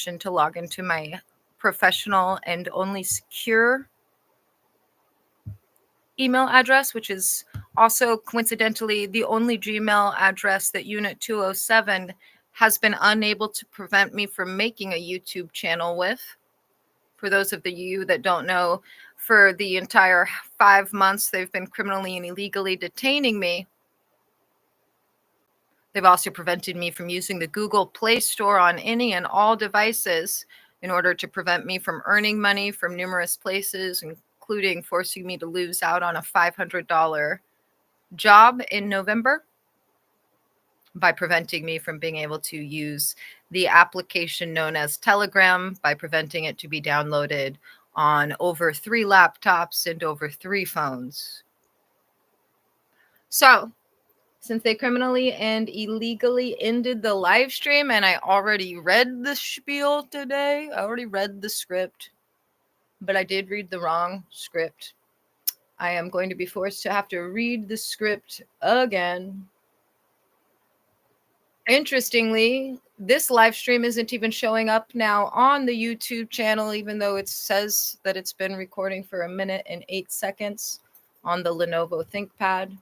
permission to log into my professional and only secure email address, which is also coincidentally the only Gmail address that Unit 207 has been unable to prevent me from making a YouTube channel with. For those of you that don't know, for the entire 5 months they've been criminally and illegally detaining me. They've also prevented me from using the Google Play Store on any and all devices in order to prevent me from earning money from numerous places, including forcing me to lose out on a $500 job in November by preventing me from being able to use the application known as Telegram, by preventing it to be downloaded on over 3 laptops and over 3 phones. So, since they criminally and illegally ended the live stream, and I already read the spiel today, I already read the script, but I did read the wrong script. I am going to be forced to have to read the script again. Interestingly, this live stream isn't even showing up now on the YouTube channel, even though it says that it's been recording for 1 minute and 8 seconds on the Lenovo ThinkPad.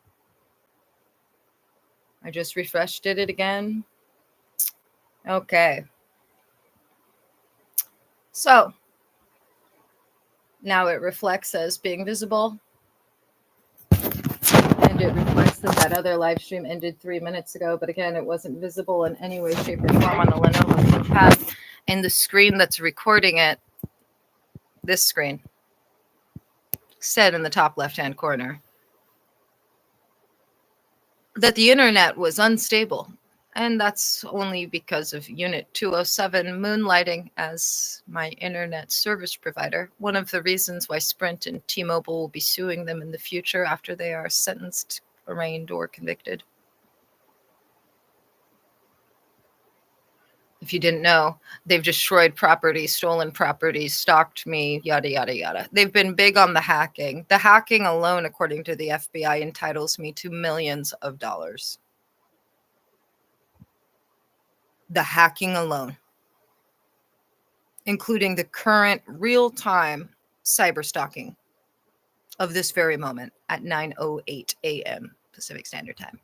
I just refreshed it again. Okay. So now it reflects as being visible. And it reflects that other live stream ended 3 minutes ago. But again, it wasn't visible in any way, shape, or form on the Lenovo ThinkPad. And the screen that's recording it, this screen, said in the top left-hand corner that the internet was unstable. And that's only because of Unit 207 moonlighting as my internet service provider. One of the reasons why Sprint and T-Mobile will be suing them in the future after they are sentenced, arraigned, or convicted. If you didn't know, they've destroyed property, stolen property, stalked me, yada, yada, yada. They've been big on the hacking. The hacking alone, according to the FBI, entitles me to millions of dollars. The hacking alone, including the current real-time cyber stalking of this very moment at 9:08 a.m. Pacific Standard Time.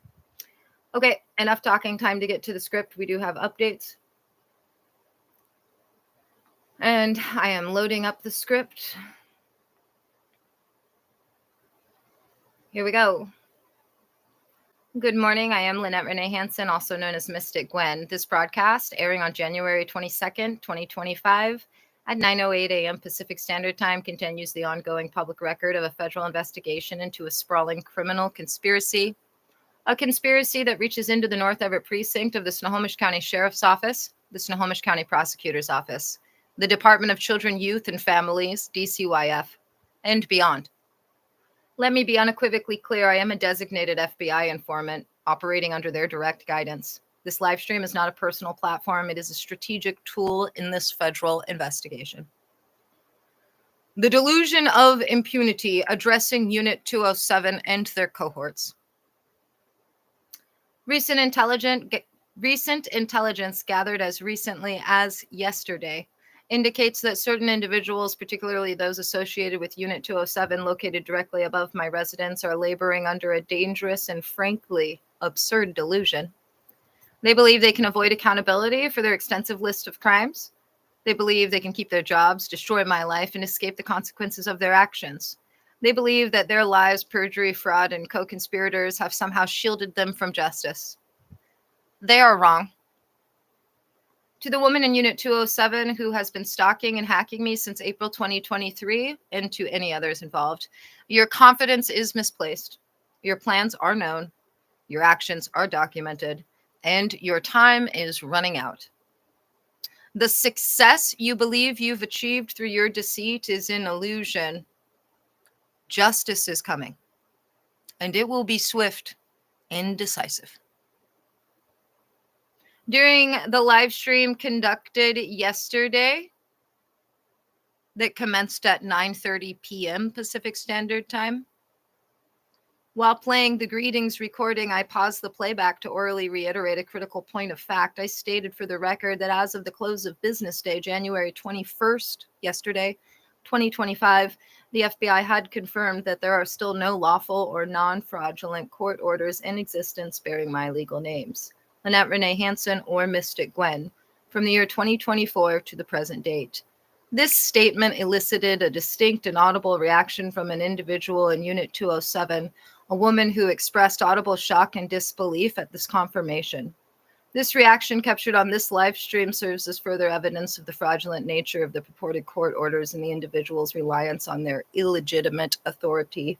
Okay, enough talking, time to get to the script. We do have updates. And I am loading up the script. Here we go. Good morning. I am Lynette Renee Hansen, also known as Mystic Gwen. This broadcast, airing on January 22nd, 2025, at 9:08 a.m. Pacific Standard Time, continues the ongoing public record of a federal investigation into a sprawling criminal conspiracy. A conspiracy that reaches into the North Everett precinct of the Snohomish County Sheriff's Office, the Snohomish County Prosecutor's Office, the Department of Children, Youth, and Families, DCYF, and beyond. Let me be unequivocally clear, I am a designated FBI informant operating under their direct guidance. This live stream is not a personal platform. It is a strategic tool in this federal investigation. The delusion of impunity addressing Unit 207 and their cohorts. Recent intelligence gathered as recently as yesterday indicates that certain individuals, particularly those associated with Unit 207 located directly above my residence, are laboring under a dangerous and frankly absurd delusion. They believe they can avoid accountability for their extensive list of crimes. They believe they can keep their jobs, destroy my life, and escape the consequences of their actions. They believe that their lies, perjury, fraud, and co-conspirators have somehow shielded them from justice. They are wrong. To the woman in Unit 207 who has been stalking and hacking me since April 2023, and to any others involved, your confidence is misplaced. Your plans are known, your actions are documented, and your time is running out. The success you believe you've achieved through your deceit is an illusion. Justice is coming, and it will be swift and decisive. During the live stream conducted yesterday that commenced at 9:30 p.m. Pacific Standard Time, While playing the greetings recording, I paused the playback to orally reiterate a critical point of fact. I stated for the record that as of the close of business day, January 21st, yesterday, 2025, the FBI had confirmed that there are still no lawful or non-fraudulent court orders in existence bearing my legal names, Lynette Renee Hansen or Mystic Gwen, from the year 2024 to the present date. This statement elicited a distinct and audible reaction from an individual in Unit 207, a woman who expressed audible shock and disbelief at this confirmation. This reaction captured on this live stream serves as further evidence of the fraudulent nature of the purported court orders and the individual's reliance on their illegitimate authority.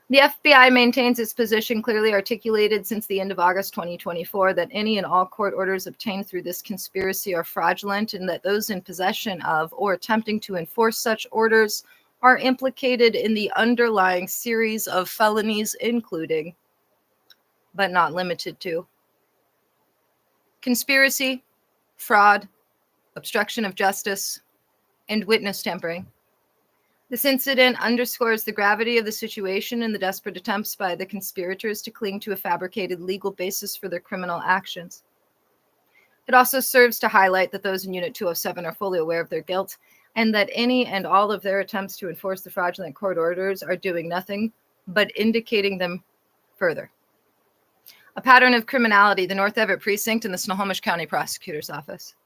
The FBI maintains its position clearly articulated since the end of August 2024 that any and all court orders obtained through this conspiracy are fraudulent and that those in possession of or attempting to enforce such orders are implicated in the underlying series of felonies, including, but not limited to, conspiracy, fraud, obstruction of justice, and witness tampering. This incident underscores the gravity of the situation and the desperate attempts by the conspirators to cling to a fabricated legal basis for their criminal actions. It also serves to highlight that those in Unit 207 are fully aware of their guilt and that any and all of their attempts to enforce the fraudulent court orders are doing nothing but indicating them further. A pattern of criminality, the North Everett Precinct and the Snohomish County Prosecutor's Office.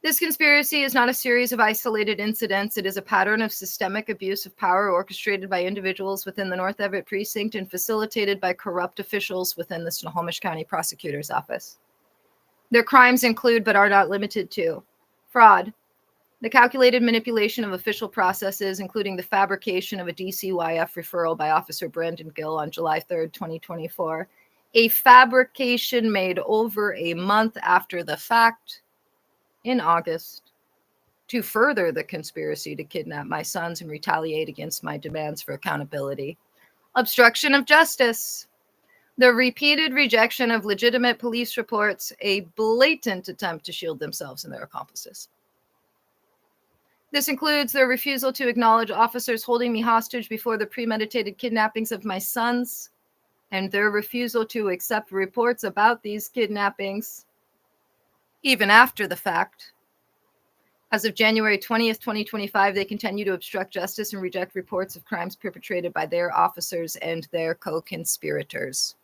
This conspiracy is not a series of isolated incidents. It is a pattern of systemic abuse of power orchestrated by individuals within the North Everett Precinct and facilitated by corrupt officials within the Snohomish County Prosecutor's Office. Their crimes include, but are not limited to, fraud, the calculated manipulation of official processes, including the fabrication of a DCYF referral by Officer Brandon Gill on July 3rd, 2024, a fabrication made over a month after the fact, in August, to further the conspiracy to kidnap my sons and retaliate against my demands for accountability. Obstruction of justice. The repeated rejection of legitimate police reports, a blatant attempt to shield themselves and their accomplices. This includes their refusal to acknowledge officers holding me hostage before the premeditated kidnappings of my sons, and their refusal to accept reports about these kidnappings even after the fact. As of January 20th, 2025, they continue to obstruct justice and reject reports of crimes perpetrated by their officers and their co-conspirators.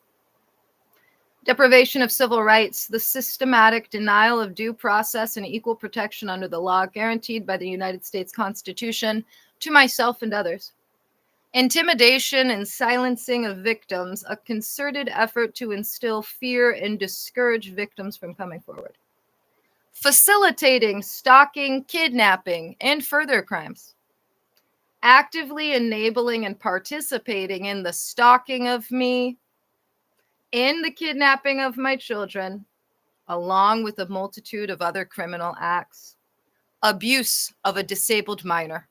Deprivation of civil rights, the systematic denial of due process and equal protection under the law guaranteed by the United States Constitution to myself and others. Intimidation and silencing of victims, a concerted effort to instill fear and discourage victims from coming forward. Facilitating, stalking, kidnapping, and further crimes. Actively enabling and participating in the stalking of me, in the kidnapping of my children, along with a multitude of other criminal acts. Abuse of a disabled minor.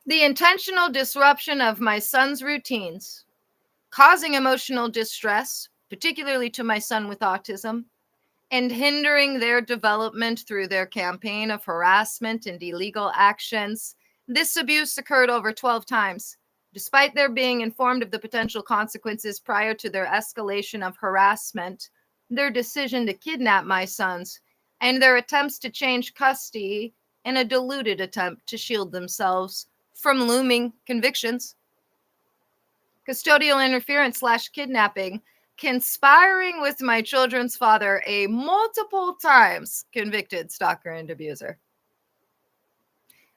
The intentional disruption of my son's routines, causing emotional distress, particularly to my son with autism, and hindering their development through their campaign of harassment and illegal actions. This abuse occurred over 12 times, despite their being informed of the potential consequences prior to their escalation of harassment, their decision to kidnap my sons, and their attempts to change custody in a diluted attempt to shield themselves from looming convictions. Custodial interference / kidnapping, conspiring with my children's father, a multiple times convicted stalker and abuser,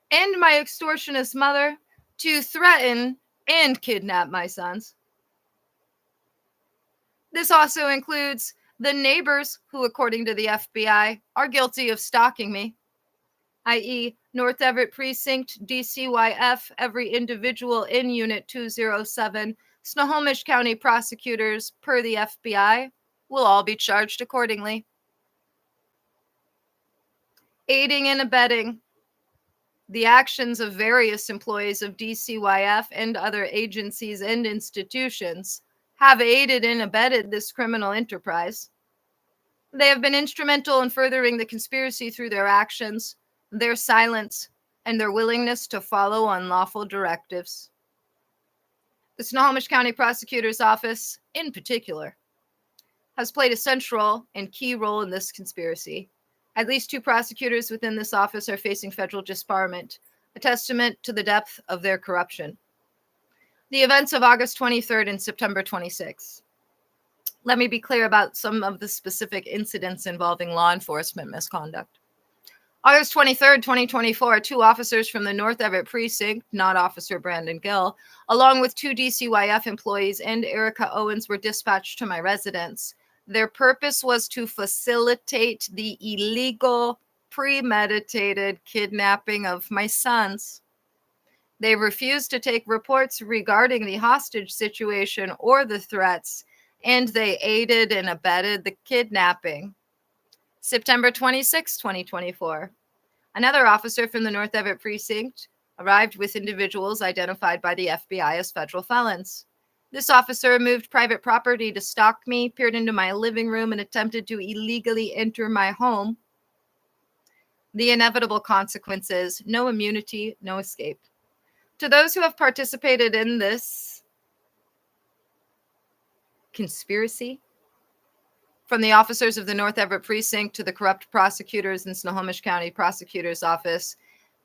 and my extortionist mother to threaten and kidnap my sons. This also includes the neighbors who, according to the FBI, are guilty of stalking me, i.e. North Everett Precinct, DCYF, every individual in Unit 207, Snohomish County prosecutors, per the FBI, will all be charged accordingly. Aiding and abetting the actions of various employees of DCYF and other agencies and institutions have aided and abetted this criminal enterprise. They have been instrumental in furthering the conspiracy through their actions, their silence, and their willingness to follow unlawful directives. The Snohomish County Prosecutor's Office, in particular, has played a central and key role in this conspiracy. At least 2 prosecutors within this office are facing federal disbarment, a testament to the depth of their corruption. The events of August 23rd and September 26th. Let me be clear about some of the specific incidents involving law enforcement misconduct. August 23rd, 2024, 2 officers from the North Everett precinct, not Officer Brandon Gill, along with 2 DCYF employees and Erica Owens were dispatched to my residence. Their purpose was to facilitate the illegal, premeditated kidnapping of my sons. They refused to take reports regarding the hostage situation or the threats, and they aided and abetted the kidnapping. September 26, 2024. Another officer from the North Everett precinct arrived with individuals identified by the FBI as federal felons. This officer moved private property to stalk me, peered into my living room, and attempted to illegally enter my home. The inevitable consequences: no immunity, no escape. To those who have participated in this conspiracy, from the officers of the North Everett precinct to the corrupt prosecutors in Snohomish County Prosecutor's Office,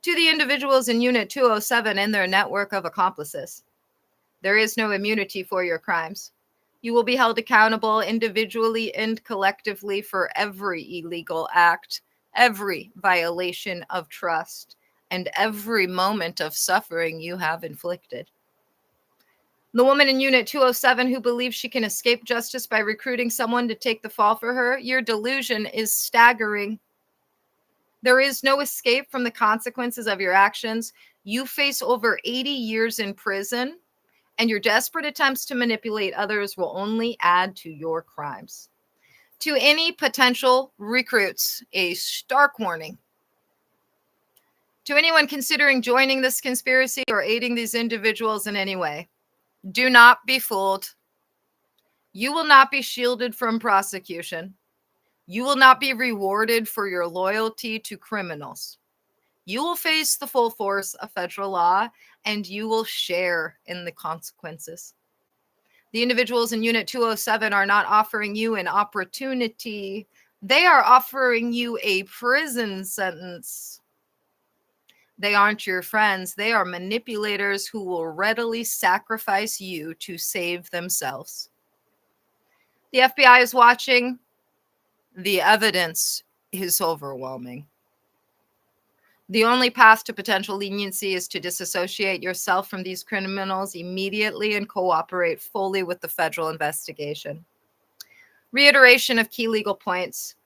to the individuals in Unit 207 and their network of accomplices, there is no immunity for your crimes. You will be held accountable individually and collectively for every illegal act, every violation of trust, and every moment of suffering you have inflicted. The woman in Unit 207 who believes she can escape justice by recruiting someone to take the fall for her, your delusion is staggering. There is no escape from the consequences of your actions. You face over 80 years in prison, and your desperate attempts to manipulate others will only add to your crimes. To any potential recruits, a stark warning. To anyone considering joining this conspiracy or aiding these individuals in any way, do not be fooled. You will not be shielded from prosecution. You will not be rewarded for your loyalty to criminals. You will face the full force of federal law, and you will share in the consequences. The individuals in Unit 207 are not offering you an opportunity. They are offering you a prison sentence. They aren't your friends. They are manipulators who will readily sacrifice you to save themselves. The FBI is watching. The evidence is overwhelming. The only path to potential leniency is to disassociate yourself from these criminals immediately and cooperate fully with the federal investigation. Reiteration of key legal points.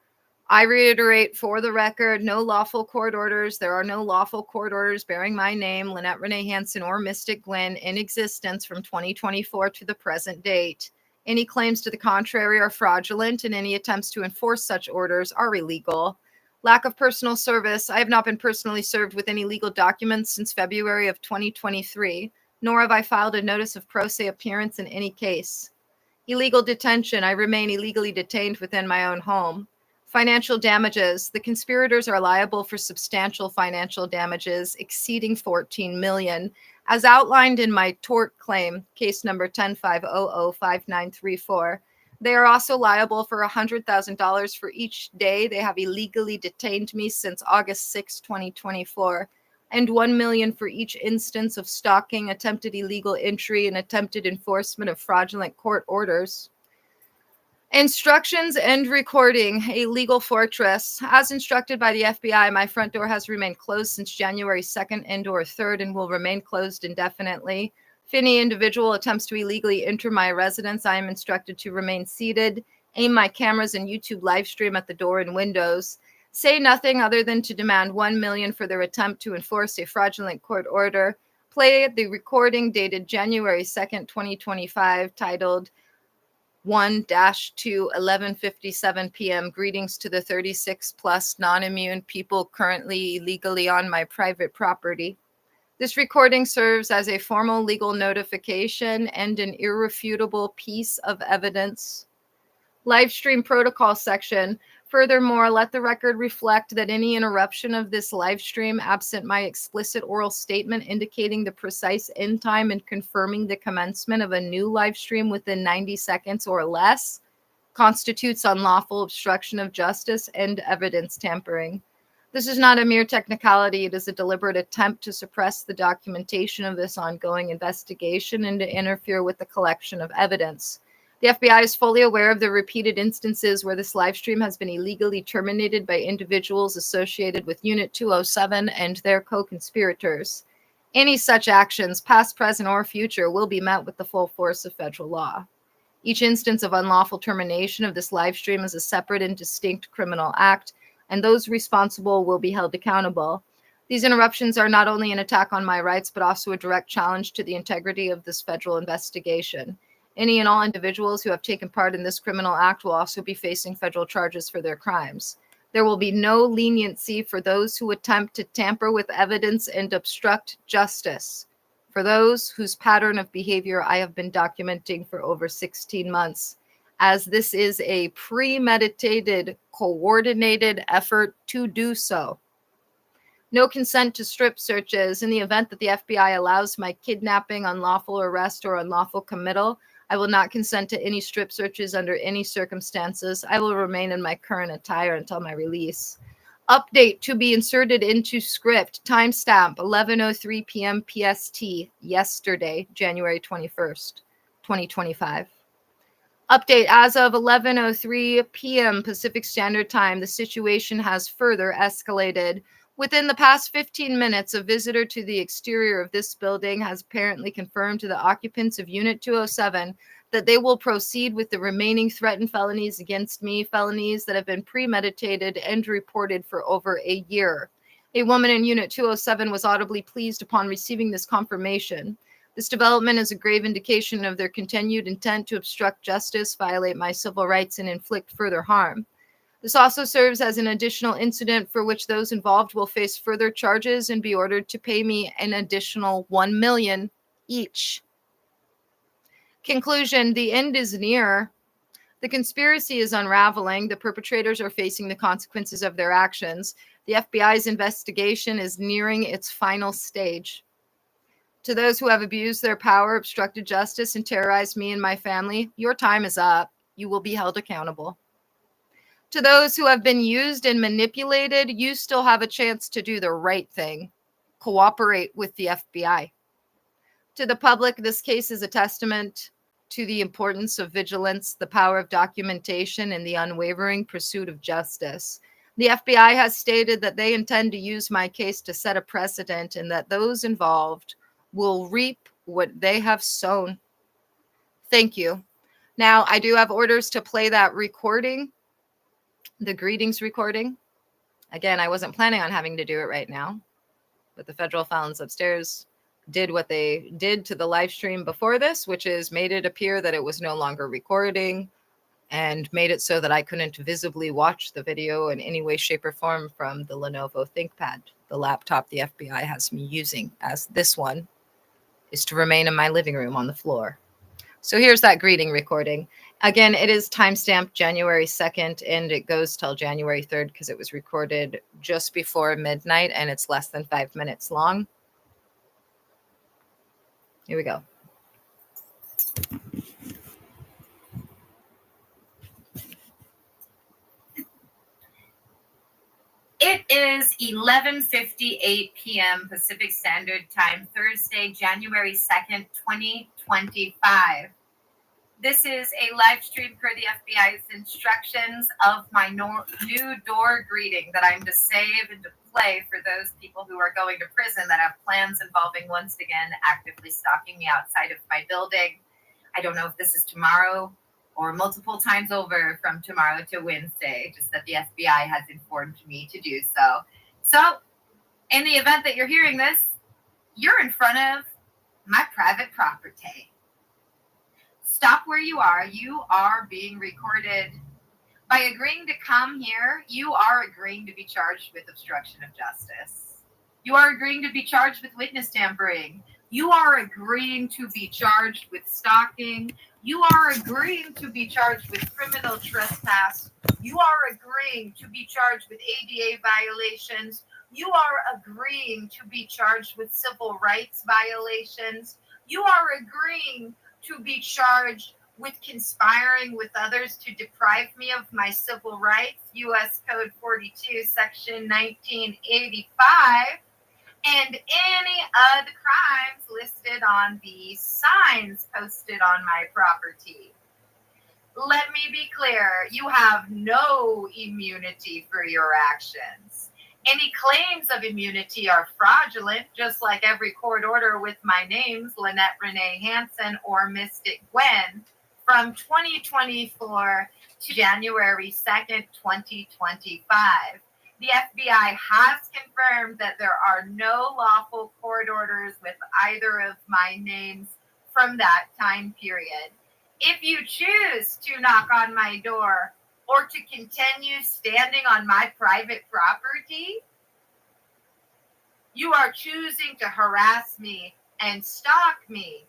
I reiterate for the record, no lawful court orders. There are no lawful court orders bearing my name, Lynette Renee Hansen, or Mystic Gwen in existence from 2024 to the present date. Any claims to the contrary are fraudulent, and any attempts to enforce such orders are illegal. Lack of personal service. I have not been personally served with any legal documents since February of 2023, nor have I filed a notice of pro se appearance in any case. Illegal detention. I remain illegally detained within my own home. Financial damages. The conspirators are liable for substantial financial damages exceeding $14 million, as outlined in my tort claim, case number 105005934. They are also liable for $100,000 for each day they have illegally detained me since August 6, 2024, and $1 million for each instance of stalking, attempted illegal entry, and attempted enforcement of fraudulent court orders. Instructions and recording. A legal fortress. As instructed by the FBI, my front door has remained closed since January 2nd and or 3rd and will remain closed indefinitely. If any individual attempts to illegally enter my residence, I am instructed to remain seated, aim my cameras and YouTube live stream at the door and windows, say nothing other than to demand $1 million for their attempt to enforce a fraudulent court order, play the recording dated January 2nd, 2025, titled 1-11:57 p.m. Greetings to the 36 plus non-immune people currently illegally on my private property. This recording serves as a formal legal notification and an irrefutable piece of evidence. Live stream protocol section. Furthermore, let the record reflect that any interruption of this live stream, absent my explicit oral statement indicating the precise end time and confirming the commencement of a new live stream within 90 seconds or less, constitutes unlawful obstruction of justice and evidence tampering. This is not a mere technicality. It is a deliberate attempt to suppress the documentation of this ongoing investigation and to interfere with the collection of evidence. The FBI is fully aware of the repeated instances where this live stream has been illegally terminated by individuals associated with Unit 207 and their co-conspirators. Any such actions, past, present, or future, will be met with the full force of federal law. Each instance of unlawful termination of this live stream is a separate and distinct criminal act, and those responsible will be held accountable. These interruptions are not only an attack on my rights, but also a direct challenge to the integrity of this federal investigation. Any and all individuals who have taken part in this criminal act will also be facing federal charges for their crimes. There will be no leniency for those who attempt to tamper with evidence and obstruct justice. For those whose pattern of behavior I have been documenting for over 16 months, as this is a premeditated, coordinated effort to do so. No consent to strip searches. In the event that the FBI allows my kidnapping, unlawful arrest, or unlawful committal, I will not consent to any strip searches under any circumstances. I will remain in my current attire until my release. Update to be inserted into script. Timestamp 11:03 p.m. PST, yesterday, January 21st, 2025. Update as of 11:03 p.m. Pacific Standard Time. The situation has further escalated. Within the past 15 minutes, a visitor to the exterior of this building has apparently confirmed to the occupants of Unit 207 that they will proceed with the remaining threatened felonies against me, felonies that have been premeditated and reported for over a year. A woman in Unit 207 was audibly pleased upon receiving this confirmation. This development is a grave indication of their continued intent to obstruct justice, violate my civil rights, and inflict further harm. This also serves as an additional incident for which those involved will face further charges and be ordered to pay me an additional $1 million each. Conclusion: the end is near. The conspiracy is unraveling. The perpetrators are facing the consequences of their actions. The FBI's investigation is nearing its final stage. To those who have abused their power, obstructed justice, and terrorized me and my family, your time is up. You will be held accountable. To those who have been used and manipulated, you still have a chance to do the right thing. Cooperate with the FBI. To the public, this case is a testament to the importance of vigilance, the power of documentation, and the unwavering pursuit of justice. The FBI has stated that they intend to use my case to set a precedent and that those involved will reap what they have sown. Thank you. Now, I do have orders to play that recording, the greetings recording. Again, I wasn't planning on having to do it right now, but the federal felons upstairs did what they did to the live stream before this, which is made it appear that it was no longer recording and made it so that I couldn't visibly watch the video in any way, shape, or form from the Lenovo ThinkPad, the laptop the FBI has me using, as this one is to remain in my living room on the floor. So here's that greeting recording. Again, it is timestamped January 2nd, and it goes till January 3rd because it was recorded just before midnight, and it's less than 5 minutes long. Here we go. It is 11:58 p.m. Pacific Standard Time, Thursday, January 2nd, 2025. This is a live stream per the FBI's instructions of my new door greeting that I'm to save and to play for those people who are going to prison that have plans involving, once again, actively stalking me outside of my building. I don't know if this is tomorrow or multiple times over from tomorrow to Wednesday, just that the FBI has informed me to do so. So, in the event that you're hearing this, you're in front of my private property. Stop where you are. You are being recorded. By agreeing to come here, you are agreeing to be charged with obstruction of justice. You are agreeing to be charged with witness tampering. You are agreeing to be charged with stalking. You are agreeing to be charged with criminal trespass. You are agreeing to be charged with ADA violations. You are agreeing to be charged with civil rights violations. You are agreeing to be charged with conspiring with others to deprive me of my civil rights, U.S. Code 42, Section 1985, and any other crimes listed on the signs posted on my property. Let me be clear, you have no immunity for your actions. Any claims of immunity are fraudulent, just like every court order with my names, Lynette Renee Hansen or Mystic Gwen, from 2024 to January 2nd, 2025. The FBI has confirmed that there are no lawful court orders with either of my names from that time period. If you choose to knock on my door or to continue standing on my private property, you are choosing to harass me and stalk me.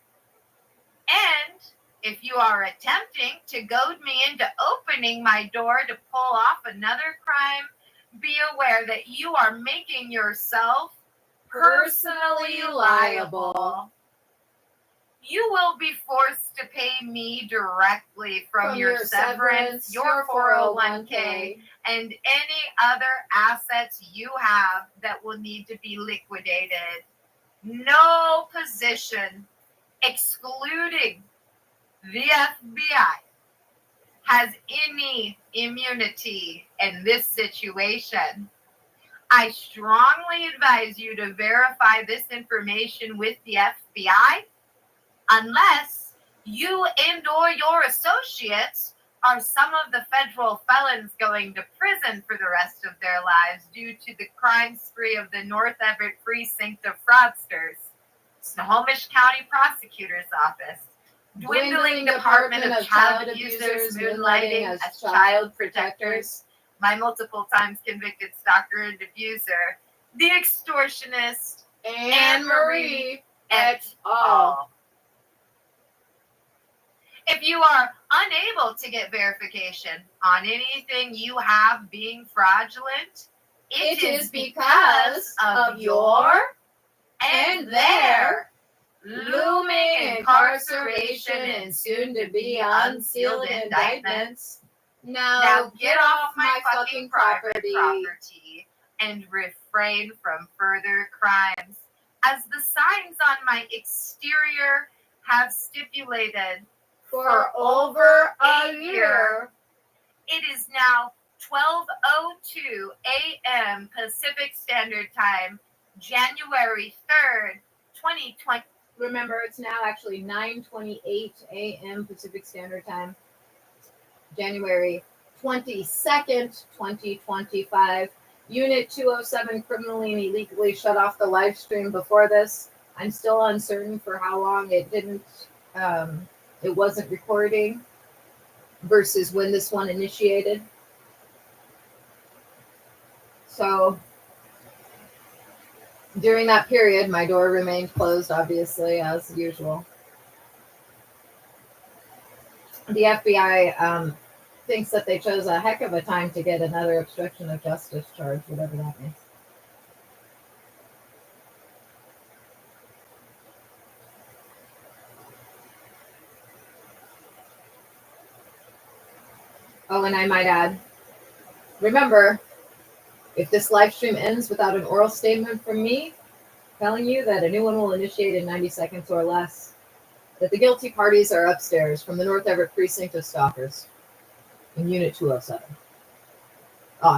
And if you are attempting to goad me into opening my door to pull off another crime, be aware that you are making yourself personally liable. You will be forced to pay me directly from your severance, your 401k, and any other assets you have that will need to be liquidated. No position, excluding the FBI, has any immunity in this situation. I strongly advise you to verify this information with the FBI, unless you and or your associates are some of the federal felons going to prison for the rest of their lives due to the crime spree of the North Everett precinct of fraudsters, Snohomish County Prosecutor's Office, dwindling Department of Child Abusers moonlighting as child protectors, my multiple times convicted stalker and abuser, the extortionist, Anne Marie et al. If you are unable to get verification on anything you have being fraudulent, it is because of your and their looming incarceration and soon-to-be unsealed indictments. Now get off my fucking property and refrain from further crimes. As the signs on my exterior have stipulated, for over a year, it is now 12:02 a.m. Pacific Standard Time, January 3rd, 2020. Remember, it's now actually 9:28 a.m. Pacific Standard Time, January 22nd, 2025. Unit 207 criminally and illegally shut off the live stream before this. I'm still uncertain for how long it wasn't recording versus when this one initiated. So during that period, my door remained closed, obviously, as usual. The FBI thinks that they chose a heck of a time to get another obstruction of justice charge, whatever that means. Oh, and I might add, remember, if this live stream ends without an oral statement from me telling you that a new one will initiate in 90 seconds or less, that the guilty parties are upstairs from the North Everett precinct of stalkers in Unit 207.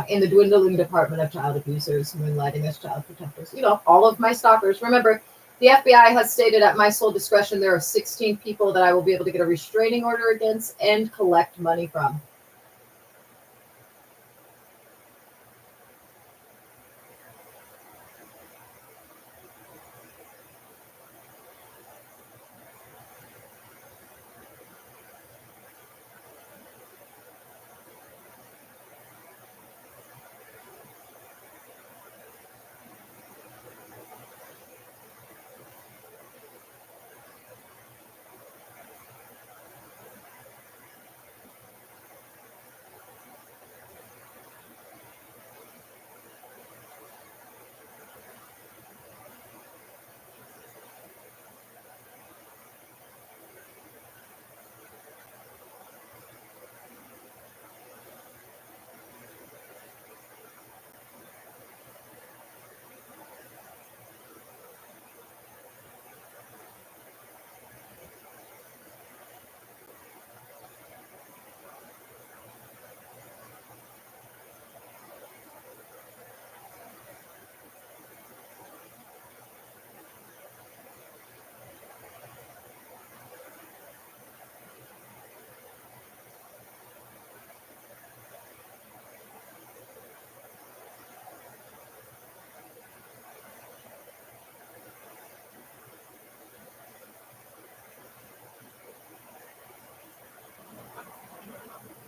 In the dwindling Department of Child Abusers, moonlighting as child protectors. You know, all of my stalkers. Remember, the FBI has stated at my sole discretion there are 16 people that I will be able to get a restraining order against and collect money from.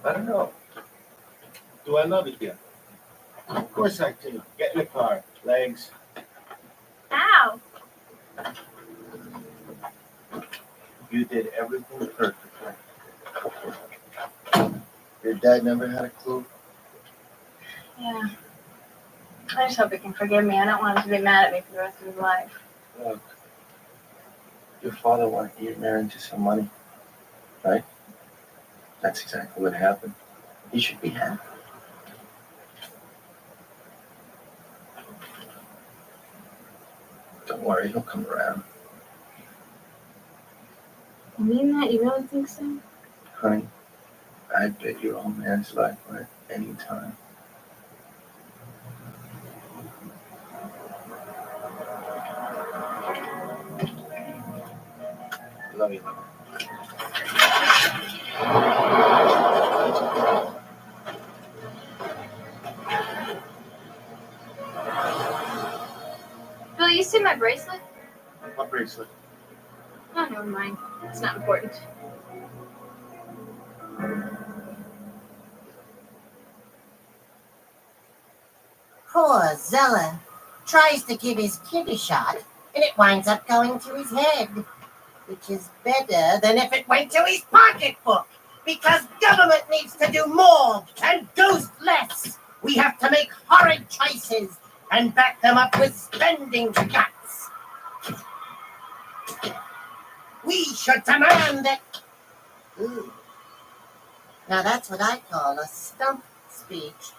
I don't know. Do I love it yet? Of course I do. Get in the car. Legs. Ow! You did everything perfectly. Your dad never had a clue? Yeah. I just hope he can forgive me. I don't want him to be mad at me for the rest of his life. Look, your father wanted you to marry into some money, right? That's exactly what happened. You should be happy. Don't worry, he'll come around. You mean that? You really think so? Honey, I bet your old man's life at any time. Love you, love you. Bill, you see my bracelet? What bracelet? Oh, never mind. It's not important. Poor Zella tries to give his kid a shot, and it winds up going to his head, which is better than if it went to his pocketbook, because government needs to do more and ghost less. We have to make horrid choices and back them up with spending cuts. We should demand that... Ooh. Now that's what I call a stump speech.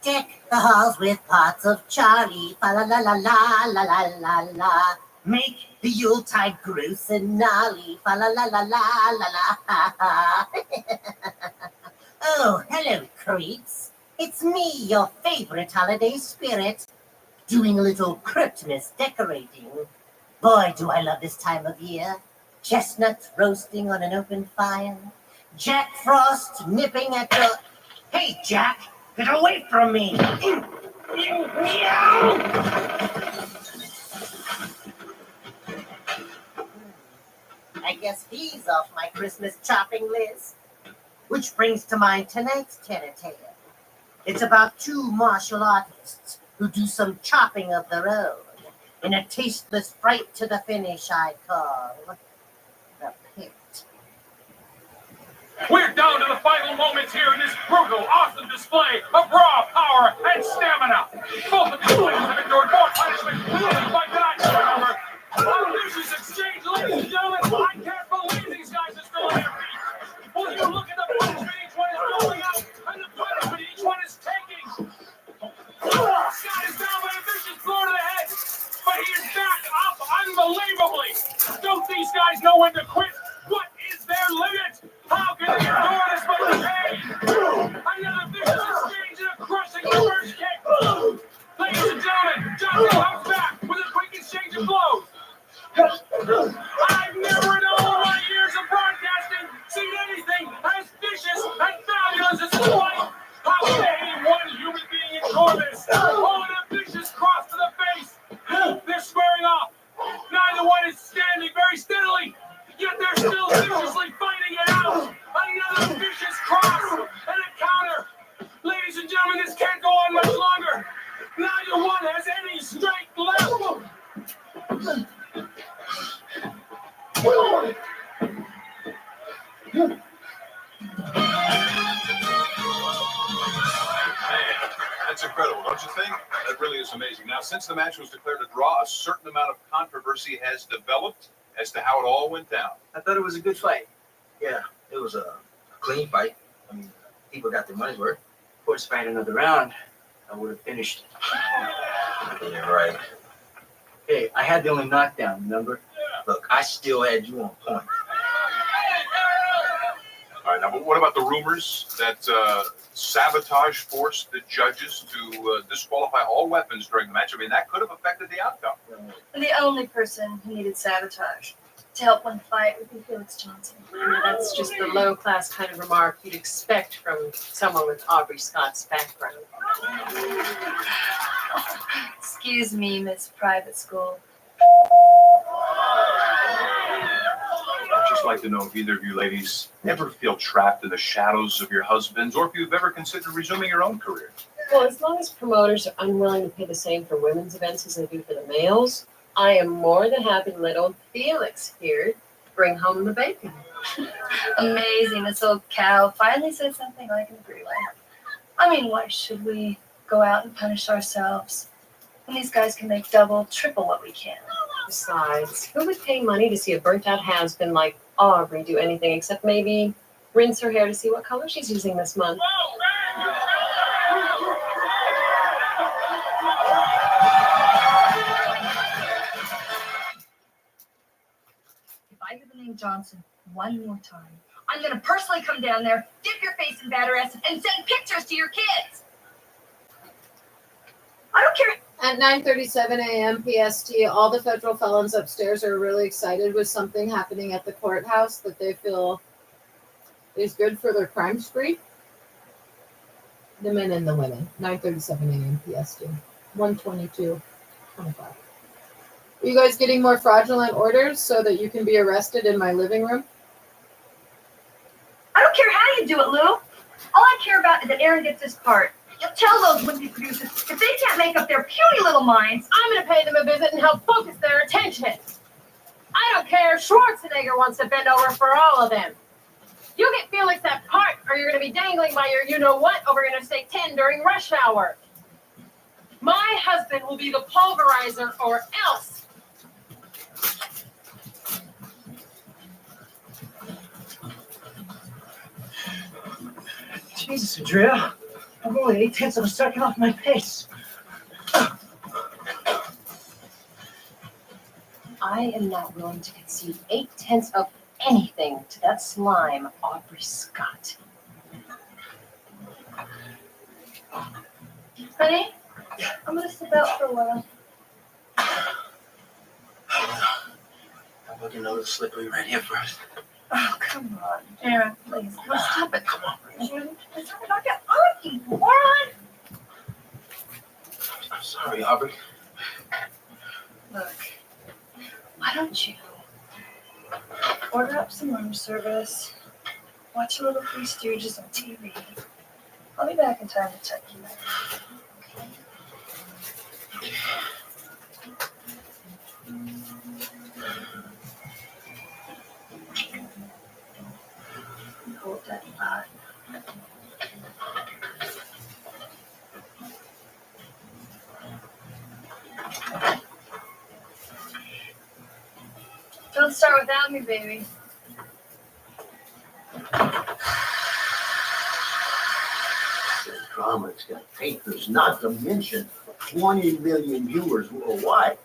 Deck the halls with parts of Charlie, fa la la la la la la la la. Make the Yuletide gross and gnarly, fa la la la la la la. Oh, hello, creeps. It's me, your favorite holiday spirit, doing a little Christmas decorating. Boy, do I love this time of year. Chestnuts roasting on an open fire. Jack Frost nipping at your... Hey, Jack, get away from me! I guess he's off my Christmas chopping list. Which brings to mind tonight's tale. It's about two martial artists who do some chopping of their own in a tasteless fright to the finish I call the pit. We're down to the final moments here in this brutal, awesome display of raw power and stamina. Both of these players have endured more punishment like that I can remember. A vicious exchange, ladies and gentlemen. I can't believe these guys are still on their feet. Will you look at the punishment each one is doling out and the punishment each one is taking? Scott is down by a vicious blow to the head, but he is back up unbelievably. Don't these guys know when to quit? What is their limit? How can they endure this much pain? Another vicious exchange and a crushing reverse kick. Ladies and gentlemen, Johnson comes back with a quick exchange of blows. I've never in all my years of broadcasting seen anything as vicious and fabulous as this fight. How can any one human being endure this? Oh, and a vicious cross to the face. They're squaring off. Neither one is standing very steadily, yet they're still viciously fighting it out. Another vicious cross and a counter. Ladies and gentlemen, this can't go on much longer. Neither one has any strength left. That's incredible, don't you think? That really is amazing. Now, since the match was declared a draw, a certain amount of controversy has developed as to how it all went down. I thought it was a good fight. Yeah, it was a clean fight. I mean, people got their money's worth. Of course, if I had another round, I would have finished. Yeah, right. Hey, I had the only knockdown, remember? Look, I still had you on point. All right, now, but what about the rumors that sabotage forced the judges to disqualify all weapons during the match? I mean, that could have affected the outcome. The only person who needed sabotage to help win the fight would be Felix Johnson. Yeah, that's just the low-class kind of remark you'd expect from someone with Aubrey Scott's background. Excuse me, Miss Private School. I'd just like to know if either of you ladies ever feel trapped in the shadows of your husbands, or if you've ever considered resuming your own career. Well, as long as promoters are unwilling to pay the same for women's events as they do for the males, I am more than happy to let old Felix here bring home the bacon. Amazing, this old cow finally said something I can agree with. I mean, why should we go out and punish ourselves when these guys can make double, triple what we can? Besides, who would pay money to see a burnt-out has-been like Aubrey do anything except maybe rinse her hair to see what color she's using this month? If I hear the name Johnson one more time, I'm going to personally come down there, dip your face in batter acid, and send pictures to your kids. I don't care. At 9:37 a.m. PST, all the federal felons upstairs are really excited with something happening at the courthouse that they feel is good for their crime spree. The men and the women. 9:37 a.m. PST. 1:22:25. Are you guys getting more fraudulent orders so that you can be arrested in my living room? I don't care how you do it, Lou. All I care about is that Aaron gets his part. You'll tell those movie producers if they can't make up their puny little minds. I'm going to pay them a visit and help focus their attention. I don't care if Schwarzenegger wants to bend over for all of them. You get Felix that part, or you're going to be dangling by your you-know-what over Interstate 10 during rush hour. My husband will be the pulverizer or else. Jesus, Andrea. I'm only 8/10 of a second off my pace. I am not willing to concede 8/10 of anything to that slime, Aubrey Scott. Honey, I'm going to step out for a while. I'm looking a little slippery right here first. Oh, come on. Aaron, please. No, stop it. Come on. It's not get on, moron. I'm sorry, Aubrey. Look, why don't you order up some room service, watch a little Three Stooges on TV. I'll be back in time to check you out. Hold that thought. Don't start without me, baby. The drama it's got papers, not to mention 20 million viewers worldwide.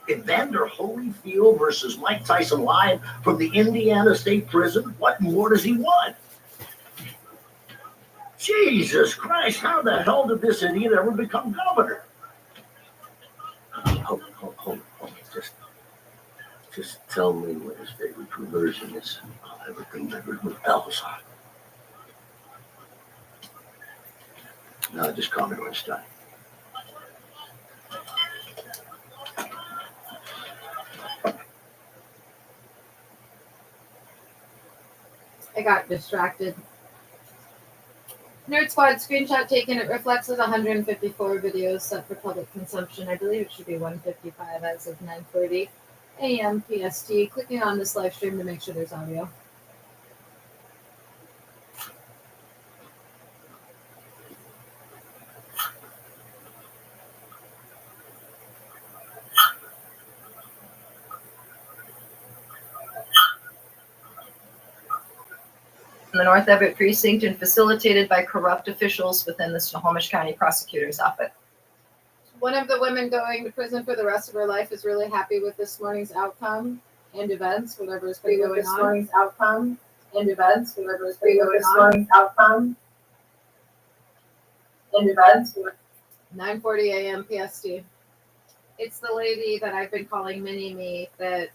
Evander Holyfield versus Mike Tyson live from the Indiana State Prison. What more does he want? Jesus Christ, how the hell did this idiot ever become governor? Hold on. Just tell me what his favorite perversion is. I'll have it delivered with bells on. No, just call me when it's done. I got distracted. Nerd Squad screenshot taken. It reflects as 154 videos set for public consumption. I believe it should be 155 as of 9:30 a.m. PST. Clicking on this live stream to make sure there's audio. In the North Everett precinct and facilitated by corrupt officials within the Snohomish County Prosecutor's Office. One of the women going to prison for the rest of her life is really happy with this morning's outcome and events, whatever has been going on. This morning's outcome and events, whatever has been going on. This morning's outcome and events. 9:40 a.m. PST. It's the lady that I've been calling Mini-Me that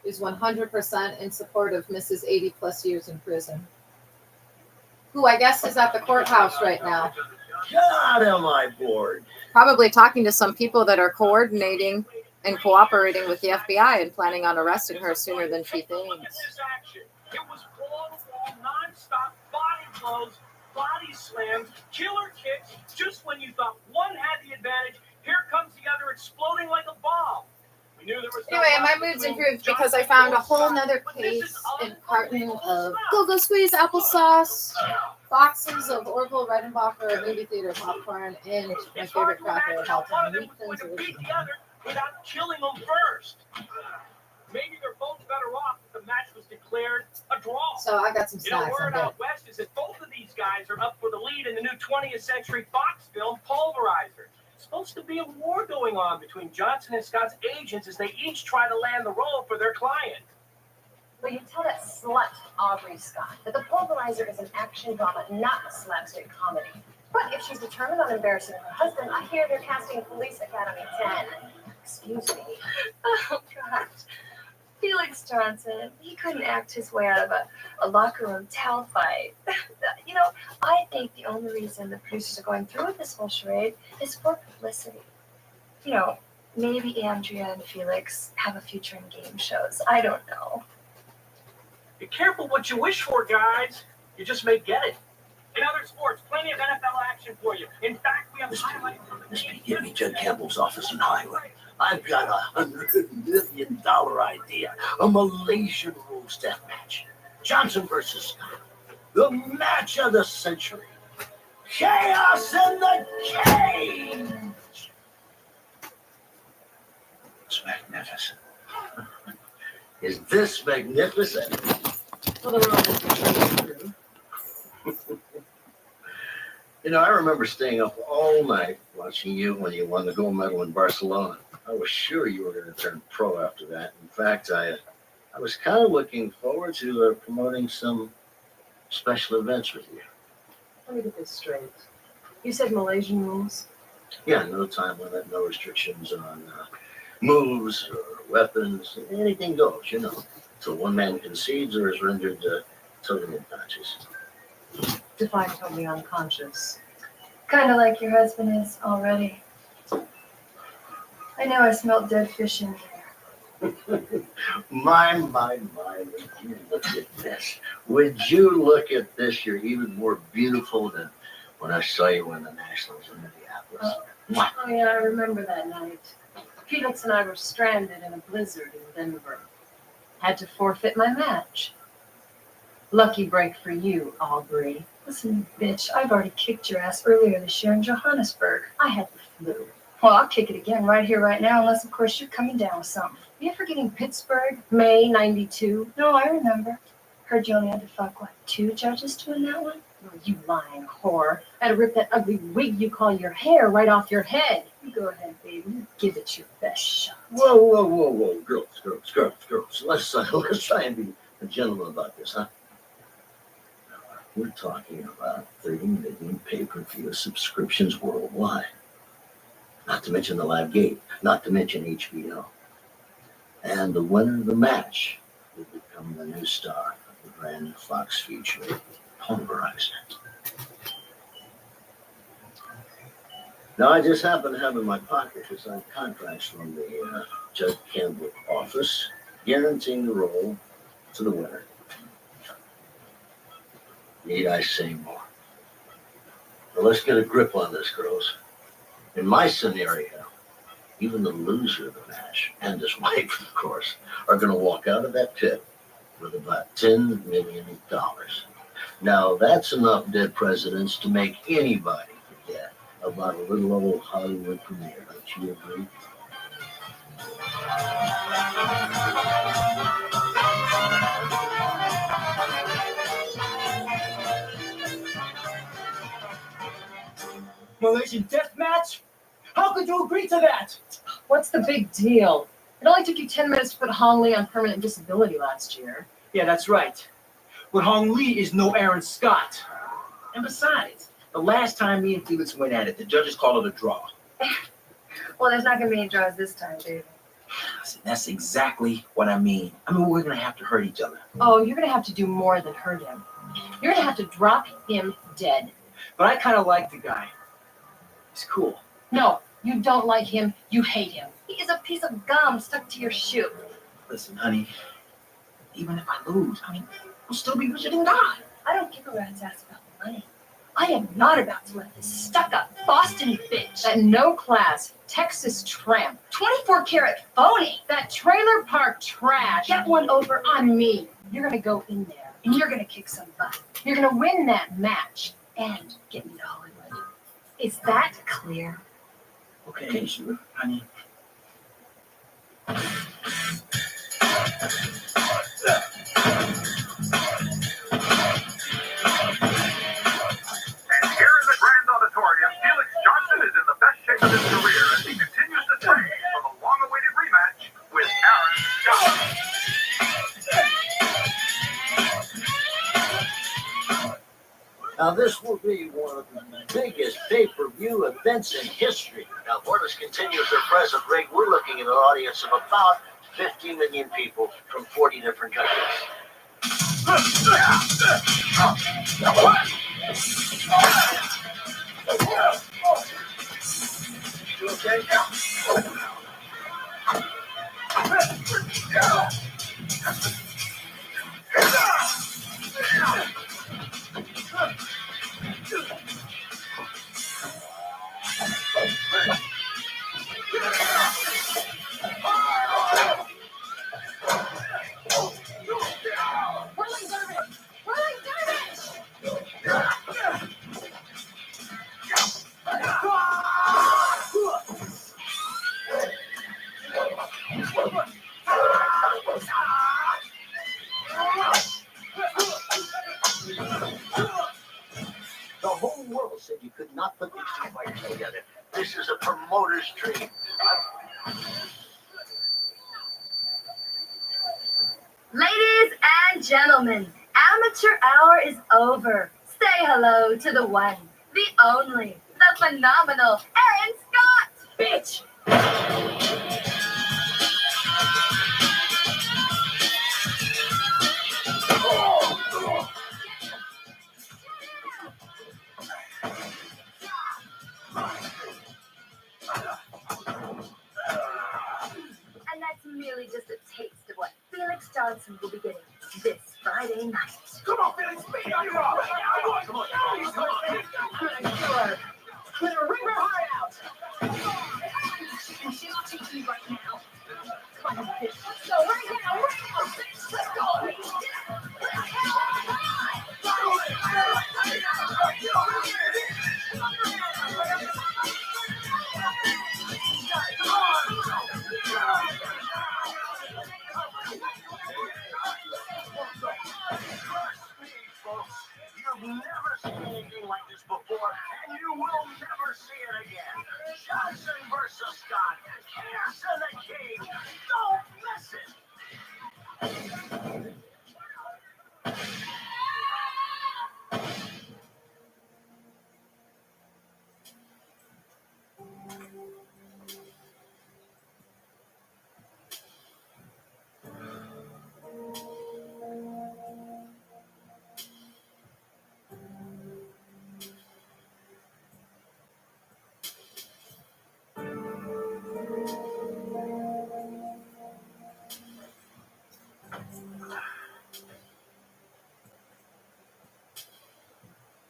is 100% in support of Mrs. 80 plus years in prison, who I guess is at the courthouse right now. God, am I bored. Probably talking to some people that are coordinating and cooperating with the FBI and planning on arresting her sooner than she thinks. It was wall-to-wall, non-stop body blows, body slams, killer kicks. Just when you thought one had the advantage, here comes the other exploding like a bomb. We knew there was no Anyway, my doubt mood's between improved because I Johnson found a and whole Scott, nother but this case is and carton unbelievable of stuff. Go-Go Squeeze applesauce, boxes of Orville Redenbacher movie theater popcorn, and my It's hard favorite to cracker, imagine how one Halton of them was going Wheatlands to beat original. the other without killing them first. Maybe they're both better off if the match was declared a draw. So I got some You know, snacks. word out west is that both of these guys are up for the lead in the new 20th Century Fox film, Pulverizer. It's supposed to be a war going on between Johnson and Scott's agents as they each try to land the role for their client. Well, you tell that slut, Aubrey Scott, that the Pulverizer is an action drama, not a slapstick comedy. But if she's determined on embarrassing her husband, I hear they're casting Police Academy 10. Excuse me. Oh, gosh. Felix Johnson, he couldn't act his way out of a locker room towel fight. You know, I think the only reason the producers are going through with this whole charade is for publicity. You know, maybe Andrea and Felix have a future in game shows. I don't know. Be careful what you wish for, guys. You just may get it. In other sports, plenty of NFL action for you. In fact, we have highlights from the game. Give me Judd Campbell's office in Highway. I've got $100 million idea. A Malaysian rules death match. Johnson versus Scott. The match of the century. Chaos in the cage. It's magnificent. Is this magnificent? Well, the world is true. You know, I remember staying up all night watching you when you won the gold medal in Barcelona. I was sure you were going to turn pro after that. In fact, I was kind of looking forward to promoting some special events with you. Let me get this straight. You said Malaysian rules? Yeah, no time limit, no restrictions on moves or weapons. Anything goes, you know. So one man concedes or is rendered totally unconscious. Define totally unconscious. Kind of like your husband is already. I know I smelled dead fish in here. My, would you look at this? Would you look at this? You're even more beautiful than when I saw you in the Nationals in Minneapolis. Mwah. Oh, yeah, I remember that night. Felix and I were stranded in a blizzard in Denver. Had to forfeit my match. Lucky break for you, Aubrey. Listen, bitch, I've already kicked your ass earlier this year in Johannesburg. I had the flu. Well, I'll kick it again right here, right now, unless, of course, you're coming down with something. You forgetting Pittsburgh, May 92? No, I remember. Heard you only had to fuck, what, 2 judges to win that one? Oh, you lying whore. I had to rip that ugly wig you call your hair right off your head. You go ahead, baby. Give it your best shot. Whoa. Girls. Let's try and be a gentleman about this, huh? We're talking about 30 million pay-per-view subscriptions worldwide. Not to mention the live gate, not to mention HBO. And the winner of the match will become the new star of the brand new Fox feature, Pulverizer. Now, I just happen to have in my pocket to sign contracts from the Judd Campbell office, guaranteeing the role to the winner. Need I say more? Well, let's get a grip on this, girls. In my scenario, even the loser of the match, and his wife, of course, are going to walk out of that pit with about $10 million. Now, that's enough dead presidents to make anybody forget about a little old Hollywood premiere. Don't you agree? Malaysian death match? How could you agree to that? What's the big deal? It only took you 10 minutes to put Hong Lee on permanent disability last year. Yeah, that's right. But Hong Lee is no Aaron Scott. And besides, the last time me and Felix went at it, the judges called it a draw. Well, there's not going to be any draws this time, baby. Listen, That's exactly what I mean. I mean, we're gonna have to hurt each other. Oh, you're gonna have to do more than hurt him. You're gonna have to drop him dead. But I kind of like the guy. He's cool. No, you don't like him. You hate him. He is a piece of gum stuck to your shoe. Listen, honey, even if I lose, I mean, I'll still be richer than God. I don't give a rat's ass about money. I am not about to let this stuck-up Boston bitch, That no-class Texas tramp, 24-karat phony, that trailer park trash, get one over on me, you're gonna go in there. and you're gonna kick some butt You're gonna win that match. and get me to Hollywood. Is that clear? Okay, sure, honey. And here in the Grand Auditorium, Felix Johnson is in the best shape of his career as he continues to train for the long-awaited rematch with Aaron Johnson. Now, this will be one of the biggest pay-per-view events in history. Now, Borders continues their present rate. We're looking at an audience of about 50 million people from 40 different countries. You okay? Whirling dervish! Whirling dervish! The whole world said you could not put these two fighters together. This is a promoter's dream. Ladies and gentlemen, amateur hour is over. Say hello to the one, the only, the phenomenal Aaron Scott! Bitch! And that's merely just a taste of what Felix Johnson will be getting this Friday night. Come on, Felix, speed on you off. Come on, Ring her heart out! And she's teaching me right now. Come on, bitch. Let's go right now! Right now, bitch! Let's go! You've never seen anything like this before, and you will never see it again. Johnson versus Scott. Chaos in the cage. Don't miss it.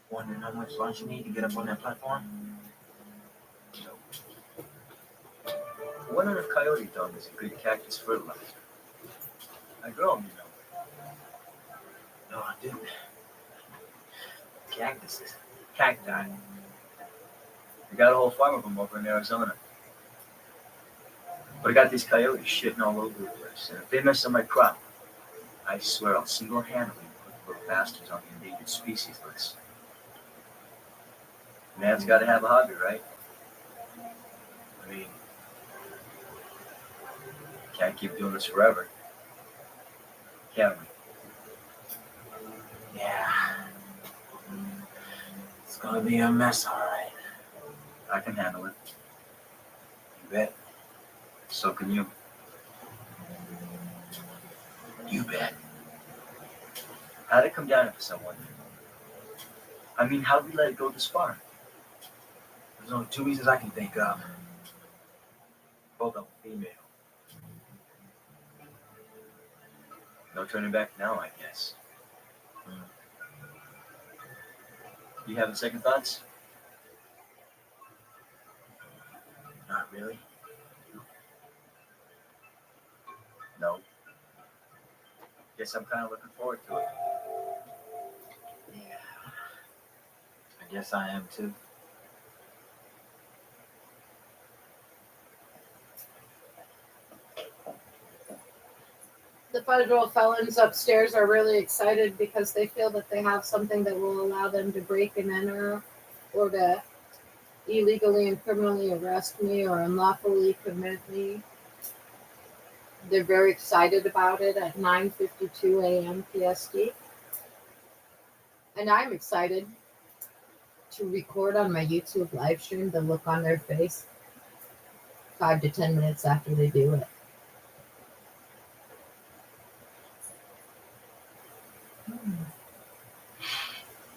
Wondering how much lunch you need to get up on that platform? Wondering if coyote dung is a good cactus fertilizer. I grow them, you know. No, I didn't. Cactuses. Cacti. I got a whole farm of them over in Arizona. But I got these coyotes shitting all over the place. And if they mess up my crop, I swear I'll single-handedly put the little bastards on the endangered species list. Man's got to have a hobby, right? I mean, can't keep doing this forever, can we? Yeah. It's gonna be a mess, all right. I can handle it. You bet. So can you. You bet. How'd it come down to someone? I mean, how'd we let it go this far? There's only two reasons I can think of. Both of them female. No turning back now, I guess. You having second thoughts? Not really. No. Guess I'm kind of looking forward to it. Yeah. I guess I am too. The federal felons upstairs are really excited because they feel that they have something that will allow them to break and enter or to illegally and criminally arrest me or unlawfully commit me. They're very excited about it at 9:52 a.m. PST. And I'm excited to record on my YouTube live stream the look on their face 5 to 10 minutes after they do it.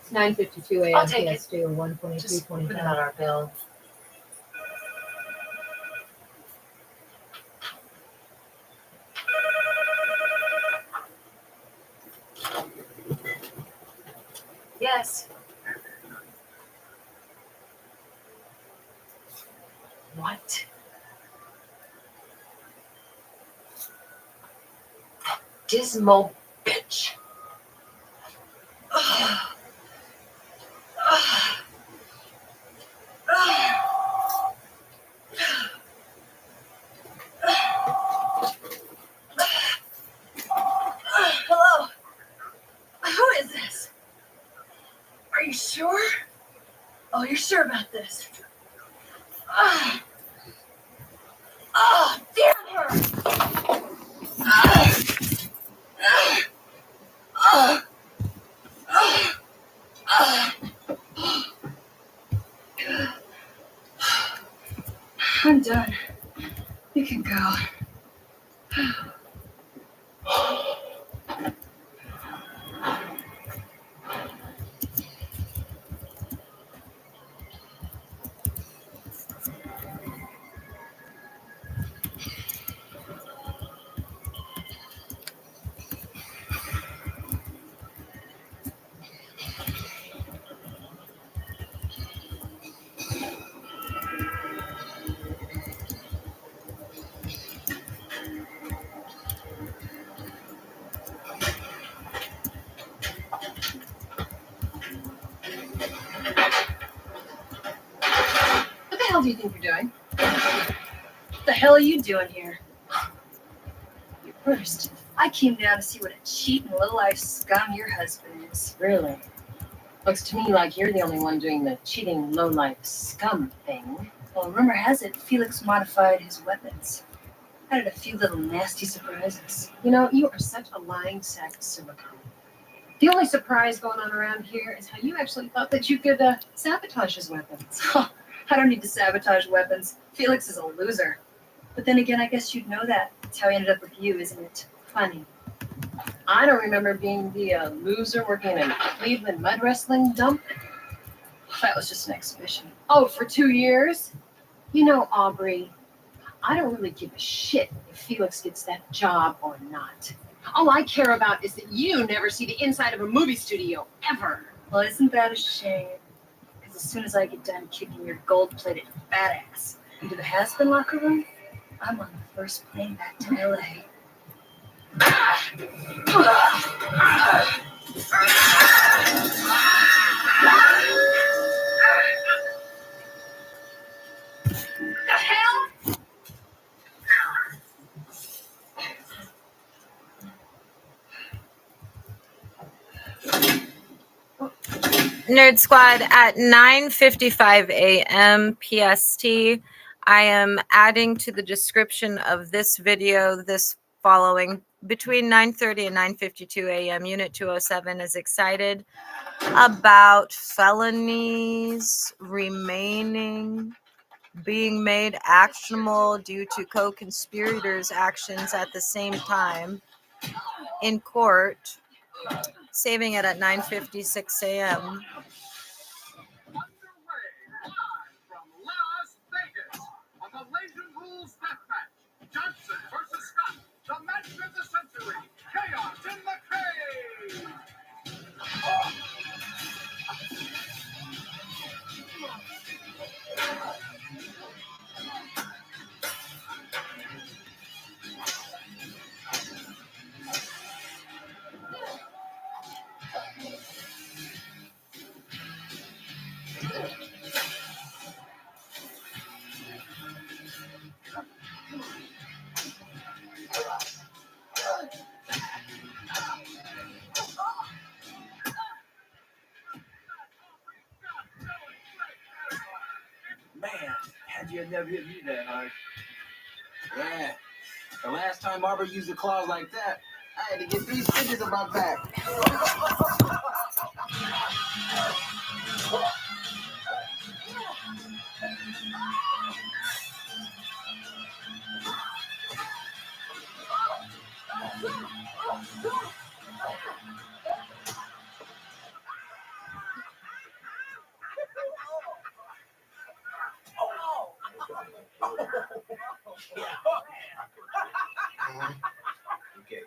It's 9:52 I'll a.m. take it. PST or 1:22:25. Just put it on our bill. Yes. What? Dismal bitch. Ugh. Ugh. Ugh. Hello? Who is this? Are you sure? Oh, you're sure about this? Oh, damn her! I'm done. You can go. What the hell do you think you're doing? What the hell are you doing here? First, I came down to see what a cheating little-life scum your husband is. Really? Looks to me like you're the only one doing the cheating, low-life scum thing. Well, rumor has it Felix modified his weapons. Added a few little nasty surprises. You know, you are such a lying sack of silicone. The only surprise going on around here is how you actually thought that you could sabotage his weapons. I don't need to sabotage weapons. Felix is a loser. But then again, I guess you'd know that. That's how he ended up with you, isn't it? Funny. I don't remember being the loser working in a Cleveland mud wrestling dump. That was just an exhibition. Oh, for 2 years? You know, Aubrey, I don't really give a shit if Felix gets that job or not. All I care about is that you never see the inside of a movie studio, ever. Well, isn't that a shame? Because as soon as I get done kicking your gold-plated fat ass into the has-been locker room, I'm on the first plane back to LA. The hell? Nerd Squad, at 9:55 a.m. PST, I am adding to the description of this video this following. Between 9:30 and 9:52 a.m., Unit 207 is excited about felonies being made actionable due to co-conspirators' actions at the same time. in court, saving it at 9:56 a.m. Underway live from Las Vegas on the Legend Rules Deathmatch. Johnson versus Scott. The match of the century. Chaos in the cage. Man, how'd you never hit me that hard? Yeah. The last time Barbara used a claw like that, I had to get 3 stitches in my back. Okay.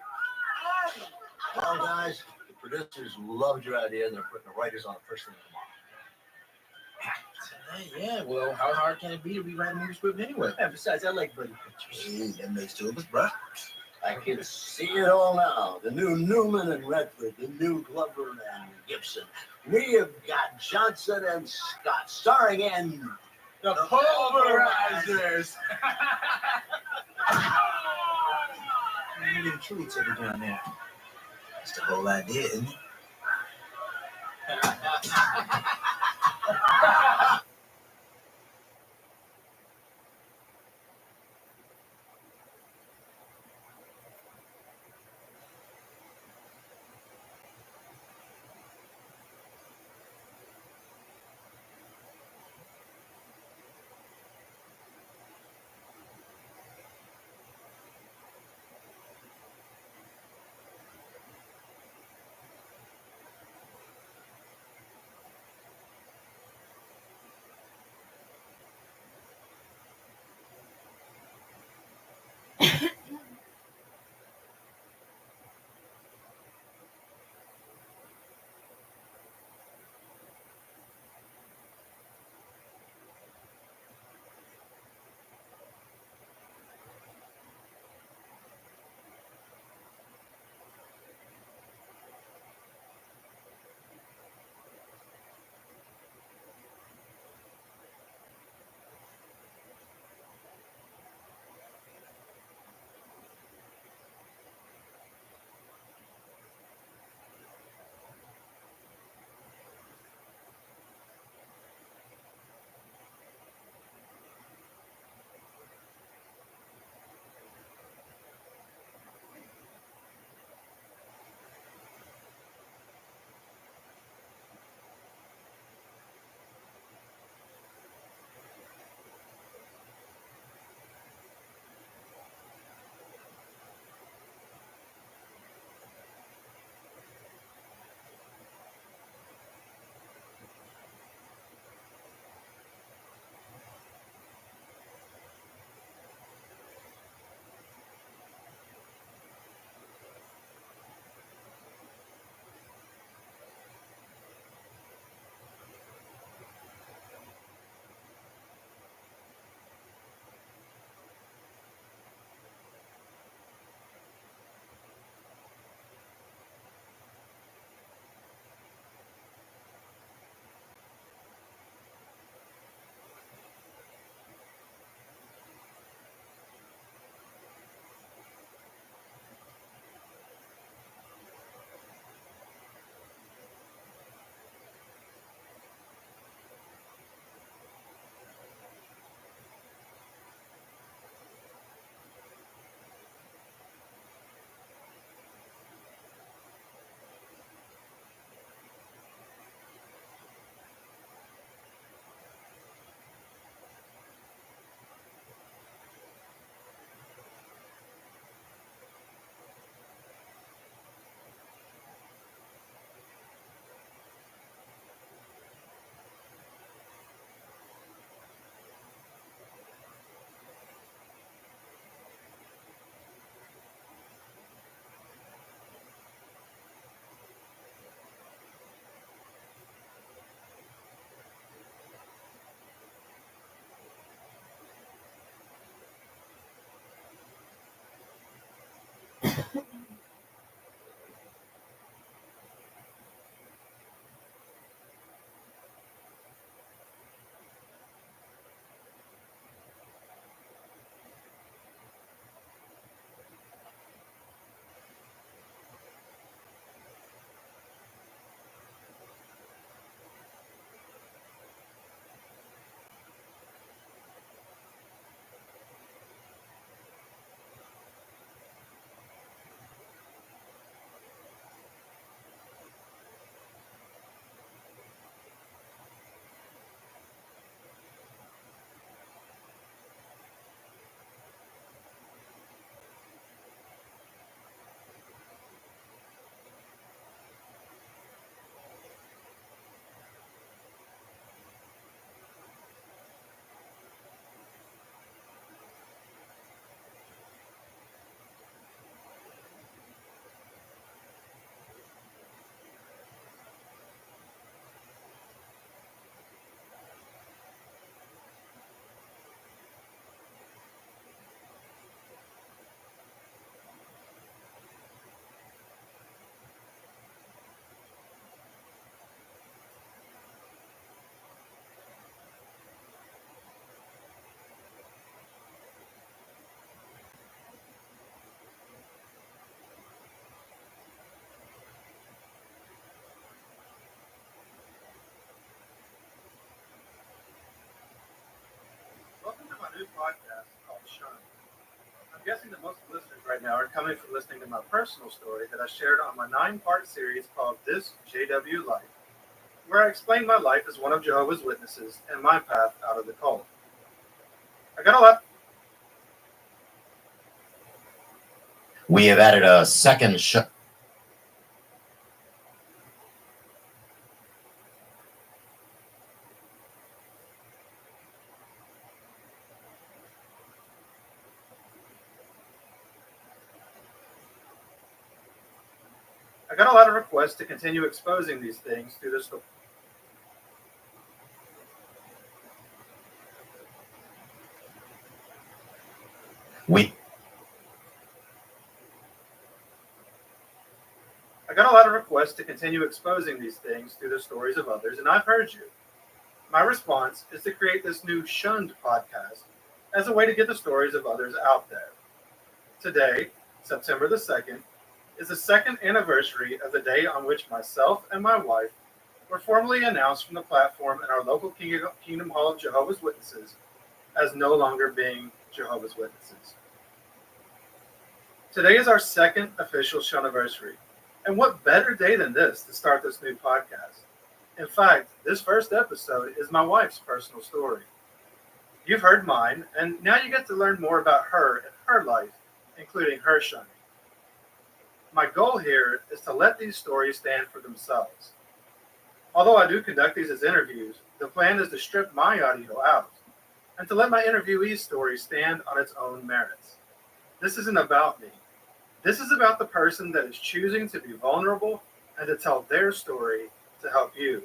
Well, guys, the producers loved your idea and they're putting the writers on it first thing tomorrow. Yeah, well, how hard can it be to rewrite a movie script anyway? Yeah, besides, I like Buddy pictures. Hey, that makes two of us, bruh. I can see it all now. The new Newman and Redford, the new Glover and Gibson. We have got Johnson and Scott starring in The Pulverizers. You really truly took it down there. That's the whole idea, isn't it? shunned. I'm guessing that most of the listeners right now are coming from listening to my personal story that I shared on my 9-part series called This JW Life, where I explain my life as one of Jehovah's Witnesses and my path out of the cult. I got a lot. We have added a second I got a lot of requests to continue exposing these things through the story. I got a lot of requests to continue exposing these things through the stories of others, and I've heard you. My response is to create this new Shunned podcast as a way to get the stories of others out there. Today, September the 2nd, is the 2nd anniversary of the day on which myself and my wife were formally announced from the platform in our local Kingdom Hall of Jehovah's Witnesses as no longer being Jehovah's Witnesses. Today is our 2nd official Shunniversary, and what better day than this to start this new podcast? In fact, this first episode is my wife's personal story. You've heard mine, and now you get to learn more about her and her life, including her shunning. My goal here is to let these stories stand for themselves. Although I do conduct these as interviews, the plan is to strip my audio out and to let my interviewee's story stand on its own merits. This isn't about me. This is about the person that is choosing to be vulnerable and to tell their story to help you.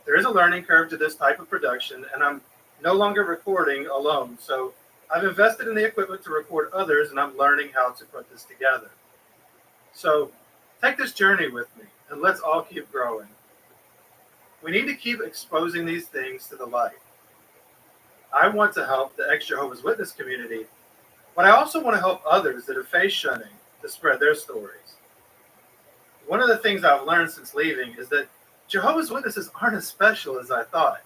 There is a learning curve to this type of production, and I'm no longer recording alone, so I've invested in the equipment to record others, and I'm learning how to put this together. So take this journey with me, and let's all keep growing. We need to keep exposing these things to the light. I want to help the ex-Jehovah's Witness community, but I also want to help others that have faced shunning to spread their stories. One of the things I've learned since leaving is that Jehovah's Witnesses aren't as special as I thought.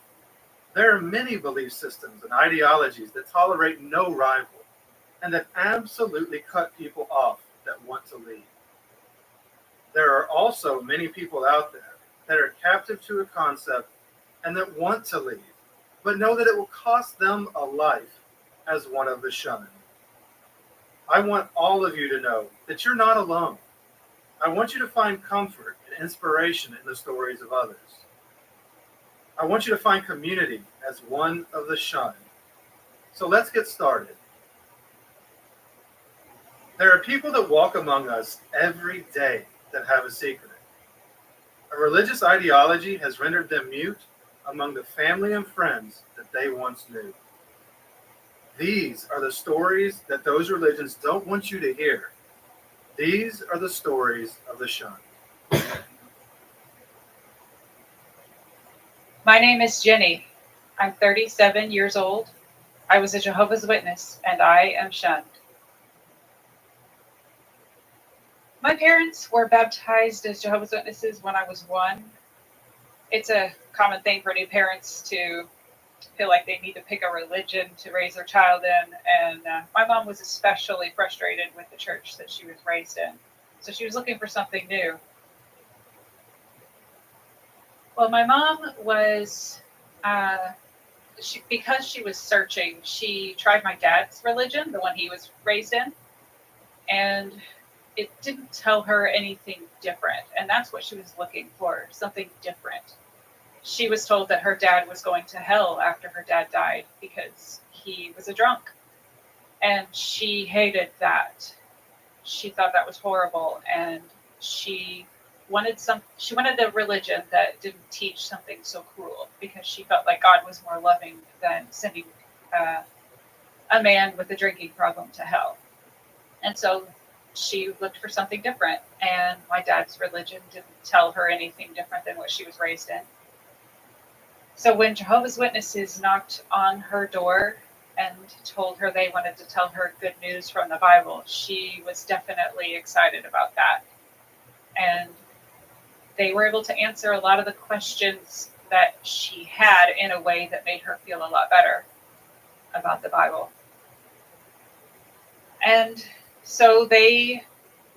There are many belief systems and ideologies that tolerate no rival and that absolutely cut people off that want to leave. There are also many people out there that are captive to a concept and that want to leave, but know that it will cost them a life as one of the shunned. I want all of you to know that you're not alone. I want you to find comfort and inspiration in the stories of others. I want you to find community as one of the shunned. So let's get started. There are people that walk among us every day that have a secret. A religious ideology has rendered them mute among the family and friends that they once knew. These are the stories that those religions don't want you to hear. These are the stories of the shunned. My name is Jenny. I'm 37 years old. I was a Jehovah's Witness, and I am shunned. My parents were baptized as Jehovah's Witnesses when I was 1. It's a common thing for new parents to feel like they need to pick a religion to raise their child in, and my mom was especially frustrated with the church that she was raised in, so she was looking for something new. Well, my mom was, because she was searching, she tried my dad's religion, the one he was raised in, and it didn't tell her anything different, and that's what she was looking for, something different. She was told that her dad was going to hell after her dad died because he was a drunk, and she hated that. She thought that was horrible, and she wanted a religion that didn't teach something so cruel, because she felt like God was more loving than sending a man with a drinking problem to hell. And so she looked for something different, and my dad's religion didn't tell her anything different than what she was raised in. So when Jehovah's Witnesses knocked on her door and told her they wanted to tell her good news from the Bible, she was definitely excited about that. And they were able to answer a lot of the questions that she had in a way that made her feel a lot better about the Bible. And so they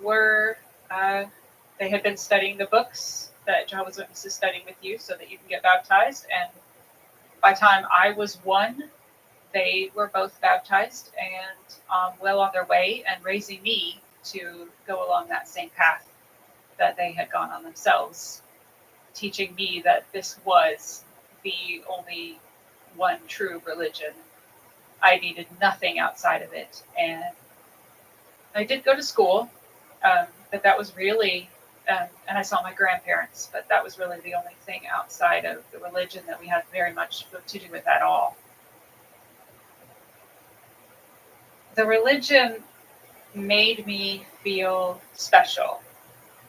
were, they had been studying the books that Jehovah's Witnesses studying with you so that you can get baptized. And by the time I was 1, they were both baptized and well on their way and raising me to go along that same path that they had gone on themselves, teaching me that this was the only one true religion. I needed nothing outside of it. And I did go to school, but that was really, and I saw my grandparents, but that was really the only thing outside of the religion that we had very much to do with at all. The religion made me feel special,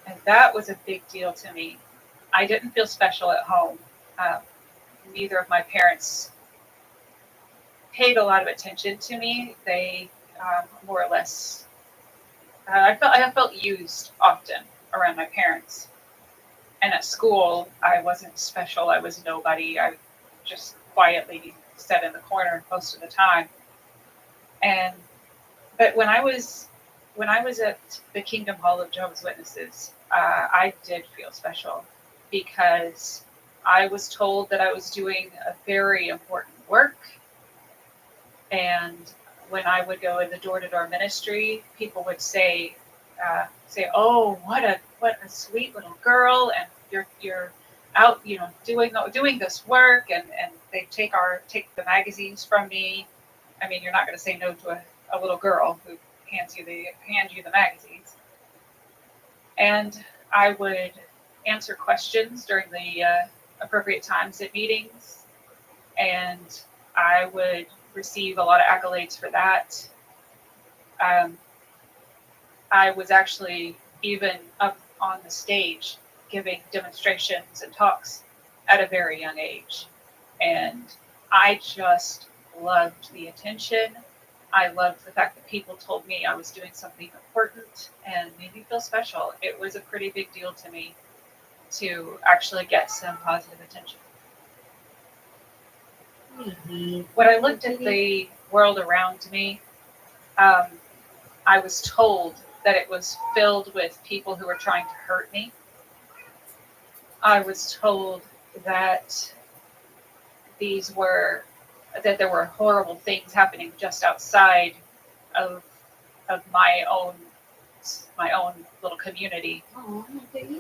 and that was a big deal to me. I didn't feel special at home. Neither of my parents paid a lot of attention to me. They more or less, I felt used often around my parents. And at school, I wasn't special. I was nobody. I just quietly sat in the corner most of the time. But when I was at the Kingdom Hall of Jehovah's Witnesses, I did feel special because I was told that I was doing a very important work. And when I would go in the door-to-door ministry, people would say, "Oh, what a sweet little girl, and you're out, doing this work," and they take the magazines from me. I mean, you're not going to say no to a little girl who hand you the magazines. And I would answer questions during the appropriate times at meetings, and I would receive a lot of accolades for that. I was actually even up on the stage giving demonstrations and talks at a very young age. And I just loved the attention. I loved the fact that people told me I was doing something important and made me feel special. It was a pretty big deal to me to actually get some positive attention. When I looked at the world around me, I was told that it was filled with people who were trying to hurt me. I was told that there were horrible things happening just outside of my own little community,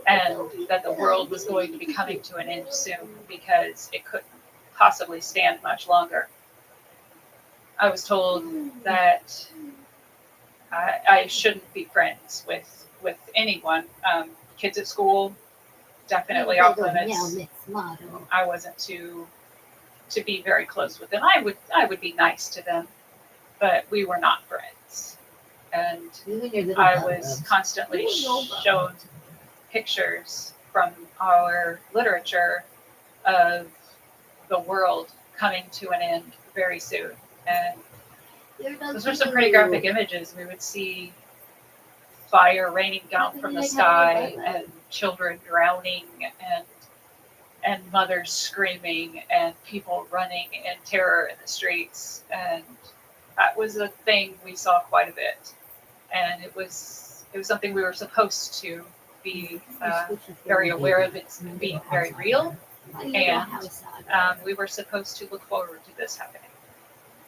and that the world was going to be coming to an end soon because it couldn't possibly stand much longer. I was told that I shouldn't be friends with anyone. Kids at school, definitely off limits. I wasn't to be very close with them. I would be nice to them, but we were not friends. And I was constantly shown pictures from our literature of the world coming to an end very soon. And those were some pretty graphic images. We would see fire raining down from the sky and children drowning and mothers screaming and people running in terror in the streets. And that was a thing we saw quite a bit. And it was something we were supposed to be very aware of it being very real. And we were supposed to look forward to this happening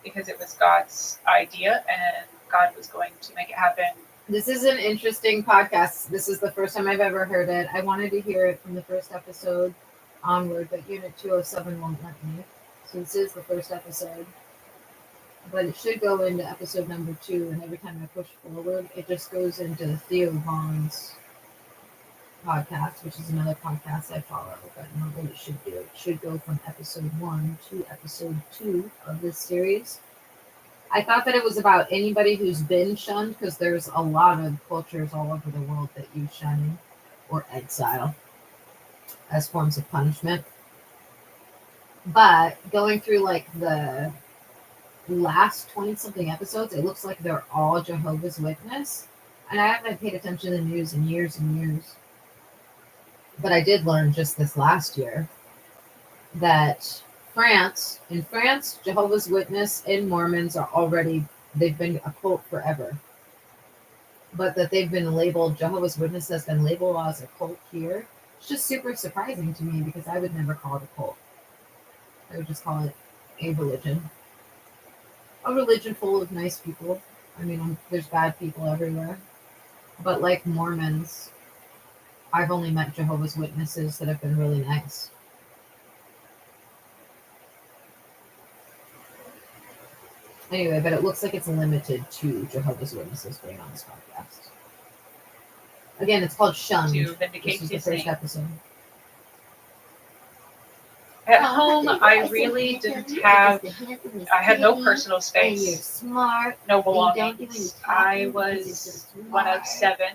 because it was God's idea and God was going to make it happen. This is an interesting podcast. This is the first time I've ever heard it. I wanted to hear it from the first episode onward, but Unit 207 won't let me. So this is the first episode. But it should go into episode number 2, and every time I push forward, it just goes into Theo Vaughn's podcast, which is another podcast I follow, but not what it should do. It should go from episode 1 to episode 2 of this series. I thought that it was about anybody who's been shunned, because there's a lot of cultures all over the world that use shunning or exile as forms of punishment. But going through like the last 20-something episodes, it looks like they're all Jehovah's Witness. And I haven't paid attention to the news in years and years. But I did learn just this last year that in France, Jehovah's Witness and Mormons they've been a cult forever. but that they've been labeled, Jehovah's Witness has been labeled as a cult here. It's just super surprising to me because I would never call it a cult. I would just call it a religion. A religion full of nice people. I mean, there's bad people everywhere. But like Mormons, I've only met Jehovah's Witnesses that have been really nice. Anyway, but it looks like it's limited to Jehovah's Witnesses being on this podcast. Again, it's called Shunned. To vindicate This is the his first name. episode. At home, I really didn't have, I had no personal space, no belongings. I was one of 7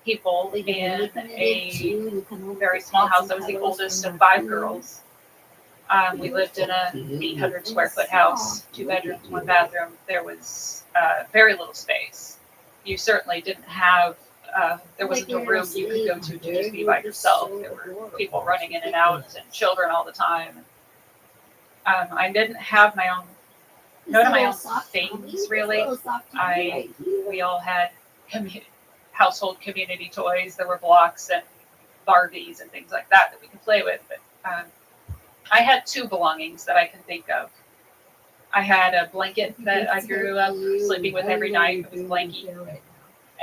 people in a very small house. I was the oldest of 5 girls. We lived in a 800 square foot house, 2 bedrooms, 1 bathroom. There was very little space. You certainly didn't have, there wasn't a room you could go to just be by yourself. There were people running in and out and children all the time. I didn't have my own, none of my own things really. We all had household community toys. There were blocks and Barbies and things like that we could play with. But I had 2 belongings that I can think of. I had a blanket that I grew up sleeping with every night. It was blanky.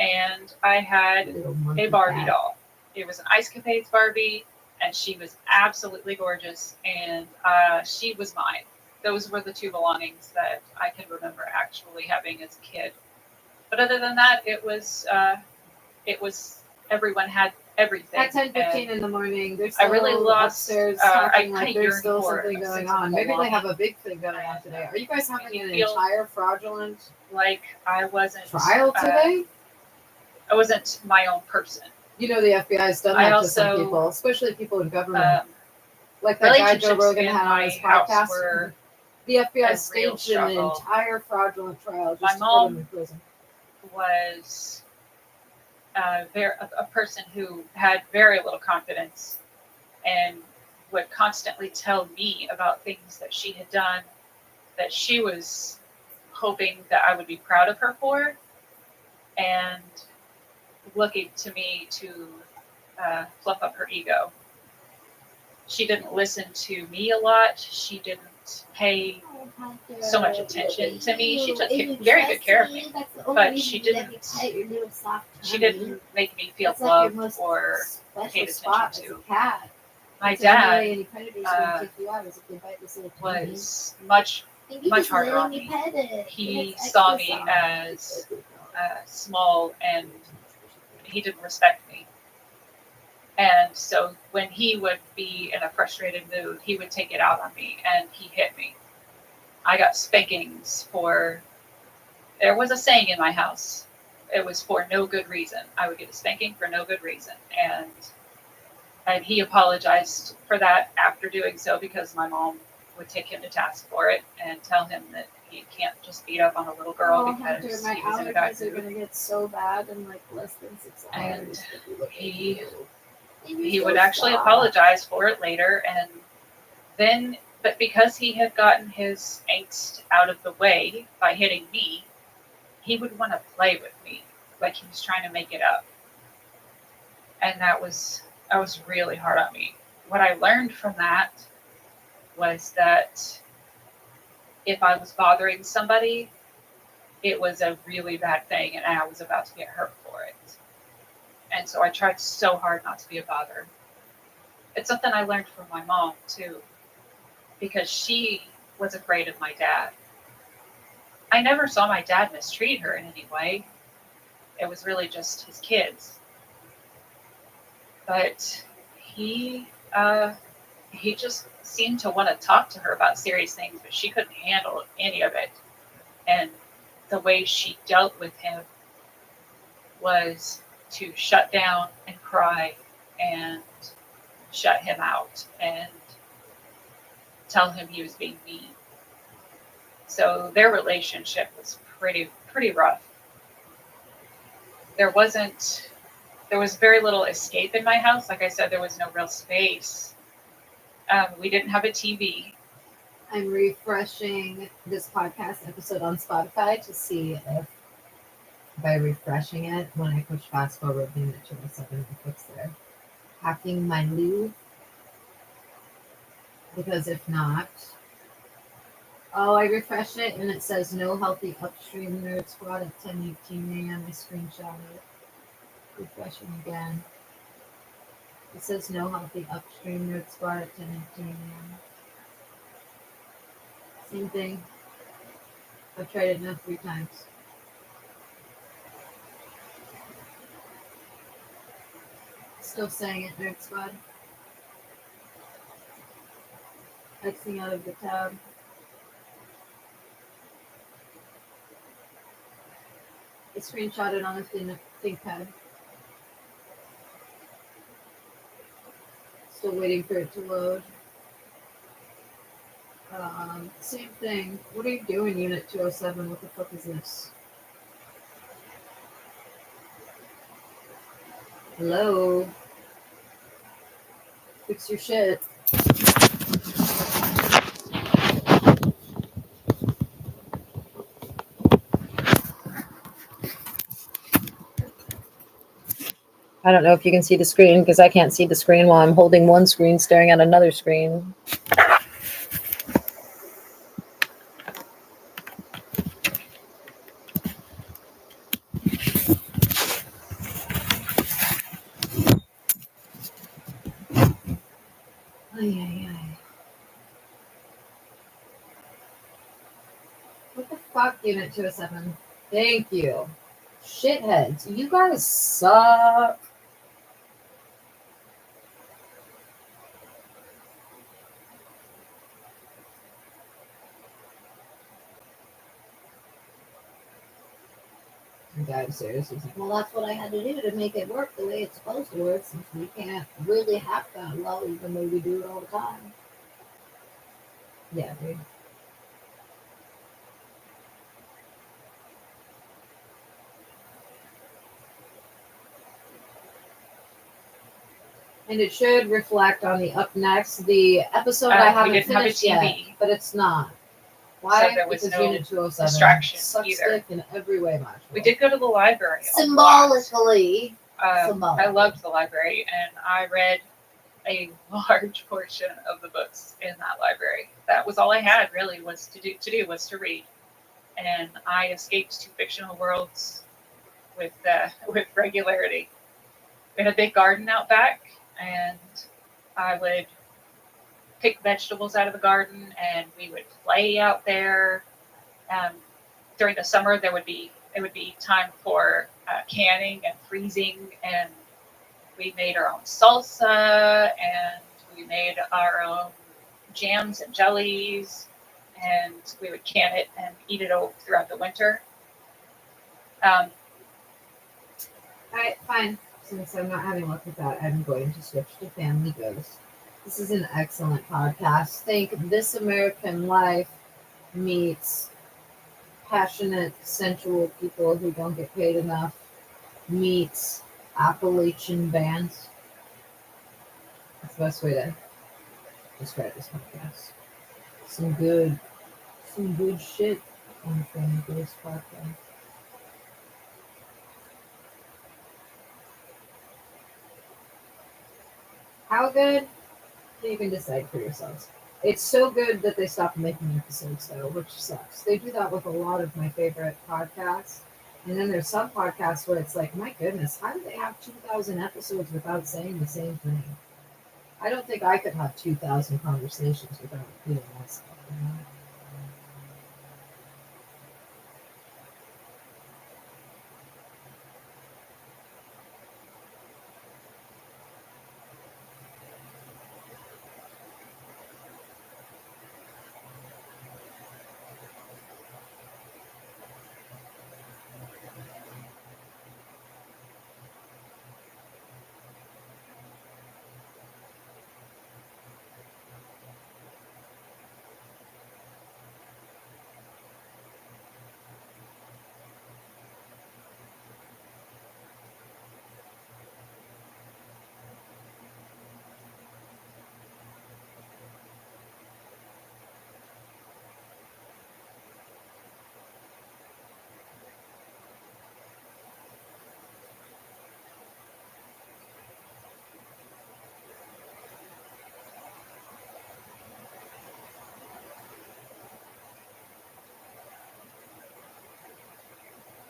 And I had a Barbie doll. It was an Ice Capades Barbie, and she was absolutely gorgeous, and she was mine. Those were the 2 belongings that I can remember actually having as a kid. But other than that, it was everyone had everything. At 10:15 in the morning, there's I really lost. upstairs I talking like there's still something going on. Maybe belonging. they have a big thing going on today. Are you guys having an feel entire fraudulent like I wasn't trial today? I wasn't my own person. You know the FBI's done that to some people, especially people in government. Like that guy Joe Rogan had on his podcast. The FBI staged an entire fraudulent trial just to put him in prison. Was a person who had very little confidence and would constantly tell me about things that she had done that she was hoping that I would be proud of her for, and looking to me to fluff up her ego. She didn't listen to me a lot. She didn't pay so much attention to me. She took very good care of me, but she didn't make me feel loved or paid attention to. My dad was much harder on me. He saw me as small, and he didn't respect me. And so when he would be in a frustrated mood, he would take it out on me, and he hit me. I got spankings for, there was a saying in my house, it was for no good reason. I would get a spanking for no good reason. And he apologized for that after doing so, because my mom would take him to task for it and tell him that he can't just beat up on a little girl because he was in a bad mood. Are going to get so bad in like less than 6 hours. And he would actually apologize for it later, and then, but because he had gotten his angst out of the way by hitting me, he would want to play with me like he was trying to make it up. And that was really hard on me. What I learned from that was that if I was bothering somebody, it was a really bad thing, and I was about to get hurt for it. And so I tried so hard not to be a bother. It's something I learned from my mom, too, because she was afraid of my dad. I never saw my dad mistreat her in any way. It was really just his kids. But he just seemed to want to talk to her about serious things, but she couldn't handle any of it. And the way she dealt with him was to shut down and cry and shut him out and tell him he was being mean. So their relationship was pretty rough. There was very little escape in my house. Like I said, there was no real space. We didn't have a TV. I'm refreshing this podcast episode on Spotify to see if by refreshing it. When I push fast forward, the Unit 207 will fix there. Hacking my loop. Because if not, oh, I refresh it and it says no healthy upstream nerd squad at 10:18 a.m. I screenshot it. Refreshing again. It says no healthy upstream nerd squad at 10:18 a.m. Same thing. I've tried it now 3 times. Still saying it, nerd squad. Xing out of the tab. I screenshotted on the ThinkPad. Still waiting for it to load. Same thing. What are you doing, Unit 207? What the fuck is this? Hello? Fix your shit. I don't know if you can see the screen because I can't see the screen while I'm holding one screen staring at another screen. What the fuck, Unit 207? Thank you. Shitheads. You guys suck. The guy upstairs is like, well, that's what I had to do to make it work the way it's supposed to work, since we can't really hack that well, even though we do it all the time. Yeah, dude. And it should reflect on the up next. The episode I We haven't didn't have a finished yet, TV. but it's not. Why? So there was Because no Unit 207 distraction sucks either. dick in every way, much. We did go to the library. a lot. Symbolically. I loved the library, and I read a large portion of the books in that library. That was all I had really was to read, and I escaped to fictional worlds with regularity. We had a big garden out back, and I would pick vegetables out of the garden, and we would play out there. During the summer, it would be time for canning and freezing, and we made our own salsa, and we made our own jams and jellies, and we would can it and eat it throughout the winter. Alright, fine. Since I'm not having luck with that, I'm going to switch to Family Ghost. This is an excellent podcast. Think This American Life meets passionate, sensual people who don't get paid enough meets Appalachian bands. That's the best way to describe this podcast. Some good shit on the Family Ghost podcast. How good? You can decide for yourselves. It's so good that they stopped making episodes, though, which sucks. They do that with a lot of my favorite podcasts. And then there's some podcasts where it's like, my goodness, how do they have 2,000 episodes without saying the same thing? I don't think I could have 2,000 conversations without repeating myself. You know?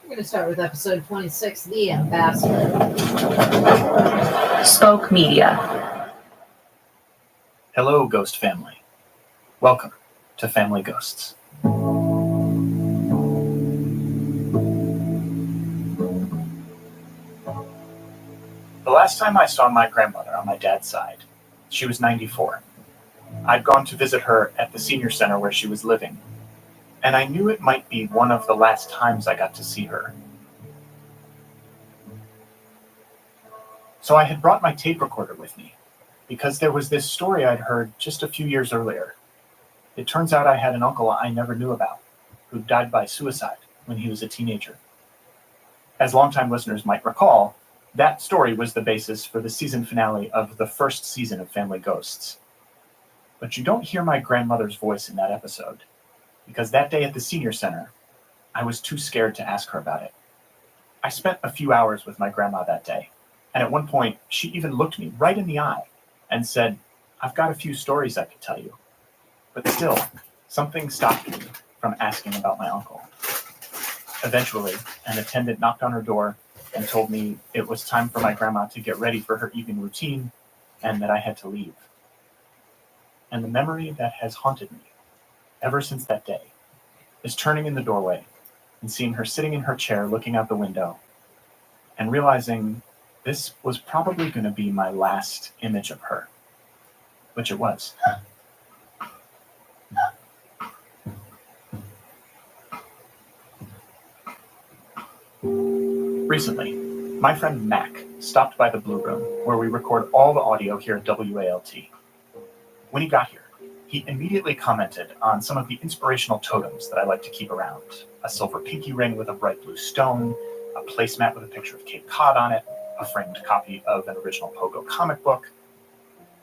We're going to start with episode 26, The Ambassador. Spoke Media. Hello, Ghost family. Welcome to Family Ghosts. The last time I saw my grandmother on my dad's side, she was 94. I'd gone to visit her at the senior center where she was living, and I knew it might be one of the last times I got to see her. So I had brought my tape recorder with me, because there was this story I'd heard just a few years earlier. It turns out I had an uncle I never knew about, who died by suicide when he was a teenager. As longtime listeners might recall, that story was the basis for the season finale of the first season of Family Ghosts. But you don't hear my grandmother's voice in that episode, because that day at the senior center, I was too scared to ask her about it. I spent a few hours with my grandma that day, and at one point, she even looked me right in the eye and said, "I've got a few stories I could tell you." But still, something stopped me from asking about my uncle. Eventually, an attendant knocked on her door and told me it was time for my grandma to get ready for her evening routine and that I had to leave. And the memory that has haunted me ever since that day is turning in the doorway and seeing her sitting in her chair looking out the window and realizing this was probably going to be my last image of her, which it was. Recently, my friend Mac stopped by the Blue Room, where we record all the audio here at WALT. When he got here, he immediately commented on some of the inspirational totems that I like to keep around. A silver pinky ring with a bright blue stone, a placemat with a picture of Cape Cod on it, a framed copy of an original Pogo comic book,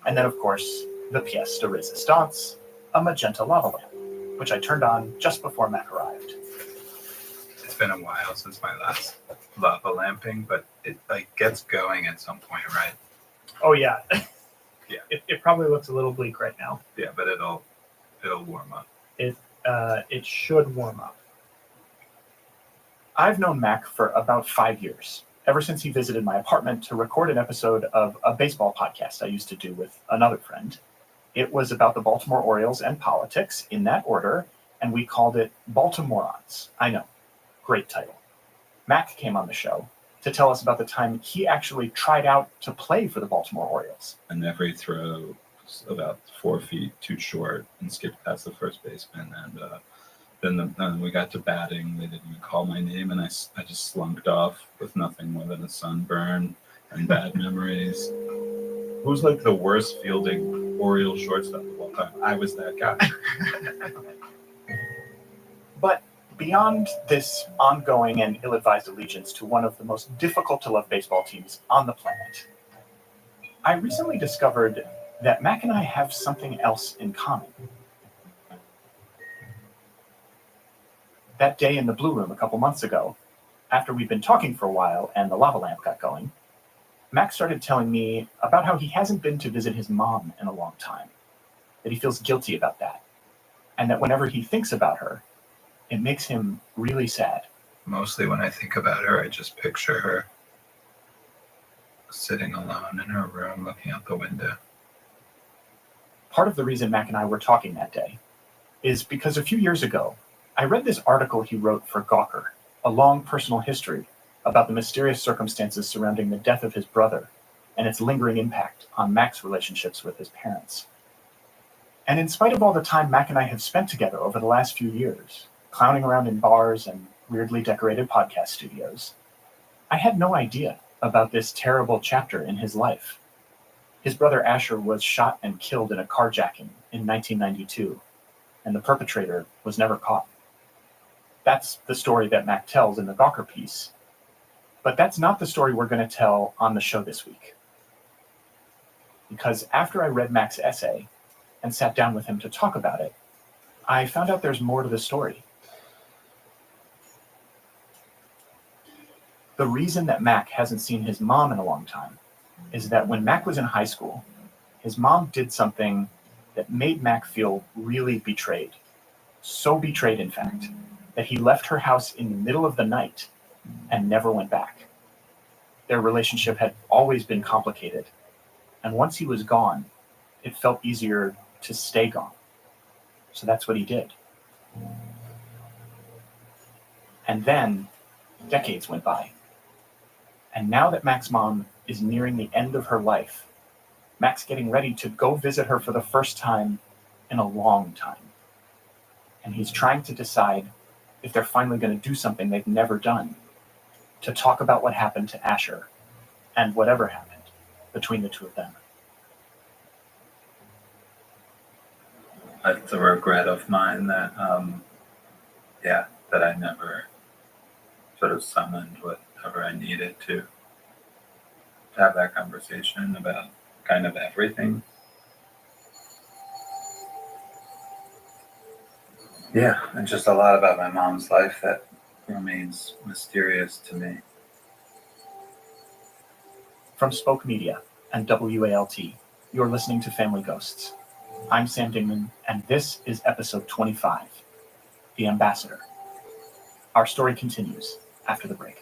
and then, of course, the pièce de résistance, a magenta lava lamp, which I turned on just before Mac arrived. It's been a while since my last lava lamping, but it gets going at some point, right? Oh yeah. Yeah. It probably looks a little bleak right now. Yeah, but it'll warm up. It should warm up. I've known Mac for about 5 years, ever since he visited my apartment to record an episode of a baseball podcast I used to do with another friend. It was about the Baltimore Orioles and politics in that order, and we called it Baltimoreans. I know. Great title. Mac came on the show to tell us about the time he actually tried out to play for the Baltimore Orioles. And every throw was about 4 feet too short and skipped past the first baseman. And then we got to batting. They didn't even call my name, and I just slunked off with nothing more than a sunburn and bad memories. Who's like the worst fielding Oriole shortstop of all time? I was that guy. But beyond this ongoing and ill-advised allegiance to one of the most difficult-to-love baseball teams on the planet, I recently discovered that Mac and I have something else in common. That day in the Blue Room a couple months ago, after we'd been talking for a while and the lava lamp got going, Mac started telling me about how he hasn't been to visit his mom in a long time, that he feels guilty about that, and that whenever he thinks about her, it makes him really sad. Mostly when I think about her, I just picture her sitting alone in her room looking out the window. Part of the reason Mac and I were talking that day is because a few years ago, I read this article he wrote for Gawker, a long personal history about the mysterious circumstances surrounding the death of his brother and its lingering impact on Mac's relationships with his parents. And in spite of all the time Mac and I have spent together over the last few years, clowning around in bars and weirdly decorated podcast studios, I had no idea about this terrible chapter in his life. His brother Asher was shot and killed in a carjacking in 1992, and the perpetrator was never caught. That's the story that Mac tells in the Gawker piece, but that's not the story we're going to tell on the show this week. Because after I read Mac's essay and sat down with him to talk about it, I found out there's more to the story. The reason that Mac hasn't seen his mom in a long time is that when Mac was in high school, his mom did something that made Mac feel really betrayed. So betrayed, in fact, that he left her house in the middle of the night and never went back. Their relationship had always been complicated, and once he was gone, it felt easier to stay gone. So that's what he did. And then decades went by. And now that Mac's mom is nearing the end of her life, Mac's getting ready to go visit her for the first time in a long time. And he's trying to decide if they're finally going to do something they've never done, to talk about what happened to Asher and whatever happened between the two of them. That's a regret of mine that, that I never sort of summoned whatever I needed to have that conversation about kind of everything. Yeah, and just a lot about my mom's life that remains mysterious to me. From Spoke Media and WALT, you're listening to Family Ghosts. I'm Sam Dingman, and this is episode 25, The Ambassador. Our story continues after the break.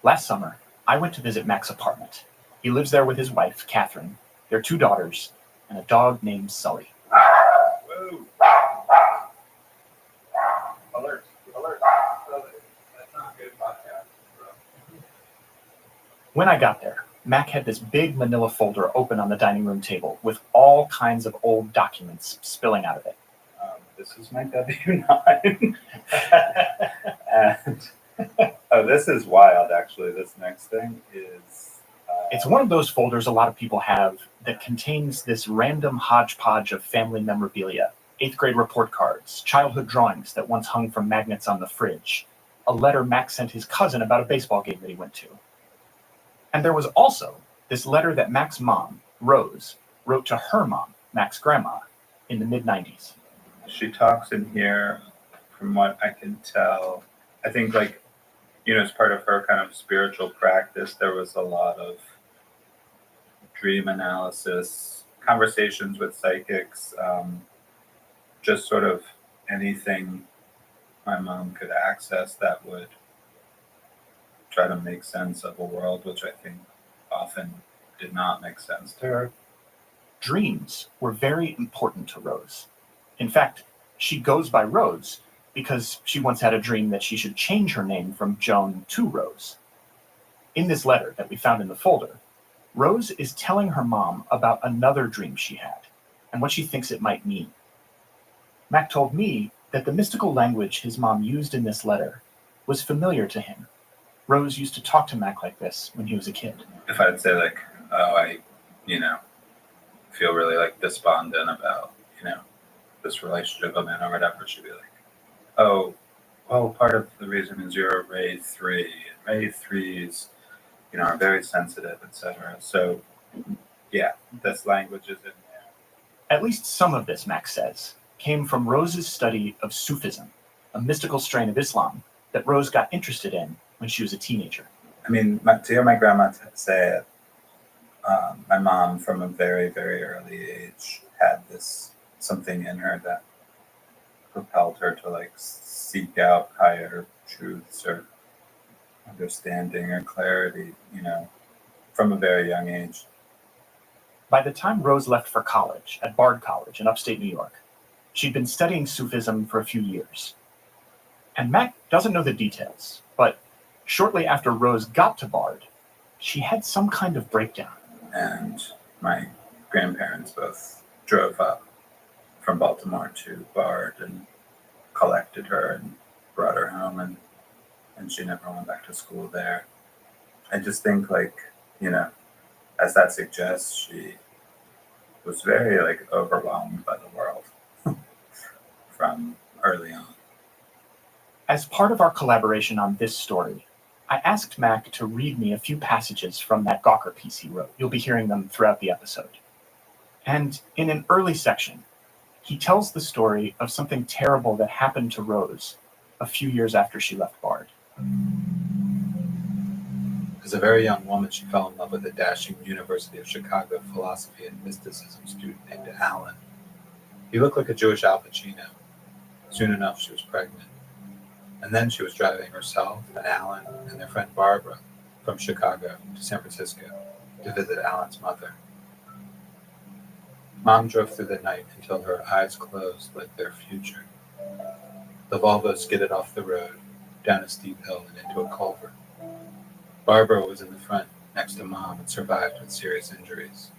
Last summer, I went to visit Mac's apartment. He lives there with his wife, Catherine, their 2 daughters, and a dog named Sully. Whoa. Alert. That's not a good podcast, bro. When I got there, Mac had this big manila folder open on the dining room table with all kinds of old documents spilling out of it. This is my W-9. And oh, this is wild, actually. This next thing is... It's one of those folders a lot of people have that contains this random hodgepodge of family memorabilia, 8th grade report cards, childhood drawings that once hung from magnets on the fridge, a letter Mac sent his cousin about a baseball game that he went to. And there was also this letter that Mac's mom, Rose, wrote to her mom, Mac's grandma, in the mid-90s. She talks in here, from what I can tell, I think, as part of her kind of spiritual practice, there was a lot of dream analysis, conversations with psychics, just sort of anything my mom could access that would try to make sense of a world which I think often did not make sense to her. Dreams were very important to Rose. In fact, she goes by Rose because she once had a dream that she should change her name from Joan to Rose. In this letter that we found in the folder, Rose is telling her mom about another dream she had and what she thinks it might mean. Mac told me that the mystical language his mom used in this letter was familiar to him. Rose used to talk to Mac like this when he was a kid. If I'd say I feel really despondent about, this relationship I'm in or whatever, she'd be like, part of the reason is you're a Ray 3. And Ray 3s, are very sensitive, etc. So, yeah, this language is in there. At least some of this, Mac says, came from Rose's study of Sufism, a mystical strain of Islam that Rose got interested in when she was a teenager. I mean, to hear my grandma say it, my mom from a very, very early age had something in her that propelled her to seek out higher truths or understanding or clarity, from a very young age. By the time Rose left for college at Bard College in upstate New York, she'd been studying Sufism for a few years. And Mac doesn't know the details, but shortly after Rose got to Bard, she had some kind of breakdown. And my grandparents both drove up from Baltimore to Bard and collected her and brought her home, and she never went back to school there. I just think, as that suggests, she was very, overwhelmed by the world from early on. As part of our collaboration on this story, I asked Mac to read me a few passages from that Gawker piece he wrote. You'll be hearing them throughout the episode. And in an early section, he tells the story of something terrible that happened to Rose a few years after she left Bard. Because As a very young woman, she fell in love with a dashing University of Chicago philosophy and mysticism student named Alan. He looked like a Jewish Al Pacino. Soon enough, she was pregnant. And then she was driving herself and Alan and their friend Barbara from Chicago to San Francisco to visit Alan's mother. Mom drove through the night until her eyes closed like their future. The Volvo skidded off the road, down a steep hill and into a culvert. Barbara was in the front next to Mom and survived with serious injuries.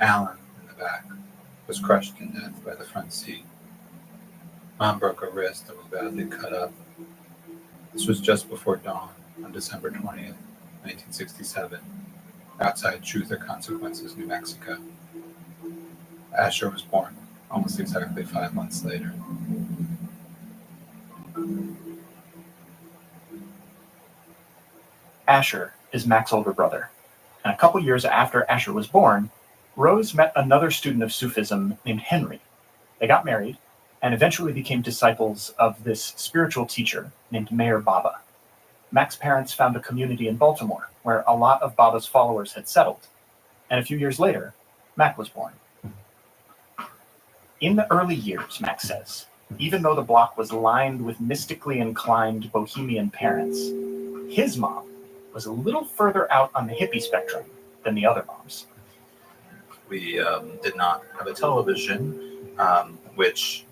Alan, in the back, was crushed to death by the front seat. Mom broke her wrist and was badly cut up. This was just before dawn on December 20th, 1967, outside Truth or Consequences, New Mexico. Asher was born almost exactly 5 months later. Asher is Mac's older brother, and a couple years after Asher was born, Rose met another student of Sufism named Henry. They got married and eventually became disciples of this spiritual teacher named Mayor Baba. Mac's parents found a community in Baltimore where a lot of Baba's followers had settled, and a few years later, Mac was born. In the early years, Mac says, even though the block was lined with mystically inclined bohemian parents, his mom was a little further out on the hippie spectrum than the other moms. We did not have a television, which,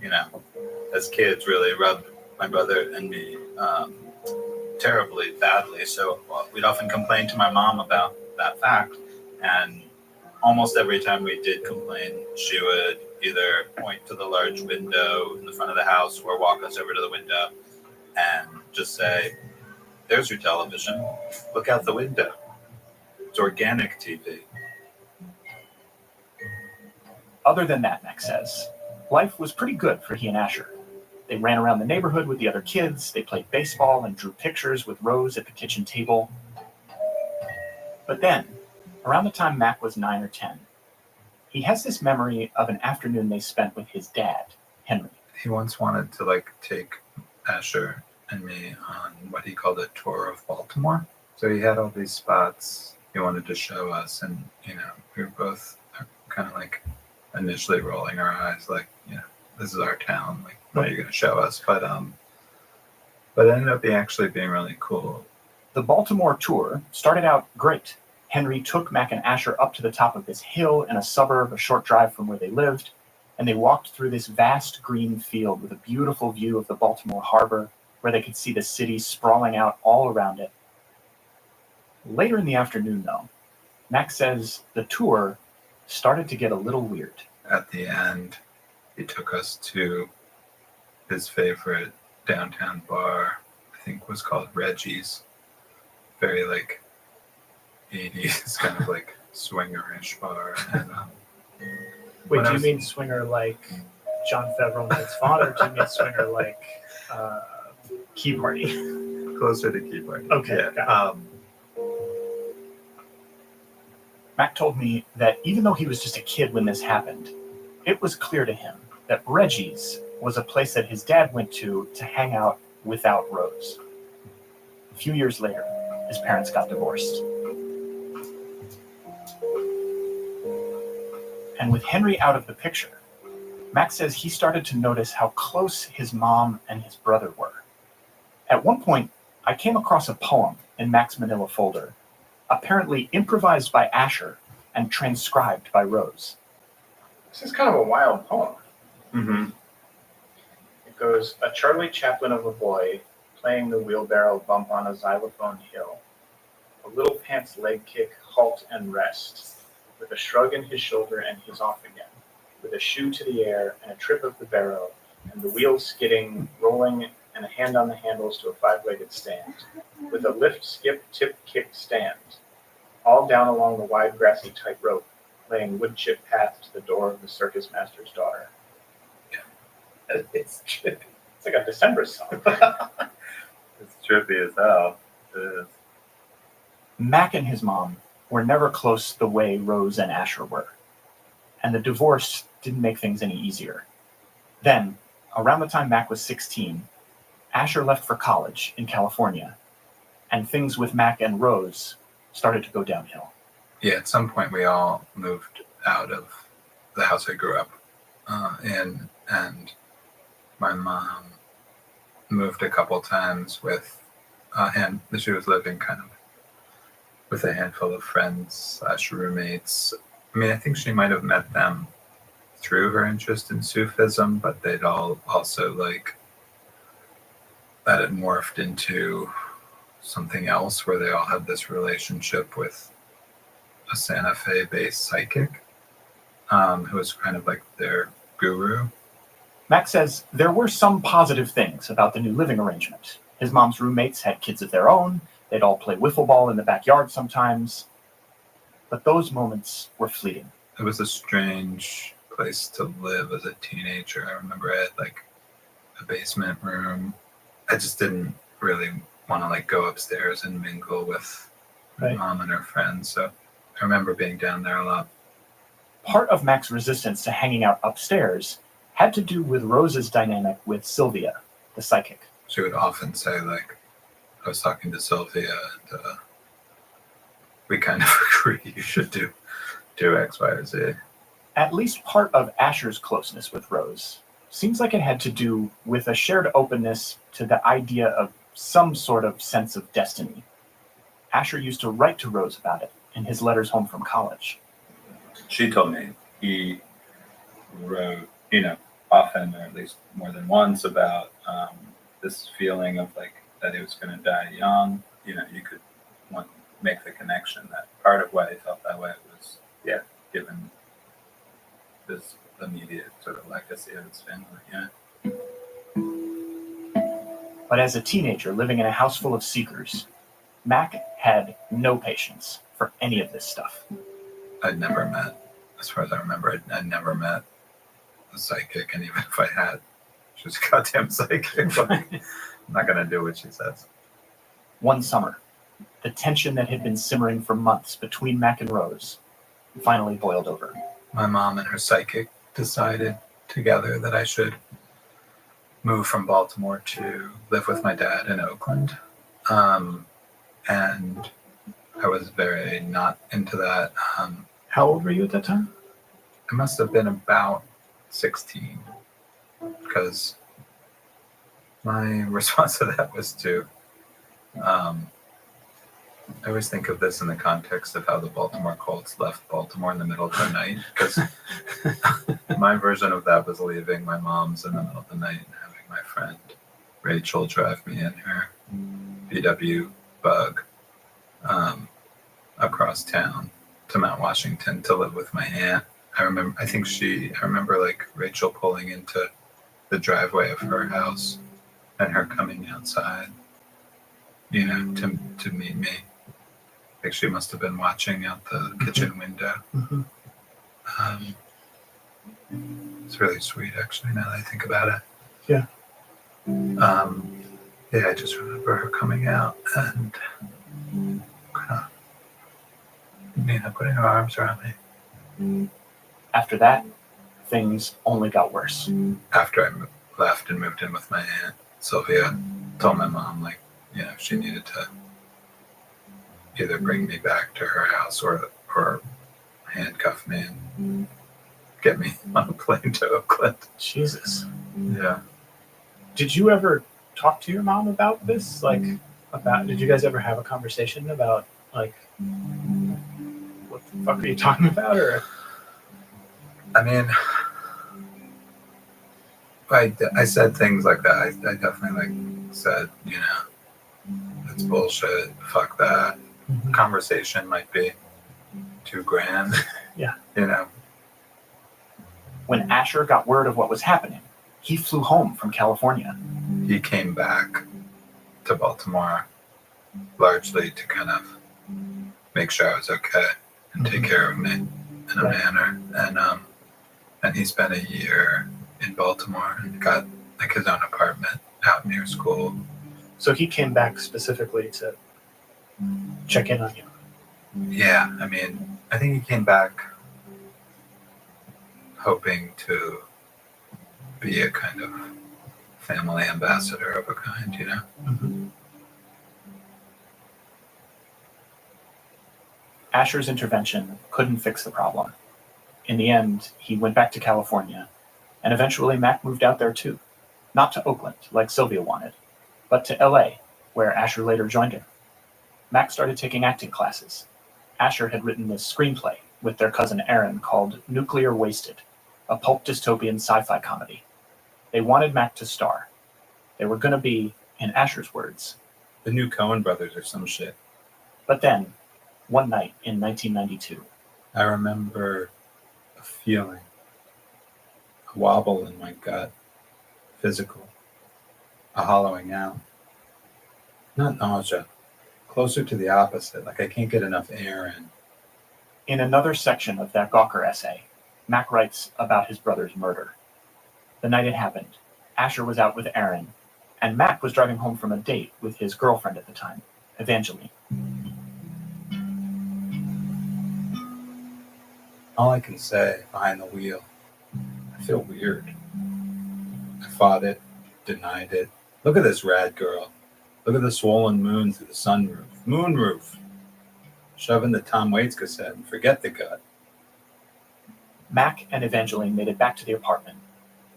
as kids really rubbed my brother and me terribly badly. So we'd often complain to my mom about that fact. And almost every time we did complain, she would either point to the large window in the front of the house or walk us over to the window and just say, "There's your television. Look out the window. It's organic TV." Other than that, Mac says, life was pretty good for he and Asher. They ran around the neighborhood with the other kids, they played baseball and drew pictures with Rose at the kitchen table. But then, around the time Mac was 9 or 10, he has this memory of an afternoon they spent with his dad, Henry. He once wanted to take Asher and me on what he called a tour of Baltimore. So he had all these spots he wanted to show us, and we were both kind of initially rolling our eyes, this is our town. What are you going to show us? But it ended up being really cool. The Baltimore tour started out great. Henry took Mac and Asher up to the top of this hill in a suburb a short drive from where they lived, and they walked through this vast green field with a beautiful view of the Baltimore harbor, where they could see the city sprawling out all around it. Later in the afternoon, though, Mac says the tour started to get a little weird. At the end, he took us to his favorite downtown bar, I think was called Reggie's. Very 80s kind of swingerish bar. And, Wait, do you mean swinger like John Favreau and his father, or do you mean swinger like Key Party? Closer to Key Party. Okay. Yeah. Mac told me that even though he was just a kid when this happened, it was clear to him that Reggie's was a place that his dad went to hang out without Rose. A few years later, his parents got divorced. And with Henry out of the picture, Mac says he started to notice how close his mom and his brother were. At one point, I came across a poem in Mac's manila folder, apparently improvised by Asher and transcribed by Rose. This is kind of a wild poem. Mm-hmm. It goes, a Charlie Chaplin of a boy playing the wheelbarrow bump on a xylophone hill. A little pants leg kick, halt and rest. With a shrug in his shoulder and he's off again. With a shoe to the air and a trip of the barrow and the wheels skidding, rolling, and a hand on the handles to a five-legged stand. With a lift, skip, tip, kick, stand. All down along the wide grassy tightrope, laying wood chip path to the door of the circus master's daughter. It's trippy. It's like a December song. It's trippy as hell. It is. Mac and his mom were never close the way Rose and Asher were, and the divorce didn't make things any easier. Then, around the time Mac was 16, Asher left for college in California, and things with Mac and Rose started to go downhill. Yeah, at some point we all moved out of the house I grew up in, and my mom moved a couple times with, and she was living kind of with a handful of friends / roommates. I mean, I think she might have met them through her interest in Sufism, but they'd all also like that had morphed into something else where they all had this relationship with a Santa Fe based psychic who was kind of like their guru. Max says there were some positive things about the new living arrangement. His mom's roommates had kids of their own. They'd all play wiffle ball in the backyard sometimes. But those moments were fleeting. It was a strange place to live as a teenager. I remember I had like a basement room. I just didn't really want to like go upstairs and mingle with my mom and her friends. So I remember being down there a lot. Part of Max's resistance to hanging out upstairs had to do with Rose's dynamic with Sylvia, the psychic. She would often say, like, I was talking to Sylvia and we kind of agree you should do X, Y, or Z. At least part of Asher's closeness with Rose seems like it had to do with a shared openness to the idea of some sort of sense of destiny. Asher used to write to Rose about it in his letters home from college. She told me he wrote, often or at least more than once about this feeling of like that he was going to die young. You could make the connection that part of why he felt that way was, given his immediate sort of legacy of his family. But as a teenager living in a house full of seekers, Mac had no patience for any of this stuff. I'd never met, as far as I remember, I'd never met a psychic, and even if I had, she's a goddamn psychic. I'm not going to do what she says. One summer, the tension that had been simmering for months between Mac and Rose finally boiled over. My mom and her psychic decided together that I should move from Baltimore to live with my dad in Oakland. And I was very not into that. How old were you at that time? I must have been about 16, because my response to that was to, I always think of this in the context of how the Baltimore Colts left Baltimore in the middle of the night, because my version of that was leaving my mom's in the middle of the night and having my friend Rachel drive me in her VW Bug across town to Mount Washington to live with my aunt. I remember like Rachel pulling into the driveway of her house and her coming outside, to meet me. I think she must have been watching out the kitchen window. Mm-hmm. It's really sweet, actually, now that I think about it. Yeah. I just remember her coming out and putting her arms around me. After that, things only got worse. After I left and moved in with my aunt, Sylvia told my mom, she needed to either bring me back to her house or handcuff me and get me on a plane to Oakland. Jesus. Yeah. Did you ever talk to your mom about this? Did you guys ever have a conversation about, what the fuck are you talking about? Or I mean, I said things like that. I definitely said, it's bullshit. Fuck that. Mm-hmm. Conversation might be too grand. Yeah. When Asher got word of what was happening, he flew home from California. He came back to Baltimore largely to kind of make sure I was okay and take care of me in a manner. And he spent a year in Baltimore and got his own apartment out near school. So he came back specifically to check in on you. Yeah, I think he came back hoping to be a kind of family ambassador of a kind, Mm-hmm. Asher's intervention couldn't fix the problem. In the end, he went back to California, and eventually Mac moved out there too. Not to Oakland, like Sylvia wanted, but to LA, where Asher later joined her. Mac started taking acting classes. Asher had written this screenplay with their cousin Aaron called Nuclear Wasted, a pulp dystopian sci-fi comedy. They wanted Mac to star. They were going to be, in Asher's words, The new Coen brothers or some shit. But then, one night in 1992, I remember a feeling, a wobble in my gut, physical, a hollowing out. Not nausea, closer to the opposite, like I can't get enough air in. In another section of that Gawker essay, Mac writes about his brother's murder. The night it happened, Asher was out with Aaron, and Mac was driving home from a date with his girlfriend at the time, Evangeline. All I can say, behind the wheel, I feel weird. I fought it, denied it. Look at this rad girl. Look at the swollen moon through the sunroof. Moonroof. Shove in the Tom Waits cassette and forget the gut. Mac and Evangeline made it back to the apartment,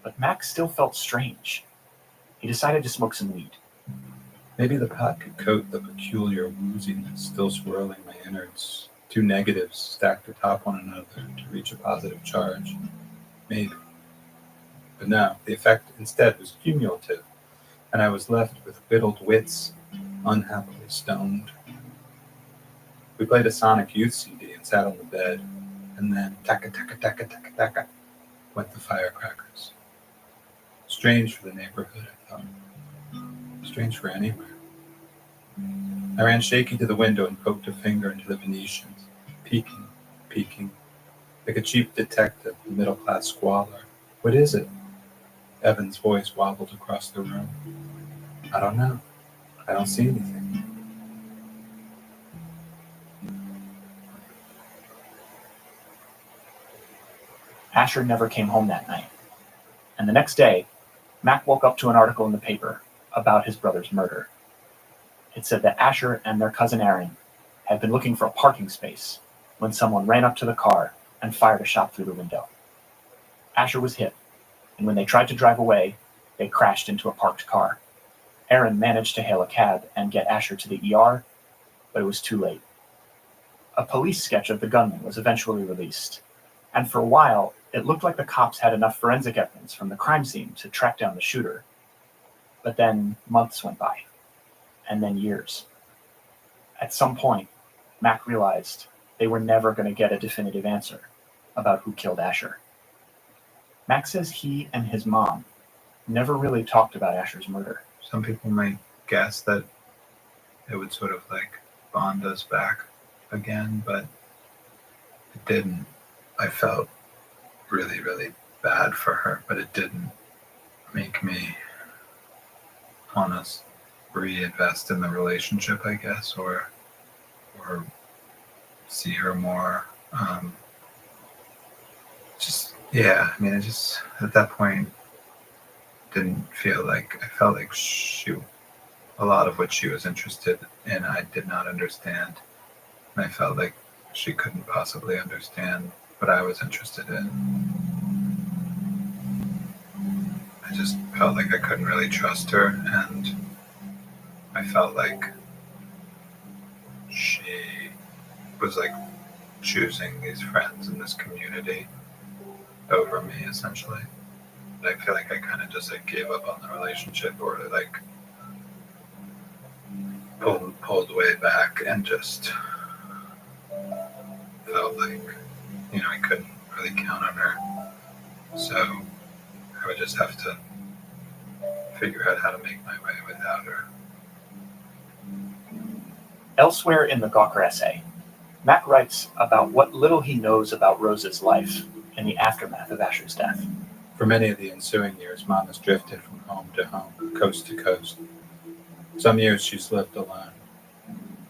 but Mac still felt strange. He decided to smoke some weed. Maybe the pot could coat the peculiar wooziness still swirling my innards. Two negatives stacked atop one another to reach a positive charge. Maybe. But no, the effect instead was cumulative, and I was left with whittled wits, unhappily stoned. We played a Sonic Youth CD and sat on the bed, and then taka taka taka taka taka went the firecrackers. Strange for the neighborhood, I thought. Strange for anywhere. I ran shaky to the window and poked a finger into the Venetians, peeking, like a cheap detective in middle-class squalor. What is it? Evan's voice wobbled across the room. I don't know. I don't see anything. Asher never came home that night, and the next day, Mac woke up to an article in the paper about his brother's murder. It said that Asher and their cousin Aaron had been looking for a parking space when someone ran up to the car and fired a shot through the window. Asher was hit, and when they tried to drive away, they crashed into a parked car. Aaron managed to hail a cab and get Asher to the ER, but it was too late. A police sketch of the gunman was eventually released, and for a while, it looked like the cops had enough forensic evidence from the crime scene to track down the shooter. But then months went by, and then years. At some point, Mac realized they were never going to get a definitive answer about who killed Asher. Mac says he and his mom never really talked about Asher's murder. Some people might guess that it would sort of like bond us back again, but it didn't. I felt really, really bad for her, but it didn't make me want to reinvest in the relationship, I guess, or see her more. I mean, I just, at that point, didn't feel like, I felt like a lot of what she was interested in, I did not understand. And I felt like she couldn't possibly understand what I was interested in. I just felt like I couldn't really trust her, and I felt like she was like choosing these friends in this community over me, essentially. I feel like I kind of just like gave up on the relationship, or like pulled way back, and just felt like, I couldn't really count on her. So I would just have to figure out how to make my way without her. Elsewhere in the Gawker essay, Mac writes about what little he knows about Rose's life in the aftermath of Asher's death. For many of the ensuing years, Mom has drifted from home to home, coast to coast. Some years she's lived alone.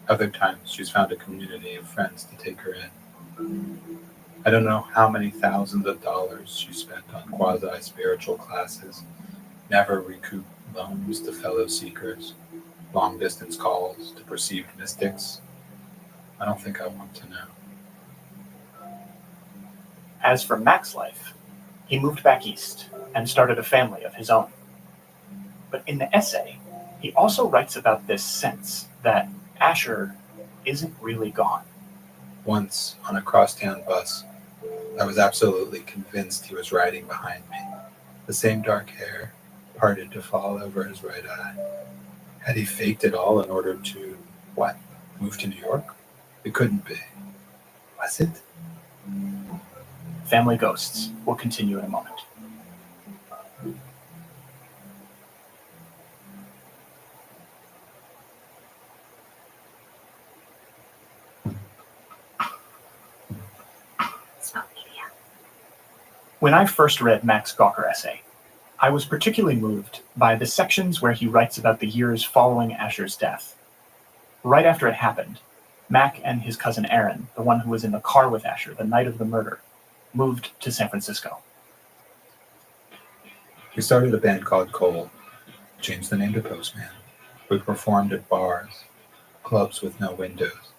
Other times she's found a community of friends to take her in. I don't know how many thousands of dollars she spent on quasi-spiritual classes, never recouped loans to fellow seekers, long-distance calls to perceived mystics, I don't think I want to know. As for Mac's life, he moved back east and started a family of his own. But in the essay, he also writes about this sense that Asher isn't really gone. Once, on a crosstown bus, I was absolutely convinced he was riding behind me. The same dark hair, parted to fall over his right eye. Had he faked it all in order to, what, move to New York? It couldn't be. Was it? Family Ghosts will continue in a moment. When I first read Mac's Gawker essay, I was particularly moved by the sections where he writes about the years following Asher's death. Right after it happened, Mac and his cousin Aaron, the one who was in the car with Asher the night of the murder, moved to San Francisco. We started a band called Cole, changed the name to Postman. We performed at bars, clubs with no windows.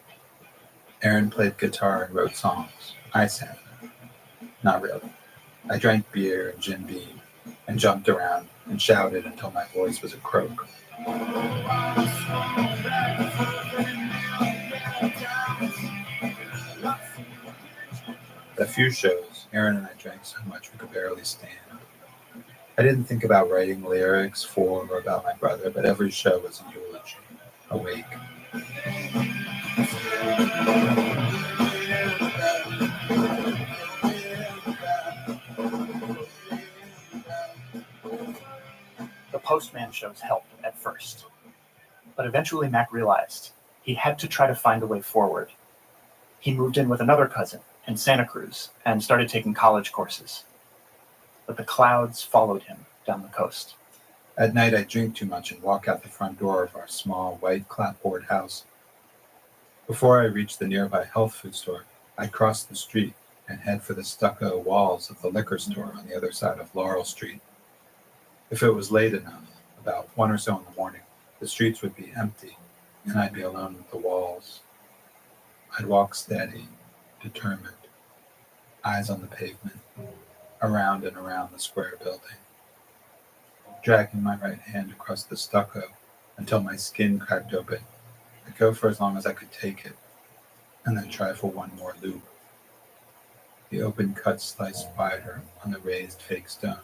Aaron played guitar and wrote songs. I sang. Not really. I drank beer and Jim Beam and jumped around and shouted until my voice was a croak. At a few shows, Aaron and I drank so much we could barely stand. I didn't think about writing lyrics for or about my brother, but every show was a eulogy, a wake. The Postman shows helped at first, but eventually Mac realized he had to try to find a way forward. He moved in with another cousin in Santa Cruz and started taking college courses. But the clouds followed him down the coast. At night, I drink too much and walk out the front door of our small white clapboard house. Before I reach the nearby health food store, I cross the street and head for the stucco walls of the liquor store on the other side of Laurel Street. If it was late enough, about 1 or so in the morning, the streets would be empty and I'd be alone with the walls. I'd walk steady, determined, eyes on the pavement, around and around the square building, dragging my right hand across the stucco until my skin cracked open. I'd go for as long as I could take it, and then try for one more loop. The open cut sliced wider on the raised fake stone.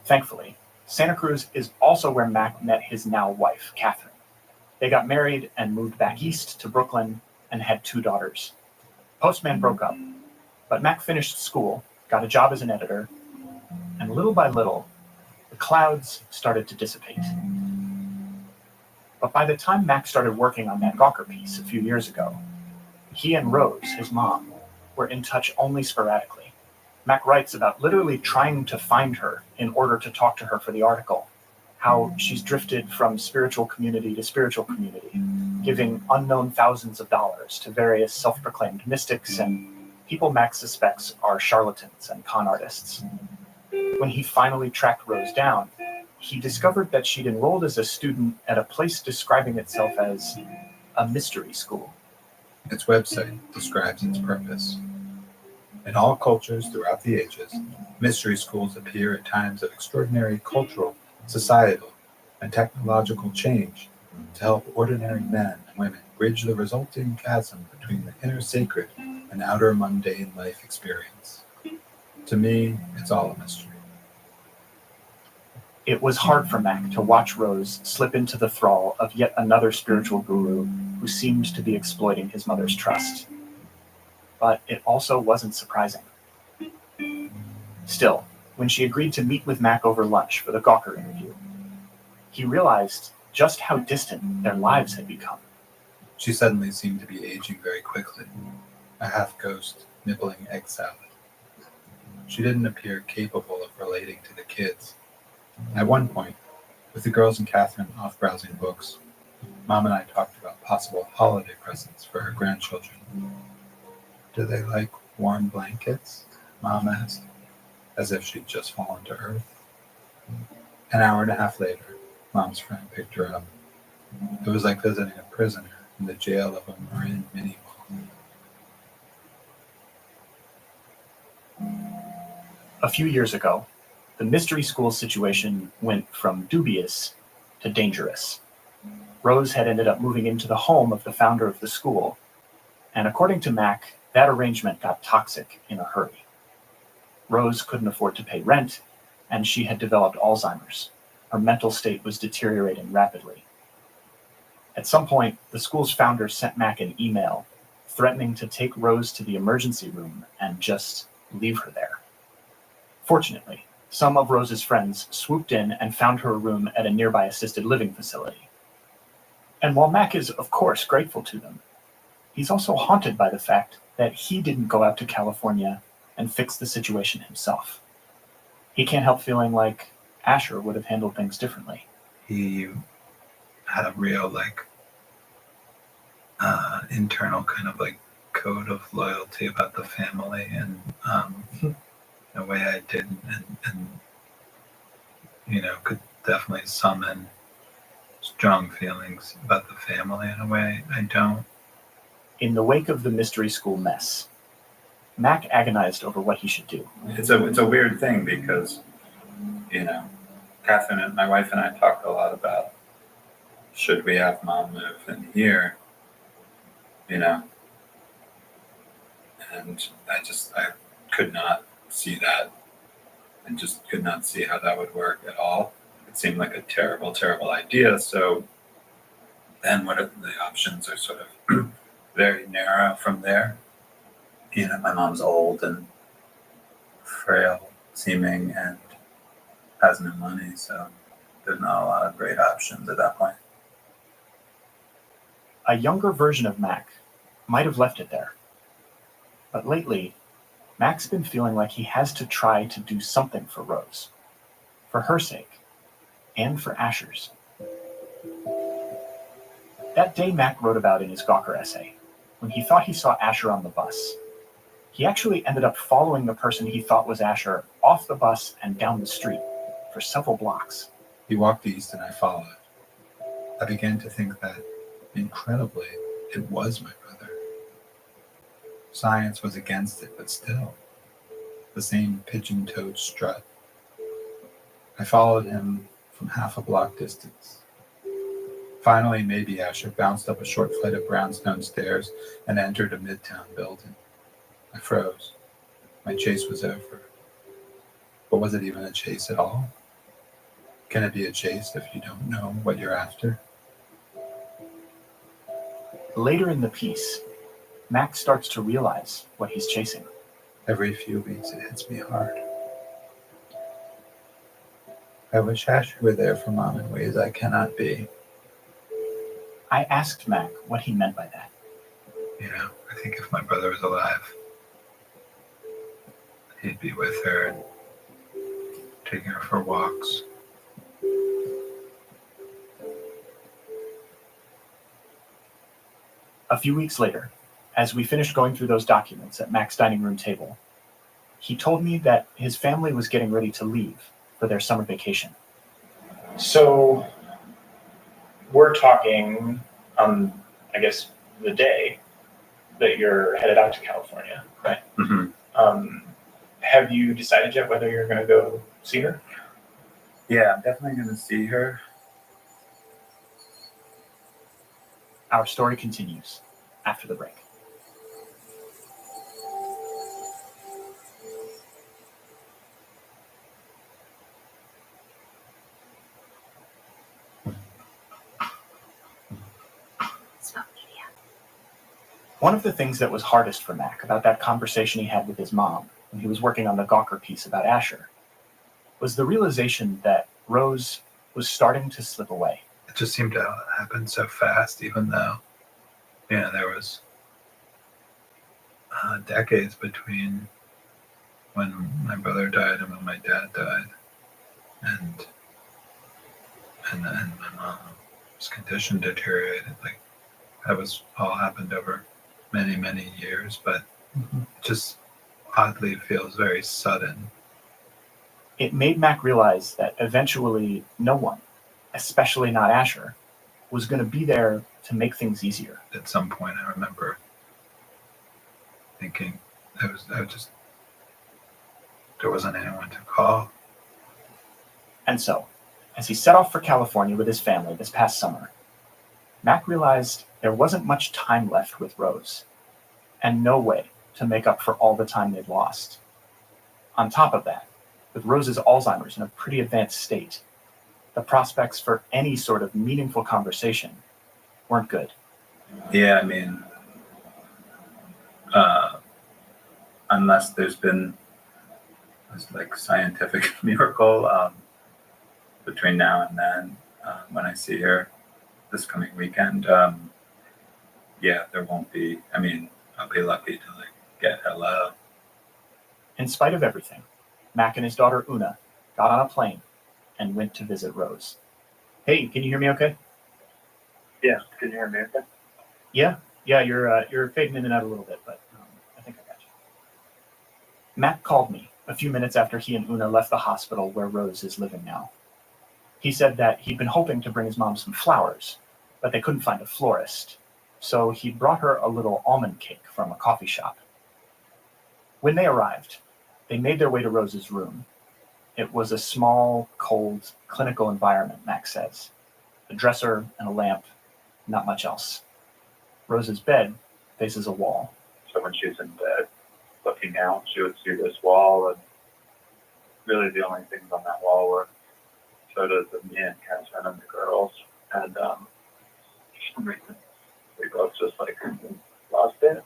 Thankfully, Santa Cruz is also where Mac met his now wife, Catherine. They got married and moved back east to Brooklyn and had 2 daughters. Postman broke up, but Mac finished school, got a job as an editor, and little by little, the clouds started to dissipate. But by the time Mac started working on that Gawker piece a few years ago, he and Rose, his mom, were in touch only sporadically. Mac writes about literally trying to find her in order to talk to her for the article, how she's drifted from spiritual community to spiritual community, giving unknown thousands of dollars to various self-proclaimed mystics and people Mac suspects are charlatans and con artists. When he finally tracked Rose down, he discovered that she'd enrolled as a student at a place describing itself as a mystery school. Its website describes its purpose. In all cultures throughout the ages, mystery schools appear at times of extraordinary cultural, societal, and technological change to help ordinary men and women bridge the resulting chasm between the inner sacred and outer mundane life experience. To me, it's all a mystery. It was hard for Mac to watch Rose slip into the thrall of yet another spiritual guru who seemed to be exploiting his mother's trust. But it also wasn't surprising. Still, when she agreed to meet with Mac over lunch for the Gawker interview, he realized just how distant their lives had become. She suddenly seemed to be aging very quickly, a half-ghost nibbling egg salad. She didn't appear capable of relating to the kids. At one point, with the girls and Catherine off browsing books, Mom and I talked about possible holiday presents for her grandchildren. Do they like warm blankets? Mom asked, as if she'd just fallen to earth. An hour and a half later, Mom's friend picked her up. It was like visiting a prisoner in the jail of a Marin mini A few years ago, the mystery school situation went from dubious to dangerous. Rose had ended up moving into the home of the founder of the school, and according to Mac, that arrangement got toxic in a hurry. Rose couldn't afford to pay rent, and she had developed Alzheimer's. Her mental state was deteriorating rapidly. At some point, the school's founder sent Mac an email threatening to take Rose to the emergency room and just leave her there. Fortunately, some of Rose's friends swooped in and found her a room at a nearby assisted living facility. And while Mac is, of course, grateful to them, he's also haunted by the fact that he didn't go out to California and fix the situation himself. He can't help feeling like Asher would have handled things differently. He had a real internal kind of code of loyalty about the family, and in a way I didn't, and could definitely summon strong feelings about the family in a way I don't. In the wake of the mystery school mess, Mac agonized over what he should do. It's a weird thing because, Catherine and my wife and I talked a lot about, should we have mom move in here, and I could not see that, and just could not see how that would work at all. It seemed like a terrible, terrible idea. So then the options are sort of very narrow from there. My mom's old and frail seeming and has no money, so there's not a lot of great options at that point. A younger version of Mac might have left it there. But lately, Mac's been feeling like he has to try to do something for Rose. For her sake, and for Asher's. That day Mac wrote about in his Gawker essay, when he thought he saw Asher on the bus, he actually ended up following the person he thought was Asher off the bus and down the street for several blocks. He walked east and I followed. I began to think that, incredibly, it was my brother. Science was against it, but still, the same pigeon-toed strut. I followed him from half a block distance. Finally, maybe Asher bounced up a short flight of brownstone stairs and entered a midtown building. I froze. My chase was over. But was it even a chase at all? Can it be a chase if you don't know what you're after? Later in the piece, Mac starts to realize what he's chasing. Every few weeks it hits me hard. I wish Asher were there for Mom in ways I cannot be. I asked Mac what he meant by that. I think if my brother was alive, he'd be with her and taking her for walks. A few weeks later, as we finished going through those documents at Mac's dining room table, he told me that his family was getting ready to leave for their summer vacation. So we're talking on, I guess, the day that you're headed out to California, right? Mm-hmm. Have you decided yet whether you're going to go see her? Yeah, I'm definitely going to see her. Our story continues after the break. One of the things that was hardest for Mac about that conversation he had with his mom when he was working on the Gawker piece about Asher was the realization that Rose was starting to slip away. It just seemed to happen so fast, even though, there was decades between when my brother died and when my dad died, and then my mom's condition deteriorated. That was all happened over many, many years, but it just oddly feels very sudden. It made Mac realize that eventually no one, especially not Asher, was going to be there to make things easier. At some point, I remember thinking there wasn't anyone to call. And so, as he set off for California with his family this past summer, Mac realized there wasn't much time left with Rose, and no way to make up for all the time they'd lost. On top of that, with Rose's Alzheimer's in a pretty advanced state, the prospects for any sort of meaningful conversation weren't good. Yeah, I mean, unless there's been this like scientific miracle between now and then, when I see her this coming weekend, yeah, there won't be. I mean, I'll be lucky to like get hello. In spite of everything, Mac and his daughter Una got on a plane and went to visit Rose. Hey, can you hear me okay? Yeah, can you hear me okay? Yeah, you're fading in and out a little bit, but I think I got you. Mac called me a few minutes after he and Una left the hospital where Rose is living now. He said that he'd been hoping to bring his mom some flowers, but they couldn't find a florist, so he brought her a little almond cake from a coffee shop. When they arrived, they made their way to Rose's room. It was a small, cold, clinical environment, Mac says. A dresser and a lamp, not much else. Rose's bed faces a wall. So when she was in bed, looking out, she would see this wall, and really the only things on that wall were photos of me and Catherine and the girls. And for some reason, we both just like lost it.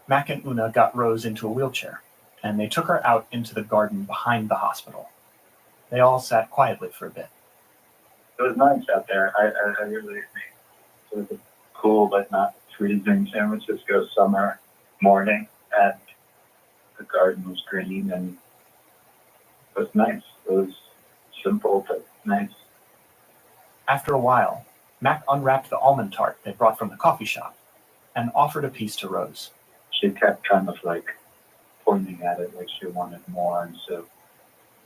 Mac and Una got Rose into a wheelchair, and they took her out into the garden behind the hospital. They all sat quietly for a bit. It was nice out there. I really think it was a cool but not freezing San Francisco summer morning, and the garden was green and it was nice. It was simple but nice. After a while, Mac unwrapped the almond tart they brought from the coffee shop and offered a piece to Rose. She kept kind of like pointing at it like she wanted more, and so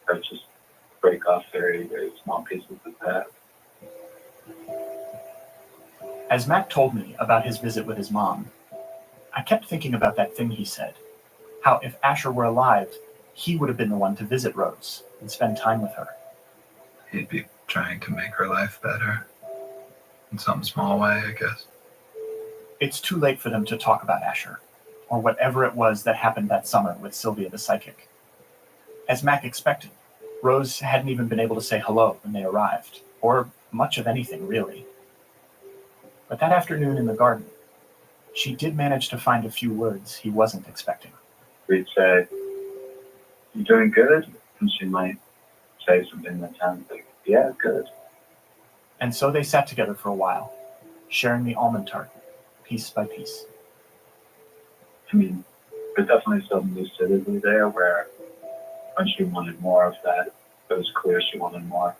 I would just break off very, very small pieces of that. As Mac told me about his visit with his mom, I kept thinking about that thing he said, how if Asher were alive, he would have been the one to visit Rose and spend time with her. He'd be trying to make her life better in some small way, I guess. It's too late for them to talk about Asher, or whatever it was that happened that summer with Sylvia the psychic. As Mac expected, Rose hadn't even been able to say hello when they arrived, or much of anything, really. But that afternoon in the garden, she did manage to find a few words he wasn't expecting. We'd say, "You doing good?" And she might say something that sounds like, "Yeah, good." And so they sat together for a while, sharing the almond tart, piece by piece. I mean, there's definitely some lucidity there where when she wanted more of that, it was clear she wanted more.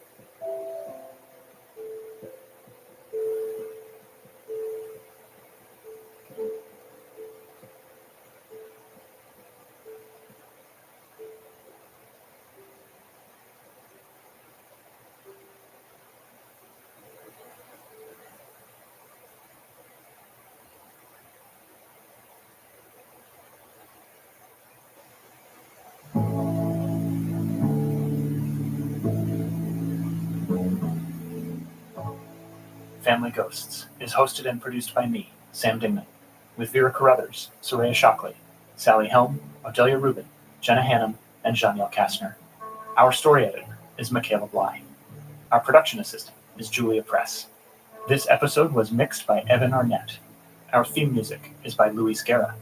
Family Ghosts is hosted and produced by me, Sam Dingman, with Vera Carruthers, Soraya Shockley, Sally Helm, Odelia Rubin, Jenna Hannum, and Janiel Kastner. Our story editor is Michaela Bly. Our production assistant is Julia Press. This episode was mixed by Evan Arnett. Our theme music is by Luis Guerra.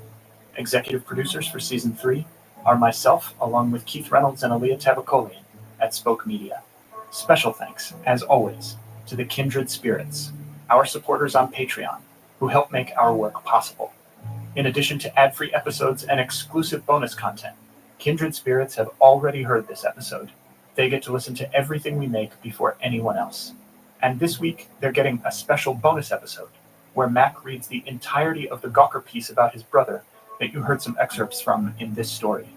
Executive producers for Season 3 are myself, along with Keith Reynolds and Aaliyah Tavakolian at Spoke Media. Special thanks, as always, to the Kindred Spirits, our supporters on Patreon, who help make our work possible. In addition to ad-free episodes and exclusive bonus content, Kindred Spirits have already heard this episode. They get to listen to everything we make before anyone else. And this week, they're getting a special bonus episode where Mac reads the entirety of the Gawker piece about his brother that you heard some excerpts from in this story.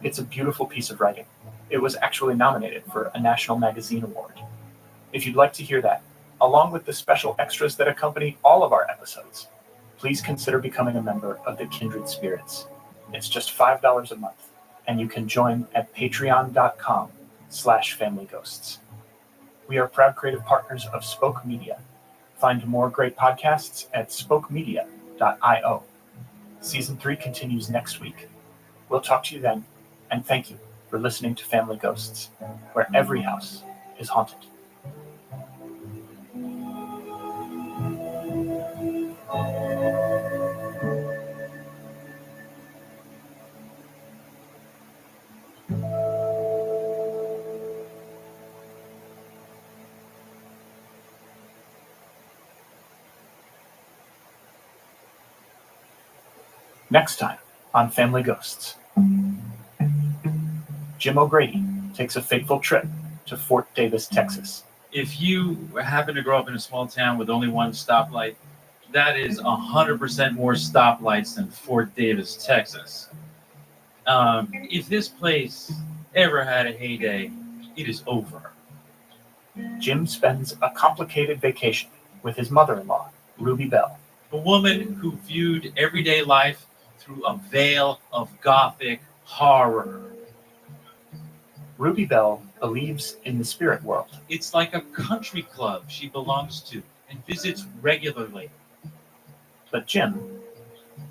It's a beautiful piece of writing. It was actually nominated for a National Magazine Award. If you'd like to hear that, along with the special extras that accompany all of our episodes, please consider becoming a member of the Kindred Spirits. It's just $5 a month, and you can join at patreon.com/familyghosts. We are proud creative partners of Spoke Media. Find more great podcasts at spokemedia.io. Season 3 continues next week. We'll talk to you then, and thank you for listening to Family Ghosts, where every house is haunted. Next time on Family Ghosts, Jim O'Grady takes a fateful trip to Fort Davis, Texas. If you happen to grow up in a small town with only one stoplight, that is 100% more stoplights than Fort Davis, Texas. If this place ever had a heyday, it is over. Jim spends a complicated vacation with his mother-in-law, Ruby Bell. A woman who viewed everyday life through a veil of gothic horror. Ruby Bell believes in the spirit world. It's like a country club she belongs to and visits regularly. But Jim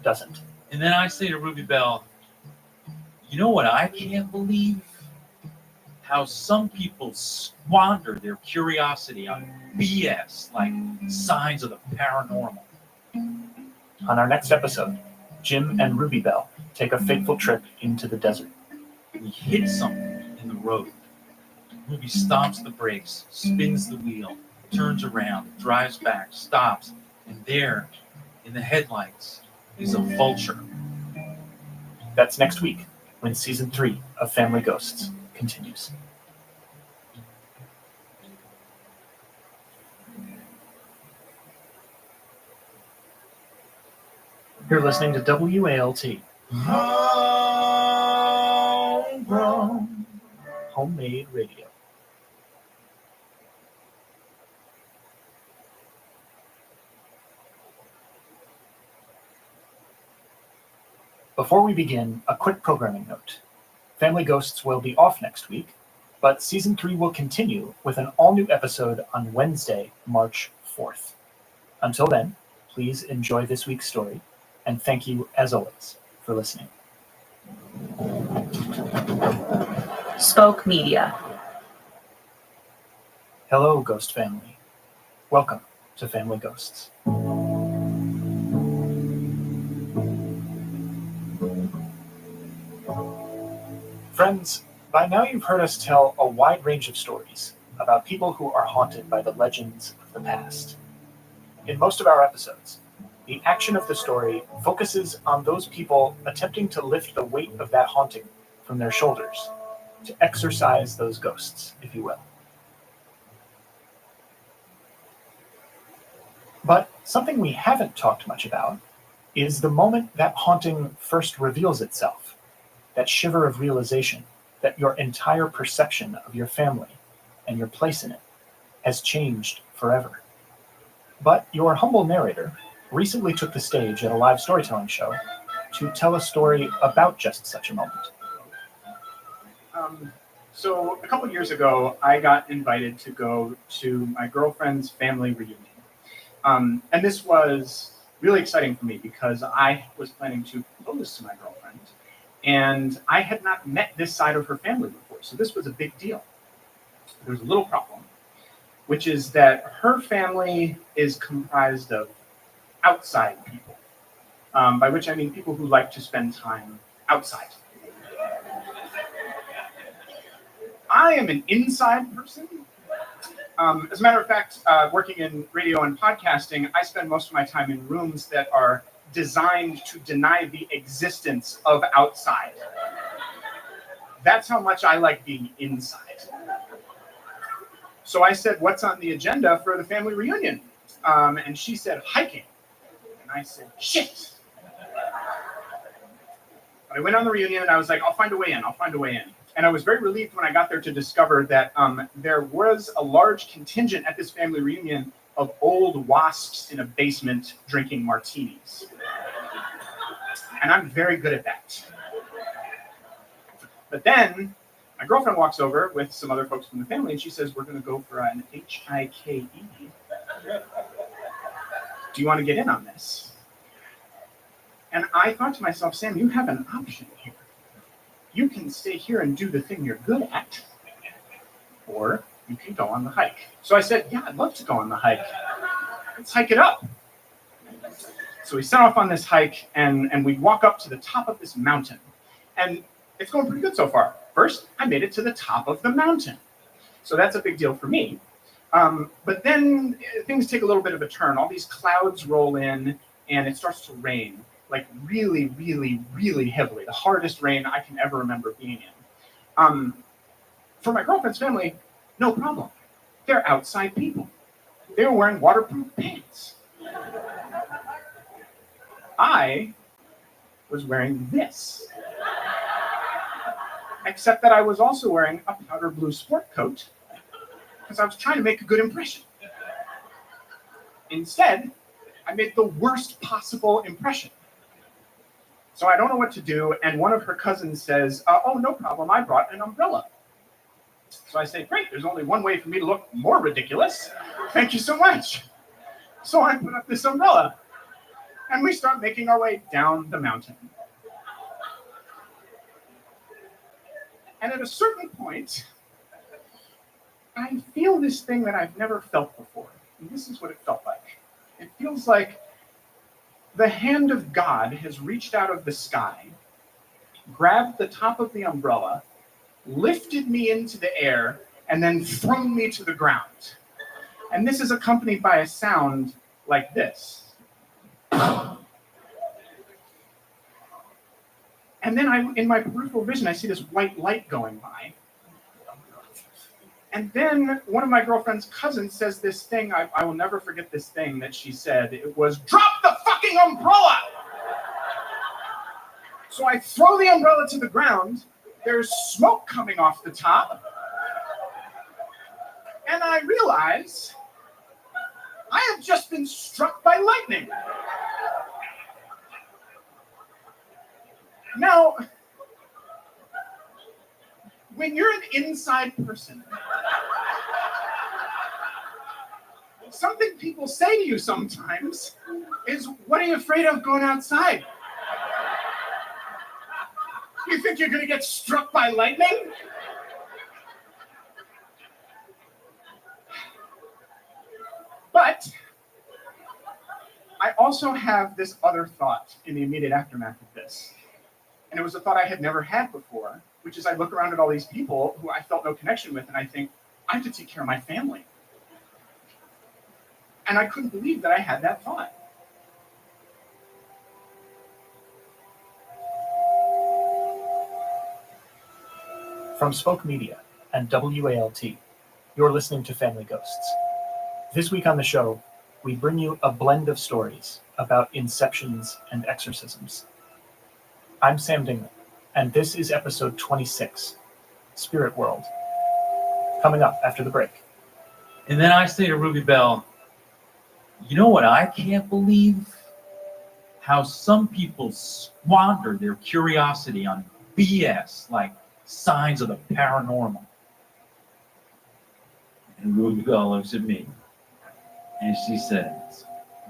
doesn't. And then I say to Ruby Bell, you know what I can't believe? How some people squander their curiosity on BS like signs of the paranormal. On our next episode, Jim and Ruby Bell take a fateful trip into the desert. We hit something in the road. Ruby stomps the brakes, spins the wheel, turns around, drives back, stops, and there, in the headlights, is a vulture. That's next week, when Season 3 of Family Ghosts continues. You're listening to WALT. Homegrown. Homemade radio. Before we begin, a quick programming note. Family Ghosts will be off next week, but Season 3 will continue with an all-new episode on Wednesday, March 4th. Until then, please enjoy this week's story, and thank you, as always, for listening. Spoke Media. Hello, Ghost Family. Welcome to Family Ghosts. Friends, by now you've heard us tell a wide range of stories about people who are haunted by the legends of the past. In most of our episodes, the action of the story focuses on those people attempting to lift the weight of that haunting from their shoulders, to exorcise those ghosts, if you will. But something we haven't talked much about is the moment that haunting first reveals itself, that shiver of realization that your entire perception of your family and your place in it has changed forever. But your humble narrator recently took the stage at a live storytelling show to tell a story about just such a moment. So a couple years ago, I got invited to go to my girlfriend's family reunion. And this was really exciting for me because I was planning to propose to my girlfriend, and I had not met this side of her family before. So this was a big deal. There was a little problem, which is that her family is comprised of outside people, by which I mean people who like to spend time outside. I am an inside person. As a matter of fact, working in radio and podcasting, I spend most of my time in rooms that are designed to deny the existence of outside. That's how much I like being inside. So I said, what's on the agenda for the family reunion? And she said, hiking. And I said, shit. But I went on the reunion and I was like, I'll find a way in. And I was very relieved when I got there to discover that there was a large contingent at this family reunion of old wasps in a basement drinking martinis. And I'm very good at that. But then my girlfriend walks over with some other folks from the family, and she says, we're going to go for an HIKE. Do you want to get in on this? And I thought to myself, Sam, you have an option here. You can stay here and do the thing you're good at, or you can go on the hike. So I said, yeah, I'd love to go on the hike. Let's hike it up. So we set off on this hike, and we walk up to the top of this mountain. And it's going pretty good so far. First, I made it to the top of the mountain. So that's a big deal for me. But then things take a little bit of a turn. All these clouds roll in, and it starts to rain, like really, really, really heavily. The hardest rain I can ever remember being in. For my girlfriend's family, no problem. They're outside people. They were wearing waterproof pants. I was wearing this. Except that I was also wearing a powder blue sport coat because I was trying to make a good impression. Instead, I made the worst possible impression. So I don't know what to do, and one of her cousins says, oh, no problem, I brought an umbrella. So I say, great, there's only one way for me to look more ridiculous. Thank you so much. So I put up this umbrella, and we start making our way down the mountain. And at a certain point, I feel this thing that I've never felt before. And this is what it felt like. It feels like the hand of God has reached out of the sky, grabbed the top of the umbrella, lifted me into the air, and then thrown me to the ground. And this is accompanied by a sound like this. And then in my peripheral vision, I see this white light going by. And then one of my girlfriend's cousins says this thing, I will never forget this thing that she said. It was, drop the fucking umbrella! So I throw the umbrella to the ground. There's smoke coming off the top. And I realize I have just been struck by lightning. Now, when you're an inside person, something people say to you sometimes is, what are you afraid of going outside? You think you're going to get struck by lightning? But I also have this other thought in the immediate aftermath of this. And it was a thought I had never had before, which is I look around at all these people who I felt no connection with, and I think, I have to take care of my family. And I couldn't believe that I had that thought. From Spoke Media and WALT, you're listening to Family Ghosts. This week on the show, we bring you a blend of stories about inceptions and exorcisms. I'm Sam Dingman, and this is episode 26, Spirit World. Coming up after the break. And then I say to Ruby Bell, you know what I can't believe? How some people squander their curiosity on BS like signs of the paranormal. And Ruby Bell looks at me and she says,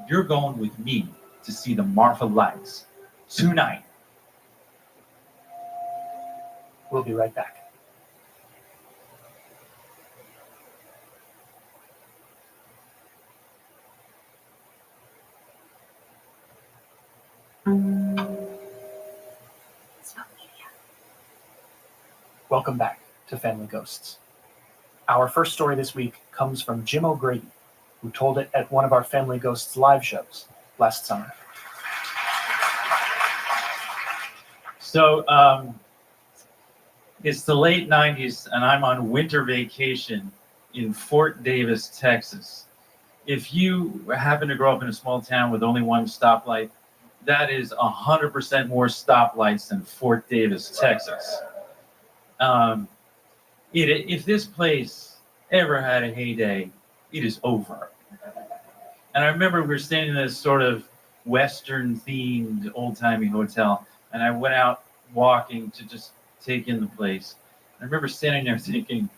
you're going with me to see the Marfa lights tonight. We'll be right back. Welcome back to Family Ghosts. Our first story this week comes from Jim O'Grady, who told it at one of our Family Ghosts live shows last summer. So it's the late 90s, and I'm on winter vacation in Fort Davis, Texas. If you happen to grow up in a small town with only one stoplight, that is 100% more stoplights than Fort Davis, Texas. If this place ever had a heyday, it is over. And I remember we were staying in this sort of Western-themed, old-timey hotel, and I went out walking to just take in the place. I remember standing there thinking,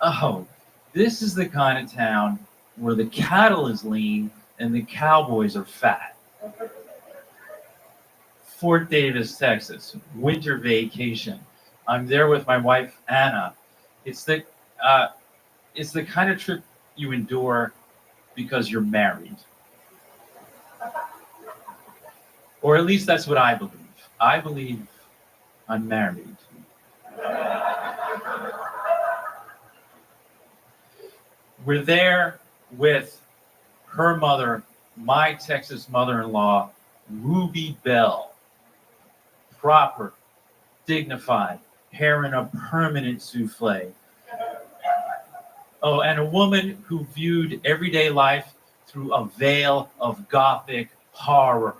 oh, this is the kind of town where the cattle is lean and the cowboys are fat. Fort Davis, Texas, winter vacation. I'm there with my wife, Anna. It's the kind of trip you endure because you're married. Or at least that's what I believe. I believe I'm married. We're there with her mother, my Texas mother-in-law, Ruby Bell. Proper, dignified, hair in a permanent souffle. Oh, and a woman who viewed everyday life through a veil of gothic horror.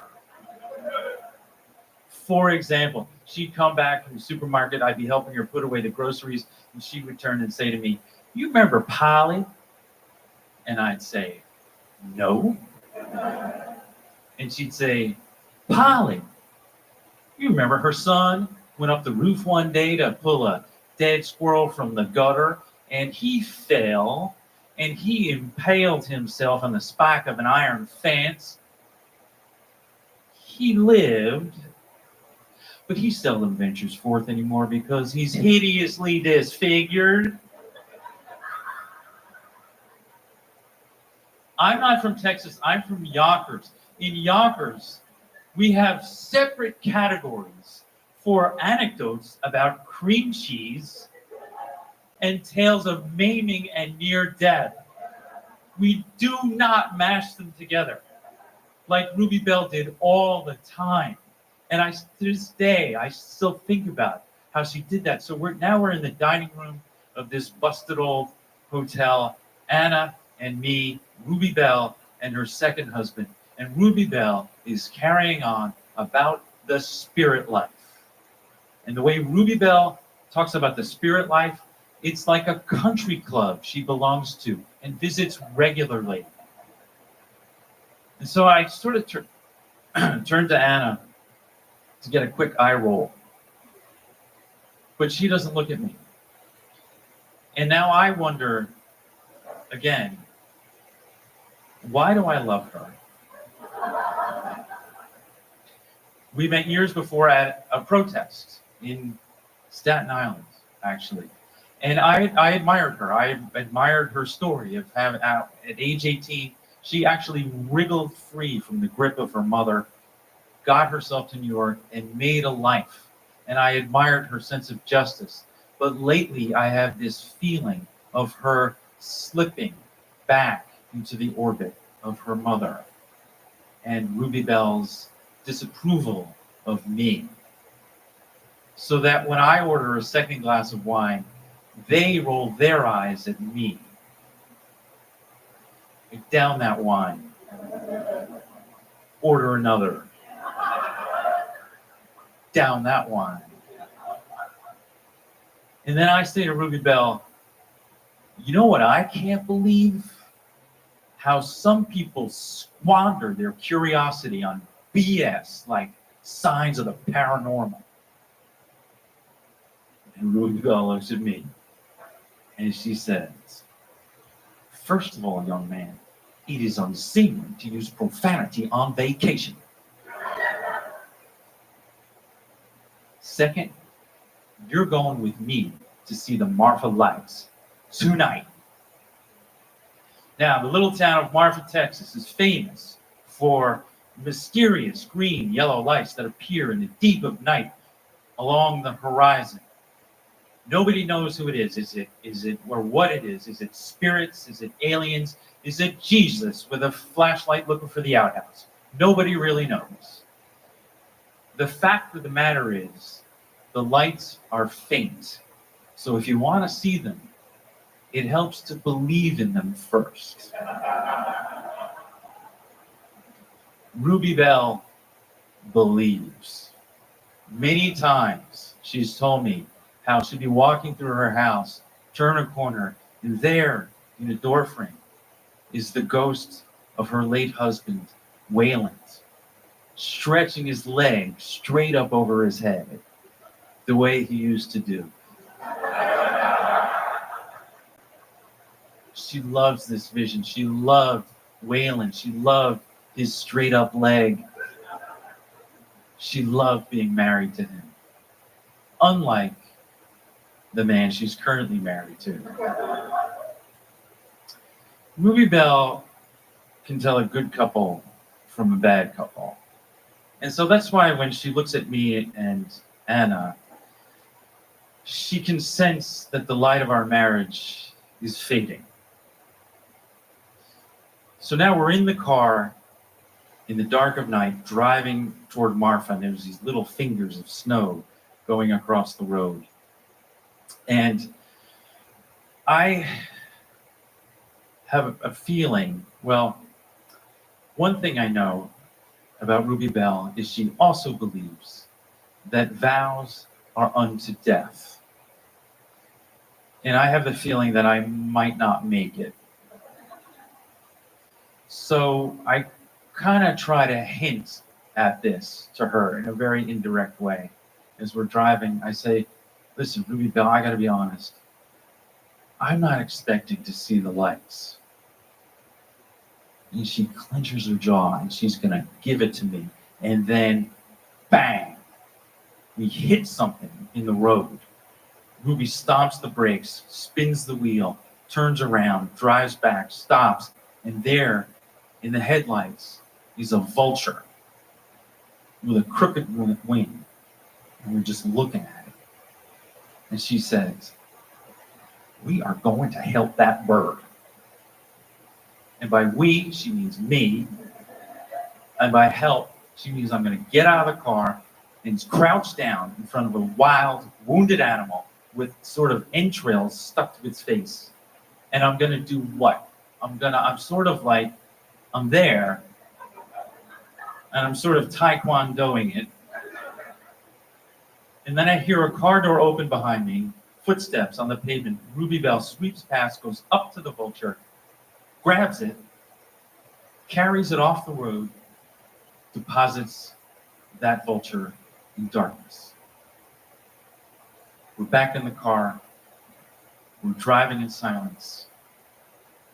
For example, she'd come back from the supermarket, I'd be helping her put away the groceries, and she would turn and say to me, "You remember Polly?" And I'd say, "No." And she'd say, "Polly, you remember her son went up the roof one day to pull a dead squirrel from the gutter, and he fell, and he impaled himself on the spike of an iron fence. He lived, but he seldom ventures forth anymore because he's hideously disfigured." I'm not from Texas, I'm from Yonkers. In Yonkers, we have separate categories for anecdotes about cream cheese and tales of maiming and near death. We do not mash them together like Ruby Bell did all the time. And to this day, I still think about how she did that. So we're in the dining room of this busted old hotel, Anna and me, Ruby Bell, and her second husband. And Ruby Bell is carrying on about the spirit life. And the way Ruby Bell talks about the spirit life, it's like a country club she belongs to and visits regularly. And so I sort of turned to Anna to get a quick eye roll. But she doesn't look at me. And now I wonder, again, why do I love her? We met years before at a protest in Staten Island, actually. And I admired her. I admired her story of having, at age 18, she actually wriggled free from the grip of her mother, got herself to New York, and made a life. And I admired her sense of justice. But lately, I have this feeling of her slipping back into the orbit of her mother and Ruby Bell's disapproval of me. So that when I order a second glass of wine, they roll their eyes at me. Down that wine. Order another. Down that wine. And then I say to Ruby Bell, "You know what I can't believe? How some people squander their curiosity on BS like signs of the paranormal." And Ruby Bell looks at me and she says, "First of all, young man, it is unseemly to use profanity on vacation. Second, you're going with me to see the Marfa lights tonight." Now, the little town of Marfa, Texas is famous for mysterious green, yellow lights that appear in the deep of night along the horizon. Nobody knows who it is. Is it or what it is? Is it spirits? Is it aliens? Is it Jesus with a flashlight looking for the outhouse? Nobody really knows. The fact of the matter is, the lights are faint. So if you want to see them, it helps to believe in them first. Ruby Bell believes. Many times she's told me how she'd be walking through her house, turn a corner, and there in the doorframe is the ghost of her late husband, Wayland, stretching his leg straight up over his head, the way he used to do. She loves this vision. She loved Wayland. She loved his straight up leg. She loved being married to him. Unlike the man she's currently married to. Ruby Bell can tell a good couple from a bad couple. And so that's why when she looks at me and Anna, she can sense that the light of our marriage is fading. So now we're in the car in the dark of night, driving toward Marfa, and there's these little fingers of snow going across the road. And I have a feeling, well, one thing I know about Ruby Bell is she also believes that vows are unto death. And I have the feeling that I might not make it. So I kind of try to hint at this to her in a very indirect way. As we're driving, I say, listen, Ruby Bell, I got to be honest. I'm not expecting to see the lights. And she clenches her jaw and she's going to give it to me. And then, bang, we hit something in the road. Ruby stomps the brakes, spins the wheel, turns around, drives back, stops. And there, in the headlights, is a vulture with a crooked wing. And we're just looking at it. And she says, we are going to help that bird. And by we, she means me. And by help, she means I'm going to get out of the car and crouch down in front of a wild, wounded animal with sort of entrails stuck to its face. And I'm going to do what? I'm sort of like, I'm there, and I'm sort of taekwondoing it. And then I hear a car door open behind me, footsteps on the pavement. Ruby Bell sweeps past, goes up to the vulture, grabs it, carries it off the road, deposits that vulture in darkness. We're back in the car. We're driving in silence.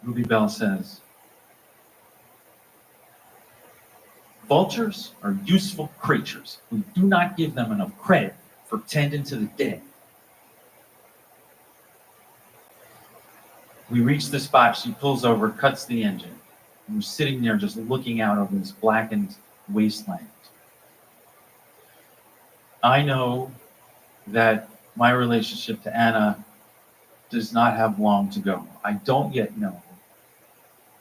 Ruby Bell says, vultures are useful creatures. We do not give them enough credit for tending to the dead. We reach the spot, she pulls over, cuts the engine. And we're sitting there just looking out over this blackened wasteland. I know that my relationship to Anna does not have long to go. I don't yet know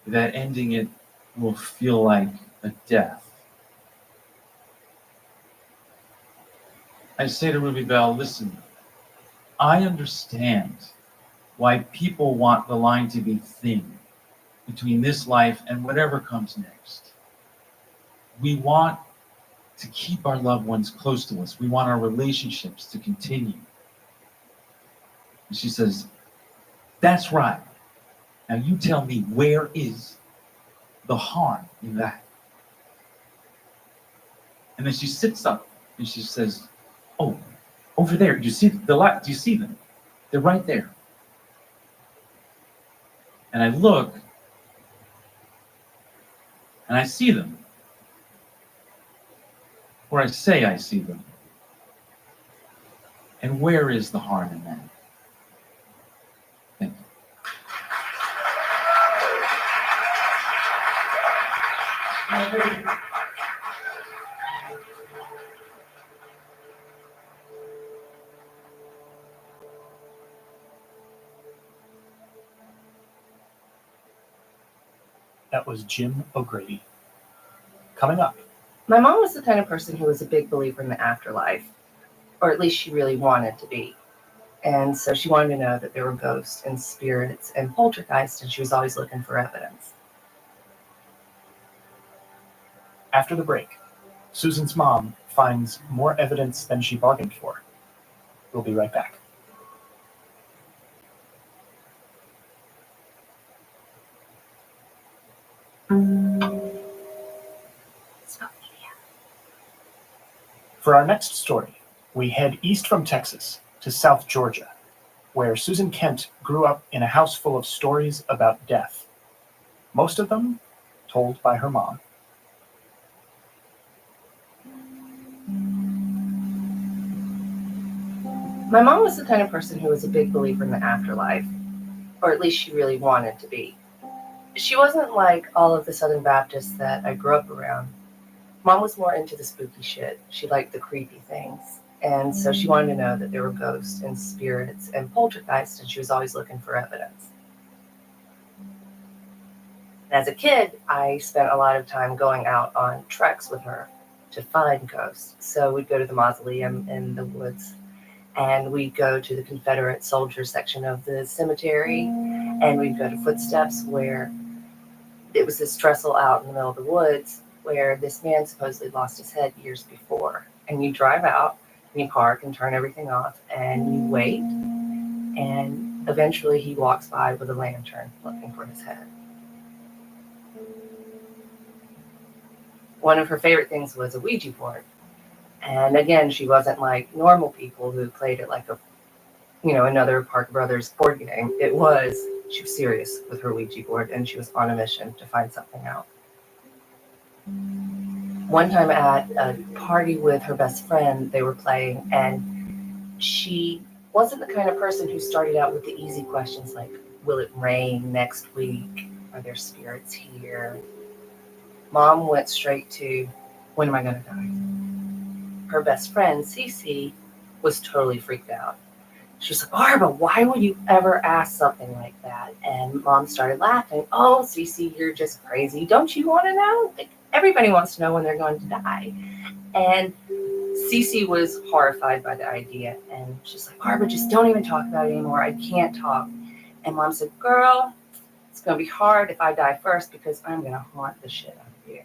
that ending it will feel like a death. I say to Ruby Bell, listen, I understand why people want the line to be thin between this life and whatever comes next. We want to keep our loved ones close to us. We want our relationships to continue. And she says, that's right. Now you tell me, where is the harm in that? And then she sits up and she says, oh, over there, you see the light? Do you see them? They're right there. And I look, and I see them. Or I say I see them. And where is the harm in that? Thank you. That was Jim O'Grady. Coming up. My mom was the kind of person who was a big believer in the afterlife, or at least she really wanted to be. And so she wanted to know that there were ghosts and spirits and poltergeists, and she was always looking for evidence. After the break, Susan's mom finds more evidence than she bargained for. We'll be right back. For our next story, we head east from Texas to South Georgia, where Susan Kent grew up in a house full of stories about death, most of them told by her mom. My mom was the kind of person who was a big believer in the afterlife, or at least she really wanted to be. She wasn't like all of the Southern Baptists that I grew up around. Mom was more into the spooky shit. She liked the creepy things. And so she wanted to know that there were ghosts and spirits and poltergeists, and she was always looking for evidence. As a kid, I spent a lot of time going out on treks with her to find ghosts. So we'd go to the mausoleum in the woods, and we'd go to the Confederate soldier section of the cemetery, and we'd go to Footsteps, where it was this trestle out in the middle of the woods where this man supposedly lost his head years before. And you drive out, and you park and turn everything off, and you wait, and eventually he walks by with a lantern looking for his head. One of her favorite things was a Ouija board. And again, she wasn't like normal people who played it like another Parker Brothers board game. She was serious with her Ouija board, and she was on a mission to find something out. One time at a party with her best friend, they were playing, and she wasn't the kind of person who started out with the easy questions like, will it rain next week? Are there spirits here? Mom went straight to, when am I going to die? Her best friend, Cece, was totally freaked out. She was like, Barbara, why would you ever ask something like that? And Mom started laughing. Oh, Cece, you're just crazy. Don't you want to know? Like, everybody wants to know when they're going to die. And Cece was horrified by the idea. And she's like, Barbara, just don't even talk about it anymore. I can't talk. And Mom said, girl, it's going to be hard if I die first because I'm going to haunt the shit out of you.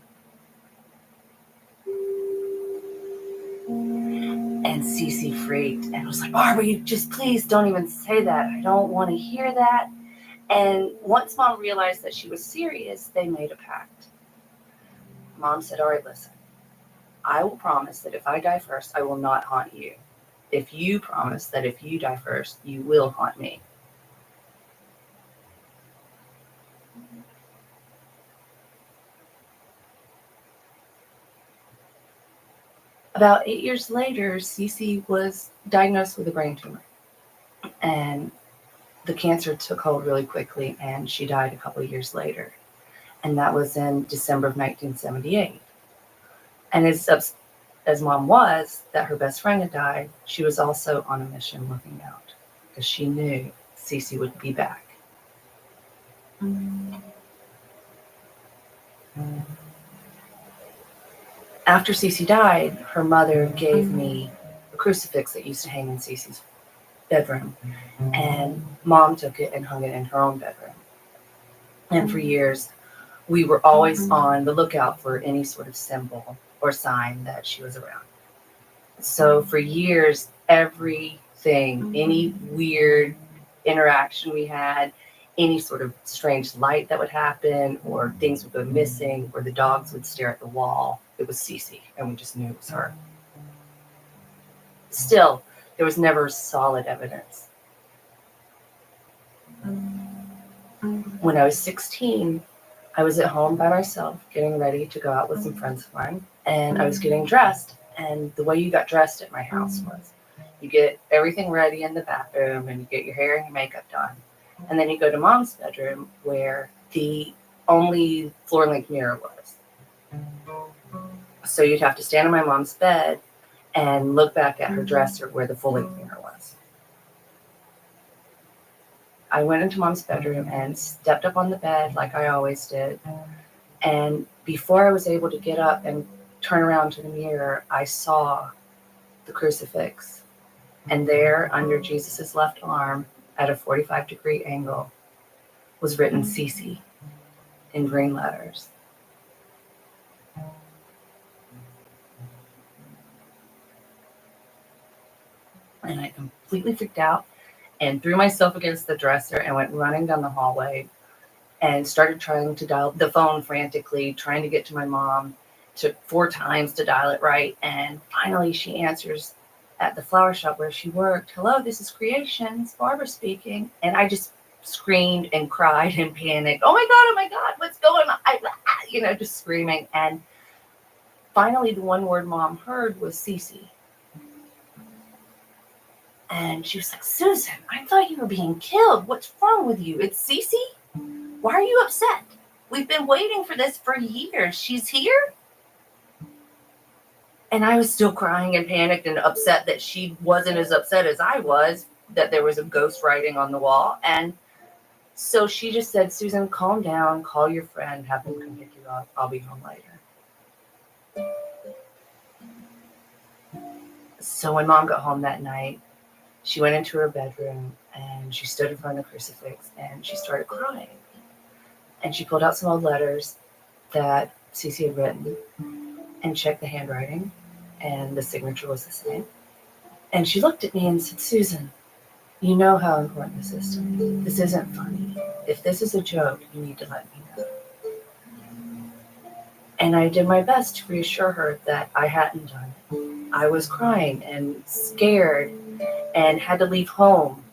And Cece freaked and was like, Barbara, you just please don't even say that. I don't want to hear that. And once Mom realized that she was serious, they made a pact. Mom said, all right, listen, I will promise that if I die first, I will not haunt you. If you promise that if you die first, you will haunt me. About 8 years later, Cece was diagnosed with a brain tumor. And the cancer took hold really quickly, and she died a couple of years later. And that was in December of 1978. And as Mom was, that her best friend had died, she was also on a mission looking out because she knew Cece would be back. After Cece died, her mother gave me a crucifix that used to hang in Cece's bedroom. And Mom took it and hung it in her own bedroom. And for years, we were always on the lookout for any sort of symbol or sign that she was around. So for years, everything, any weird interaction we had, any sort of strange light that would happen, or things would go missing, or the dogs would stare at the wall, it was Cece, and we just knew it was her. Still, there was never solid evidence. When I was 16, I was at home by myself, getting ready to go out with some friends of mine, and I was getting dressed. And the way you got dressed at my house was you get everything ready in the bathroom, and you get your hair and your makeup done. And then you go to Mom's bedroom, where the only floor-length mirror was. So you'd have to stand on my mom's bed and look back at her dresser where the full-length mirror was. I went into Mom's bedroom and stepped up on the bed like I always did. And before I was able to get up and turn around to the mirror, I saw the crucifix. And there, under Jesus's left arm, at a 45-degree angle, was written Cece in green letters. And I completely freaked out and threw myself against the dresser and went running down the hallway and started trying to dial the phone frantically, trying to get to my mom. took 4 times to dial it right. And finally she answers at the flower shop where she worked. "Hello, this is Creations, Barbara speaking." And I just screamed and cried and panicked. Oh my God, what's going on? Just screaming. And finally the one word Mom heard was Cece. And she was like, "Susan, I thought you were being killed. What's wrong with you? It's Cece? Why are you upset? We've been waiting for this for years. She's here?" And I was still crying and panicked and upset that she wasn't as upset as I was, that there was a ghost writing on the wall. And so she just said, "Susan, calm down, call your friend, have them come pick you up. I'll be home later." So when Mom got home that night, she went into her bedroom and she stood in front of the crucifix and she started crying. And she pulled out some old letters that Cece had written and checked the handwriting, and the signature was the same. And she looked at me and said, "Susan, you know how important this is to me. This isn't funny. If this is a joke, you need to let me know." And I did my best to reassure her that I hadn't done it. I was crying and scared and had to leave home.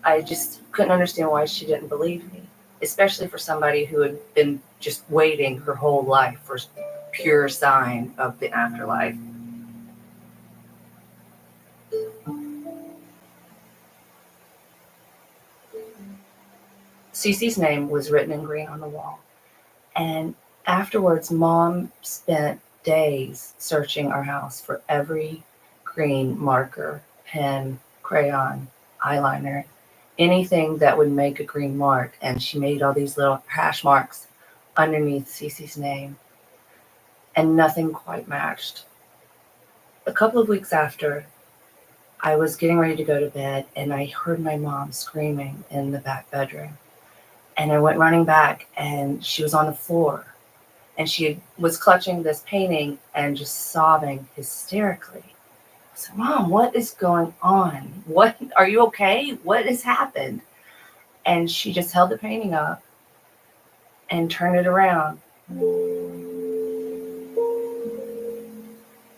I just couldn't understand why she didn't believe me, especially for somebody who had been just waiting her whole life for pure sign of the afterlife. Cece's name was written in green on the wall. And afterwards, Mom spent days searching our house for every green marker, pen, crayon, eyeliner, anything that would make a green mark. And she made all these little hash marks underneath Cece's name. And nothing quite matched. A couple of weeks after, I was getting ready to go to bed and I heard my mom screaming in the back bedroom. And I went running back and she was on the floor and she was clutching this painting and just sobbing hysterically. I said, "Mom, what is going on? Are you okay? What has happened?" And she just held the painting up and turned it around.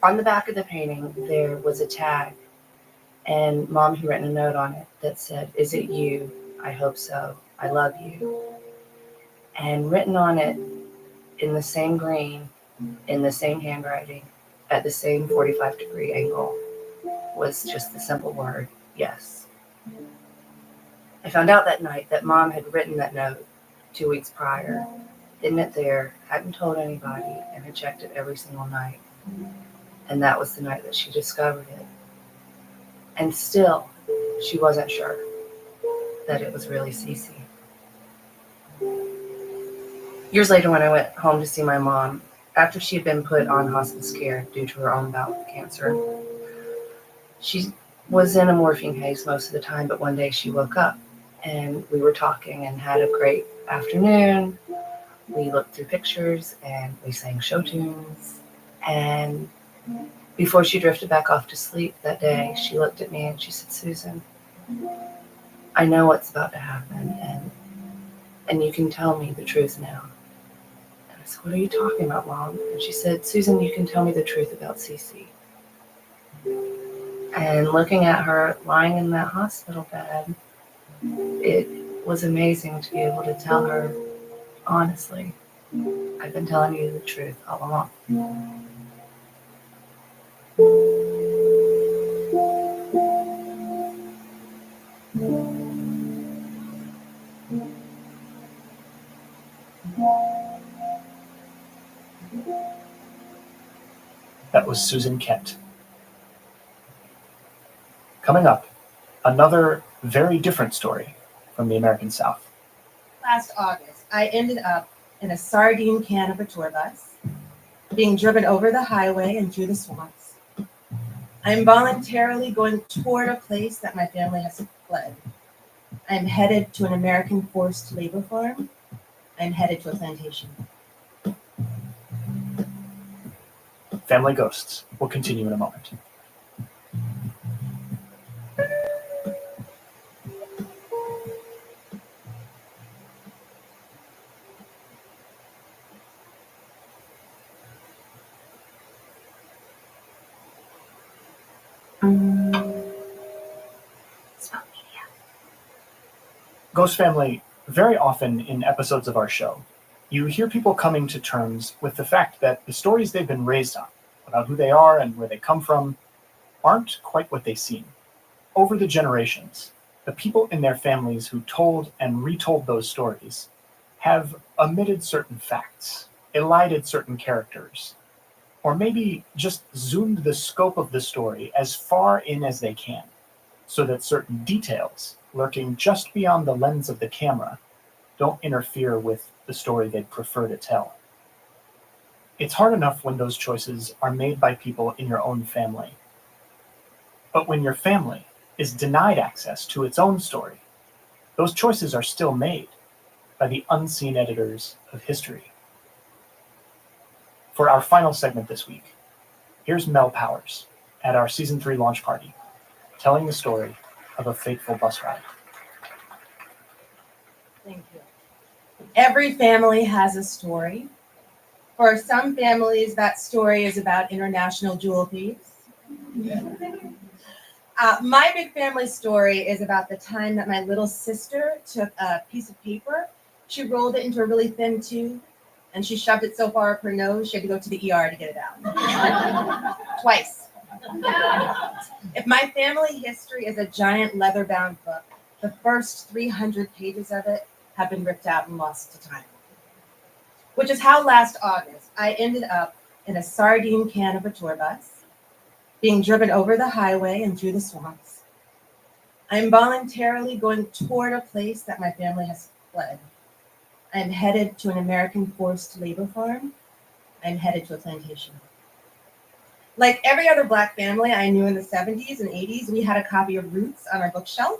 On the back of the painting, there was a tag, and Mom had written a note on it that said, "Is it you? I hope so. I love you." And written on it in the same green, in the same handwriting, at the same 45-degree angle, was just the simple word, "Yes." I found out that night that Mom had written that note 2 weeks prior, hidden it there, hadn't told anybody, and had checked it every single night. And that was the night that she discovered it. And still, she wasn't sure that it was really Cece. Years later, when I went home to see my mom, after she had been put on hospice care due to her own bout with cancer, she was in a morphine haze most of the time, but one day she woke up and we were talking and had a great afternoon. We looked through pictures and we sang show tunes. And before she drifted back off to sleep that day, she looked at me and she said, "Susan, I know what's about to happen, and you can tell me the truth now." And I said, "What are you talking about, Mom?" And she said, "Susan, you can tell me the truth about Cece." And looking at her lying in that hospital bed, it was amazing to be able to tell her, honestly, "I've been telling you the truth all along." That was Susan Kent. Coming up, another very different story from the American South. Last August, I ended up in a sardine can of a tour bus, being driven over the highway and through the swamps. I'm voluntarily going toward a place that my family has fled. I'm headed to an American forced labor farm. I'm headed to a plantation. Family Ghosts will continue in a moment. Ghost Family, very often in episodes of our show, you hear people coming to terms with the fact that the stories they've been raised on, about who they are and where they come from, aren't quite what they seem. Over the generations, the people in their families who told and retold those stories have omitted certain facts, elided certain characters, or maybe just zoomed the scope of the story as far in as they can, so that certain details lurking just beyond the lens of the camera don't interfere with the story they'd prefer to tell. It's hard enough when those choices are made by people in your own family. But when your family is denied access to its own story, those choices are still made by the unseen editors of history. For our final segment this week, here's Mel Powers at our Season 3 launch party, telling the story of a fateful bus ride. Thank you. Every family has a story. For some families, that story is about international jewel thieves. My big family story is about the time that my little sister took a piece of paper, she rolled it into a really thin tube, and she shoved it so far up her nose, she had to go to the ER to get it out. Twice. If my family history is a giant leather-bound book, the first 300 pages of it have been ripped out and lost to time. Which is how last August, I ended up in a sardine can of a tour bus, being driven over the highway and through the swamps. I'm voluntarily going toward a place that my family has fled. I'm headed to an American forced labor farm. I'm headed to a plantation. Like every other Black family I knew in the 70s and 80s, we had a copy of Roots on our bookshelf.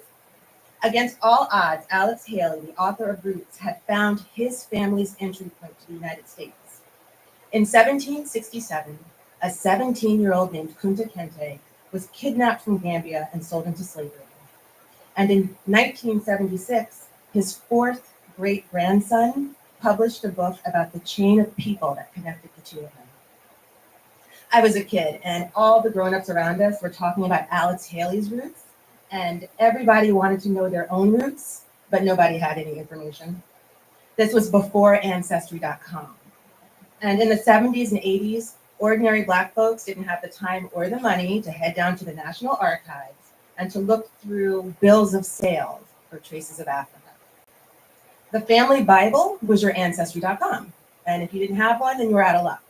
Against all odds, Alex Haley, the author of Roots, had found his family's entry point to the United States. In 1767, a 17-year-old named Kunta Kinte was kidnapped from Gambia and sold into slavery. And in 1976, his fourth great-grandson published a book about the chain of people that connected the two of them. I was a kid, and all the grown-ups around us were talking about Alex Haley's roots, and everybody wanted to know their own roots, but nobody had any information. This was before Ancestry.com. And in the 70s and 80s, ordinary Black folks didn't have the time or the money to head down to the National Archives and to look through bills of sales for traces of Africa. The family Bible was your Ancestry.com. And if you didn't have one, then you were out of luck.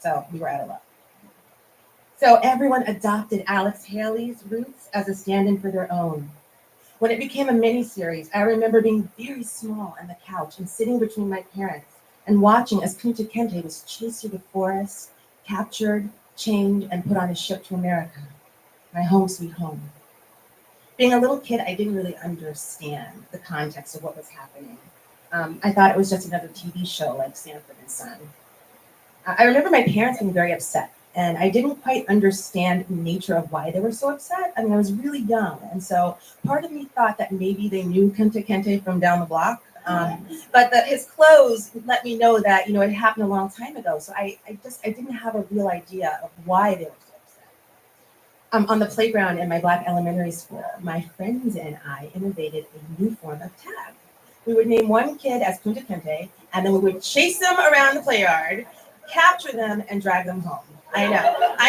So we were out of luck. So everyone adopted Alex Haley's roots as a stand-in for their own. When it became a mini-series, I remember being very small on the couch and sitting between my parents and watching as Kunta Kinte was chased through the forest, captured, chained, and put on a ship to America, my home sweet home. Being a little kid, I didn't really understand the context of what was happening. I thought it was just another TV show like Sanford and Son. I remember my parents being very upset, and I didn't quite understand the nature of why they were so upset. I mean, I was really young, and so part of me thought that maybe they knew Kunta Kinte from down the block, but his clothes let me know that, it happened a long time ago, so I didn't have a real idea of why they were so upset. On the playground in my Black elementary school, my friends and I innovated a new form of tag. We would name one kid as Kunta Kinte, and then we would chase them around the playyard, capture them, and drag them home. I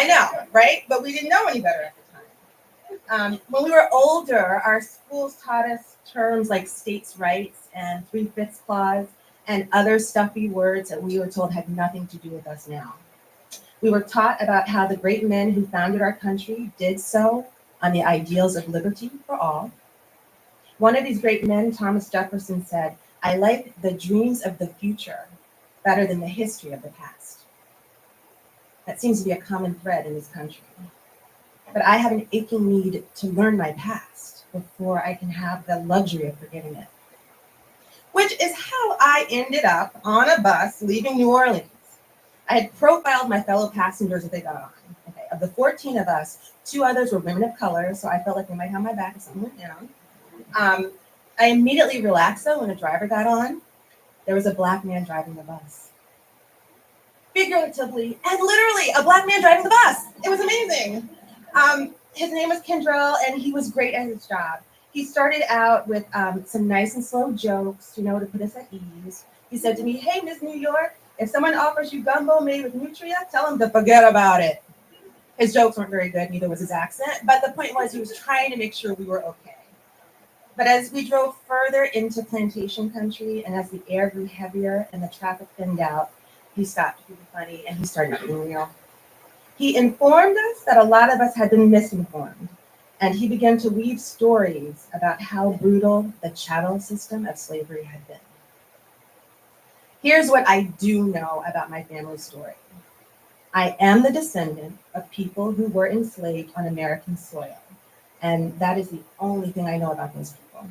know, right? But we didn't know any better at the time. When we were older, our schools taught us terms like states' rights and 3/5 clause and other stuffy words that we were told had nothing to do with us now. We were taught about how the great men who founded our country did so on the ideals of liberty for all. One of these great men, Thomas Jefferson, said, "I like the dreams of the future better than the history of the past." That seems to be a common thread in this country. But I have an aching need to learn my past before I can have the luxury of forgetting it. Which is how I ended up on a bus leaving New Orleans. I had profiled my fellow passengers as they got on. Okay, of the 14 of us, 2 others were women of color, so I felt like they might have my back if something went down. I immediately relaxed though when the driver got on. There was a Black man driving the bus. Figuratively and literally, a Black man driving the bus. It was amazing. his name was Kendrell, and he was great at his job. He started out with some nice and slow jokes, to put us at ease. He said to me, "Hey, Miss New York, if someone offers you gumbo made with nutria, tell them to forget about it." His jokes weren't very good, neither was his accent, but the point was he was trying to make sure we were okay. But as we drove further into plantation country, and as the air grew heavier and the traffic thinned out, he stopped being funny and he started being real. He informed us that a lot of us had been misinformed, and he began to weave stories about how brutal the chattel system of slavery had been. Here's what I do know about my family story. I am the descendant of people who were enslaved on American soil, and that is the only thing I know about those people.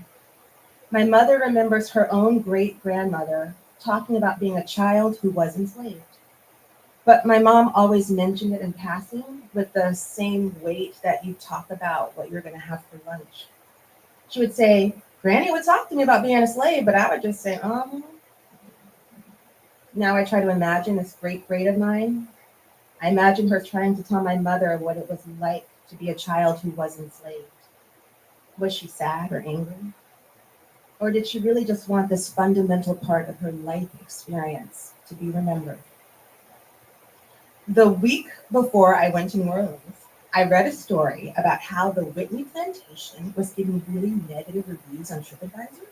My mother remembers her own great-grandmother talking about being a child who was enslaved. But my mom always mentioned it in passing with the same weight that you talk about what you're going to have for lunch. She would say, "Granny would talk to me about being a slave," but I would just say, Now I try to imagine this great-great of mine. I imagine her trying to tell my mother what it was like to be a child who was enslaved. Was she sad or angry? Or did she really just want this fundamental part of her life experience to be remembered? The week before I went to New Orleans, I read a story about how the Whitney plantation was getting really negative reviews on TripAdvisor.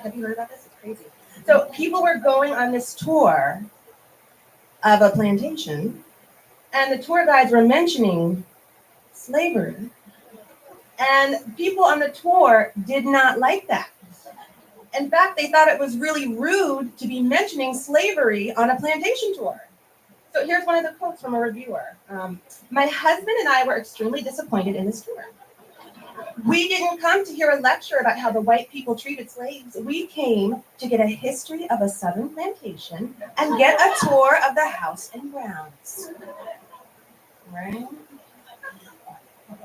Have you heard about this? It's crazy. So people were going on this tour of a plantation, and the tour guides were mentioning slavery. And people on the tour did not like that. In fact, they thought it was really rude to be mentioning slavery on a plantation tour. So here's one of the quotes from a reviewer. "My husband and I were extremely disappointed in this tour. We didn't come to hear a lecture about how the white people treated slaves. We came to get a history of a Southern plantation and get a tour of the house and grounds." Right?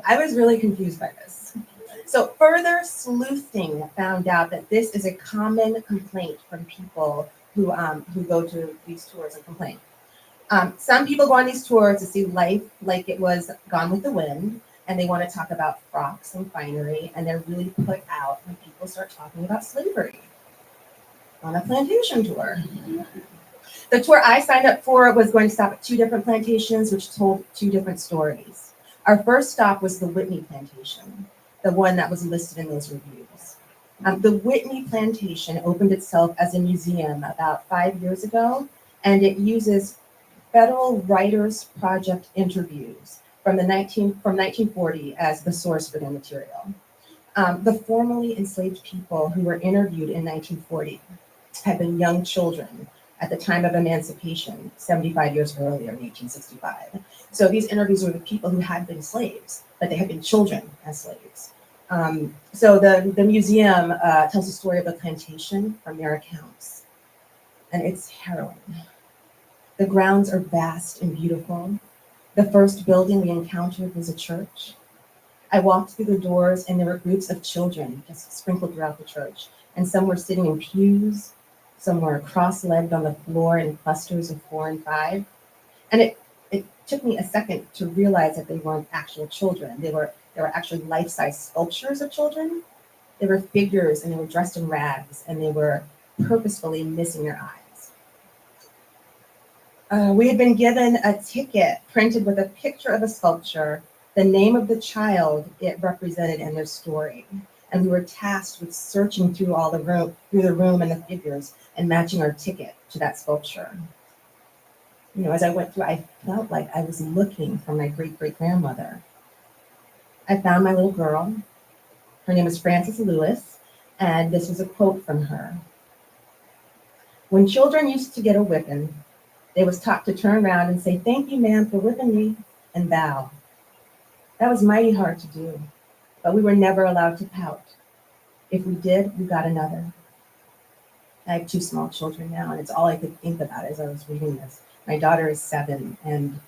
I was really confused by this. So further sleuthing found out that this is a common complaint from people who go to these tours and complain. Some people go on these tours to see life like it was Gone with the Wind, and they want to talk about frocks and finery, and they're really put out when people start talking about slavery on a plantation tour. The tour I signed up for was going to stop at 2 different plantations, which told 2 different stories. Our first stop was the Whitney plantation, the one that was listed in those reviews. The Whitney plantation opened itself as a museum about 5 years ago, and it uses Federal Writers Project interviews from 1940 as the source for their material. The formerly enslaved people who were interviewed in 1940 had been young children at the time of emancipation, 75 years earlier in 1865. So these interviews were with people who had been slaves, but they had been children as slaves. So the museum tells the story of the plantation from their accounts, and it's harrowing. The grounds are vast and beautiful. The first building we encountered was a church. I walked through the doors, and there were groups of children just sprinkled throughout the church, and some were sitting in pews, some were cross-legged on the floor in clusters of 4 and 5. And it took me a second to realize that they weren't actual children. They were actually life-size sculptures of children. They were figures, and they were dressed in rags, and they were purposefully missing their eyes. We had been given a ticket printed with a picture of a sculpture, the name of the child it represented, and their story. And we were tasked with searching through the room and the figures and matching our ticket to that sculpture. As I went through, I felt like I was looking for my great-great-grandmother. I found my little girl. Her name is Frances Lewis, and this was a quote from her. "When children used to get a whipping, they was taught to turn around and say, 'Thank you, ma'am, for whipping me,' and bow. That was mighty hard to do, but we were never allowed to pout. If we did, we got another." I have 2 small children now, and it's all I could think about as I was reading this. My daughter is 7, and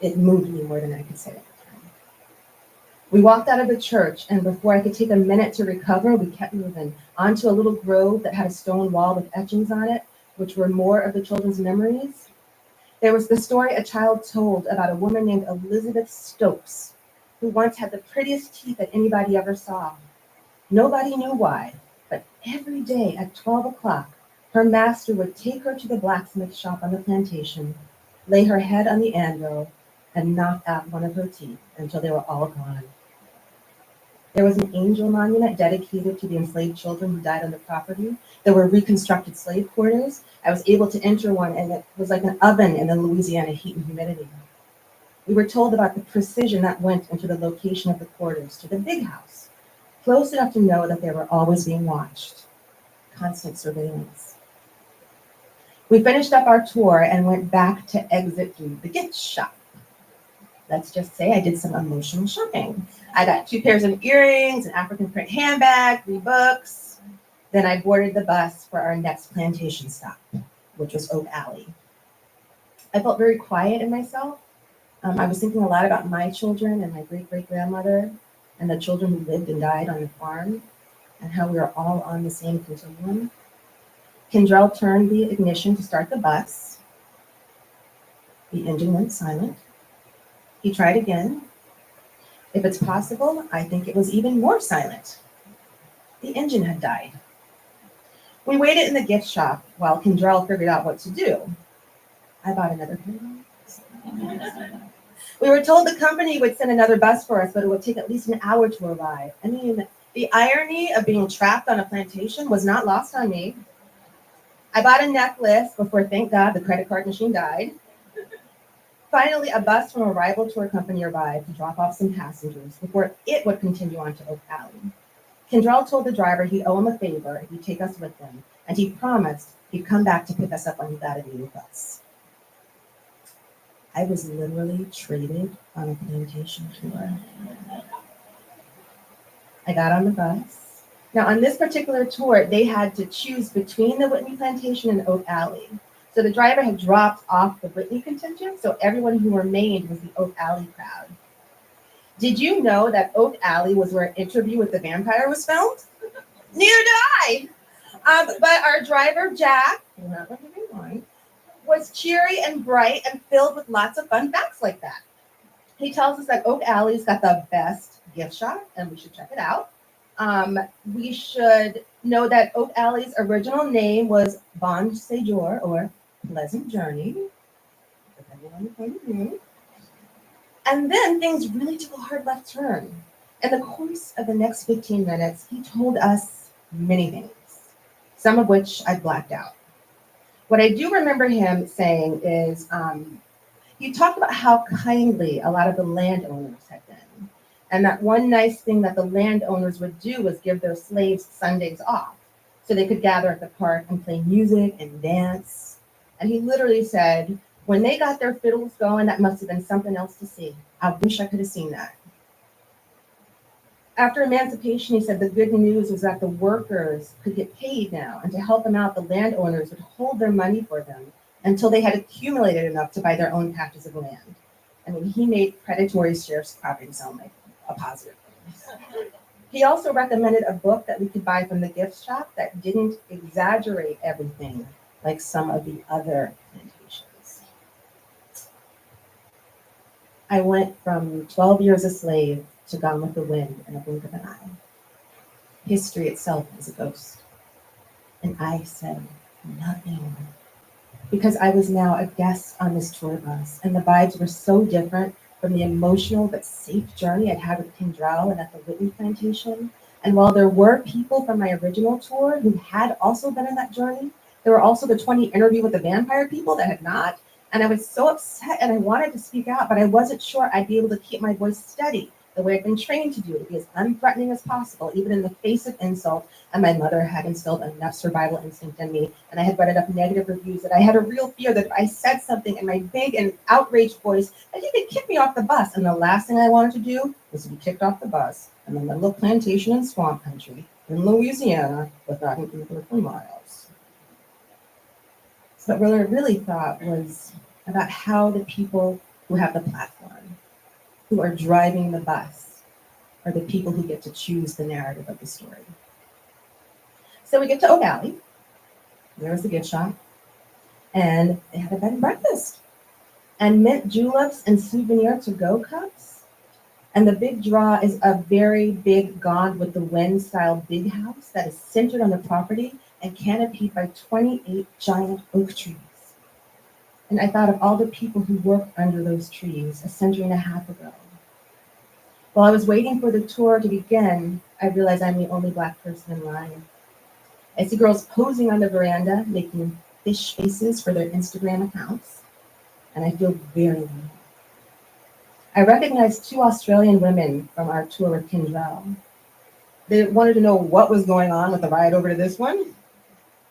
it moved me more than I could say at the time. We walked out of the church, and before I could take a minute to recover, we kept moving onto a little grove that had a stone wall with etchings on it, which were more of the children's memories. There was the story a child told about a woman named Elizabeth Stokes, who once had the prettiest teeth that anybody ever saw. Nobody knew why, but every day at 12 o'clock, her master would take her to the blacksmith shop on the plantation, lay her head on the anvil, and knock out one of her teeth until they were all gone. There was an angel monument dedicated to the enslaved children who died on the property. There were reconstructed slave quarters. I was able to enter one, and it was like an oven in the Louisiana heat and humidity. We were told about the precision that went into the location of the quarters to the big house, close enough to know that they were always being watched. Constant surveillance. We finished up our tour and went back to exit through the gift shop. Let's just say I did some emotional shopping. I got 2 pairs of earrings, an African print handbag, 3 books. Then I boarded the bus for our next plantation stop, which was Oak Alley. I felt very quiet in myself. I was thinking a lot about my children and my great-great-grandmother and the children who lived and died on the farm and how we were all on the same continuum. Kendrell turned the ignition to start the bus. The engine went silent. He tried again. If it's possible, I think it was even more silent. The engine had died. We waited in the gift shop while Kendrell figured out what to do. I bought another pair. We were told the company would send another bus for us, but it would take at least an hour to arrive. I mean, the irony of being trapped on a plantation was not lost on me. I bought a necklace before, thank God, the credit card machine died. Finally, a bus from a rival tour company arrived to drop off some passengers before it would continue on to Oak Alley. Kendrell told the driver he'd owe him a favor if he'd take us with him, and he promised he'd come back to pick us up when he got a new bus. I was literally traded on a plantation tour. I got on the bus. Now, on this particular tour, they had to choose between the Whitney Plantation and Oak Alley. So the driver had dropped off the Whitney contingent, so everyone who remained was the Oak Alley crowd. Did you know that Oak Alley was where Interview with the Vampire was filmed? Neither did I. But our driver, Jack, was cheery and bright and filled with lots of fun facts like that. He tells us that Oak Alley's got the best gift shop, and we should check it out. We should know that Oak Alley's original name was Bon Séjour, or Pleasant Journey, depending on the point of view. And then things really took a hard left turn. In the course of the next 15 minutes, he told us many things, some of which I blacked out. What I do remember him saying is he talked about how kindly a lot of the landowners had been, and that one nice thing that the landowners would do was give their slaves Sundays off so they could gather at the park and play music and dance. And he literally said, when they got their fiddles going, that must have been something else to see. I wish I could have seen that. After emancipation, he said the good news was that the workers could get paid now, and to help them out, the landowners would hold their money for them until they had accumulated enough to buy their own patches of land. I mean, he made predatory sharecropping sound like a positive thing. He also recommended a book that we could buy from the gift shop that didn't exaggerate everything like some of the other plantations. I went from 12 years a slave to Gone with the Wind in a blink of an eye. History itself is a ghost. And I said nothing, because I was now a guest on this tour bus, and the vibes were so different from the emotional but safe journey I'd had with Kendrell and at the Whitney Plantation. And while there were people from my original tour who had also been in that journey, there were also the 20 Interview with the Vampire people that had not. And I was so upset and I wanted to speak out, but I wasn't sure I'd be able to keep my voice steady the way I'd been trained to do, to be as unthreatening as possible, even in the face of insult. And my mother had instilled enough survival instinct in me, and I had read enough negative reviews that I had a real fear that if I said something in my big and outraged voice, that he could kick me off the bus. And the last thing I wanted to do was to be kicked off the bus in the middle of plantation and swamp country in Louisiana without an Uber for miles. So what I really thought was about how the people who have the platform, who are driving the bus, are the people who get to choose the narrative of the story. So we get to Oak Alley. There was the gift shop, and they had a bed and breakfast. and mint juleps and souvenir to-go cups. And the big draw is a very big Gone with the Wind style big house that is centered on the property and canopied by 28 giant oak trees. And I thought of all the people who worked under those trees a century and a half ago. While I was waiting for the tour to begin, I realized I'm the only Black person in line. I see girls posing on the veranda, making fish faces for their Instagram accounts, and I feel very lonely. I recognized 2 Australian women from our tour with Kindrell. They wanted to know what was going on with the ride over to this one,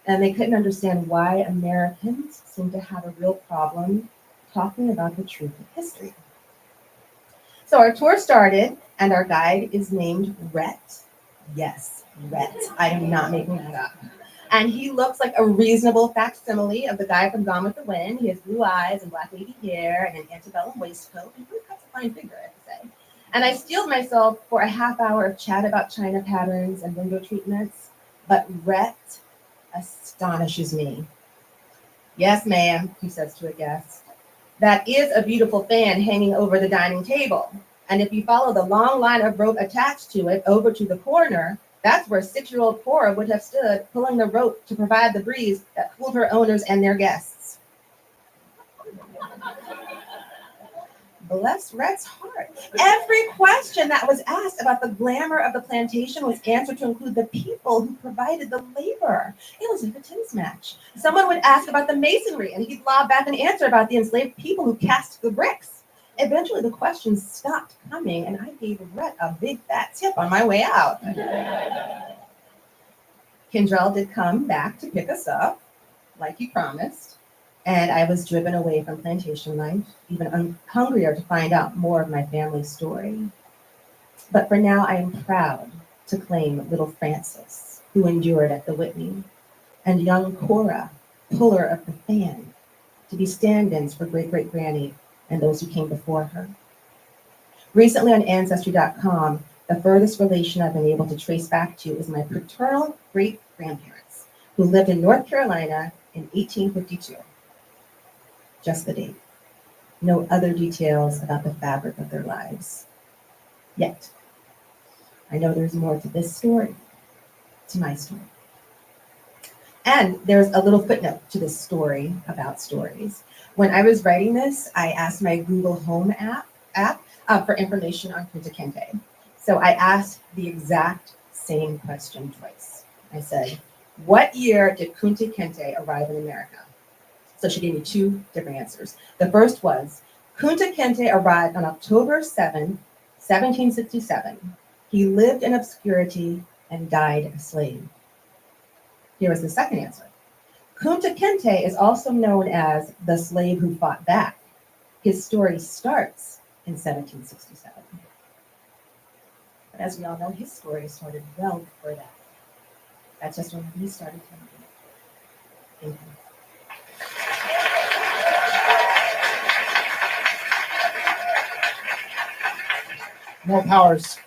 and they couldn't understand why Americans seem to have a real problem talking about the truth of history. So our tour started, and our guide is named Rhett. Yes, Rhett. I am not making that up. And he looks like a reasonable facsimile of the guy from Gone with the Wind. He has blue eyes and black wavy hair and an antebellum waistcoat. He really cuts a fine figure, I have to say. And I steeled myself for a half hour of chat about china patterns and window treatments, but Rhett astonishes me. Yes, ma'am, he says to a guest. That is a beautiful fan hanging over the dining table. And if you follow the long line of rope attached to it over to the corner, that's where 6-year-old Cora would have stood, pulling the rope to provide the breeze that cooled her owners and their guests. Bless Rhett's heart. Every question that was asked about the glamour of the plantation was answered to include the people who provided the labor. It was like a tennis match. Someone would ask about the masonry, and he'd lob back an answer about the enslaved people who cast the bricks. Eventually, the questions stopped coming, and I gave Rhett a big fat tip on my way out. Kindrell did come back to pick us up, like he promised, and I was driven away from plantation life, even hungrier to find out more of my family's story. But for now, I am proud to claim little Frances, who endured at the Whitney, and young Cora, puller of the fan, to be stand-ins for great-great-granny and those who came before her. Recently on Ancestry.com, the furthest relation I've been able to trace back to is my paternal great-grandparents, who lived in North Carolina in 1852. Just the date. No other details about the fabric of their lives. Yet, I know there's more to this story, to my story. And there's a little footnote to this story about stories. When I was writing this, I asked my Google Home app for information on Kunta Kinte. So I asked the exact same question twice. I said, what year did Kunta Kinte arrive in America? So she gave me 2 different answers. The first was, Kunta Kinte arrived on October 7, 1767. He lived in obscurity and died a slave. Here is the second answer. Kunta Kinte is also known as the slave who fought back. His story starts in 1767. But as we all know, his story started well before that. That's just when he started telling it. Thank you. More powers.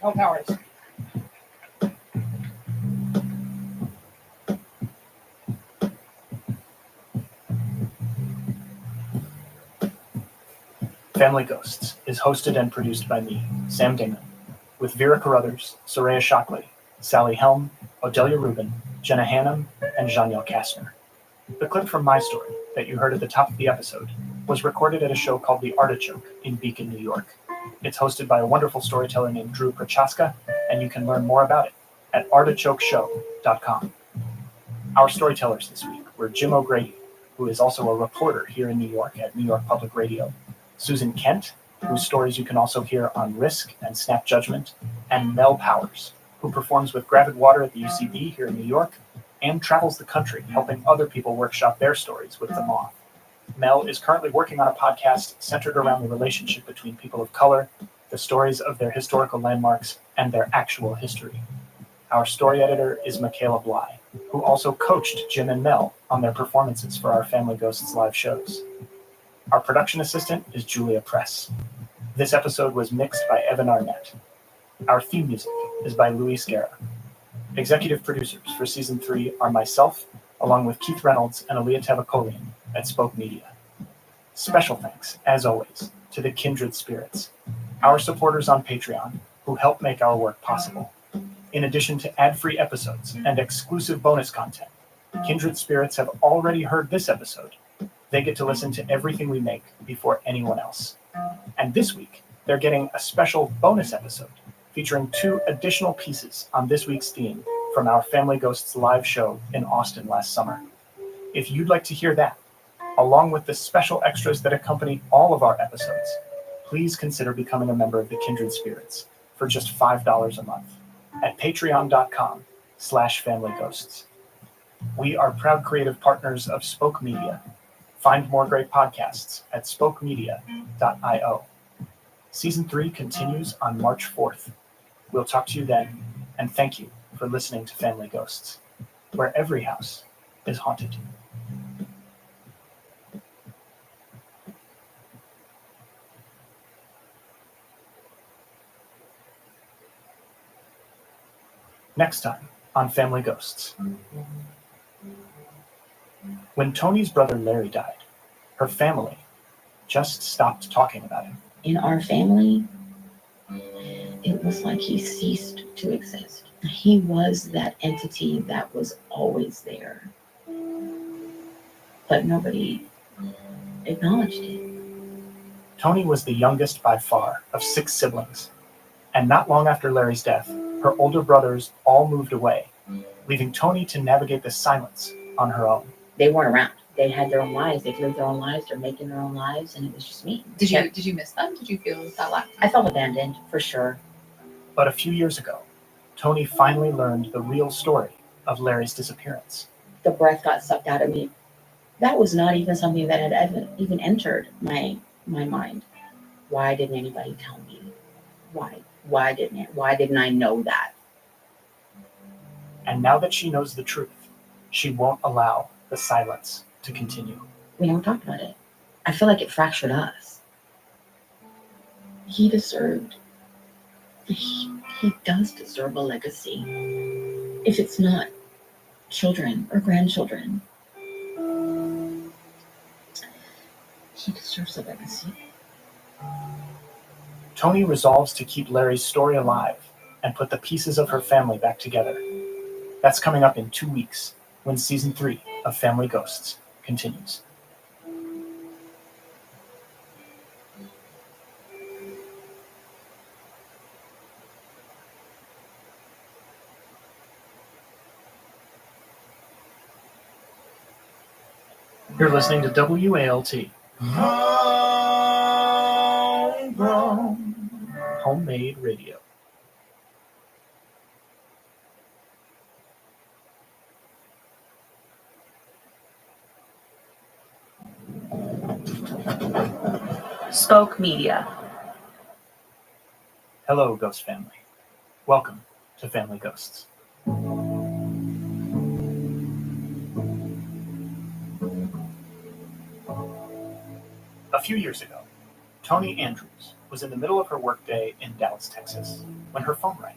More powers. Family Ghosts is hosted and produced by me, Sam Damon, with Vera Carruthers, Soraya Shockley, Sally Helm, Odelia Rubin, Jenna Hannum, and Janiel Kastner. The clip from my story that you heard at the top of the episode was recorded at a show called The Artichoke in Beacon, New York. It's hosted by a wonderful storyteller named Drew Prochaska, and you can learn more about it at artichokeshow.com. Our storytellers this week were Jim O'Grady, who is also a reporter here in New York at New York Public Radio, Susan Kent, whose stories you can also hear on Risk and Snap Judgment, and Mel Powers, who performs with Gravid Water at the UCB here in New York and travels the country helping other people workshop their stories with the Moth. Mel is currently working on a podcast centered around the relationship between people of color, the stories of their historical landmarks, and their actual history. Our story editor is Michaela Bly, who also coached Jim and Mel on their performances for our Family Ghosts live shows. Our production assistant is Julia Press. This episode was mixed by Evan Arnett. Our theme music is by Luis Guerra. Executive producers for Season 3 are myself, along with Keith Reynolds and Aaliyah Tavakolian at Spoke Media. Special thanks, as always, to the Kindred Spirits, our supporters on Patreon, who help make our work possible. In addition to ad-free episodes and exclusive bonus content, Kindred Spirits have already heard this episode. They get to listen to everything we make before anyone else. And this week, they're getting a special bonus episode featuring 2 additional pieces on this week's theme from our Family Ghosts live show in Austin last summer. If you'd like to hear that, along with the special extras that accompany all of our episodes, please consider becoming a member of the Kindred Spirits for just $5 a month at patreon.com/familyghosts. We are proud creative partners of Spoke Media. Find more great podcasts at spokemedia.io. Season 3 continues on March 4th. We'll talk to you then, and thank you for listening to Family Ghosts, where every house is haunted. Next time on Family Ghosts. When Tony's brother Larry died, her family just stopped talking about him. In our family, it was like he ceased to exist. He was that entity that was always there, but nobody acknowledged it. Tony was the youngest by far of 6 siblings, and not long after Larry's death, her older brothers all moved away, leaving Tony to navigate the silence on her own. They weren't around. They had their own lives. They lived their own lives. They're making their own lives, and it was just me. Did you miss them? Did you feel that lack? I felt abandoned for sure. But a few years ago, Tony finally learned the real story of Larry's disappearance. The breath got sucked out of me. That was not even something that had even entered my mind. Why didn't anybody tell me? Why didn't I know that? And now that she knows the truth, she won't allow the silence to continue. We never talked about it. I feel like it fractured us. He does deserve a legacy. If it's not children or grandchildren, he deserves a legacy. Tony resolves to keep Larry's story alive and put the pieces of her family back together. That's coming up in 2 weeks when Season 3 of Family Ghosts continues. You're listening to WALT. Homemade radio. Spoke Media. Hello, Ghost family. Welcome to Family Ghosts. A few years ago, Tony Andrews was in the middle of her workday in Dallas, Texas, when her phone rang.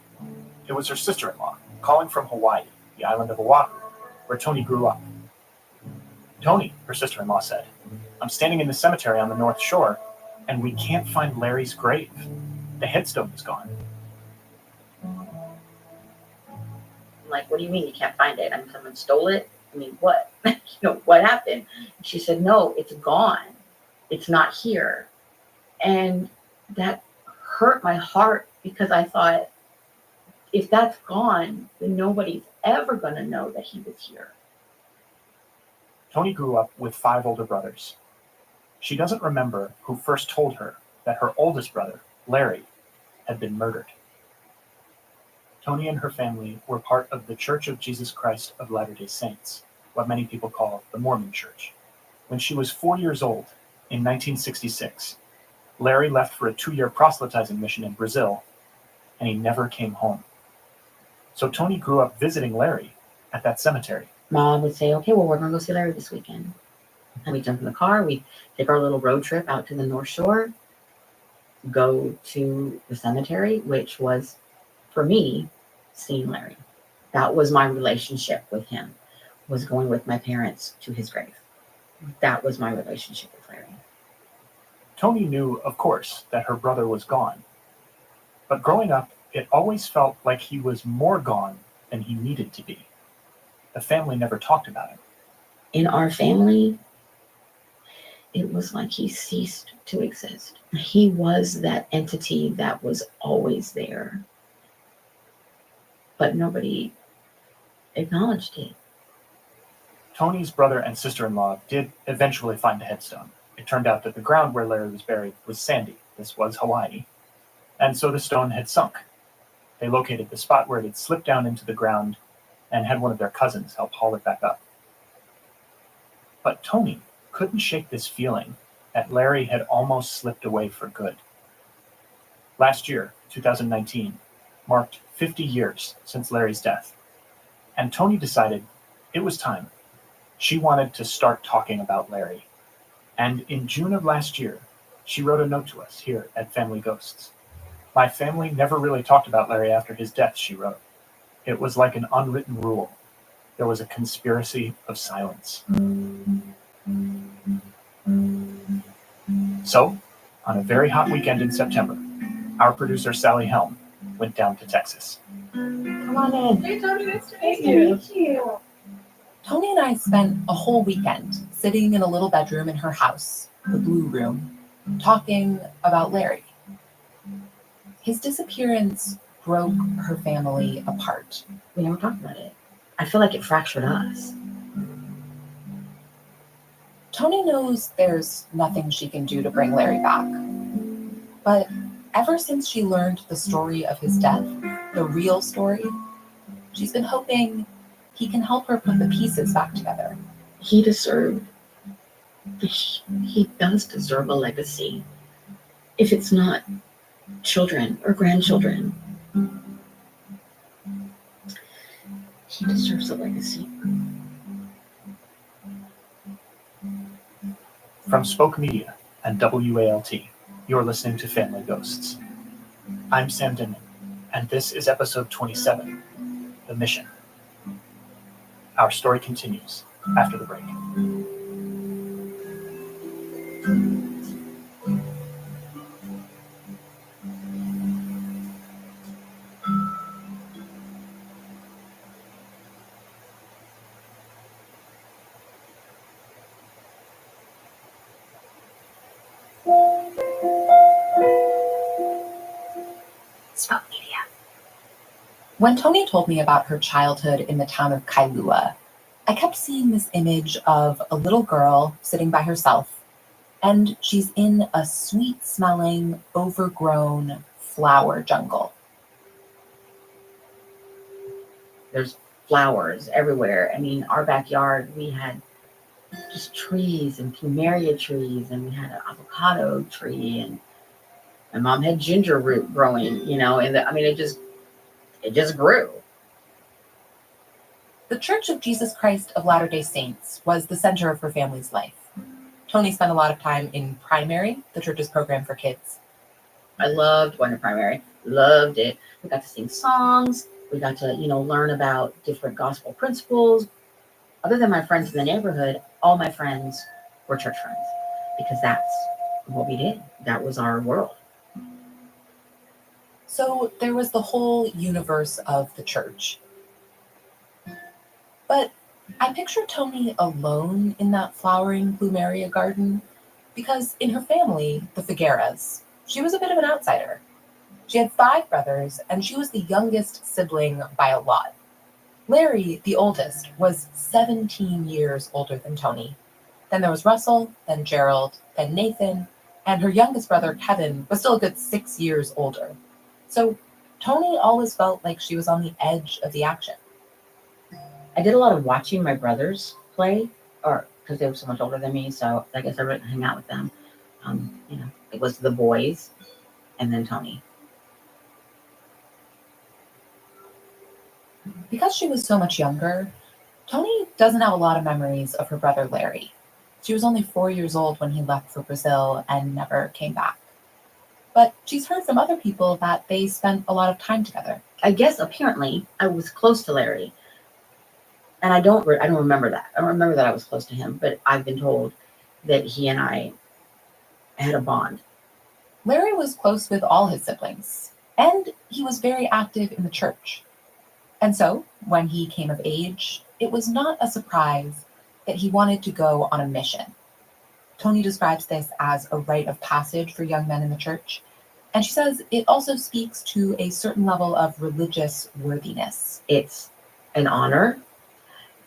It was her sister-in-law calling from Hawaii, the island of Oahu, where Tony grew up. Tony, her sister-in-law said, "I'm standing in the cemetery on the North Shore, and we can't find Larry's grave. The headstone is gone." I'm like, what do you mean you can't find it? I mean, someone stole it? I mean, what? What happened? She said, no, it's gone. It's not here. And that hurt my heart because I thought, if that's gone, then nobody's ever going to know that he was here. Tony grew up with 5 older brothers. She doesn't remember who first told her that her oldest brother, Larry, had been murdered. Tony and her family were part of the Church of Jesus Christ of Latter-day Saints, what many people call the Mormon Church. When she was 4 years old, in 1966, Larry left for a 2-year proselytizing mission in Brazil, and he never came home. So Tony grew up visiting Larry at that cemetery. Mom would say, okay, well, we're going to go see Larry this weekend. And we jump in the car, we take our little road trip out to the North Shore, go to the cemetery, which was, for me, seeing Larry. That was my relationship with him. was going with my parents to his grave. That was my relationship with Larry. Tony knew, of course, that her brother was gone. But growing up, it always felt like he was more gone than he needed to be. The family never talked about him. In our family, it was like he ceased to exist. He was that entity that was always there, but nobody acknowledged it. Tony's brother and sister-in-law did eventually find a headstone. It turned out that the ground where Larry was buried was sandy. This was Hawaii. And so the stone had sunk. They located the spot where it had slipped down into the ground and had one of their cousins help haul it back up. But Tony couldn't shake this feeling that Larry had almost slipped away for good. Last year, 2019, marked 50 years since Larry's death, and Tony decided it was time. She wanted to start talking about Larry. And in June of last year, she wrote a note to us here at Family Ghosts. My family never really talked about Larry after his death, she wrote. It was like an unwritten rule. There was a conspiracy of silence. So, on a very hot weekend in September, our producer Sally Helm went down to Texas. Come on in. Hey, Tony, nice to Nice meet to you. meet you. Tony and I spent a whole weekend sitting in a little bedroom in her house, the Blue Room, talking about Larry. His disappearance broke her family apart. We never talked about it. I feel like it fractured us. Tony knows there's nothing she can do to bring Larry back. But ever since she learned the story of his death, the real story, she's been hoping he can help her put the pieces back together. He does deserve a legacy. If it's not children or grandchildren, he deserves a legacy. From Spoke Media and WALT, you're listening to Family Ghosts. I'm Sam Denman, and this is episode 27, The Mission. Our story continues after the break. Spoke Media. When Tony told me about her childhood in the town of Kailua, I kept seeing this image of a little girl sitting by herself, and she's in a sweet-smelling, overgrown flower jungle. There's flowers everywhere. I mean, our backyard, we had just trees and plumeria trees, and we had an avocado tree, and my mom had ginger root growing, and it just grew. The Church of Jesus Christ of Latter-day Saints was the center of her family's life. Tony spent a lot of time in primary, the church's program for kids. I loved going to primary. Loved it. We got to sing songs. We got to, learn about different gospel principles. Other than my friends in the neighborhood, all my friends were church friends because that's what we did. That was our world. So there was the whole universe of the church. But I picture Tony alone in that flowering plumeria garden because in her family, the Figueras, she was a bit of an outsider. She had 5 brothers, and she was the youngest sibling by a lot. Larry, the oldest, was 17 years older than Tony. Then there was Russell, then Gerald, then Nathan, and her youngest brother, Kevin, was still a good 6 years older. So Tony always felt like she was on the edge of the action. I did a lot of watching my brothers play, or because they were so much older than me, so I guess I wouldn't hang out with them. It was the boys and then Tony. Because she was so much younger, Tony doesn't have a lot of memories of her brother Larry. She was only 4 years old when he left for Brazil and never came back. But she's heard from other people that they spent a lot of time together. I guess apparently I was close to Larry. And I don't remember that. I don't remember that I was close to him, but I've been told that he and I had a bond. Larry was close with all his siblings, and he was very active in the church. And so, when he came of age, it was not a surprise that he wanted to go on a mission. Tony describes this as a rite of passage for young men in the church, and she says it also speaks to a certain level of religious worthiness. It's an honor.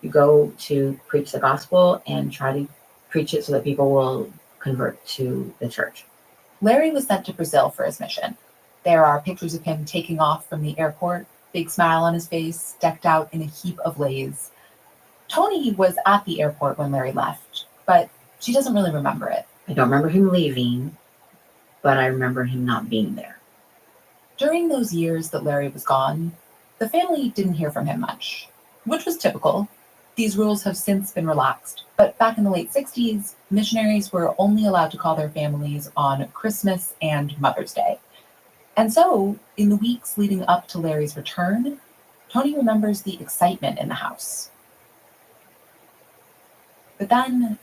You go to preach the gospel and try to preach it so that people will convert to the church. Larry was sent to Brazil for his mission. There are pictures of him taking off from the airport, big smile on his face, decked out in a heap of lays. Tony was at the airport when Larry left, but she doesn't really remember it. I don't remember him leaving, but I remember him not being there. During those years that Larry was gone, the family didn't hear from him much, which was typical. These rules have since been relaxed, but back in the late 60s, missionaries were only allowed to call their families on Christmas and Mother's Day. And so, in the weeks leading up to Larry's return, Tony remembers the excitement in the house. But then,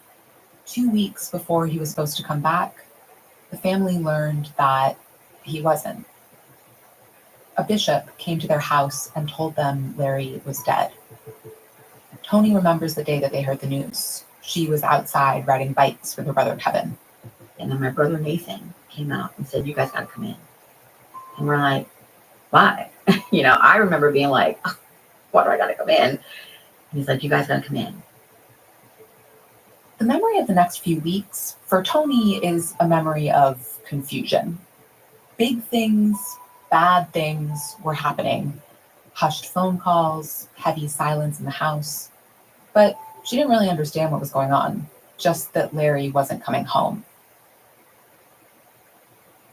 2 weeks before he was supposed to come back, the family learned that he wasn't. A bishop came to their house and told them Larry was dead. Tony remembers the day that they heard the news. She was outside riding bikes with her brother Kevin. And then my brother Nathan came out and said, "You guys gotta come in." And we're like, "Why?" I remember being like, "Why do I gotta come in?" And he's like, "You guys gotta come in." The memory of the next few weeks for Tony is a memory of confusion. Big things, bad things were happening. Hushed phone calls, heavy silence in the house. But she didn't really understand what was going on, just that Larry wasn't coming home.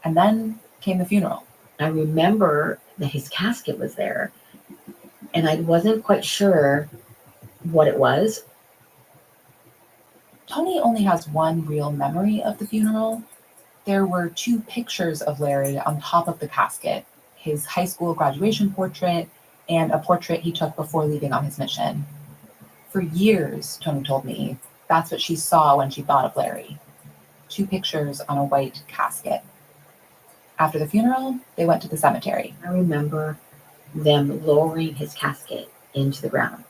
And then came the funeral. I remember that his casket was there, and I wasn't quite sure what it was. Tony only has one real memory of the funeral. There were 2 pictures of Larry on top of the casket, his high school graduation portrait and a portrait he took before leaving on his mission. For years, Tony told me, that's what she saw when she thought of Larry. 2 pictures on a white casket. After the funeral, they went to the cemetery. I remember them lowering his casket into the ground.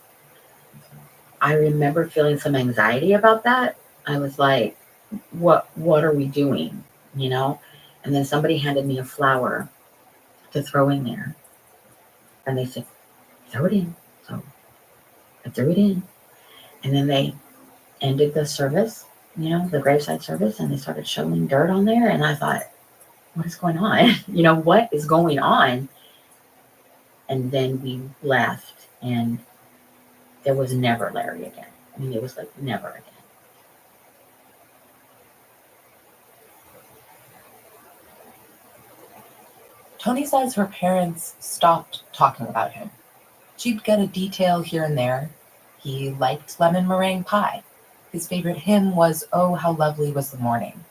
I remember feeling some anxiety about that. I was like, what are we doing? And then somebody handed me a flower to throw in there. And they said, "Throw it in." So I threw it in. And then they ended the service, the graveside service, and they started shoveling dirt on there. And I thought, what is going on? What is going on? And then we left, and there was never Larry again. It was like never again. Tony says her parents stopped talking about him. She'd get a detail here and there. He liked lemon meringue pie. His favorite hymn was "Oh, How Lovely Was the Morning."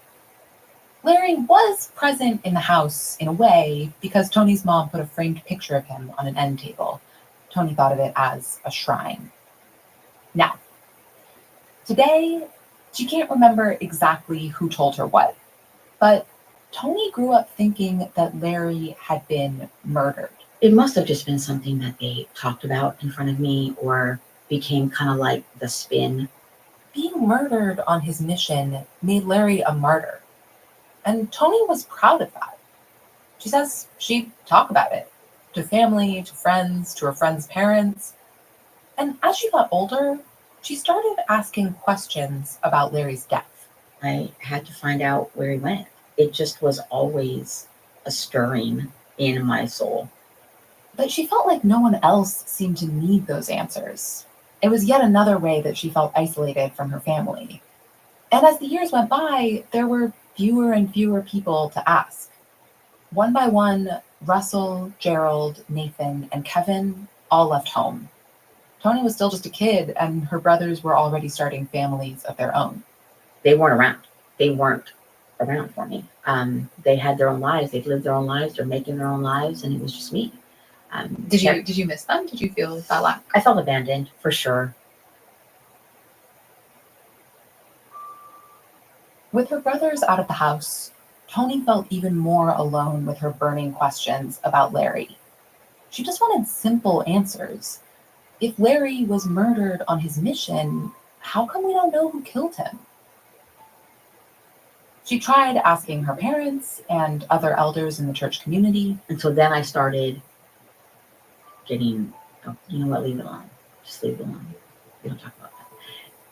Larry was present in the house in a way because Tony's mom put a framed picture of him on an end table. Tony thought of it as a shrine. Now, today, she can't remember exactly who told her what, but Tony grew up thinking that Larry had been murdered. It must have just been something that they talked about in front of me or became kind of like the spin. Being murdered on his mission made Larry a martyr. And Tony was proud of that. She says she'd talk about it to family, to friends, to her friends' parents. And as she got older, she started asking questions about Larry's death. I had to find out where he went. It just was always a stirring in my soul. But she felt like no one else seemed to need those answers. It was yet another way that she felt isolated from her family. And as the years went by, there were fewer and fewer people to ask. One by one, Russell, Gerald, Nathan, and Kevin all left home. Tony was still just a kid, and her brothers were already starting families of their own. They weren't around. They weren't around for me. They had their own lives. They've lived their own lives. They're making their own lives, and it was just me. Did you miss them? Did you feel that lack? I felt abandoned for sure. With her brothers out of the house, Tony felt even more alone with her burning questions about Larry. She just wanted simple answers. If Larry was murdered on his mission, how come we don't know who killed him? She tried asking her parents and other elders in the church community. And so then I started getting, oh, you know what, leave it alone. Just leave it alone. We don't talk about that.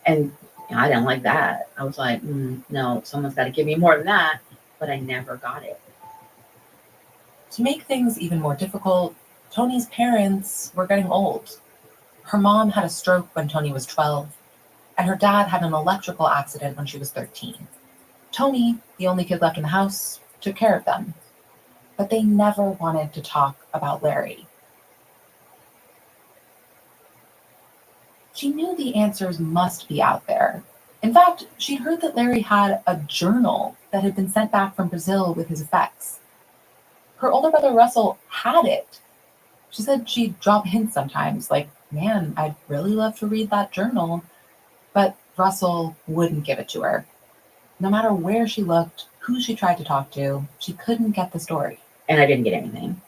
And I didn't like that. I was like, no, someone's got to give me more than that. But I never got it. To make things even more difficult, Tony's parents were getting old. Her mom had a stroke when Tony was 12, and her dad had an electrical accident when she was 13. Tony, the only kid left in the house, took care of them. But they never wanted to talk about Larry. She knew the answers must be out there. In fact, she'd heard that Larry had a journal that had been sent back from Brazil with his effects. Her older brother Russell had it. She said she'd drop hints sometimes, like, man, I'd really love to read that journal. But Russell wouldn't give it to her. No matter where she looked, who she tried to talk to, she couldn't get the story. And I didn't get anything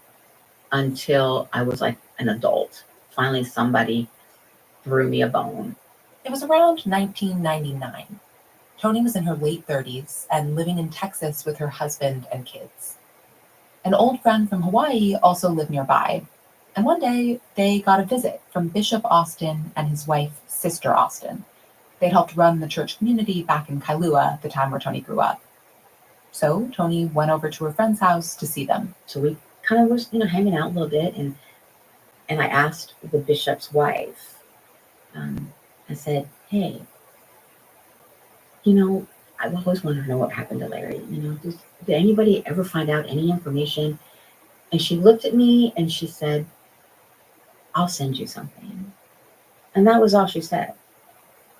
until I was like an adult. Finally, somebody threw me a bone. It was around 1999. Tony was in her late 30s and living in Texas with her husband and kids. An old friend from Hawaii also lived nearby. And one day, they got a visit from Bishop Austin and his wife, Sister Austin. They'd helped run the church community back in Kailua, the town where Tony grew up. So Tony went over to her friend's house to see them. So we kind of was, hanging out a little bit, and I asked the bishop's wife. I said, "Hey, I've always wanted to know what happened to Larry. Did anybody ever find out any information?" And she looked at me and she said, "I'll send you something." And that was all she said.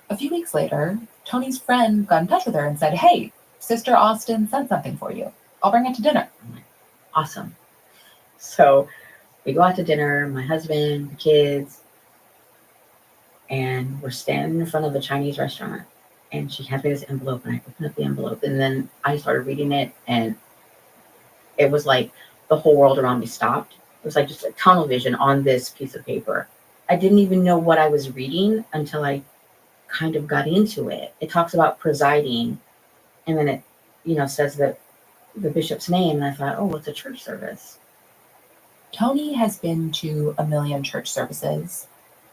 A few weeks later, Tony's friend got in touch with her and said, "Hey, Sister Austin sent something for you. I'll bring it to dinner." I'm like, awesome. So we go out to dinner, my husband, the kids, and we're standing in front of a Chinese restaurant. And she hands me this envelope, and I open up the envelope, and then I started reading it, and it was like the whole world around me stopped. It was like just a tunnel vision on this piece of paper. I didn't even know what I was reading until I kind of got into it. It talks about presiding, and then it, says that the bishop's name, and I thought, oh, it's a church service. Tony has been to a million church services,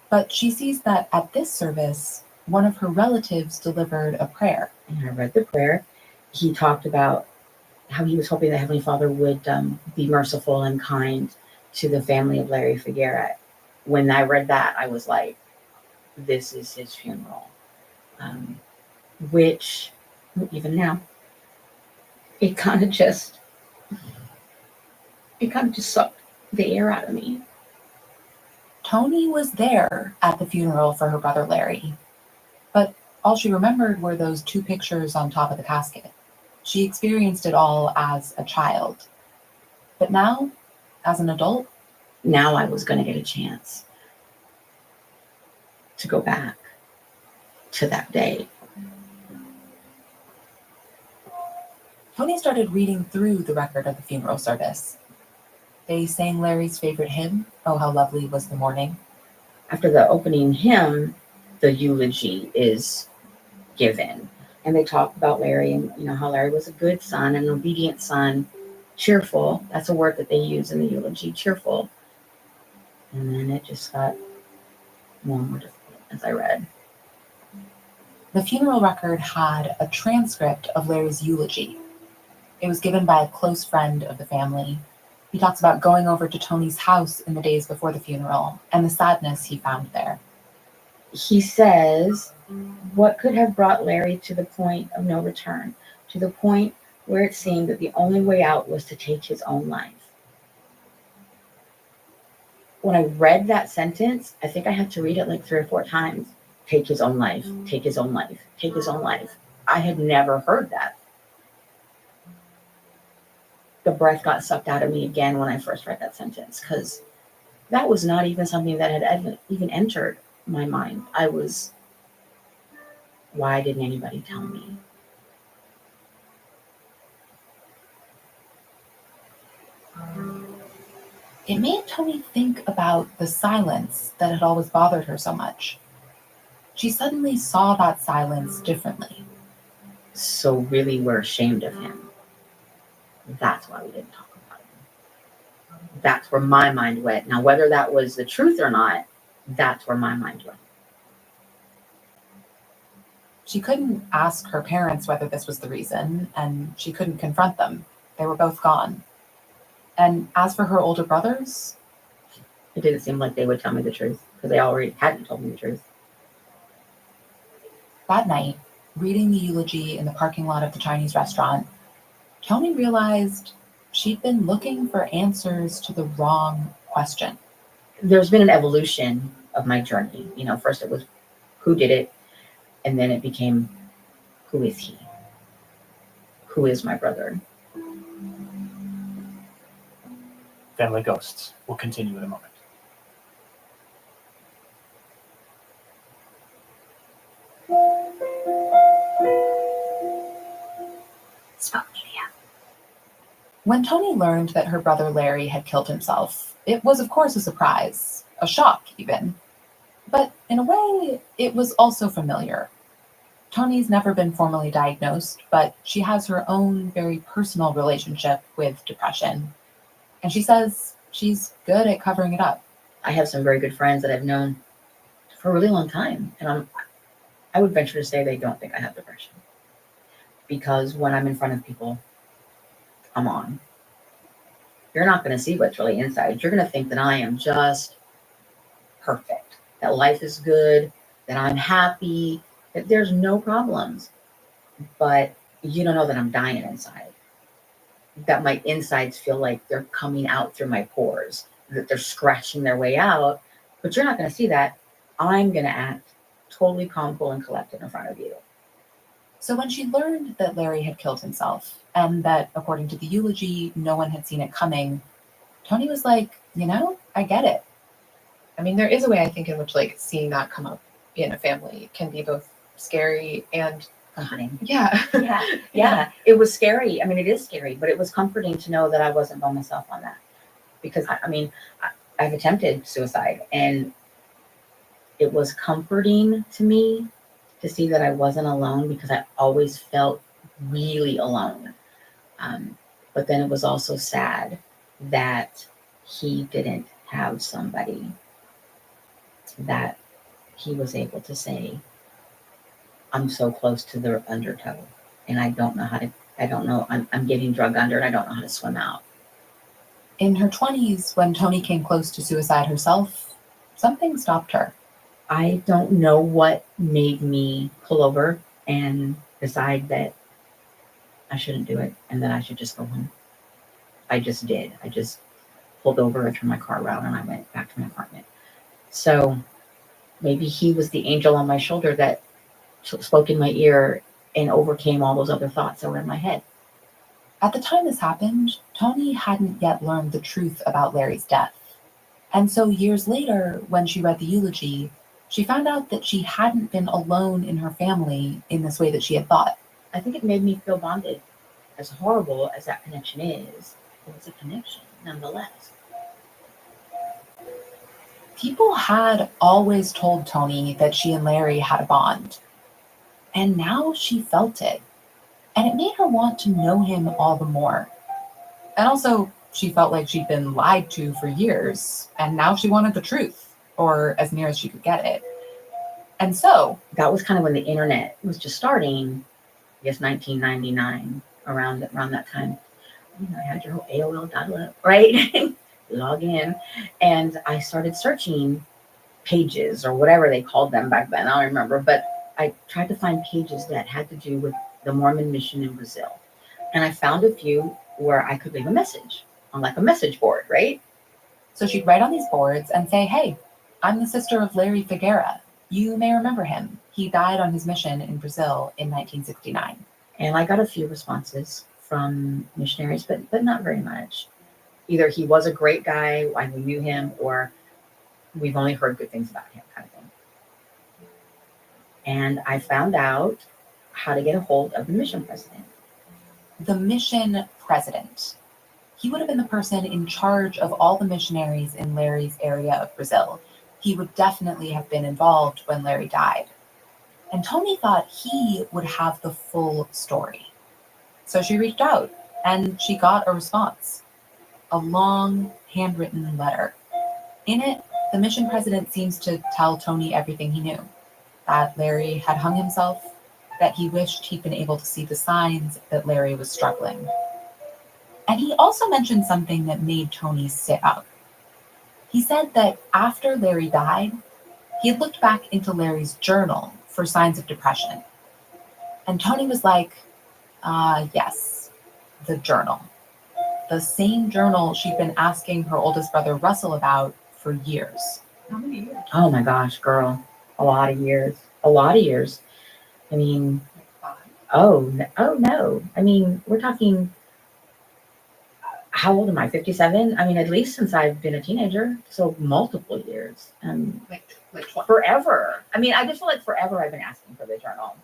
but she sees that at this service, one of her relatives delivered a prayer. And I read the prayer. He talked about how he was hoping the Heavenly Father would be merciful and kind to the family of Larry Figuera. When I read that, I was like, this is his funeral. Which, even now, it kind of just sucked the air out of me. Tony was there at the funeral for her brother Larry, but all she remembered were those two pictures on top of the casket. She experienced it all as a child. But now, as an adult, now I was going to get a chance to go back to that day. Tony started reading through the record of the funeral service. They sang Larry's favorite hymn, "Oh, How Lovely Was the Morning." After the opening hymn, the eulogy is given. And they talk about Larry and, how Larry was a good son, an obedient son, cheerful. That's a word that they use in the eulogy, cheerful. And then it just got more and more difficult as I read. The funeral record had a transcript of Larry's eulogy. It was given by a close friend of the family. He talks about going over to Tony's house in the days before the funeral and the sadness he found there. He says, what could have brought Larry to the point of no return, to the point where it seemed that the only way out was to take his own life? When I read that sentence, I think I had to read it like 3 or 4 times. Take his own life, take his own life, take his own life. I had never heard that. The breath got sucked out of me again when I first read that sentence, because that was not even something that had even entered my mind. Why didn't anybody tell me? It made Tony think about the silence that had always bothered her so much. She suddenly saw that silence differently. So really, we're ashamed of him. That's why we didn't talk about him. That's where my mind went. Now, whether that was the truth or not, that's where my mind went. She couldn't ask her parents whether this was the reason, and she couldn't confront them. They were both gone. And as for her older brothers, it didn't seem like they would tell me the truth because they already hadn't told me the truth. That night, reading the eulogy in the parking lot of the Chinese restaurant, Tony realized she'd been looking for answers to the wrong question. There's been an evolution of my journey. First it was who did it, and then it became who is he? Who is my brother? Family Ghosts will continue in a moment. Spoke media. When Tony learned that her brother Larry had killed himself, it was of course a surprise, a shock even. But in a way, it was also familiar. Tony's never been formally diagnosed, but she has her own very personal relationship with depression. And she says she's good at covering it up. I have some very good friends that I've known for a really long time. And I would venture to say they don't think I have depression. Because when I'm in front of people, I'm on. You're not going to see what's really inside. You're going to think that I am just perfect, that life is good, that I'm happy, that there's no problems. But you don't know that I'm dying inside. That my insides feel like they're coming out through my pores, that they're scratching their way out. But you're not going to see that. I'm going to act totally calm, cool, and collected in front of you. So when she learned that Larry had killed himself, and that, according to the eulogy, no one had seen it coming, Tony was like, I get it. I mean, there is a way, I think, in which, seeing that come up in a family can be both scary and comforting. Yeah. Yeah. It was scary. I mean, it is scary, but it was comforting to know that I wasn't by myself on that. Because, I've attempted suicide, and it was comforting to me to see that I wasn't alone, because I always felt really alone. But then it was also sad that he didn't have somebody that he was able to say, I'm so close to the undertow, and I don't know I'm getting drugged under, and I don't know how to swim out. In her 20s, when Tony came close to suicide herself, something stopped her. I don't know what made me pull over and decide that I shouldn't do it and that I should just go home. I just did. I just pulled over, I turned my car around, and I went back to my apartment. So maybe he was the angel on my shoulder that spoke in my ear and overcame all those other thoughts that were in my head. At the time this happened, Tony hadn't yet learned the truth about Larry's death. And so years later, when she read the eulogy, she found out that she hadn't been alone in her family in this way that she had thought. I think it made me feel bonded. As horrible as that connection is, it was a connection nonetheless. People had always told Tony that she and Larry had a bond. And now she felt it. And it made her want to know him all the more. And also, she felt like she'd been lied to for years, and now she wanted the truth, or as near as she could get it. And so, that was kind of when the internet was just starting, I guess 1999, around that time. I had your whole AOL dial-up, right? Log in. And I started searching pages, or whatever they called them back then, I don't remember, but I tried to find pages that had to do with the Mormon mission in Brazil. And I found a few where I could leave a message on a message board, right? So she'd write on these boards and say, hey, I'm the sister of Larry Figueira. You may remember him. He died on his mission in Brazil in 1969. And I got a few responses from missionaries, but not very much. Either he was a great guy, we knew him, or we've only heard good things about him, kind of thing. And I found out how to get a hold of the mission president. The mission president. he would have been the person in charge of all the missionaries in Larry's area of Brazil. He would definitely have been involved when Larry died. And Tony thought he would have the full story. So she reached out and she got a response. A long, handwritten letter. In it, the mission president seems to tell Tony everything he knew. That Larry had hung himself, that he wished he'd been able to see the signs that Larry was struggling. And he also mentioned something that made Tony sit up. He said that after Larry died, he had looked back into Larry's journal for signs of depression. And Tony was like, yes, the journal. The same journal she'd been asking her oldest brother Russell about for years. How many years? Oh my gosh, girl. A lot of years. A lot of years. I mean, oh no. I mean, we're talking, how old am I? 57? I mean, at least since I've been a teenager. So multiple years. Like forever. I mean, I just feel like forever I've been asking for the journal.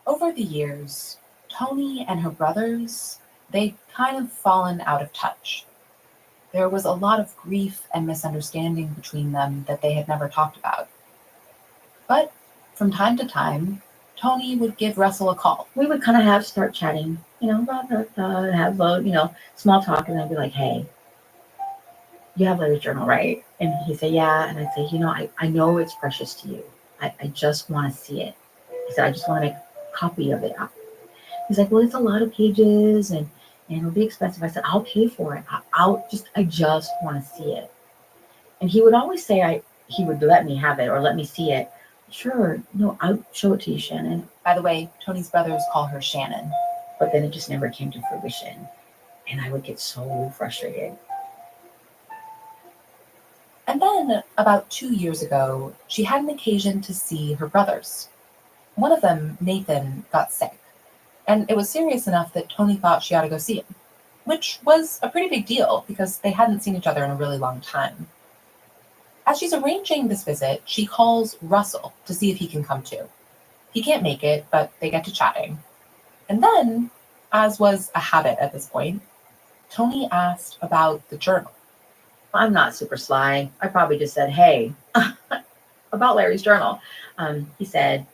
Over the years, Tony and her brothers, they'd kind of fallen out of touch. There was a lot of grief and misunderstanding between them that they had never talked about. But from time to time, Tony would give Russell a call. We would kind of start chatting, have small talk, and I'd be like, hey, you have Larry's journal, right? And he'd say, yeah. And I'd say, I know it's precious to you. I just want to see it. He said, I just want to make a copy of it. He's like, well, it's a lot of pages and it'll be expensive. I said, I'll pay for it. I just want to see it. And he would always say he would let me have it or let me see it. Sure, no, I'll show it to you, Shannon. By the way, Tony's brothers call her Shannon. But then it just never came to fruition. And I would get so frustrated. And then, about 2 years ago, she had an occasion to see her brothers. One of them, Nathan, got sick. And it was serious enough that Tony thought she ought to go see him, which was a pretty big deal because they hadn't seen each other in a really long time. As she's arranging this visit, she calls Russell to see if he can come too. He can't make it, but they get to chatting. And then, as was a habit at this point, Tony asked about the journal. I'm not super sly. I probably just said, hey, about Larry's journal. He said,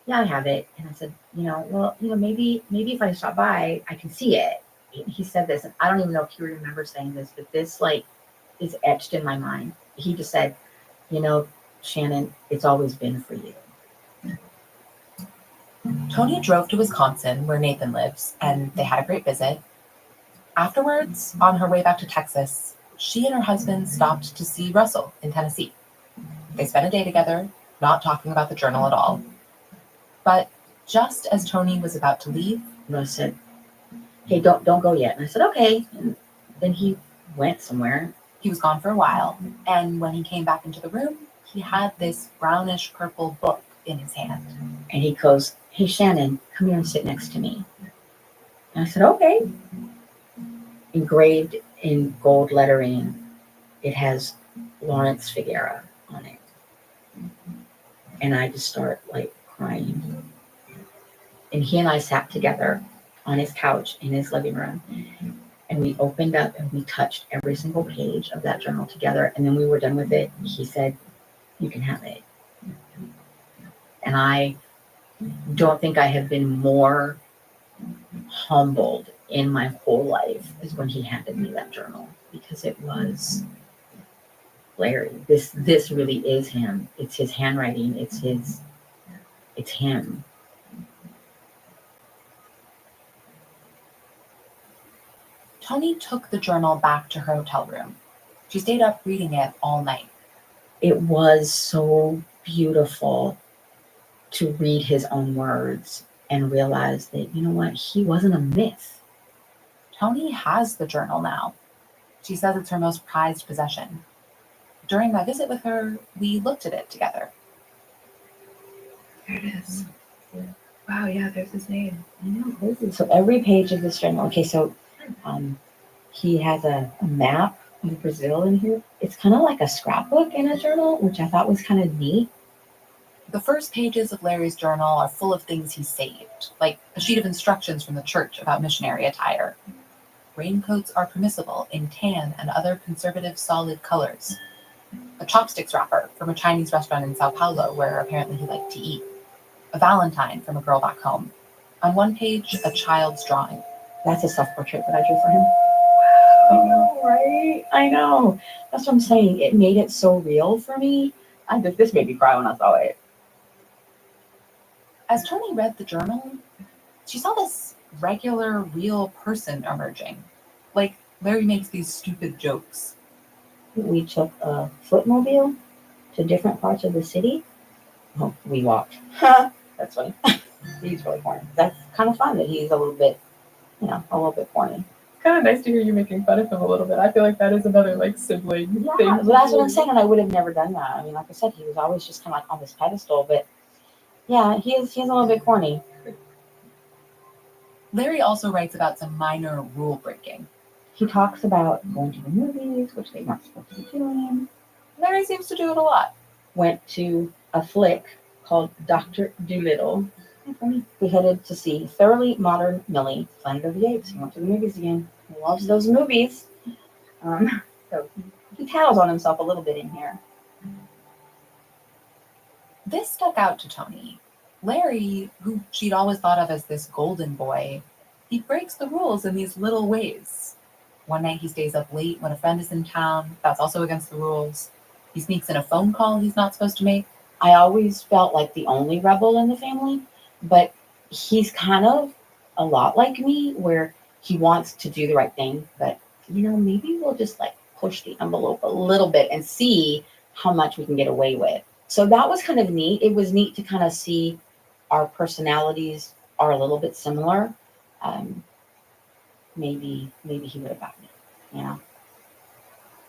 yeah, I have it. And I said, maybe if I stop by, I can see it. He said this, and I don't even know if he remembers saying this, but this is etched in my mind. He just said, Shannon, it's always been for you. Tony drove to Wisconsin, where Nathan lives, and they had a great visit. Afterwards, on her way back to Texas, she and her husband stopped to see Russell in Tennessee. They spent a day together, not talking about the journal at all. But just as Tony was about to leave, Russ said, hey, don't go yet. And I said, okay. And then he went somewhere. He was gone for a while, and when he came back into the room, he had this brownish purple book in his hand. And he goes, hey, Shannon, come here and sit next to me. And I said, okay. Engraved in gold lettering, it has Lawrence Figuera on it. And I just start crying. And he and I sat together on his couch in his living room. And we opened up and we touched every single page of that journal together. And then we were done with it. He said, you can have it. And I don't think I have been more humbled in my whole life is when he handed me that journal, because it was Larry. This really is him. It's his handwriting. It's him. Tony took the journal back to her hotel room. She stayed up reading it all night. It was so beautiful to read his own words and realize that, he wasn't a myth. Tony has the journal now. She says it's her most prized possession. During my visit with her, we looked at it together. There it is. Wow, yeah, there's his name. I know. So every page of this journal, okay, so he has a map of Brazil in here. It's kind of like a scrapbook in a journal, which I thought was kind of neat. The first pages of Larry's journal are full of things he saved, like a sheet of instructions from the church about missionary attire. raincoats are permissible in tan and other conservative solid colors. A chopsticks wrapper from a Chinese restaurant in Sao Paulo where apparently he liked to eat. A valentine from a girl back home. On one page, a child's drawing. That's a self-portrait that I drew for him. I know, right? I know. That's what I'm saying. It made it so real for me. This made me cry when I saw it. As Tony read the journal, she saw this regular, real person emerging. Like, Larry makes these stupid jokes. We took a footmobile to different parts of the city. Oh, we walked. That's funny. He's really corny. That's kind of fun that he's a little bit corny. It's kind of nice to hear you making fun of him a little bit. I feel like that is another like sibling thing. Well, that's what I'm saying, and I would have never done that. I mean, like I said, he was always just kind of like on this pedestal, but yeah, he's a little bit corny. Larry also writes about some minor rule breaking. He talks about going to the movies, which they weren't supposed to be doing. Larry seems to do it a lot. Went to a flick called Dr. Dolittle. We headed to see Thoroughly Modern Millie, Planet of the Apes. He went to the movies again. He loves those movies. So he tattles on himself a little bit in here. This stuck out to Tony. Larry, who she'd always thought of as this golden boy, he breaks the rules in these little ways. One night he stays up late when a friend is in town. That's also against the rules. He sneaks in a phone call he's not supposed to make. I always felt like the only rebel in the family, but he's kind of a lot like me, where he wants to do the right thing, but maybe we'll just like push the envelope a little bit and see how much we can get away with. So that was kind of neat. It was neat to kind of see our personalities are a little bit similar. Maybe he would have gotten it,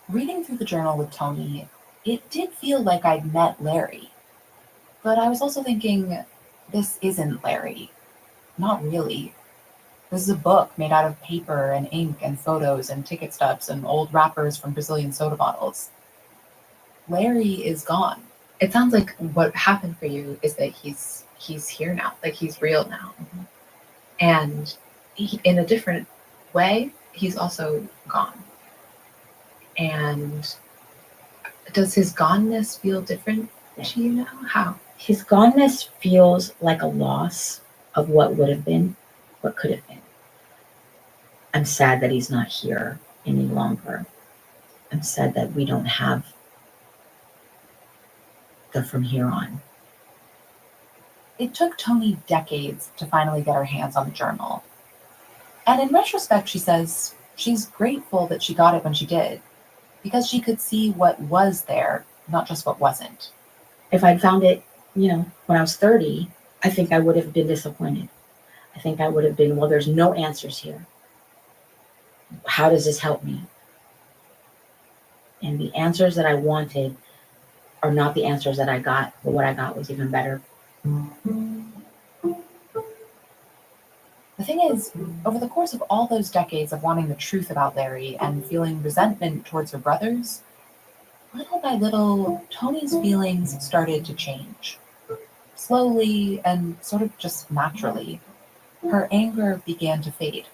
Reading through the journal with Tony, it did feel like I'd met Larry. But I was also thinking, this isn't Larry. Not really. This is a book made out of paper and ink and photos and ticket stubs and old wrappers from Brazilian soda bottles. Larry is gone. It sounds like what happened for you is that he's here now, like he's real now. Mm-hmm. And in a different way, he's also gone. And does his goneness feel different to you now? How? His goneness feels like a loss of what would have been, what could have been. I'm sad that he's not here any longer. I'm sad that we don't have the from here on. It took Tony decades to finally get her hands on the journal. And in retrospect, she says she's grateful that she got it when she did, because she could see what was there, not just what wasn't. If I'd found it, when I was 30, I think I would have been disappointed. I think I would have been, well, there's no answers here. How does this help me? And the answers that I wanted are not the answers that I got, but what I got was even better. The thing is, over the course of all those decades of wanting the truth about Larry and feeling resentment towards her brothers, little by little, Tony's feelings started to change. Slowly and sort of just naturally, her anger began to fade.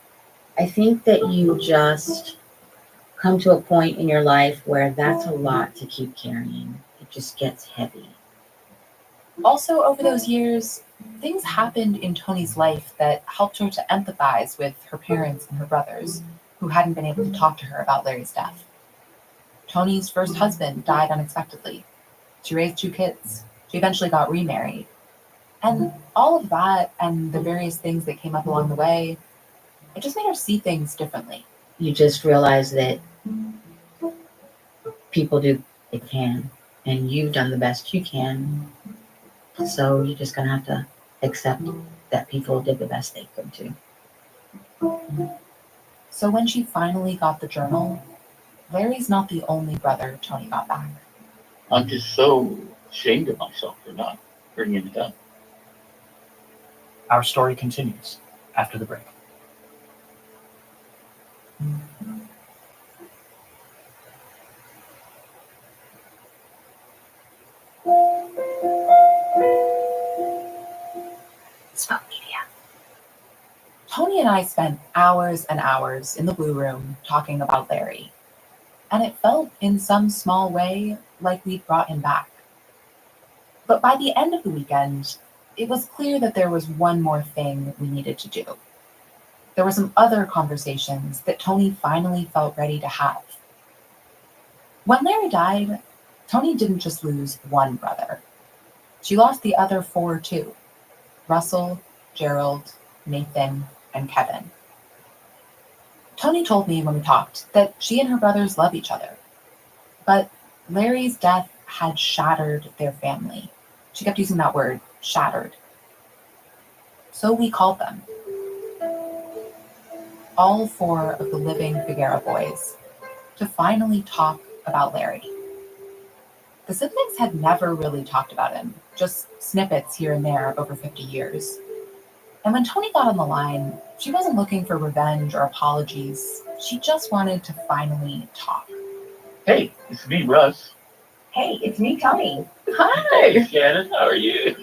I think that you just come to a point in your life where that's a lot to keep carrying. It just gets heavy. Also, over those years, things happened in Tony's life that helped her to empathize with her parents and her brothers, who hadn't been able to talk to her about Larry's death. Tony's first husband died unexpectedly. She raised 2 kids. She eventually got remarried. And all of that and the various things that came up along the way, it just made her see things differently. You just realize that people do what they can, and you've done the best you can. So you're just going to have to accept that people did the best they could too. So when she finally got the journal, Larry's not the only brother Tony got back. I'm just so ashamed of myself for not bringing it up. Our story continues after the break. Spoke Media. Tony and I spent hours and hours in the blue room talking about Larry, and it felt in some small way like we'd brought him back. But by the end of the weekend, it was clear that there was one more thing we needed to do. There were some other conversations that Tony finally felt ready to have. When Larry died, Tony didn't just lose one brother. She lost the other 4 too: Russell, Gerald, Nathan, and Kevin. Tony told me when we talked that she and her brothers love each other, but Larry's death had shattered their family. She kept using that word, shattered. So we called them. All 4 of the living Figuera boys, to finally talk about Larry. The siblings had never really talked about him, just snippets here and there over 50 years. And when Tony got on the line, she wasn't looking for revenge or apologies. She just wanted to finally talk. Hey, it's me, Russ. Hey, it's me, Tony. Hey, Shannon, how are you?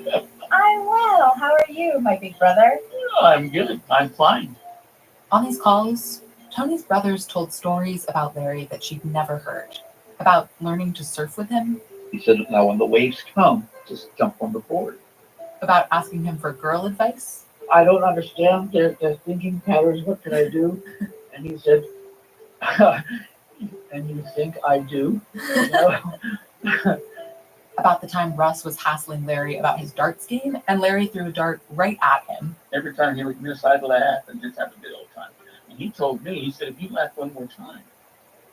I'm well. How are you, my big brother? I'm good. I'm fine. On these calls, Tony's brothers told stories about Larry that she'd never heard, about learning to surf with him. He said, now when the waves come, just jump on the board. About asking him for girl advice. I don't understand their thinking patterns. What can I do? And he said, and you think I do? You know? About the time Russ was hassling Larry about his darts game, and Larry threw a dart right at him. Every time he would miss, I'd laugh and just have a good old time. And he told me, he said, if you laugh one more time.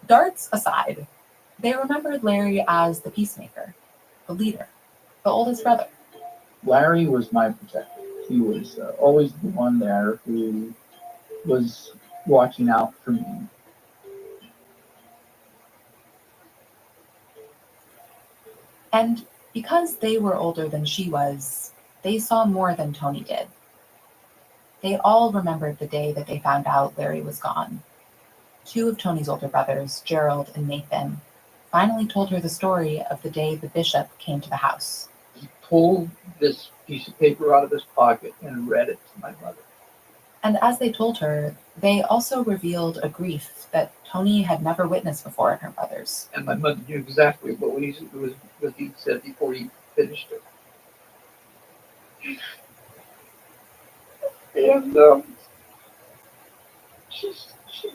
Darts aside, they remembered Larry as the peacemaker, the leader, the oldest brother. Larry was my protector. He was always the one there who was watching out for me. And because they were older than she was, they saw more than Tony did. They all remembered the day that they found out Larry was gone. 2 of Tony's older brothers, Gerald and Nathan, finally told her the story of the day the bishop came to the house. He pulled this piece of paper out of his pocket and read it to my mother. And as they told her, they also revealed a grief that Tony had never witnessed before in her brothers. And my mother knew exactly what he said before he finished it. And she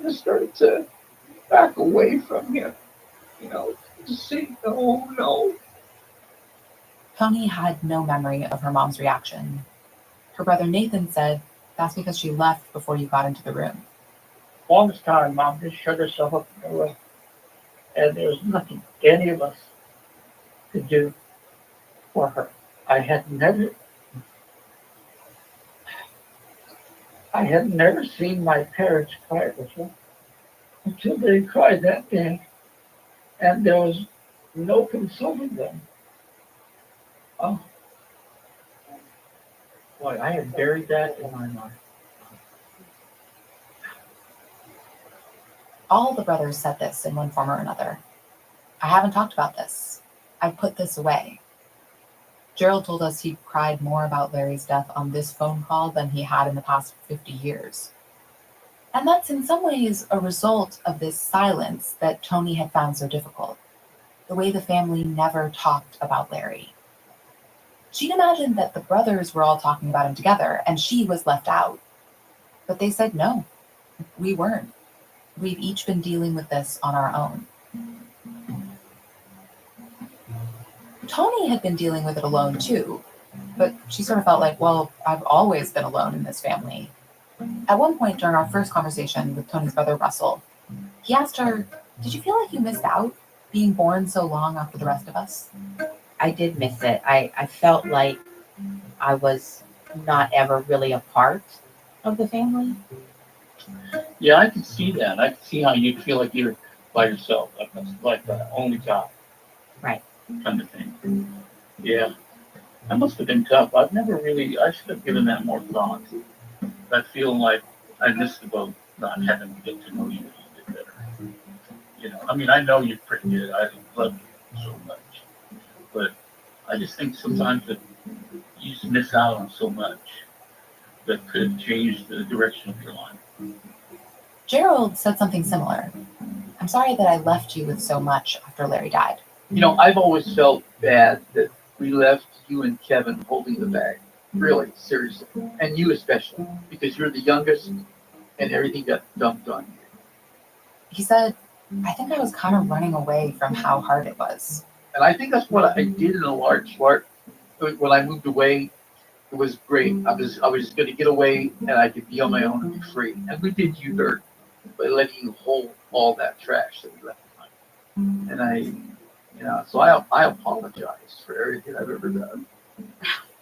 just started to back away from him, you know, to say, no, no. Tony had no memory of her mom's reaction. Her brother Nathan said that's because she left before you got into the room. Longest time, Mom just shut herself up in her room. And there was nothing any of us could do for her. I had never seen my parents cry before until they cried that day, and there was no consoling them. Oh, boy, I had buried that in my mind. All the brothers said this in one form or another. I haven't talked about this. I put this away. Gerald told us he cried more about Larry's death on this phone call than he had in the past 50 years. And that's in some ways a result of this silence that Tony had found so difficult, the way the family never talked about Larry. She'd imagined that the brothers were all talking about him together and she was left out. But they said no, we weren't. We've each been dealing with this on our own. Tony had been dealing with it alone too, but she sort of felt like, well, I've always been alone in this family. At one point during our first conversation with Tony's brother Russell, he asked her, did you feel like you missed out being born so long after the rest of us? I did miss it. I felt like I was not ever really a part of the family. Yeah, I can see that. I can see how you'd feel like you're by yourself, like the only child. Right. Kind of thing. Yeah. That must have been tough. I should have given that more thought. That feeling like I missed the boat, not having to get to know you a little bit better. You know, I mean, I know you're pretty good. I love you so much. But I just think sometimes that you just miss out on so much. that could have changed the direction of your life. Gerald said something similar. I'm sorry that I left you with so much after Larry died. You know, I've always felt bad that we left you and Kevin holding the bag. Really, seriously. And you especially, because you're the youngest and everything got dumped on you. He said, I think I was kind of running away from how hard it was. And I think that's what I did in a large part. When I moved away, it was great. I was just going to get away and I could be on my own and be free. And we did you dirt by letting you hold all that trash that we left behind. And so I apologize for everything I've ever done.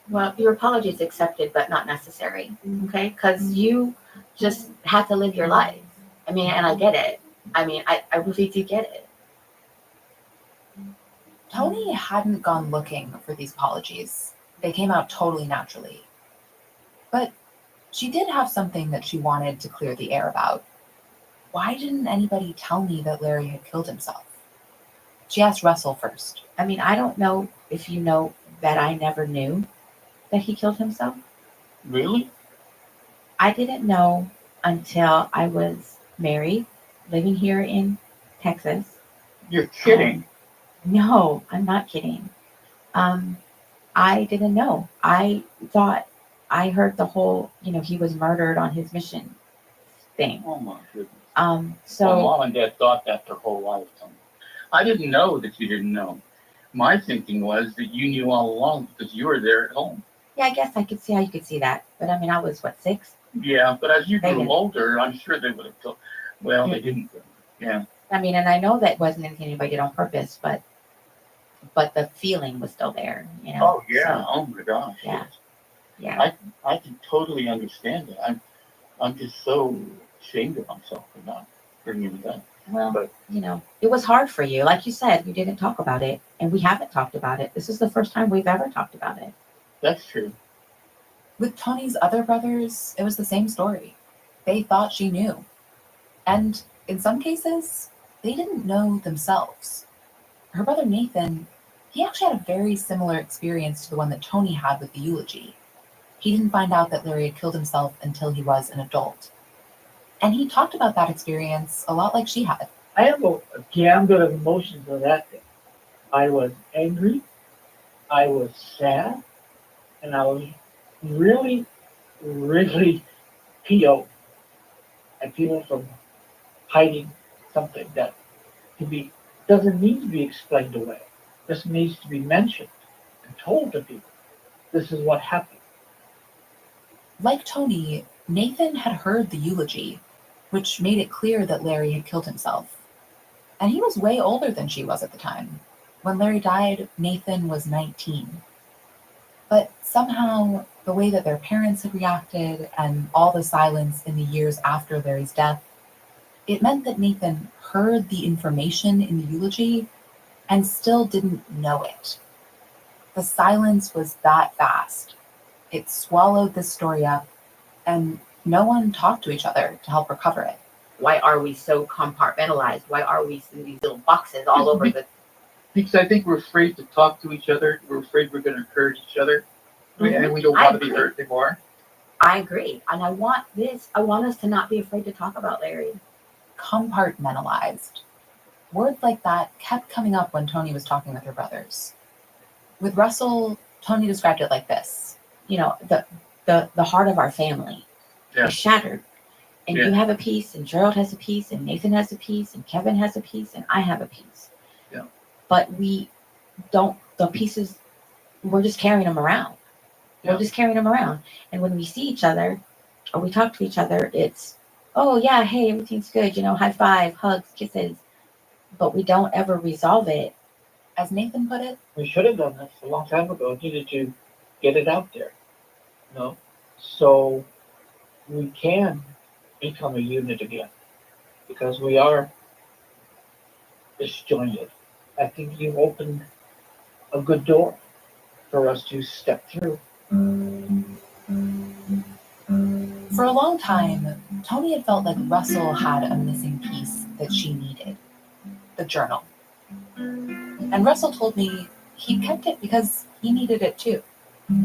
Well, your apology is accepted, but not necessary. Okay, because you just had to live your life. I mean, and I get it. I mean, I really do get it. Tony hadn't gone looking for these apologies. They came out totally naturally. But she did have something that she wanted to clear the air about. Why didn't anybody tell me that Larry had killed himself? She asked Russell first. I mean, I don't know if you know that I never knew that he killed himself. Really? I didn't know until I was married, living here in Texas. You're kidding. No, I'm not kidding. I didn't know. I thought I heard the whole, he was murdered on his mission thing. Oh my goodness. So my mom and dad thought that their whole lifetime. I didn't know that you didn't know. My thinking was that you knew all along because you were there at home. yeah, I guess I could see how you could see that. But I mean, I was 6? Yeah, but as you They grew didn't. older, I'm sure they would have told. Well, they didn't. Yeah. I mean, and I know that wasn't anything anybody did on purpose, but the feeling was still there, Oh yeah. So, Oh my gosh. yeah. Yeah. I can totally understand that. I'm just so ashamed of myself for not bringing it up. Well, But it was hard for you. Like you said, you didn't talk about it, and we haven't talked about it. This is the first time we've ever talked about it. that's true. With Tony's other brothers, it was the same story. They thought she knew. And in some cases, they didn't know themselves. Her brother Nathan, he actually had a very similar experience to the one that Tony had with the eulogy. He didn't find out that Larry had killed himself until he was an adult. And he talked about that experience a lot like she had. I have a gambit of emotions on that thing. I was angry, I was sad, and I was really, really PO at people from hiding something that doesn't need to be explained away. This needs to be mentioned and told to people. This is what happened. Like Tony, Nathan had heard the eulogy, which made it clear that Larry had killed himself. And he was way older than she was at the time. When Larry died, Nathan was 19. But somehow, the way that their parents had reacted and all the silence in the years after Larry's death, it meant that Nathan heard the information in the eulogy and still didn't know it. The silence was that vast. It swallowed this story up, and no one talked to each other to help recover it. Why are we so compartmentalized? Why are we in these little boxes all over the... Because I think we're afraid to talk to each other. We're afraid we're going to hurt each other. And we don't want to be hurt anymore. I agree. And I want us to not be afraid to talk about Larry. Compartmentalized. Words like that kept coming up when Tony was talking with her brothers. With Russell, Tony described it like this. The heart of our family is shattered. And you have a piece, and Gerald has a piece, and Nathan has a piece, and Kevin has a piece, and I have a piece. Yeah. But the pieces, we're just carrying them around. We're just carrying them around. And when we see each other, or we talk to each other, it's, oh yeah, hey, everything's good, high five, hugs, kisses. But we don't ever resolve it. As Nathan put it, We should have done this a long time ago. Needed to get it out there. So we can become a unit again. Because we are disjointed. I think you opened a good door for us to step through. for a long time, Tony had felt like Russell had a missing piece that she needed. The journal. And Russell told me he kept it because he needed it too.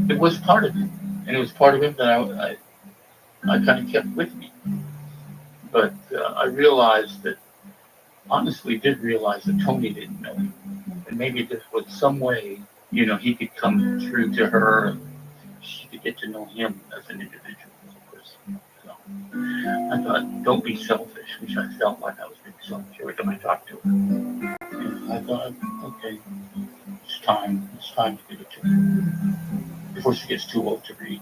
It was part of him. And it was part of him that I kind of kept with me. But I realized that, honestly, did realize that Tony didn't know him. And maybe this was some way, he could come through to her and she could get to know him as an individual, as a person. So I thought, don't be selfish, which I felt like I was being selfish every time I talked to her. And I thought, okay, it's time to give it to her before she gets too old to read.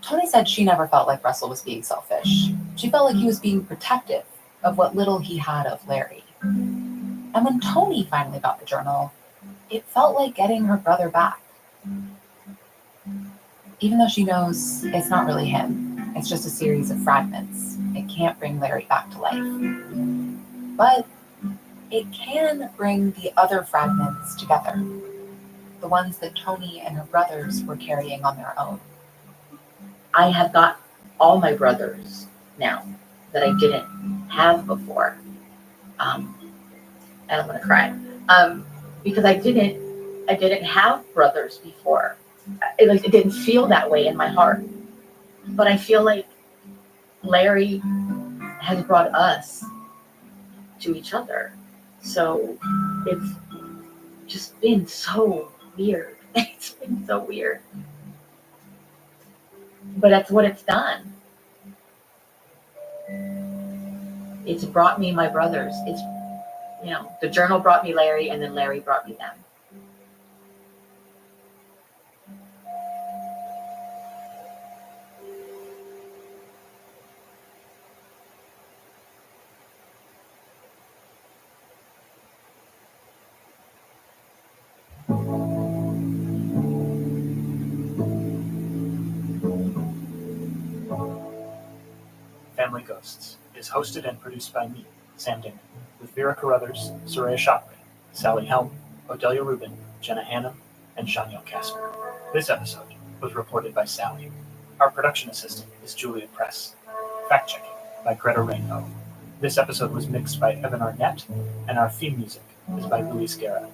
Tony said she never felt like Russell was being selfish. She felt like he was being protective of what little he had of Larry. And when Tony finally got the journal, it felt like getting her brother back. Even though she knows it's not really him, it's just a series of fragments. It can't bring Larry back to life. But it can bring the other fragments together, the ones that Tony and her brothers were carrying on their own. I have got all my brothers now that I didn't have before. I don't want to cry. Because I didn't have brothers before. It didn't feel that way in my heart. But I feel like Larry has brought us to each other. So it's just been so weird. It's been so weird. But that's what it's done. It's brought me my brothers. It's, the journal brought me Larry, and then Larry brought me them. Family Ghosts is hosted and produced by me, Sam Damon, with Vera Carruthers, Soraya Shockley, Sally Helm, Odelia Rubin, Jenna Hannum, and Shaniel Casper. This episode was reported by Sally. Our production assistant is Julia Press. Fact-checking by Greta Rainbow. This episode was mixed by Evan Arnett, and our theme music is by Luis Guerra.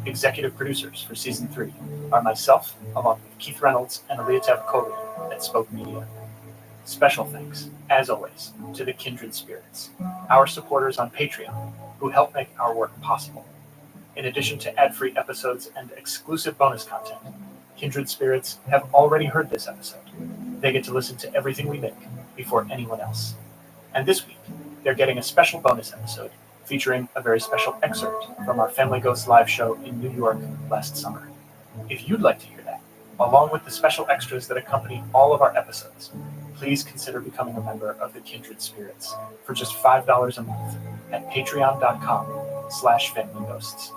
Executive producers for Season 3 are myself, along with Keith Reynolds and Aaliyah Tavakoli at Spoke Media. Special thanks, as always, to the Kindred Spirits, our supporters on Patreon, who help make our work possible. In addition to ad-free episodes and exclusive bonus content, Kindred Spirits have already heard this episode. They get to listen to everything we make before anyone else. And this week, they're getting a special bonus episode featuring a very special excerpt from our Family Ghosts live show in New York last summer. If you'd like to hear that, along with the special extras that accompany all of our episodes, please consider becoming a member of the Kindred Spirits for just $5 a month at patreon.com/familyghosts.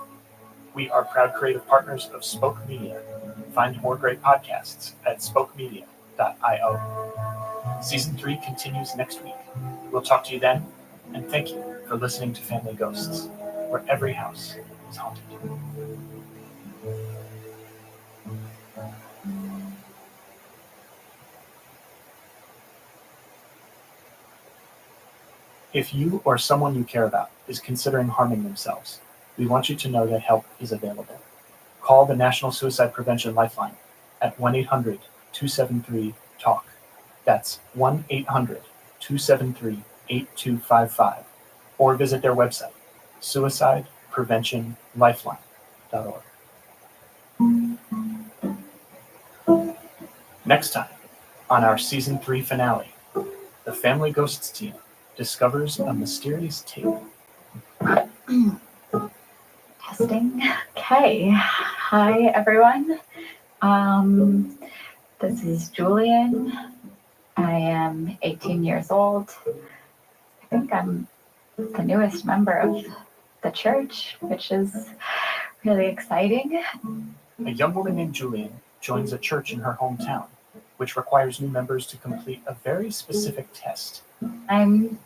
We are proud creative partners of Spoke Media. Find more great podcasts at spokemedia.io. Season 3 continues next week. We'll talk to you then, and thank you for listening to Family Ghosts, where every house is haunted. If you or someone you care about is considering harming themselves, we want you to know that help is available. Call the National Suicide Prevention Lifeline at 1-800-273-TALK. That's 1-800-273-8255. Or visit their website, suicidepreventionlifeline.org. Next time, on our Season 3 finale, the Family Ghosts team discovers a mysterious tape. Testing. Okay. Hi, everyone. This is Julian. I am 18 years old. I think I'm the newest member of the church, which is really exciting. A young woman named Julian joins a church in her hometown, which requires new members to complete a very specific test. I'm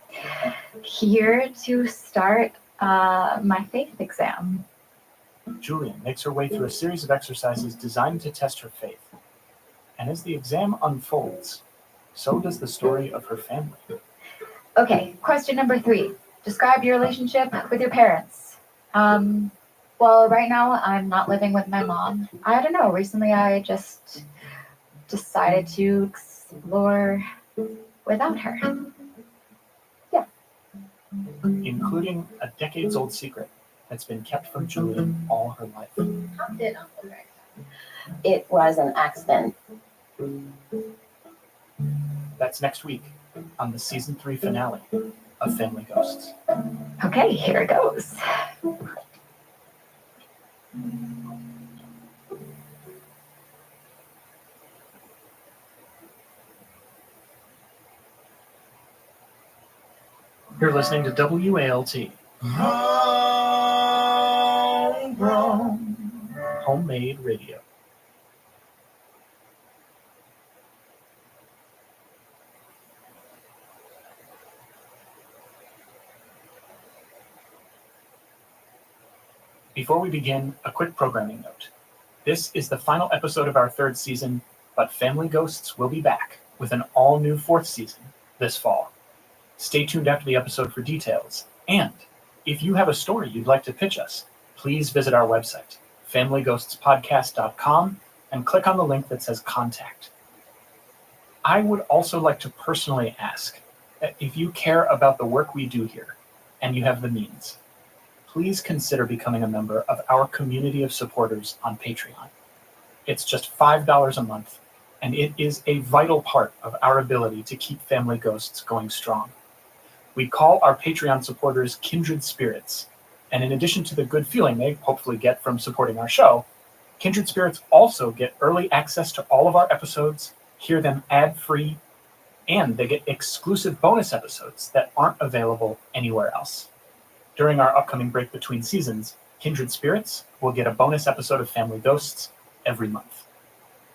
here to start my faith exam. Julian makes her way through a series of exercises designed to test her faith. And as the exam unfolds, so does the story of her family. Okay, question number 3. Describe your relationship with your parents. Well, right now I'm not living with my mom. I don't know. Recently I just decided to explore without her. Including a decades-old secret that's been kept from Julian all her life. How did Uncle Greg die? It was an accident. That's next week on the season 3 finale of Family Ghosts. Okay, here it goes. You're listening to WALT. Homemade radio. Before we begin, a quick programming note. This is the final episode of our 3rd season, but Family Ghosts will be back with an all-new 4th season this fall. Stay tuned after the episode for details. And if you have a story you'd like to pitch us, please visit our website, familyghostspodcast.com, and click on the link that says Contact. I would also like to personally ask that if you care about the work we do here, and you have the means, please consider becoming a member of our community of supporters on Patreon. It's just $5 a month, and it is a vital part of our ability to keep Family Ghosts going strong. We call our Patreon supporters kindred spirits, and in addition to the good feeling they hopefully get from supporting our show, kindred spirits also get early access to all of our episodes, hear them ad-free, and they get exclusive bonus episodes that aren't available anywhere else. During our upcoming break between seasons, kindred spirits will get a bonus episode of Family Ghosts every month.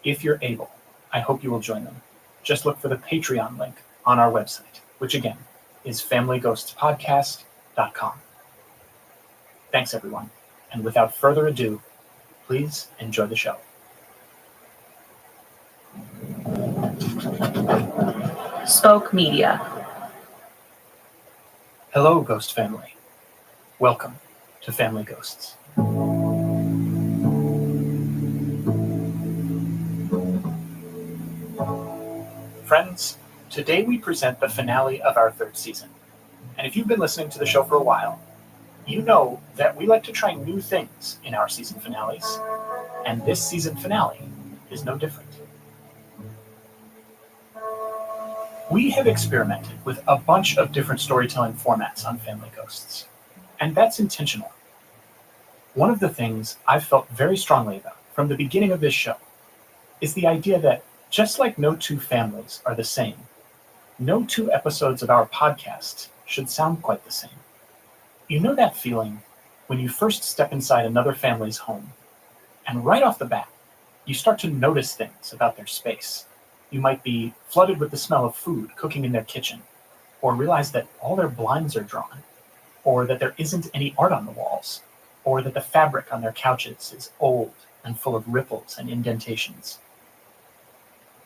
If you're able, I hope you will join them. Just look for the Patreon link on our website, which again is familyghostspodcast.com. Thanks, everyone. And without further ado, please enjoy the show. Spoke Media. Hello, Ghost family. Welcome to Family Ghosts. Friends, today we present the finale of our 3rd season. And if you've been listening to the show for a while, you know that we like to try new things in our season finales, and this season finale is no different. We have experimented with a bunch of different storytelling formats on Family Ghosts, and that's intentional. One of the things I've felt very strongly about from the beginning of this show is the idea that just like no two families are the same, no two episodes of our podcast should sound quite the same. You know that feeling when you first step inside another family's home, and right off the bat, you start to notice things about their space. You might be flooded with the smell of food cooking in their kitchen, or realize that all their blinds are drawn, or that there isn't any art on the walls, or that the fabric on their couches is old and full of ripples and indentations.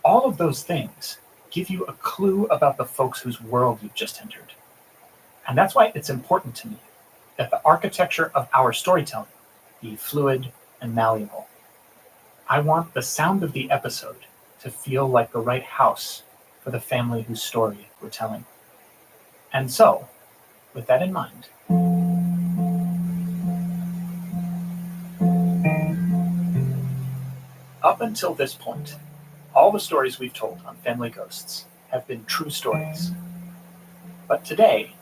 All of those things give you a clue about the folks whose world you've just entered. And that's why it's important to me that the architecture of our storytelling be fluid and malleable. I want the sound of the episode to feel like the right house for the family whose story we're telling. And so, with that in mind, up until this point, all the stories we've told on Family Ghosts have been true stories. But today,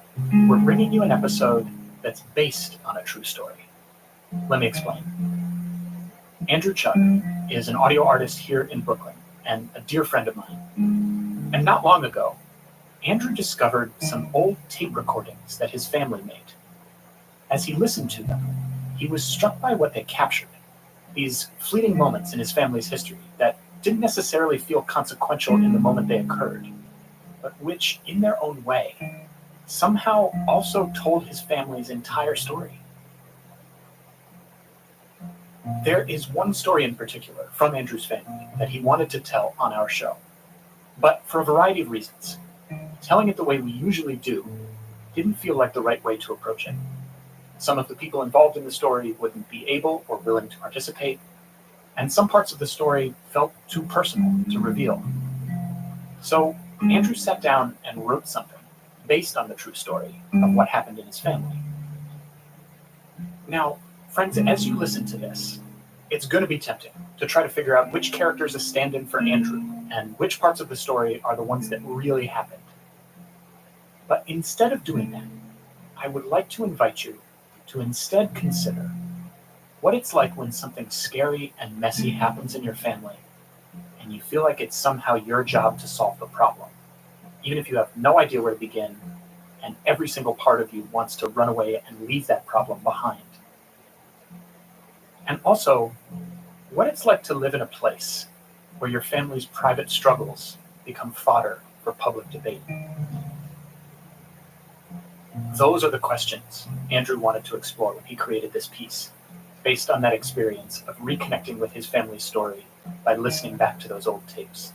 we're bringing you an episode that's based on a true story. Let me explain. Andrew Chuck is an audio artist here in Brooklyn and a dear friend of mine. And not long ago, Andrew discovered some old tape recordings that his family made. As he listened to them, he was struck by what they captured, these fleeting moments in his family's history that didn't necessarily feel consequential in the moment they occurred, but which, in their own way, somehow also told his family's entire story. There is one story in particular from Andrew's family that he wanted to tell on our show, but for a variety of reasons, telling it the way we usually do didn't feel like the right way to approach it. Some of the people involved in the story wouldn't be able or willing to participate, and some parts of the story felt too personal to reveal. So Andrew sat down and wrote something based on the true story of what happened in his family. Now, friends, as you listen to this, it's going to be tempting to try to figure out which characters is stand-in for Andrew and which parts of the story are the ones that really happened. But instead of doing that, I would like to invite you to instead consider what it's like when something scary and messy happens in your family and you feel like it's somehow your job to solve the problem, even if you have no idea where to begin and every single part of you wants to run away and leave that problem behind. And also, what it's like to live in a place where your family's private struggles become fodder for public debate. Those are the questions Andrew wanted to explore when he created this piece, based on that experience of reconnecting with his family's story by listening back to those old tapes.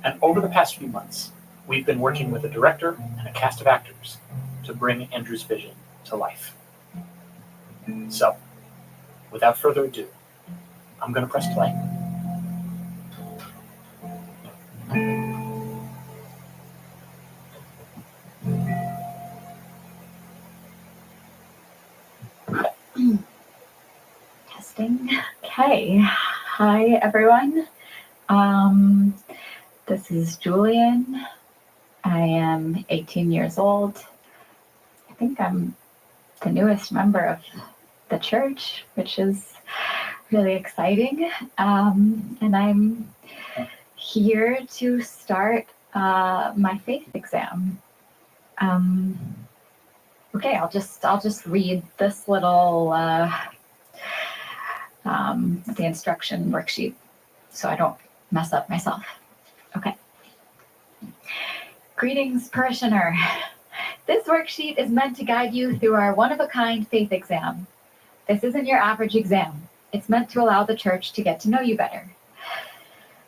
And over the past few months, we've been working with a director and a cast of actors to bring Andrew's vision to life. So, without further ado, I'm going to press play. Testing. Okay. Hi, everyone. This is Julian. I am 18 years old. I think I'm the newest member of the church, which is really exciting. And I'm here to start my faith exam. Okay, I'll just read this little the instruction worksheet so I don't mess up myself. Okay. Greetings, parishioner. This worksheet is meant to guide you through our one-of-a-kind faith exam. This isn't your average exam. It's meant to allow the church to get to know you better.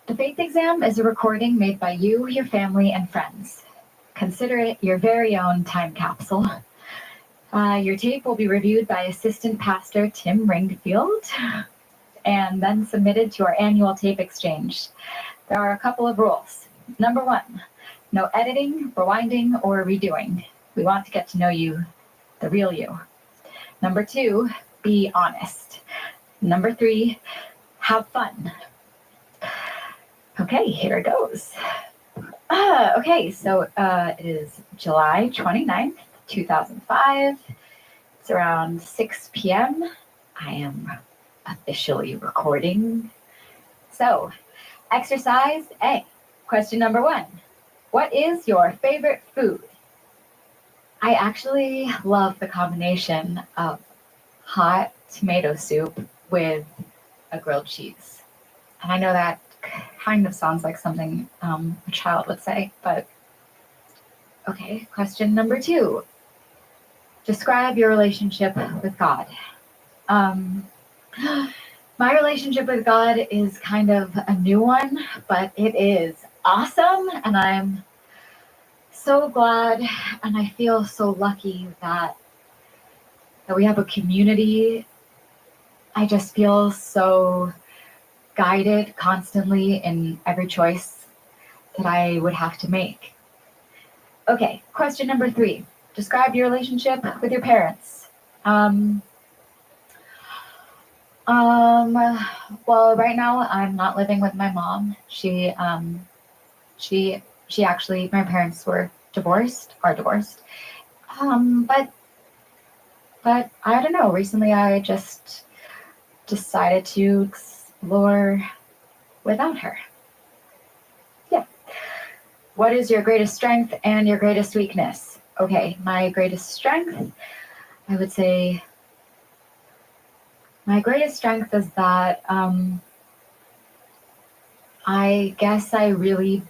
The faith exam is a recording made by you, your family, and friends. Consider it your very own time capsule. Your tape will be reviewed by Assistant Pastor Tim Ringfield and then submitted to our annual tape exchange. There are a couple of rules. Number 1, no editing, rewinding, or redoing. We want to get to know you, the real you. Number 2, be honest. Number 3, have fun. Okay, here it goes. Okay, so it is July 29th, 2005. It's around 6 p.m. I am officially recording. So, exercise A. Question number 1. What is your favorite food? I actually love the combination of hot tomato soup with a grilled cheese. And I know that kind of sounds like something a child would say, but okay. Question number 2. Describe your relationship with God. My relationship with God is kind of a new one, but it is awesome, and I'm so glad and I feel so lucky that we have a community. I just feel so guided constantly in every choice that I would have to make. Okay, question number 3. Describe your relationship with your parents. Well, right now I'm not living with my mom. She actually, my parents are divorced. But I don't know, recently I just decided to explore without her. Yeah. What is your greatest strength and your greatest weakness? Okay, my greatest strength, I would say, my greatest strength is that I guess I really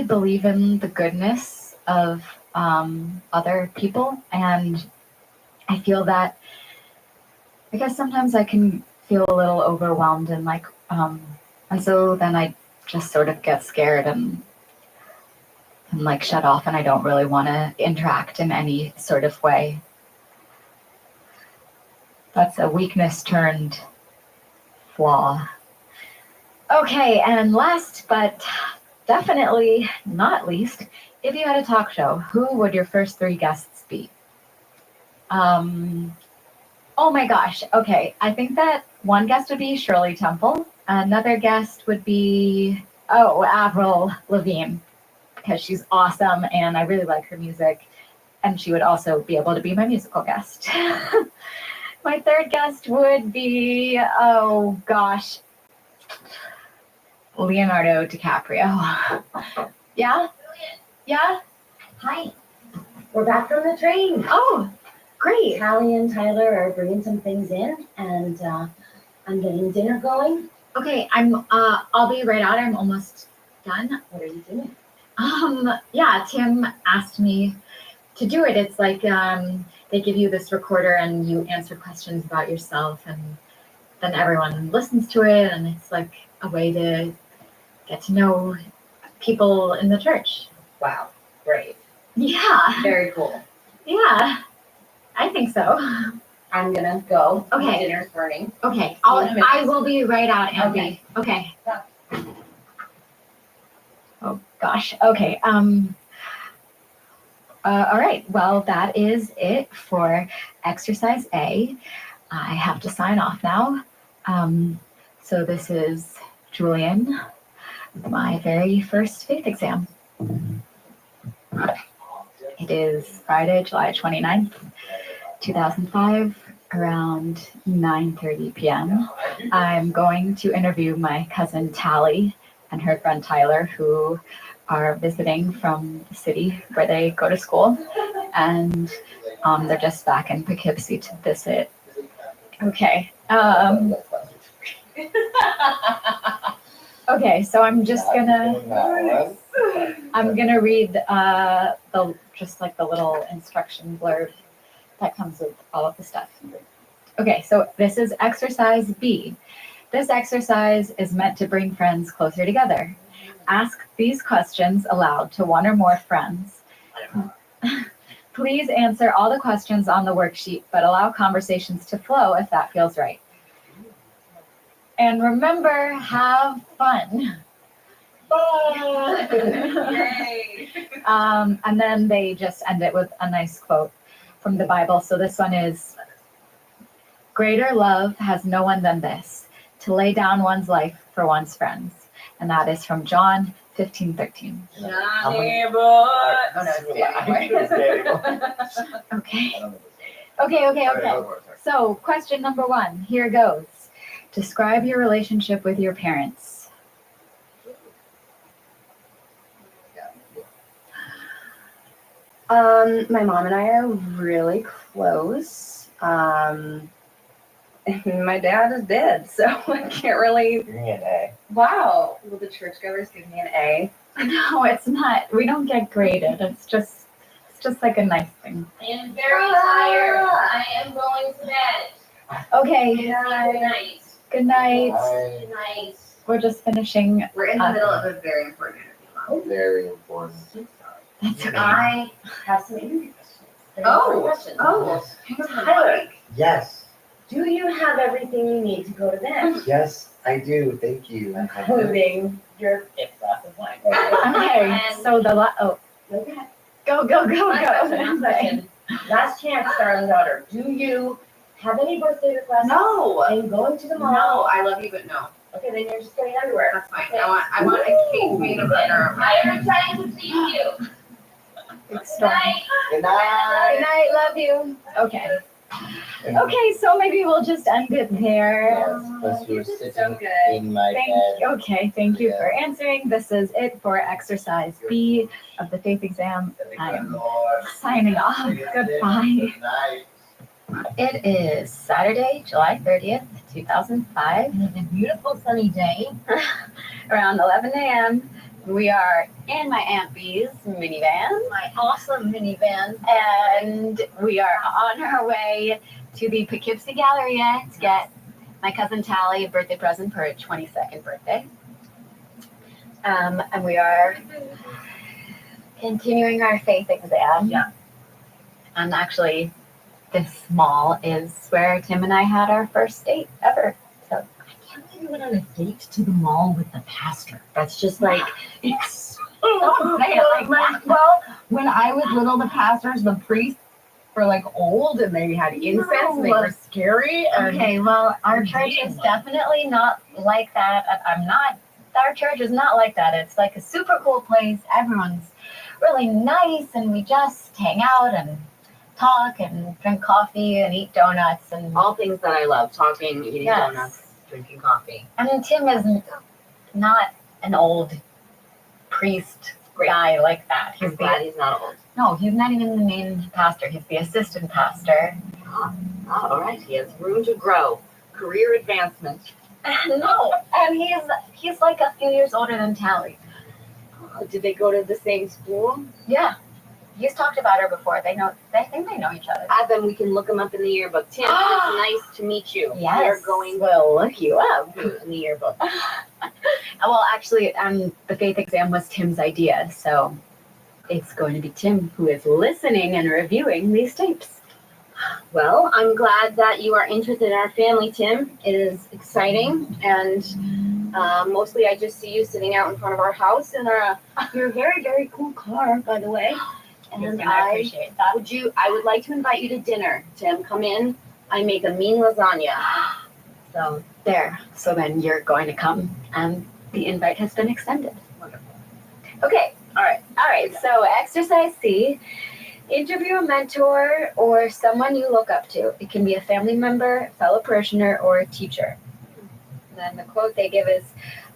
believe in the goodness of other people, and I feel that I guess sometimes I can feel a little overwhelmed and and so then I just sort of get scared and shut off, and I don't really want to interact in any sort of way. That's a weakness turned flaw. Okay, and last but definitely not least, if you had a talk show, who would your first 3 guests be? Oh my gosh. Okay, I think that one guest would be Shirley Temple. Another guest would be Avril Lavigne, because she's awesome and I really like her music. And she would also be able to be my musical guest. My third guest would be, oh gosh, Leonardo DiCaprio. Yeah? Yeah? Hi. We're back from the train. Oh, great. Callie and Tyler are bringing some things in, and I'm getting dinner going. Okay, I'll be right out. I'm almost done. What are you doing? Yeah, Tim asked me to do it. It's like they give you this recorder and you answer questions about yourself, and then everyone listens to it, and it's like a way to get to know people in the church. Wow, great. Yeah. Very cool. Yeah, I think so. I'm gonna go. Okay. My dinner's burning. Okay, I will be right out, Andy. Okay. Oh gosh. Okay. All right. Well, that is it for exercise A. I have to sign off now. So this is Julian, my very first faith exam. It is Friday, July 29th, 2005, around 9:30 p.m. I'm going to interview my cousin Tally and her friend Tyler, who are visiting from the city where they go to school, and they're just back in Poughkeepsie to visit. Okay. Okay, so I'm gonna read the little instruction blurb that comes with all of the stuff. Okay, so this is exercise B. This exercise is meant to bring friends closer together. Ask these questions aloud to one or more friends. Please answer all the questions on the worksheet, but allow conversations to flow if that feels right. And remember, have fun. Yay! And then they just end it with a nice quote from the Bible. So this one is, "Greater love has no one than this, to lay down one's life for one's friends." And that is from John 15:13. Okay. So question number 1, here goes. Describe your relationship with your parents. My mom and I are really close. My dad is dead, so I can't really. Give me an A. Wow. Will the churchgoers give me an A? No, it's not. We don't get graded. It's just like a nice thing. I am very tired. I am going to bed. Okay. Good night. Good night. Good night. We're just finishing. We're in the middle of a very important interview. Very important. That's okay. I have some interview questions. Questions. Tyler, Yes. Do you have everything you need to go to bed? Yes, I do. Thank you. Including your 5th glass of wine. Okay. So the go. Last question. Last chance, darling daughter. Do you have any birthday requests? No. Are you going to the mall? No, I love you, but no. Okay, then you're just getting underwear. That's fine. I want a cake made of butter. I am trying to please you. Good night. Good night. Good night. Love you. Okay. Okay, so maybe we'll just end it there. Plus you were sitting good. in my bed. Okay, thank you for answering. This is it for exercise B of the faith exam. I am signing off. Goodbye. Good night. It is Saturday, July 30th, 2005. It's a beautiful sunny day. Around 11 a.m. We are in my Aunt Bee's minivan, My awesome minivan. and we are on our way to the Poughkeepsie Galleria to get my cousin Tally a birthday present for her 22nd birthday. And we are continuing our faith exam. Yeah. And actually, this mall is where Tim and I had our first date ever. So You went on a date to the mall with the pastor. That's just like, it's Don't say it like that. Well, when I was little, the pastors, the priests were like old and they had incense and they were scary. And okay, well, our church is definitely not like that. Our church is not like that. It's like a super cool place. Everyone's really nice, and we just hang out and talk and drink coffee and eat donuts and all things that I love, talking, eating Yes. donuts, drinking coffee. And Tim is not an old priest guy like that. I'm glad he's not old. No, he's not even the main pastor. He's the assistant pastor. All right, he has room to grow, career advancement. No, and he's like a few years older than Tally. Did they go to the same school? Yeah. He's talked about her before. They think they know each other. Then we can look him up in the yearbook. Tim, it's nice to meet you. Yes. We're going to look you up in the yearbook. Well, actually, the faith exam was Tim's idea, so it's going to be Tim who is listening and reviewing these tapes. Well, I'm glad that you are interested in our family, Tim. It is exciting, and mostly I just see you sitting out in front of our house in your very, very cool car, by the way. And I appreciate that. I would like to invite you to dinner, Tim. Come in. I make a mean lasagna. So there. So then you're going to come, and the invite has been extended. Wonderful. Okay. All right. So exercise C. Interview a mentor or someone you look up to. It can be a family member, fellow parishioner, or a teacher. And then the quote they give is,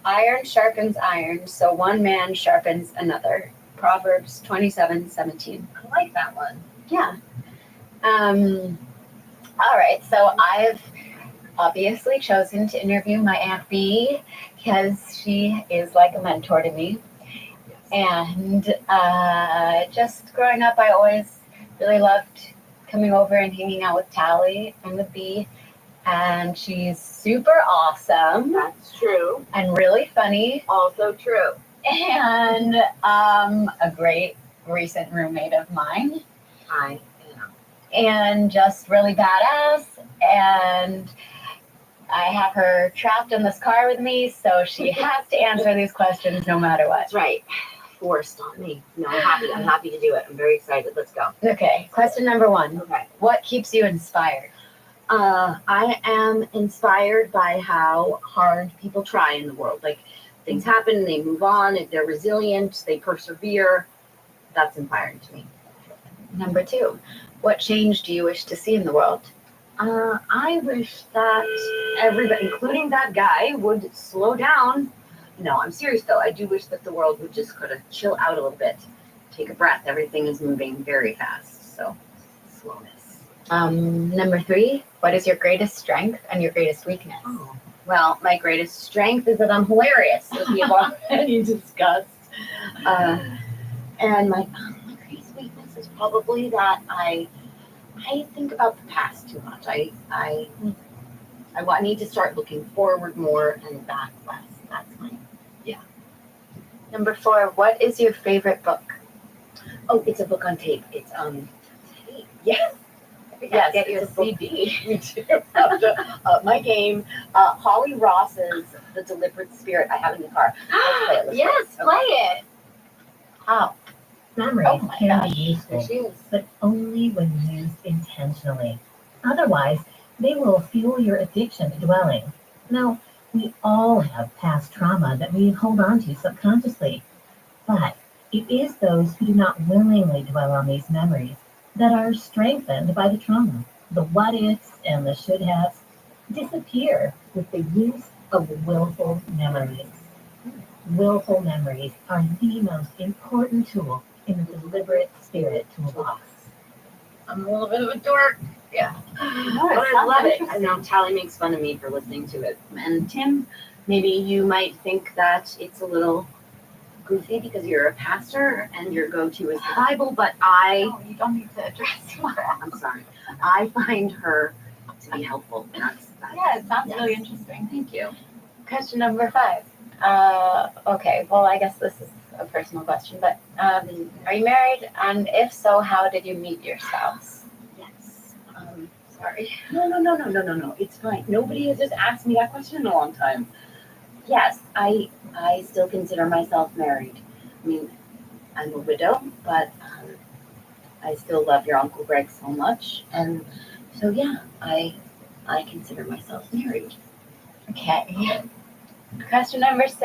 "Iron sharpens iron, so one man sharpens another." Proverbs 27:17. I like that one. Yeah. All right. So I've obviously chosen to interview my Aunt B because she is like a mentor to me. And just growing up, I always really loved coming over and hanging out with Tally and with B. And she's super awesome. That's true. And really funny. Also true. And a great recent roommate of mine. I am. And just really badass. And I have her trapped in this car with me, so she has to answer these questions no matter what. That's right. Forced on me. No, I'm happy to do it. I'm very excited. Let's go. Okay, question number 1. Okay. What keeps you inspired? I am inspired by how hard people try in the world. Like, things happen, they move on, if they're resilient, they persevere. That's inspiring to me. Number 2, what change do you wish to see in the world? I wish that everybody, including that guy, would slow down. No, I'm serious though. I do wish that the world would just kind of chill out a little bit, take a breath. Everything is moving very fast, so slowness. Number 3, what is your greatest strength and your greatest weakness? Oh, well, my greatest strength is that I'm hilarious, as we have already discussed. And my greatest weakness is probably that I think about the past too much. I need to start looking forward more and back less. That's my Number 4, what is your favorite book? Oh, it's a book on tape. It's tape. Yes. Yes, Get your your CD. Me too. My game, Holly Ross's The Deliberate Spirit. I have it in the car. Let's play it. Yes, play it. How? Memories Oh my can gosh. be useful, There she is. but only when used intentionally. Otherwise, they will fuel your addiction to dwelling. Now, we all have past trauma that we hold on to subconsciously, but it is those who do not willingly dwell on these memories that are strengthened by the trauma. The what-ifs and the should-haves disappear with the use of willful memories. Willful memories are the most important tool in the deliberate spirit toolbox. I'm a little bit of a dork. Yeah. No, But it I sounds love it. interesting. I know Tally makes fun of me for listening to it. And Tim, maybe you might think that it's a little goofy because you're a pastor and your go-to is the Bible, but No, you don't need to address Laura. I'm sorry. I find her to be helpful. That's Yeah, it sounds yes. really interesting. Thank you. Question number 5. Okay, well, I guess this is a personal question, but are you married? And if so, how did you meet your spouse? Yes. Sorry. No. It's fine. Nobody has just asked me that question in a long time. Yes, I still consider myself married. I mean, I'm a widow, but I still love your Uncle Greg so much, and so yeah, I consider myself married. Okay. Question number 6.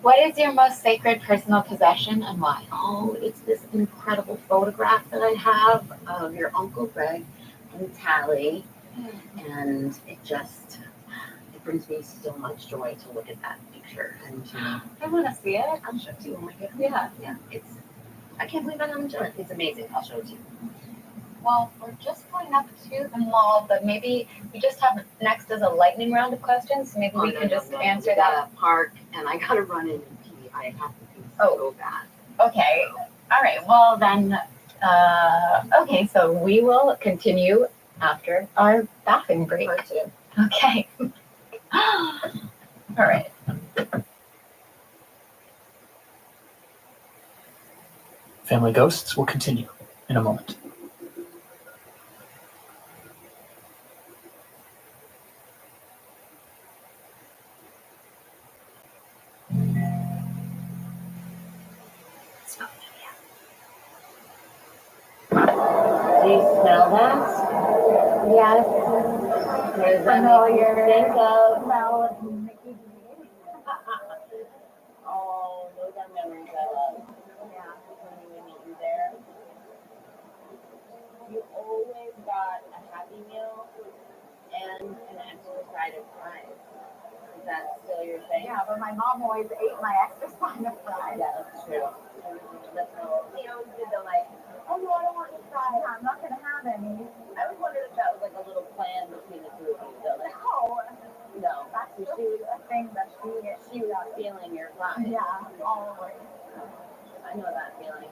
What is your most sacred personal possession and why? Oh, it's this incredible photograph that I have of your Uncle Greg and Tally, and it brings me so much joy to look at that picture. And I want to see it. I'll show it to you. Oh my God. Yeah. I can't believe I haven't done it. It's amazing. I'll show it to you. Well, we're just going up to the mall, but maybe we just have next is a lightning round of questions. Maybe we can just answer We that. gotta park, and I gotta run in and pee. I have to pee so bad. Okay. All right. Well, then, okay, so we will continue after our bathroom break. Part 2. Okay. All right. Family Ghosts will continue in a moment. Do you smell that? Yes. What does that Familiar. make you think of? Smell of Mickey D's. Oh, those are memories I love. Yeah. When we would meet you there. You always got a Happy Meal and an extra side of fries. Is that still your thing? Yeah, but my mom always ate my extra side of fries. Yeah, that's true. He always did the like, oh no, I don't want any fries. I'm not gonna have any. I was wondering if that was like a little plan between the two of you. Though. Like, no, That's a thing that she was feeling your fries. yeah, always. I know that feeling.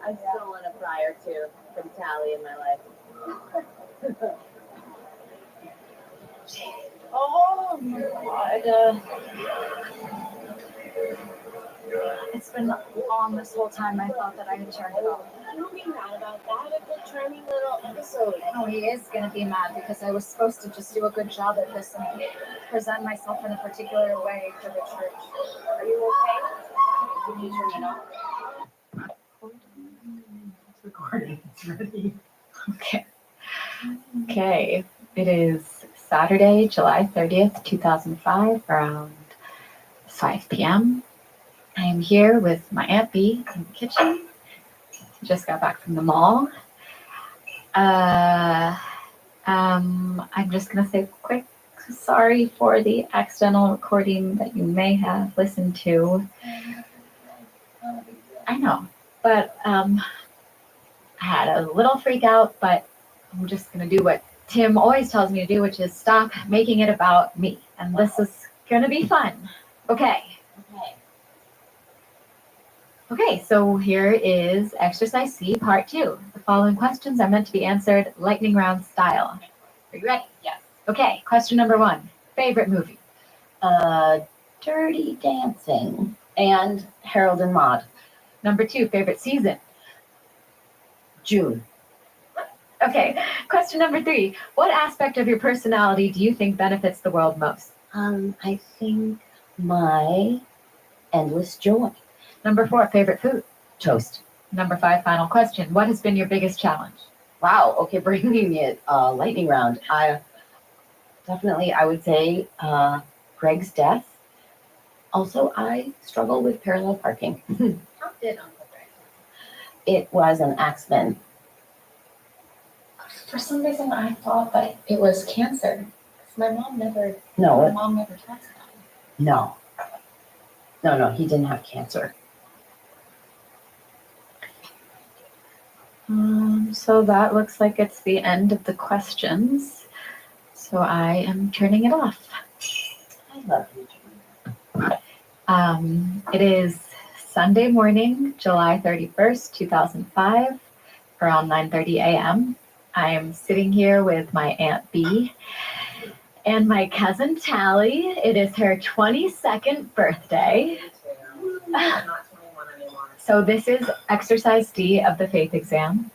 I've stolen a fry or two from Tally in my life. Oh my god. It's been on this whole time. I thought that I had turned it off. Don't be mad about that. It's a charming little episode. No, he is going to be mad because I was supposed to just do a good job at this and present myself in a particular way for the church. Are you okay? Did you turn it off? It's recording. It's ready. Okay. Okay. It is Saturday, July 30th, 2005, around 5 p.m. I am here with my Aunt Bee in the kitchen. Just got back from the mall. I'm just going to say quick sorry for the accidental recording that you may have listened to. I know, but I had a little freak out, but I'm just going to do what Tim always tells me to do, which is stop making it about me. And this is going to be fun. Okay. Okay, so here is exercise C, part 2. The following questions are meant to be answered lightning round style. Are you ready? Yes. Okay, question number 1. Favorite movie? Dirty Dancing and Harold and Maude. Number 2, favorite season? June. Okay, question number 3. What aspect of your personality do you think benefits the world most? I think my endless joy. Number 4, favorite food? Toast. Number 5, final question. What has been your biggest challenge? Wow. Okay, bringing it lightning round. I would say Greg's death. Also, I struggle with parallel parking. How did Uncle Greg? It was an accident. For some reason, I thought that it was cancer. My mom never talks about it. No, he didn't have cancer. So that looks like it's the end of the questions. So I am turning it off. I love you. It is Sunday morning, July 31st, 2005, around 9:30 a.m. I am sitting here with my Aunt Bee and my cousin Tally. It is her 22nd birthday. I'm not 21 anymore. So this is exercise D of the faith exam.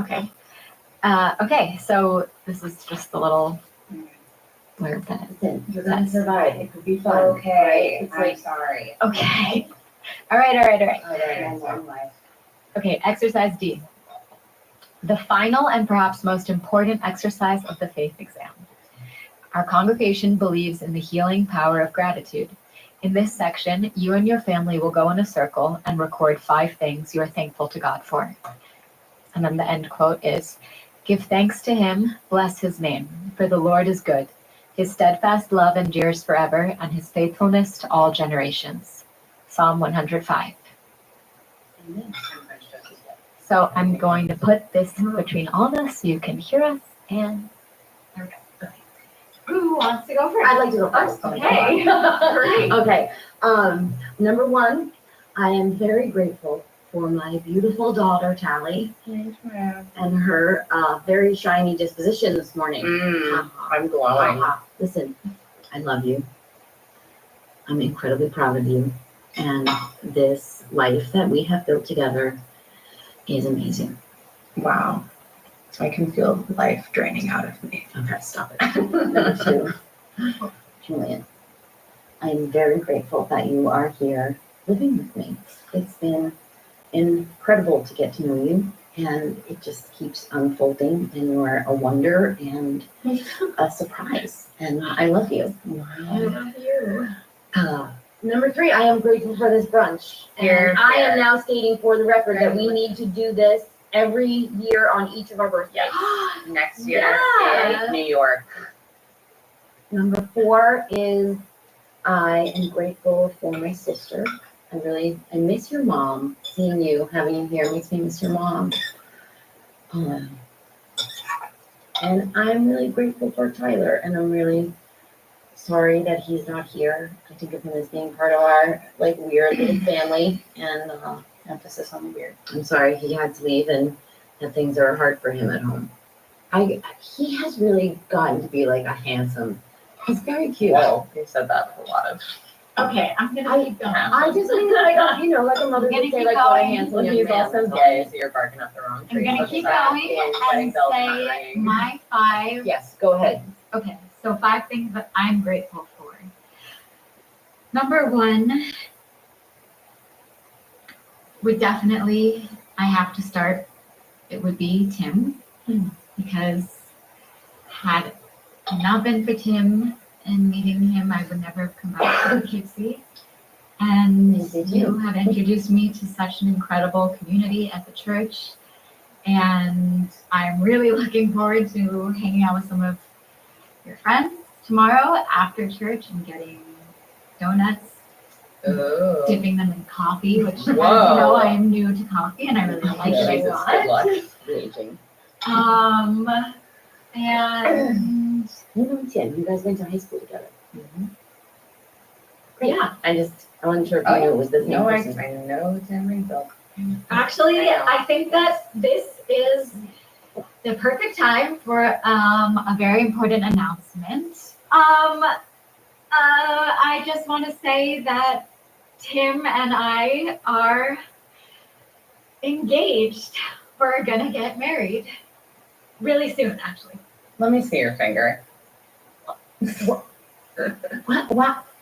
Okay. Okay, so this is just the little blurb that Listen, you're gonna survive. It could be fun. Okay, Right? It's I'm like, sorry. Okay. All right. okay. Okay, exercise D. The final and perhaps most important exercise of the faith exam. Our congregation believes in the healing power of gratitude. In this section, you and your family will go in a circle and record 5 things you are thankful to God for. And then the end quote is, "Give thanks to him, bless his name, for the Lord is good. His steadfast love endures forever, and his faithfulness to all generations." Psalm 105. So I'm going to put this between all of us so you can hear us, and there we go. Okay. Who wants to go first? I'd like to go first. Okay. Great. Okay. Number 1, I am very grateful for my beautiful daughter, Tally, and her very shiny disposition this morning. I'm glowing. Listen, I love you. I'm incredibly proud of you. And this life that we have built together is amazing. Wow. I can feel life draining out of me. Okay, stop it. Number 2, Julian, I'm very grateful that you are here living with me. It's been incredible to get to know you, and it just keeps unfolding, and you are a wonder and a surprise, and I love you. I love you. Number 3, I am grateful for this brunch. And I am now stating for the record that we need to do this every year on each of our birthdays. Next year Yeah. in New York. Number 4 is I am grateful for my sister. I miss your mom. Seeing you, having you here makes me miss your mom. And I'm really grateful for Tyler, and I'm really sorry that he's not here. I think of him as being part of our weird little family, and emphasis on the weird. I'm sorry he had to leave, and that things are hard for him at home. He has really gotten to be like a handsome. He's very cute. Well, you said that with a lot of. Okay, I'm gonna keep going. I just mean like a mother would say like what a handsome young man. Also gay, so you're barking up the wrong tree. I'm gonna keep going and say my 5. Yes, go ahead. Okay, so 5 things that I'm grateful for. Number 1 would definitely, I have to start, it would be Tim, because had it not been for Tim and meeting him, I would never have come back to Poughkeepsie. And you have introduced me to such an incredible community at the church. And I'm really looking forward to hanging out with some of your friends tomorrow after church and getting donuts, dipping them in coffee, which as you know, I am new to coffee and I really like it a lot. Good luck. Raging. And you know Tim, you guys went to high school together. Yeah. I wasn't sure if you knew it was the same person. I know Tim Ringfield. Actually, I think that this is the perfect time for a very important announcement. I just want to say that Tim and I are engaged. We're gonna get married really soon, actually. Let me see your finger. What?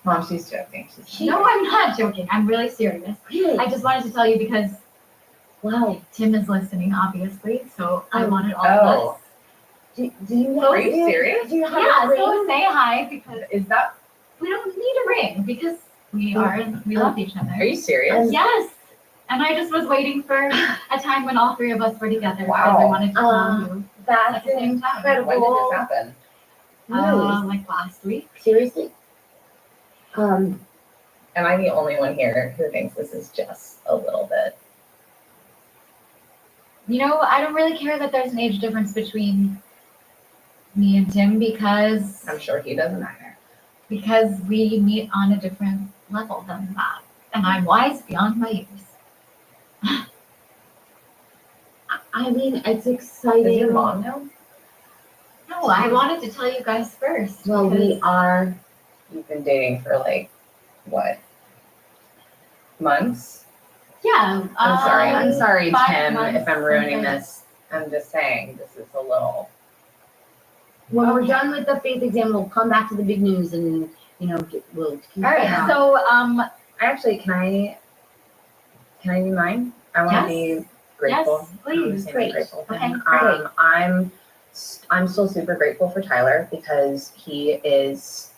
Mom, she's joking. No, I'm not joking. I'm really serious. Really? I just wanted to tell you because Tim is listening, obviously. So I wanted all of us. Do you Are you serious? Do you have Yeah, a ring? so say hi because Is that? we don't need a ring because we love each other. Are you serious? Yes. And I just was waiting for a time when all 3 of us were together. Wow. Because I wanted to tell you at That's the same time. incredible. When did this happen? Like last week. Seriously? Am I the only one here who thinks this is just a little bit? You know, I don't really care that there's an age difference between me and Tim because I'm sure he doesn't either. Because we meet on a different level than that. And I'm wise beyond my years. I mean, it's exciting. Does your mom know? No, I wanted to tell you guys first. Well, we are. You've been dating for like, what? Months? Yeah. I'm sorry, 5 Tim, months, if I'm ruining something. this. I'm just saying, this is a little. When we're done with the faith exam, we'll come back to the big news and, we'll keep All right, going. so, actually, can I do mine? I want to Yes. be grateful. Yes, please. Say Great. Grateful. Okay, And, great. I'm still super grateful for Tyler because he is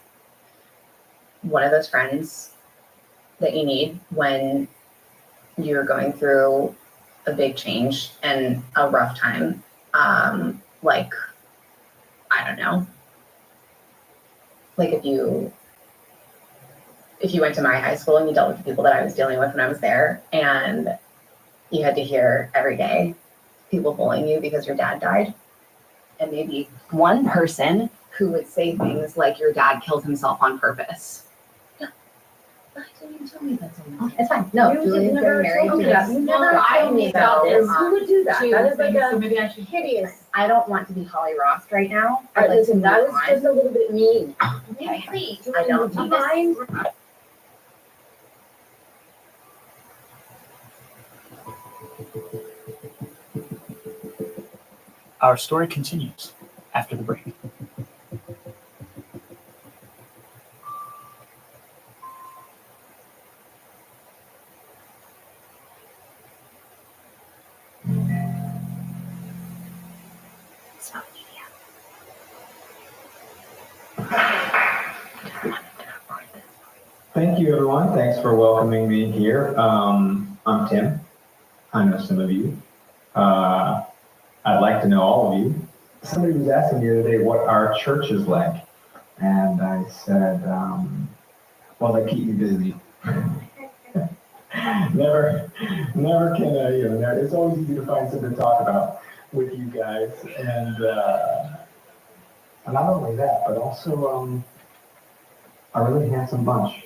one of those friends that you need when you're going through a big change and a rough time. Like, I don't know. Like if you went to my high school and you dealt with the people that I was dealing with when I was there, and you had to hear every day people bullying you because your dad died, and maybe one person who would say things like your dad killed himself on purpose. Why didn't you tell me that? It's fine. No, You Julia's never getting married. told me that. You never told me about this. Who would do that? That is like a maybe I should. hideous. I don't want to be Holly Ross right now. All right, I'd like to listen, that move was on. just a little bit mean. Okay. Please, I don't do you mind. Our story continues after the break. Thank you, everyone. Thanks for welcoming me here. I'm Tim. I know some of you. I'd like to know all of you. Somebody was asking me the other day what our church is like. And I said, well, they keep me busy. never can I, it's always easy to find something to talk about with you guys. And not only that, but also a really handsome bunch.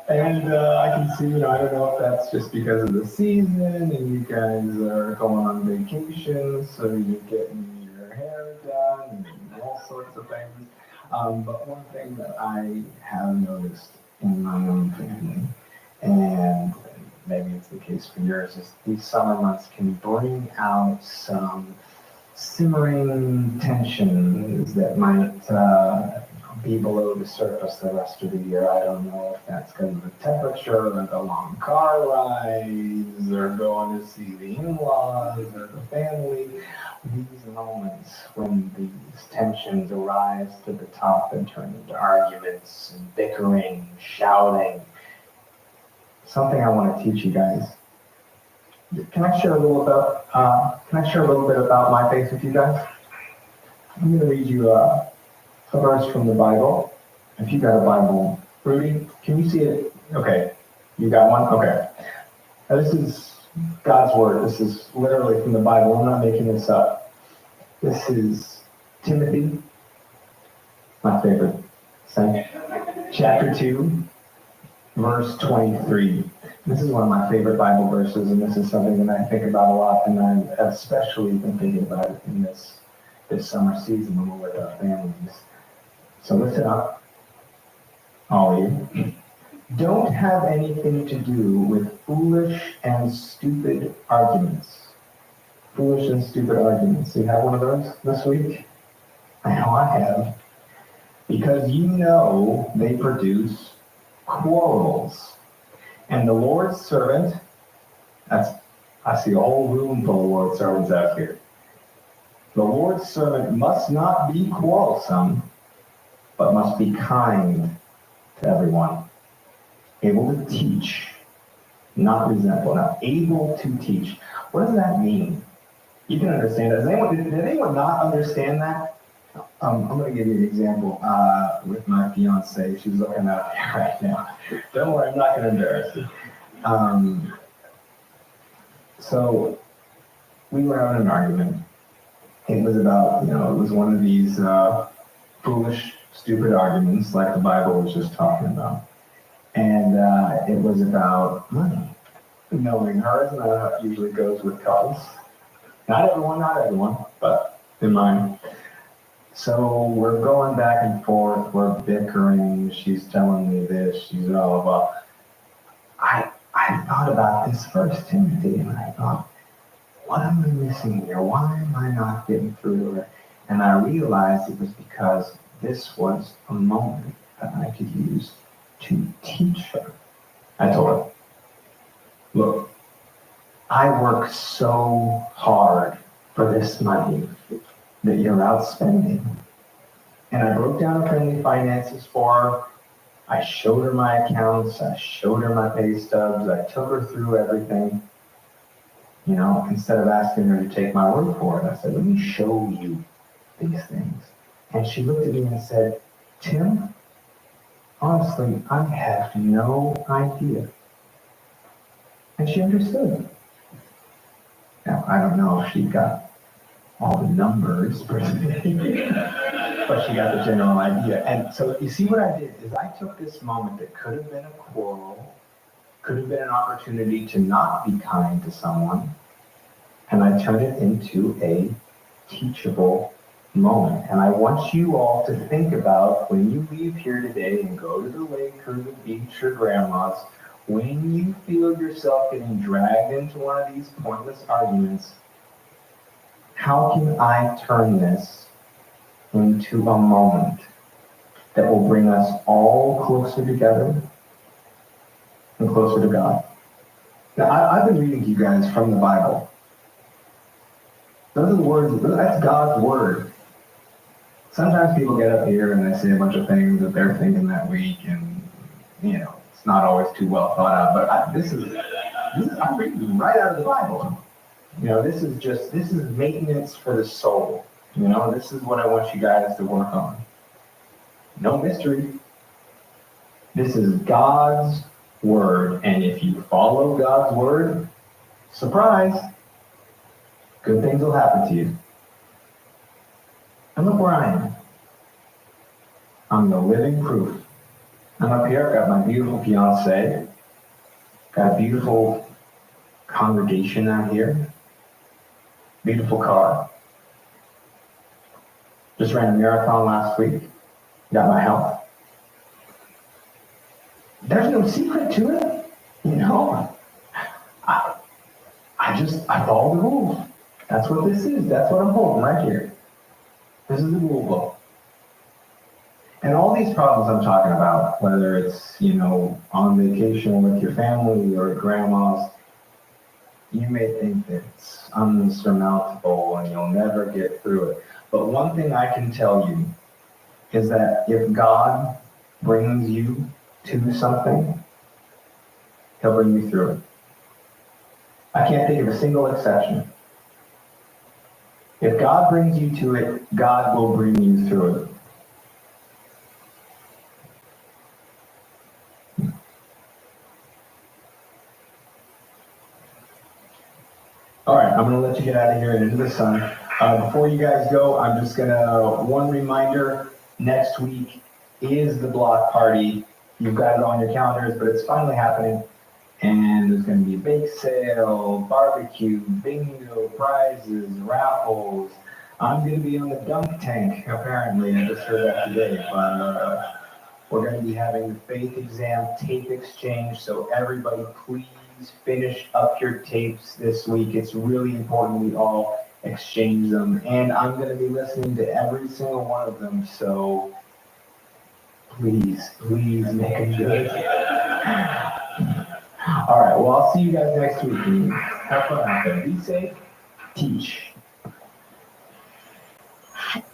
And I can see, I don't know if that's just because of the season and you guys are going on vacation, so you're getting your hair done and all sorts of things. But one thing that I have noticed in my own family, and maybe it's the case for yours, is these summer months can bring out some simmering tensions that might be below the surface the rest of the year. I don't know if that's because of the temperature or the long car rides or going to see the in-laws or the family. These moments when these tensions arise to the top and turn into arguments and bickering, shouting. Something I want to teach you guys. Can I share a little bit about my faith with you guys? I'm going to read you a verse from the Bible. If you got a Bible, Rudy, can you see it? Okay, you got one? Okay. Now this is God's word. This is literally from the Bible. I'm not making this up. This is Timothy, my favorite saint, chapter 2, verse 23. This is one of my favorite Bible verses, and this is something that I think about a lot, and I've especially been thinking about it in this summer season when we're with our families. So listen up, all of you. Don't have anything to do with foolish and stupid arguments. Foolish and stupid arguments. You have one of those this week? I know I have. Because you know they produce quarrels. And the Lord's servant, I see a whole room full of Lord's servants out here. The Lord's servant must not be quarrelsome, but must be kind to everyone, able to teach, not resentful. Now, able to teach. What does that mean? You can understand that. Did anyone not understand that? I'm going to give you an example with my fiance. She's looking out here right now. Don't worry, I'm not going to embarrass you. So we were having an argument. It was about, it was one of these foolish, stupid arguments like the Bible was just talking about. And it was about money. Knowing her, isn't that how it usually goes with couples? Not everyone, but in mine. So we're going back and forth, we're bickering, she's telling me this, she's blah, blah, blah. I thought about this first, Timothy, and I thought, what am I missing here? Why am I not getting through to her? And I realized it was because this was a moment that I could use to teach her. I told her, look, I work so hard for this money that you're out spending. And I broke down her family finances for her. I showed her my accounts. I showed her my pay stubs. I took her through everything. You know, instead of asking her to take my word for it, I said, let me show you these things. And she looked at me and said, Tim, honestly, I have no idea. And she understood. Now, I don't know if she got all the numbers, but she got the general idea. And so you see what I did is I took this moment that could have been a quarrel, could have been an opportunity to not be kind to someone, and I turned it into a teachable moment. And I want you all to think about when you leave here today and go to the lake or the beach or grandma's, when you feel yourself getting dragged into one of these pointless arguments, how can I turn this into a moment that will bring us all closer together and closer to God? Now, I've been reading to you guys from the Bible. Those are the words, that's God's word. Sometimes people get up here and they say a bunch of things that they're thinking that week, and, you know, it's not always too well thought out, but I'm reading right out of the Bible. You know, this is maintenance for the soul. You know, this is what I want you guys to work on. No mystery. This is God's word, and if you follow God's word, surprise, good things will happen to you. And look where I am. I'm the living proof. I'm up here, I've got my beautiful fiance, got a beautiful congregation out here, beautiful car. Just ran a marathon last week, got my health. There's no secret to it, you know. I follow the rules. That's what this is. That's what I'm holding right here. This is the rule book. And all these problems I'm talking about, whether it's, you know, on vacation with your family or at grandma's, you may think that it's unsurmountable and you'll never get through it. But one thing I can tell you is that if God brings you to something, he'll bring you through it. I can't think of a single exception. If God brings you to it, God will bring you through it. All right, I'm going to let you get out of here and into the sun. Before you guys go, I'm just going to, one reminder, next week is the block party. You've got it on your calendars, but it's finally happening. And there's going to be a bake sale, barbecue, bingo, prizes, raffles. I'm going to be on the dunk tank, apparently. I just heard that today. But we're going to be having the faith exam tape exchange. So everybody, please finish up your tapes this week. It's really important we all exchange them. And I'm going to be listening to every single one of them. So please make it good. All right, well, I'll see you guys next week. Have fun out there. Be safe. Teach.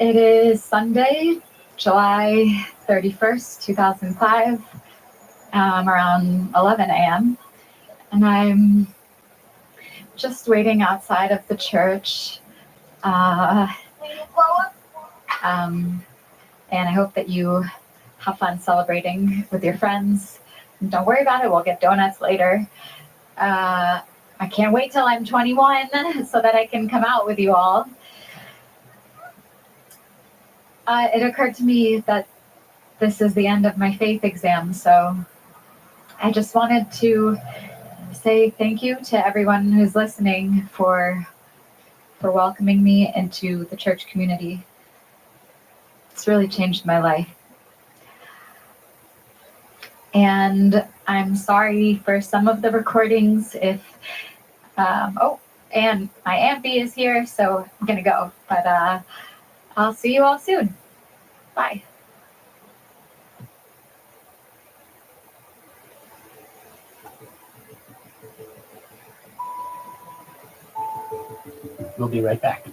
It is Sunday, July 31st, 2005, around 11 a.m. And I'm just waiting outside of the church. And I hope that you have fun celebrating with your friends. Don't worry about it. We'll get donuts later. I can't wait till I'm 21 so that I can come out with you all. It occurred to me that this is the end of my faith exam, so I just wanted to say thank you to everyone who's listening for welcoming me into the church community. It's really changed my life. And I'm sorry for some of the recordings if, And my Aunt B is here, so I'm gonna go. But I'll see you all soon. Bye. We'll be right back.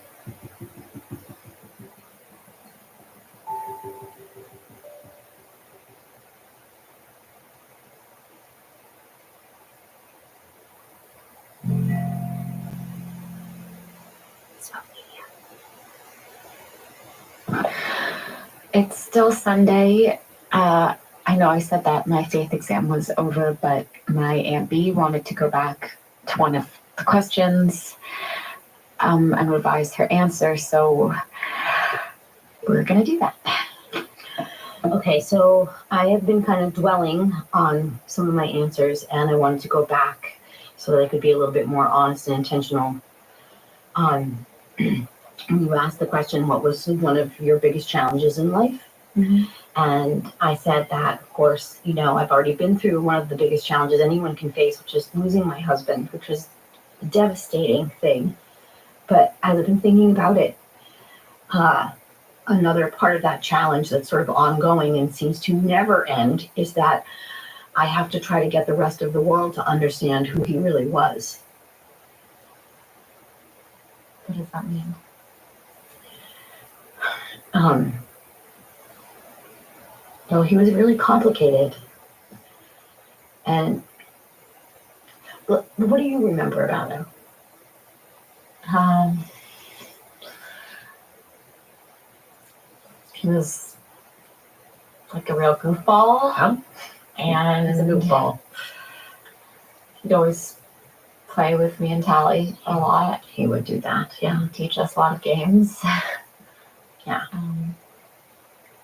It's still Sunday. I know I said that my faith exam was over, but my Aunt B wanted to go back to one of the questions and revise her answer, so we're gonna do that. Okay, so I have been kind of dwelling on some of my answers, and I wanted to go back so that I could be a little bit more honest and intentional. When you asked the question, what was one of your biggest challenges in life? Mm-hmm. And I said that, of course, you know, I've already been through one of the biggest challenges anyone can face, which is losing my husband, which was a devastating thing. But as I've been thinking about it, another part of that challenge that's sort of ongoing and seems to never end is that I have to try to get the rest of the world to understand who he really was. What does that mean? So he was really complicated. And what do you remember about him? He was like a real goofball. And He's a goofball. He'd always play with me and Tally a lot. He would do that, yeah. And teach us a lot of games. Yeah.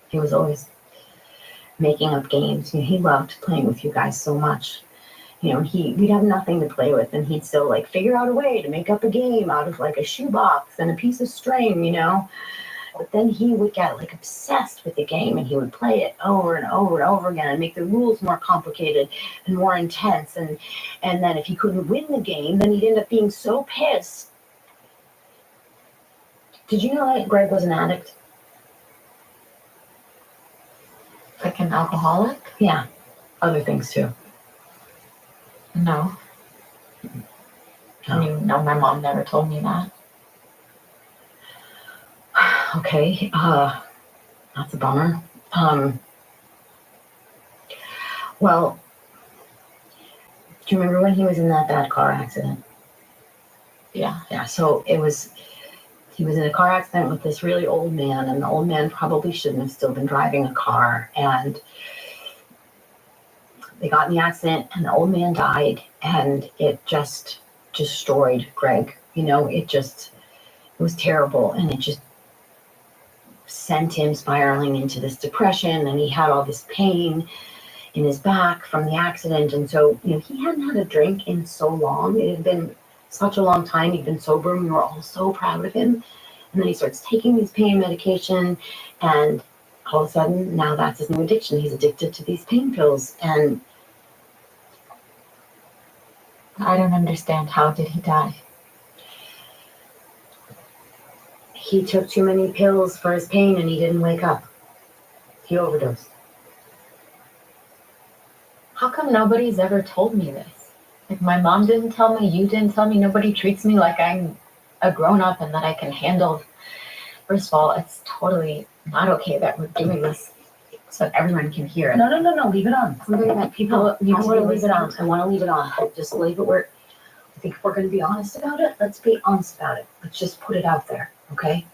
He was always making up games. You know, he loved playing with you guys so much. You know, we'd have nothing to play with, and he'd still like figure out a way to make up a game out of like a shoebox and a piece of string, you know. But then he would get like obsessed with the game, and he would play it over and over and over again and make the rules more complicated and more intense. And then if he couldn't win the game, then he'd end up being so pissed. Did you know that Greg was an addict? Like an alcoholic? Yeah. Other things too. No. I mean, no, my mom never told me that. Okay, that's a bummer. Well, do you remember when he was in that bad car accident? Yeah. Yeah, so he was in a car accident with this really old man, and the old man probably shouldn't have still been driving a car, and they got in the accident, and the old man died, and it just destroyed Greg. You know, it was terrible, and it just sent him spiraling into this depression, and he had all this pain in his back from the accident. And so, you know, he hadn't had a drink in so long. It had been such a long time. He'd been sober, and we were all so proud of him. And then he starts taking these pain medication, and all of a sudden, now that's his new addiction. He's addicted to these pain pills. And I don't understand. How did he die? he took too many pills for his pain, and he didn't wake up. He overdosed. How come nobody's ever told me this? Like, my mom didn't tell me, you didn't tell me, nobody treats me like I'm a grown-up and that I can handle. First of all, it's totally not okay that we're doing this so everyone can hear it. No, leave it on. Something that people need to leave it on. I want to leave it on. Just leave it where. I think if we're going to be honest about it, let's be honest about it. Let's just put it out there, okay?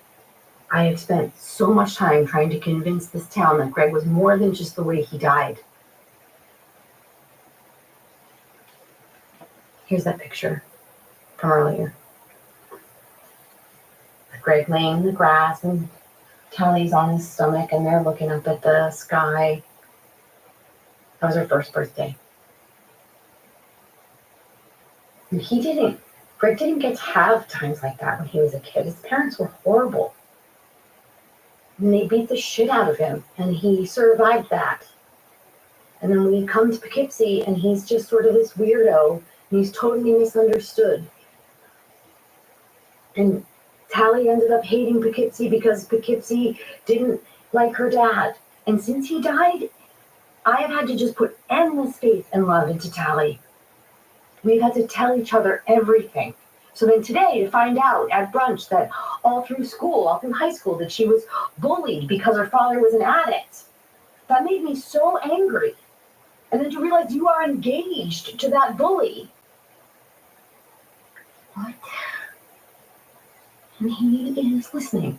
I have spent so much time trying to convince this town that Greg was more than just the way he died. Here's that picture from earlier. Greg laying in the grass, and Tally's on his stomach, and they're looking up at the sky. That was her first birthday. And Greg didn't get to have times like that when he was a kid. His parents were horrible. And they beat the shit out of him, and he survived that. And then we come to Poughkeepsie, and he's just sort of this weirdo, and he's totally misunderstood. And Tally ended up hating Poughkeepsie because Poughkeepsie didn't like her dad. And since he died, I have had to just put endless faith and love into Tally. We've had to tell each other everything. So then today, to find out at brunch that all through school, all through high school, that she was bullied because her father was an addict, that made me so angry. And then to realize you are engaged to that bully. What? And he is listening.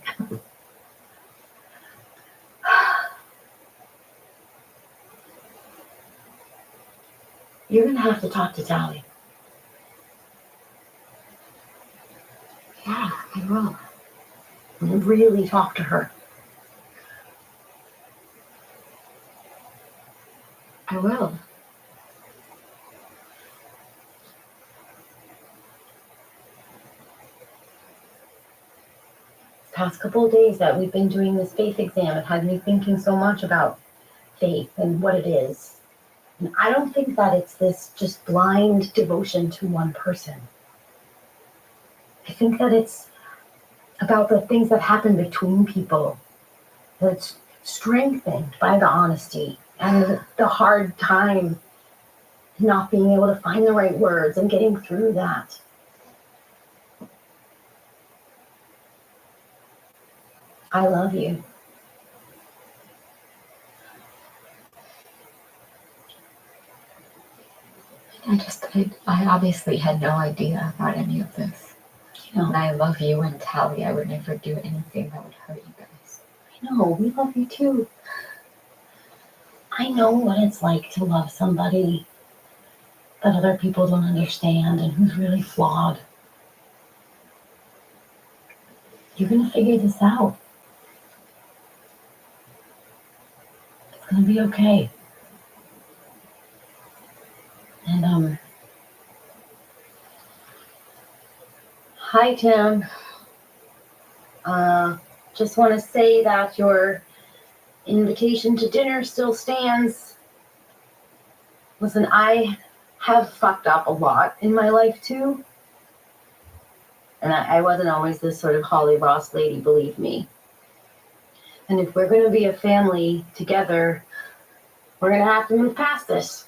You're going to have to talk to Tally. Yeah, I will. And really talk to her. I will. Past couple of days that we've been doing this faith exam, it had me thinking so much about faith and what it is. And I don't think that it's this just blind devotion to one person. I think that it's about the things that happen between people, that's strengthened by the honesty and the hard time not being able to find the right words and getting through that. I love you. I obviously had no idea about any of this. And I love you and Tally. I would never do anything that would hurt you guys. I know, we love you too. I know what it's like to love somebody that other people don't understand and who's really flawed. You're gonna figure this out. It's gonna be okay. And hi Tim. Just want to say that your invitation to dinner still stands. Listen, I have fucked up a lot in my life too. And I wasn't always this sort of Holly Ross lady, believe me. And if we're going to be a family together, we're going to have to move past this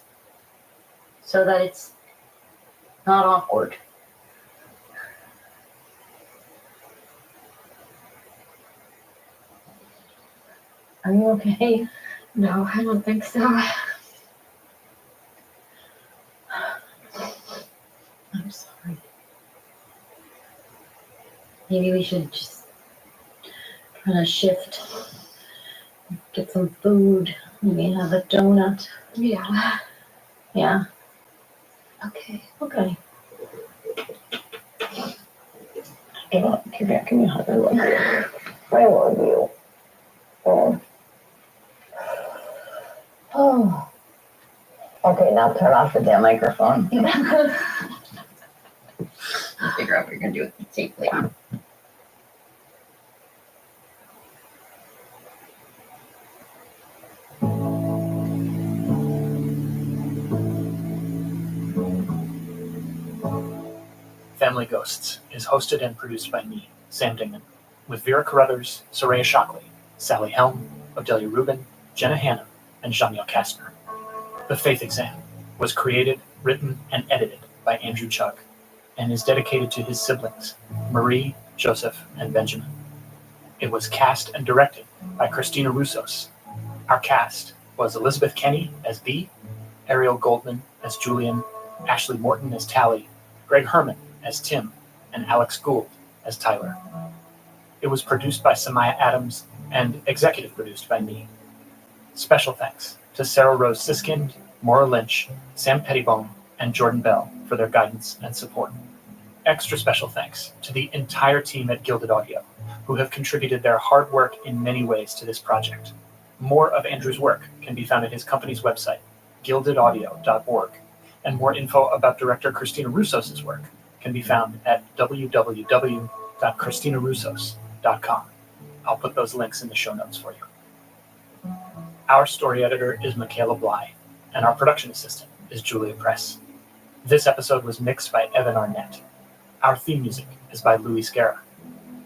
so that it's not awkward. Are you okay? No, I don't think so. I'm sorry. Maybe we should just kind of shift, get some food, maybe have a donut. Yeah. Yeah? Okay. Okay. Give me a hug. I love you. I love you. Oh. Okay, now turn off the damn microphone. Figure out what you're going to do with it safely. Family Ghosts is hosted and produced by me, Sam Dingman, with Vera Carruthers, Soraya Shockley, Sally Helm, Odelia Rubin, Jenna Hannum, and Jamiel Kastner. The Faith Exam was created, written, and edited by Andrew Chugg and is dedicated to his siblings, Marie, Joseph, and Benjamin. It was cast and directed by Christina Roussos. Our cast was Elizabeth Kenny as Bee, Ariel Goldman as Julian, Ashley Morton as Tally, Greg Herman as Tim, and Alex Gould as Tyler. It was produced by Samaya Adams and executive produced by me. Special thanks to Sarah Rose Siskind, Maura Lynch, Sam Pettibone, and Jordan Bell for their guidance and support. Extra special thanks to the entire team at Gilded Audio, who have contributed their hard work in many ways to this project. More of Andrew's work can be found at his company's website, gildedaudio.org, and more info about director Christina Roussos' work can be found at www.christinaroussos.com. I'll put those links in the show notes for you. Our story editor is Michaela Bly, and our production assistant is Julia Press. This episode was mixed by Evan Arnett. Our theme music is by Louis Scarra.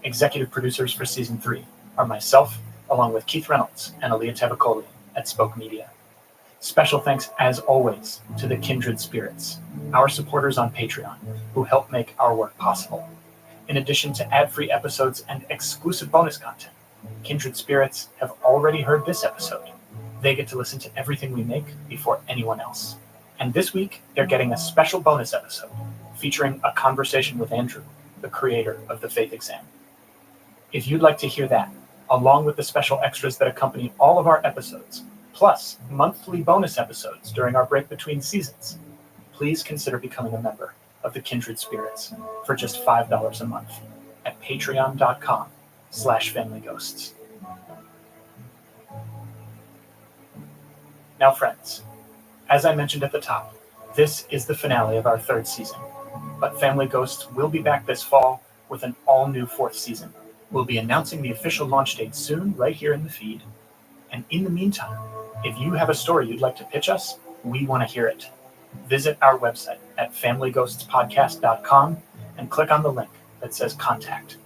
Executive producers for Season 3 are myself, along with Keith Reynolds and Aaliyah Tevacoli at Spoke Media. Special thanks, as always, to the Kindred Spirits, our supporters on Patreon, who help make our work possible. In addition to ad-free episodes and exclusive bonus content, Kindred Spirits have already heard this episode. They get to listen to everything we make before anyone else. And this week, they're getting a special bonus episode featuring a conversation with Andrew, the creator of the Faith Exam. If you'd like to hear that, along with the special extras that accompany all of our episodes, plus monthly bonus episodes during our break between seasons, please consider becoming a member of the Kindred Spirits for just $5 a month at patreon.com/familyghosts. Now, friends, as I mentioned at the top, this is the finale of our 3rd season, but Family Ghosts will be back this fall with an all-new 4th season. We'll be announcing the official launch date soon, right here in the feed. And in the meantime, if you have a story you'd like to pitch us, we want to hear it. Visit our website at familyghostspodcast.com and click on the link that says Contact.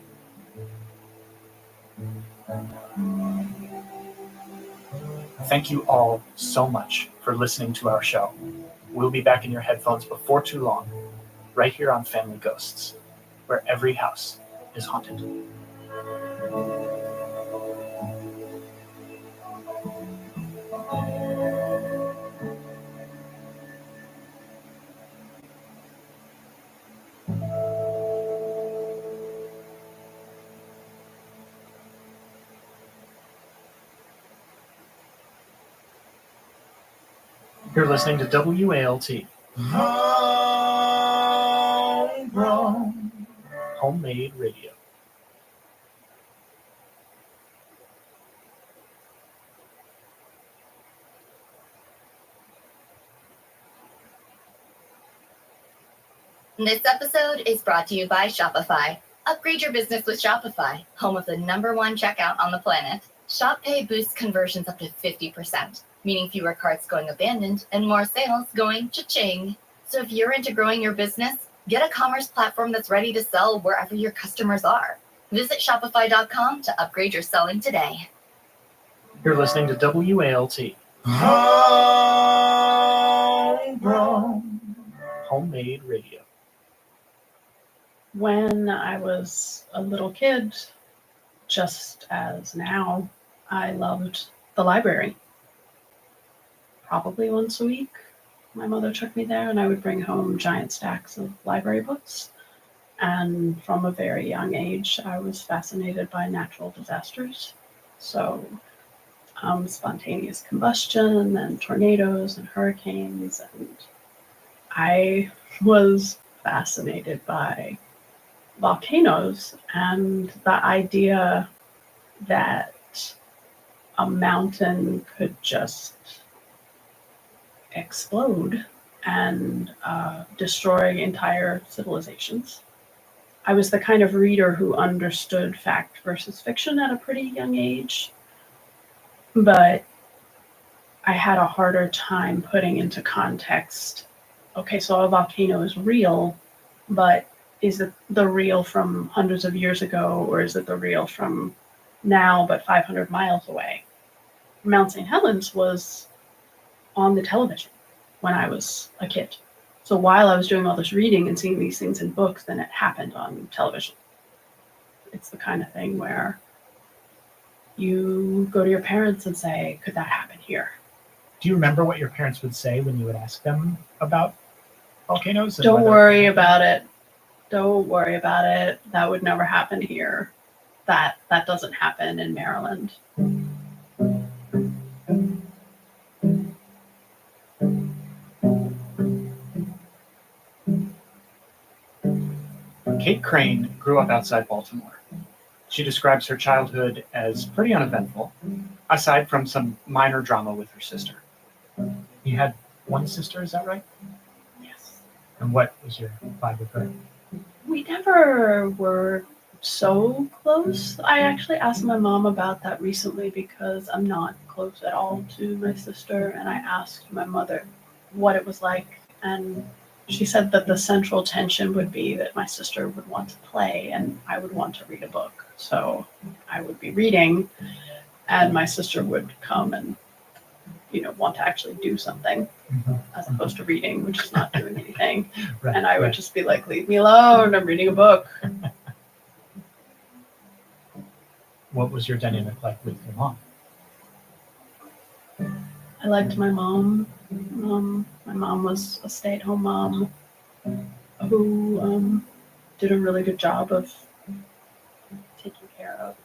Thank you all so much for listening to our show. We'll be back in your headphones before too long, right here on Family Ghosts, where every house is haunted. You're listening to WALT. Homegrown. Homemade radio. This episode is brought to you by Shopify. Upgrade your business with Shopify, home of the #1 checkout on the planet. Shop Pay boosts conversions up to 50%, meaning fewer carts going abandoned and more sales going cha-ching. So if you're into growing your business, get a commerce platform that's ready to sell wherever your customers are. Visit shopify.com to upgrade your selling today. You're listening to WALT. Homegrown. Homemade radio. When I was a little kid, just as now, I loved the library. Probably once a week, my mother took me there and I would bring home giant stacks of library books. And from a very young age, I was fascinated by natural disasters. So spontaneous combustion and tornadoes and hurricanes. And I was fascinated by volcanoes and the idea that a mountain could just explode and destroy entire civilizations. I was the kind of reader who understood fact versus fiction at a pretty young age, but I had a harder time putting into context, okay, so a volcano is real, but is it the real from hundreds of years ago, or is it the real from now but 500 miles away? Mount St. Helens was on the television when I was a kid. So while I was doing all this reading and seeing these things in books, then it happened on television. It's the kind of thing where you go to your parents and say, could that happen here? Do you remember what your parents would say when you would ask them about volcanoes? Don't worry about it. Don't worry about it. That would never happen here. That doesn't happen in Maryland. Kate Crane grew up outside Baltimore. She describes her childhood as pretty uneventful, aside from some minor drama with her sister. You had one sister, is that right? Yes. And what was your vibe with her? We never were so close. I actually asked my mom about that recently because I'm not close at all to my sister, and I asked my mother what it was like, and she said that the central tension would be that my sister would want to play and I would want to read a book. So I would be reading and my sister would come and, want to actually do something as opposed to reading, which is not doing anything. Right, and I would just be like, leave me alone, I'm reading a book. What was your dynamic like with your mom? I liked my mom. My mom was a stay-at-home mom who did a really good job of taking care of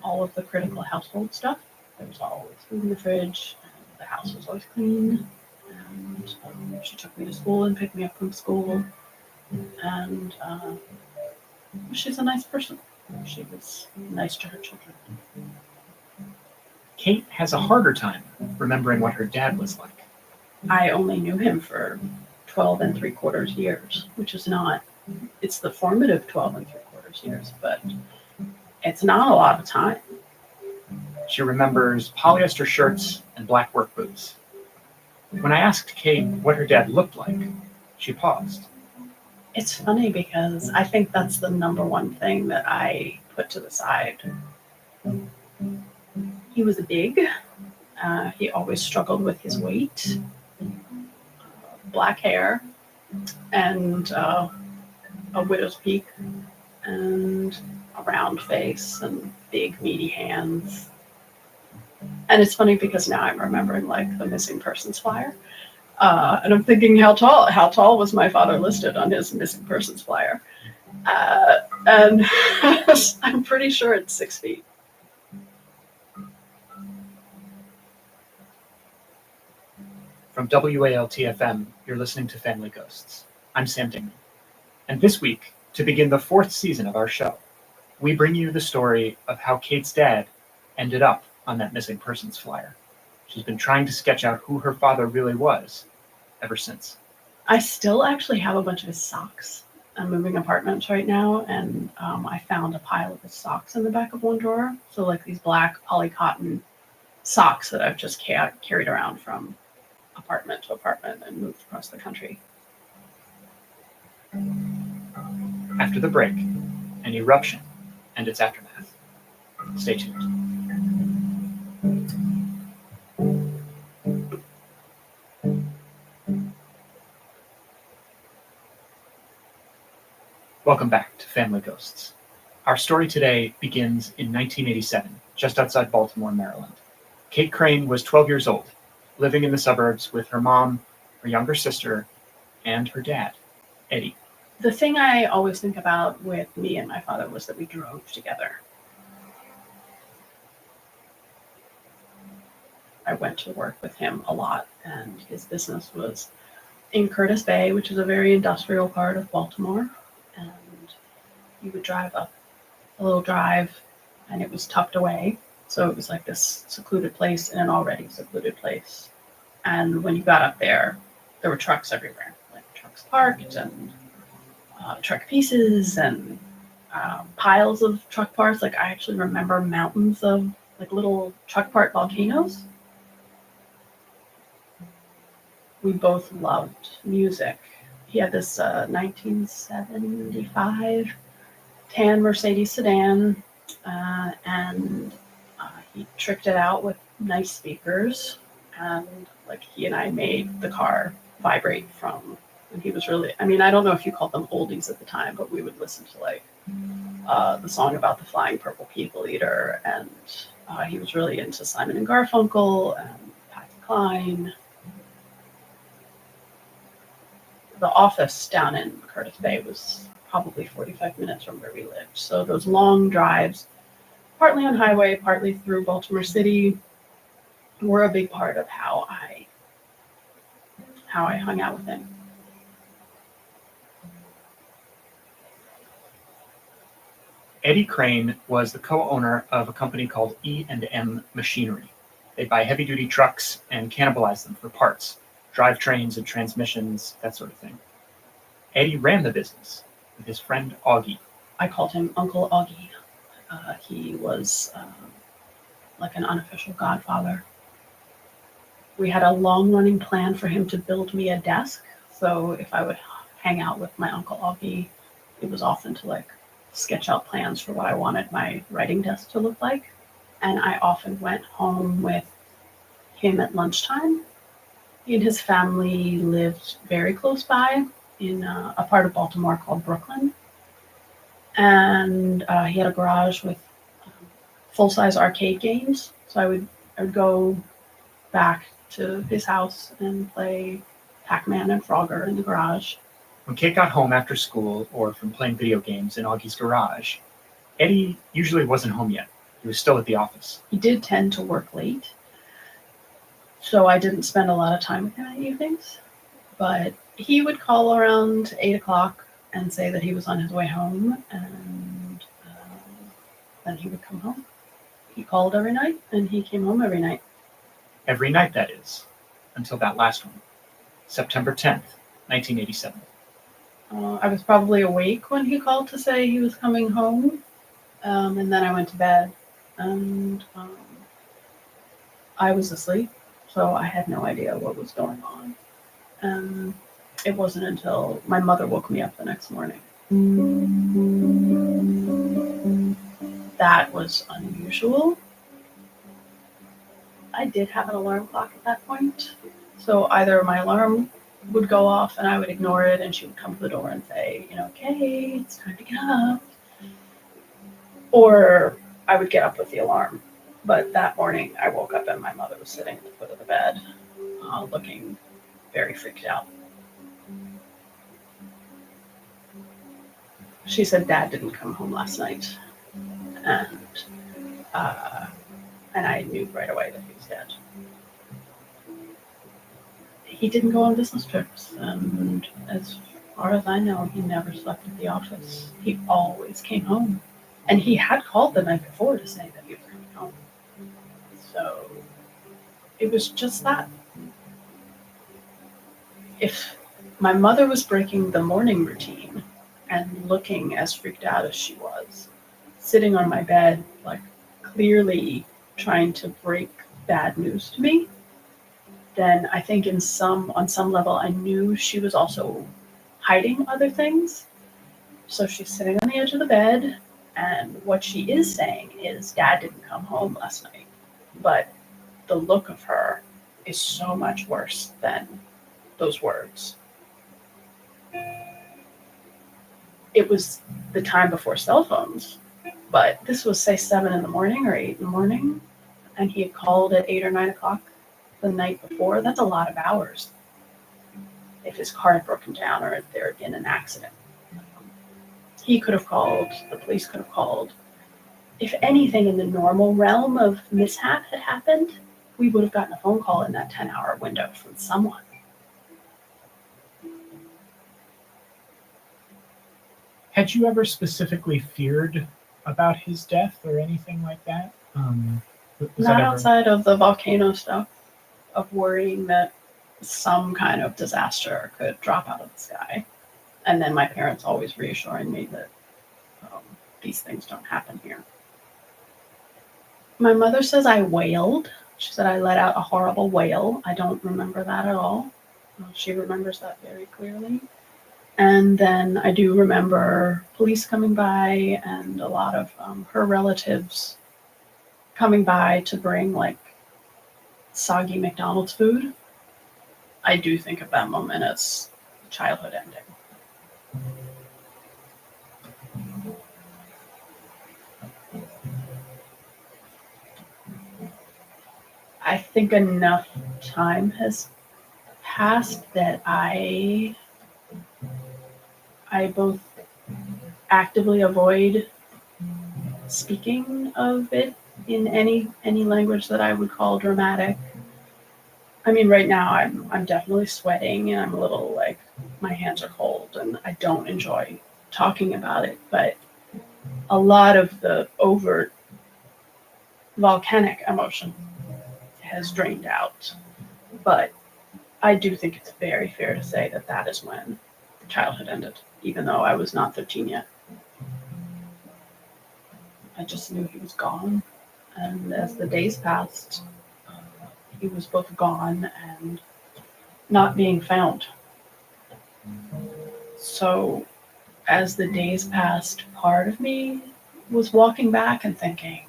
all of the critical household stuff. There was always food in the fridge, and the house was always clean. And she took me to school and picked me up from school. And she's a nice person. She was nice to her children. Kate has a harder time remembering what her dad was like. I only knew him for 12 3/4 years, which is not, it's the formative 12 3/4 years, but it's not a lot of time. She remembers polyester shirts and black work boots. When I asked Kate what her dad looked like, she paused. It's funny because I think that's the number one thing that I put to the side. He was big. He always struggled with his weight. Black hair and a widow's peak and a round face and big meaty hands. And it's funny because now I'm remembering like the missing persons flyer. And I'm thinking how tall was my father listed on his missing persons flyer? And I'm pretty sure it's 6 feet. From WALT-FM, you're listening to Family Ghosts. I'm Sam Dingman. And this week, to begin the 4th season of our show, we bring you the story of how Kate's dad ended up on that missing persons flyer. She's been trying to sketch out who her father really was ever since. I still actually have a bunch of his socks. I'm moving apartments right now, and I found a pile of his socks in the back of one drawer. So like these black poly cotton socks that I've just carried around from apartment to apartment and moved across the country. After the break, an eruption and its aftermath. Stay tuned. Welcome back to Family Ghosts. Our story today begins in 1987, just outside Baltimore, Maryland. Kate Crane was 12 years old, living in the suburbs with her mom, her younger sister, and her dad, Eddie. The thing I always think about with me and my father was that we drove together. I went to work with him a lot, and his business was in Curtis Bay, which is a very industrial part of Baltimore. And you would drive up a little drive, and it was tucked away. So it was like this secluded place in an already secluded place. And when you got up there were trucks everywhere, like trucks parked and truck pieces and piles of truck parts. Like I actually remember mountains of like little truck part volcanoes. We both loved music. He had this 1975 tan Mercedes sedan, and he tricked it out with nice speakers, and like he and I made the car vibrate from. And he was really, I mean, I don't know if you called them oldies at the time, but we would listen to like the song about the flying purple people eater, and he was really into Simon and Garfunkel and Patsy Cline. The office down in Curtis Bay was probably 45 minutes from where we lived. So those long drives, partly on highway, partly through Baltimore City, were a big part of how I hung out with him. Eddie Crane was the co-owner of a company called E&M Machinery. They buy heavy-duty trucks and cannibalize them for parts, drivetrains and transmissions, that sort of thing. Eddie ran the business with his friend Augie. I called him Uncle Augie. He was like an unofficial godfather. We had a long-running plan for him to build me a desk. So if I would hang out with my Uncle Augie. It was often to like sketch out plans for what I wanted my writing desk to look like. And I often went home with him at lunchtime. He and his family lived very close by in a part of Baltimore called Brooklyn. And he had a garage with full-size arcade games. So I would go back to his house and play Pac-Man and Frogger in the garage. When Kate got home after school or from playing video games in Augie's garage, Eddie usually wasn't home yet. He was still at the office. He did tend to work late, so I didn't spend a lot of time with him in the evenings. But he would call around 8 o'clock and say that he was on his way home, and then he would come home. He called every night, and he came home every night. Every night, that is, until that last one, September 10th, 1987. I was probably awake when he called to say he was coming home, and then I went to bed, and I was asleep, so I had no idea what was going on. And it wasn't until my mother woke me up the next morning. That was unusual. I did have an alarm clock at that point, so either my alarm would go off and I would ignore it, and she would come to the door and say, okay, it's time to get up. Or I would get up with the alarm. But that morning I woke up and my mother was sitting at the foot of the bed, looking very freaked out. She said Dad didn't come home last night. And I knew right away that he was dead. He didn't go on business trips, and as far as I know, he never slept at the office. He always came home. And he had called the night before to say that he was coming home. So it was just that. If my mother was breaking the morning routine and looking as freaked out as she was, sitting on my bed, like clearly trying to break bad news to me, then I think on some level I knew she was also hiding other things. So she's sitting on the edge of the bed, and what she is saying is Dad didn't come home last night. But the look of her is so much worse than those words. It was the time before cell phones, but this was, say, 7 in the morning or 8 in the morning, and he had called at 8 or 9 o'clock the night before. That's a lot of hours if his car had broken down or if there had been an accident. He could have called, the police could have called. If anything in the normal realm of mishap had happened, we would have gotten a phone call in that 10-hour window from someone. Had you ever specifically feared about his death or anything like that? Not outside of the volcano stuff, of worrying that some kind of disaster could drop out of the sky. And then my parents always reassuring me that these things don't happen here. My mother says I wailed. She said I let out a horrible wail. I don't remember that at all. She remembers that very clearly. And then I do remember police coming by and a lot of her relatives coming by to bring like soggy McDonald's food. I do think of that moment as childhood ending. I think enough time has passed that I both actively avoid speaking of it in any language that I would call dramatic. I mean, right now I'm definitely sweating and I'm a little like my hands are cold and I don't enjoy talking about it, but a lot of the overt volcanic emotion has drained out. But I do think it's very fair to say that that is when childhood ended, even though I was not 13 yet. I just knew he was gone, and as the days passed, he was both gone and not being found. So as the days passed, part of me was walking back and thinking,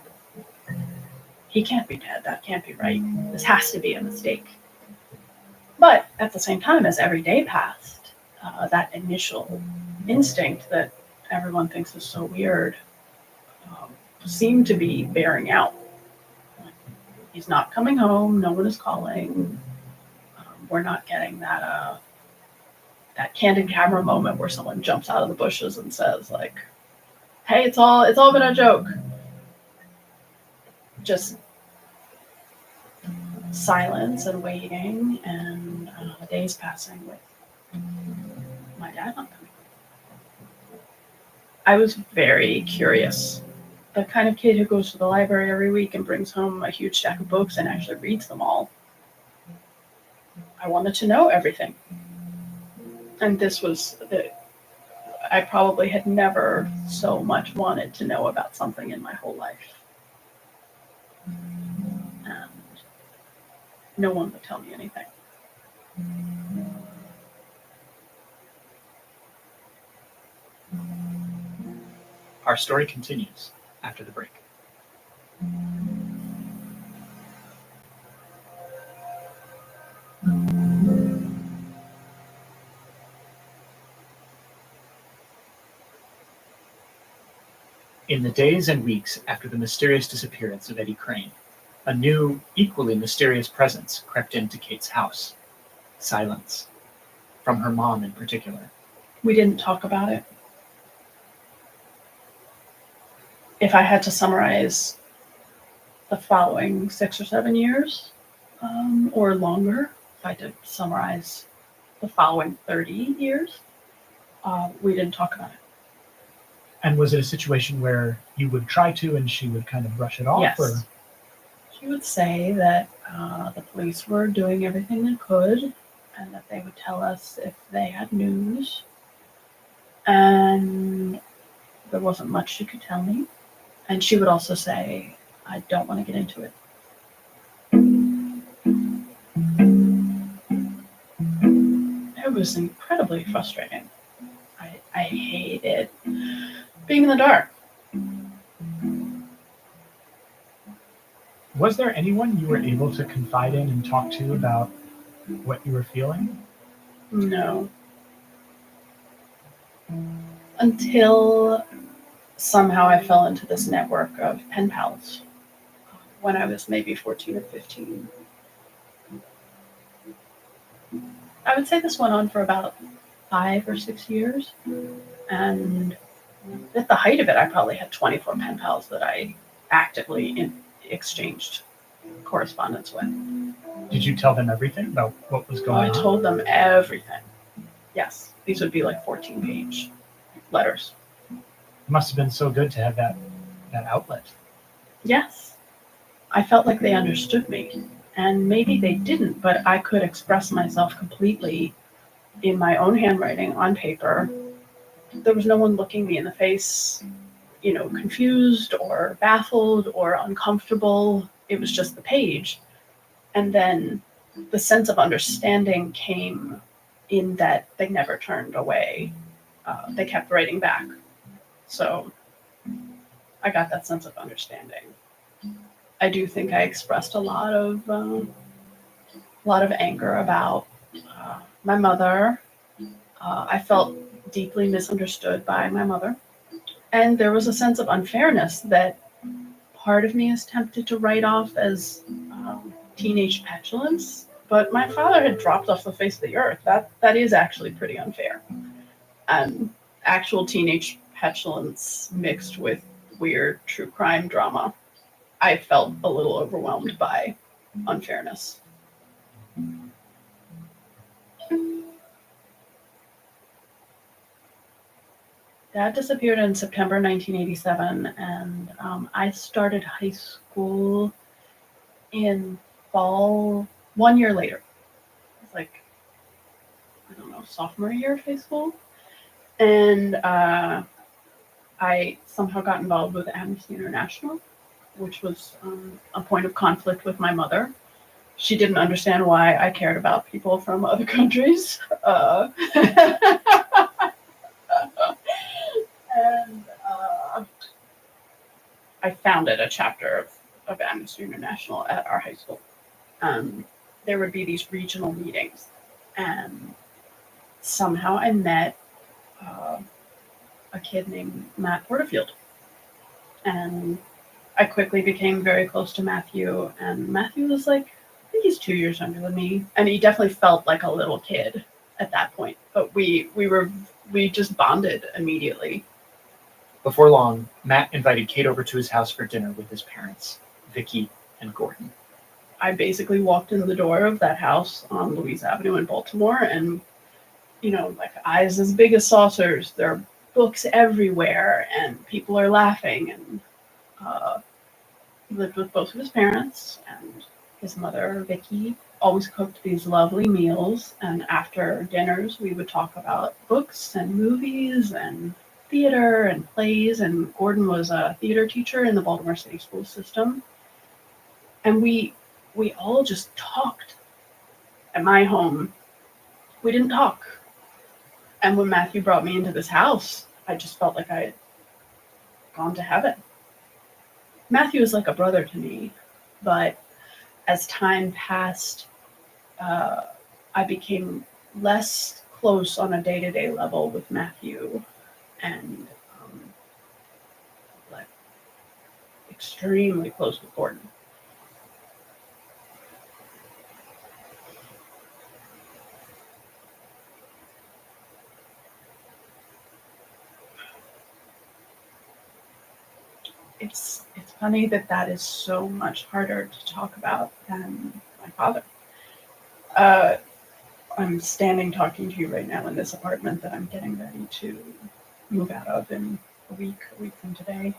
he can't be dead. That can't be right. This has to be a mistake. But at the same time, as every day passed, that initial instinct that everyone thinks is so weird seemed to be bearing out. He's not coming home. No one is calling. We're not getting that candid camera moment where someone jumps out of the bushes and says, like, "Hey, it's all been a joke." Just silence and waiting, and days passing with my dad not coming. I was very curious. The kind of kid who goes to the library every week and brings home a huge stack of books and actually reads them all. I wanted to know everything. And this was I probably had never so much wanted to know about something in my whole life. And no one would tell me anything. Our story continues after the break. In the days and weeks after the mysterious disappearance of Eddie Crane, a new, equally mysterious presence crept into Kate's house. Silence. From her mom in particular. We didn't talk about it. If I had to summarize the following 6 or 7 years, or longer, if I had to summarize the following 30 years, we didn't talk about it. And was it a situation where you would try to and she would kind of brush it off? Yes. Or? She would say that the police were doing everything they could and that they would tell us if they had news. And there wasn't much she could tell me. And she would also say, I don't want to get into it. It was incredibly frustrating. I hated being in the dark. Was there anyone you were able to confide in and talk to about what you were feeling? No. Until somehow I fell into this network of pen pals when I was maybe 14 or 15. I would say this went on for about 5 or 6 years. And at the height of it, I probably had 24 pen pals that I actively exchanged correspondence with. Did you tell them everything about what was going on? I told them everything. Yes, these would be like 14-page letters. It must have been so good to have that outlet. Yes. I felt like they understood me. And maybe they didn't, but I could express myself completely in my own handwriting on paper. There was no one looking me in the face, confused or baffled or uncomfortable. It was just the page. And then the sense of understanding came in that they never turned away. They kept writing back. So I got that sense of understanding. I do think I expressed a lot of anger about my mother. I felt deeply misunderstood by my mother. And there was a sense of unfairness that part of me is tempted to write off as teenage petulance. But my father had dropped off the face of the earth. That is actually pretty unfair. And actual teenage petulance mixed with weird true crime drama, I felt a little overwhelmed by unfairness. Dad disappeared in September 1987, and I started high school in fall 1 year later. It was like, I don't know, sophomore year of high school. And I somehow got involved with Amnesty International, which was a point of conflict with my mother. She didn't understand why I cared about people from other countries. I founded a chapter of Amnesty International at our high school. There would be these regional meetings, and somehow I met a kid named Matt Porterfield, and I quickly became very close to Matthew. And Matthew was like, I think he's 2 years younger than me, and he definitely felt like a little kid at that point. But we just bonded immediately. Before long, Matt invited Kate over to his house for dinner with his parents, Vicky and Gordon. I basically walked in the door of that house on Louise Avenue in Baltimore, and like eyes as big as saucers. There are books everywhere, and people are laughing. And he lived with both of his parents, and his mother, Vicky, always cooked these lovely meals. And after dinners, we would talk about books and movies and theater and plays. And Gordon was a theater teacher in the Baltimore City school system. And we all just talked. At my home, we didn't talk. And when Matthew brought me into this house, I just felt like I had gone to heaven. Matthew is like a brother to me, but as time passed, I became less close on a day-to-day level with Matthew, and like extremely close with Gordon. It's funny that is so much harder to talk about than my father. I'm standing talking to you right now in this apartment that I'm getting ready to move out of in a week from today.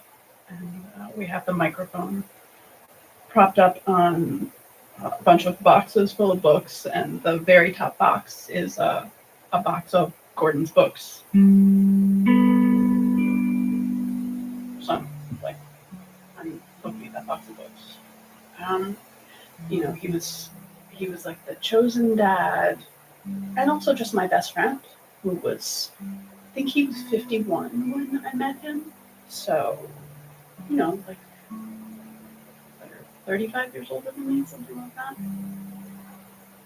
And we have the microphone propped up on a bunch of boxes full of books, and the very top box is a box of Gordon's books. So I'm looking at that box of books. He was like the chosen dad, and also just my best friend, who was, I think he was 51 when I met him. So, like 35 years older than me, something like that.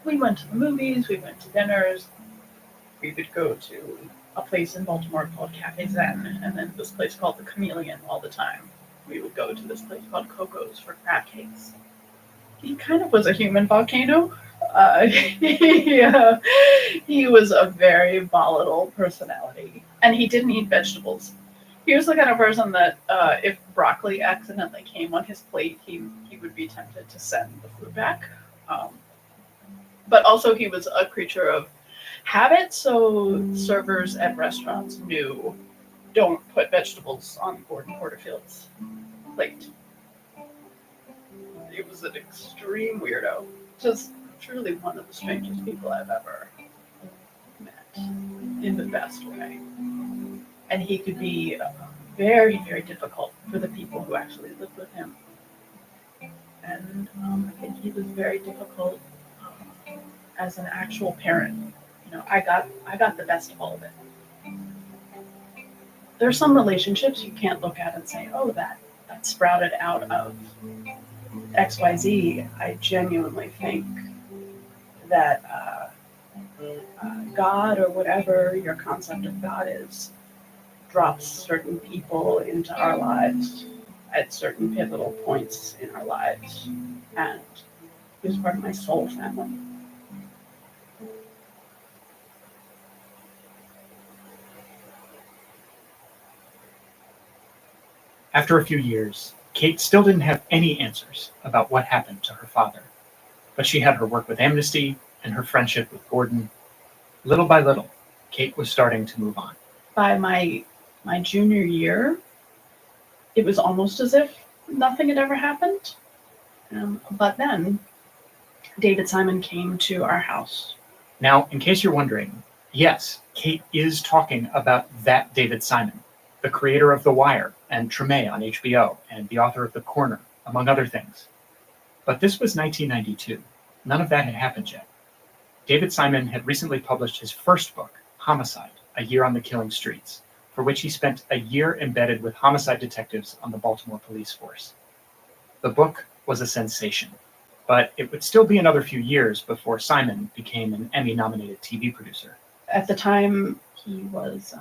We went to the movies, we went to dinners. We would go to a place in Baltimore called Cafe Zen, and then this place called the Chameleon all the time. We would go to this place called Coco's for crab cakes. He kind of was a human volcano. He was a very volatile personality, and he didn't eat vegetables. He was the kind of person that if broccoli accidentally came on his plate, he would be tempted to send the food back. But also he was a creature of habit, so servers at restaurants knew, don't put vegetables on Gordon Porterfield's plate. He was an extreme weirdo. Just truly one of the strangest people I've ever met, in the best way. And he could be very, very difficult for the people who actually lived with him. And I think he was very difficult as an actual parent. I got the best of all of it. There are some relationships you can't look at and say, oh, that sprouted out of XYZ. I genuinely think that God, or whatever your concept of God is, drops certain people into our lives at certain pivotal points in our lives. And he was part of my soul family. After a few years, Kate still didn't have any answers about what happened to her father, but she had her work with Amnesty and her friendship with Gordon. Little by little, Kate was starting to move on. By my junior year, it was almost as if nothing had ever happened. But then David Simon came to our house. Now, in case you're wondering, yes, Kate is talking about that David Simon, the creator of The Wire and Treme on HBO, and the author of The Corner, among other things. But this was 1992. None of that had happened yet. David Simon had recently published his first book, Homicide: A Year on the Killing Streets, for which he spent a year embedded with homicide detectives on the Baltimore police force. The book was a sensation, but it would still be another few years before Simon became an Emmy-nominated TV producer. At the time, he was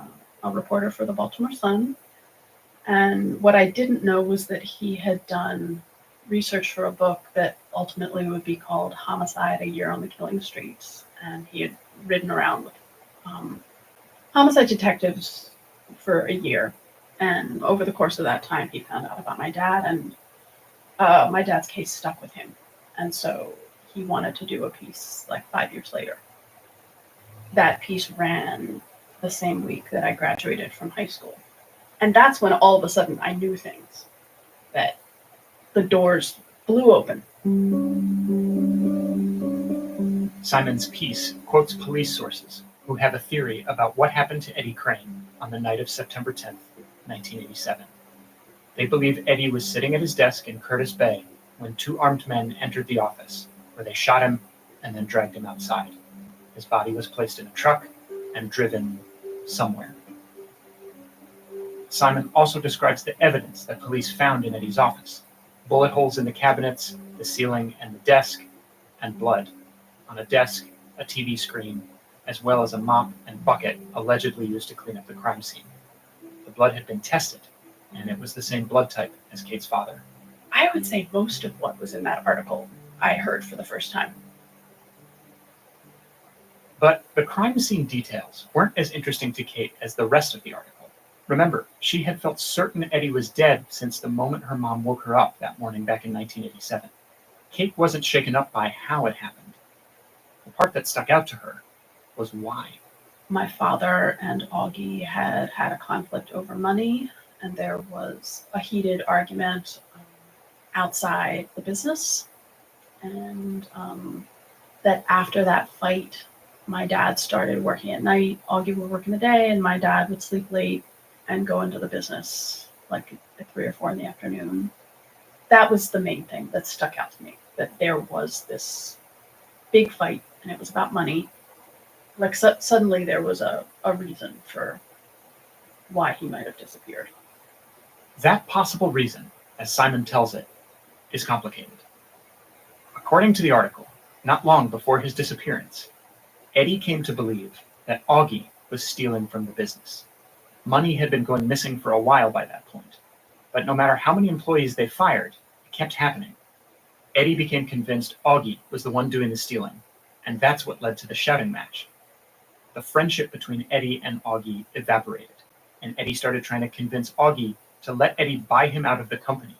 a reporter for the Baltimore Sun. And what I didn't know was that he had done research for a book that ultimately would be called Homicide, A Year on the Killing Streets. And he had ridden around with homicide detectives for a year. And over the course of that time, he found out about my dad, and my dad's case stuck with him. And so he wanted to do a piece like 5 years later. That piece ran the same week that I graduated from high school. And that's when all of a sudden I knew things, that the doors blew open. Simon's piece quotes police sources who have a theory about what happened to Eddie Crane on the night of September 10th, 1987. They believe Eddie was sitting at his desk in Curtis Bay when two armed men entered the office, where they shot him and then dragged him outside. His body was placed in a truck and driven somewhere. Simon also describes the evidence that police found in Eddie's office: bullet holes in the cabinets, the ceiling, and the desk, and blood. On a desk, a TV screen, as well as a mop and bucket allegedly used to clean up the crime scene. The blood had been tested, and it was the same blood type as Kate's father. I would say most of what was in that article I heard for the first time. But the crime scene details weren't as interesting to Kate as the rest of the article. Remember, she had felt certain Eddie was dead since the moment her mom woke her up that morning back in 1987. Kate wasn't shaken up by how it happened. The part that stuck out to her was why. My father and Augie had had a conflict over money, and there was a heated argument outside the business. And that after that fight, my dad started working at night, Augie would work in the day, and my dad would sleep late and go into the business like at 3 or 4 in the afternoon. That was the main thing that stuck out to me, that there was this big fight and it was about money. Like suddenly there was a reason for why he might have disappeared. That possible reason, as Simon tells it, is complicated. According to the article, not long before his disappearance, Eddie came to believe that Augie was stealing from the business. Money had been going missing for a while by that point, but no matter how many employees they fired, it kept happening. Eddie became convinced Augie was the one doing the stealing, and that's what led to the shouting match. The friendship between Eddie and Augie evaporated, and Eddie started trying to convince Augie to let Eddie buy him out of the company.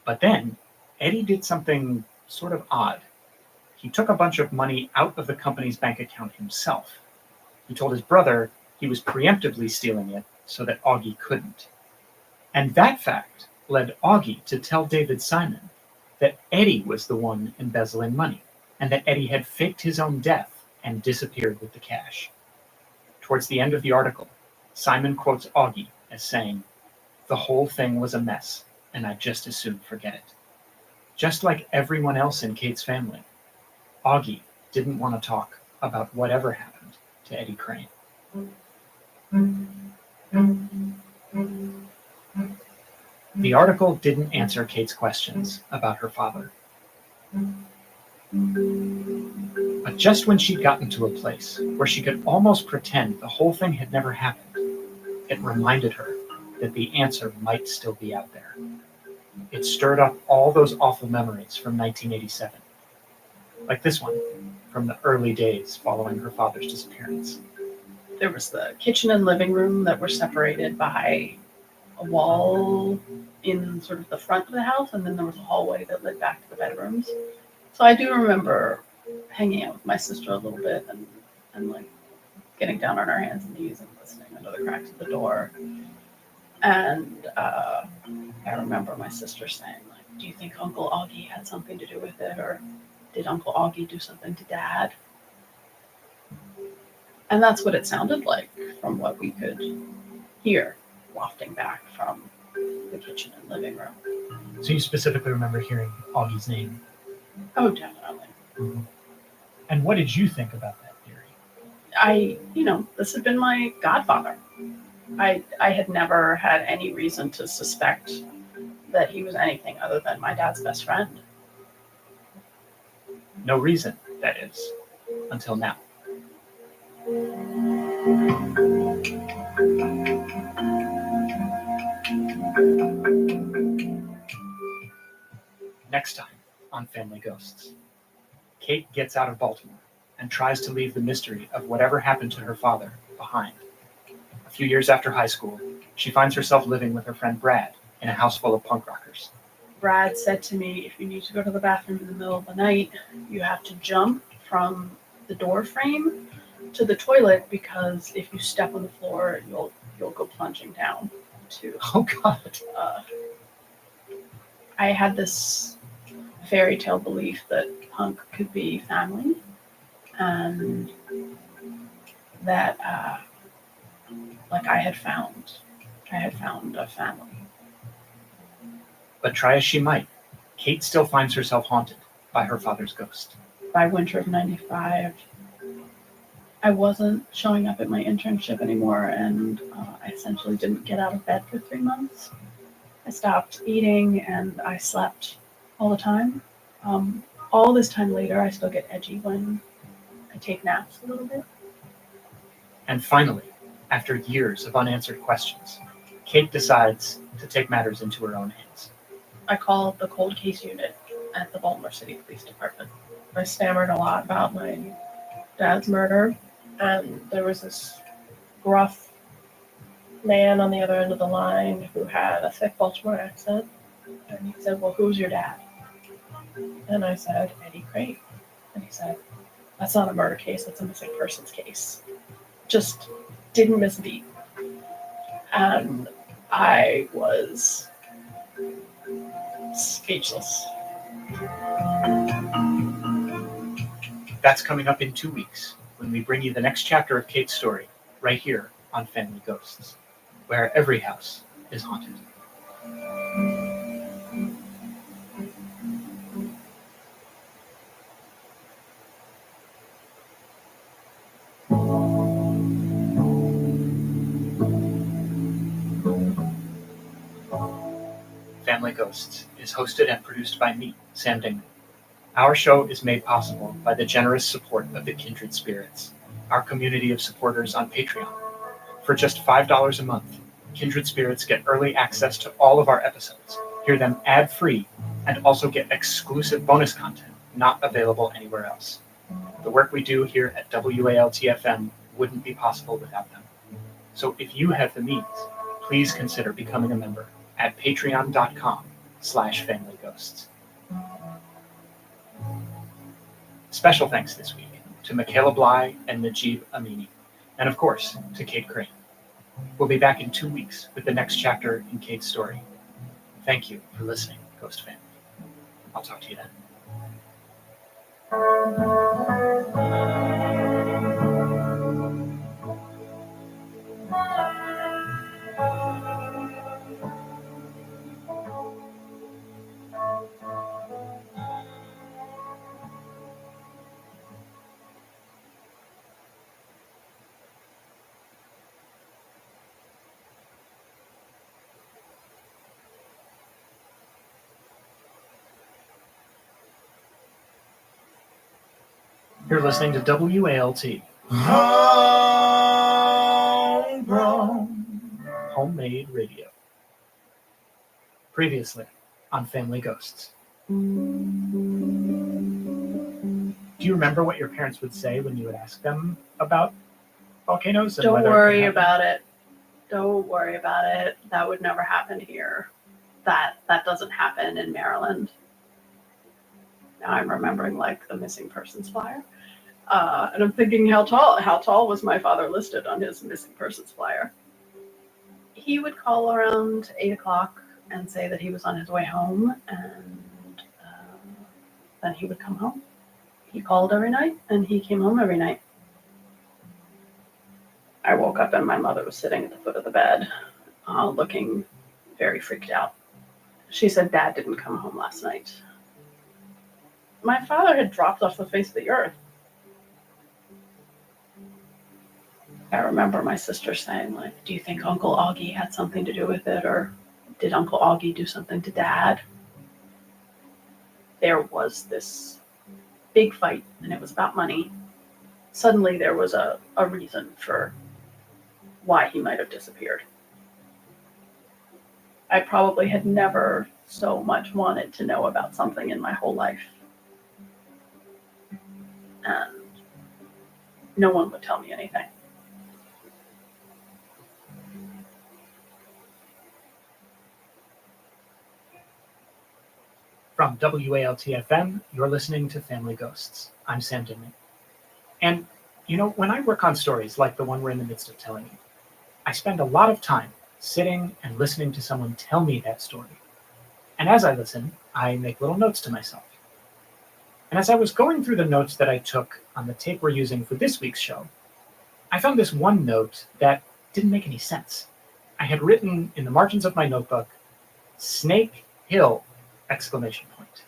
But then, Eddie did something sort of odd. He took a bunch of money out of the company's bank account himself. He told his brother he was preemptively stealing it so that Augie couldn't. And that fact led Augie to tell David Simon that Eddie was the one embezzling money, and that Eddie had faked his own death and disappeared with the cash. Towards the end of the article, Simon quotes Augie as saying, "The whole thing was a mess, and I'd just as soon forget it." Just like everyone else in Kate's family, Augie didn't want to talk about whatever happened to Eddie Crane. The article didn't answer Kate's questions about her father. But just when she'd gotten to a place where she could almost pretend the whole thing had never happened, it reminded her that the answer might still be out there. It stirred up all those awful memories from 1987, like this one from the early days following her father's disappearance. There was the kitchen and living room that were separated by a wall in sort of the front of the house, and then there was a hallway that led back to the bedrooms. So I do remember hanging out with my sister a little bit and like getting down on our hands and knees and listening under the cracks of the door. And I remember my sister saying, like, "Do you think Uncle Augie had something to do with it, or did Uncle Augie do something to Dad?" And that's what it sounded like from what we could hear wafting back from the kitchen and living room. So you specifically remember hearing Augie's name? Oh, definitely. Mm-hmm. And what did you think about that theory? This had been my godfather. I had never had any reason to suspect that he was anything other than my dad's best friend. No reason, that is, until now. Next time on Family Ghosts, Kate gets out of Baltimore and tries to leave the mystery of whatever happened to her father behind. A few years after high school, she finds herself living with her friend Brad in a house full of punk rockers. Brad said to me, if you need to go to the bathroom in the middle of the night, you have to jump from the door frame to the toilet, because if you step on the floor, you'll go plunging down to. Oh God! I had this fairy tale belief that punk could be family, and that like I had found a family. But try as she might, Kate still finds herself haunted by her father's ghost. By winter of '95, I wasn't showing up at my internship anymore, and I essentially didn't get out of bed for 3 months. I stopped eating, and I slept all the time. All this time later, I still get edgy when I take naps a little bit. And finally, after years of unanswered questions, Kate decides to take matters into her own hands. I called the cold case unit at the Baltimore City Police Department. I stammered a lot about my dad's murder, and there was this gruff man on the other end of the line who had a thick Baltimore accent, and he said, well, who's your dad? And I said, Eddie Craig. And he said, that's not a murder case, that's a missing persons case. Just didn't miss a beat. And I was speechless. That's coming up in 2 weeks when we bring you the next chapter of Kate's story right here on Family Ghosts, where every house is haunted. Family Ghosts is hosted and produced by me, Sam Dingman. Our show is made possible by the generous support of the Kindred Spirits, our community of supporters on Patreon. For just $5 a month, Kindred Spirits get early access to all of our episodes, hear them ad-free, and also get exclusive bonus content not available anywhere else. The work we do here at WALTFM wouldn't be possible without them. So if you have the means, please consider becoming a member at patreon.com/familyghosts. Special thanks this week to Michaela Bly and Najib Amini, and of course, to Kate Crane. We'll be back in 2 weeks with the next chapter in Kate's story. Thank you for listening, Ghost Family. I'll talk to you then. You're listening to WALT. Homemade radio. Previously on Family Ghosts. Do you remember what your parents would say when you would ask them about volcanoes? And Don't whether worry about it. Don't worry about it. That would never happen here. That doesn't happen in Maryland. Now I'm remembering like the missing persons flyer. And I'm thinking how tall was my father listed on his missing persons flyer? He would call around 8 o'clock and say that he was on his way home, and then he would come home. He called every night and he came home every night. I woke up and my mother was sitting at the foot of the bed, looking very freaked out. She said Dad didn't come home last night. My father had dropped off the face of the earth. I remember my sister saying, like, do you think Uncle Augie had something to do with it? Or did Uncle Augie do something to Dad? There was this big fight, and it was about money. Suddenly there was a reason for why he might have disappeared. I probably had never so much wanted to know about something in my whole life. And no one would tell me anything. From WALT-FM, you're listening to Family Ghosts. I'm Sam Dinman. And, you know, when I work on stories like the one we're in the midst of telling you, I spend a lot of time sitting and listening to someone tell me that story. And as I listen, I make little notes to myself. And as I was going through the notes that I took on the tape we're using for this week's show, I found this one note that didn't make any sense. I had written in the margins of my notebook, Snake Hill! Exclamation point.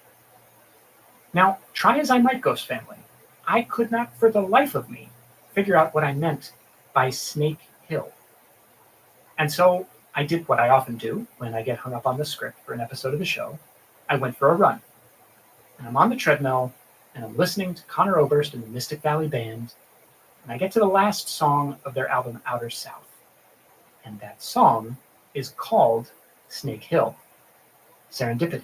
Now, try as I might, Ghost Family, I could not for the life of me figure out what I meant by Snake Hill. And so I did what I often do when I get hung up on the script for an episode of the show. I went for a run. And I'm on the treadmill, and I'm listening to Conor Oberst and the Mystic Valley Band, and I get to the last song of their album, Outer South. And that song is called Snake Hill, Serendipity.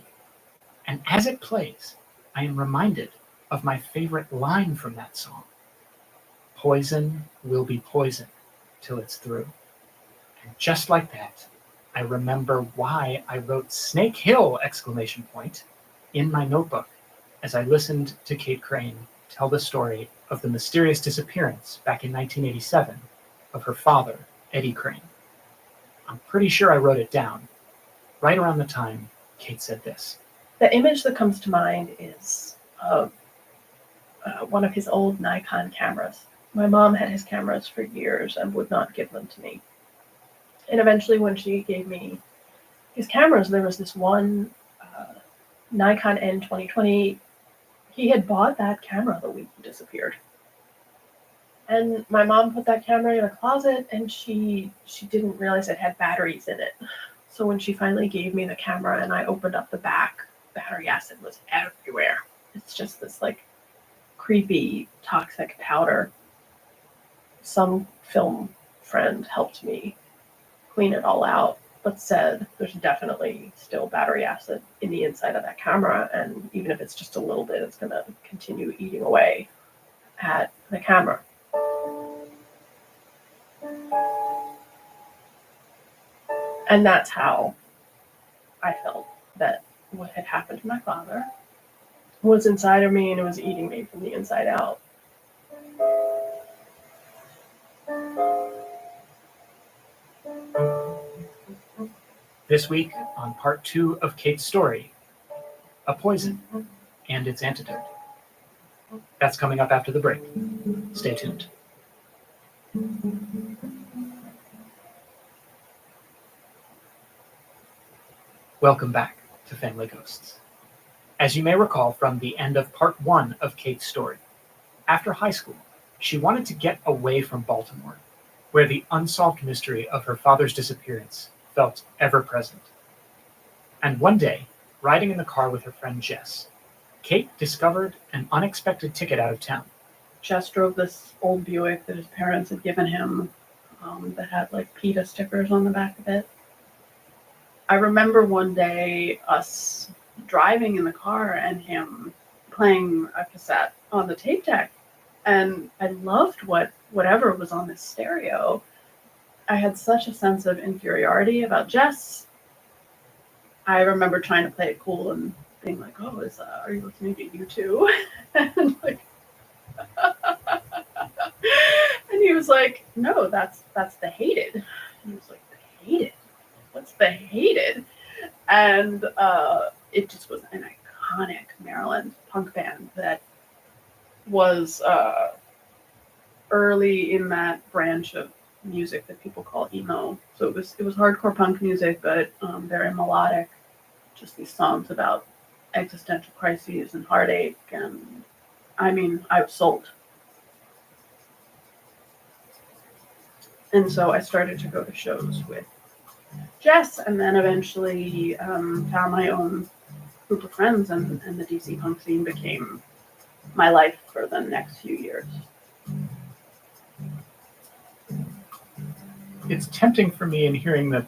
And as it plays, I am reminded of my favorite line from that song. Poison will be poison till it's through. And just like that, I remember why I wrote Snake Hill! Exclamation point in my notebook as I listened to Kate Crane tell the story of the mysterious disappearance back in 1987 of her father, Eddie Crane. I'm pretty sure I wrote it down right around the time Kate said this. The image that comes to mind is one of his old Nikon cameras. My mom had his cameras for years and would not give them to me. And eventually when she gave me his cameras, there was this one Nikon N2020. He had bought that camera the week he disappeared. And my mom put that camera in a closet, and she didn't realize it had batteries in it. So when she finally gave me the camera and I opened up the back, battery acid was everywhere. It's just this like creepy, toxic powder. Some film friend helped me clean it all out, but said there's definitely still battery acid in the inside of that camera, and even if it's just a little bit, it's going to continue eating away at the camera. And that's how I felt that what had happened to my father was inside of me, and it was eating me from the inside out. This week on part 2 of Kate's story, a poison and its antidote. That's coming up after the break. Stay tuned. Welcome back to Family Ghosts. As you may recall from the end of part 1 of Kate's story, after high school, she wanted to get away from Baltimore, where the unsolved mystery of her father's disappearance felt ever present. And one day, riding in the car with her friend Jess, Kate discovered an unexpected ticket out of town. Jess drove this old Buick that his parents had given him that had like PETA stickers on the back of it. I remember one day us driving in the car and him playing a cassette on the tape deck. And I loved whatever was on this stereo. I had such a sense of inferiority about Jess. I remember trying to play it cool and being like, "Oh, are you listening to U2?" and like, and he was like, "No, that's the Hated." And he was like, "The Hated? What's the Hated?" And it just was an iconic Maryland punk band that was early in that branch of music that people call emo. So it was hardcore punk music, but very melodic. Just these songs about existential crises and heartache, and I mean, I was sold. And so I started to go to shows with Jess, and then eventually found my own group of friends, and the DC punk scene became my life for the next few years. It's tempting for me in hearing the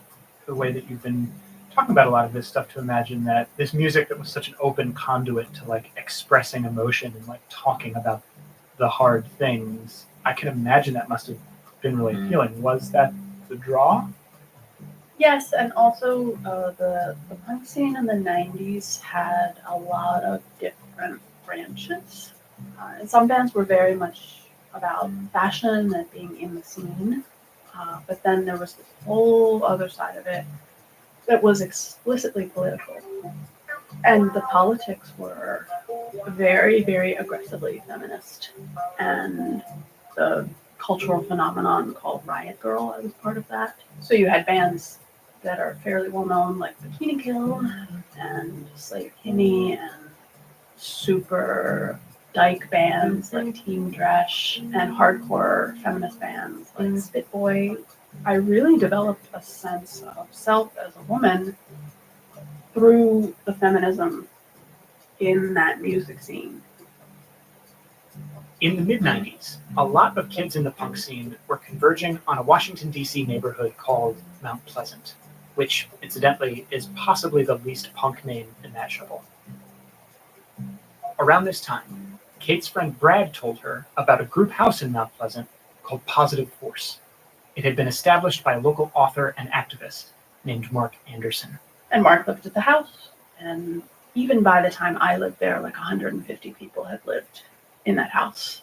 way that you've been talking about a lot of this stuff to imagine that this music that was such an open conduit to like expressing emotion and like talking about the hard things, I can imagine that must have been really appealing. Was that the draw? Yes, and also the punk scene in the 90s had a lot of different branches. And some bands were very much about fashion and being in the scene. But then there was this whole other side of it that was explicitly political. And the politics were very, very aggressively feminist. And the cultural phenomenon called Riot Girl, I was part of that. So you had bands that are fairly well known, like Bikini Kill and Slayer Kinney, and super dyke bands like Team Dresch, and hardcore feminist bands like Spit Boy. I really developed a sense of self as a woman through the feminism in that music scene. In the mid-90s, a lot of kids in the punk scene were converging on a Washington, D.C. neighborhood called Mount Pleasant, which, incidentally, is possibly the least punk name imaginable. Around this time, Kate's friend Brad told her about a group house in Mount Pleasant called Positive Force. It had been established by a local author and activist named Mark Anderson. And Mark lived at the house, and even by the time I lived there, like 150 people had lived in that house.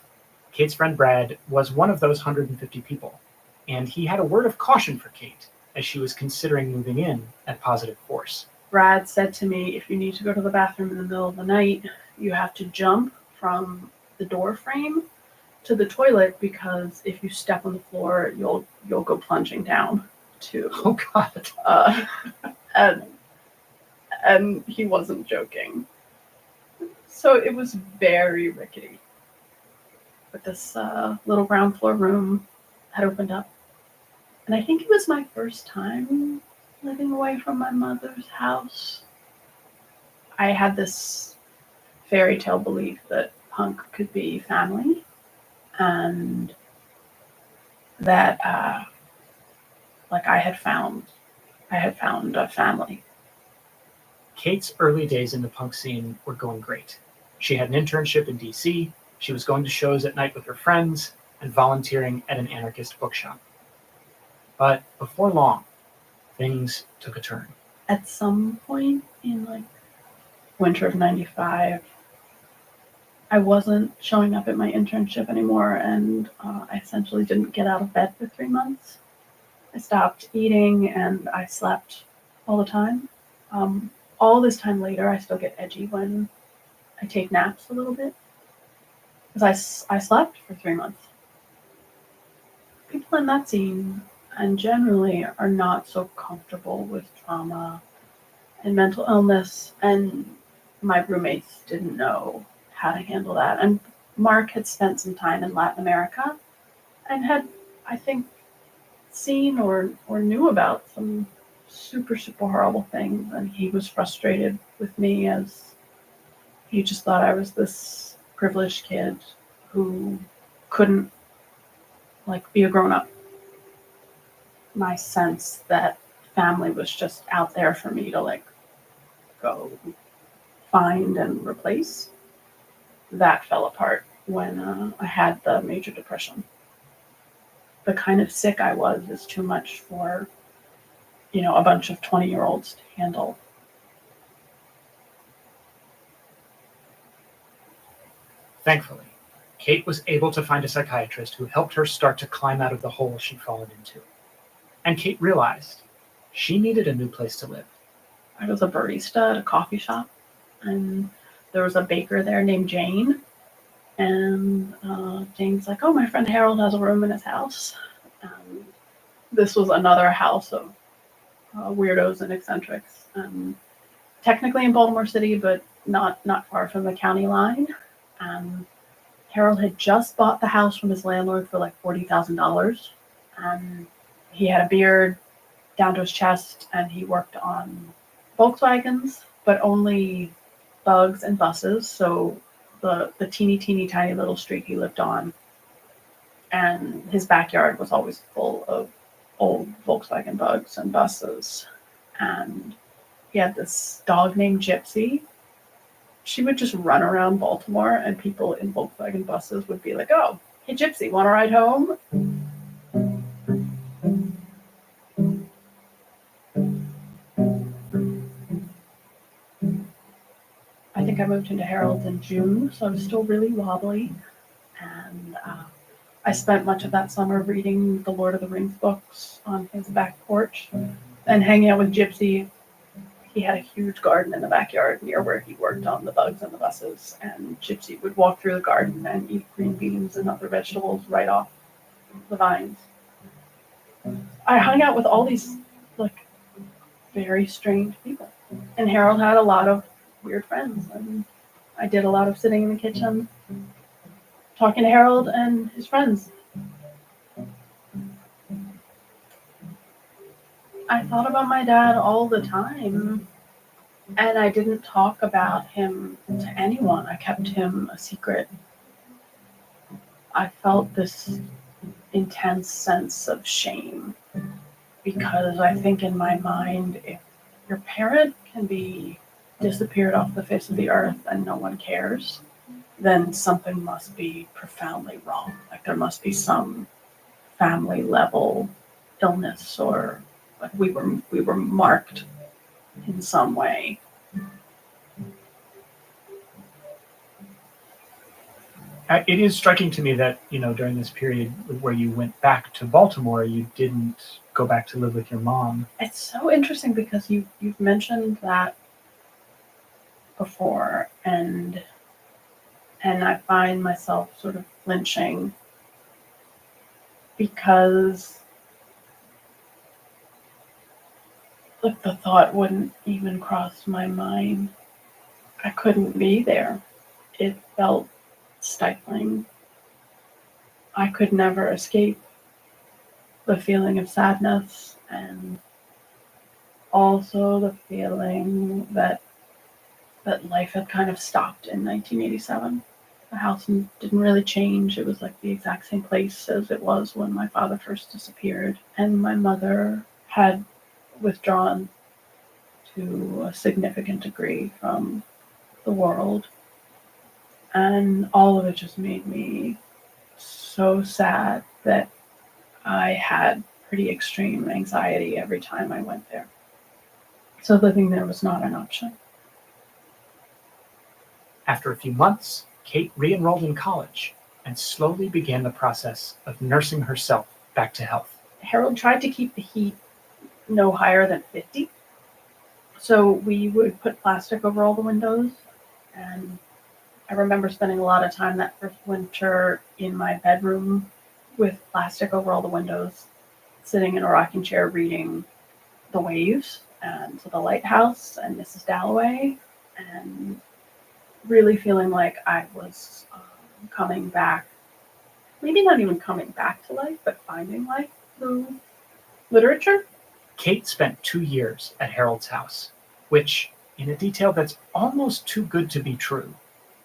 Kate's friend Brad was one of those 150 people, and he had a word of caution for Kate as she was considering moving in at Positive Force. Brad said to me, if you need to go to the bathroom in the middle of the night, you have to jump from the door frame to the toilet, because if you step on the floor, you'll go plunging down to. Oh God! And he wasn't joking. So it was very rickety. But this little ground floor room had opened up, and I think it was my first time living away from my mother's house. I had this fairy tale belief that punk could be family, and that like I had found a family. Kate's early days in the punk scene were going great. She had an internship in DC, she was going to shows at night with her friends, and volunteering at an anarchist bookshop. But before long, things took a turn. At some point in like winter of 95, I wasn't showing up at my internship anymore, and I essentially didn't get out of bed for 3 months. I stopped eating, and I slept all the time. All this time later, I still get edgy when I take naps a little bit, because I slept for 3 months. People in that scene, and generally, are not so comfortable with trauma and mental illness, and my roommates didn't know how to handle that. And Mark had spent some time in Latin America and had, I think, seen or knew about some super, super horrible things, and he was frustrated with me, as he just thought I was this privileged kid who couldn't like be a grown-up. My sense that family was just out there for me to like go find and replace, that fell apart when I had the major depression. The kind of sick I was is too much for, a bunch of 20-year-olds to handle. Thankfully, Kate was able to find a psychiatrist who helped her start to climb out of the hole she'd fallen into. And Kate realized she needed a new place to live. I was a barista at a coffee shop, and there was a baker there named Jane. And Jane's like, oh, my friend Harold has a room in his house. And this was another house of weirdos and eccentrics. Technically in Baltimore City, but not far from the county line. Harold had just bought the house from his landlord for like $40,000. and he had a beard down to his chest, and he worked on Volkswagens, but only bugs and buses. So the teeny tiny little street he lived on, and his backyard was always full of old Volkswagen bugs and buses. And he had this dog named Gypsy. She would just run around Baltimore, and people in Volkswagen buses would be like, "Oh, hey Gypsy, want to ride home?" I think I moved into Harold in June, so I was still really wobbly. And I spent much of that summer reading the Lord of the Rings books on his back porch and hanging out with Gypsy. He had a huge garden in the backyard near where he worked on the bugs and the buses. And Gypsy would walk through the garden and eat green beans and other vegetables right off the vines. I hung out with all these like very strange people. And Harold had a lot of weird friends. And I did a lot of sitting in the kitchen talking to Harold and his friends. I thought about my dad all the time, and I didn't talk about him to anyone. I kept him a secret. I felt this intense sense of shame because I think in my mind, if your parent can be disappeared off the face of the earth and no one cares, then something must be profoundly wrong. Like there must be some family level illness, or like we were marked in some way. It is striking to me that, during this period where you went back to Baltimore, you didn't go back to live with your mom. It's so interesting because you've mentioned that before, and I find myself sort of flinching because like the thought wouldn't even cross my mind. I couldn't be there. It felt stifling. I could never escape the feeling of sadness and also the feeling that life had kind of stopped in 1987. The house didn't really change. It was like the exact same place as it was when my father first disappeared. And my mother had withdrawn to a significant degree from the world. And all of it just made me so sad that I had pretty extreme anxiety every time I went there. So living there was not an option. After a few months, Kate re-enrolled in college and slowly began the process of nursing herself back to health. Harold tried to keep the heat no higher than 50. So we would put plastic over all the windows. And I remember spending a lot of time that first winter in my bedroom with plastic over all the windows, sitting in a rocking chair reading The Waves and The Lighthouse and Mrs. Dalloway, and really feeling like I was coming back, maybe not even coming back to life, but finding life through literature. Kate spent 2 years at Harold's house, which, in a detail that's almost too good to be true,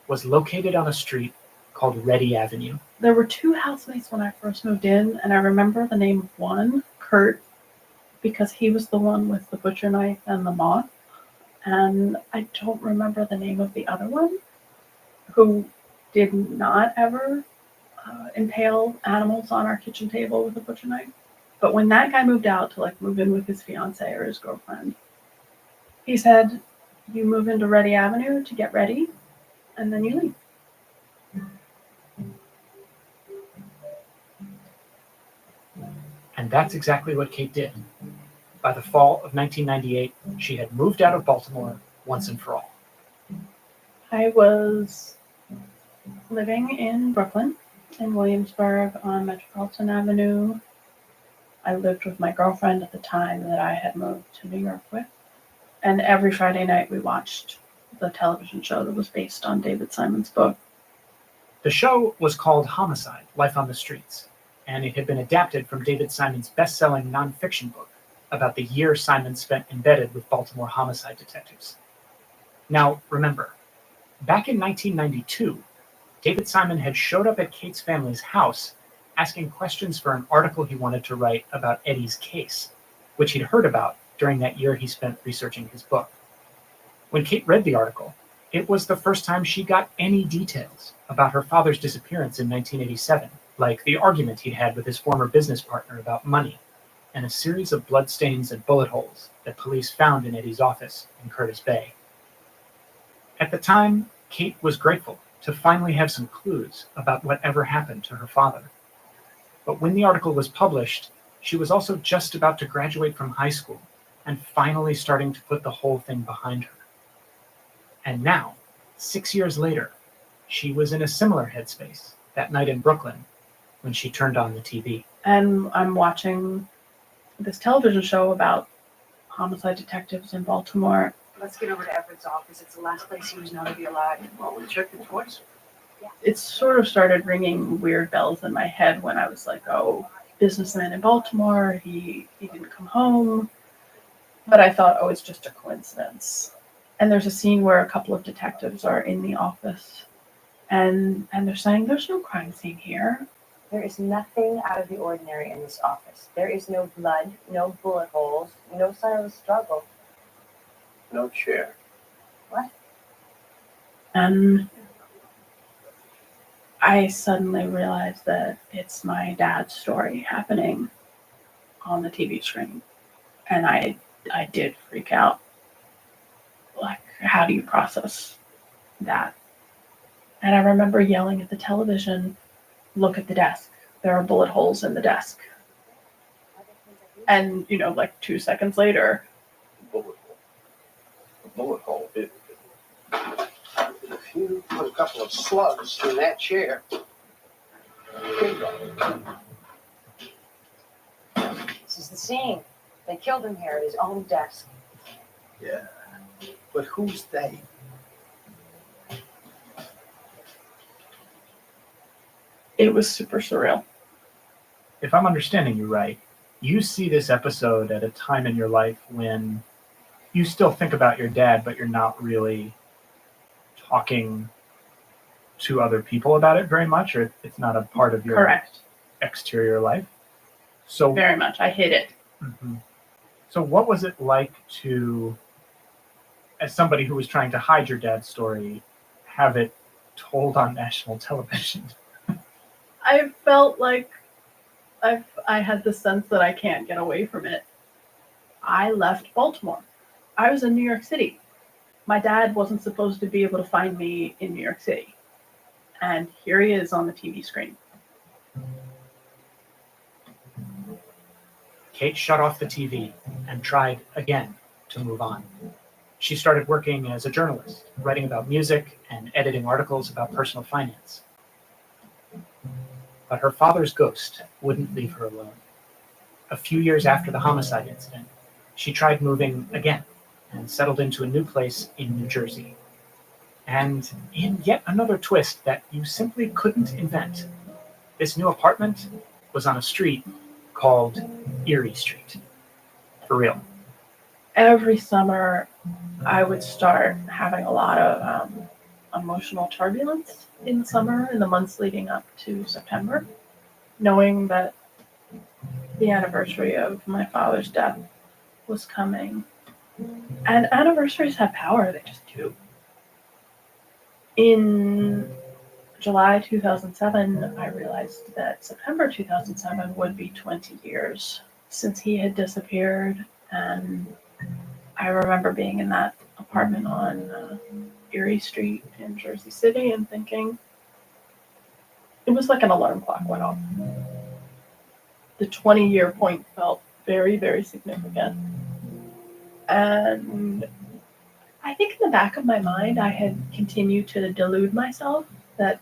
was located on a street called Ready Avenue. There were 2 housemates when I first moved in, and I remember the name of one, Kurt, because he was the one with the butcher knife and the moth. And I don't remember the name of the other one, who did not ever impale animals on our kitchen table with a butcher knife. But when that guy moved out to move in with his fiance or his girlfriend, he said, "You move into Ready Avenue to get ready, and then you leave." And that's exactly what Kate did. By the fall of 1998, she had moved out of Baltimore once and for all. I was living in Brooklyn, in Williamsburg on Metropolitan Avenue. I lived with my girlfriend at the time that I had moved to New York with. And every Friday night we watched the television show that was based on David Simon's book. The show was called Homicide: Life on the Streets. and it had been adapted from David Simon's best-selling nonfiction book about the year Simon spent embedded with Baltimore homicide detectives. Now, remember, back in 1992, David Simon had showed up at Kate's family's house asking questions for an article he wanted to write about Eddie's case, which he'd heard about during that year he spent researching his book. When Kate read the article, it was the first time she got any details about her father's disappearance in 1987, like the argument he'd had with his former business partner about money, and a series of bloodstains and bullet holes that police found in Eddie's office in Curtis Bay. At the time, Kate was grateful to finally have some clues about whatever happened to her father. But when the article was published, she was also just about to graduate from high school and finally starting to put the whole thing behind her. And now, 6 years later, she was in a similar headspace that night in Brooklyn when she turned on the TV. And I'm watching this television show about homicide detectives in Baltimore. Let's get over to Everett's office. It's the last place he was known to be alive. Well, we checked it twice. It sort of started ringing weird bells in my head when I was like, oh, businessman in Baltimore, he didn't come home. But I thought, oh, it's just a coincidence. And there's a scene where a couple of detectives are in the office and they're saying, there's no crime scene here. There is nothing out of the ordinary in this office. There is no blood, no bullet holes, no sign of a struggle. No chair. What? And I suddenly realized that it's my dad's story happening on the TV screen. And I did freak out. Like, how do you process that? And I remember yelling at the television, look at the desk. There are bullet holes in the desk. And, like 2 seconds later, Bullet hole. If you put a couple of slugs in that chair, This is the scene. They killed him here at his own desk. yeah. But who's they? it was super surreal. If I'm understanding you right, you see this episode at a time in your life when you still think about your dad, but you're not really talking to other people about it very much, or it's not a part of your Correct. exterior life. So Very much. I hid it. Mhm. So what was it like to, as somebody who was trying to hide your dad's story, have it told on national television? I felt like I had the sense that I can't get away from it. I left Baltimore. I was in New York City. My dad wasn't supposed to be able to find me in New York City. And here he is on the TV screen. Kate shut off the TV and tried again to move on. She started working as a journalist, writing about music and editing articles about personal finance. But her father's ghost wouldn't leave her alone. A few years after the homicide incident, she tried moving again and settled into a new place in New Jersey. And in yet another twist that you simply couldn't invent, this new apartment was on a street called Erie Street. For real. Every summer, I would start having a lot of emotional turbulence in the summer, in the months leading up to September, knowing that the anniversary of my father's death was coming. And anniversaries have power, they just do. In July 2007, I realized that September 2007 would be 20 years since he had disappeared. And I remember being in that apartment on Erie Street in Jersey City and thinking, it was like an alarm clock went off. The 20-year point felt very, very significant. And I think in the back of my mind, I had continued to delude myself that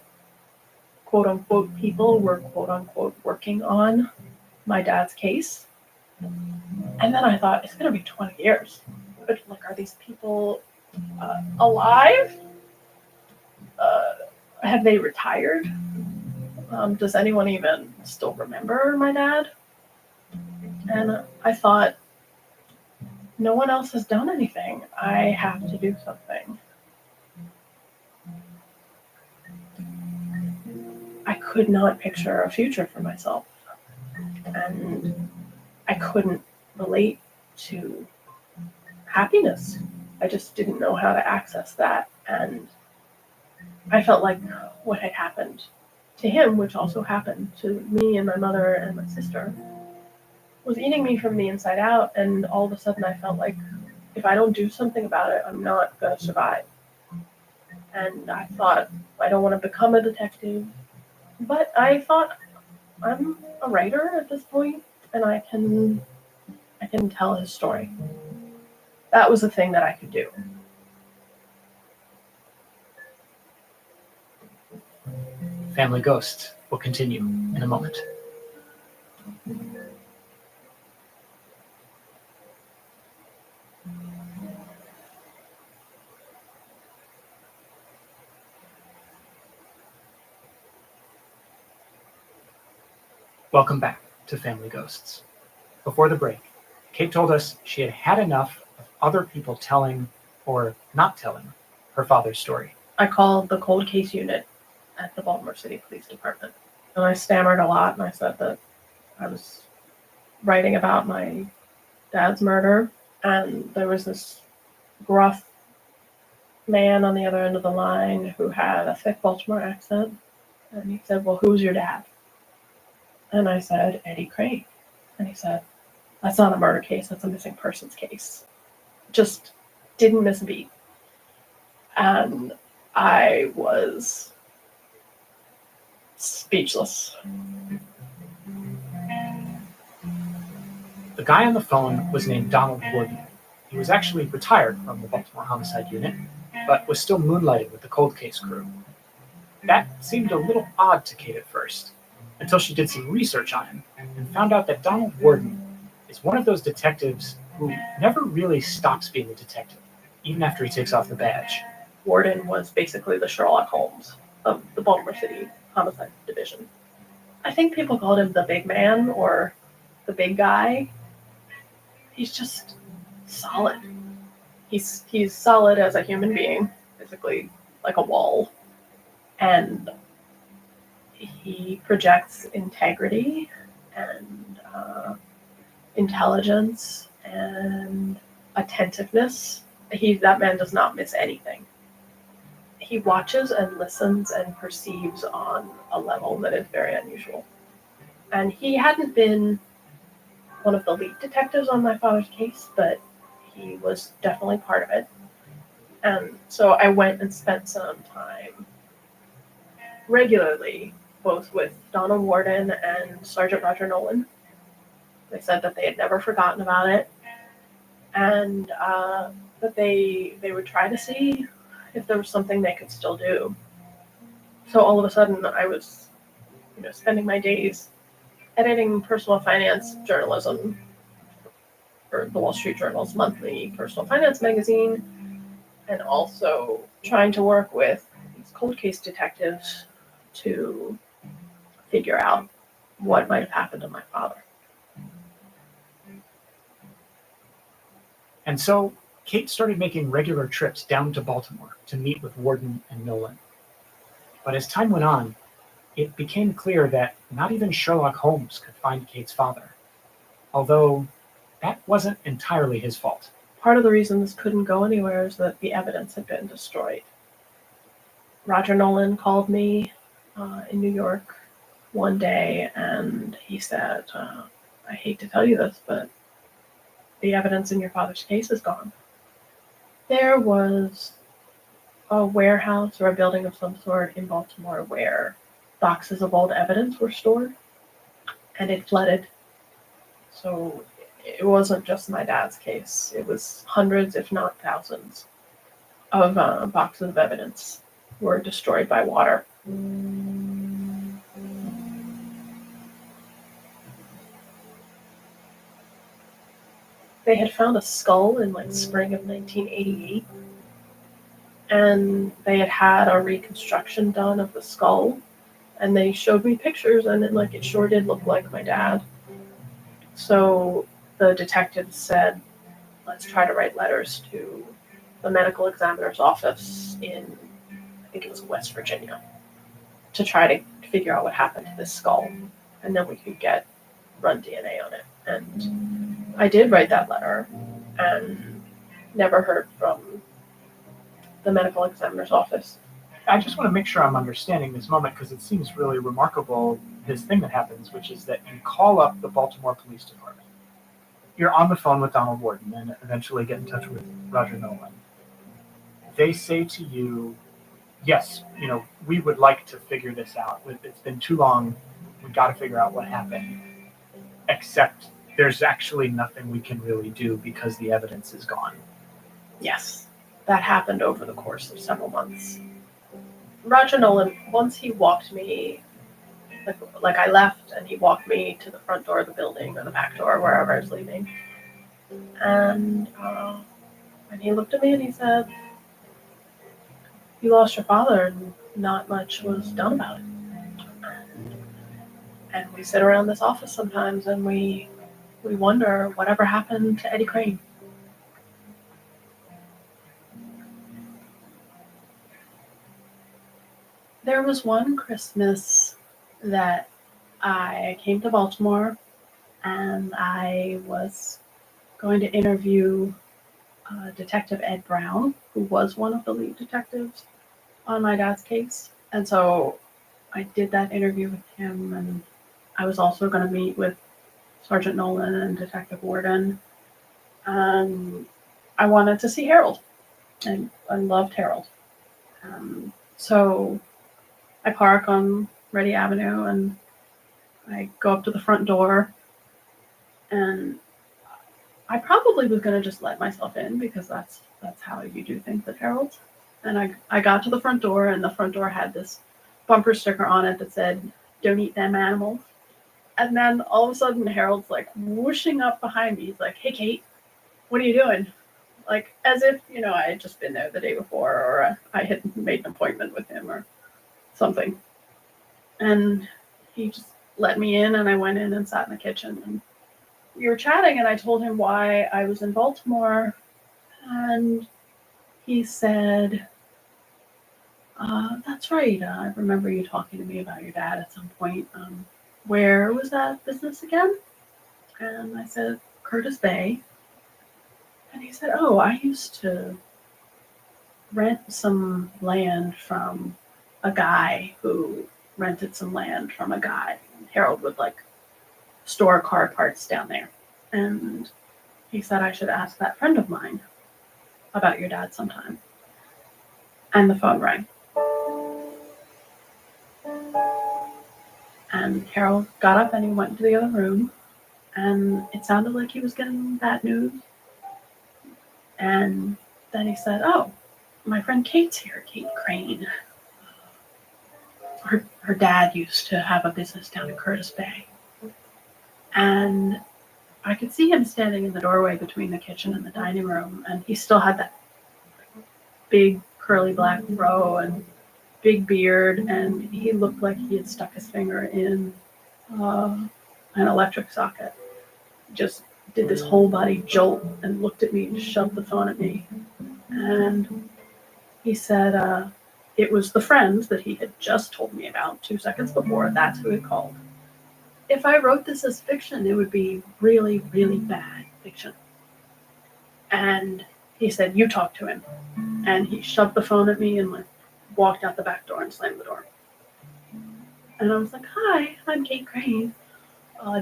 quote unquote people were quote unquote working on my dad's case. And then I thought, it's going to be 20 years. But like, are these people alive? Have they retired? Does anyone even still remember my dad? And I thought, no one else has done anything. I have to do something. I could not picture a future for myself. And I couldn't relate to happiness. I just didn't know how to access that. And I felt like what had happened to him, which also happened to me and my mother and my sister, was eating me from the inside out. And all of a sudden I felt like if I don't do something about it, I'm not going to survive. And I thought, I don't want to become a detective. But I thought, I'm a writer at this point, and I can tell his story. That was the thing that I could do. Family Ghosts will continue in a moment. Welcome back to Family Ghosts. Before the break, Kate told us she had had enough of other people telling or not telling her father's story. I called the cold case unit at the Baltimore City Police Department. And I stammered a lot, and I said that I was writing about my dad's murder, and there was this gruff man on the other end of the line who had a thick Baltimore accent, and he said, well, who's your dad? And I said, Eddie Craig. And he said, that's not a murder case, that's a missing persons case. Just didn't miss a beat. And I was speechless. The guy on the phone was named Donald Warden. He was actually retired from the Baltimore Homicide Unit, but was still moonlighting with the cold case crew. That seemed a little odd to Kate at first, until she did some research on him and found out that Donald Warden is one of those detectives who never really stops being a detective, even after he takes off the badge. Warden was basically the Sherlock Holmes of the Baltimore City Homicide Division. I think people called him the big man or the big guy. He's just solid. He's solid as a human being, basically like a wall. And he projects integrity and intelligence and attentiveness. That man does not miss anything. He watches and listens and perceives on a level that is very unusual. And he hadn't been one of the lead detectives on my father's case, but he was definitely part of it. And so I went and spent some time regularly, both with Donald Warden and Sergeant Roger Nolan. They said that they had never forgotten about it, and that they would try to see if there was something they could still do. So all of a sudden, I was, spending my days editing personal finance journalism for the Wall Street Journal's monthly personal finance magazine, and also trying to work with these cold case detectives to figure out what might have happened to my father. And so Kate started making regular trips down to Baltimore to meet with Warden and Nolan. But as time went on, it became clear that not even Sherlock Holmes could find Kate's father, although that wasn't entirely his fault. Part of the reason this couldn't go anywhere is that the evidence had been destroyed. Roger Nolan called me in New York one day, and he said, I hate to tell you this, but the evidence in your father's case is gone. There was a warehouse or a building of some sort in Baltimore where boxes of old evidence were stored, and it flooded. So it wasn't just my dad's case. It was hundreds, if not thousands, of boxes of evidence were destroyed by water. They had found a skull in spring of 1988, and they had had a reconstruction done of the skull, And they showed me pictures, and it sure did look like my dad. So the detectives said, let's try to write letters to the medical examiner's office in, I think it was West Virginia, to try to figure out what happened to this skull, and then we could run DNA on it. And I did write that letter, and never heard from the medical examiner's office. I just want to make sure I'm understanding this moment because it seems really remarkable, this thing that happens, which is that you call up the Baltimore Police Department. You're on the phone with Donald Warden and eventually get in touch with Roger Nolan. They say to you, yes, we would like to figure this out. It's been too long. We got to figure out what happened. Except there's actually nothing we can really do because the evidence is gone. Yes, that happened over the course of several months. Roger Nolan, once he walked me, like I left, and he walked me to the front door of the building or the back door, wherever I was leaving. And he looked at me and he said, "You lost your father, and not much was done about it." And we sit around this office sometimes, and we wonder whatever happened to Eddie Crane. There was one Christmas that I came to Baltimore, and I was going to interview Detective Ed Brown, who was one of the lead detectives on my dad's case. And so I did that interview with him, and I was also going to meet with Sergeant Nolan and Detective Warden. And I wanted to see Harold, and I loved Harold. So I park on Ready Avenue, and I go up to the front door, and I probably was going to just let myself in because that's how you do things at Harold's. And I got to the front door, and the front door had this bumper sticker on it that said, "Don't eat them animals." And then all of a sudden, Harold's like whooshing up behind me. He's like, "Hey, Kate, what are you doing?" Like as if, I had just been there the day before, or I had made an appointment with him or something. And he just let me in, and I went in and sat in the kitchen, and we were chatting, and I told him why I was in Baltimore, and he said, "That's right. I remember you talking to me about your dad at some point. Where was that business again?" And I said, "Curtis Bay." And he said, "Oh, I used to rent some land from a guy who rented some land from a guy. Harold would store car parts down there. And he said I should ask that friend of mine about your dad sometime." And the phone rang. And Harold got up and he went into the other room, and it sounded like he was getting bad news. And then he said, "Oh, my friend Kate's here, Kate Crane. Her dad used to have a business down in Curtis Bay." And I could see him standing in the doorway between the kitchen and the dining room, and he still had that big curly black fro and big beard, and he looked like he had stuck his finger in an electric socket. Just did this whole body jolt and looked at me and shoved the phone at me. And he said it was the friend that he had just told me about 2 seconds before. That's who had called. If I wrote this as fiction, it would be really, really bad fiction. And he said, "You talk to him." And he shoved the phone at me and walked out the back door and slammed the door. And I was like, "Hi, I'm Kate Crane.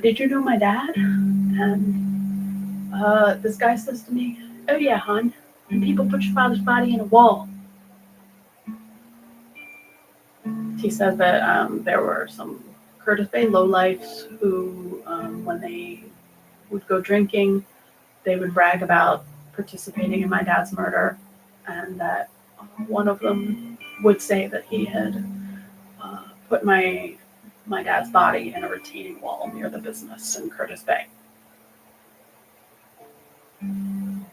Did you know my dad?" And this guy says to me, "Oh yeah, hon. And people put your father's body in a wall." He said that there were some Curtis Bay lowlifes who, when they would go drinking, they would brag about participating in my dad's murder, and that one of them would say that he had put my dad's body in a retaining wall near the business in Curtis Bay. And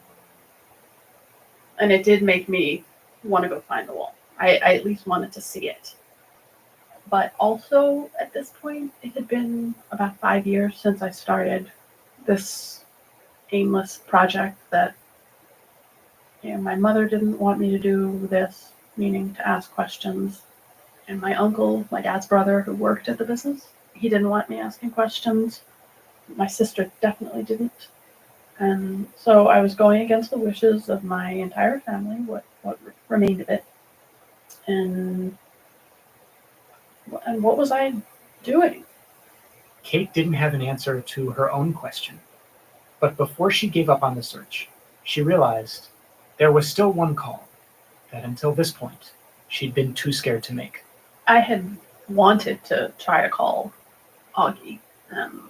it did make me want to go find the wall. I at least wanted to see it. But also at this point, it had been about 5 years since I started this aimless project that my mother didn't want me to do this, meaning to ask questions. And my uncle, my dad's brother, who worked at the business, he didn't want me asking questions. My sister definitely didn't. And so I was going against the wishes of my entire family, what remained of it. And what was I doing? Kate didn't have an answer to her own question. But before she gave up on the search, she realized there was still one call that until this point, she'd been too scared to make. I had wanted to try to call Augie.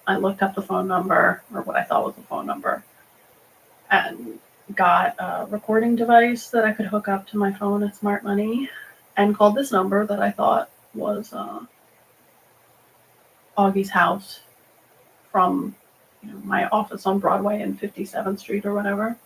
I looked up the phone number, or what I thought was the phone number, and got a recording device that I could hook up to my phone at Smart Money, and called this number that I thought was Augie's house from my office on Broadway and 57th Street or whatever.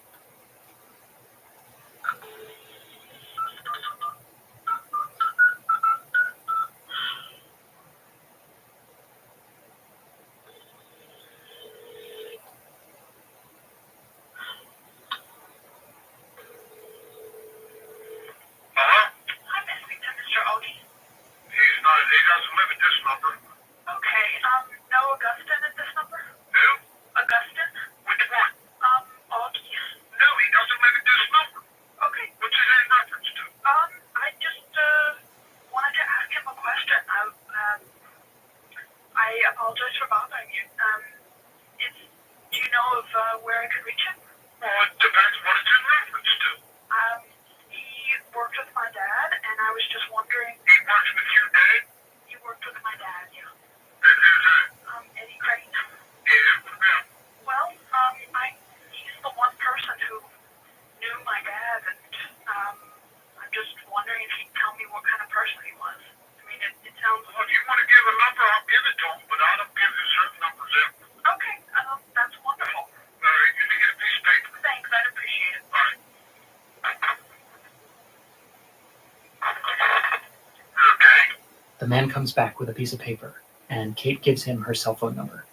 The man comes back with a piece of paper, and Kate gives him her cell phone number.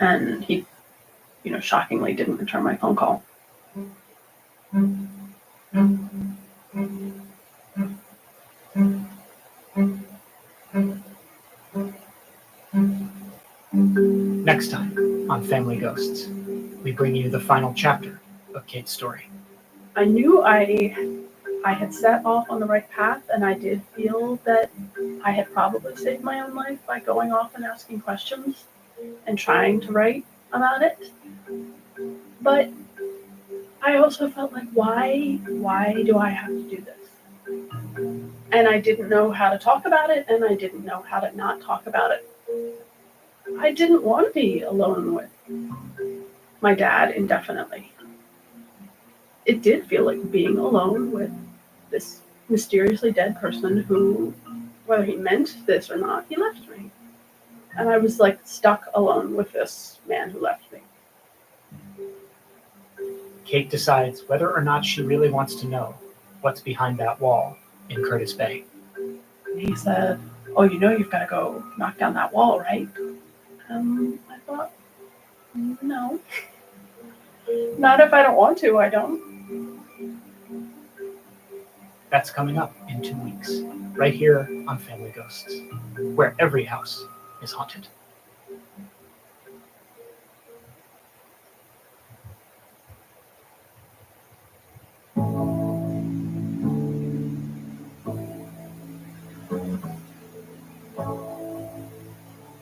And he, shockingly didn't return my phone call. Next time on Family Ghosts, we bring you the final chapter of Kate's story. I knew I had set off on the right path, and I did feel that I had probably saved my own life by going off and asking questions and trying to write about it. But I also felt like, why do I have to do this? And I didn't know how to talk about it, and I didn't know how to not talk about it. I didn't want to be alone with my dad indefinitely. It did feel like being alone with this mysteriously dead person who, whether he meant this or not, he left me. And I was like stuck alone with this man who left me. Kate decides whether or not she really wants to know what's behind that wall in Curtis Bay. And he said, "Oh, you've got to go knock down that wall, right?" I thought, no. Not if I don't want to, I don't. That's coming up in 2 weeks, right here on Family Ghosts, where every house is haunted.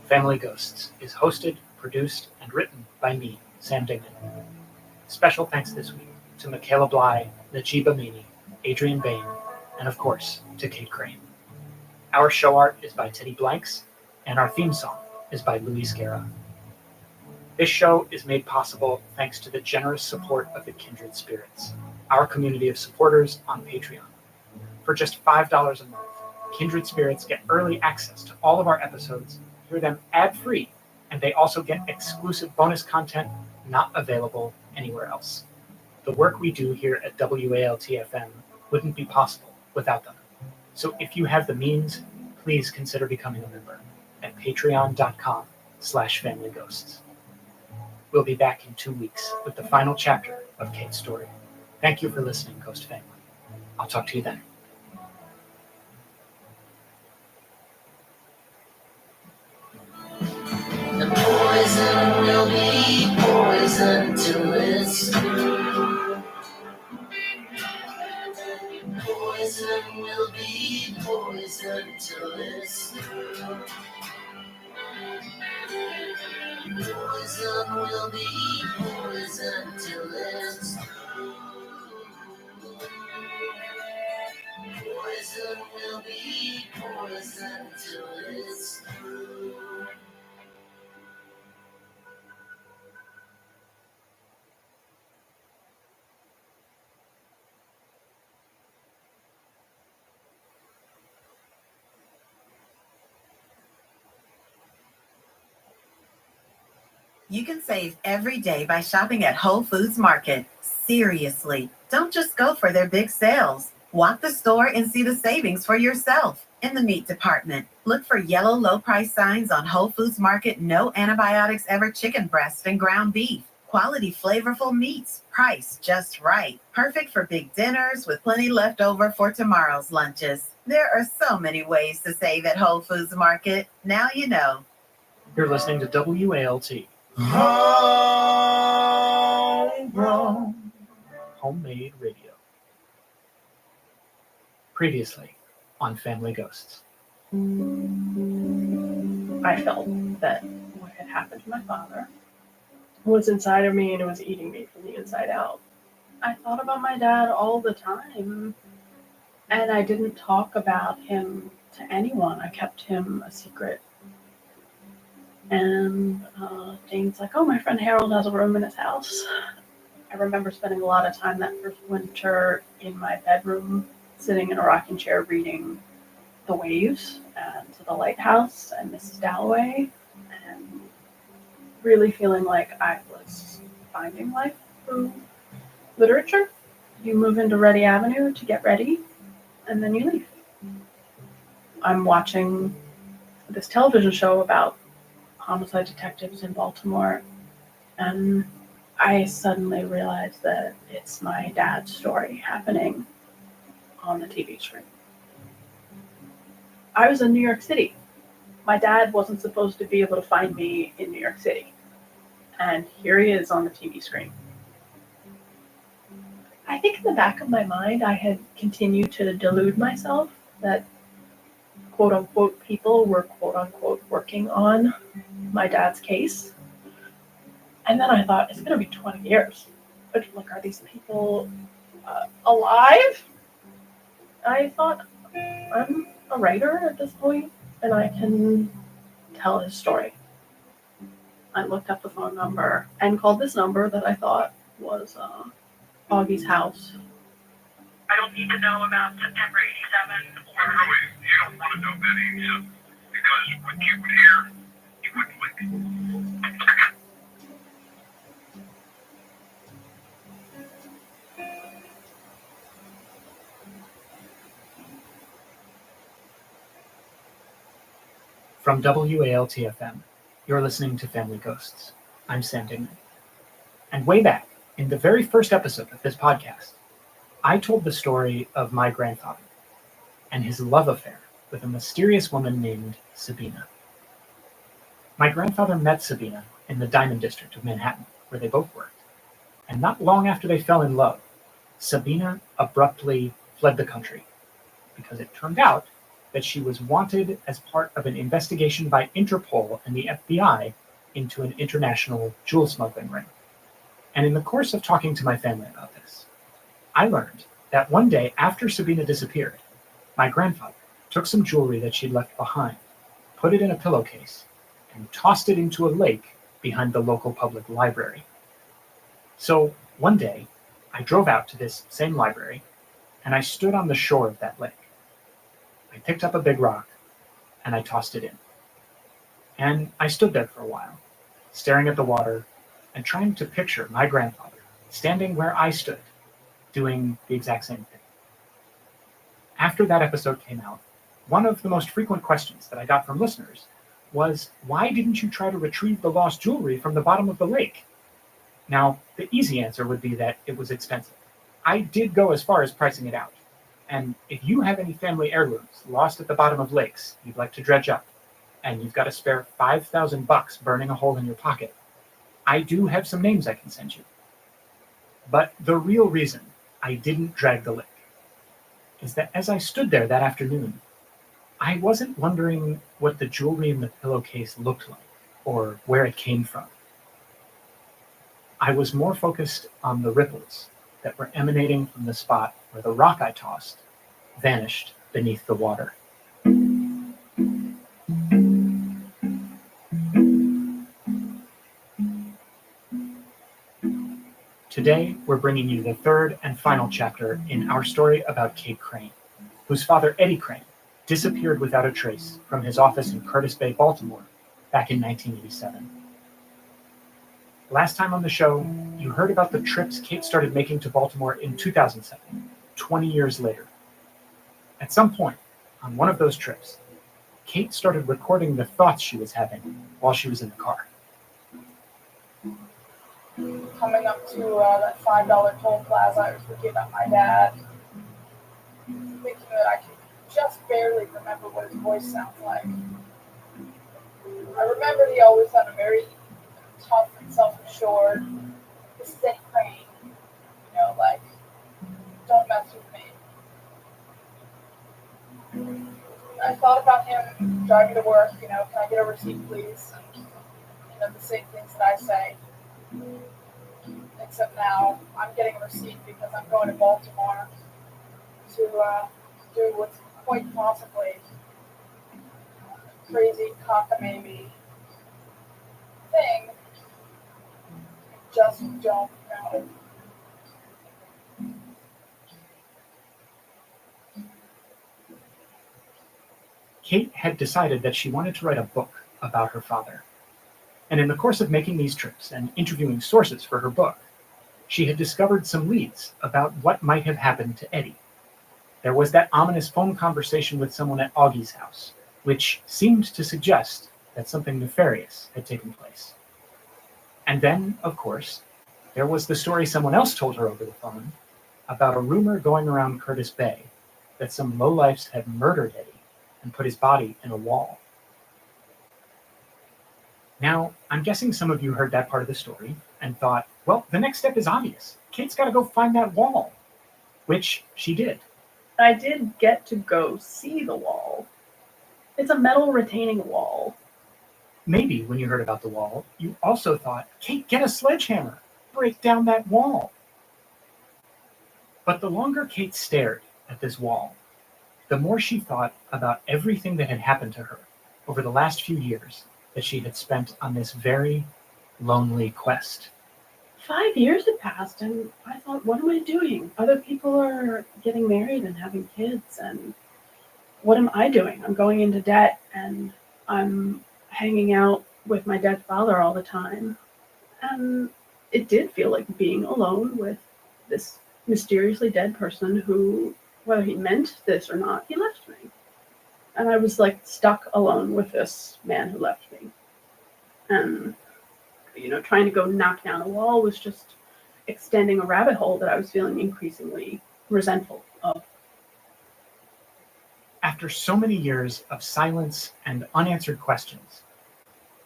Family Ghosts is hosted, produced, and written by me, Sam Dignan. Special thanks this week to Michaela Bly, Najib Amini, Adrian Bain, and of course, to Kate Crane. Our show art is by Teddy Blanks, and our theme song is by Luis Guerra. This show is made possible thanks to the generous support of the Kindred Spirits, our community of supporters on Patreon. For just $5 a month, Kindred Spirits get early access to all of our episodes, hear them ad-free, and they also get exclusive bonus content not available anywhere else. The work we do here at WALT-FM wouldn't be possible without them. So if you have the means, please consider becoming a member at patreon.com/familyghosts. We'll be back in 2 weeks with the final chapter of Kate's story. Thank you for listening, Ghost Family. I'll talk to you then. The poison will be poison till it's through. Poison will be poison till it's through. Poison will be poison till it's through. Poison will be poison till it's through. You can save every day by shopping at Whole Foods Market. Seriously, don't just go for their big sales. Walk the store and see the savings for yourself. In the meat department, look for yellow low price signs on Whole Foods Market. No antibiotics ever chicken breast and ground beef. Quality flavorful meats, priced just right. Perfect for big dinners with plenty left over for tomorrow's lunches. There are so many ways to save at Whole Foods Market. Now you know. You're listening to WALT. Homegrown. Homemade radio. Previously on Family Ghosts. I felt that what had happened to my father was inside of me and it was eating me from the inside out. I thought about my dad all the time, and I didn't talk about him to anyone. I kept him a secret. And Dane's like, oh, my friend Harold has a room in his house. I remember spending a lot of time that first winter in my bedroom, sitting in a rocking chair reading The Waves and The Lighthouse and Mrs. Dalloway, and really feeling like I was finding life through literature. You move into Ready Avenue to get ready, and then you leave. I'm watching this television show about homicide detectives in Baltimore, and I suddenly realized that it's my dad's story happening on the TV screen. I was in New York City. My dad wasn't supposed to be able to find me in New York City, and here he is on the TV screen. I think in the back of my mind, I had continued to delude myself that quote-unquote people were quote-unquote working on my dad's case. And then I thought, it's going to be 20 years. But like, are these people alive? I thought, I'm a writer at this point, and I can tell his story. I looked up the phone number and called this number that I thought was Augie's house. I don't need to know about September 87 or... Really, you don't want to know that, Amy, because what you would hear, you wouldn't like. From WALT-FM, you're listening to Family Ghosts. I'm Sam Dignan. And way back, in the very first episode of this podcast, I told the story of my grandfather and his love affair with a mysterious woman named Sabina. My grandfather met Sabina in the Diamond District of Manhattan, where they both worked. And not long after they fell in love, Sabina abruptly fled the country because it turned out that she was wanted as part of an investigation by Interpol and the FBI into an international jewel smuggling ring. And in the course of talking to my family about this, I learned that one day after Sabina disappeared, my grandfather took some jewelry that she'd left behind, put it in a pillowcase, and tossed it into a lake behind the local public library. So one day, I drove out to this same library, and I stood on the shore of that lake. I picked up a big rock, and I tossed it in. And I stood there for a while, staring at the water and trying to picture my grandfather standing where I stood, doing the exact same thing. After that episode came out, one of the most frequent questions that I got from listeners was, why didn't you try to retrieve the lost jewelry from the bottom of the lake? Now, the easy answer would be that it was expensive. I did go as far as pricing it out. And if you have any family heirlooms lost at the bottom of lakes you'd like to dredge up, and you've got a spare $5,000 burning a hole in your pocket, I do have some names I can send you. But the real reason I didn't drag the lake is that as I stood there that afternoon, I wasn't wondering what the jewelry in the pillowcase looked like or where it came from. I was more focused on the ripples that were emanating from the spot where the rock I tossed vanished beneath the water. Today, we're bringing you the third and final chapter in our story about Kate Crane, whose father, Eddie Crane, disappeared without a trace from his office in Curtis Bay, Baltimore, back in 1987. Last time on the show, you heard about the trips Kate started making to Baltimore in 2007, 20 years later. At some point, on one of those trips, Kate started recording the thoughts she was having while she was in the car. Coming up to that $5 toll plaza, I was looking at my dad, thinking that I could just barely remember what his voice sounds like. I remember he always had a very tough and self-assured, this is Eddie Crane, like, don't mess with me. I thought about him driving to work, can I get a receipt, please? And, the same things that I say. Except now I'm getting a receipt because I'm going to Baltimore to do what's quite possibly a crazy cockamamie thing. I just don't know. Kate had decided that she wanted to write a book about her father. And in the course of making these trips and interviewing sources for her book, she had discovered some leads about what might have happened to Eddie. There was that ominous phone conversation with someone at Augie's house, which seemed to suggest that something nefarious had taken place. And then, of course, there was the story someone else told her over the phone about a rumor going around Curtis Bay that some lowlifes had murdered Eddie and put his body in a wall. Now, I'm guessing some of you heard that part of the story and thought, well, the next step is obvious. Kate's got to go find that wall, which she did. I did get to go see the wall. It's a metal retaining wall. Maybe when you heard about the wall, you also thought, Kate, get a sledgehammer, break down that wall. But the longer Kate stared at this wall, the more she thought about everything that had happened to her over the last few years that she had spent on this very lonely quest. 5 years had passed, and I thought, what am I doing? Other people are getting married and having kids, and what am I doing? I'm going into debt, and I'm hanging out with my dead father all the time. And it did feel like being alone with this mysteriously dead person who, whether he meant this or not, he left me. And I was like stuck alone with this man who left me. And trying to go knock down a wall was just extending a rabbit hole that I was feeling increasingly resentful of. After so many years of silence and unanswered questions,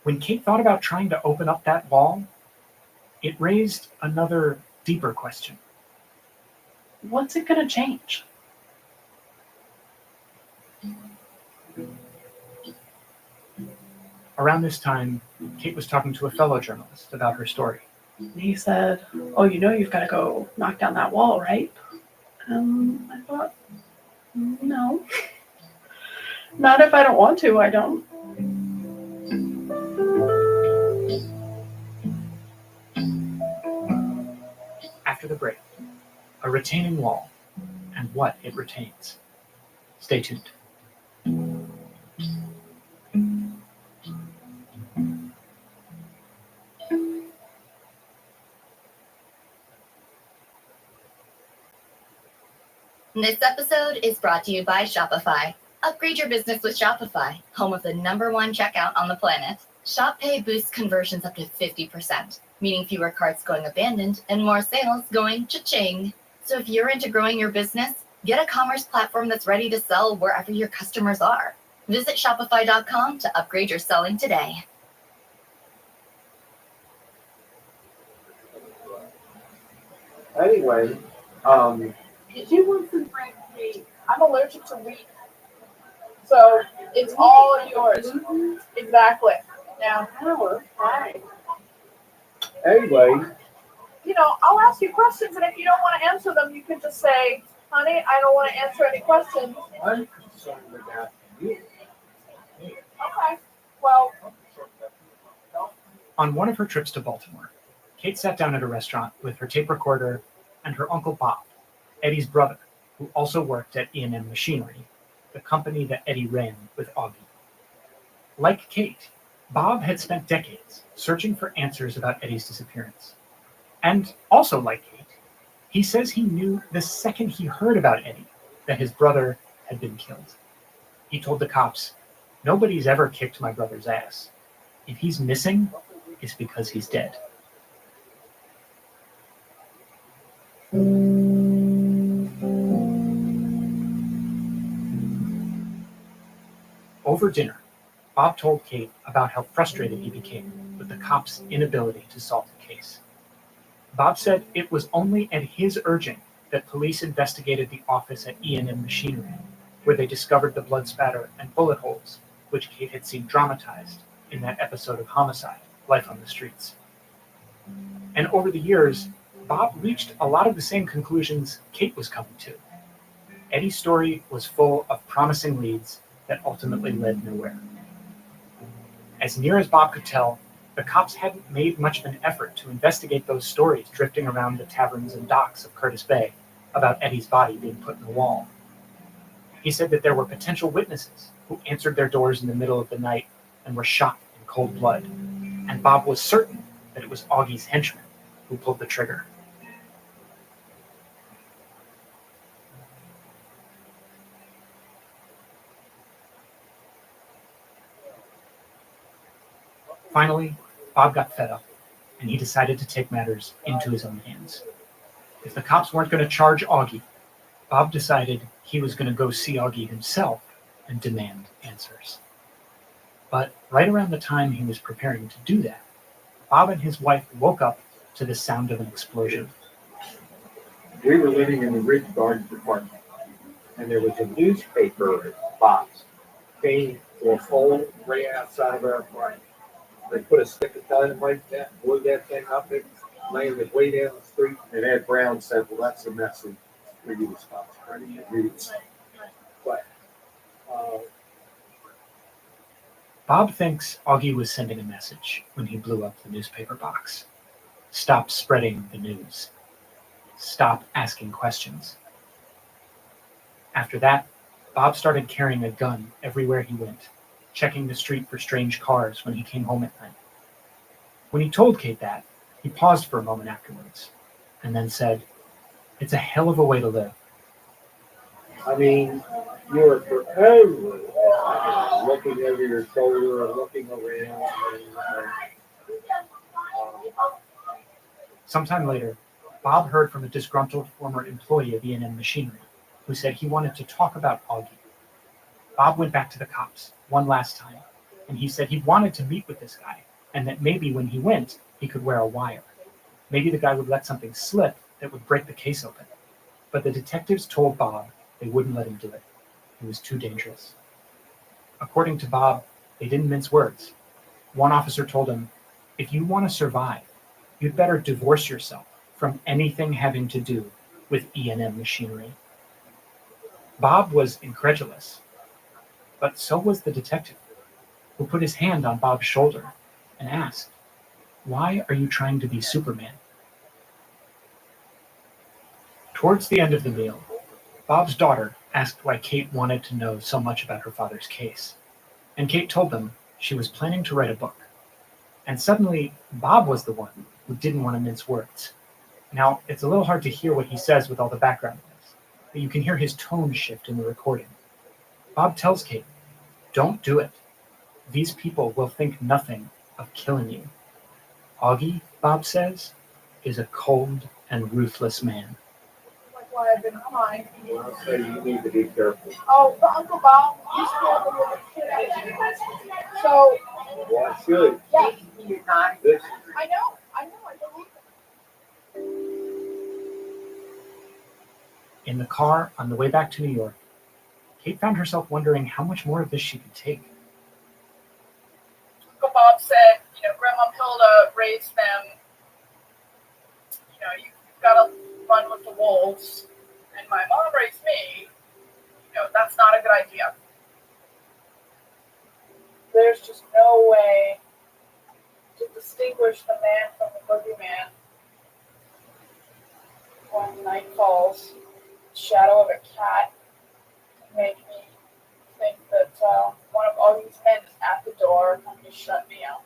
when Kate thought about trying to open up that wall, it raised another deeper question. What's it going to change? Around this time, Kate was talking to a fellow journalist about her story. And he said, "Oh, you've got to go knock down that wall, right?" I thought, no. Not if I don't want to, I don't. After the break, a retaining wall and what it retains. Stay tuned. This episode is brought to you by Shopify. Upgrade your business with Shopify, home of the #1 checkout on the planet. Shop Pay boosts conversions up to 50%, meaning fewer carts going abandoned and more sales going cha-ching. So if you're into growing your business, get a commerce platform that's ready to sell wherever your customers are. Visit Shopify.com to upgrade your selling today. Anyway, Did you want some red meat? I'm allergic to wheat. So it's all yours. Exactly. Now, right. anyway, I'll ask you questions, and if you don't want to answer them, you can just say, honey, I don't want to answer any questions. I'm concerned about you. Okay. Well, On one of her trips to Baltimore, Kate sat down at a restaurant with her tape recorder and her Uncle Bob, Eddie's brother, who also worked at E&M Machinery, the company that Eddie ran with Augie. Like Kate, Bob had spent decades searching for answers about Eddie's disappearance. And also like Kate, he says he knew the second he heard about Eddie that his brother had been killed. He told the cops, "Nobody's ever kicked my brother's ass. If he's missing, it's because he's dead." Over dinner, Bob told Kate about how frustrated he became with the cops' inability to solve the case. Bob said it was only at his urging that police investigated the office at E&M Machinery, where they discovered the blood spatter and bullet holes, which Kate had seen dramatized in that episode of Homicide, Life on the Streets. And over the years, Bob reached a lot of the same conclusions Kate was coming to. Eddie's story was full of promising leads that ultimately led nowhere. As near as Bob could tell, the cops hadn't made much of an effort to investigate those stories drifting around the taverns and docks of Curtis Bay about Eddie's body being put in the wall. He said that there were potential witnesses who answered their doors in the middle of the night and were shot in cold blood, and Bob was certain that it was Augie's henchman who pulled the trigger. Finally, Bob got fed up, and he decided to take matters into his own hands. If the cops weren't going to charge Augie, Bob decided he was going to go see Augie himself and demand answers. But right around the time he was preparing to do that, Bob and his wife woke up to the sound of an explosion. We were living in the Ridge Gardens apartment, and there was a newspaper box came to a hole right outside of our apartment. They put a stick of dynamite down, blew that thing up, it landed way down the street, and Ed Brown said, "Well, that's a message for you to stop spreading the news." But Bob thinks Augie was sending a message when he blew up the newspaper box. Stop spreading the news. Stop asking questions. After that, Bob started carrying a gun everywhere he went, checking the street for strange cars when he came home at night. When he told Kate that, he paused for a moment afterwards, and then said, "It's a hell of a way to live." I mean, you're forever looking over your shoulder or looking around. Sometime later, Bob heard from a disgruntled former employee of E&M Machinery who said he wanted to talk about Augie. Bob went back to the cops one last time, and he said he wanted to meet with this guy, and that maybe when he went, he could wear a wire. Maybe the guy would let something slip that would break the case open. But the detectives told Bob they wouldn't let him do it. It was too dangerous. According to Bob, they didn't mince words. One officer told him, "If you want to survive, you'd better divorce yourself from anything having to do with E&M machinery." Bob was incredulous, but so was the detective, who put his hand on Bob's shoulder and asked, "Why are you trying to be Superman?" Towards the end of the meal, Bob's daughter asked why Kate wanted to know so much about her father's case, and Kate told them she was planning to write a book. And suddenly, Bob was the one who didn't want to mince words. Now, it's a little hard to hear what he says with all the background noise, but you can hear his tone shift in the recording. Bob tells Kate, "Don't do it. These people will think nothing of killing you. Augie," Bob says, "is a cold and ruthless man." Like why I've been crying. Well, so you need to be careful. Oh, but Uncle Bob, you scared the living shit out of me. So, Well, I should. yeah. You're not. This, I know, I believe it. In the car on the way back to New York, Kate found herself wondering how much more of this she could take. Uncle Bob said, Grandma Hilda raised them, you've got to run with the wolves. And my mom raised me, that's not a good idea. There's just no way to distinguish the man from the boogeyman when night falls. The shadow of a cat make me think that one of all these men is at the door coming to shut me out.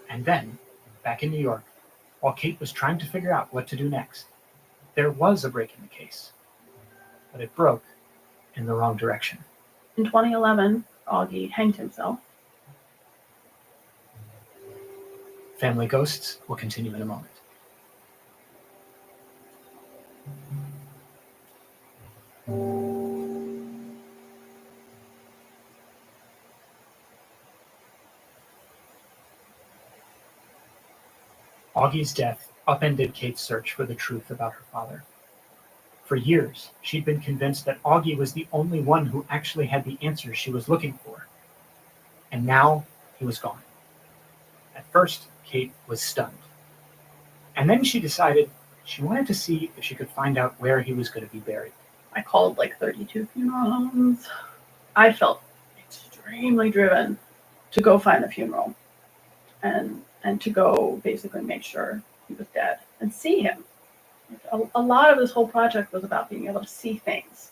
And then, back in New York, while Kate was trying to figure out what to do next, there was a break in the case. But it broke in the wrong direction. In 2011, Augie hanged himself. Family Ghosts will continue in a moment. Augie's death upended Kate's search for the truth about her father. For years, she'd been convinced that Augie was the only one who actually had the answers she was looking for. And now he was gone. At first, Kate was stunned. And then she decided she wanted to see if she could find out where he was going to be buried. I called like 32 funeral homes. I felt extremely driven to go find a funeral and to go basically make sure he was dead and see him. A lot of this whole project was about being able to see things.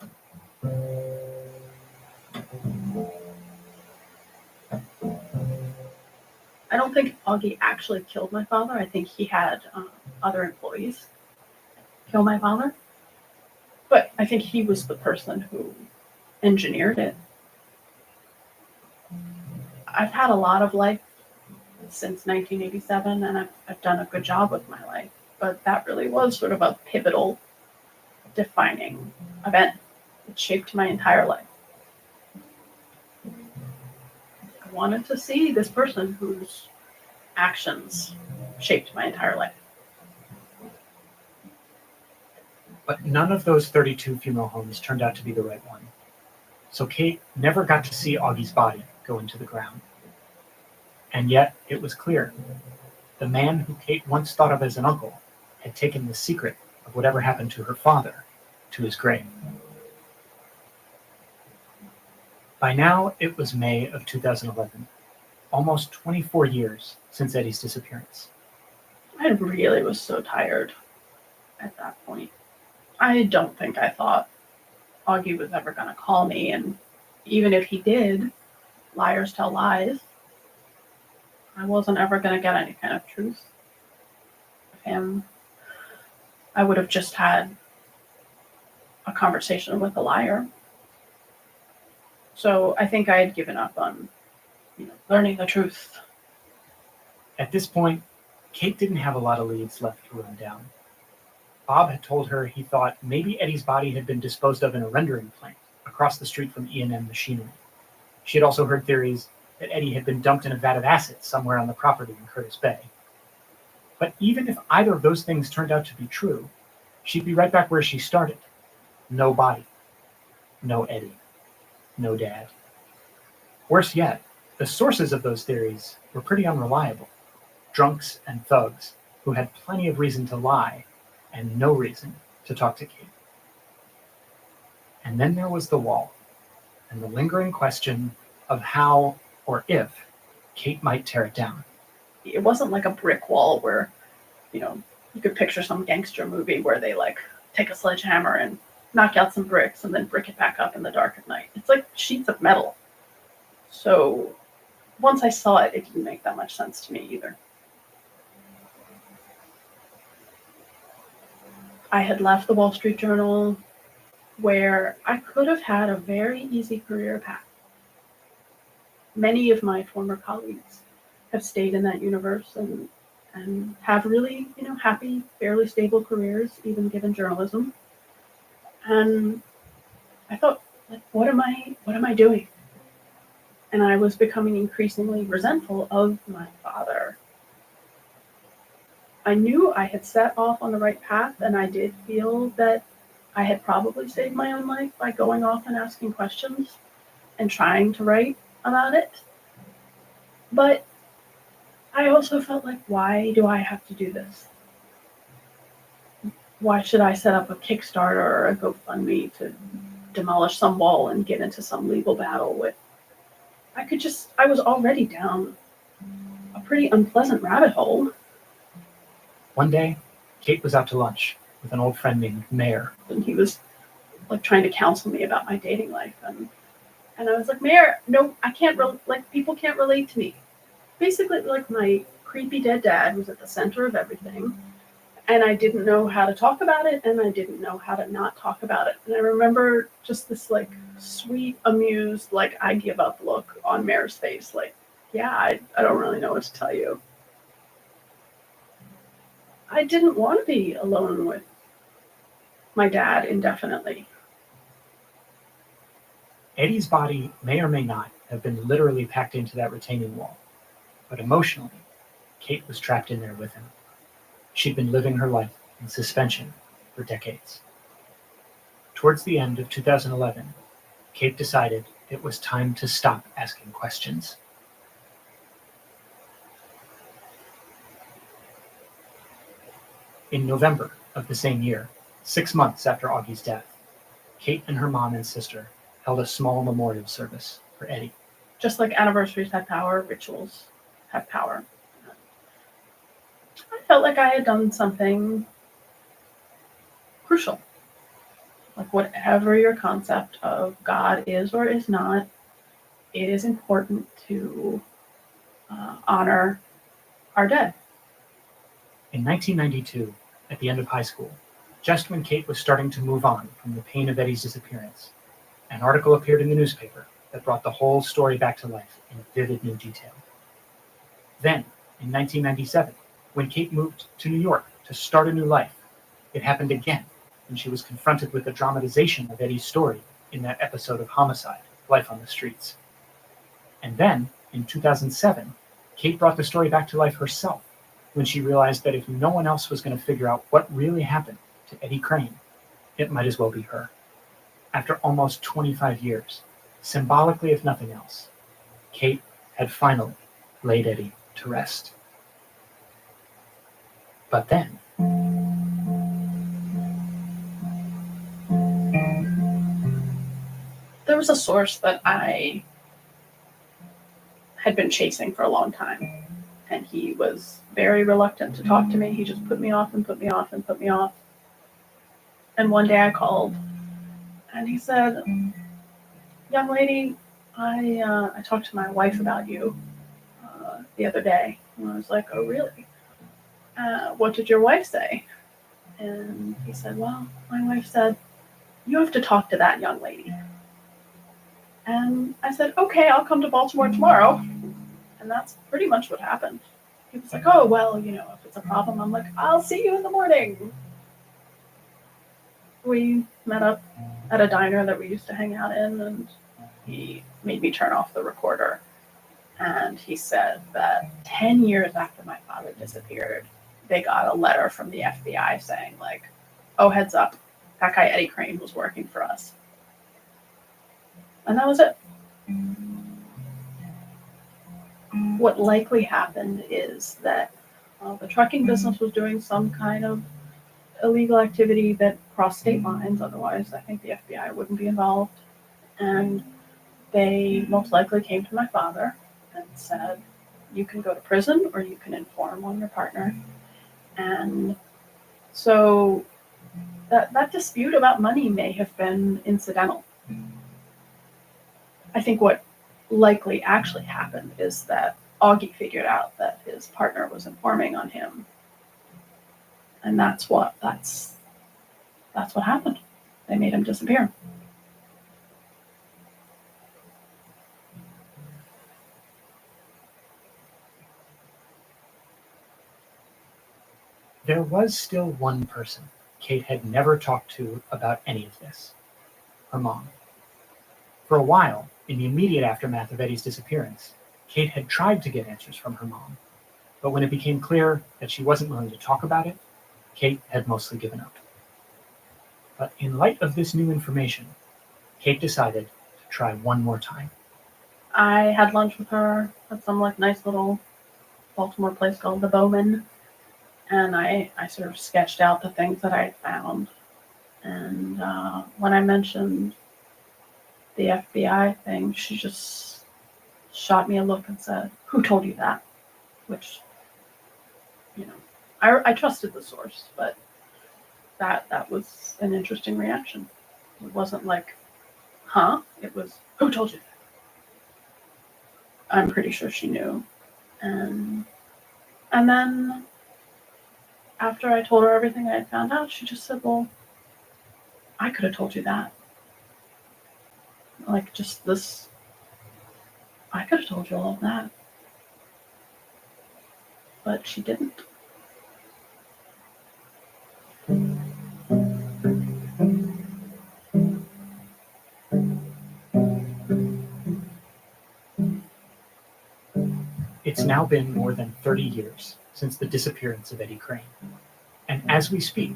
I don't think Augie actually killed my father. I think he had other employees kill my father. But I think he was the person who engineered it. I've had a lot of life since 1987, and I've done a good job with my life. But that really was sort of a pivotal, defining event. It shaped my entire life. I wanted to see this person whose actions shaped my entire life. But none of those 32 funeral homes turned out to be the right one. So Kate never got to see Augie's body go into the ground. And yet it was clear. The man who Kate once thought of as an uncle had taken the secret of whatever happened to her father to his grave. By now, it was May of 2011, almost 24 years since Eddie's disappearance. I really was so tired at that point. I don't think I thought Augie was ever going to call me, and even if he did, liars tell lies. I wasn't ever going to get any kind of truth of him. I would have just had a conversation with a liar. So I think I had given up on, learning the truth. At this point, Kate didn't have a lot of leads left to run down. Bob had told her he thought maybe Eddie's body had been disposed of in a rendering plant across the street from E&M Machinery. She had also heard theories that Eddie had been dumped in a vat of acid somewhere on the property in Curtis Bay. But even if either of those things turned out to be true, she'd be right back where she started. No body. No Eddie. No dad. Worse yet, the sources of those theories were pretty unreliable. Drunks and thugs who had plenty of reason to lie and no reason to talk to Kate. And then there was the wall, and the lingering question of how or if Kate might tear it down. It wasn't like a brick wall where, you could picture some gangster movie where they like take a sledgehammer and knock out some bricks and then brick it back up in the dark at night. It's like sheets of metal. So once I saw it, it didn't make that much sense to me either. I had left the Wall Street Journal where I could have had a very easy career path. Many of my former colleagues have stayed in that universe and have really, happy, fairly stable careers, even given journalism. And I thought, like, what am I doing? And I was becoming increasingly resentful of my father. I knew I had set off on the right path, and I did feel that I had probably saved my own life by going off and asking questions and trying to write about it. But I also felt like, why do I have to do this? Why should I set up a Kickstarter or a GoFundMe to demolish some wall and get into some legal battle with? I was already down a pretty unpleasant rabbit hole. One day, Kate was out to lunch with an old friend named Mayor. And he was like trying to counsel me about my dating life. And I was like, Mayor, no, I can't, people can't relate to me. Basically, like, my creepy dead dad was at the center of everything. And I didn't know how to talk about it, and I didn't know how to not talk about it. And I remember just this, like, sweet, amused, like, I give up look on Mayor's face. Like, yeah, I don't really know what to tell you. I didn't want to be alone with my dad indefinitely. Eddie's body may or may not have been literally packed into that retaining wall, but emotionally, Kate was trapped in there with him. She'd been living her life in suspension for decades. Towards the end of 2011, Kate decided it was time to stop asking questions. In November of the same year, 6 months after Augie's death, Kate and her mom and sister held a small memorial service for Eddie. Just like anniversaries have power, rituals have power. I felt like I had done something crucial. Like, whatever your concept of God is or is not, it is important to honor our dead. In 1992, at the end of high school, just when Kate was starting to move on from the pain of Eddie's disappearance, an article appeared in the newspaper that brought the whole story back to life in vivid new detail. Then, in 1997, when Kate moved to New York to start a new life, it happened again when she was confronted with the dramatization of Eddie's story in that episode of Homicide, Life on the Streets. And then, in 2007, Kate brought the story back to life herself when she realized that if no one else was going to figure out what really happened to Eddie Crane, it might as well be her. After almost 25 years, symbolically if nothing else, Kate had finally laid Eddie to rest. But then, there was a source that I had been chasing for a long time, and he was very reluctant to talk to me. He just put me off and put me off and put me off. And one day I called, and he said, young lady, I talked to my wife about you the other day. And I was like, oh, really? What did your wife say? And he said, well, my wife said, you have to talk to that young lady. And I said, okay, I'll come to Baltimore tomorrow. And that's pretty much what happened. He was like, oh, well, if it's a problem, I'm like, I'll see you in the morning. We met up at a diner that we used to hang out in, and he made me turn off the recorder. And he said that 10 years after my father disappeared, they got a letter from the FBI saying, like, oh, heads up, that guy Eddie Crane was working for us. And that was it. What likely happened is that the trucking business was doing some kind of illegal activity that crossed state lines. Otherwise, I think the FBI wouldn't be involved. And they most likely came to my father and said, you can go to prison or you can inform on your partner. And so that dispute about money may have been incidental. I think what likely actually happened is that Augie figured out that his partner was informing on him. And that's what happened. They made him disappear. There was still one person Kate had never talked to about any of this. Her mom. For a while, in the immediate aftermath of Eddie's disappearance, Kate had tried to get answers from her mom. But when it became clear that she wasn't willing to talk about it, Kate had mostly given up. But in light of this new information, Kate decided to try one more time. I had lunch with her at some nice little Baltimore place called the Bowman. And I sort of sketched out the things that I had found. And when I mentioned the FBI thing, she just shot me a look and said, "Who told you that?" Which, I trusted the source, but that was an interesting reaction. It wasn't like, huh? It was, "Who told you that?" I'm pretty sure she knew. And then after I told her everything I had found out, she just said, "Well, I could have told you that. Just this, I could have told you all of that." But she didn't. It's now been more than 30 years since the disappearance of Eddie Crane. And as we speak,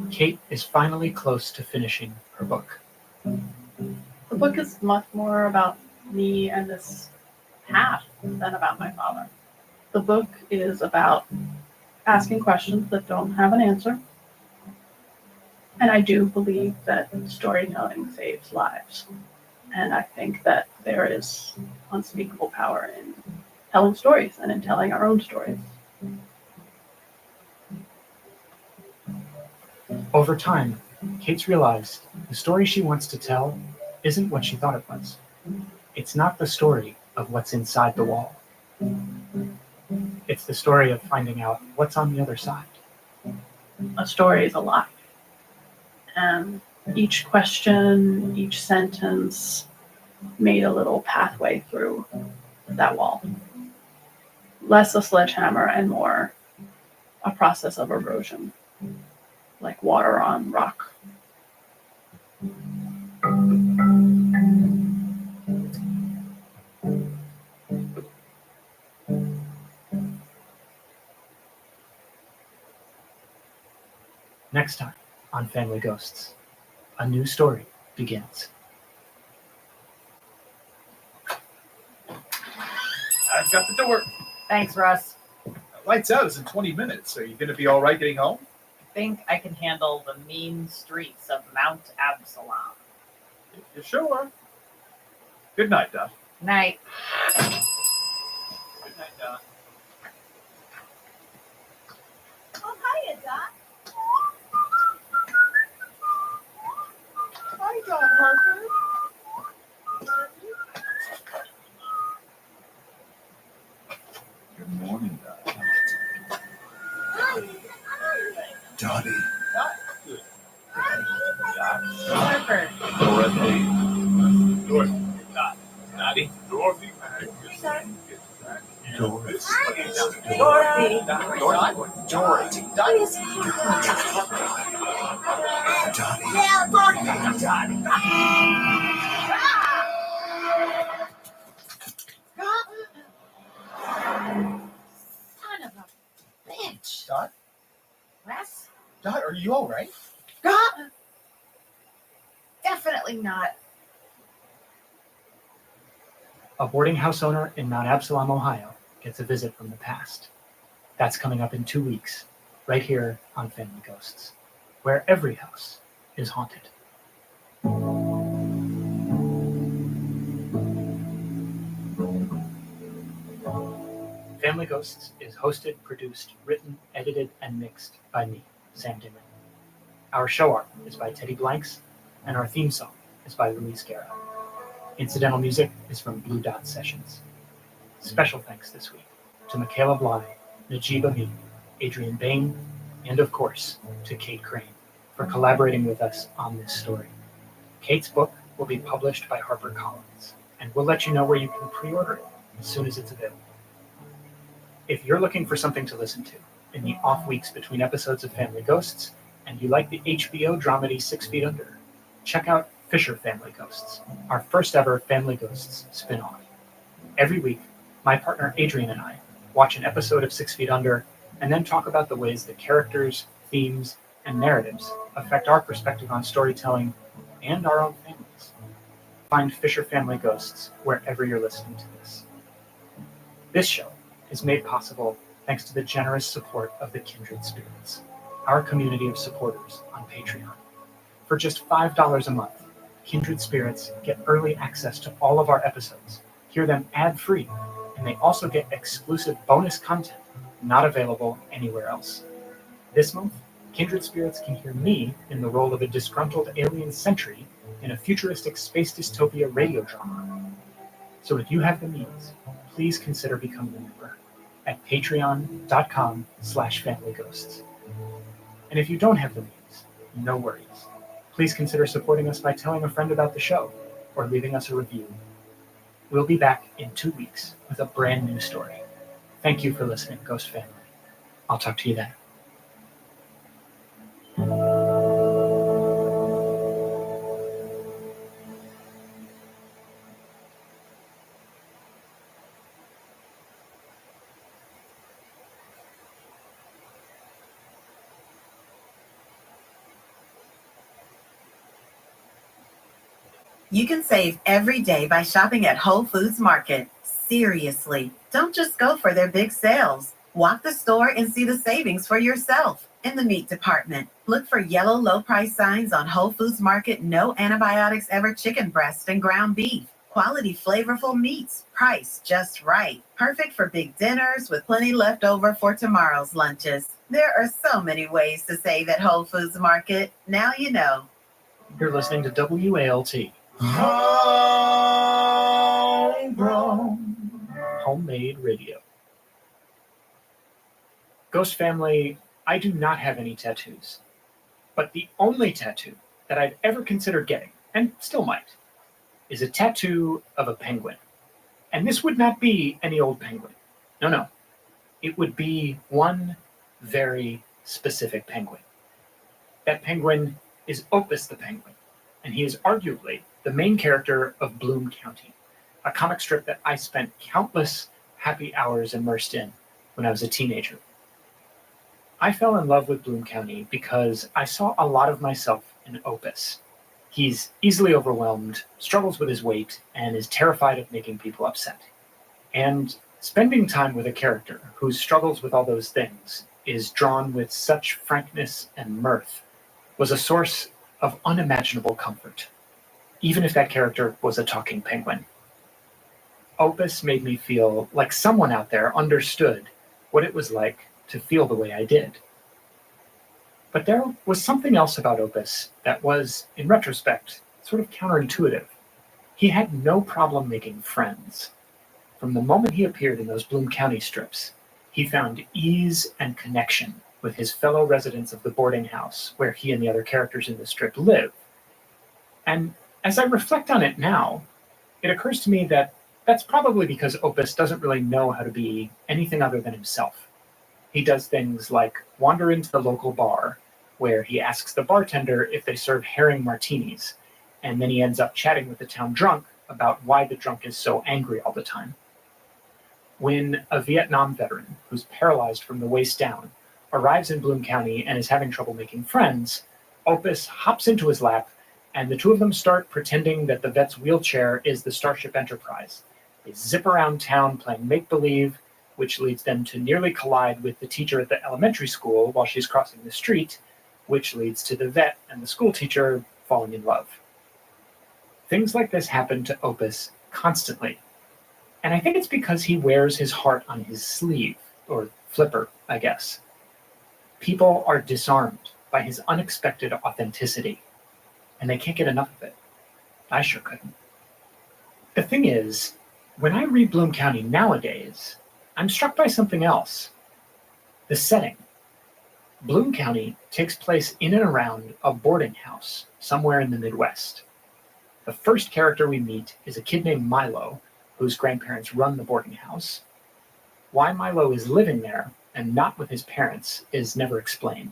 Kate is finally close to finishing her book. The book is much more about me and this path than about my father. The book is about asking questions that don't have an answer. And I do believe that storytelling saves lives. And I think that there is unspeakable power in telling stories and in telling our own stories. Over time, Kate's realized the story she wants to tell isn't what she thought it was. It's not the story of what's inside the wall. It's the story of finding out what's on the other side. A story is alive. And each question, each sentence made a little pathway through that wall. Less a sledgehammer and more a process of erosion, like water on rock. Next time on Family Ghosts, a new story begins. I've got the door. Thanks, Russ. Lights out is in 20 minutes. Are you going to be all right getting home? I think I can handle the mean streets of Mount Absalom. If you're sure. Good night, Doc. Night. Good night, Doc. Oh, hiya, Doc. Hi, Doc Harper. Good morning, Doc. Dottie. Harper. Dorothy. Dottie. Dorothy. Doris. Dorothy. Dorothy. Son of a bitch. Dot? Wes? Dot, are you all right? God. definitely not. A boarding house owner in Mount Absalom, Ohio, gets a visit from the past. That's coming up in 2 weeks, right here on Family Ghosts, where every house is haunted. Family Ghosts is hosted, produced, written, edited, and mixed by me, Sam Dimon. Our show art is by Teddy Blanks, and our theme song is by Luis Guerra. Incidental music is from Blue Dot Sessions. Special thanks this week to Michaela Bly, Najib Amin, Adrian Bain, and of course, to Kate Crane for collaborating with us on this story. Kate's book will be published by HarperCollins, and we'll let you know where you can pre-order it as soon as it's available. If you're looking for something to listen to in the off weeks between episodes of Family Ghosts, and you like the HBO dramedy 6 Feet Under, check out Fisher Family Ghosts, our first ever Family Ghosts spin-off. Every week, my partner Adrian and I watch an episode of 6 Feet Under and then talk about the ways that characters, themes, and narratives affect our perspective on storytelling and our own families. Find Fisher Family Ghosts wherever you're listening to this. This show is made possible thanks to the generous support of the Kindred Spirits, our community of supporters on Patreon. For just $5 a month, Kindred Spirits get early access to all of our episodes, hear them ad-free, and they also get exclusive bonus content not available anywhere else. This month, Kindred Spirits can hear me in the role of a disgruntled alien sentry in a futuristic space dystopia radio drama. So if you have the means, please consider becoming a member at patreon.com/familyghosts. And if you don't have the means, no worries. Please consider supporting us by telling a friend about the show or leaving us a review. We'll be back in 2 weeks with a brand new story. Thank you for listening, Ghost Family. I'll talk to you then. You can save every day by shopping at Whole Foods Market. Seriously, don't just go for their big sales. Walk the store and see the savings for yourself. In the meat department, look for yellow low price signs on Whole Foods Market no antibiotics ever chicken breast and ground beef. Quality flavorful meats, priced just right. Perfect for big dinners with plenty left over for tomorrow's lunches. There are so many ways to save at Whole Foods Market. Now you know. You're listening to WALT. Homegrown. Homemade radio. Ghost Family, I do not have any tattoos. But the only tattoo that I've ever considered getting, and still might, is a tattoo of a penguin. And this would not be any old penguin. No. It would be one very specific penguin. That penguin is Opus the Penguin, and he is arguably the main character of Bloom County, a comic strip that I spent countless happy hours immersed in when I was a teenager. I fell in love with Bloom County because I saw a lot of myself in Opus. He's easily overwhelmed, struggles with his weight, and is terrified of making people upset. And spending time with a character who struggles with all those things is drawn with such frankness and mirth was a source of unimaginable comfort, even if that character was a talking penguin. Opus made me feel like someone out there understood what it was like to feel the way I did. But there was something else about Opus that was, in retrospect, sort of counterintuitive. He had no problem making friends. From the moment he appeared in those Bloom County strips, he found ease and connection with his fellow residents of the boarding house where he and the other characters in the strip live. And as I reflect on it now, it occurs to me that that's probably because Opus doesn't really know how to be anything other than himself. He does things like wander into the local bar, where he asks the bartender if they serve herring martinis, and then he ends up chatting with the town drunk about why the drunk is so angry all the time. When a Vietnam veteran who's paralyzed from the waist down arrives in Bloom County and is having trouble making friends, Opus hops into his lap And the two of them start pretending that the vet's wheelchair is the Starship Enterprise. They zip around town playing make-believe, which leads them to nearly collide with the teacher at the elementary school while she's crossing the street, which leads to the vet and the school teacher falling in love. Things like this happen to Opus constantly. And I think it's because he wears his heart on his sleeve, or flipper, I guess. People are disarmed by his unexpected authenticity, and they can't get enough of it. I sure couldn't. The thing is, when I read Bloom County nowadays, I'm struck by something else. The setting. Bloom County takes place in and around a boarding house somewhere in the Midwest. The first character we meet is a kid named Milo, whose grandparents run the boarding house. Why Milo is living there and not with his parents is never explained.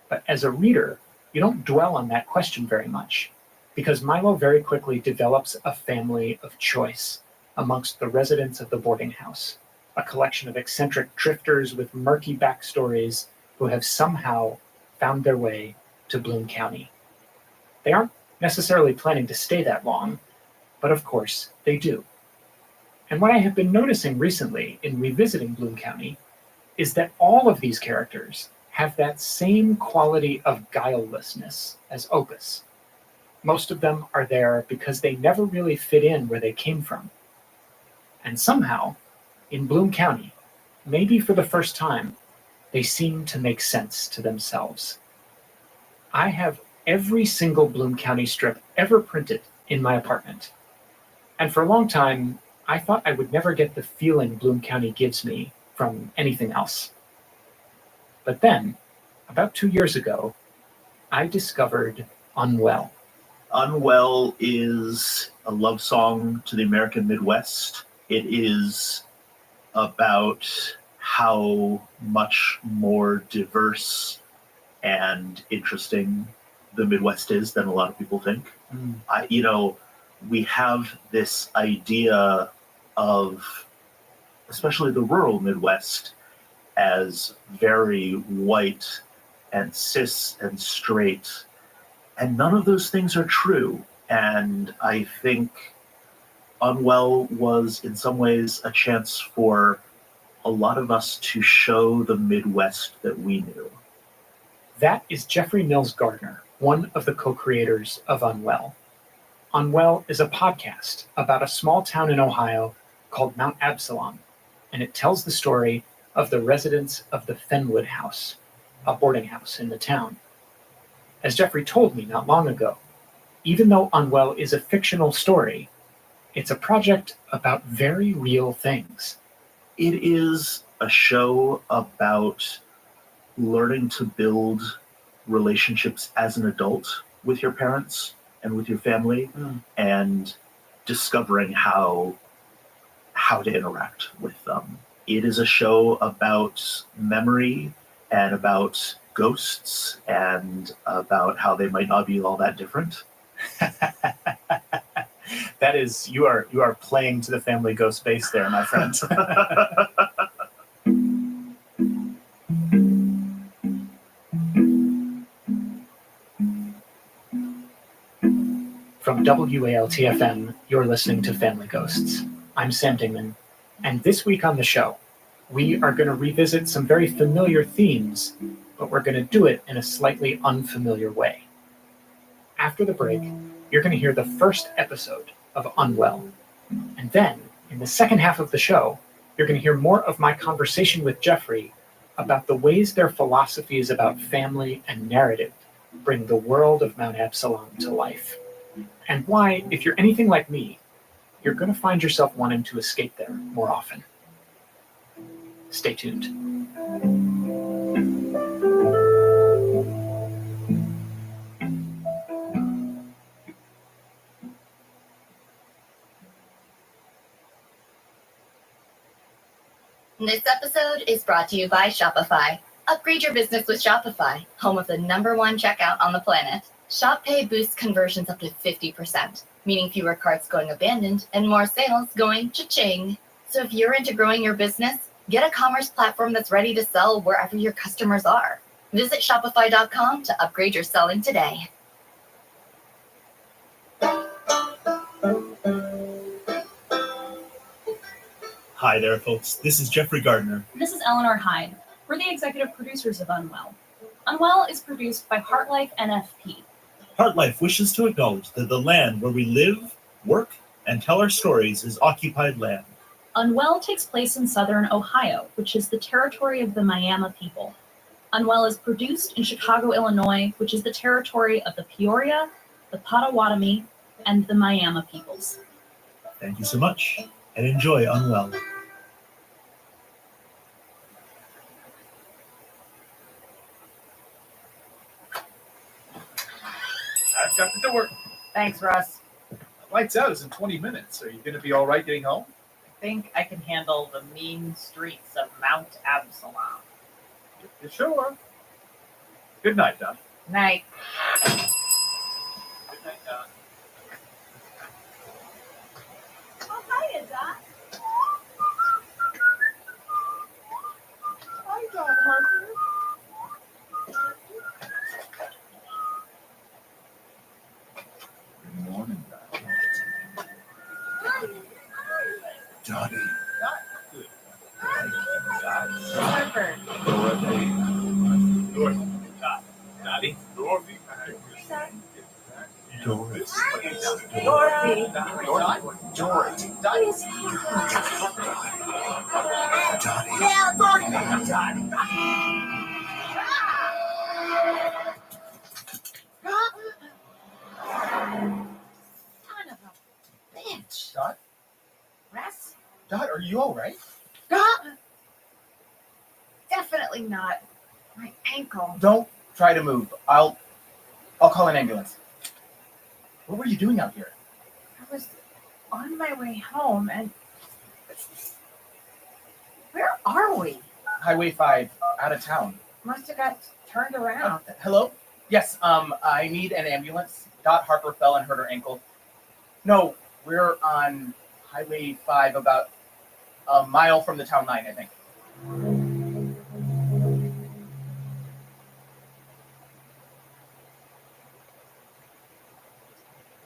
But as a reader, you don't dwell on that question very much, because Milo very quickly develops a family of choice amongst the residents of the boarding house, a collection of eccentric drifters with murky backstories who have somehow found their way to Bloom County. They aren't necessarily planning to stay that long, but of course they do. And what I have been noticing recently in revisiting Bloom County is that all of these characters have that same quality of guilelessness as Opus. Most of them are there because they never really fit in where they came from. And somehow, in Bloom County, maybe for the first time, they seem to make sense to themselves. I have every single Bloom County strip ever printed in my apartment. And for a long time, I thought I would never get the feeling Bloom County gives me from anything else. But then, about 2 years ago, I discovered Unwell. Unwell is a love song to the American Midwest. It is about how much more diverse and interesting the Midwest is than a lot of people think. We have this idea of, especially the rural Midwest, as very white and cis and straight, and none of those things are true. And I think Unwell was in some ways a chance for a lot of us to show the Midwest that we knew. That is Jeffrey Mills Gardner, one of the co-creators of Unwell. Unwell is a podcast about a small town in Ohio called Mount Absalom, and it tells the story of the residents of the Fenwood House, a boarding house in the town. As Jeffrey told me not long ago, even though Unwell is a fictional story, it's a project about very real things. It is a show about learning to build relationships as an adult with your parents and with your family, and discovering how to interact with them. It is a show about memory and about ghosts and about how they might not be all that different. That is, you are playing to the family ghost base there, my friend. From WALT-FM, you're listening to Family Ghosts. I'm Sam Dingman, and this week on the show, we are going to revisit some very familiar themes, but we're going to do it in a slightly unfamiliar way. After the break, you're going to hear the first episode of Unwell. And then, in the second half of the show, you're going to hear more of my conversation with Jeffrey about the ways their philosophies about family and narrative bring the world of Mount Absalom to life. And why, if you're anything like me, you're going to find yourself wanting to escape there more often. Stay tuned. This episode is brought to you by Shopify. Upgrade your business with Shopify, home of the #1 checkout on the planet. Shop Pay boosts conversions up to 50%, meaning fewer carts going abandoned and more sales going cha-ching. So if you're into growing your business, get a commerce platform that's ready to sell wherever your customers are. Visit Shopify.com to upgrade your selling today. Hi there, folks. This is Jeffrey Gardner. This is Eleanor Hyde. We're the executive producers of Unwell. Unwell is produced by HeartLife NFP. HeartLife wishes to acknowledge that the land where we live, work, and tell our stories is occupied land. Unwell takes place in southern Ohio, which is the territory of the Miami people. Unwell is produced in Chicago, Illinois, which is the territory of the Peoria, the Potawatomi, and the Miami peoples. Thank you so much, and enjoy Unwell. I've got the door. Thanks, Russ. Lights out is in 20 minutes. Are you going to be all right getting home? I think I can handle the mean streets of Mount Absalom. If you're sure. Good night, Doc. Night. Good night, Doc. Oh, hiya, Doc. Hi, Doc Harper. Good morning, Doc. Johnny. Good. Harper. Dorothy. Dottie. Dorothy. Doris. Dorothy. Dorothy. Son of a bitch. Dot? Russ? Dot, are you all right? Definitely not. My ankle. Don't try to move. I'll call an ambulance. What were you doing out here? I was on my way home and... Where are we? Highway 5, out of town. Must have got turned around. Hello? Yes, I need an ambulance. Dot Harper fell and hurt her ankle. No, we're on Highway 5 about a mile from the town line, I think.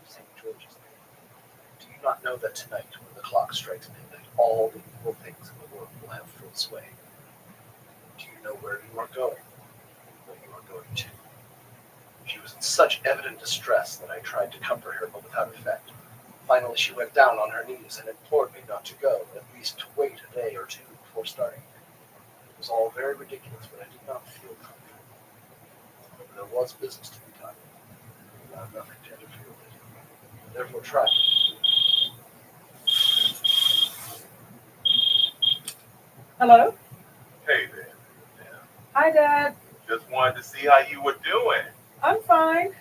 St. George's Day. Do you not know that tonight, when the clock strikes midnight, all the evil things in the world will have full sway? Do you know where you are going? Where you are going to? She was in such evident distress that I tried to comfort her, but without effect. Finally, she went down on her knees and implored me not to go, at least to wait a day or two before starting. It was all very ridiculous, but I did not feel comfortable. There was business to be done. I have nothing to interfere with it. Therefore, try. Hello? Hey there. Hi, Dad. Just wanted to see how you were doing. I'm fine.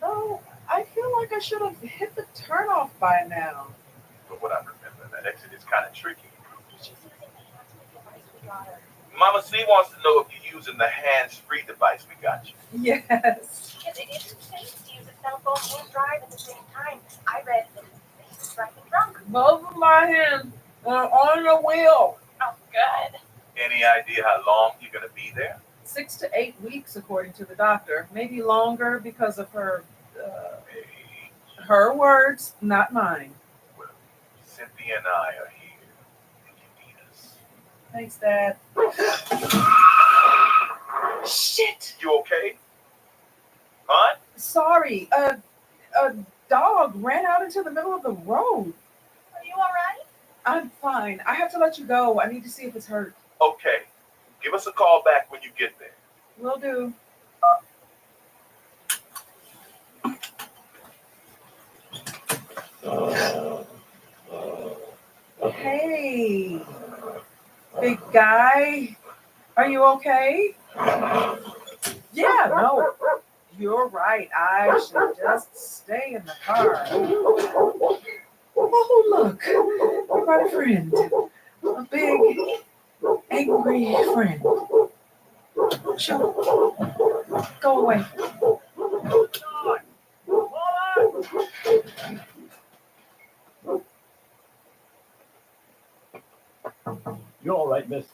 Oh, I feel like I should have hit the turnoff by now. But what I remember, that exit is kind of tricky. Mama C wants to know if you're using the hands-free device we got you. Yes. Because it isn't safe to use a cell phone and drive at the same time. I read that it's safe driving drunk. Both of my hands are on the wheel. Oh, good. Any idea how long you're going to be there? 6 to 8 weeks, according to the doctor. Maybe longer because of her words, not mine. Well, Cynthia and I are here if you need us. Thanks, Dad. Shit. You okay? Huh? Sorry. A dog ran out into the middle of the road. Are you all right? I'm fine. I have to let you go. I need to see if it's hurt. Okay. Give us a call back when you get there. Will do. Hey, big guy. Are you okay? Yeah, no. You're right. I should just stay in the car. Oh, look. We got a friend. A big, angry friend. Sure. Go away. You're all right, miss.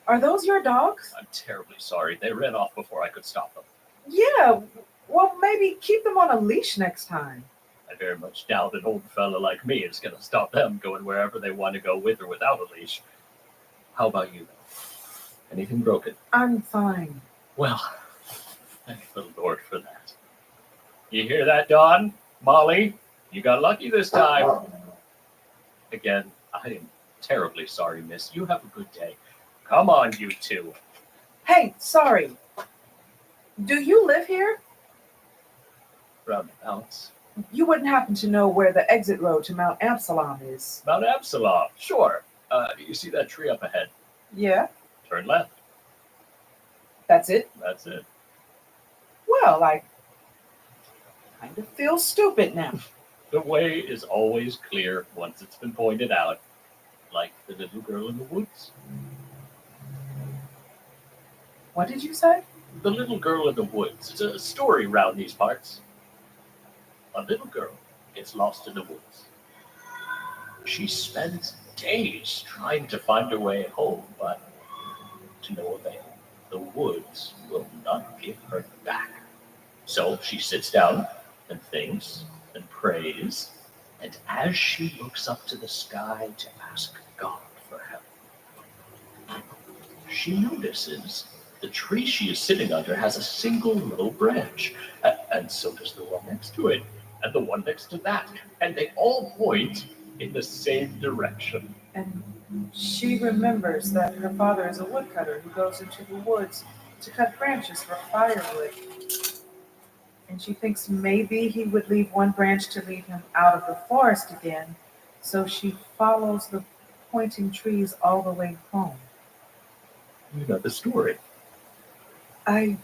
Are those your dogs? I'm terribly sorry. They ran off before I could stop them. Yeah. Well, maybe keep them on a leash next time. I very much doubt an old fella like me is going to stop them going wherever they want to go with or without a leash. How about you, though? Anything broken? I'm fine. Well, thank the Lord for that. You hear that, Dawn? Molly, you got lucky this time. Again, I am terribly sorry, miss. You have a good day. Come on, you two. Hey, sorry. Do you live here? Roundabouts. You wouldn't happen to know where the exit road to Mount Absalom is? Mount Absalom, sure. You see that tree up ahead? Yeah, Turn left. that's it. That's it. Well, I kind of feel stupid now. The way is always clear once it's been pointed out, like the little girl in the woods. What did you say? The little girl in the woods. It's a story round these parts. A little girl gets lost in the woods. She spends days trying to find her way home, but to no avail. The woods will not give her back. So she sits down and thinks and prays, and as she looks up to the sky to ask God for help, she notices the tree she is sitting under has a single little branch, and so does the one next to it, and the one next to that, and they all point in the same direction. And she remembers that her father is a woodcutter who goes into the woods to cut branches for firewood. And she thinks maybe he would leave one branch to lead him out of the forest again, so she follows the pointing trees all the way home. You know the story. I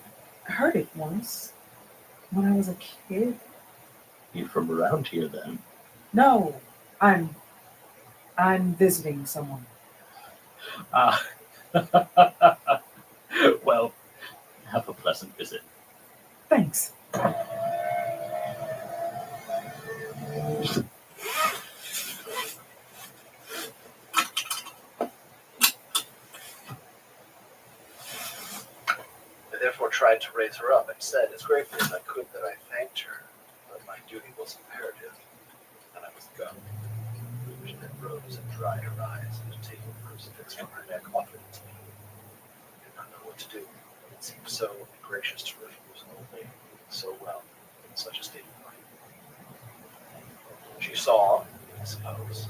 heard it once when I was a kid. You from around here then? No, I'm visiting someone. Well, have a pleasant visit. Thanks. I therefore tried to raise her up and said as gravely as I could that I thanked her, but my duty was imperative, and I must go. She then rose and dried her eyes, and taking the crucifix from her neck, offered it to me. I did not know what to do. It seemed so gracious to refuse an old lady so well in such a state of mind. She saw, I suppose,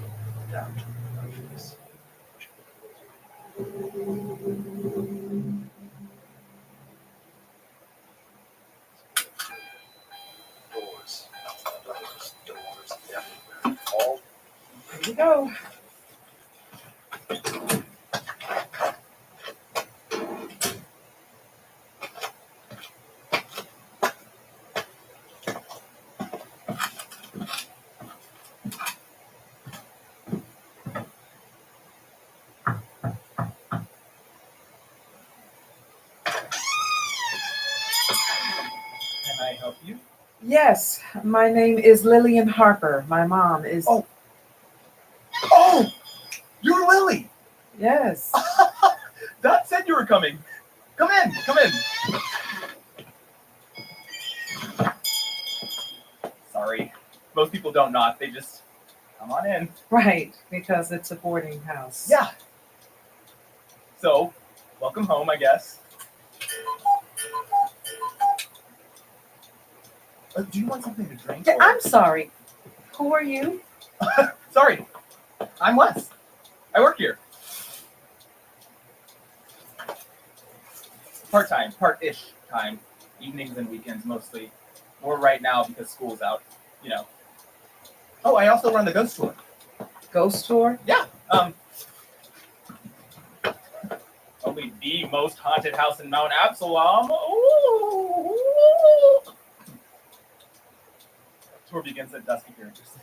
doubt in my face. Doors, everywhere. All Here we go. Can I help you? Yes, my name is Lillian Harper. My mom is. Oh, you're Lily. Yes. Dot said you were coming. Come in, come in. Sorry, most people don't knock. They just come on in. Right, because it's a boarding house. Yeah. So, welcome home, I guess. Do you want something to drink? Yeah, I'm sorry. Who are you? Sorry, I'm Wes. I work here. Part-time, part-ish time. Evenings and weekends mostly. More right now because school's out, you know. Oh, I also run the ghost tour. Ghost tour? Yeah. Only the most haunted house in Mount Absalom. Ooh. Tour begins at dusk if you're interested.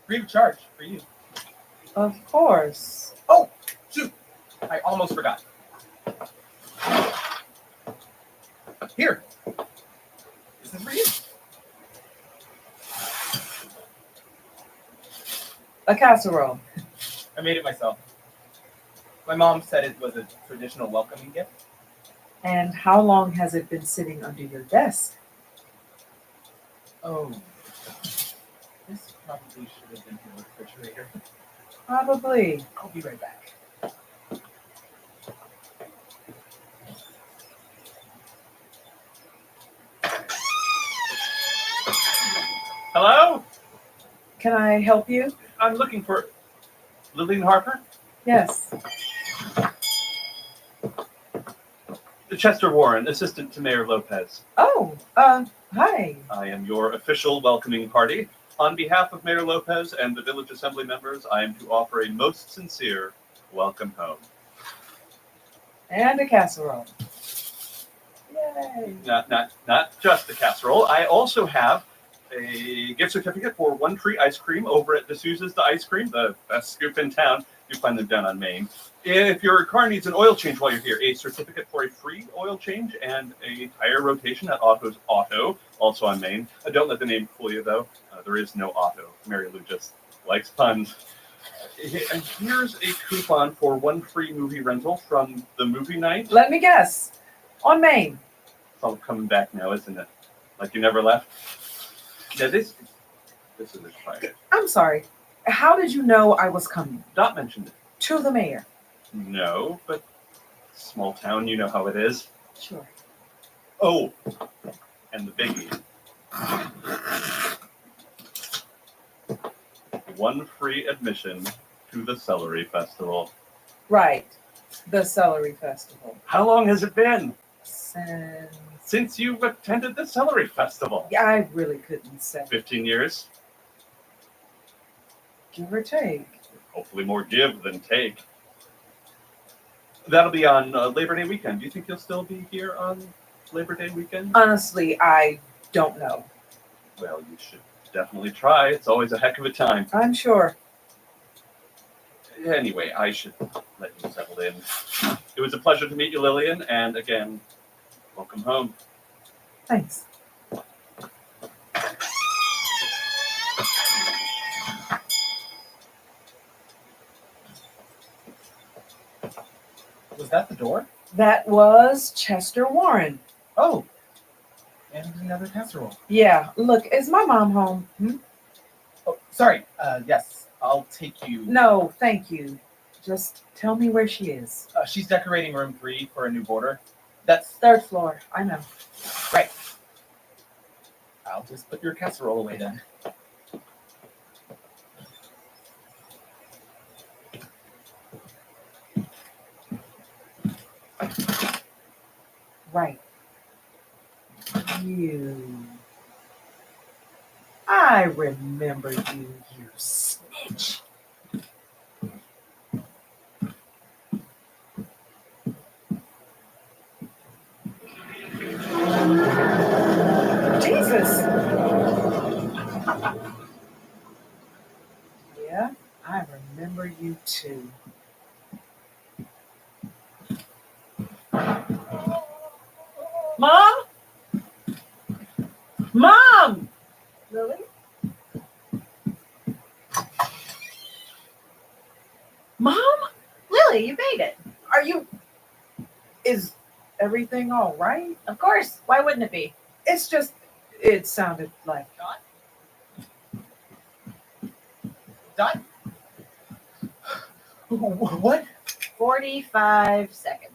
Free of charge for you. Of course. Oh, shoot. I almost forgot. Here. This is for you. A casserole. I made it myself. My mom said it was a traditional welcoming gift. And how long has it been sitting under your desk? Oh, Probably should have been in the refrigerator. Probably. I'll be right back. Hello? Can I help you? I'm looking for Lillian Harper? Yes. Chester Warren, assistant to Mayor Lopez. Oh, hi. I am your official welcoming party. On behalf of Mayor Lopez and the village assembly members, I am to offer a most sincere welcome home. And a casserole. Yay. Not just the casserole. I also have a gift certificate for One Tree Ice Cream over at D'Souza's The Ice Cream, the best scoop in town. You find them down on Main. If your car needs an oil change while you're here, a certificate for a free oil change and a tire rotation at Auto's Auto, also on Main. Don't let the name fool you, though. There is no Auto. Mary Lou just likes puns. And here's a coupon for one free movie rental from the movie night. Let me guess. On Main. It's all coming back now, isn't it? Like you never left? Yeah, this is expired. I'm sorry. How did you know I was coming? Dot mentioned it. To the mayor. No, but small town, you know how it is. Sure. Oh, and the biggie. One free admission to the Celery Festival. Right. The Celery Festival. How long has it been? Since you've attended the Celery Festival? Yeah, I really couldn't say. 15 years. Give or take. Hopefully more give than take. That'll be on Labor Day weekend. Do you think you'll still be here on Labor Day weekend? Honestly, I don't know. Well, you should definitely try. It's always a heck of a time. I'm sure. Anyway, I should let you settle in. It was a pleasure to meet you, Lillian, and again, welcome home. Thanks. Was that the door? That was Chester Warren. Oh. And another casserole. Yeah. Look, is my mom home? Oh, sorry. Yes. I'll take you. No, thank you. Just tell me where she is. She's decorating room 3 for a new boarder. That's third floor. I know. Right. I'll just put your casserole away then. Right. You. I remember you, you snitch. Jesus. Yeah, I remember you too. Mom? Mom! Lily? Mom? Lily, you made it. Are you... Is everything all right? Of course. Why wouldn't it be? It's just... It sounded like... Dot? What? 45 seconds.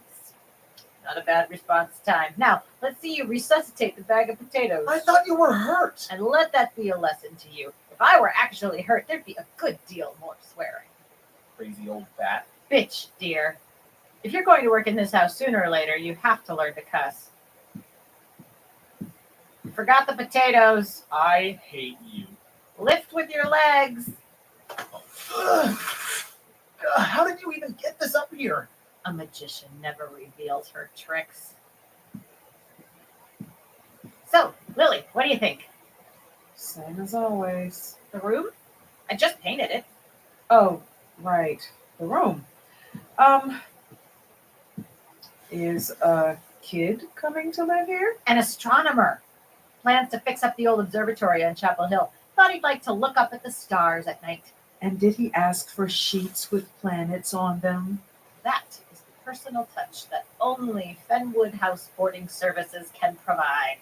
Not a bad response time. Now, let's see you resuscitate the bag of potatoes. I thought you were hurt. And let that be a lesson to you. If I were actually hurt, there'd be a good deal more swearing. Crazy old bat. Bitch, dear. If you're going to work in this house sooner or later, you have to learn to cuss. Forgot the potatoes. I hate you. Lift with your legs. Ugh. How did you even get this up here? A magician never reveals her tricks. So, Lily, what do you think? Same as always. The room? I just painted it. Oh, right. The room. Is a kid coming to live here? An astronomer. Plans to fix up the old observatory on Chapel Hill. Thought he'd like to look up at the stars at night. And did he ask for sheets with planets on them? That is the personal touch that only Fenwood House Boarding Services can provide.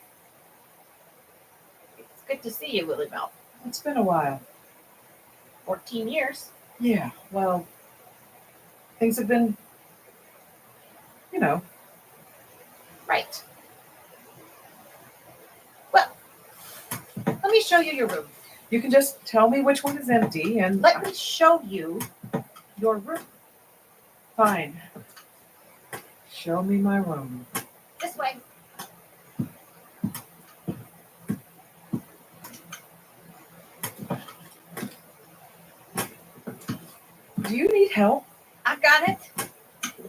It's good to see you, Lily Mel. It's been a while. 14 years. Yeah, well, things have been, you know. Right. Well, let me show you your room. You can just tell me which one is empty and. Let me show you your room. Fine. Show me my room. This way. Do you need help? I've got it.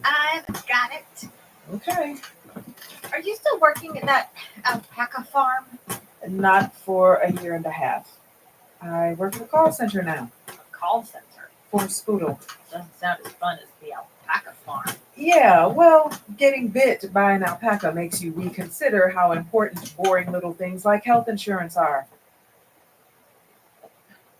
I've got it. Okay. Are you still working at that alpaca farm? Not for a year and a half. I work at a call center now A call center. for Spoodle. Doesn't sound as fun as the alpaca farm. Yeah, well, getting bit by an alpaca makes you reconsider how important boring little things like health insurance are.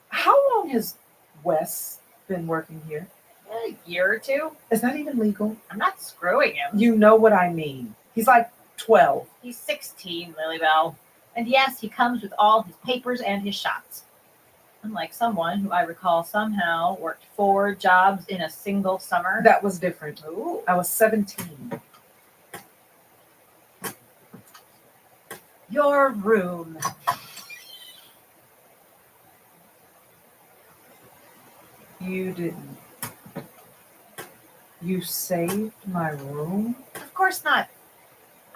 How long has Wes been working here? A year or two. Is that even legal? I'm not screwing him. You know what I mean. He's like 12. He's 16, Lilybell. And yes, he comes with all his papers and his shots. Unlike someone who I recall somehow worked 4 jobs in a single summer. That was different. Ooh. I was 17. Your room. You didn't. You saved my room? Of course not.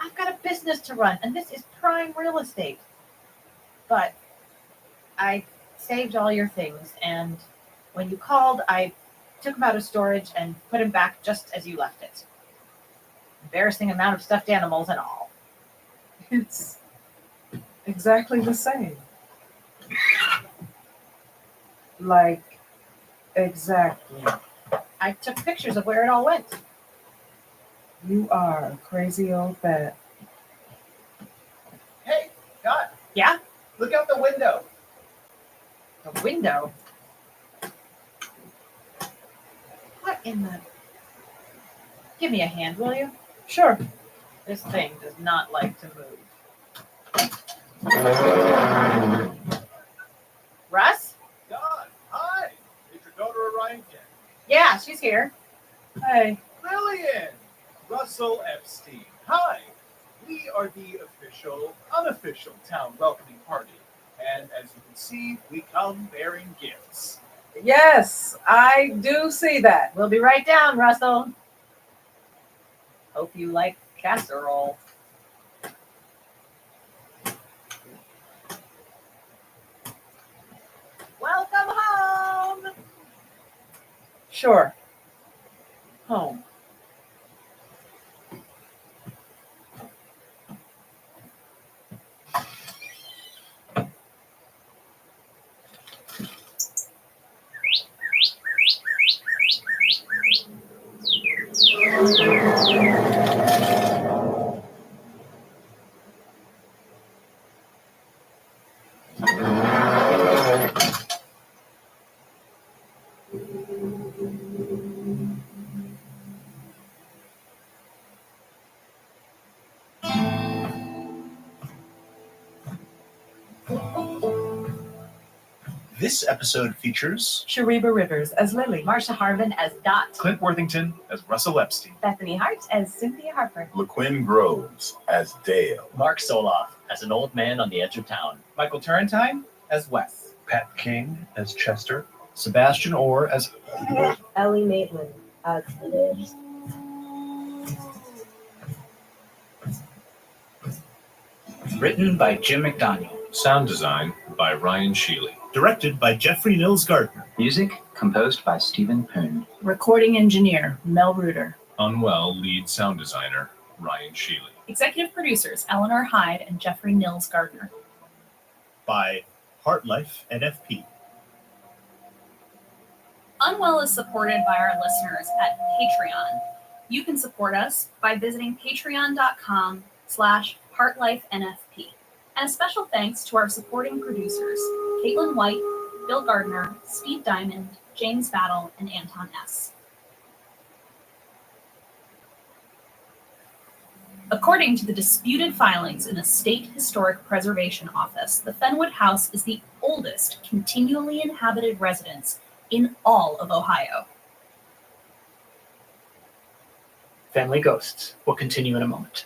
I've got a business to run, and this is prime real estate. But I saved all your things, and when you called, I took them out of storage and put them back just as you left it. Embarrassing amount of stuffed animals and all. It's exactly the same. Like, exactly. I took pictures of where it all went. You are a crazy old bat. Hey, God, Yeah? look out the window. The window? What in the... Give me a hand, will you? Sure. This thing does not like to move. Russ? God, hi. Did your daughter arrive yet? Yeah, she's here. Hey. Lillian! Russell Epstein. Hi. We are the unofficial town welcoming party. And as you can see, we come bearing gifts. Yes, I do see that. We'll be right down, Russell. Hope you like casserole. Welcome home. Sure. Home. This episode features Shariba Rivers as Lily. Marsha Harvin as Dot. Clint Worthington as Russell Epstein. Bethany Hart as Cynthia Harper. LaQuinn Groves as Dale. Mark Soloff as an old man on the edge of town. Michael Turrentine as Wes. Pat King as Chester. Sebastian Orr as Ellie Maitland as Liz. Written by Jim McDaniel. Sound design by Ryan Sheely. directed by Jeffrey Nils Gardner. Music composed by Stephen Poon. Recording engineer Mel Reuter. Unwell lead sound designer Ryan Sheely. Executive producers Eleanor Hyde and Jeffrey Nils Gardner. By Heartlife NFP. Unwell is supported by our listeners at Patreon. You can support us by visiting patreon.com/heartlifenfp. And a special thanks to our supporting producers, Caitlin White, Bill Gardner, Steve Diamond, James Battle, and Anton S. According to the disputed filings in the State Historic Preservation Office, the Fenwood House is the oldest continually inhabited residence in all of Ohio. Family Ghosts will continue in a moment.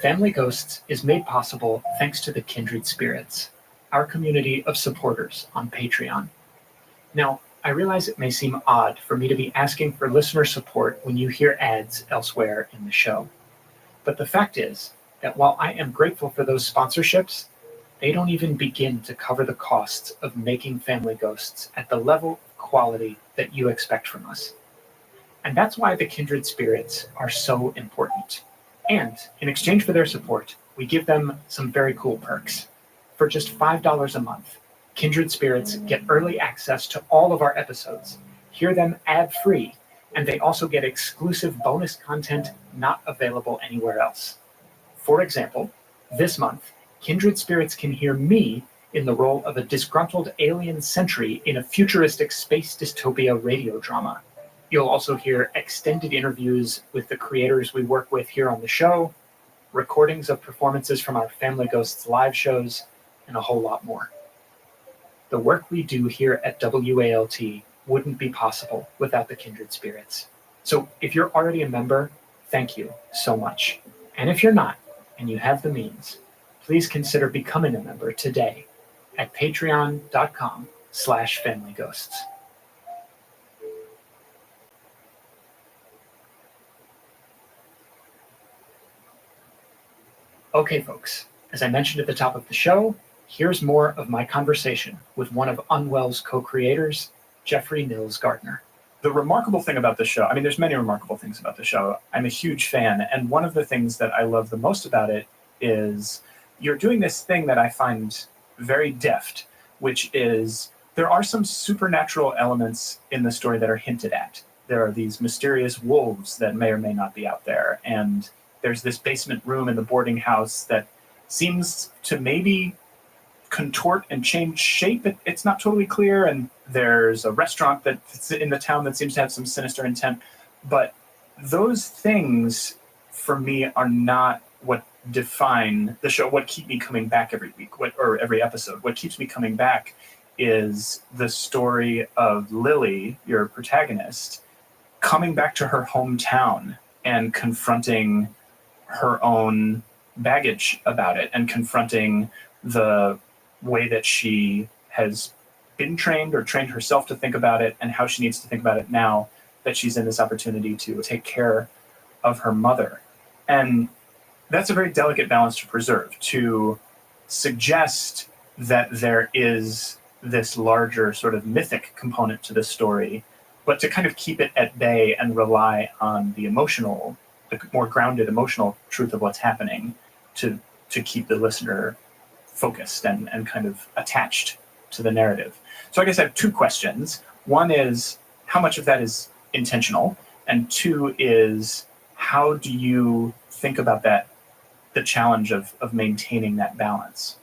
Family Ghosts is made possible thanks to the Kindred Spirits, our community of supporters on Patreon. Now, I realize it may seem odd for me to be asking for listener support when you hear ads elsewhere in the show. But the fact is that while I am grateful for those sponsorships, they don't even begin to cover the costs of making Family Ghosts at the level of quality that you expect from us. And that's why the Kindred Spirits are so important. And in exchange for their support, we give them some very cool perks. For just $5 a month, Kindred Spirits get early access to all of our episodes, hear them ad-free, and they also get exclusive bonus content not available anywhere else. For example, this month, Kindred Spirits can hear me in the role of a disgruntled alien sentry in a futuristic space dystopia radio drama. You'll also hear extended interviews with the creators we work with here on the show, recordings of performances from our Family Ghosts live shows, and a whole lot more. The work we do here at WALT wouldn't be possible without the Kindred Spirits. So if you're already a member, thank you so much. And if you're not, and you have the means, please consider becoming a member today at patreon.com/familyghosts. Okay, folks, as I mentioned at the top of the show, here's more of my conversation with one of Unwell's co-creators, Jeffrey Nils Gardner. The remarkable thing about the show, I mean, there's many remarkable things about the show. I'm a huge fan, and one of the things that I love the most about it is you're doing this thing that I find very deft, which is there are some supernatural elements in the story that are hinted at. There are these mysterious wolves that may or may not be out there, and there's this basement room in the boarding house that seems to maybe contort and change shape. It's not totally clear, and there's a restaurant that's in the town that seems to have some sinister intent. But those things, for me, are not what define the show, what keep me coming back every week, or every episode. What keeps me coming back is the story of Lily, your protagonist, coming back to her hometown and confronting her own baggage about it, and confronting the way that she has been trained or trained herself to think about it, and how she needs to think about it now that she's in this opportunity to take care of her mother. And that's a very delicate balance to preserve, to suggest that there is this larger sort of mythic component to the story, but to kind of keep it at bay and rely on the emotional, the more grounded emotional truth of what's happening to keep the listener focused and kind of attached to the narrative. So I guess I have two questions. One is, how much of that is intentional? And two is, how do you think about that, the challenge of maintaining that balance?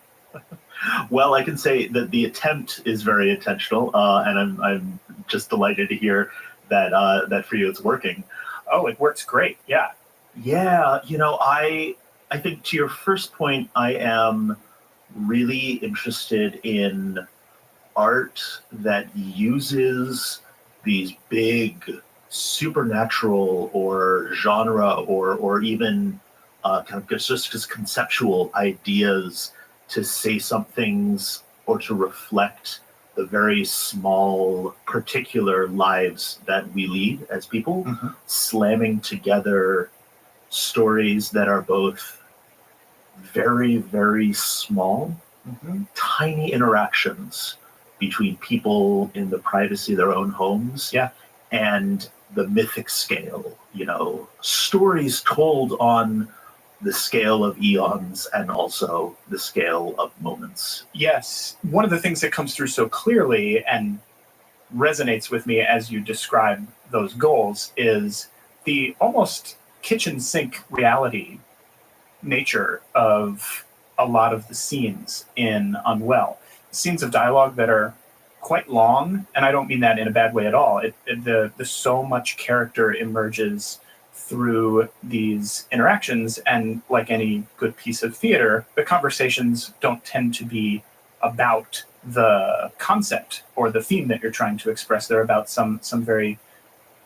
Well, I can say that the attempt is very intentional, and I'm just delighted to hear that for you it's working. Oh, it works great. Yeah. Yeah, I think to your first point, I am really interested in art that uses these big supernatural or genre or even kind of just conceptual ideas to say some things or to reflect the very small particular lives that we lead as people, slamming together stories that are both very, very small, tiny interactions between people in the privacy of their own homes, and the mythic scale, stories told on the scale of eons and also the scale of moments. Yes. One of the things that comes through so clearly and resonates with me as you describe those goals is the almost kitchen sink reality nature of a lot of the scenes in Unwell. Scenes of dialogue that are quite long, and I don't mean that in a bad way at all. The so much character emerges through these interactions. And like any good piece of theater, the conversations don't tend to be about the concept or the theme that you're trying to express. They're about some very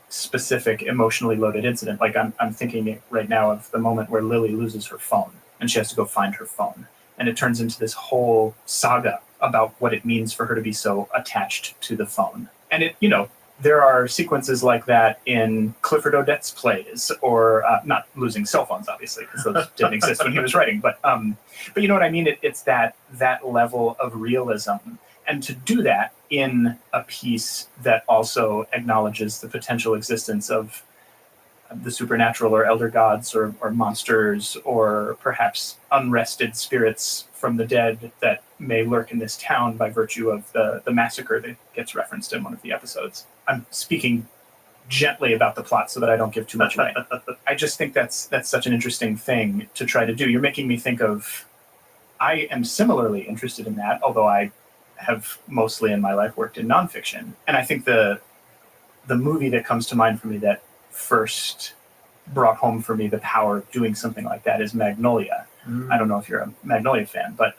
specific emotionally loaded incident. Like I'm thinking right now of the moment where Lily loses her phone and she has to go find her phone. And it turns into this whole saga about what it means for her to be so attached to the phone. And it, there are sequences like that in Clifford Odets plays, or not losing cell phones, obviously, because those didn't exist when he was writing. But you know what I mean? It's that level of realism. And to do that in a piece that also acknowledges the potential existence of the supernatural or elder gods or monsters or perhaps unrested spirits from the dead that may lurk in this town by virtue of the massacre that gets referenced in one of the episodes. I'm speaking gently about the plot so that I don't give too much away. I just think that's such an interesting thing to try to do. You're making me think of, I am similarly interested in that, although I have mostly in my life worked in nonfiction. And I think the movie that comes to mind for me that first brought home for me the power of doing something like that is Magnolia. I don't know if you're a Magnolia fan, but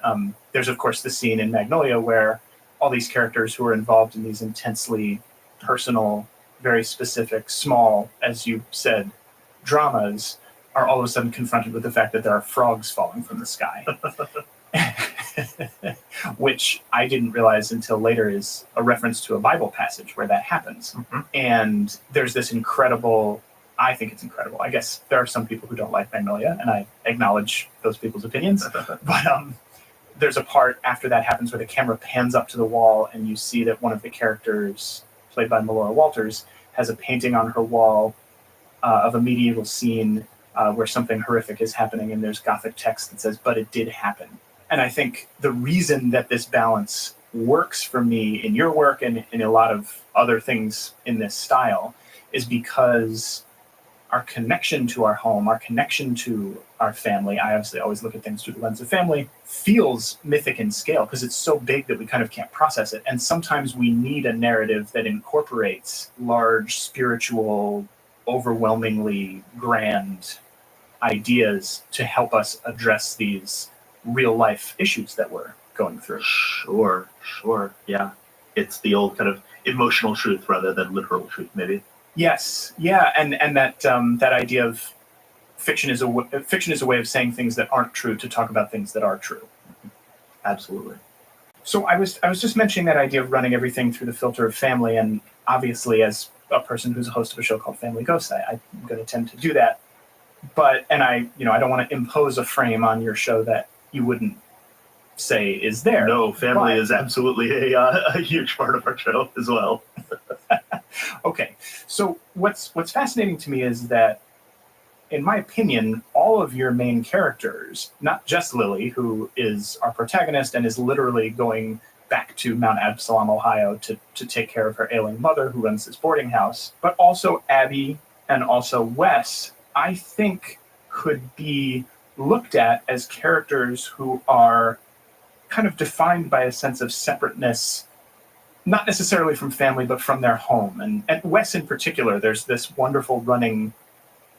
there's of course the scene in Magnolia where all these characters who are involved in these intensely personal, very specific, small, as you said, dramas are all of a sudden confronted with the fact that there are frogs falling from the sky. Which I didn't realize until later is a reference to a Bible passage where that happens. And there's this incredible, I think it's incredible. I guess there are some people who don't like Magnolia, and I acknowledge those people's opinions. But there's a part after that happens where the camera pans up to the wall and you see that one of the characters, played by Melora Walters, has a painting on her wall of a medieval scene where something horrific is happening, and there's Gothic text that says, "But it did happen." And I think the reason that this balance works for me in your work and in a lot of other things in this style is because our connection to our home, our connection to our family, I obviously always look at things through the lens of family, feels mythic in scale because it's so big that we kind of can't process it. And sometimes we need a narrative that incorporates large, spiritual, overwhelmingly grand ideas to help us address these real life issues that we're going through. Sure. Yeah. It's the old kind of emotional truth rather than literal truth, maybe. Yes. Yeah. And that idea of fiction is a way of saying things that aren't true to talk about things that are true. Absolutely. So I was just mentioning that idea of running everything through the filter of family, and obviously as a person who's a host of a show called Family Ghosts, I'm going to tend to do that. But I don't want to impose a frame on your show that you wouldn't say is there. No, family is absolutely a huge part of our show as well. Okay, so what's fascinating to me is that, in my opinion, all of your main characters, not just Lily, who is our protagonist and is literally going back to Mount Absalom, Ohio to take care of her ailing mother who runs this boarding house, but also Abby and also Wes, I think could be looked at as characters who are kind of defined by a sense of separateness, not necessarily from family, but from their home. And Wes in particular, there's this wonderful running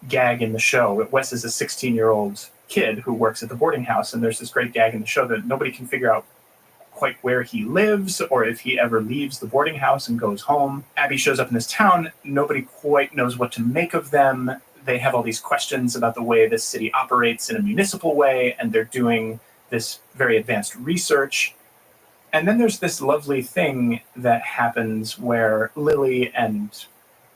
gag in the show. Wes is a 16-year-old kid who works at the boarding house, and there's this great gag in the show that nobody can figure out quite where he lives or if he ever leaves the boarding house and goes home. Abby shows up in this town. Nobody quite knows what to make of them. They have all these questions about the way this city operates in a municipal way, and they're doing this very advanced research. And then there's this lovely thing that happens where Lily and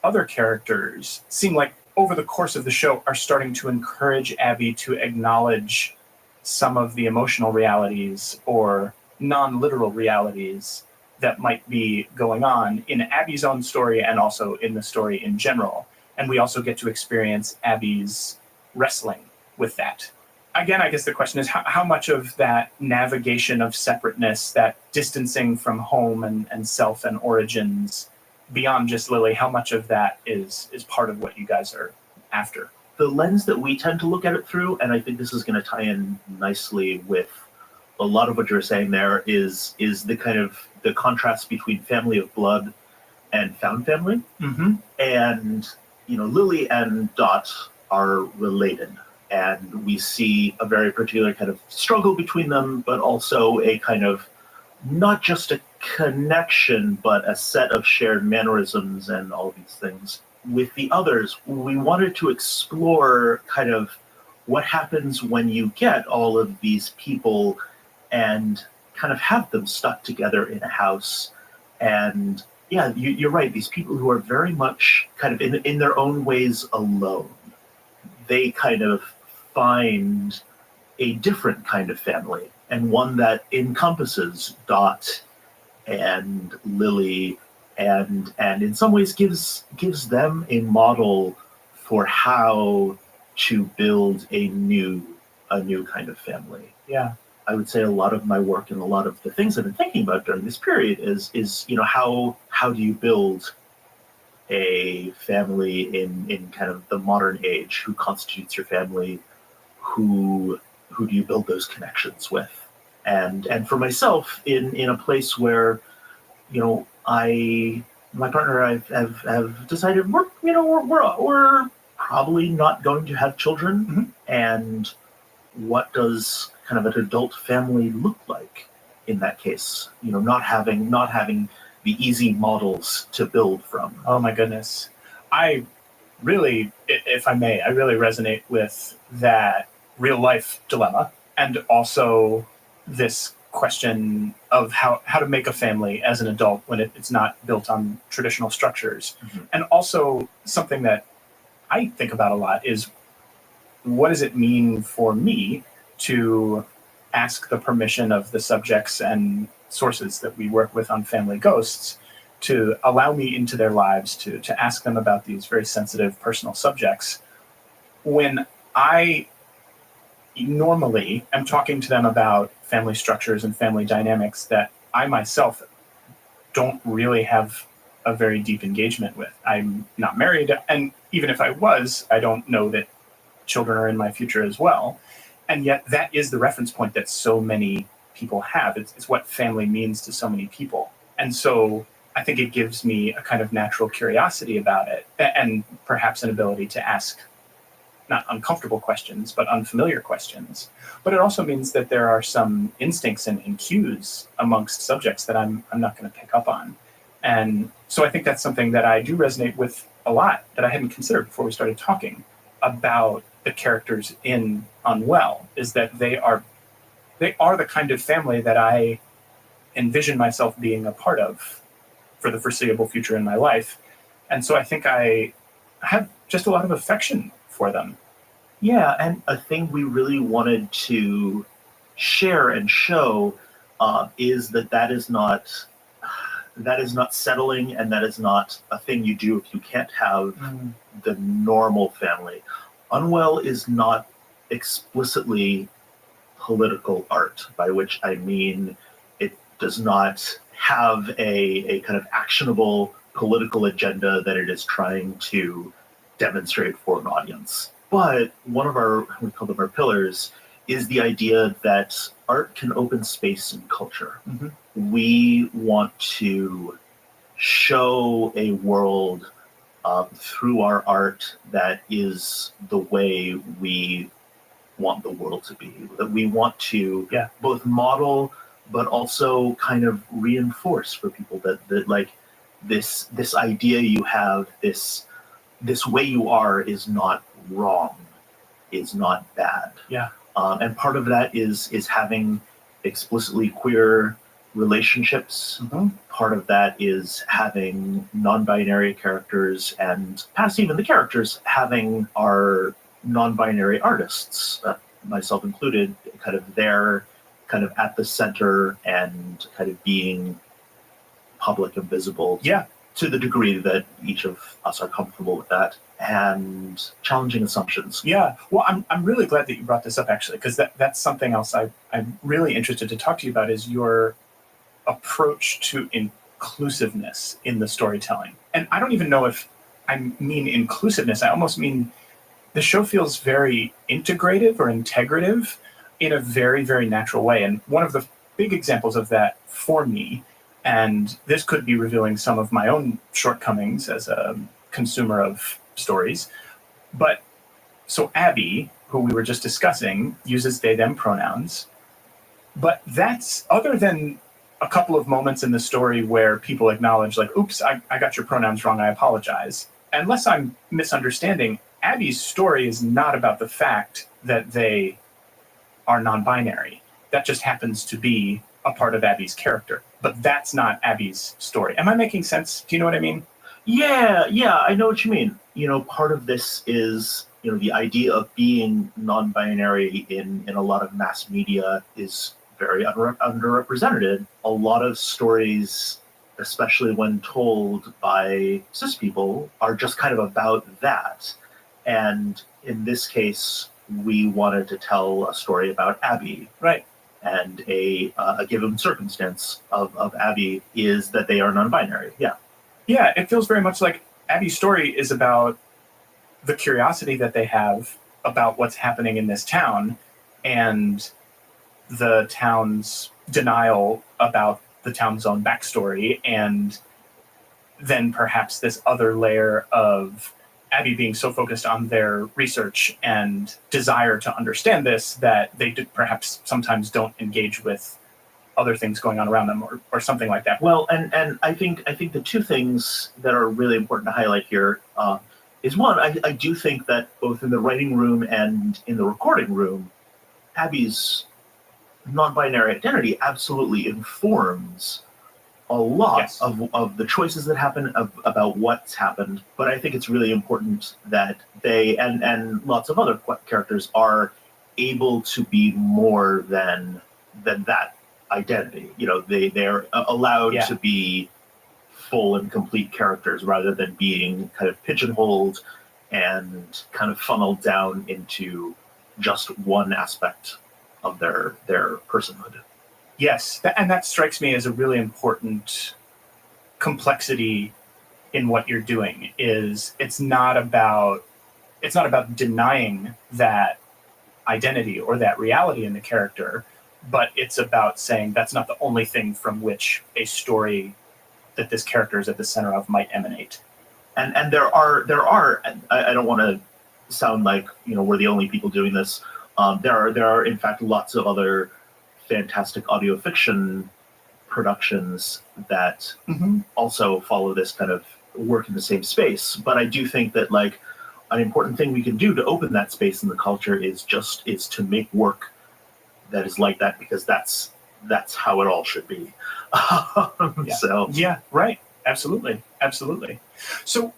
other characters seem like over the course of the show are starting to encourage Abby to acknowledge some of the emotional realities or non-literal realities that might be going on in Abby's own story and also in the story in general. And we also get to experience Abby's wrestling with that. Again, I guess the question is how much of that navigation of separateness, that distancing from home and self and origins beyond just Lily, how much of that is part of what you guys are after? The lens that we tend to look at it through, and I think this is going to tie in nicely with a lot of what you're saying there, is the kind of the contrast between family of blood and found family. Mm-hmm. And Lily and Dot are related. And we see a very particular kind of struggle between them, but also a kind of not just a connection, but a set of shared mannerisms and all these things. With the others, we wanted to explore kind of what happens when you get all of these people and kind of have them stuck together in a house. And yeah, you're right, these people who are very much kind of in their own ways alone. They kind of find a different kind of family, and one that encompasses Dot and Lily, and in some ways gives them a model for how to build a new kind of family. Yeah. I would say a lot of my work and a lot of the things I've been thinking about during this period is how do you build a family in kind of the modern age? Who constitutes your family? Who do you build those connections with? And for myself, in a place where, my partner and I have decided we're probably not going to have children. Mm-hmm. And what does kind of an adult family look like in that case? Not having the easy models to build from. Oh my goodness. I really, if I may, I really resonate with that real life dilemma, and also this question of how to make a family as an adult when it's not built on traditional structures. Mm-hmm. And also something that I think about a lot is, what does it mean for me to ask the permission of the subjects and sources that we work with on Family Ghosts to allow me into their lives, to ask them about these very sensitive personal subjects, when I normally am talking to them about family structures and family dynamics that I myself don't really have a very deep engagement with. I'm not married, and even if I was, I don't know that children are in my future as well. And yet that is the reference point that so many people have. It's what family means to so many people. And so I think it gives me a kind of natural curiosity about it, and perhaps an ability to ask not uncomfortable questions, but unfamiliar questions. But it also means that there are some instincts and cues amongst subjects that I'm not going to pick up on. And so I think that's something that I do resonate with a lot, that I hadn't considered before we started talking about the characters in Unwell, is that they are the kind of family that I envision myself being a part of for the foreseeable future in my life. And so I think I have just a lot of affection for them. Yeah, and a thing we really wanted to share and show is that is not settling, and that is not a thing you do if you can't have the normal family. Unwell is not explicitly political art, by which I mean it does not have a kind of actionable political agenda that it is trying to demonstrate for an audience. But one of we call them our pillars, is the idea that art can open space in culture. Mm-hmm. We want to show a world through our art that is the way we want the world to be. That we want to both model, but also kind of reinforce for people that like this idea you have, this way you are is not wrong, is not bad. Yeah. And part of that is having explicitly queer relationships. Mm-hmm. Part of that is having non-binary characters, and past even the characters having our non-binary artists, myself included, kind of there, kind of at the center, and kind of being public and visible. Yeah. To the degree that each of us are comfortable with that, and challenging assumptions. Yeah, well, I'm really glad that you brought this up, actually, because that's something else I'm really interested to talk to you about, is your approach to inclusiveness in the storytelling. And I don't even know if I mean inclusiveness. I almost mean the show feels very integrative or integrative in a very, very natural way. And one of the big examples of that for me, and this could be revealing some of my own shortcomings as a consumer of stories, but So Abby, who we were just discussing, uses they, them pronouns. But that's, other than a couple of moments in the story where people acknowledge, like, oops, I got your pronouns wrong, I apologize. Unless I'm misunderstanding, Abby's story is not about the fact that they are non-binary. That just happens to be a part of Abby's character. But that's not Abby's story. Am I making sense? Do you know what I mean? Yeah, I know what you mean. Part of this is, the idea of being non-binary in a lot of mass media is very underrepresented. A lot of stories, especially when told by cis people, are just kind of about that. And in this case, we wanted to tell a story about Abby. Right. And a given circumstance of Abby is that they are non-binary. Yeah. Yeah, it feels very much like Abby's story is about the curiosity that they have about what's happening in this town and the town's denial about the town's own backstory, and then perhaps this other layer of Abby being so focused on their research and desire to understand this that they perhaps sometimes don't engage with other things going on around them or something like that. Well, and I think the two things that are really important to highlight here is one, I do think that both in the writing room and in the recording room, Abby's non-binary identity absolutely informs a lot of the choices that happen, about what's happened. But I think it's really important that they and lots of other characters are able to be more than that identity. They're allowed to be full and complete characters rather than being kind of pigeonholed and kind of funneled down into just one aspect of their personhood. Yes, and that strikes me as a really important complexity in what you're doing. Is it's not about denying that identity or that reality in the character, but it's about saying that's not the only thing from which a story that this character is at the center of might emanate. And there are I don't want to sound like we're the only people doing this. There are in fact lots of other fantastic audio fiction productions that also follow this kind of work in the same space. But I do think that like an important thing we can do to open that space in the culture is to make work that is like that, because that's how it all should be. So yeah, right. Absolutely. So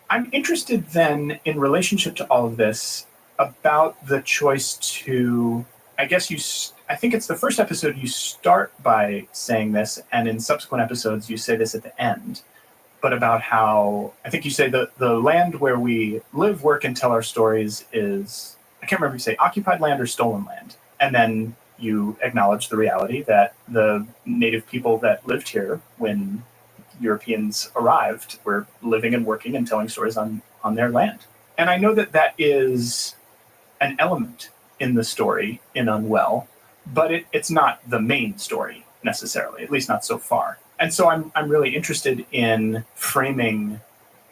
I'm interested then in relationship to all of this about the choice to, I think it's the first episode you start by saying this, and in subsequent episodes you say this at the end, but about how, I think you say the land where we live, work, and tell our stories is, I can't remember if you say occupied land or stolen land. And then you acknowledge the reality that the native people that lived here when Europeans arrived were living and working and telling stories on their land. And I know that is an element in the story in Unwell, but it's not the main story necessarily, at least not so far. And so I'm really interested in framing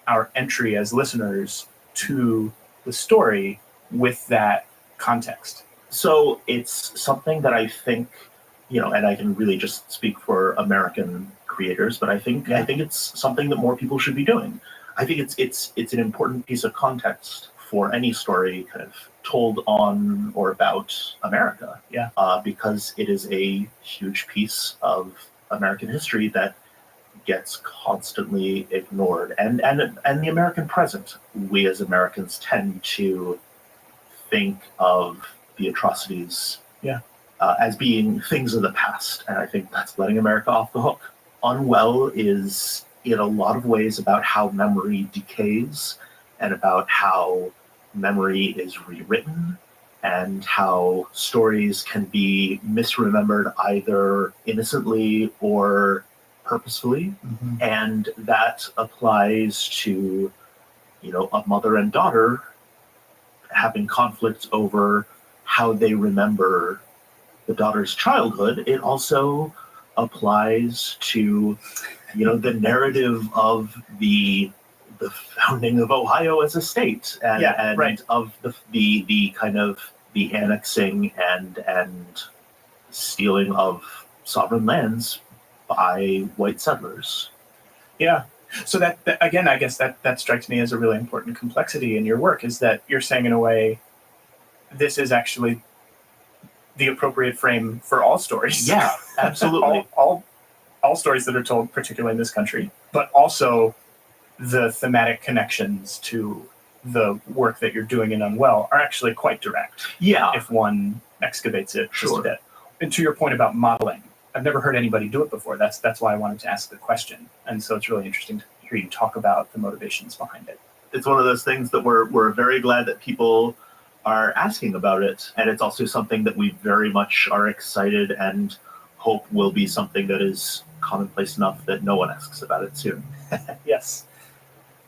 our entry as listeners to the story with that context. So it's something that I think, and I can really just speak for American creators, but I think it's something that more people should be doing. I think it's an important piece of context for any story kind of told on or about America. Yeah. Because it is a huge piece of American history that gets constantly ignored. And the American present, we as Americans tend to think of the atrocities as being things of the past. And I think that's letting America off the hook. Unwell is in a lot of ways about how memory decays and about how memory is rewritten and how stories can be misremembered either innocently or purposefully. And that applies to, a mother and daughter having conflicts over how they remember the daughter's childhood. It also applies to, the narrative of the the founding of Ohio as a state, and right. of the kind of the annexing and stealing of sovereign lands by white settlers. Yeah. So that again, I guess that strikes me as a really important complexity in your work, is that you're saying in a way, this is actually the appropriate frame for all stories. Yeah, absolutely. all stories that are told, particularly in this country, but also the thematic connections to the work that you're doing in Unwell are actually quite direct. Yeah. If one excavates it just Sure. a bit. And to your point about modeling, I've never heard anybody do it before. That's why I wanted to ask the question. And so it's really interesting to hear you talk about the motivations behind it. It's one of those things that we're very glad that people are asking about it. And it's also something that we very much are excited and hope will be something that is commonplace enough that no one asks about it soon. Yes.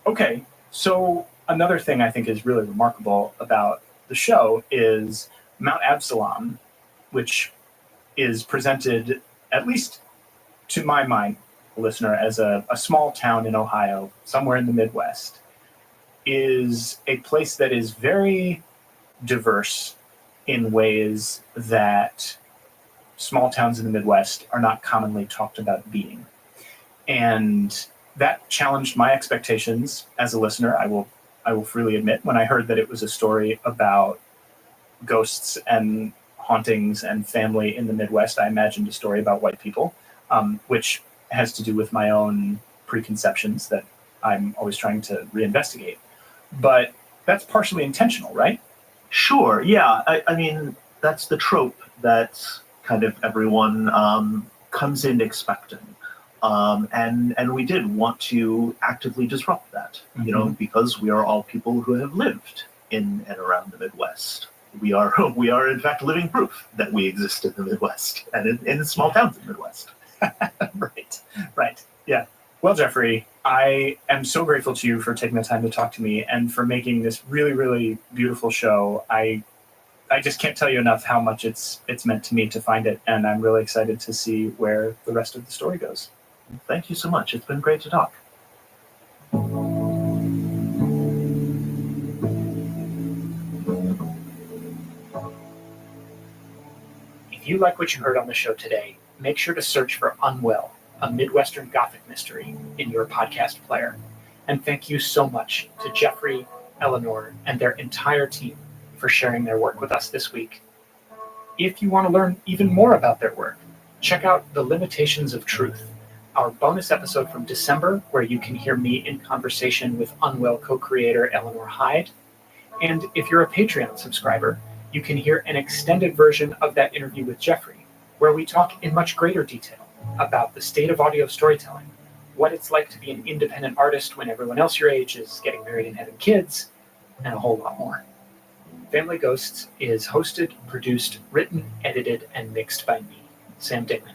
Okay, so another thing I think is really remarkable about the show is Mount Absalom, which is presented, at least to my mind, listener, as a small town in Ohio, somewhere in the Midwest, is a place that is very diverse in ways that small towns in the Midwest are not commonly talked about being. And that challenged my expectations as a listener. I will freely admit, when I heard that it was a story about ghosts and hauntings and family in the Midwest, I imagined a story about white people, which has to do with my own preconceptions that I'm always trying to reinvestigate. But that's partially intentional, right? Sure, yeah. I mean, that's the trope that kind of everyone comes in expecting. And we did want to actively disrupt that, you know, because we are all people who have lived in and around the Midwest. We are in fact living proof that we exist in the Midwest and in small towns in the Midwest. Right. Yeah. Well, Jeffrey, I am so grateful to you for taking the time to talk to me and for making this really, really beautiful show. I just can't tell you enough how much it's meant to me to find it, and I'm really excited to see where the rest of the story goes. Thank you so much. It's been great to talk. If you like what you heard on the show today, make sure to search for Unwell, a Midwestern Gothic mystery, in your podcast player. And thank you so much to Jeffrey, Eleanor, and their entire team for sharing their work with us this week. If you want to learn even more about their work, check out The Limitations of Truth, our bonus episode from December, where you can hear me in conversation with Unwell co-creator Eleanor Hyde. And if you're a Patreon subscriber, you can hear an extended version of that interview with Jeffrey, where we talk in much greater detail about the state of audio storytelling, what it's like to be an independent artist when everyone else your age is getting married and having kids, and a whole lot more. Family Ghosts is hosted, produced, written, edited, and mixed by me, Sam Dingman.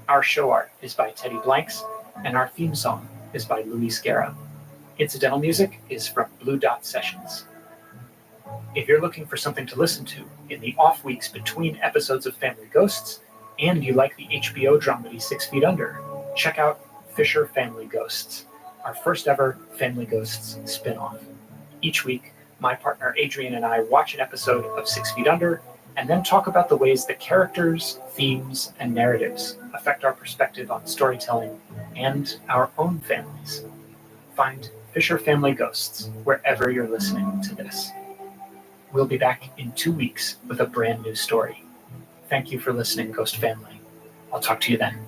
Our show art is by Teddy Blanks, and our theme song is by Luis Guerra. Incidental music is from Blue Dot Sessions. If you're looking for something to listen to in the off weeks between episodes of Family Ghosts, and you like the HBO dramedy 6 Feet Under, check out Fisher Family Ghosts, our first ever Family Ghosts spin-off. Each week, my partner Adrian and I watch an episode of 6 Feet Under and then talk about the ways that characters, themes, and narratives affect our perspective on storytelling and our own families. Find Fisher Family Ghosts wherever you're listening to this. We'll be back in 2 weeks with a brand new story. Thank you for listening, Ghost Family. I'll talk to you then.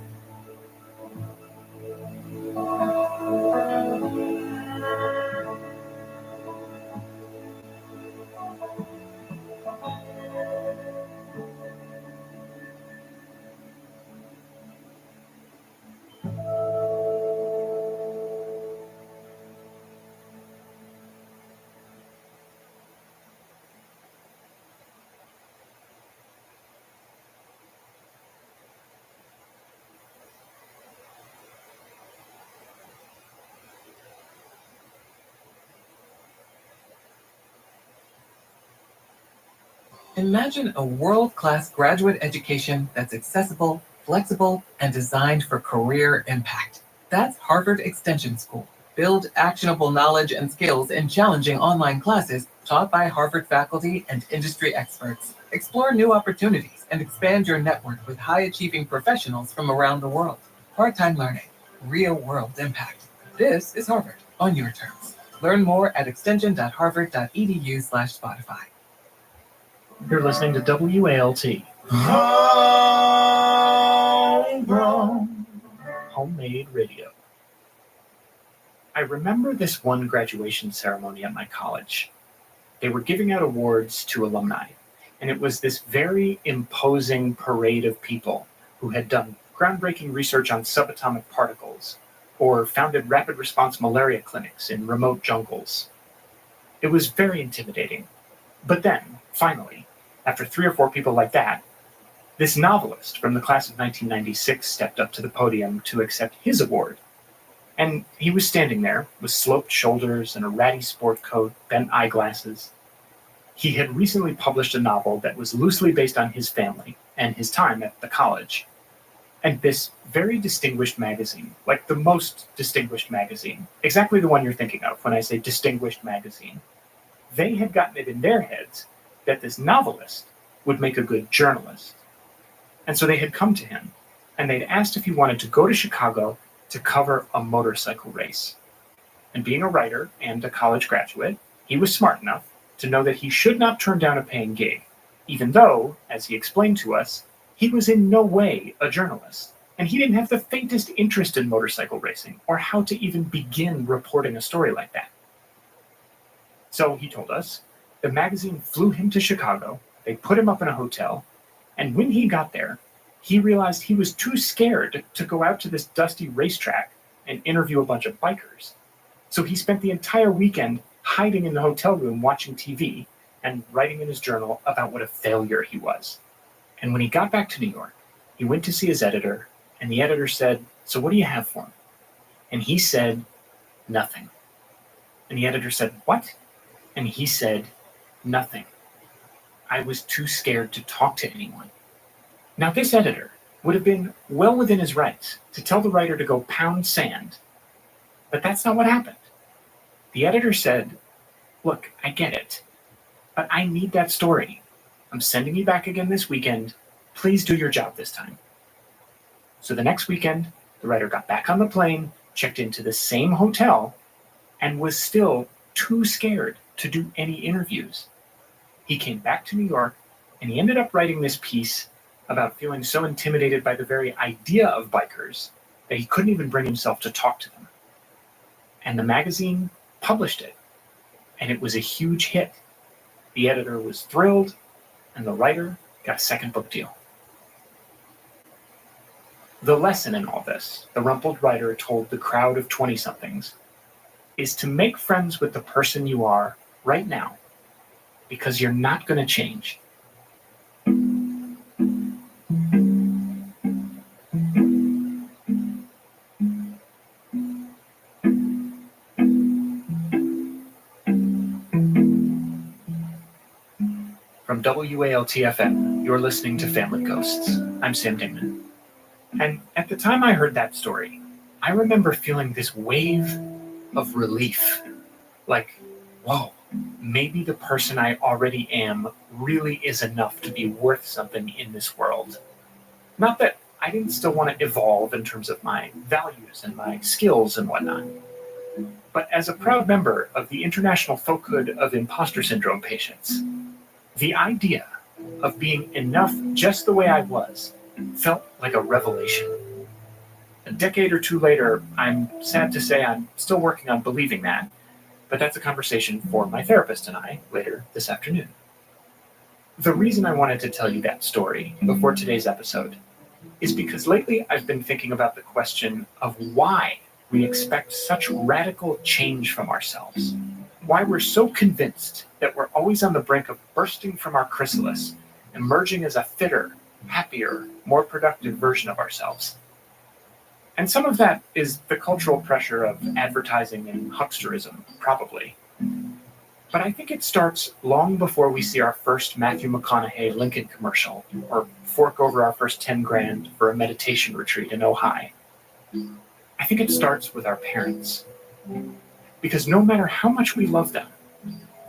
Imagine a world-class graduate education that's accessible, flexible, and designed for career impact. That's Harvard Extension School. Build actionable knowledge and skills in challenging online classes taught by Harvard faculty and industry experts. Explore new opportunities and expand your network with high-achieving professionals from around the world. Part-time learning, real-world impact. This is Harvard on your terms. Learn more at extension.harvard.edu/Spotify. You're listening to WALT, Homegrown. Homemade Radio. I remember this one graduation ceremony at my college. They were giving out awards to alumni, and it was this very imposing parade of people who had done groundbreaking research on subatomic particles or founded rapid response malaria clinics in remote jungles. It was very intimidating. But then, finally, after 3 or 4 people like that, this novelist from the class of 1996 stepped up to the podium to accept his award. And he was standing there with sloped shoulders and a ratty sport coat, bent eyeglasses. He had recently published a novel that was loosely based on his family and his time at the college. And this very distinguished magazine, like the most distinguished magazine, exactly the one you're thinking of when I say distinguished magazine, they had gotten it in their heads that this novelist would make a good journalist. And so they had come to him, and they'd asked if he wanted to go to Chicago to cover a motorcycle race. And being a writer and a college graduate, he was smart enough to know that he should not turn down a paying gig, even though, as he explained to us, he was in no way a journalist, and he didn't have the faintest interest in motorcycle racing or how to even begin reporting a story like that. So he told us, the magazine flew him to Chicago, they put him up in a hotel, and when he got there, he realized he was too scared to go out to this dusty racetrack and interview a bunch of bikers. So he spent the entire weekend hiding in the hotel room watching TV and writing in his journal about what a failure he was. And when he got back to New York, he went to see his editor, and the editor said, "So what do you have for him?" And he said, "Nothing." And the editor said, "What?" And he said, "Nothing. I was too scared to talk to anyone." Now, this editor would have been well within his rights to tell the writer to go pound sand, but that's not what happened. The editor said, "Look, I get it, but I need that story. I'm sending you back again this weekend. Please do your job this time." So the next weekend, the writer got back on the plane, checked into the same hotel, and was still too scared to do any interviews. He came back to New York, and he ended up writing this piece about feeling so intimidated by the very idea of bikers that he couldn't even bring himself to talk to them. And the magazine published it, and it was a huge hit. The editor was thrilled, and the writer got a second book deal. The lesson in all this, the rumpled writer told the crowd of 20-somethings, is to make friends with the person you are right now, because you're not going to change. From WALT-FM, you're listening to Family Ghosts. I'm Sam Dingman. And at the time I heard that story, I remember feeling this wave of relief. Like, whoa, maybe the person I already am really is enough to be worth something in this world. Not that I didn't still want to evolve in terms of my values and my skills and whatnot. But as a proud member of the International Folkhood of Imposter Syndrome patients, the idea of being enough just the way I was felt like a revelation. A decade or two later, I'm sad to say I'm still working on believing that, but that's a conversation for my therapist and I later this afternoon. The reason I wanted to tell you that story before today's episode is because lately I've been thinking about the question of why we expect such radical change from ourselves. Why we're so convinced that we're always on the brink of bursting from our chrysalis, emerging as a fitter, happier, more productive version of ourselves. And some of that is the cultural pressure of advertising and hucksterism, probably. But I think it starts long before we see our first Matthew McConaughey Lincoln commercial, or fork over our first 10 grand for a meditation retreat in Ojai. I think it starts with our parents. Because no matter how much we love them,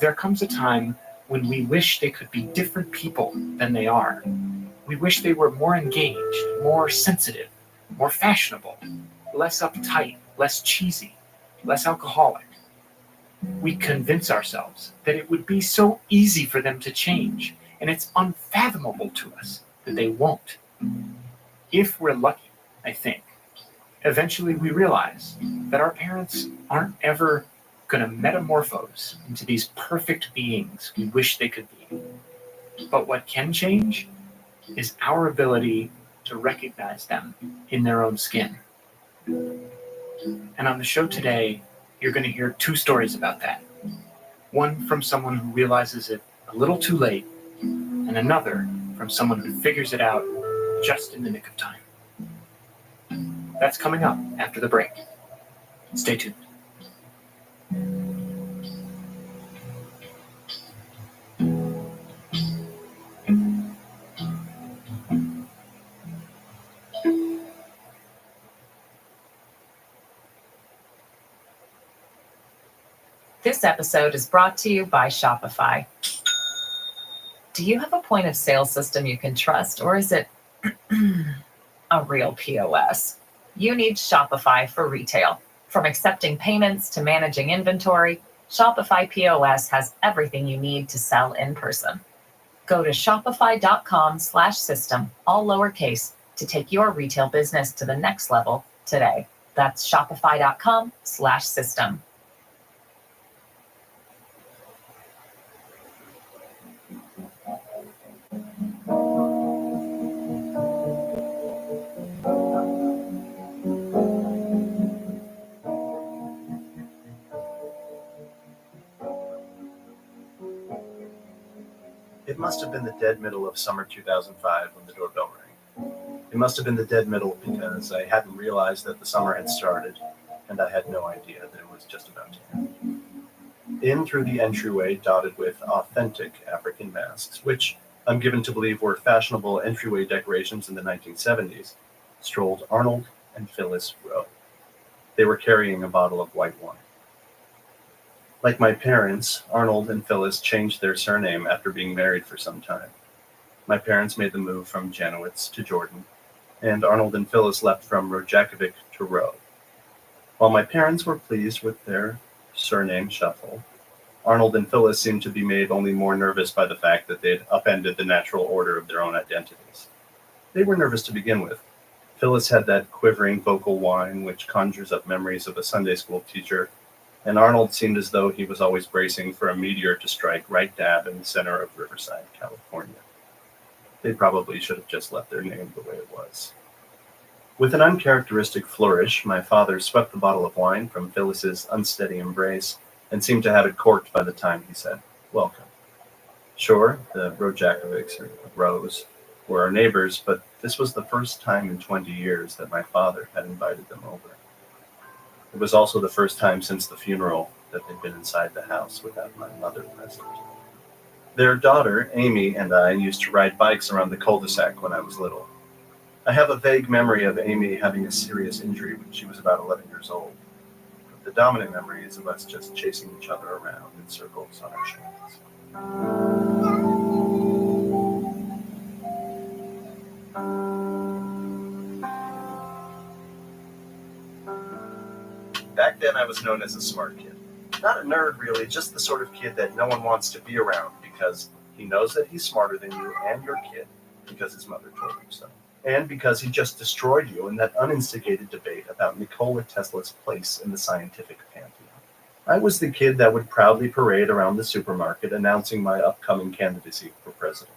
there comes a time when we wish they could be different people than they are. We wish they were more engaged, more sensitive, more fashionable, less uptight, less cheesy, less alcoholic. We convince ourselves that it would be so easy for them to change, and it's unfathomable to us that they won't. If we're lucky, I think, eventually we realize that our parents aren't ever going to metamorphose into these perfect beings we wish they could be. But what can change is our ability to recognize them in their own skin. And on the show today, you're going to hear two stories about that. One from someone who realizes it a little too late, and another from someone who figures it out just in the nick of time. That's coming up after the break. Stay tuned. This episode is brought to you by Shopify. Do you have a point of sale system you can trust, or is it a real POS? You need Shopify for retail. From accepting payments to managing inventory, Shopify POS has everything you need to sell in person. Go to shopify.com/system, all lowercase, to take your retail business to the next level today. That's shopify.com/system. It must have been the dead middle of summer 2005 when the doorbell rang. It must have been the dead middle because I hadn't realized that the summer had started, and I had no idea that it was just about to end. In through the entryway dotted with authentic African masks, which I'm given to believe were fashionable entryway decorations in the 1970s, strolled Arnold and Phyllis Rowe. They were carrying a bottle of white wine. Like my parents, Arnold and Phyllis changed their surname after being married for some time. My parents made the move from Janowitz to Jordan, and Arnold and Phyllis left from Rojakovic to Rowe. While my parents were pleased with their surname shuffle, Arnold and Phyllis seemed to be made only more nervous by the fact that they'd upended the natural order of their own identities. They were nervous to begin with. Phyllis had that quivering vocal whine which conjures up memories of a Sunday school teacher, and Arnold seemed as though he was always bracing for a meteor to strike right dab in the center of Riverside, California. They probably should have just left their name the way it was. With an uncharacteristic flourish, my father swept the bottle of wine from Phyllis's unsteady embrace and seemed to have it corked by the time he said, "Welcome." Sure, the Rojakovics, or the Rose, were our neighbors, but this was the first time in 20 years that my father had invited them over. It was also the first time since the funeral that they'd been inside the house without my mother present. Their daughter, Amy, and I used to ride bikes around the cul-de-sac when I was little. I have a vague memory of Amy having a serious injury when she was about 11 years old. But the dominant memory is of us just chasing each other around in circles on our shoulders. Back then, I was known as a smart kid. Not a nerd, really, just the sort of kid that no one wants to be around because he knows that he's smarter than you and your kid because his mother told him so. And because he just destroyed you in that uninstigated debate about Nikola Tesla's place in the scientific pantheon. I was the kid that would proudly parade around the supermarket announcing my upcoming candidacy for president.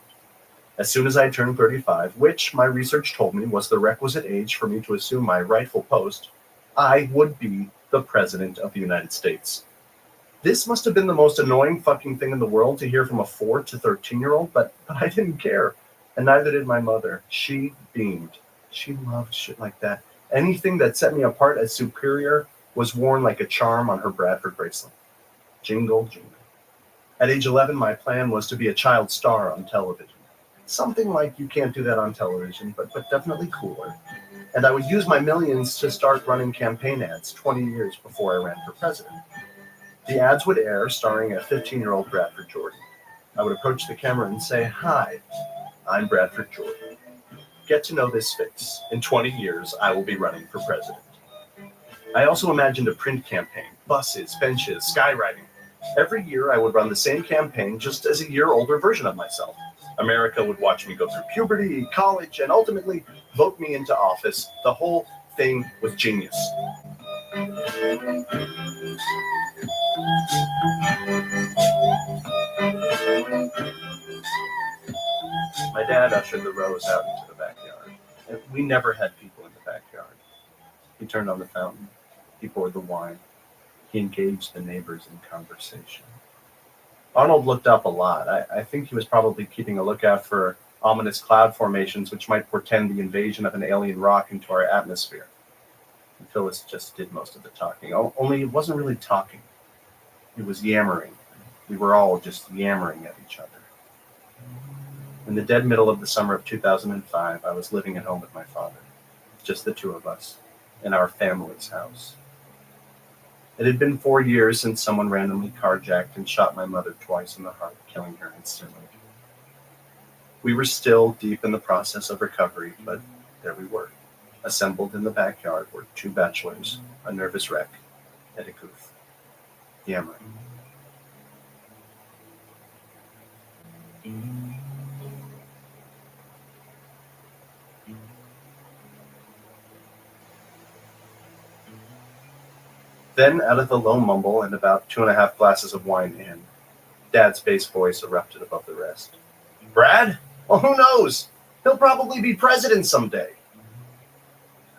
As soon as I turned 35, which my research told me was the requisite age for me to assume my rightful post, I would be the president of the United States. This must have been the most annoying fucking thing in the world to hear from a 4 to 13-year-old, but I didn't care. And neither did my mother. She beamed. She loved shit like that. Anything that set me apart as superior was worn like a charm on her Bradford bracelet. Jingle, jingle. At age 11, my plan was to be a child star on television. Something like You Can't Do That on Television, but definitely cooler. And I would use my millions to start running campaign ads 20 years before I ran for president. The ads would air starring a 15-year-old Bradford Jordan. I would approach the camera and say, "Hi, I'm Bradford Jordan. Get to know this face. In 20 years, I will be running for president." I also imagined a print campaign, buses, benches, skywriting. Every year, I would run the same campaign just as a year older version of myself. America would watch me go through puberty, college, and ultimately vote me into office. The whole thing was genius. My dad ushered the Rose out into the backyard. We never had people in the backyard. He turned on the fountain. He poured the wine. He engaged the neighbors in conversation. Arnold looked up a lot. I think he was probably keeping a lookout for ominous cloud formations which might portend the invasion of an alien rock into our atmosphere. And Phyllis just did most of the talking. Only it wasn't really talking. It was yammering. We were all just yammering at each other. In the dead middle of the summer of 2005, I was living at home with my father. Just the two of us, in our family's house. It had been 4 years since someone randomly carjacked and shot my mother twice in the heart, killing her instantly. We were still deep in the process of recovery, but there we were. Assembled in the backyard were two bachelors, a nervous wreck, and a goof. Yammering. Then, out of the low mumble and about 2.5 glasses of wine in, Dad's bass voice erupted above the rest. "Brad? Well, who knows? He'll probably be president someday."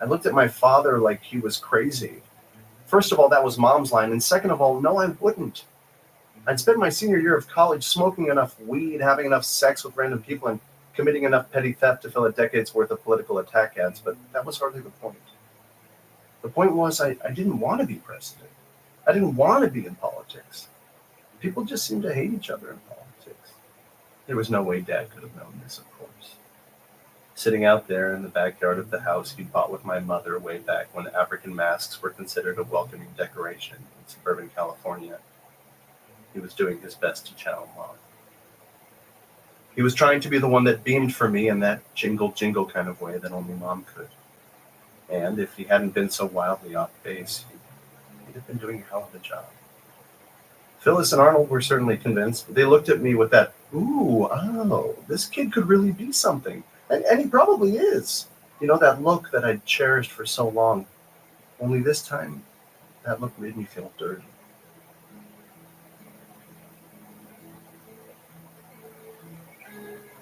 I looked at my father like he was crazy. First of all, that was Mom's line, and second of all, no, I wouldn't. I'd spent my senior year of college smoking enough weed, having enough sex with random people, and committing enough petty theft to fill a decade's worth of political attack ads, but that was hardly the point. The point was I didn't want to be president. I didn't want to be in politics. People just seemed to hate each other in politics. There was no way Dad could have known this, of course. Sitting out there in the backyard of the house he bought with my mother way back when African masks were considered a welcoming decoration in suburban California, he was doing his best to channel Mom. He was trying to be the one that beamed for me in that jingle kind of way that only Mom could. And if he hadn't been so wildly off base, he'd have been doing a hell of a job. Phyllis and Arnold were certainly convinced. They looked at me with that, this kid could really be something. And he probably is. You know, that look that I'd cherished for so long. Only this time, that look made me feel dirty.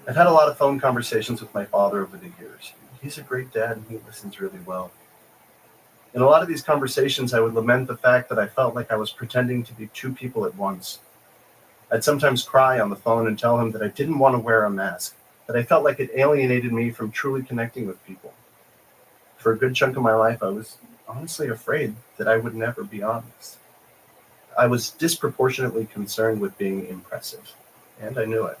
I've had a lot of phone conversations with my father over the years. He's a great dad and he listens really well. In a lot of these conversations, I would lament the fact that I felt like I was pretending to be two people at once. I'd sometimes cry on the phone and tell him that I didn't want to wear a mask, that I felt like it alienated me from truly connecting with people. For a good chunk of my life, I was honestly afraid that I would never be honest. I was disproportionately concerned with being impressive, and I knew it.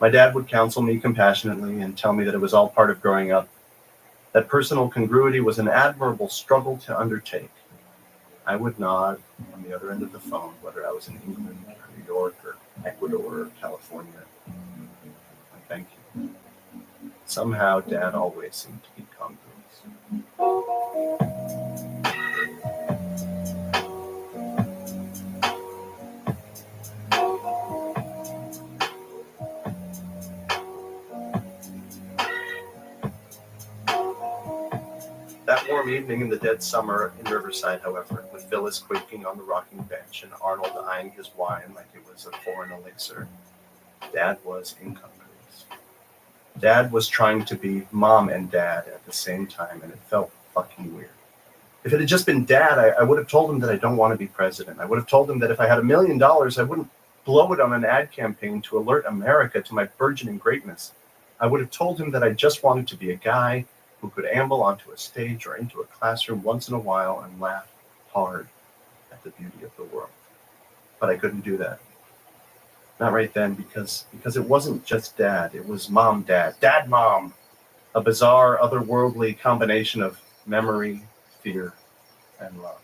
My dad would counsel me compassionately and tell me that it was all part of growing up, that personal congruity was an admirable struggle to undertake. I would nod on the other end of the phone, whether I was in England or New York or Ecuador or California. Thank you. Somehow, Dad always seemed to be congruous. That warm evening in the dead summer in Riverside, however, with Phyllis quaking on the rocking bench and Arnold eyeing his wine like it was a foreign elixir, Dad was incongruous. Dad was trying to be Mom and Dad at the same time, and it felt fucking weird. If it had just been Dad, I would have told him that I don't want to be president. I would have told him that if I had $1 million, I wouldn't blow it on an ad campaign to alert America to my burgeoning greatness. I would have told him that I just wanted to be a guy who could amble onto a stage or into a classroom once in a while and laugh hard at the beauty of the world. But I couldn't do that. Not right then, because it wasn't just Dad. It was Mom, Dad, Dad, Mom. A bizarre, otherworldly combination of memory, fear, and love.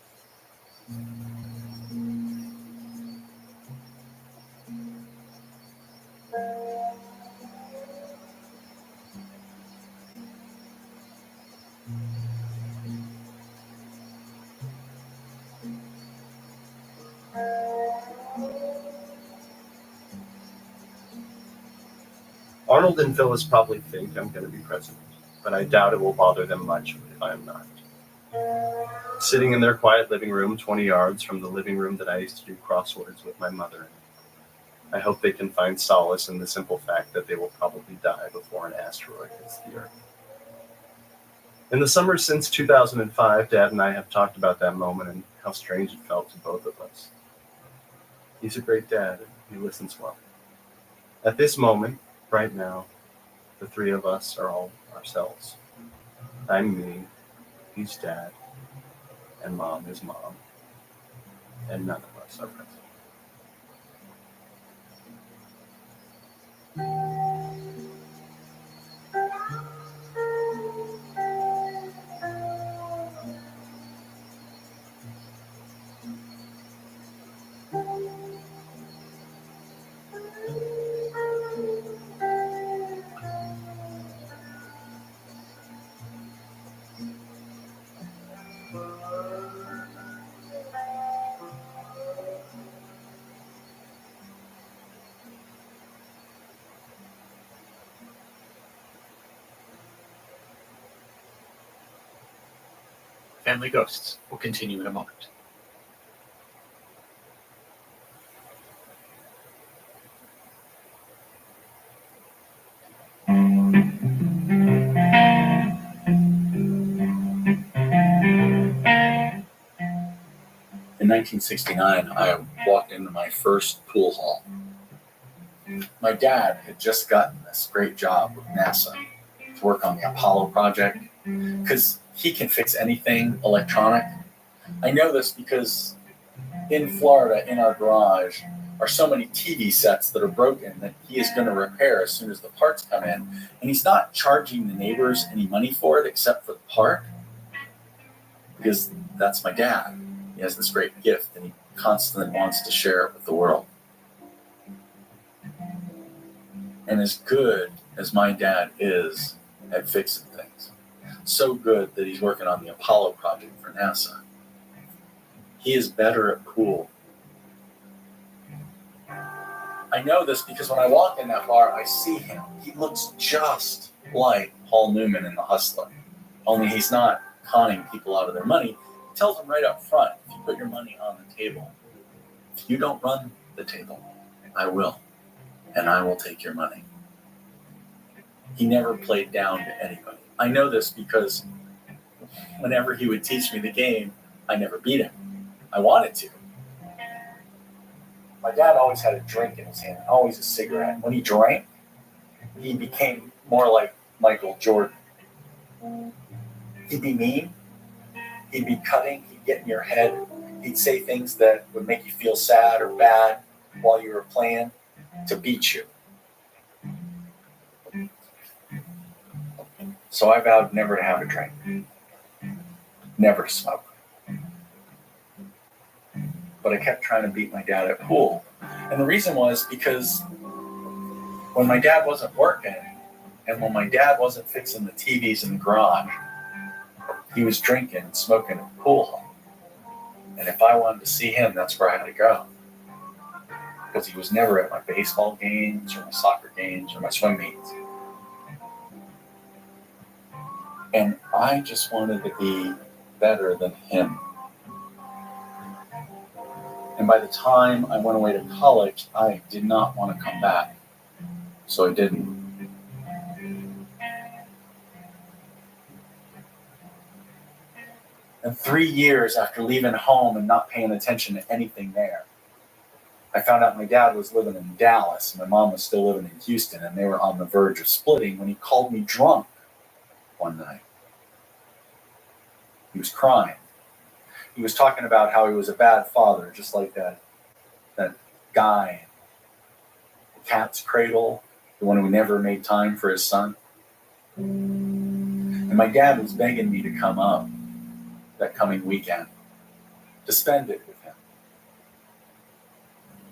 Arnold and Phyllis probably think I'm going to be president, but I doubt it will bother them much if I am not. Sitting in their quiet living room 20 yards from the living room that I used to do crosswords with my mother, I hope they can find solace in the simple fact that they will probably die before an asteroid hits the Earth. In the summer since 2005, Dad and I have talked about that moment and how strange it felt to both of us. He's a great dad, and he listens well. At this moment, right now, the three of us are all ourselves. I'm me, he's Dad, and Mom is Mom, and none of us are present. Family Ghosts will continue in a moment. In 1969, I walked into my first pool hall. My dad had just gotten this great job with NASA to work on the Apollo project because he can fix anything electronic. I know this because in Florida, in our garage, are so many TV sets that are broken that he is going to repair as soon as the parts come in. And he's not charging the neighbors any money for it except for the part, because that's my dad. He has this great gift and he constantly wants to share it with the world. And as good as my dad is at fixing things, so good that he's working on the Apollo project for NASA, he is better at pool. I know this because when I walk in that bar, I see him. He looks just like Paul Newman in The Hustler, only he's not conning people out of their money. He tells them right up front, if you put your money on the table, if you don't run the table, I will, and I will take your money. He never played down to anybody. I know this because whenever he would teach me the game, I never beat him. I wanted to. My dad always had a drink in his hand, always a cigarette. When he drank, he became more like Michael Jordan. He'd be mean, he'd be cutting, he'd get in your head, he'd say things that would make you feel sad or bad while you were playing to beat you. So I vowed never to have a drink, never to smoke. But I kept trying to beat my dad at pool. And the reason was because when my dad wasn't working and when my dad wasn't fixing the TVs in the garage, he was drinking and smoking at the pool hall. And if I wanted to see him, that's where I had to go. Because he was never at my baseball games or my soccer games or my swim meets. And I just wanted to be better than him. And by the time I went away to college, I did not want to come back. So I didn't. And 3 years after leaving home and not paying attention to anything there, I found out my dad was living in Dallas and my mom was still living in Houston, and they were on the verge of splitting when he called me drunk one night. He was crying. He was talking about how he was a bad father, just like that guy, the Cat's Cradle, the one who never made time for his son. And my dad was begging me to come up that coming weekend to spend it with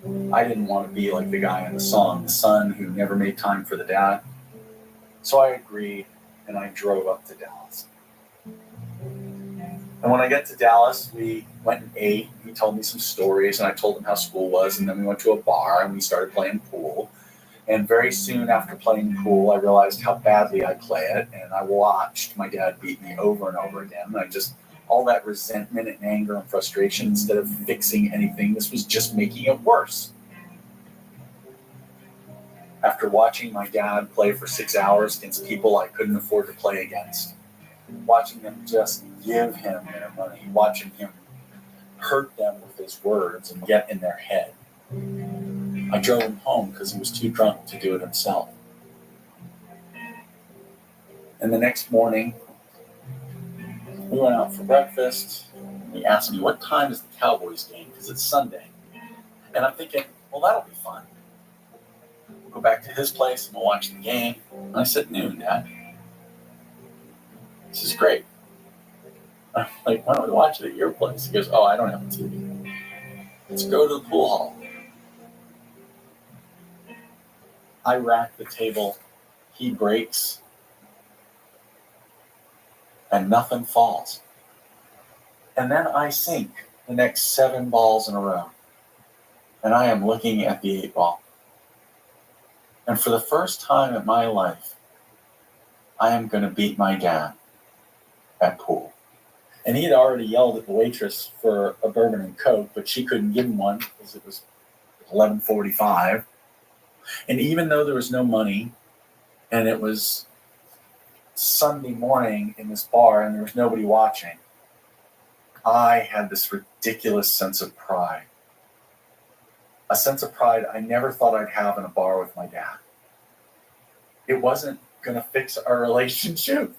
him. I didn't want to be like the guy in the song, the son who never made time for the dad. So I agreed, and I drove up to Dallas. And when I got to Dallas, we went and ate. He told me some stories, and I told him how school was. And then we went to a bar, and we started playing pool. And very soon after playing pool, I realized how badly I play it. And I watched my dad beat me over and over again. And I just, all that resentment and anger and frustration, instead of fixing anything, this was just making it worse. After watching my dad play for 6 hours against people I couldn't afford to play against, watching them just give him their money, watching him hurt them with his words and get in their head, I drove him home because he was too drunk to do it himself. And the next morning, we went out for breakfast. And he asked me, what time is the Cowboys game? Because it's Sunday. And I'm thinking, well, that'll be fun. We'll go back to his place and we'll watch the game. And I said, noon, Dad. This is great. I'm like, why don't we watch it at your place? He goes, oh, I don't have a TV. Let's go to the pool hall. I rack the table. He breaks. And nothing falls. And then I sink the next 7 balls in a row. And I am looking at the 8 ball. And for the first time in my life, I am going to beat my dad at pool. And he had already yelled at the waitress for a bourbon and Coke, but she couldn't give him one because it was 11:45. And even though there was no money, and it was Sunday morning in this bar and there was nobody watching, I had this ridiculous sense of pride. A sense of pride I never thought I'd have in a bar with my dad. It wasn't going to fix our relationship,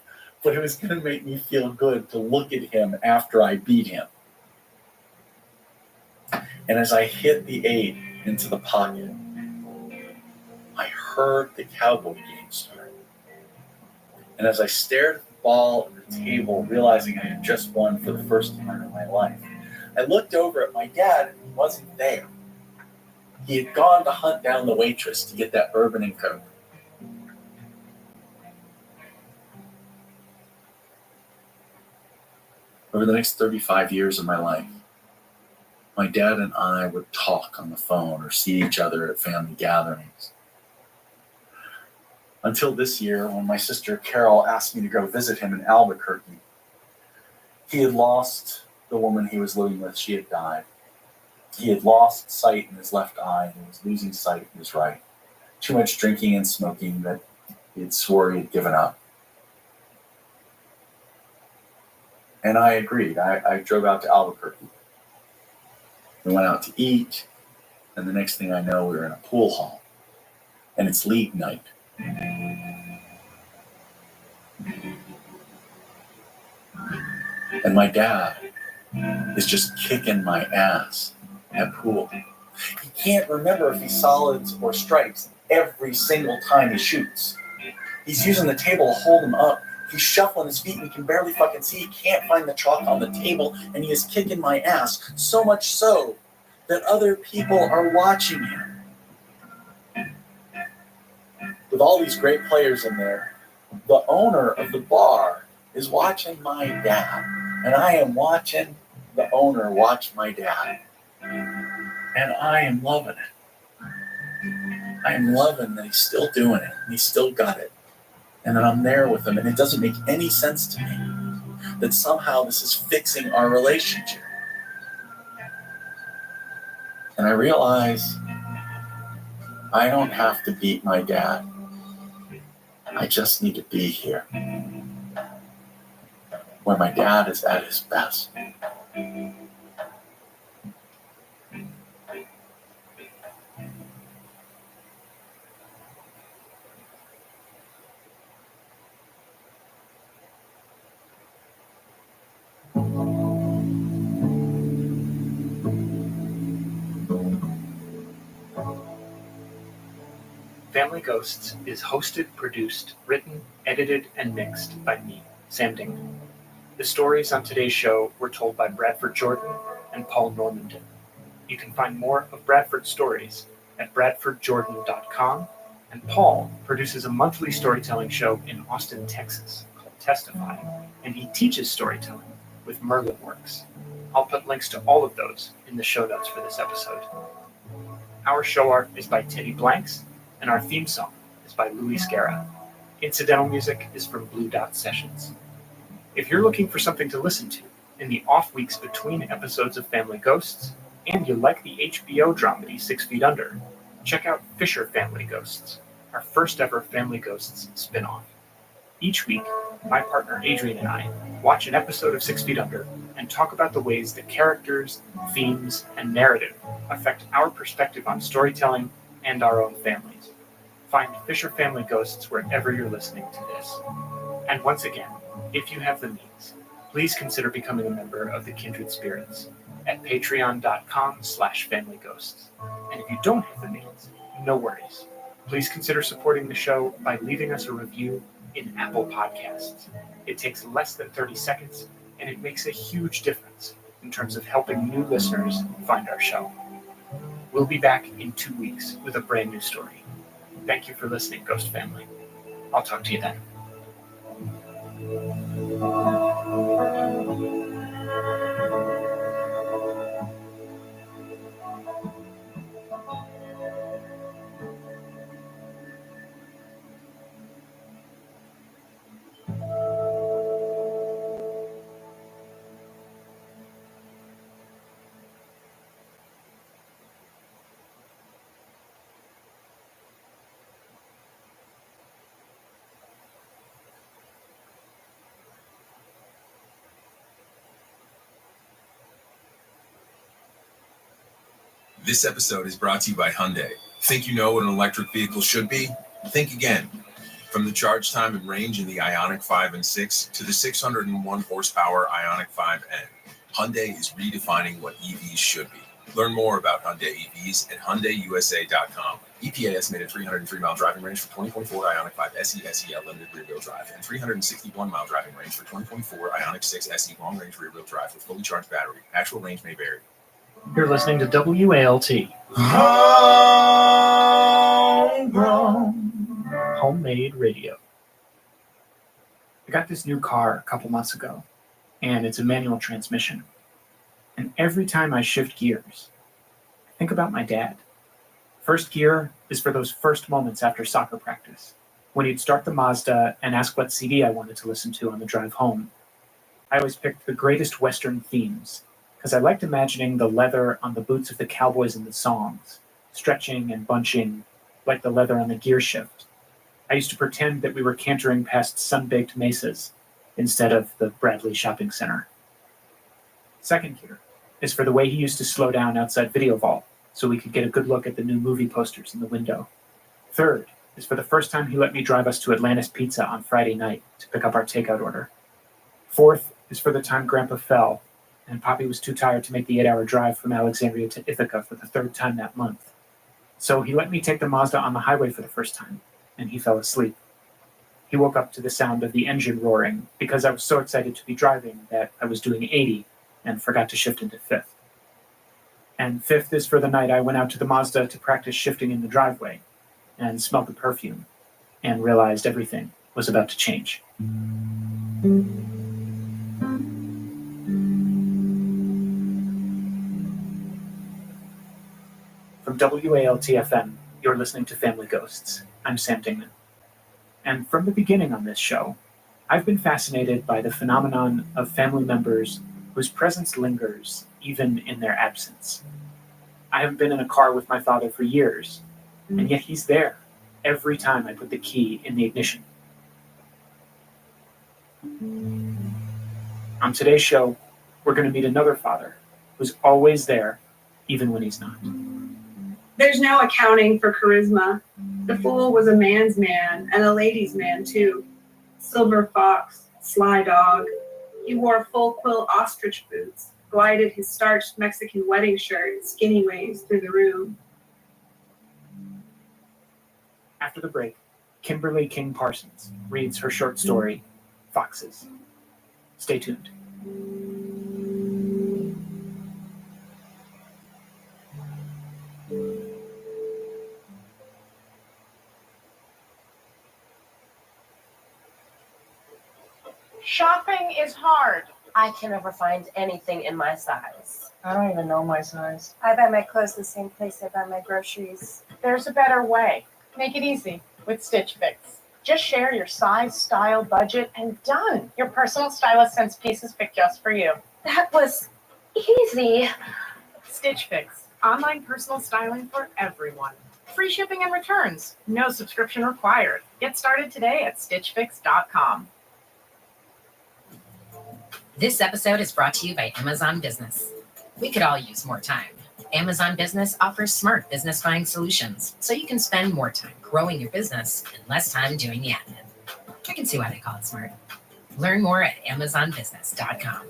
but it was going to make me feel good to look at him after I beat him. And as I hit the 8 into the pocket, I heard the Cowboy game start. And as I stared at the ball at the table, realizing I had just won for the first time in my life, I looked over at my dad and he wasn't there. He had gone to hunt down the waitress to get that bourbon and Coke. Over the next 35 years of my life, my dad and I would talk on the phone or see each other at family gatherings. Until this year, when my sister Carol asked me to go visit him in Albuquerque. He had lost the woman he was living with. She had died. He had lost sight in his left eye and was losing sight in his right. Too much drinking and smoking that he had swore he had given up. And I agreed. I drove out to Albuquerque. We went out to eat, and the next thing I know, we were in a pool hall, and it's league night. And my dad is just kicking my ass at pool. He can't remember if he's solids or stripes every single time he shoots. He's using the table to hold him up. He's shuffling his feet and he can barely fucking see. He can't find the chalk on the table, and he is kicking my ass, so much so that other people are watching him. With all these great players in there, the owner of the bar is watching my dad, and I am watching the owner watch my dad, and I am loving it. I am loving that he's still doing it, and he's still got it, and that I'm there with him, and it doesn't make any sense to me that somehow this is fixing our relationship. And I realize I don't have to beat my dad. I just need to be here, where my dad is at his best. Family Ghosts is hosted, produced, written, edited, and mixed by me, Sam Dingman. The stories on today's show were told by Bradford Jordan and Paul Normandin. You can find more of Bradford's stories at bradfordjordan.com, and Paul produces a monthly storytelling show in Austin, Texas called Testify, and he teaches storytelling with Merlin Works. I'll put links to all of those in the show notes for this episode. Our show art is by Teddy Blanks, and our theme song is by Louis Scarra. Incidental music is from Blue Dot Sessions. If you're looking for something to listen to in the off weeks between episodes of Family Ghosts, and you like the HBO dramedy 6 Feet Under, check out Fisher Family Ghosts, our first ever Family Ghosts spin-off. Each week, my partner Adrian and I watch an episode of 6 Feet Under and talk about the ways that characters, themes, and narrative affect our perspective on storytelling and our own families. Find Fisher Family Ghosts wherever you're listening to this. And once again, if you have the means, please consider becoming a member of the Kindred Spirits at patreon.com/familyghosts. And if you don't have the means, no worries. Please consider supporting the show by leaving us a review in Apple Podcasts. It takes less than 30 seconds, and it makes a huge difference in terms of helping new listeners find our show. We'll be back in 2 weeks with a brand new story. Thank you for listening, Ghost Family. I'll talk to you then. This episode is brought to you by Hyundai. Think you know what an electric vehicle should be? Think again. From the charge time and range in the Ioniq 5 and 6 to the 601 horsepower Ioniq 5N, Hyundai is redefining what EVs should be. Learn more about Hyundai EVs at HyundaiUSA.com. EPA estimated 303-mile driving range for 2024 Ioniq 5 SE limited rear-wheel drive and 361-mile driving range for 2024 Ioniq 6 SE long-range rear-wheel drive with fully charged battery. Actual range may vary. You're listening to WALT. Homegrown. Homemade radio. I got this new car a couple months ago, and it's a manual transmission. And every time I shift gears, I think about my dad. First gear is for those first moments after soccer practice, when he'd start the Mazda and ask what CD I wanted to listen to on the drive home. I always picked the greatest Western themes, because I liked imagining the leather on the boots of the cowboys in the songs, stretching and bunching like the leather on the gear shift. I used to pretend that we were cantering past sun-baked mesas instead of the Bradley Shopping Center. Second gear is for the way he used to slow down outside Video Vault so we could get a good look at the new movie posters in the window. Third is for the first time he let me drive us to Atlantis Pizza on Friday night to pick up our takeout order. Fourth is for the time Grandpa fell and Poppy was too tired to make the 8-hour drive from Alexandria to Ithaca for the third time that month. So he let me take the Mazda on the highway for the first time, and he fell asleep. He woke up to the sound of the engine roaring because I was so excited to be driving that I was doing 80 and forgot to shift into fifth. And fifth is for the night I went out to the Mazda to practice shifting in the driveway and smelled the perfume and realized everything was about to change. From WALT-FM, you're listening to Family Ghosts. I'm Sam Dingman. And from the beginning on this show, I've been fascinated by the phenomenon of family members whose presence lingers even in their absence. I haven't been in a car with my father for years, and yet he's there every time I put the key in the ignition. On today's show, we're going to meet another father who's always there, even when he's not. There's no accounting for charisma. The fool was a man's man, and a lady's man, too. Silver fox, sly dog. He wore full quill ostrich boots, glided his starched Mexican wedding shirt skinny ways through the room. After the break, Kimberly King Parsons reads her short story, foxes. Stay tuned. Shopping is hard. I can never find anything in my size. I don't even know my size. I buy my clothes the same place I buy my groceries. There's a better way. Make it easy with Stitch Fix. Just share your size, style, budget, and done. Your personal stylist sends pieces picked just for you. That was easy. Stitch Fix. Online personal styling for everyone. Free shipping and returns. No subscription required. Get started today at stitchfix.com. This episode is brought to you by Amazon Business. We could all use more time. Amazon Business offers smart business buying solutions, so you can spend more time growing your business and less time doing the admin. I can see why they call it smart. Learn more at amazonbusiness.com.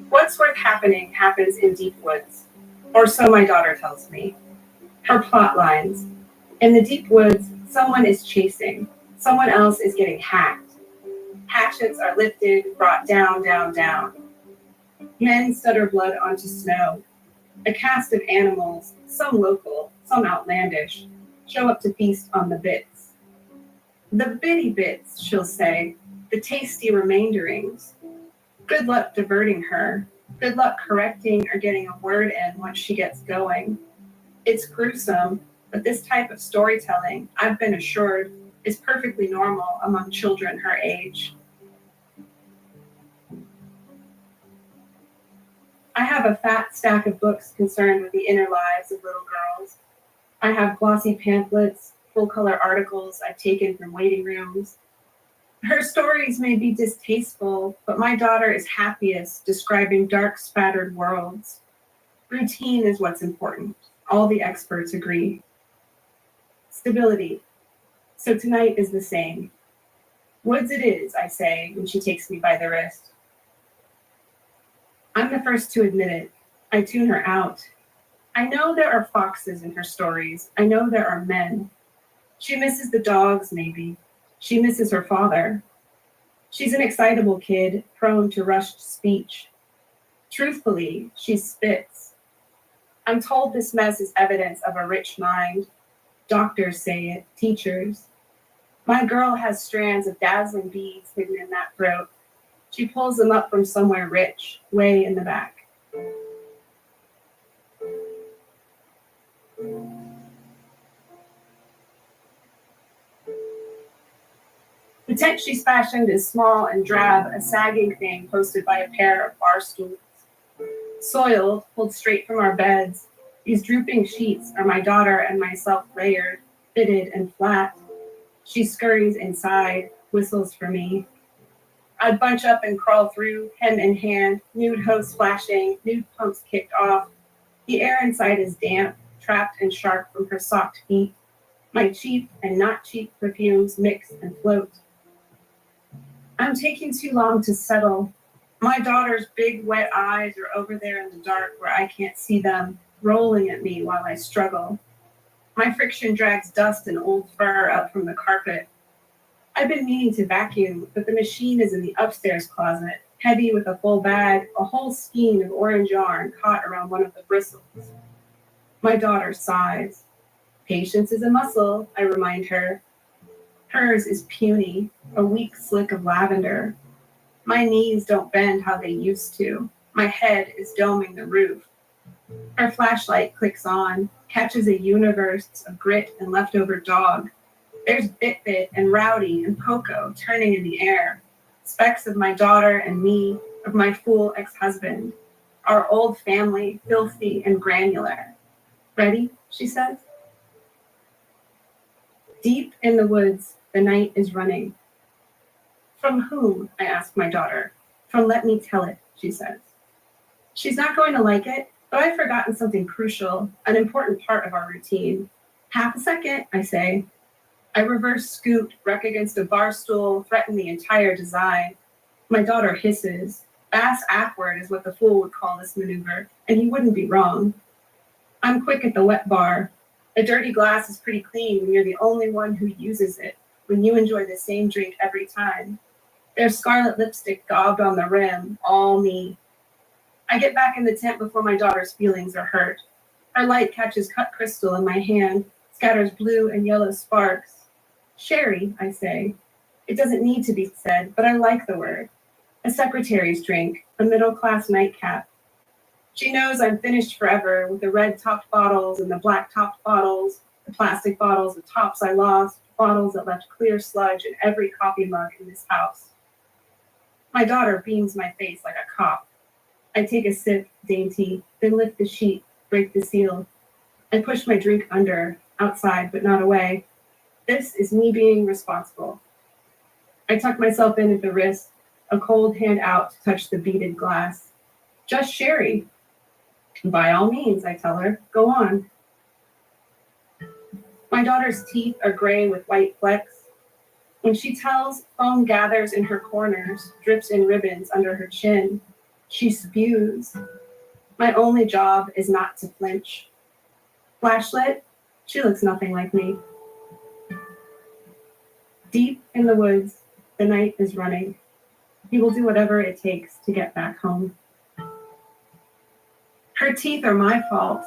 What's worth happening happens in deep woods, or so my daughter tells me. Her plot lines. In the deep woods, someone is chasing. Someone else is getting hacked. Hatchets are lifted, brought down, down, down. Men stutter blood onto snow. A cast of animals, some local, some outlandish, show up to feast on the bits. The bitty bits, she'll say, the tasty remainderings. Good luck diverting her. Good luck correcting or getting a word in once she gets going. It's gruesome, but this type of storytelling, I've been assured, is perfectly normal among children her age. I have a fat stack of books concerned with the inner lives of little girls. I have glossy pamphlets, full-color articles I've taken from waiting rooms. Her stories may be distasteful, but my daughter is happiest describing dark, spattered worlds. Routine is what's important. All the experts agree. Stability. So tonight is the same. Woods it is, I say, when she takes me by the wrist. I'm the first to admit it. I tune her out. I know there are foxes in her stories. I know there are men. She misses the dogs, maybe. She misses her father. She's an excitable kid, prone to rushed speech. Truthfully, she spits. I'm told this mess is evidence of a rich mind. Doctors say it, teachers. My girl has strands of dazzling beads hidden in that throat. She pulls them up from somewhere rich, way in the back. The tent she's fashioned is small and drab, a sagging thing posted by a pair of bar stools. Soiled, pulled straight from our beds, these drooping sheets are my daughter and myself layered, fitted and flat. She scurries inside, whistles for me. I'd bunch up and crawl through, hem in hand, nude hose splashing, nude pumps kicked off. The air inside is damp, trapped and sharp from her socked feet. My cheap and not cheap perfumes mix and float. I'm taking too long to settle. My daughter's big wet eyes are over there in the dark where I can't see them, rolling at me while I struggle. My friction drags dust and old fur up from the carpet. I've been meaning to vacuum, but the machine is in the upstairs closet, heavy with a full bag, a whole skein of orange yarn caught around one of the bristles. My daughter sighs. Patience is a muscle, I remind her. Hers is puny, a weak slick of lavender. My knees don't bend how they used to. My head is doming the roof. Her flashlight clicks on, catches a universe of grit and leftover dog. There's Bit-Bit and Rowdy and Poco turning in the air. Specks of my daughter and me, of my fool ex-husband. Our old family, filthy and granular. Ready? She says. Deep in the woods, the night is running. From whom? I ask my daughter. From Let Me Tell It, she says. She's not going to like it, but I've forgotten something crucial, an important part of our routine. Half a second, I say. I reverse scoot, wreck against a bar stool, threaten the entire design. My daughter hisses. Bass awkward is what the fool would call this maneuver, and he wouldn't be wrong. I'm quick at the wet bar. A dirty glass is pretty clean when you're the only one who uses it, when you enjoy the same drink every time. There's scarlet lipstick daubed on the rim, all me. I get back in the tent before my daughter's feelings are hurt. Her light catches cut crystal in my hand, scatters blue and yellow sparks. Sherry, I say. It doesn't need to be said, but I like the word. A secretary's drink, a middle-class nightcap. She knows I'm finished forever with the red-topped bottles and the black-topped bottles, the plastic bottles, the tops I lost, bottles that left clear sludge in every coffee mug in this house. My daughter beams my face like a cop. I take a sip, dainty, then lift the sheet, break the seal. I push my drink under, outside but not away. This is me being responsible. I tuck myself in at the wrist, a cold hand out to touch the beaded glass. Just sherry. By all means, I tell her, go on. My daughter's teeth are gray with white flecks. When she tells, foam gathers in her corners, drips in ribbons under her chin. She spews. My only job is not to flinch. Flashlit, she looks nothing like me. Deep in the woods, the night is running. He will do whatever it takes to get back home. Her teeth are my fault.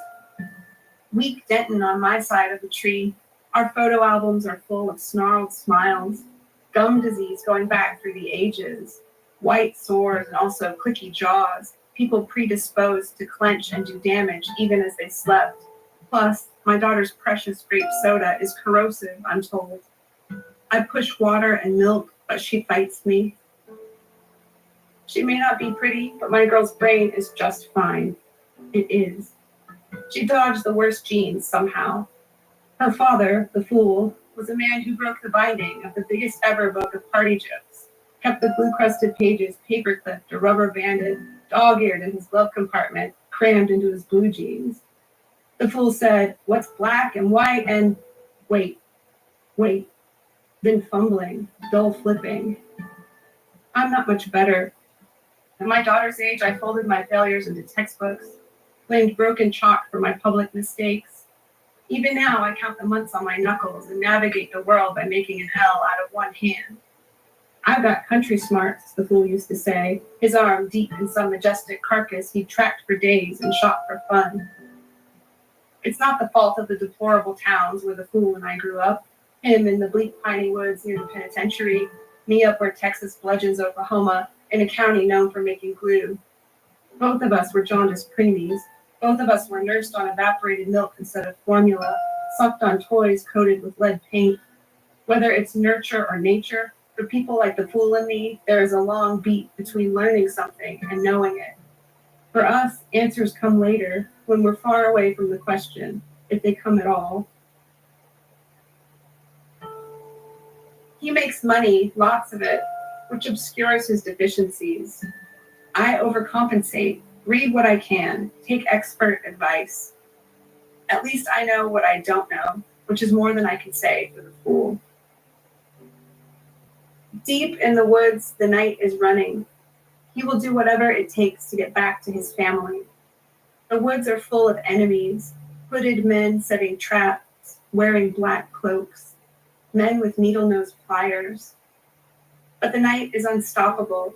Weak Denton on my side of the tree. Our photo albums are full of snarled smiles, gum disease going back through the ages, white sores and also clicky jaws, people predisposed to clench and do damage even as they slept. Plus, my daughter's precious grape soda is corrosive, I'm told. I push water and milk, but she fights me. She may not be pretty, but my girl's brain is just fine. It is. She dodged the worst genes somehow. Her father, the fool, was a man who broke the binding of the biggest ever book of party jokes, kept the blue-crusted pages paper-clipped or rubber-banded, dog-eared in his glove compartment, crammed into his blue jeans. The fool said, what's black and white and... Wait. Then fumbling, dull flipping. I'm not much better. At my daughter's age, I folded my failures into textbooks, blamed broken chalk for my public mistakes. Even now, I count the months on my knuckles and navigate the world by making an L out of one hand. I've got country smarts, the fool used to say, his arm deep in some majestic carcass he'd tracked for days and shot for fun. It's not the fault of the deplorable towns where the fool and I grew up, him in the bleak piney woods near the penitentiary, me up where Texas bludgeons Oklahoma, in a county known for making glue. Both of us were jaundiced preemies. Both of us were nursed on evaporated milk instead of formula, sucked on toys coated with lead paint. Whether it's nurture or nature, for people like the fool and me, there is a long beat between learning something and knowing it. For us, answers come later, when we're far away from the question, if they come at all. He makes money, lots of it, which obscures his deficiencies. I overcompensate, read what I can, take expert advice. At least I know what I don't know, which is more than I can say for the fool. Deep in the woods, the night is running. He will do whatever it takes to get back to his family. The woods are full of enemies, hooded men setting traps, wearing black cloaks, men with needle-nosed pliers. But the night is unstoppable.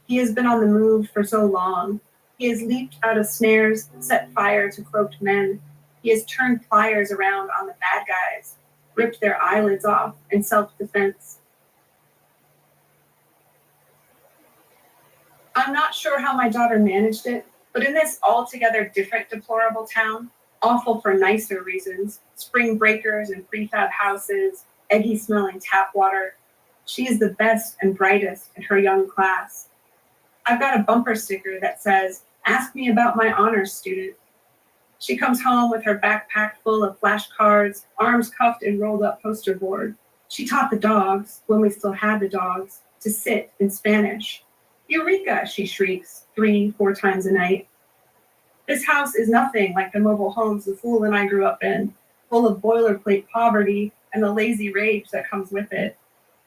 He has been on the move for so long. He has leaped out of snares, set fire to cloaked men. He has turned pliers around on the bad guys, ripped their eyelids off in self-defense. I'm not sure how my daughter managed it, but in this altogether different deplorable town, awful for nicer reasons, spring breakers and prefab houses, eggy-smelling tap water, she is the best and brightest in her young class. I've got a bumper sticker that says, ask me about my honors student. She comes home with her backpack full of flashcards, arms cuffed and rolled up poster board. She taught the dogs, when we still had the dogs, to sit in Spanish. Eureka, she shrieks 3-4 times a night. This house is nothing like the mobile homes the fool and I grew up in, full of boilerplate poverty and the lazy rage that comes with it.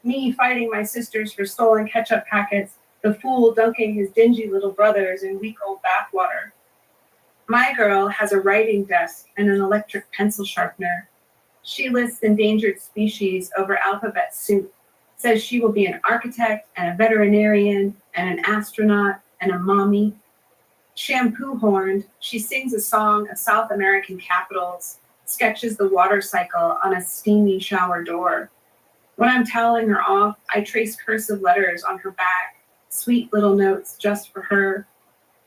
Me fighting my sisters for stolen ketchup packets, the fool dunking his dingy little brothers in week old bathwater. My girl has a writing desk and an electric pencil sharpener. She lists endangered species over alphabet soup, says she will be an architect and a veterinarian and an astronaut and a mommy. Shampoo horned, she sings a song of South American capitals, sketches the water cycle on a steamy shower door. When I'm toweling her off, I trace cursive letters on her back, sweet little notes just for her.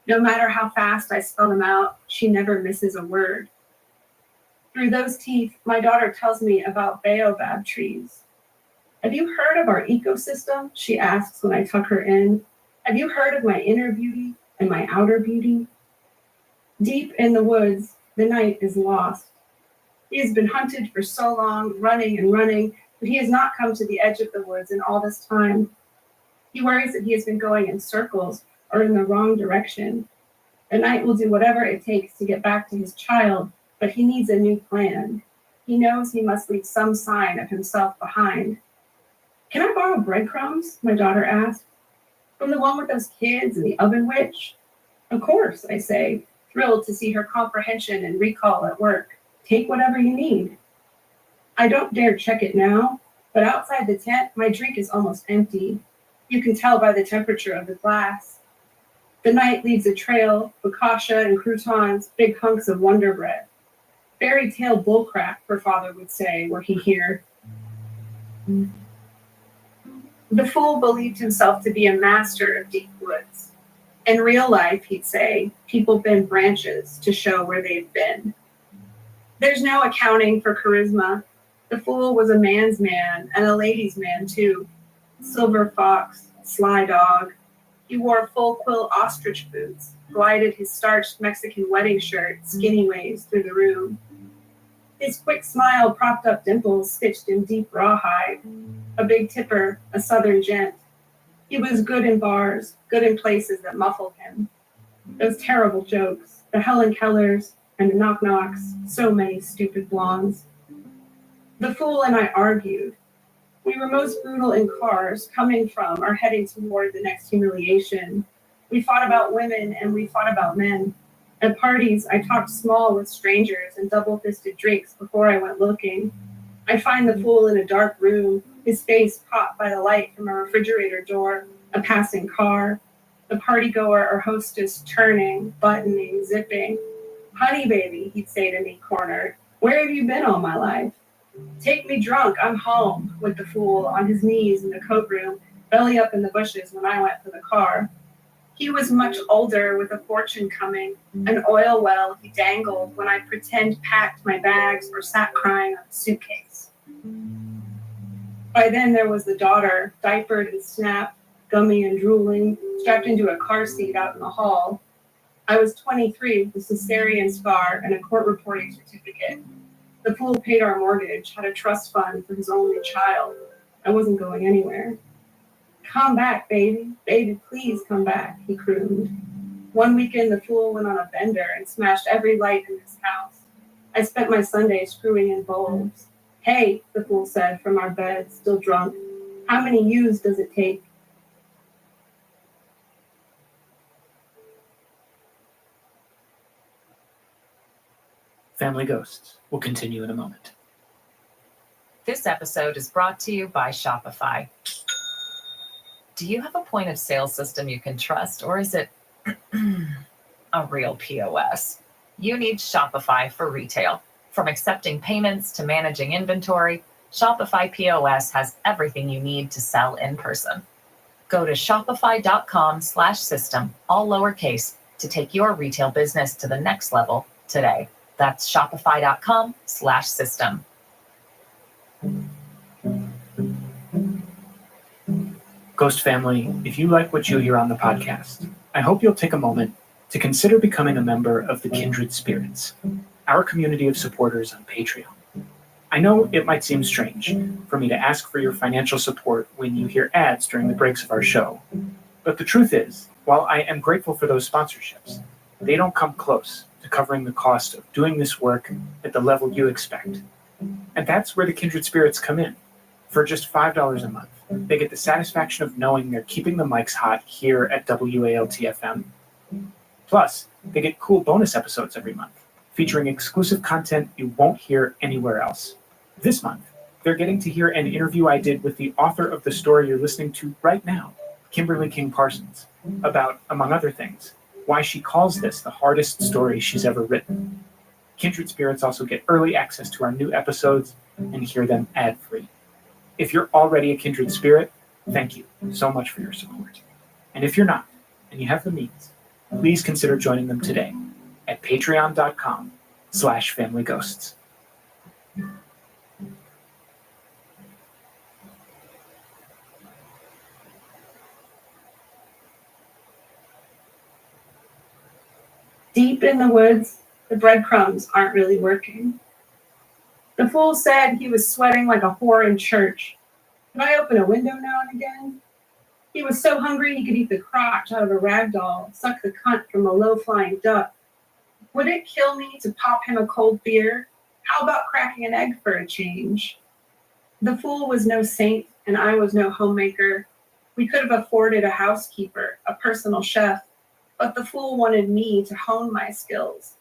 No matter how fast I spell them out, she never misses a word. Through those teeth, my daughter tells me about baobab trees. Have you heard of our ecosystem? She asks when I tuck her in. Have you heard of my inner beauty and my outer beauty? Deep in the woods, the night is lost. He has been hunted for so long, running and running, but he has not come to the edge of the woods in all this time. He worries that he has been going in circles or in the wrong direction. The night will do whatever it takes to get back to his child, but he needs a new plan. He knows he must leave some sign of himself behind. Can I borrow breadcrumbs? My daughter asked. From the one with those kids and the oven witch? Of course, I say, thrilled to see her comprehension and recall at work. Take whatever you need. I don't dare check it now, but outside the tent, my drink is almost empty. You can tell by the temperature of the glass. The night leaves a trail, focaccia and croutons, big hunks of Wonder Bread. Fairy tale bullcrap, her father would say, were he here. The fool believed himself to be a master of deep woods. In real life, he'd say, people bend branches to show where they've been. There's no accounting for charisma. The fool was a man's man and a lady's man too. Silver fox, sly dog. He wore full quill ostrich boots, glided his starched Mexican wedding shirt skinny ways through the room. His quick smile propped up dimples stitched in deep rawhide. A big tipper, a southern gent. He was good in bars, good in places that muffled him. Those terrible jokes, the Helen Kellers and the knock-knocks, so many stupid blondes. The fool and I argued. We were most brutal in cars, coming from or heading toward the next humiliation. We fought about women and we fought about men. At parties, I talked small with strangers and double-fisted drinks before I went looking. I find the fool in a dark room, his face caught by the light from a refrigerator door, a passing car, the party-goer or hostess turning, buttoning, zipping. Honey, baby, he'd say to me, cornered, where have you been all my life? Take me drunk, I'm home, with the fool on his knees in the coat room, belly up in the bushes when I went for the car. He was much older with a fortune coming, an oil well he dangled when I pretend packed my bags or sat crying on a suitcase. By then there was the daughter, diapered and snapped, gummy and drooling, strapped into a car seat out in the hall. I was 23 with a cesarean scar and a court reporting certificate. The fool paid our mortgage, had a trust fund for his only child. I wasn't going anywhere. Come back, baby. Baby, please come back, he crooned. One weekend, the fool went on a bender and smashed every light in his house. I spent my Sunday screwing in bulbs. Hey, the fool said from our bed, still drunk, how many U's does it take? Family Ghosts will continue in a moment. This episode is brought to you by Shopify. Do you have a point of sale system you can trust, or is it a real POS? You need Shopify for retail. From accepting payments to managing inventory, Shopify POS has everything you need to sell in person. Go to shopify.com/system, all lowercase, to take your retail business to the next level today. That's shopify.com/system. Ghost family, if you like what you hear on the podcast, I hope you'll take a moment to consider becoming a member of the Kindred Spirits, our community of supporters on Patreon. I know it might seem strange for me to ask for your financial support when you hear ads during the breaks of our show, but the truth is, while I am grateful for those sponsorships, they don't come close to covering the cost of doing this work at the level you expect. And that's where the Kindred Spirits come in. For just $5 a month, They get the satisfaction of knowing they're keeping the mics hot here at WALT-FM. Plus, they get cool bonus episodes every month, featuring exclusive content you won't hear anywhere else. This month, they're getting to hear an interview I did with the author of the story you're listening to right now, Kimberly King Parsons, about, among other things, why she calls this the hardest story she's ever written. Kindred Spirits also get early access to our new episodes and hear them ad-free. If you're already a Kindred Spirit, thank you so much for your support. And if you're not, and you have the means, please consider joining them today at patreon.com/familyghosts. Deep in the woods, the breadcrumbs aren't really working. The fool said he was sweating like a whore in church. Could I open a window now and again? He was so hungry he could eat the crotch out of a rag doll, suck the cunt from a low-flying duck. Would it kill me to pop him a cold beer? How about cracking an egg for a change? The fool was no saint, and I was no homemaker. We could have afforded a housekeeper, a personal chef, but the fool wanted me to hone my skills.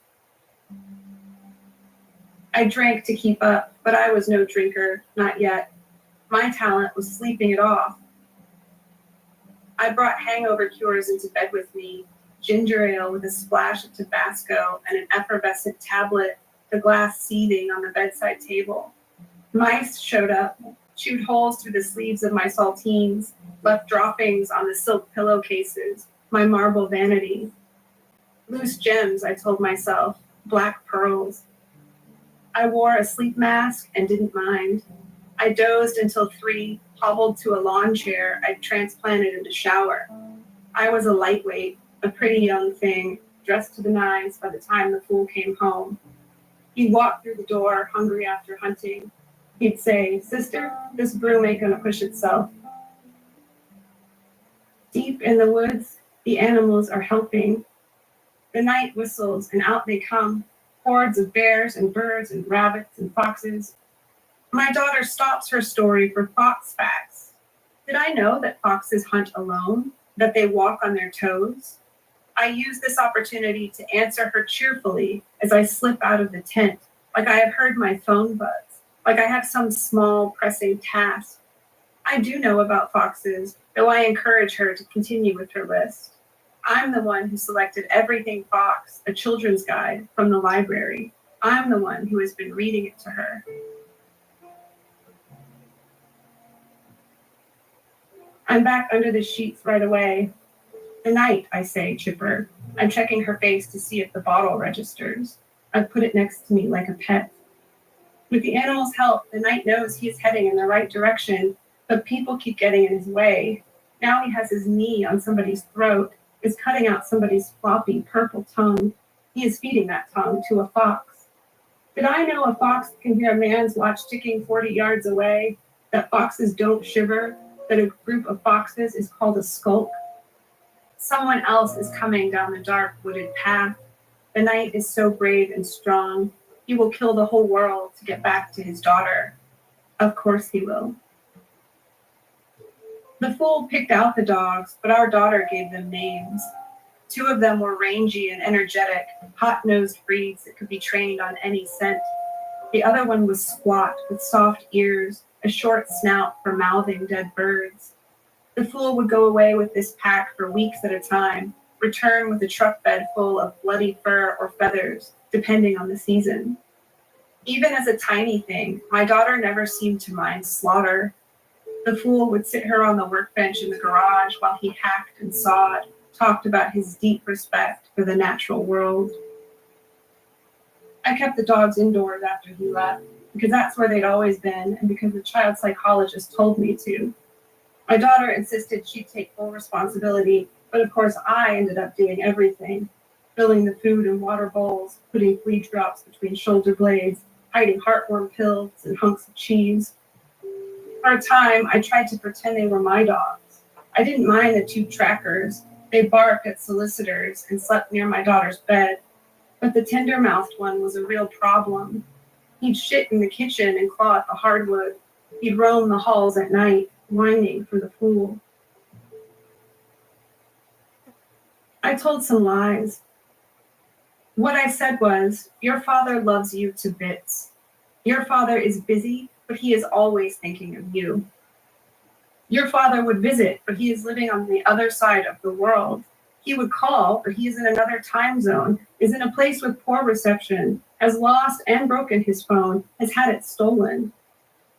I drank to keep up, but I was no drinker, not yet. My talent was sleeping it off. I brought hangover cures into bed with me, ginger ale with a splash of Tabasco and an effervescent tablet, the glass seething on the bedside table. Mice showed up, chewed holes through the sleeves of my saltines, left droppings on the silk pillowcases, my marble vanity. Loose gems, I told myself, black pearls. I wore a sleep mask and didn't mind. I dozed until 3, hobbled to a lawn chair I'd transplanted into shower. I was a lightweight, a pretty young thing, dressed to the nines by the time the fool came home. He'd walk through the door, hungry after hunting. He'd say, "Sister, this broom ain't gonna push itself." Deep in the woods, the animals are helping. The night whistles and out they come, hordes of bears and birds and rabbits and foxes. My daughter stops her story for fox facts. Did I know that foxes hunt alone, that they walk on their toes? I use this opportunity to answer her cheerfully as I slip out of the tent, like I have heard my phone buzz, like I have some small pressing task. I do know about foxes, though I encourage her to continue with her list. I'm the one who selected Everything Fox, a children's guide, from the library. I'm the one who has been reading it to her. I'm back under the sheets right away. "The night," I say, chipper. I'm checking her face to see if the bottle registers. I've put it next to me like a pet. With the animal's help, the night knows he is heading in the right direction, but people keep getting in his way. Now he has his knee on somebody's throat, is cutting out somebody's floppy purple tongue. He is feeding that tongue to a fox. Did I know a fox can hear a man's watch ticking 40 yards away? That foxes don't shiver? That a group of foxes is called a skulk? Someone else is coming down the dark wooded path. The night is so brave and strong. He will kill the whole world to get back to his daughter. Of course he will. The fool picked out the dogs, but our daughter gave them names. 2 of them were rangy and energetic, hot-nosed breeds that could be trained on any scent. The other one was squat, with soft ears, a short snout for mouthing dead birds. The fool would go away with this pack for weeks at a time, return with a truck bed full of bloody fur or feathers, depending on the season. Even as a tiny thing, my daughter never seemed to mind slaughter. The fool would sit her on the workbench in the garage while he hacked and sawed, talked about his deep respect for the natural world. I kept the dogs indoors after he left, because that's where they'd always been, and because the child psychologist told me to. My daughter insisted she'd take full responsibility, but of course I ended up doing everything, filling the food and water bowls, putting flea drops between shoulder blades, hiding heartworm pills and hunks of cheese. For a time, I tried to pretend they were my dogs. I didn't mind the 2 trackers. They barked at solicitors and slept near my daughter's bed. But the tender-mouthed one was a real problem. He'd shit in the kitchen and claw at the hardwood. He'd roam the halls at night. whining for the fool. I told some lies. What I said was, your father loves you to bits. Your father is busy, but he is always thinking of you. Your father would visit, but he is living on the other side of the world. He would call, but he is in another time zone, is in a place with poor reception, has lost and broken his phone, has had it stolen.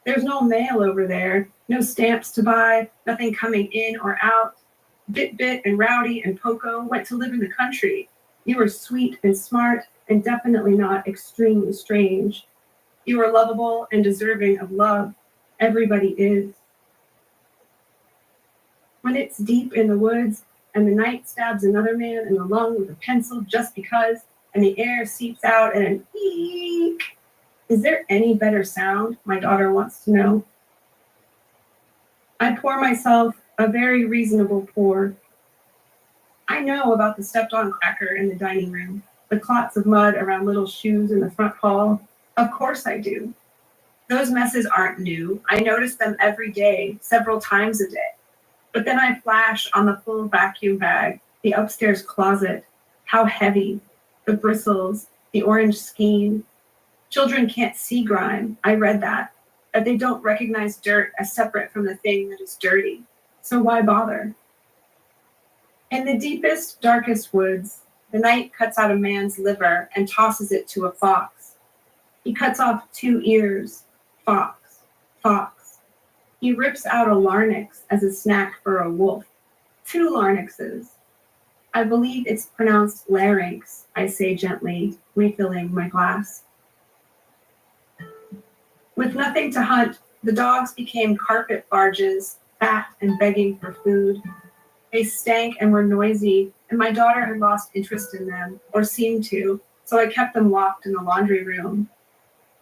There's no mail over there, no stamps to buy, nothing coming in or out. Bit and Rowdy and Poco went to live in the country. You were sweet and smart and definitely not extremely strange. You are lovable and deserving of love. Everybody is. When it's deep in the woods and the night stabs another man in the lung with a pencil just because, and the air seeps out in an eek, is there any better sound? My daughter wants to know. I pour myself a very reasonable pour. I know about the stepped-on cracker in the dining room, the clots of mud around little shoes in the front hall. Of course I do. Those messes aren't new. I notice them every day, several times a day. But then I flash on the full vacuum bag, the upstairs closet, how heavy, the bristles, the orange skein. Children can't see grime. I read that they don't recognize dirt as separate from the thing that is dirty. So why bother? In the deepest, darkest woods, the night cuts out a man's liver and tosses it to a fox. He cuts off 2 ears. Fox, fox. He rips out a larynx as a snack for a wolf. 2 larynxes. I believe it's pronounced larynx, I say gently, refilling my glass. With nothing to hunt, the dogs became carpet barges, fat and begging for food. They stank and were noisy, and my daughter had lost interest in them, or seemed to, so I kept them locked in the laundry room.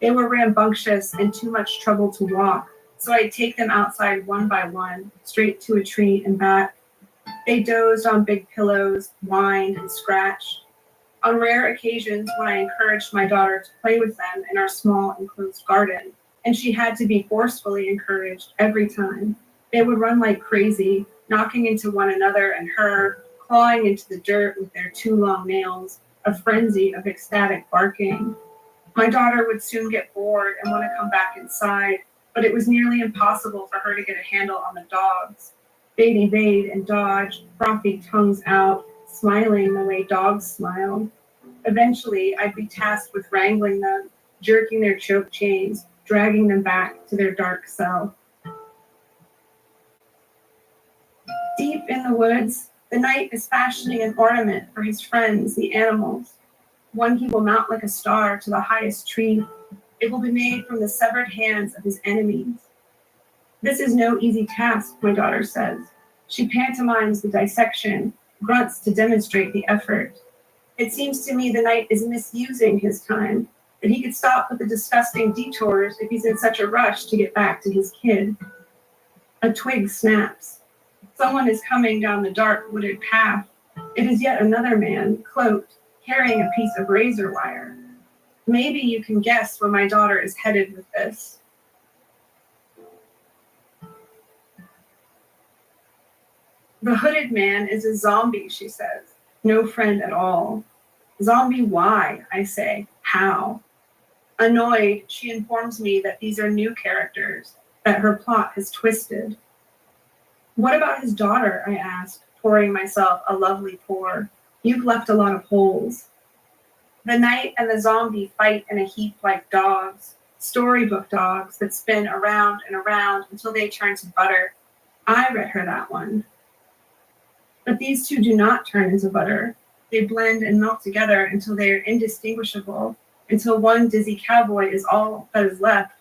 They were rambunctious and too much trouble to walk, so I'd take them outside one by one, straight to a tree and back. They dozed on big pillows, whined and scratched. On rare occasions when I encouraged my daughter to play with them in our small enclosed garden, and she had to be forcefully encouraged every time, they would run like crazy, knocking into one another and her, clawing into the dirt with their 2 long nails, a frenzy of ecstatic barking. My daughter would soon get bored and want to come back inside, but it was nearly impossible for her to get a handle on the dogs. They'd evade and dodge, frothy tongues out, smiling the way dogs smile. Eventually, I'd be tasked with wrangling them, jerking their choke chains, dragging them back to their dark cell. Deep in the woods, the knight is fashioning an ornament for his friends, the animals. One he will mount like a star to the highest tree. It will be made from the severed hands of his enemies. This is no easy task, my daughter says. She pantomimes the dissection, grunts to demonstrate the effort. It seems to me the knight is misusing his time, that he could stop with the disgusting detours if he's in such a rush to get back to his kid. A twig snaps. Someone is coming down the dark wooded path. It is yet another man, cloaked, carrying a piece of razor wire. Maybe you can guess where my daughter is headed with this. The hooded man is a zombie, she says. No friend at all. Zombie why, I say. How? Annoyed, she informs me that these are new characters, that her plot has twisted. What about his daughter, I ask, pouring myself a lovely pour. You've left a lot of holes. The knight and the zombie fight in a heap like dogs, storybook dogs that spin around and around until they turn to butter. I read her that one. But these 2 do not turn into butter. They blend and melt together until they are indistinguishable, until one dizzy cowboy is all that is left,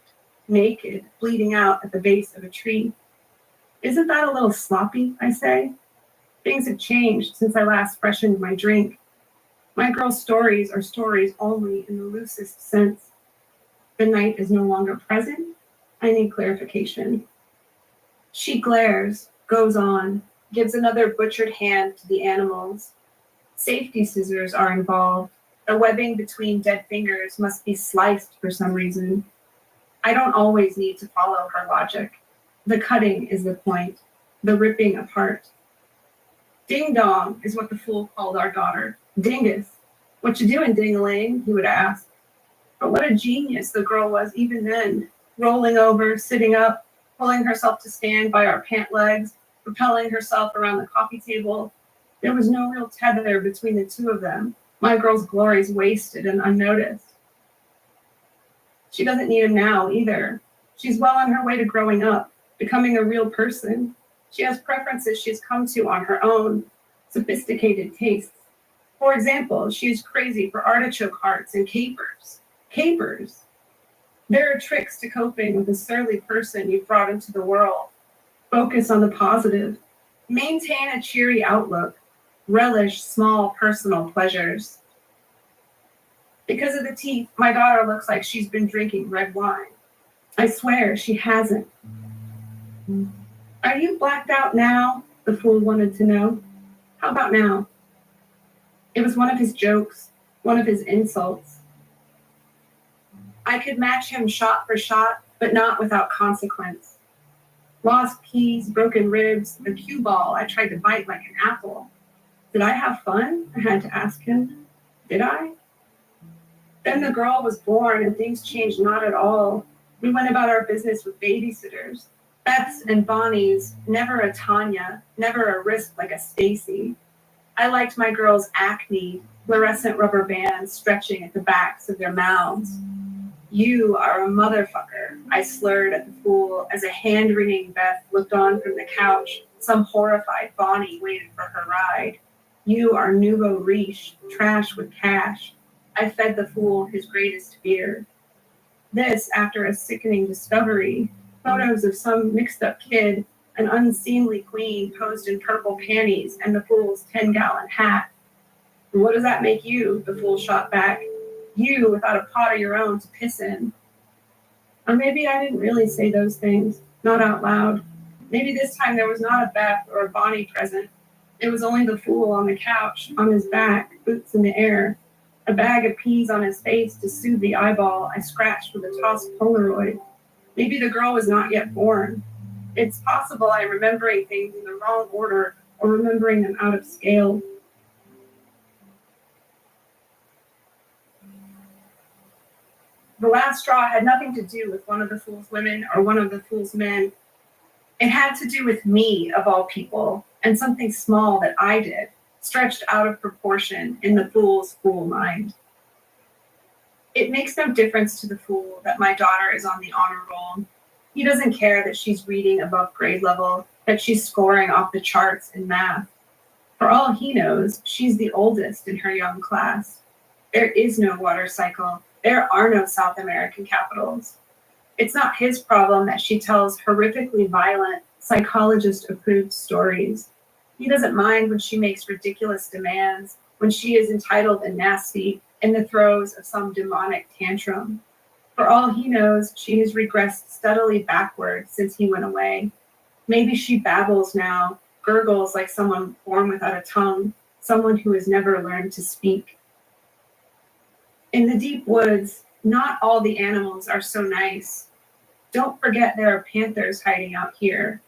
naked, bleeding out at the base of a tree. Isn't that a little sloppy, I say? Things have changed since I last freshened my drink. My girl's stories are stories only in the loosest sense. The night is no longer present. I need clarification. She glares, goes on, gives another butchered hand to the animals. Safety scissors are involved. The webbing between dead fingers must be sliced for some reason. I don't always need to follow her logic. The cutting is the point, the ripping apart. Ding dong is what the fool called our daughter. Dingus. What you doing, ding-a-ling? He would ask. But what a genius the girl was even then, rolling over, sitting up, pulling herself to stand by our pant legs, propelling herself around the coffee table. There was no real tether between the two of them. My girl's glories wasted and unnoticed. She doesn't need him now either. She's well on her way to growing up, becoming a real person. She has preferences she's come to on her own, sophisticated tastes. For example, she's crazy for artichoke hearts and capers. Capers. There are tricks to coping with a surly person you've brought into the world. Focus on the positive. Maintain a cheery outlook. Relish small personal pleasures. Because of the teeth, my daughter looks like she's been drinking red wine. I swear she hasn't. Are you blacked out now? The fool wanted to know. How about now? It was one of his jokes, one of his insults. I could match him shot for shot, but not without consequence. Lost keys, broken ribs, a cue ball I tried to bite like an apple. Did I have fun? I had to ask him. Did I? Then the girl was born and things changed not at all. We went about our business with babysitters. Beth's and Bonnie's, never a Tanya, never a wrist like a Stacy. I liked my girls' acne, fluorescent rubber bands stretching at the backs of their mouths. You are a motherfucker, I slurred at the fool as a hand-wringing Beth looked on from the couch. Some horrified Bonnie waited for her ride. You are nouveau riche, trash with cash. I fed the fool his greatest fear. This after a sickening discovery. Photos of some mixed-up kid, an unseemly queen posed in purple panties, and the fool's 10-gallon hat. What does that make you? The fool shot back. You without a pot of your own to piss in. Or maybe I didn't really say those things, not out loud. Maybe this time there was not a Beth or a Bonnie present. It was only the fool on the couch, on his back, boots in the air. A bag of peas on his face to soothe the eyeball I scratched with a tossed Polaroid. Maybe the girl was not yet born. It's possible I'm remembering things in the wrong order or remembering them out of scale. The last straw had nothing to do with one of the fool's women or one of the fool's men. It had to do with me, of all people, and something small that I did, stretched out of proportion in the fool's fool mind. It makes no difference to the fool that my daughter is on the honor roll. He doesn't care that she's reading above grade level, that she's scoring off the charts in math. For all he knows, she's the oldest in her young class. There is no water cycle. There are no South American capitals. It's not his problem that she tells horrifically violent, psychologist-approved stories. He doesn't mind when she makes ridiculous demands, when she is entitled and nasty in the throes of some demonic tantrum. For all he knows, she has regressed steadily backward since he went away. Maybe she babbles now, gurgles like someone born without a tongue, someone who has never learned to speak. In the deep woods, not all the animals are so nice. Don't forget there are panthers hiding out here.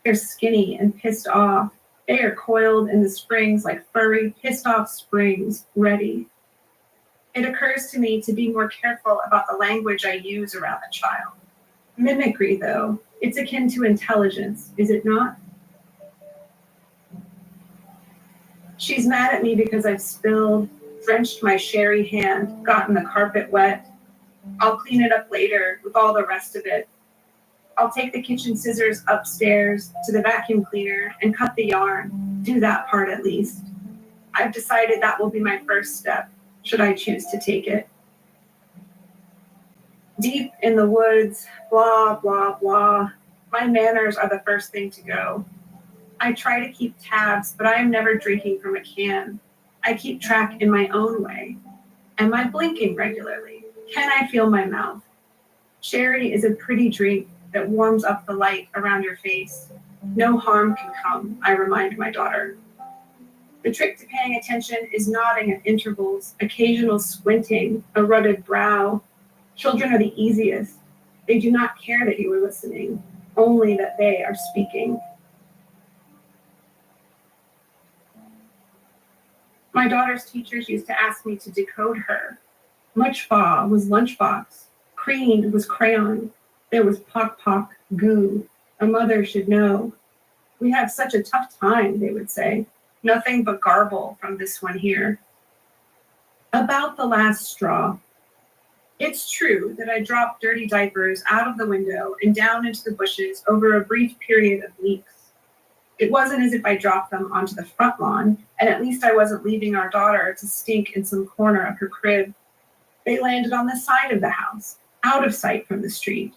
They're skinny and pissed off. They are coiled in the springs like furry, pissed-off springs, ready. It occurs to me to be more careful about the language I use around a child. Mimicry, though, it's akin to intelligence, is it not? She's mad at me because I've spilled, drenched my sherry hand, gotten the carpet wet. I'll clean it up later with all the rest of it. I'll take the kitchen scissors upstairs to the vacuum cleaner and cut the yarn, do that part at least. I've decided that will be my first step, should I choose to take it. Deep in the woods, blah, blah, blah. My manners are the first thing to go. I try to keep tabs, but I am never drinking from a can. I keep track in my own way. Am I blinking regularly? Can I feel my mouth? Sherry is a pretty drink that warms up the light around your face. No harm can come, I remind my daughter. The trick to paying attention is nodding at intervals, occasional squinting, a rutted brow. Children are the easiest. They do not care that you are listening. only that they are speaking. My daughter's teachers used to ask me to decode her. Much fa was lunchbox. Crean was crayon. There was pock pock, goo. A mother should know. We have such a tough time, they would say. Nothing but garble from this one here. About the last straw. It's true that I dropped dirty diapers out of the window and down into the bushes over a brief period of weeks. It wasn't as if I dropped them onto the front lawn, and at least I wasn't leaving our daughter to stink in some corner of her crib. They landed on the side of the house, out of sight from the street.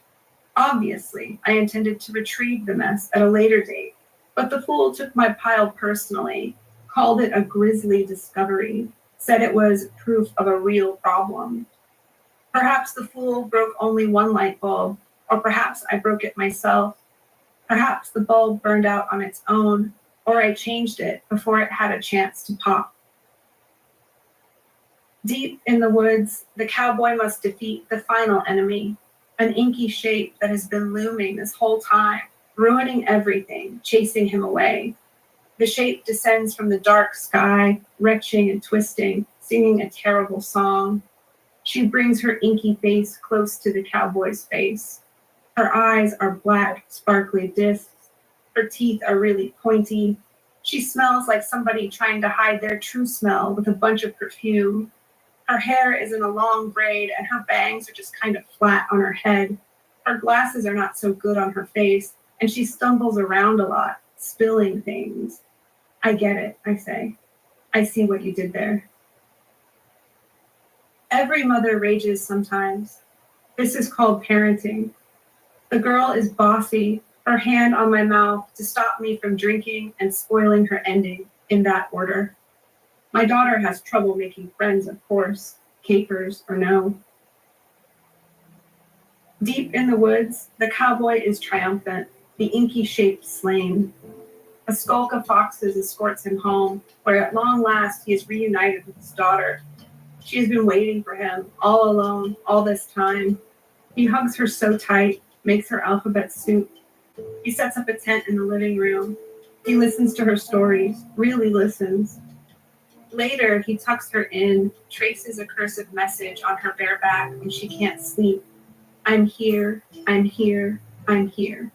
Obviously, I intended to retrieve the mess at a later date, but the fool took my pile personally, called it a grisly discovery, said it was proof of a real problem. Perhaps the fool broke only one light bulb, or perhaps I broke it myself. Perhaps the bulb burned out on its own, or I changed it before it had a chance to pop. Deep in the woods, the cowboy must defeat the final enemy, an inky shape that has been looming this whole time, ruining everything, chasing him away. The shape descends from the dark sky, retching and twisting, singing a terrible song. She brings her inky face close to the cowboy's face. Her eyes are black, sparkly discs. Her teeth are really pointy. She smells like somebody trying to hide their true smell with a bunch of perfume. Her hair is in a long braid, and her bangs are just kind of flat on her head. Her glasses are not so good on her face, and she stumbles around a lot, spilling things. I get it, I say. I see what you did there. Every mother rages sometimes. This is called parenting. The girl is bossy, her hand on my mouth to stop me from drinking and spoiling her ending, in that order. My daughter has trouble making friends, of course, capers or no. Deep in the woods, the cowboy is triumphant, the inky shape slain. A skulk of foxes escorts him home, where at long last he is reunited with his daughter. She has been waiting for him, all alone, all this time. He hugs her so tight, makes her alphabet soup. He sets up a tent in the living room. He listens to her stories, really listens. Later, he tucks her in, traces a cursive message on her bare back when she can't sleep. I'm here, I'm here, I'm here.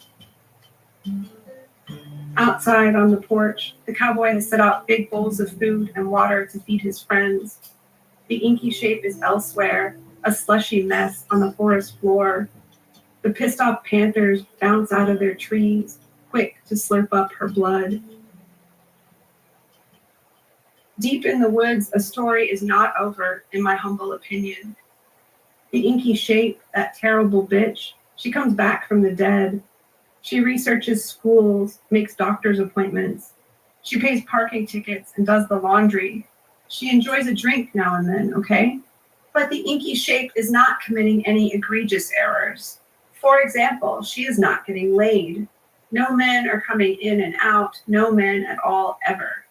Outside on the porch, the cowboy has set out big bowls of food and water to feed his friends. The inky shape is elsewhere, a slushy mess on the forest floor. The pissed off panthers bounce out of their trees, quick to slurp up her blood. Deep in the woods, a story is not over, in my humble opinion. The inky shape, that terrible bitch, she comes back from the dead. She researches schools, makes doctor's appointments. She pays parking tickets and does the laundry. She enjoys a drink now and then, okay? But the inky shape is not committing any egregious errors. For example, she is not getting laid. No men are coming in and out, no men at all ever.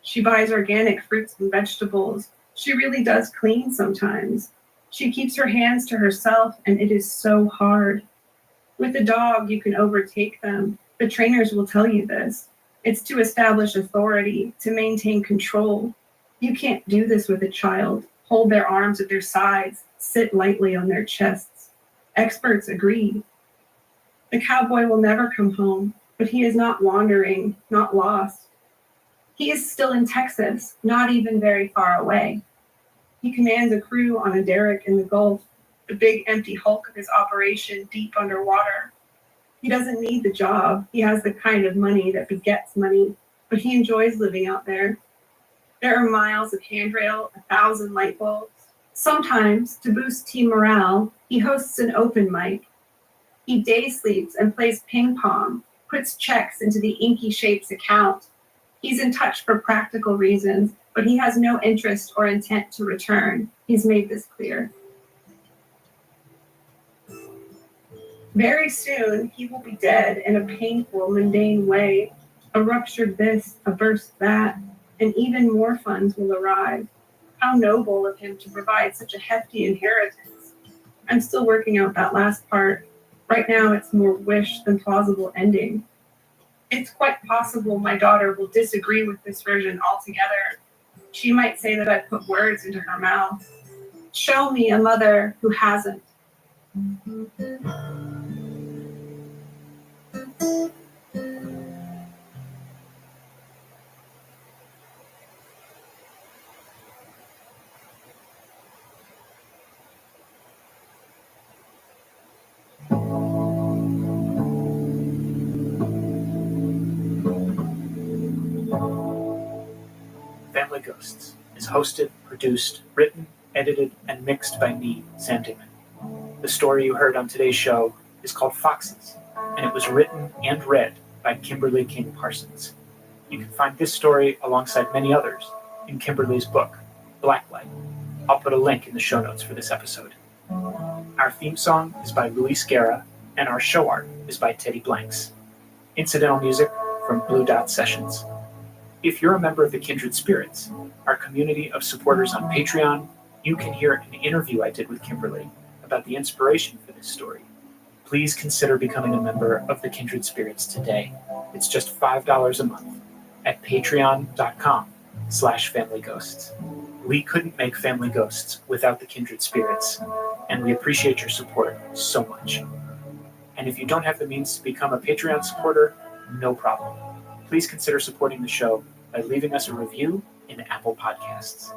She buys organic fruits and vegetables. She really does clean sometimes. She keeps her hands to herself, and it is so hard. With a dog, you can overtake them. The trainers will tell you this. It's to establish authority, to maintain control. You can't do this with a child. Hold their arms at their sides, sit lightly on their chests. Experts agree. The cowboy will never come home, but he is not wandering, not lost. He is still in Texas, not even very far away. He commands a crew on a derrick in the Gulf, the big empty hulk of his operation deep underwater. He doesn't need the job. He has the kind of money that begets money, but he enjoys living out there. There are miles of handrail, 1,000 light bulbs. Sometimes, to boost team morale, he hosts an open mic. He day sleeps and plays ping pong, puts checks into the inky shape's account. He's in touch for practical reasons, but he has no interest or intent to return. He's made this clear. Very soon, he will be dead in a painful, mundane way. A ruptured this, a burst that, and even more funds will arrive. How noble of him to provide such a hefty inheritance. I'm still working out that last part. Right now, it's more wish than plausible ending. It's quite possible my daughter will disagree with this version altogether. She might say that I put words into her mouth. Show me a mother who hasn't. Family Ghosts is hosted, produced, written, edited, and mixed by me, Sam Damon. The story you heard on today's show is called Foxes, and it was written and read by Kimberly King Parsons. You can find this story alongside many others in Kimberly's book, Blacklight. I'll put a link in the show notes for this episode. Our theme song is by Luis Guerra, and our show art is by Teddy Blanks. Incidental music from Blue Dot Sessions. If you're a member of the Kindred Spirits, our community of supporters on Patreon, you can hear an interview I did with Kimberly about the inspiration for this story. Please consider becoming a member of the Kindred Spirits today. It's just $5 a month at patreon.com/familyghosts. We couldn't make Family Ghosts without the Kindred Spirits, and we appreciate your support so much. And if you don't have the means to become a Patreon supporter, no problem. Please consider supporting the show by leaving us a review in Apple Podcasts.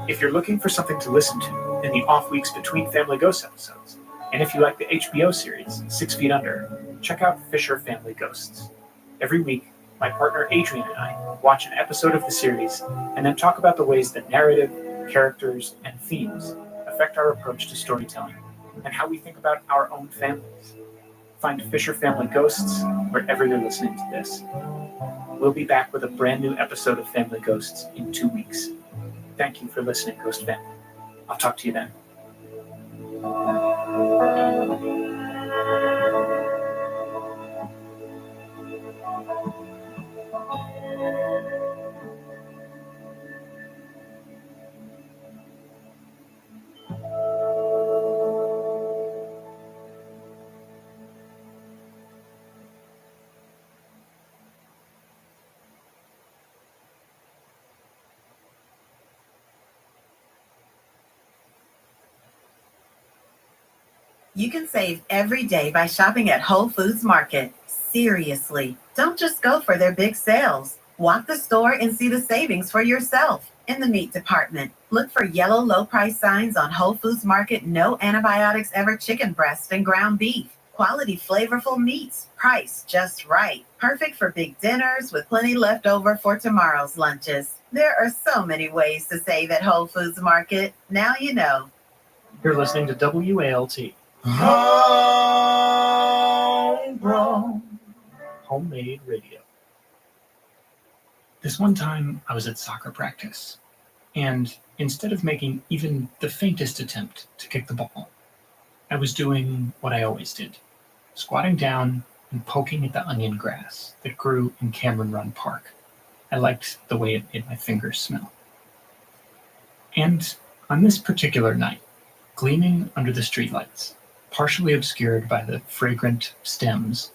If you're looking for something to listen to in the off weeks between Family Ghosts episodes, and if you like the HBO series 6 Feet Under, check out Fisher Family Ghosts. Every week, my partner Adrian and I watch an episode of the series and then talk about the ways that narrative, characters, and themes affect our approach to storytelling and how we think about our own families. Find Fisher Family Ghosts wherever you're listening to this. We'll be back with a brand new episode of Family Ghosts in 2 weeks. Thank you for listening, Ghost Family. I'll talk to you then. You can save every day by shopping at Whole Foods Market. Seriously, don't just go for their big sales. Walk the store and see the savings for yourself. In the meat department, look for yellow low price signs on Whole Foods Market no antibiotics ever chicken breast and ground beef. Quality flavorful meats, priced just right. Perfect for big dinners with plenty left over for tomorrow's lunches. There are so many ways to save at Whole Foods Market. Now you know. You're listening to WALT. Homegrown. Homemade radio. This one time I was at soccer practice, and instead of making even the faintest attempt to kick the ball, I was doing what I always did, squatting down and poking at the onion grass that grew in Cameron Run Park. I liked the way it made my fingers smell. And on this particular night, gleaming under the streetlights, partially obscured by the fragrant stems,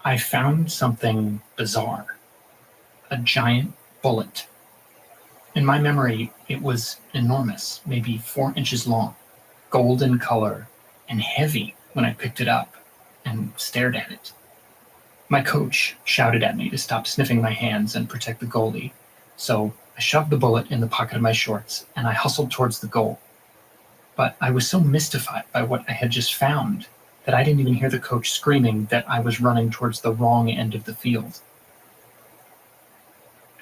I found something bizarre. A giant bullet. In my memory, it was enormous, maybe 4 inches long, golden color, and heavy when I picked it up and stared at it. My coach shouted at me to stop sniffing my hands and protect the goalie, so I shoved the bullet in the pocket of my shorts and I hustled towards the goal. But I was so mystified by what I had just found that I didn't even hear the coach screaming that I was running towards the wrong end of the field.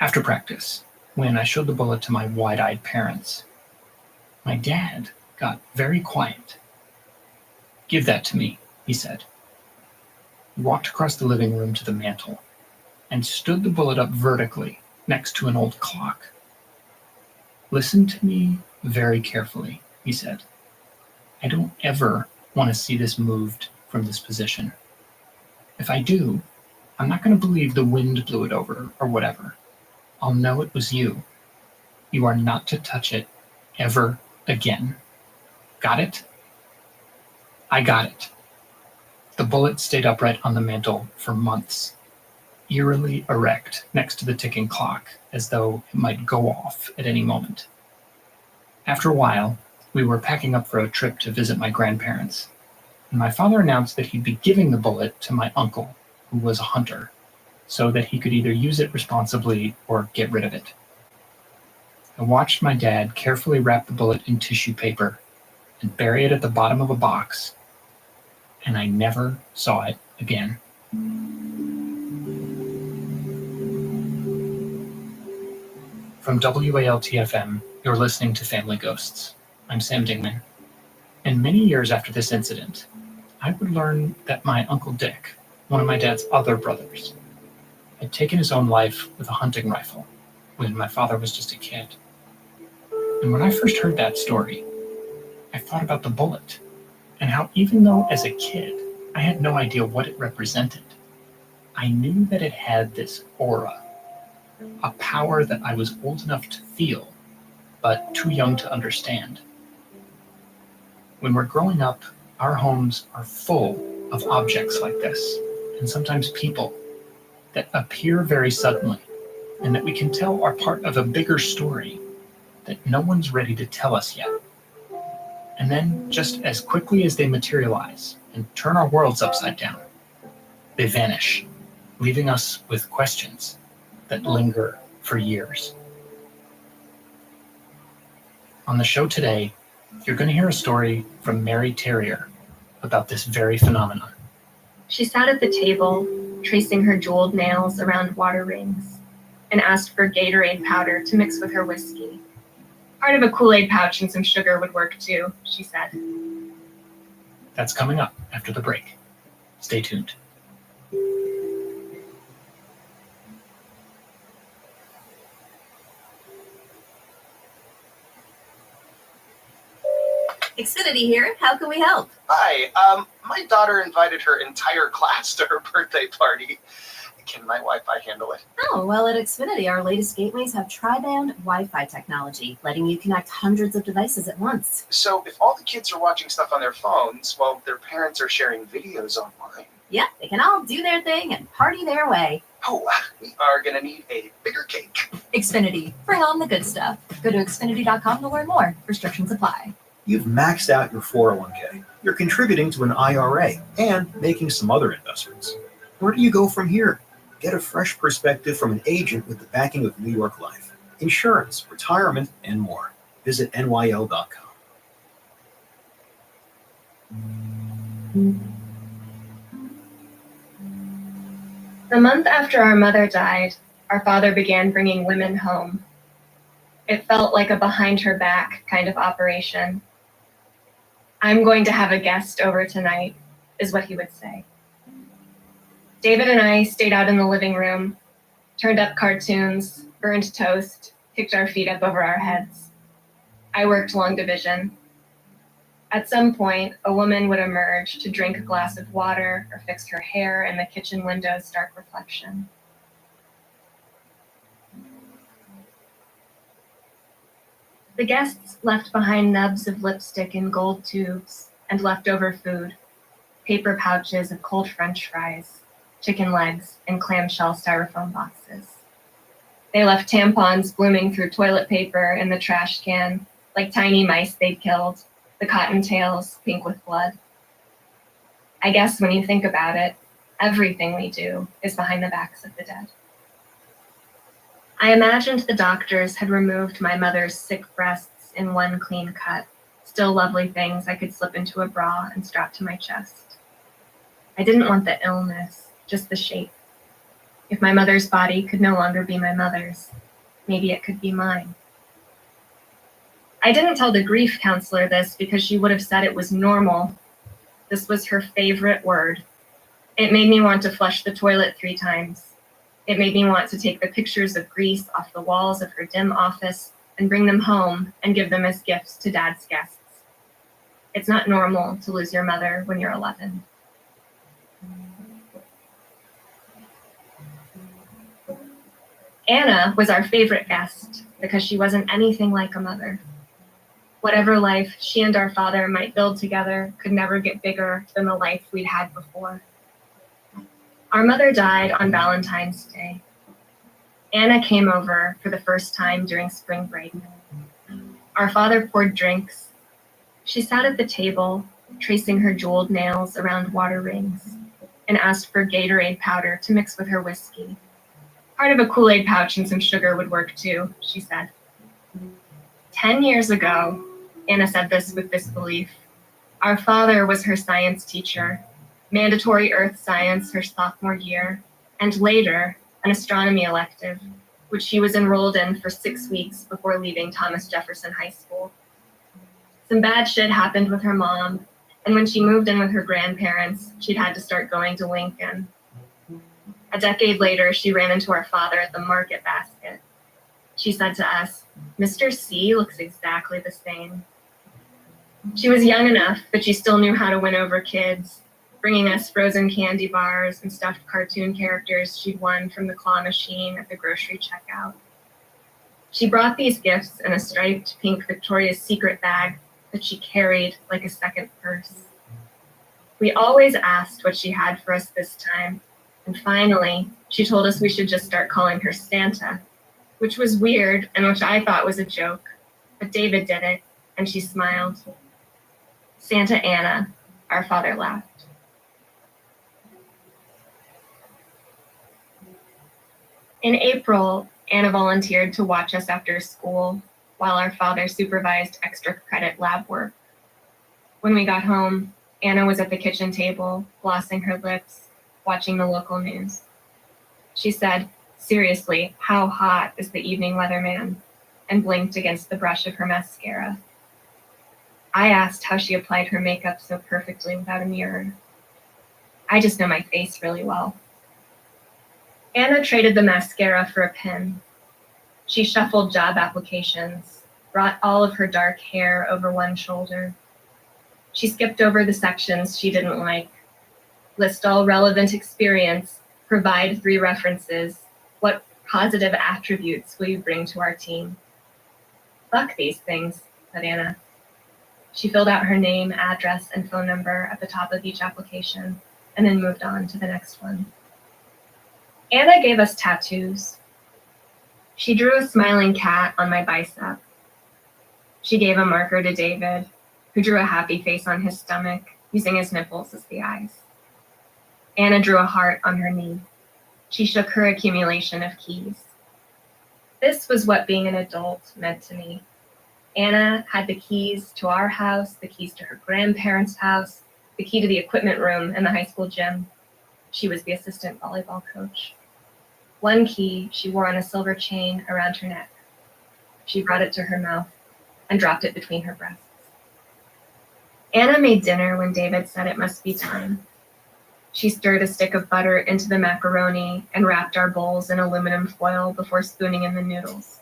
After practice, when I showed the bullet to my wide-eyed parents, my dad got very quiet. "Give that to me," he said. He walked across the living room to the mantel and stood the bullet up vertically next to an old clock. "Listen to me very carefully," he said. "I don't ever want to see this moved from this position. If I do, I'm not going to believe the wind blew it over or whatever. I'll know it was you. You are not to touch it ever again. Got it?" I got it. The bullet stayed upright on the mantel for months, eerily erect next to the ticking clock, as though it might go off at any moment. After a while, we were packing up for a trip to visit my grandparents, and my father announced that he'd be giving the bullet to my uncle, who was a hunter, so that he could either use it responsibly or get rid of it. I watched my dad carefully wrap the bullet in tissue paper and bury it at the bottom of a box, and I never saw it again. From WALT-FM, you're listening to Family Ghosts. I'm Sam Dingman. And many years after this incident, I would learn that my Uncle Dick, one of my dad's other brothers, had taken his own life with a hunting rifle when my father was just a kid. And when I first heard that story, I thought about the bullet and how even though as a kid I had no idea what it represented, I knew that it had this aura, a power that I was old enough to feel, but too young to understand. When we're growing up, our homes are full of objects like this, and sometimes people that appear very suddenly, and that we can tell are part of a bigger story that no one's ready to tell us yet. And then, just as quickly as they materialize and turn our worlds upside down, they vanish, leaving us with questions that linger for years. On the show today, you're going to hear a story from Mary Terrier about this very phenomenon. She sat at the table, tracing her jeweled nails around water rings, and asked for Gatorade powder to mix with her whiskey. Part of a Kool-Aid pouch and some sugar would work too, she said. That's coming up after the break. Stay tuned. Xfinity here. How can we help? Hi. My daughter invited her entire class to her birthday party. Can my Wi-Fi handle it? Oh, well, at Xfinity, our latest gateways have tri-band Wi-Fi technology, letting you connect hundreds of devices at once. So if all the kids are watching stuff on their phones while their parents are sharing videos online. Yeah, they can all do their thing and party their way. Oh, we are going to need a bigger cake. Xfinity. Bring on the good stuff. Go to Xfinity.com to learn more. Restrictions apply. You've maxed out your 401k. You're contributing to an IRA and making some other investments. Where do you go from here? Get a fresh perspective from an agent with the backing of New York Life. Insurance, retirement, and more. Visit NYL.com. The month after our mother died, our father began bringing women home. It felt like a behind-her-back kind of operation. I'm going to have a guest over tonight, is what he would say. David and I stayed out in the living room, turned up cartoons, burned toast, kicked our feet up over our heads. I worked long division. At some point, a woman would emerge to drink a glass of water or fix her hair in the kitchen window's dark reflection. The guests left behind nubs of lipstick in gold tubes and leftover food, paper pouches of cold French fries, chicken legs, and clamshell styrofoam boxes. They left tampons blooming through toilet paper in the trash can, like tiny mice they'd killed, the cottontails pink with blood. I guess when you think about it, everything we do is behind the backs of the dead. I imagined the doctors had removed my mother's sick breasts in one clean cut, still lovely things I could slip into a bra and strap to my chest. I didn't want the illness, just the shape. If my mother's body could no longer be my mother's, maybe it could be mine. I didn't tell the grief counselor this because she would have said it was normal. This was her favorite word. It made me want to flush the toilet 3 times. It made me want to take the pictures of Greece off the walls of her dim office and bring them home and give them as gifts to Dad's guests. It's not normal to lose your mother when you're 11. Anna was our favorite guest because she wasn't anything like a mother. Whatever life she and our father might build together could never get bigger than the life we'd had before. Our mother died on Valentine's Day. Anna came over for the first time during spring break. Our father poured drinks. She sat at the table, tracing her jeweled nails around water rings, and asked for Gatorade powder to mix with her whiskey. Part of a Kool-Aid pouch and some sugar would work too, she said. 10 years ago, Anna said this with disbelief, our father was her science teacher, mandatory earth science her sophomore year, and later an astronomy elective, which she was enrolled in for 6 weeks before leaving Thomas Jefferson High School. Some bad shit happened with her mom, and when she moved in with her grandparents, she'd had to start going to Lincoln. A decade later, she ran into our father at the market basket. She said to us, "Mr. C looks exactly the same." She was young enough, but she still knew how to win over kids, bringing us frozen candy bars and stuffed cartoon characters she'd won from the claw machine at the grocery checkout. She brought these gifts in a striped pink Victoria's Secret bag that she carried like a second purse. We always asked what she had for us this time, and finally, she told us we should just start calling her Santa, which was weird and which I thought was a joke, but David did it, and she smiled. Santa Anna, our father laughed. In April, Anna volunteered to watch us after school while our father supervised extra credit lab work. When we got home, Anna was at the kitchen table, glossing her lips, watching the local news. She said, "Seriously, how hot is the evening weatherman?" and blinked against the brush of her mascara. I asked how she applied her makeup so perfectly without a mirror. I just know my face really well. Anna traded the mascara for a pen. She shuffled job applications, brought all of her dark hair over one shoulder. She skipped over the sections she didn't like. List all relevant experience, provide 3 references. What positive attributes will you bring to our team? Fuck these things, said Anna. She filled out her name, address, and phone number at the top of each application, and then moved on to the next one. Anna gave us tattoos. She drew a smiling cat on my bicep. She gave a marker to David, who drew a happy face on his stomach, using his nipples as the eyes. Anna drew a heart on her knee. She shook her accumulation of keys. This was what being an adult meant to me. Anna had the keys to our house, the keys to her grandparents' house, the key to the equipment room and the high school gym. She was the assistant volleyball coach. One key she wore on a silver chain around her neck. She brought it to her mouth and dropped it between her breasts. Anna made dinner when David said it must be time. She stirred a stick of butter into the macaroni and wrapped our bowls in aluminum foil before spooning in the noodles.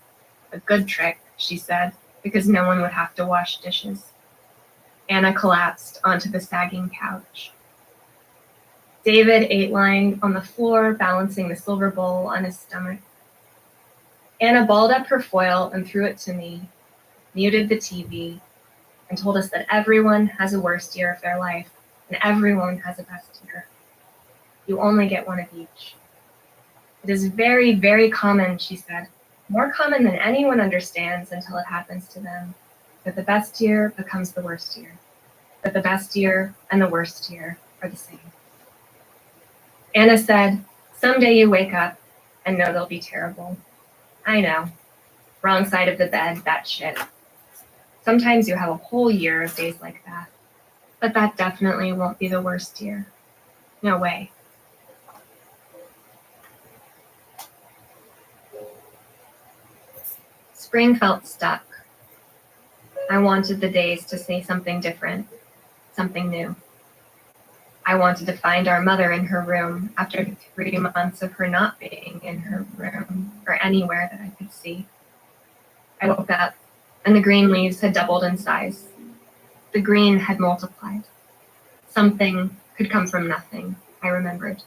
A good trick, she said, because no one would have to wash dishes. Anna collapsed onto the sagging couch. David ate lying on the floor, balancing the silver bowl on his stomach. Anna balled up her foil and threw it to me, muted the TV, and told us that everyone has a worst year of their life, and everyone has a best year. You only get one of each. It is very, very common, she said, more common than anyone understands until it happens to them, that the best year becomes the worst year, that the best year and the worst year are the same. Anna said, someday you wake up and know they'll be terrible. I know. Wrong side of the bed, that shit. Sometimes you have a whole year of days like that, but that definitely won't be the worst year. No way. Spring felt stuck. I wanted the days to say something different, something new. I wanted to find our mother in her room after 3 months of her not being in her room or anywhere that I could see. I woke up and the green leaves had doubled in size. The green had multiplied. Something could come from nothing, I remembered.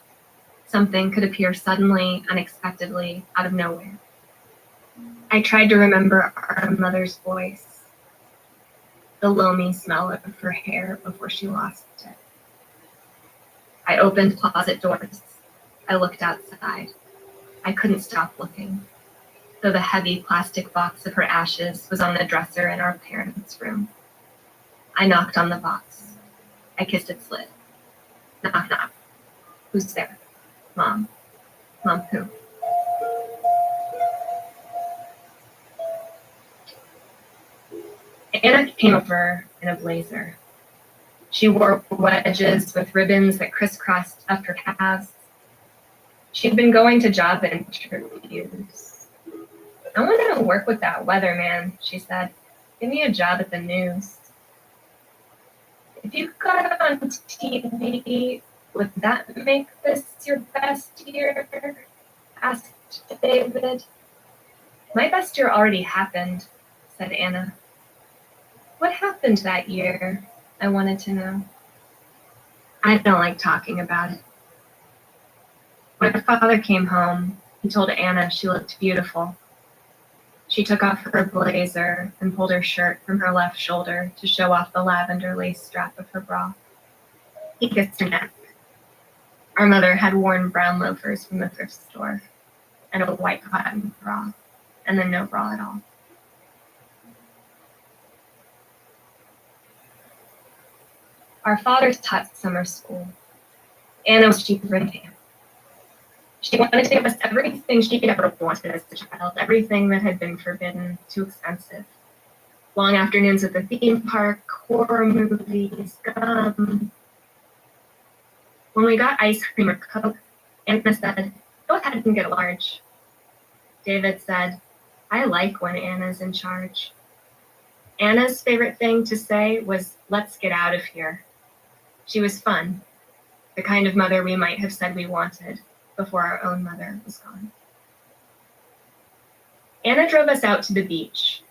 Something could appear suddenly, unexpectedly, out of nowhere. I tried to remember our mother's voice. the loamy smell of her hair before she lost it. I opened closet doors. I looked outside. I couldn't stop looking, though the heavy plastic box of her ashes was on the dresser in our parents' room. I knocked on the box. I kissed its lid. Knock, knock. Who's there? Mom. Mom who? Anna came over in a blazer. She wore wedges with ribbons that crisscrossed up her calves. She'd been going to job interviews. I want to work with that weatherman, she said. Give me a job at the news. If you got on TV, would that make this your best year? Asked David. My best year already happened, said Anna. What happened that year? I wanted to know. I don't like talking about it. When her father came home, he told Anna she looked beautiful. She took off her blazer and pulled her shirt from her left shoulder to show off the lavender lace strap of her bra. He kissed her neck. Our mother had worn brown loafers from the thrift store and a white cotton bra, and then no bra at all. Our father taught summer school. Anna was cheaper than him. She wanted to give us everything she ever wanted as a child, everything that had been forbidden, too expensive. Long afternoons at the theme park, horror movies, gum. When we got ice cream or Coke, Anna said, go ahead and get a large. David said, I like when Anna's in charge. Anna's favorite thing to say was, let's get out of here. She was fun, the kind of mother we might have said we wanted before our own mother was gone. Anna drove us out to the beach.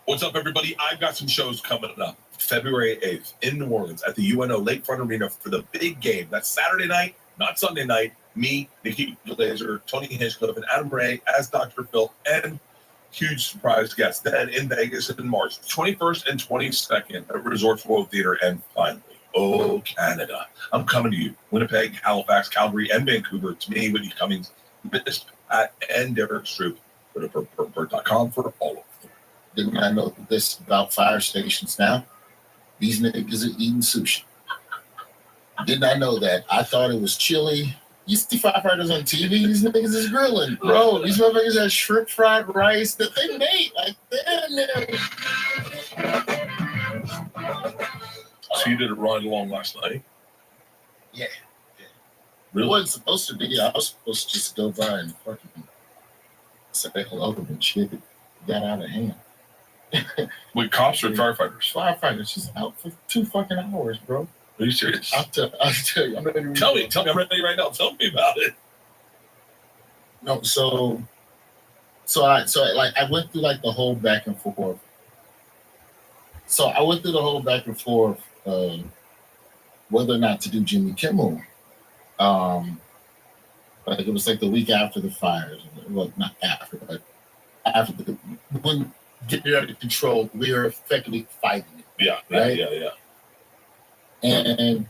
What's up, everybody? I've got some shows coming up. February 8th in New Orleans at the UNO Lakefront Arena for the big game. That's Saturday night, not Sunday night. Me, Nikki Glazer, Tony Hinchcliffe, and Adam Ray as Dr. Phil, and huge surprise guests. Then in Vegas in March 21st and 22nd at Resorts World Theater. And finally, oh, Canada. I'm coming to you. Winnipeg, Halifax, Calgary, and Vancouver. To me, Whitney Cummings, Miss Pat, and Derek Stroop. Go to perpert.com for all of them. Didn't I know this about fire stations now? These niggas are eating sushi. Didn't I know that? I thought it was chili. You see firefighters on TV, these niggas is grilling. Bro, these motherfuckers have shrimp fried rice that they made. Like, So you did a ride along last night? Yeah. Really? It wasn't supposed to be. I was supposed to just go by and fucking say hello and shit. Got out of hand. With cops or firefighters? Firefighters just out for 2 fucking hours, bro. Are you serious? I'll tell you. I'm ready to Tell me. I'm ready right now. Tell me about it. No, so I went through like the whole back and forth. So I went through the whole back and forth whether or not to do Jimmy Kimmel. Like it was like the week after the fires. Well, not after, but after when getting under control, we were effectively fighting it. Yeah, right? Yeah. And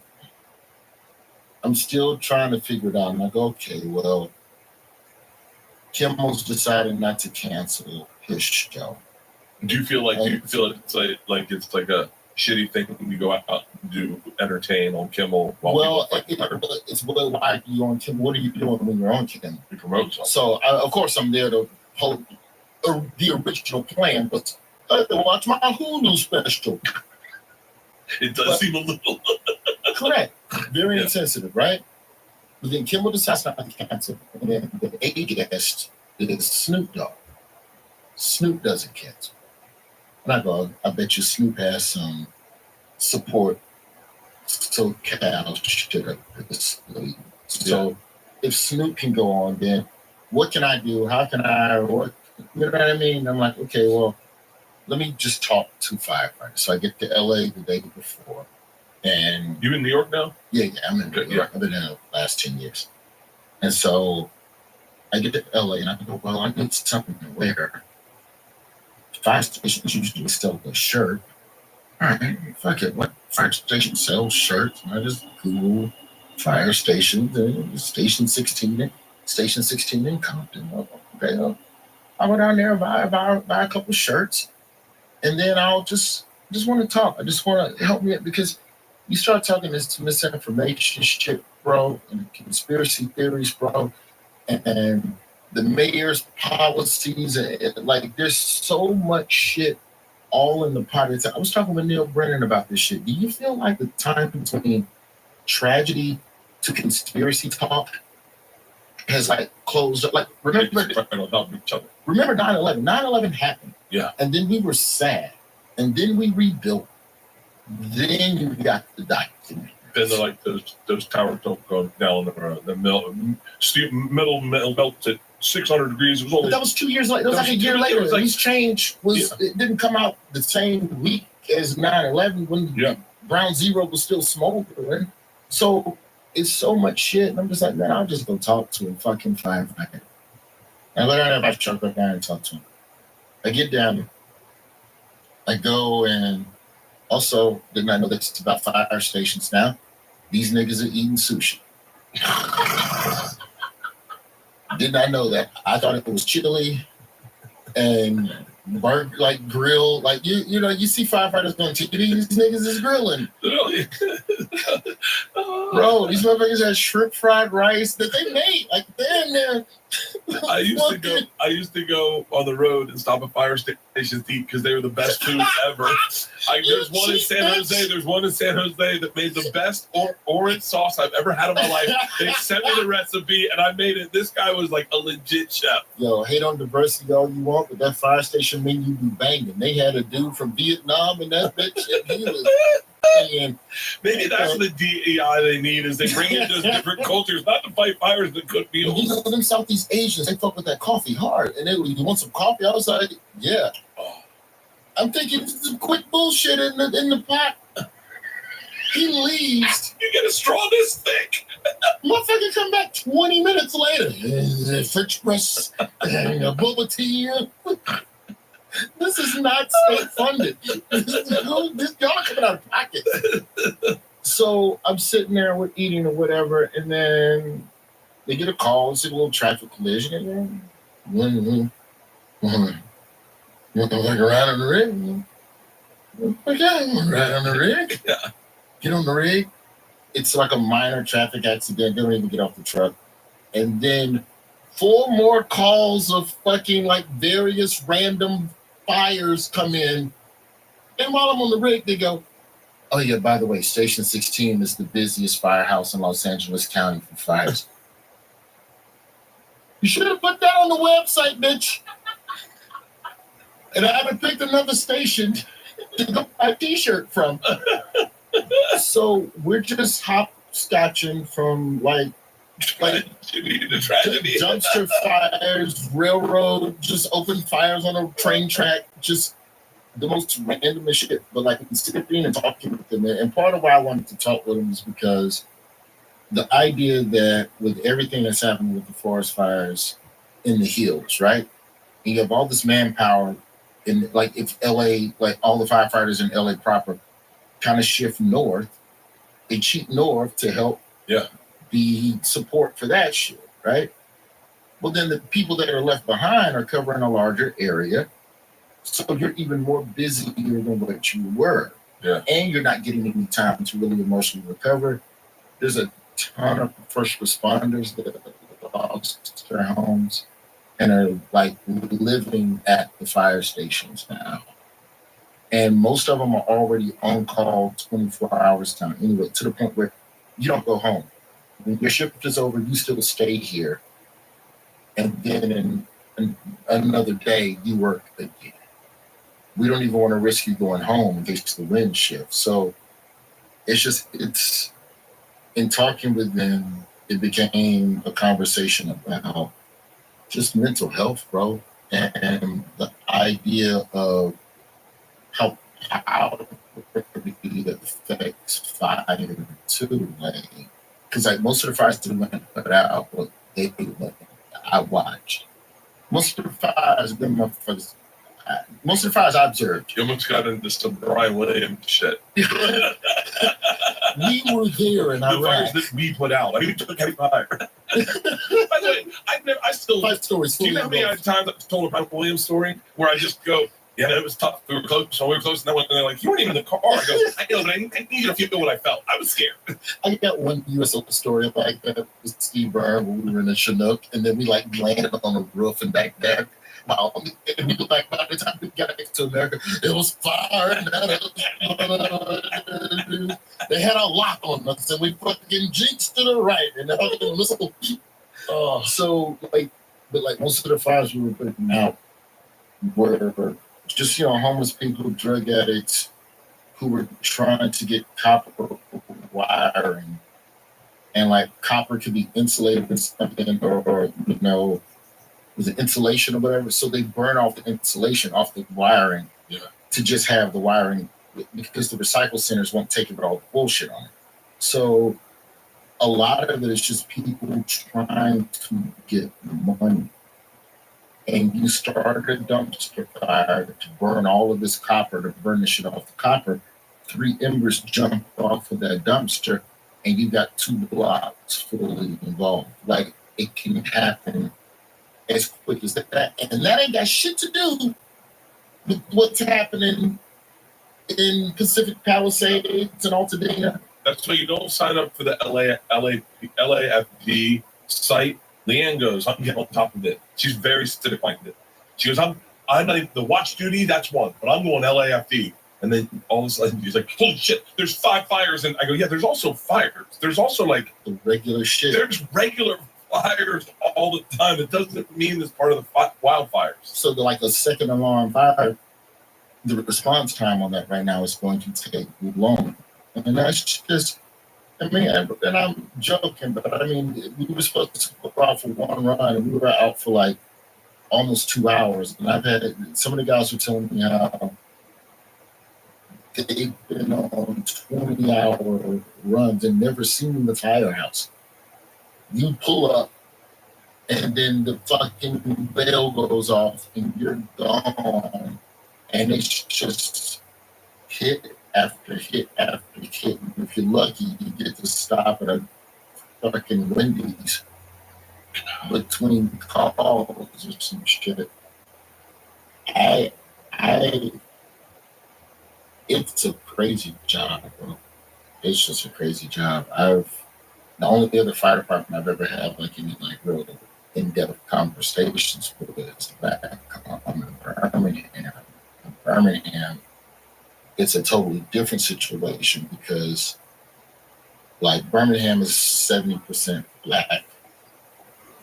I'm still trying to figure it out. I'm like, okay, well, Kimmel's decided not to cancel his show. Do you feel like it's like a shitty thing when you go out and do entertain on Kimmel? It's why you on Kimmel. What are you doing when you're on Kimmel? You promote something. So of course I'm there to hold the original plan, but watch my Hulu special. It does seem a little correct. Very insensitive, right? But then Kimmel decides not to cancel. And then the A guest is Snoop Dogg. Snoop doesn't cancel. And I go, I bet you Snoop has some support SoCal shit up this league. So if Snoop can go on, then what can I do? How can I work? You know what I mean? I'm like, okay, well, let me just talk to firefighters. So I get to LA the day before. And you in New York now? Yeah, I'm in New York. I've been in the last 10 years. And so I get to LA and I go, well, I need something to wear. Fire stations usually sell a shirt. All right, fuck it. What fire station sells shirts? And I just Google fire stations, Station 16 in Compton. Okay, I'll go down there, buy a couple shirts, and then I'll just want to talk. I just want to help me because you start talking this misinformation shit, bro, and conspiracy theories, bro, and the mayor's policies, and like there's so much shit all in the pot. I was talking with Neil Brennan about this shit. Do you feel like the time between tragedy to conspiracy talk has like closed up? Like remember 9/11? 9/11 happened. Yeah. And then we were sad. And then we rebuilt. Then you got the document. Then like those towers don't go down the middle melts at 600 degrees. But that was 2 years later. It was like a year later. These change it didn't come out the same week as 9/11 when Ground Zero was still smoldering. So it's so much shit. And I'm just like, man, I'll just go talk to a fucking firefighter. And let everybody truck up down and talk to him. I get down. I go and also didn't I know that it's about fire stations now? These niggas are eating sushi. Did not know that. I thought it was chili and burnt like grill. Like you know, you see firefighters going TV, these niggas is grilling. Bro, these motherfuckers had shrimp fried rice that they made. Like damn there. I used to go on the road and stop at fire stations to eat because they were the best food ever. There's one in San Jose that made the best orange sauce I've ever had in my life. They sent me the recipe and I made it. This guy was like a legit chef. Yo, hate on diversity all you want, but that fire station menu be banging. They had a dude from Vietnam and that bitch. He was maybe that's the DEI they need is they bring in those different cultures, not to fight fires but cook meals. You know, them Southeast Asians, they fuck with that coffee hard. And they were, you want some coffee? I was like, yeah. I'm thinking some quick bullshit in the pot. He leaves. You get a straw this thick. Motherfucker come back 20 minutes later. French press and a boba tea. This is not state funded. This y'all coming out of pocket. So I'm sitting there, we're eating or whatever, and then they get a call. It's a little traffic collision, and then like around on the rig. Okay, right on the rig. Get on the rig. It's like a minor traffic accident. They don't even get off the truck, and then 4 more calls of fucking like various random fires come in, and while I'm on the rig, they go, "Oh yeah, by the way, Station 16 is the busiest firehouse in Los Angeles County for fires." You should have put that on the website, bitch. And I haven't picked another station to go buy a T-shirt from. So we're just hopscotching from like dumpster fires, railroad, just open fires on a train track, just the most random shit. But like sitting and talking with them, and part of why I wanted to talk with them is because the idea that with everything that's happening with the forest fires in the hills, right? And you have all this manpower, and like if LA, like all the firefighters in LA proper, kind of shift north, they cheat north to help. Be support for that shit, right? Well, then the people that are left behind are covering a larger area, so you're even more busier than what you were. And you're not getting any time to really emotionally recover. There's a ton of first responders that lost their homes and are like living at the fire stations now. And most of them are already on call 24 hours time anyway, to the point where you don't go home. When your shift is over, you still stay here. And then in another day, you work again. We don't even want to risk you going home in case the wind shifts. So it's in talking with them, it became a conversation about just mental health, bro. And the idea of how affects fire too. Like, because like most of the fires that went put out, but I watched. Most of the fires, them motherfuckers. Most of the fires I observed. You almost got into some Brian Williams shit. We were there in the Iraq. fires that we put out. Like, we took any fire. By the way, I still. Five stories. Do you know how many times I've told a Brian Williams story where I just go, yeah, it was tough. We were close. So we were close, and then they're like, you weren't even in the car. I go, I know, but I need you to feel what I felt. I was scared. I got one U.S. story like that with Steve Byrne when we were in a Chinook, and then we like landed on a roof and back there. And we were like, by the time we got back to America, it was fire. They had a lock on us, and we fucking jinxed to the right, and the missile. So like, but like most of the fires we were putting out were just homeless people, drug addicts who were trying to get copper wiring, and like copper could be insulated with something, or was it insulation or whatever? So they burn off the insulation off the wiring to just have the wiring, because the recycle centers won't take it all the bullshit on it. So a lot of it is just people trying to get money. And you start a dumpster fire to burn all of this copper, to burn the shit off the copper. 3 embers jump off of that dumpster, and you got 2 blocks fully involved. Like, it can happen as quick as that. And that ain't got shit to do with what's happening in Pacific Palisades and Altadena. That's why you don't sign up for the LAFD site. Leanne goes, I'm getting on top of it. She's very specific like that. She goes, I'm not even the watch duty, that's one, but I'm going LAFD. And then all of a sudden she's like, holy shit, there's 5 fires. And I go, yeah, there's also fires. There's also like the regular shit. There's regular fires all the time. It doesn't mean it's part of the wildfires. So like a second alarm fire, the response time on that right now is going to take long. And that's just, I mean, and I'm joking, but I mean, we were supposed to go out for one run, and we were out for like almost 2 hours. And I've had some of the guys were telling me how they've been on 20-hour runs and never seen the firehouse. You pull up, and then the fucking bell goes off, and you're gone. And it's just hit after hit after hit. And if you're lucky, you get to stop at a fucking Wendy's between calls or some shit. It's a crazy job, bro. It's just a crazy job. The only other fire department I've ever had like any like real in-depth conversations with is back in Birmingham. It's a totally different situation because like Birmingham is 70% black,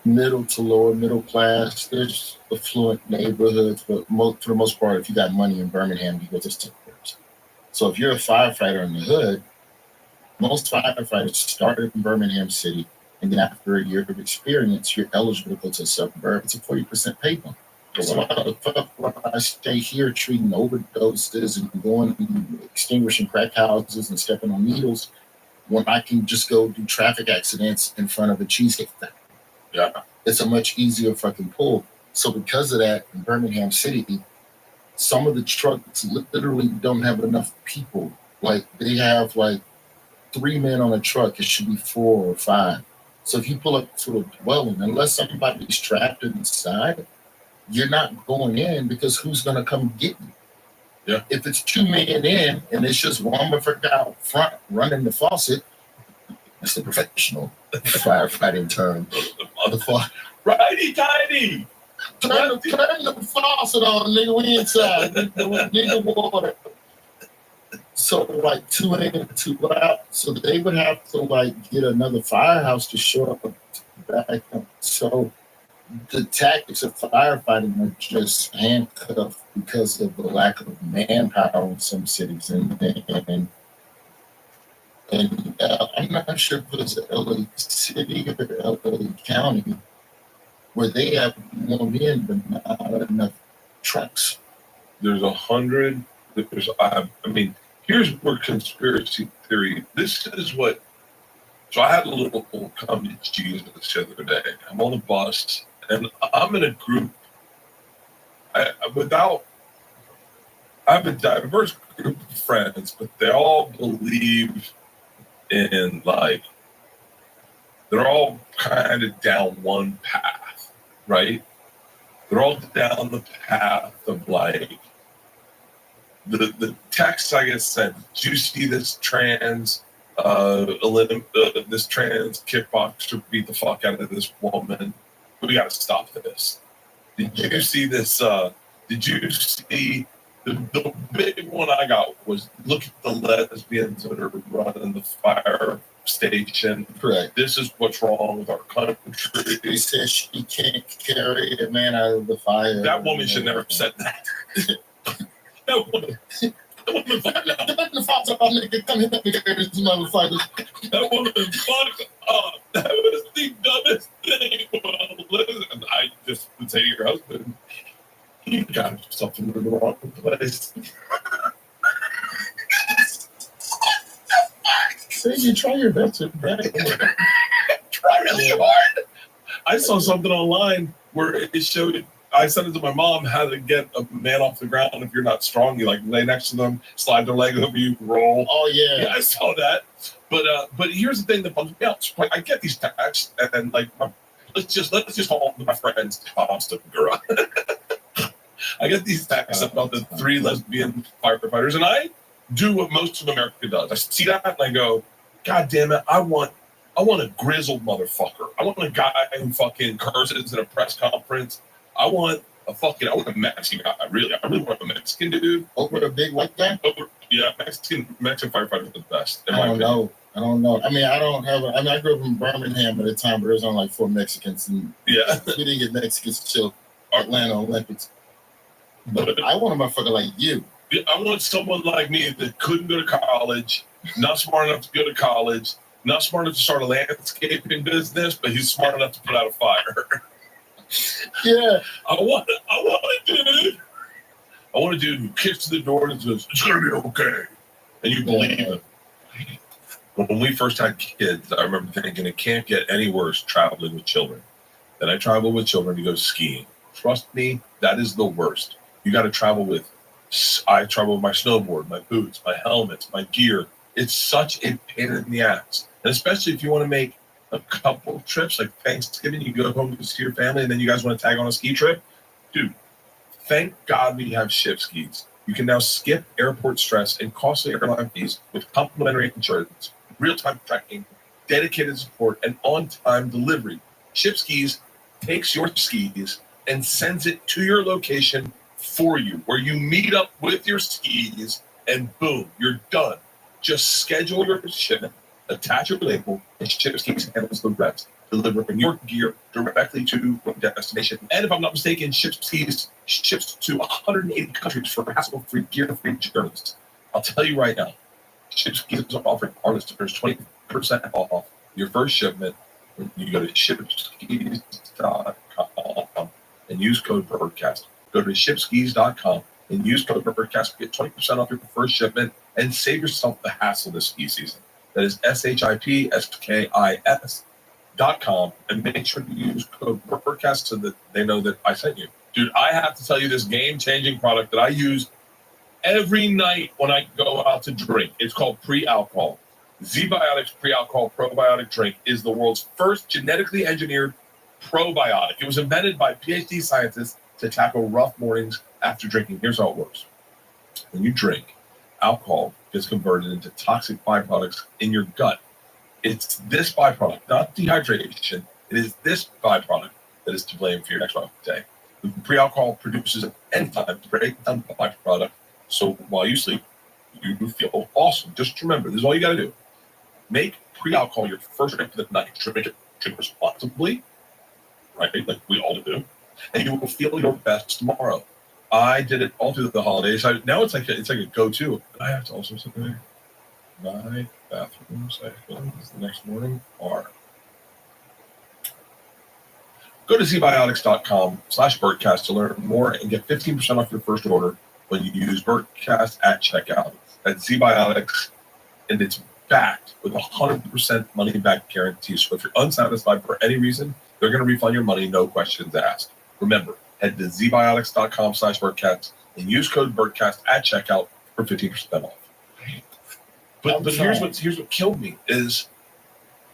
middle to lower middle class. There's affluent neighborhoods, but for the most part, if you got money in Birmingham, you go to suburbs. So if you're a firefighter in the hood, most firefighters started in Birmingham City, and then after a year of experience, you're eligible to go to a suburb. It's a 40% pay bump. So why the fuck would I stay here treating overdoses and going and extinguishing crack houses and stepping on needles when I can just go do traffic accidents in front of a cheesecake factory? Yeah. It's a much easier fucking pull. So because of that, in Birmingham City, some of the trucks literally don't have enough people. Like they have like 3 men on a truck, it should be 4 or 5. So if you pull up to a dwelling, unless somebody's trapped inside, you're not going in because who's going to come get you? Yeah. If it's 2 men in and it's just one motherfucker out front running the faucet, that's the professional firefighting term. Righty-tighty. Turn the faucet on, nigga. We inside. Nigga water. So like 2 in and 2 out. So they would have to like get another firehouse to show up back up. So the tactics of firefighting are just handcuffed because of the lack of manpower in some cities, and I'm not sure if it's LA City or LA County where they have more men but not enough trucks. There's 100. I mean, Here's where conspiracy theory. This is what. So I had a little come to Jesus the other day. I'm on the bus and I'm in a group. I have a diverse group of friends, but they all believe in like they're all kind of down one path, right? They're all down the path of like the text I guess said, "Do you see this trans this trans kickboxer beat the fuck out of this woman? We got to stop this." Did you see this? Did you see the big one I got was look at the lesbians that are running the fire station. Correct. This is what's wrong with our country. He says she can't carry a man out of the fire. That woman should never have said that. That woman. That woman fucked up. That woman fucked up. That was the dumbest thing. Well, listen, I just would say to your husband, you got yourself in the wrong place. Say you try your best to try really hard. I saw something online where it showed it. I sent it to my mom how to get a man off the ground if you're not strong. You like lay next to them, slide their leg over you, roll. Oh yeah, I saw that. But here's the thing that bums me out. Like, I get these texts and like let's just call them my friends. Girl. I get these texts about the 3 lesbian firefighters, and I do what most of America does. I see that and I go, God damn it! I want a grizzled motherfucker. I want a guy who fucking curses at a press conference. I want a Mexican guy. I really want a Mexican dude. Over a big white guy? Yeah, Mexican firefighters are the best. I don't know. I mean, I grew up in Birmingham at the time, but there was only like 4 Mexicans, and we didn't get Mexicans till Atlanta Olympics. But I want a motherfucker like you. I want someone like me that couldn't go to college, not smart enough to go to college, not smart enough to start a landscaping business, but he's smart enough to put out a fire. Yeah. I want a dude who kicks the door and says, "It's gonna be okay," and you believe him. When we first had kids, I remember thinking it can't get any worse traveling with children. Then I traveled with children to go skiing. Trust me, that is the worst. You got to travel with. I travel with my snowboard, my boots, my helmets, my gear. It's such a pain in the ass, and especially if you want to make a couple trips, like Thanksgiving, you go home to see your family, and then you guys want to tag on a ski trip. Dude, thank God we have ship skis. You can now skip airport stress and costly airline fees with complimentary insurance, real-time tracking, dedicated support, and on-time delivery. Ship Skis takes your skis and sends it to your location for you, where you meet up with your skis, and boom, you're done. Just schedule your shipment, attach your label, and Ship Skis handles the rest, delivering your gear directly to your destination. And if I'm not mistaken, Ship Skis ships to 180 countries for hassle-free, gear-free journeys. I'll tell you right now, Ship Skis is offering our listeners 20% off your first shipment when you go to shipskis.com and use code BIRDCAST. Go to shipskis.com and use code BIRDCAST to get 20% off your first shipment and save yourself the hassle this ski season. That is shipskis.com, and make sure to use code BIRDCAST so that they know that I sent you. Dude, I have to tell you this game-changing product that I use every night when I go out to drink. It's called Pre-Alcohol. Z-Biotics Pre-Alcohol Probiotic Drink is the world's first genetically engineered probiotic. It was invented by PhD scientists to tackle rough mornings after drinking. Here's how it works. When you drink, alcohol gets converted into toxic byproducts in your gut. It's this byproduct, not dehydration. It is this byproduct that is to blame for your next rough day. The pre-alcohol produces an enzyme to break down the byproduct, so while you sleep, you feel awesome. Just remember, this is all you got to do. Make pre-alcohol your first drink of the night. Drink responsibly, right? Like we all do. And you will feel your best tomorrow. I did it all through the holidays. Now it's like a go-to. I have to also say, my bathroom cycles the next morning are. Go to zbiotics.com/birdcast to learn more and get 15% off your first order. when you use Birdcast at checkout. That's ZBiotics, and it's backed with 100% money back guarantee. So if you're unsatisfied for any reason, they're going to refund your money, no questions asked. Remember, head to zbiotics.com/Birdcast and use code Birdcast at checkout for 15% off. But here's what killed me is,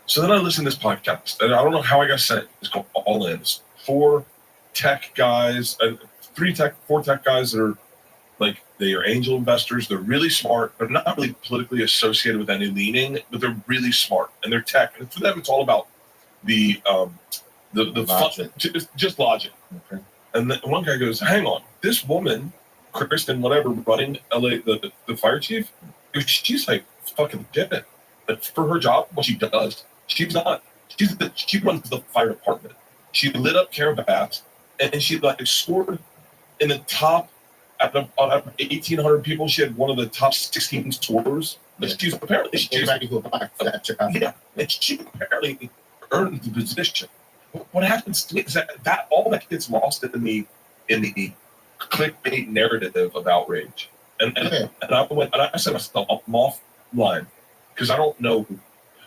so then I listened to this podcast, and I don't know how I got sent. It's called All In. It's 4 tech guys, 4 tech guys that are like, they are angel investors. They're really smart. They're not really politically associated with any leaning, but they're really smart, and they're tech. And for them, it's all about the logic. Just logic. Okay. And then one guy goes, "Hang on, this woman, Kristen, whatever, running LA, the fire chief, she's like fucking legit. But for her job, what she does, she runs the fire department. She lit up caravans, and she like scored in the top." Out of 1,800 people, she had one of the top 16 scores. But she's apparently and she apparently earned the position. What happens to me is that all that gets lost in the clickbait narrative of outrage. And I said myself, I'm offline because I don't know.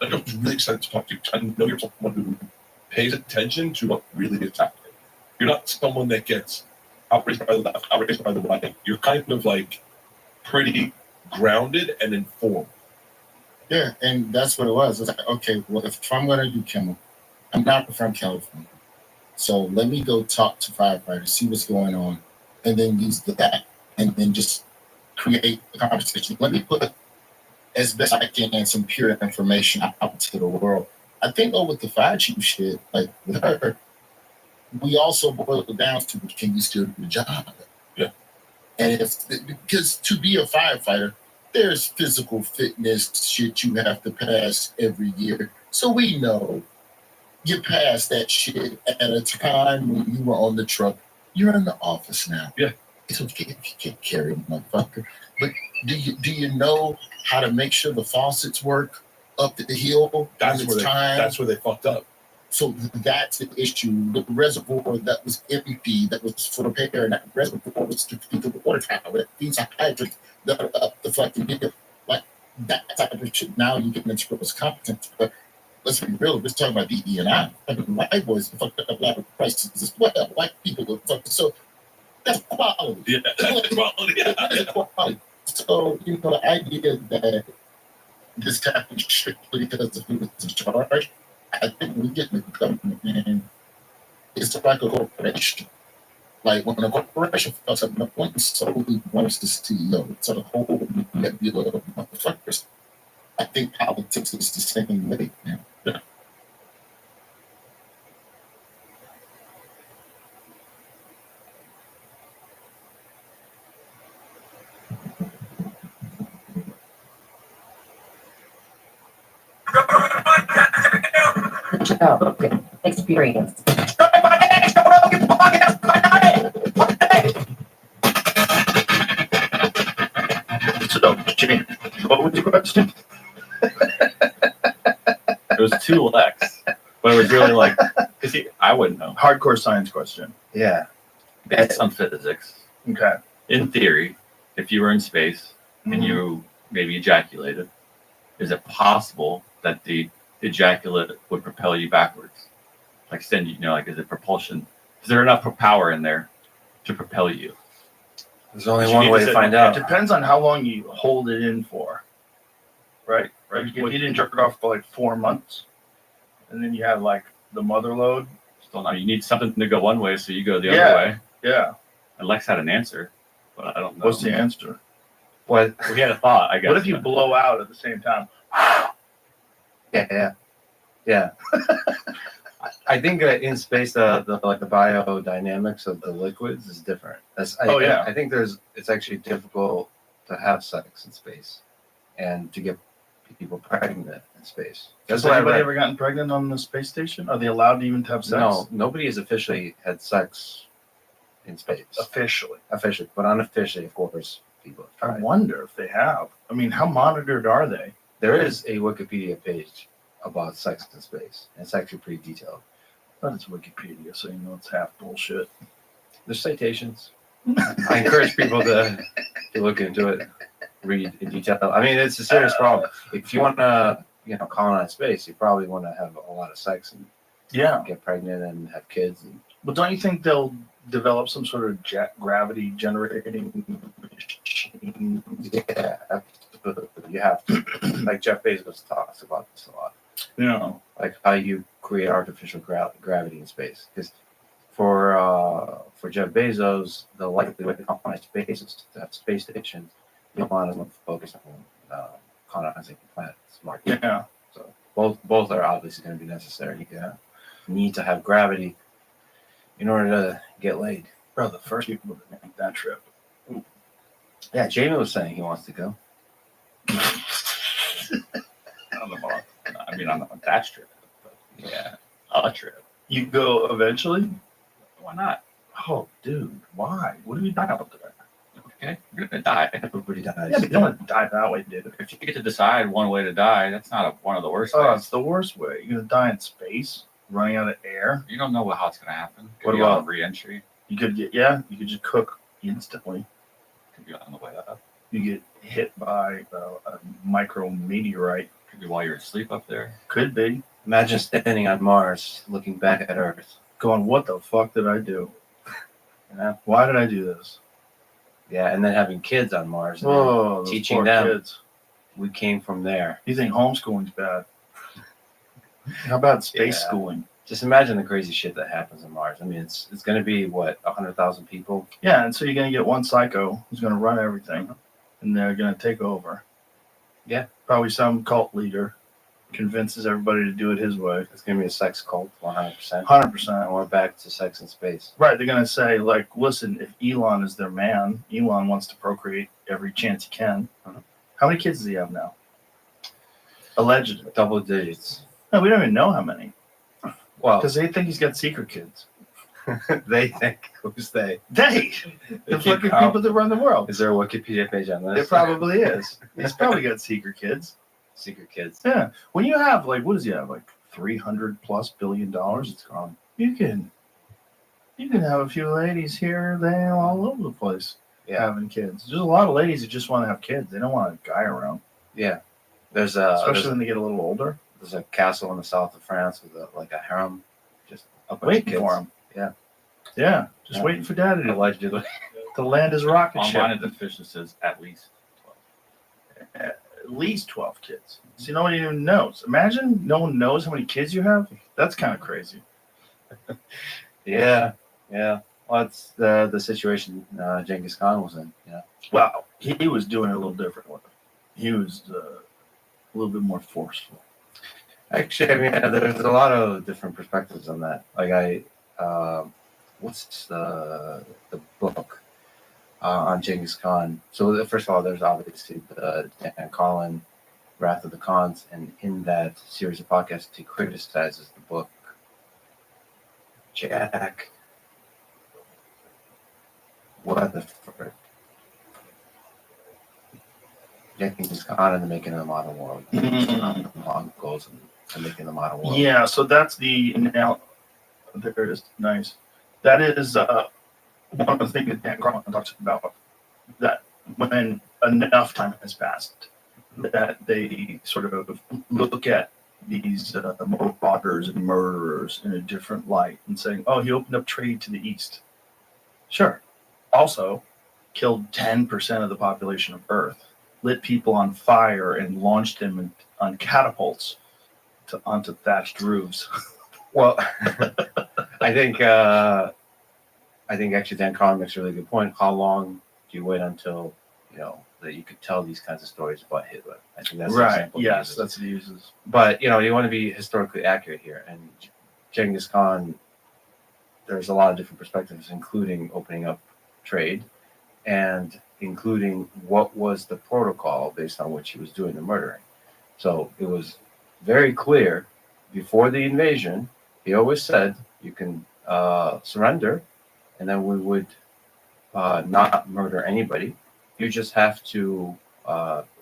Like, I'm really excited to talk to you. I know you're someone who pays attention to what really is happening. You're not someone that gets outraged by the left, outraged by the right. You're kind of like pretty grounded and informed. Yeah, and that's what it was. It's like, okay, well, if I'm going to do Kimmel, I'm not from California. So let me go talk to firefighters, see what's going on, and then use that, and then just create a conversation. Let me put, as best I can, some pure information out to the world. I think, with the fire chief shit, like with her, we also boil it down to, can you still do the job? Yeah. And because to be a firefighter, there's physical fitness shit you have to pass every year. So we know you pass that shit at a time when you were on the truck. You're in the office now. Yeah. It's okay if you can't carry a motherfucker. But do you know how to make sure the faucets work up the hill? That's where they fucked up. So that's the issue. The reservoir that was empty, that was for repair, and that reservoir was to feed the water tower. These are hydrants that are up the fucking hill. Like that type of shit. Now you get into people's competence. But let's be real, we're talking about DE&I. I mean, white boys fucked up a lot of prices as well. White people are fucked. So that's quality. Yeah, that's quality. That's quality. So, the idea that this happened strictly because of who was in charge, I think we get in the government, and it's like a corporation. Like when a corporation fucks up, the point solely wants the CEO. It's a whole nebula of motherfuckers. I think politics is the same way now. Yeah. Okay. Experience. So, Jimmy, what was your question? It was 2 Lex, but it was really like, I wouldn't know. Hardcore science question. Yeah. Based on physics. Okay. In theory, if you were in space and you maybe ejaculated, is it possible that the ejaculate would propel you backwards? Like send you, like, is it propulsion? Is there enough power in there to propel you? There's only one way to find out. It depends on how long you hold it in for. Right? Right. If you didn't jerk it off for like 4 months, and then you have like the mother load. Still not. You need something to go one way, so you go the other way. Yeah. And Lex had an answer, but I don't know. What's the answer? What? We had a thought, I guess. What if you blow out at the same time? Yeah. I think in space, the biodynamics of the liquids is different. I think it's actually difficult to have sex in space and to get people pregnant in space. Has anybody ever gotten pregnant on the space station? Are they allowed to even have sex? No, nobody has officially had sex in space. Officially, but unofficially, of course, people have tried. I wonder if they have. I mean, how monitored are they? There is a Wikipedia page about sex in space. And it's actually pretty detailed. But it's Wikipedia, so you know it's half bullshit. There's citations. I encourage people to look into it, read in detail. I mean, it's a serious problem. If you want to, colonize space, you probably want to have a lot of sex and get pregnant and have kids. But don't you think they'll develop some sort of gravity generating machine? Yeah, absolutely. You have to. Like Jeff Bezos talks about this a lot. Yeah. Like how you create artificial gravity in space. Because for Jeff Bezos, the likely way to colonize space is to have space stations. Elon is focused on colonizing the planet. Smart. Yeah. So both are obviously going to be necessary. You need to have gravity in order to get laid. Bro, the first people to make that trip. Yeah, Jamie was saying he wants to go. On that trip. But yeah, a trip. You go eventually? Why not? Oh, dude, why? What do you die out there? Okay, you're gonna die. Everybody dies. Yeah, but you don't want to die that way, dude. If you get to decide one way to die, that's not one of the worst Oh, ways. it's the worst way. You're gonna die in space, running out of air. You don't know how it's gonna happen. Could What be about on re-entry? You could you could just cook instantly. Could be on the way up. You get hit by a micro meteorite. Could be while you're asleep up there. Could be. Imagine standing on Mars, looking back at Earth, going, "What the fuck did I do? Why did I do this?" Yeah, and then having kids on Mars, and those teaching poor them. kids. We came from there. You think homeschooling's bad? How about space schooling? Just imagine the crazy shit that happens on Mars. I mean, it's going to be what 100,000 people. Yeah, and so you're gonna get one psycho who's gonna run everything, and they're gonna take over. Yeah, probably some cult leader convinces everybody to do it his way. It's gonna be a sex cult, 100%. 100%. And we're back to sex in space. Right, they're gonna say like, listen, if Elon is their man, Elon wants to procreate every chance he can. How many kids does he have now? Allegedly, double digits. No, we don't even know how many. Well, because they think he's got secret kids. They think. Who's they? They. The fucking people that run the world. Is there a Wikipedia page on this? There probably is. He's probably got secret kids. Secret kids. Yeah. When you have like, what does he have? Like $300+ billion. It's gone. You can have a few ladies here, there, all over the place. Yeah. Having kids. There's a lot of ladies that just want to have kids. They don't want a guy around. Yeah. Especially when they get a little older. There's a castle in the south of France with a harem, just a bunch of Waiting kids. for him. Yeah. Yeah. Just waiting for daddy to allegedly to land his rocket ship. Online the official says at least 12. At least 12 kids. See, nobody even knows. Imagine no one knows how many kids you have. That's kind of crazy. Yeah. Yeah. Well, it's the situation Genghis Khan was in. Yeah. Well, he was doing it a little differently. He was a little bit more forceful. Actually, I mean, there's a lot of different perspectives on that. Like what's the book on Genghis Khan? So first of all, there's obviously the Dan Carlin, Wrath of the Khans, and in that series of podcasts, he criticizes the book. Jack, what the frick? Genghis Khan and the making of the modern world. The Mongols and making the modern world. Yeah, so that's the now. There it is. Nice. That is one of the things that Dan Carlin talks about. That when enough time has passed, that they sort of look at these marauders and murderers in a different light and saying, "Oh, he opened up trade to the east." Sure. Also, killed 10% of the population of Earth, lit people on fire, and launched them on catapults onto thatched roofs. Well, I think actually Dan Carlin makes a really good point. How long do you wait until that you could tell these kinds of stories about Hitler? I think that's the right. example. Yes, that's what he uses. But you want to be historically accurate here, and Genghis Khan. There's a lot of different perspectives, including opening up trade, and including what was the protocol based on which he was doing the murdering. So it was very clear before the invasion. He always said, you can surrender, and then we would not murder anybody. You just have to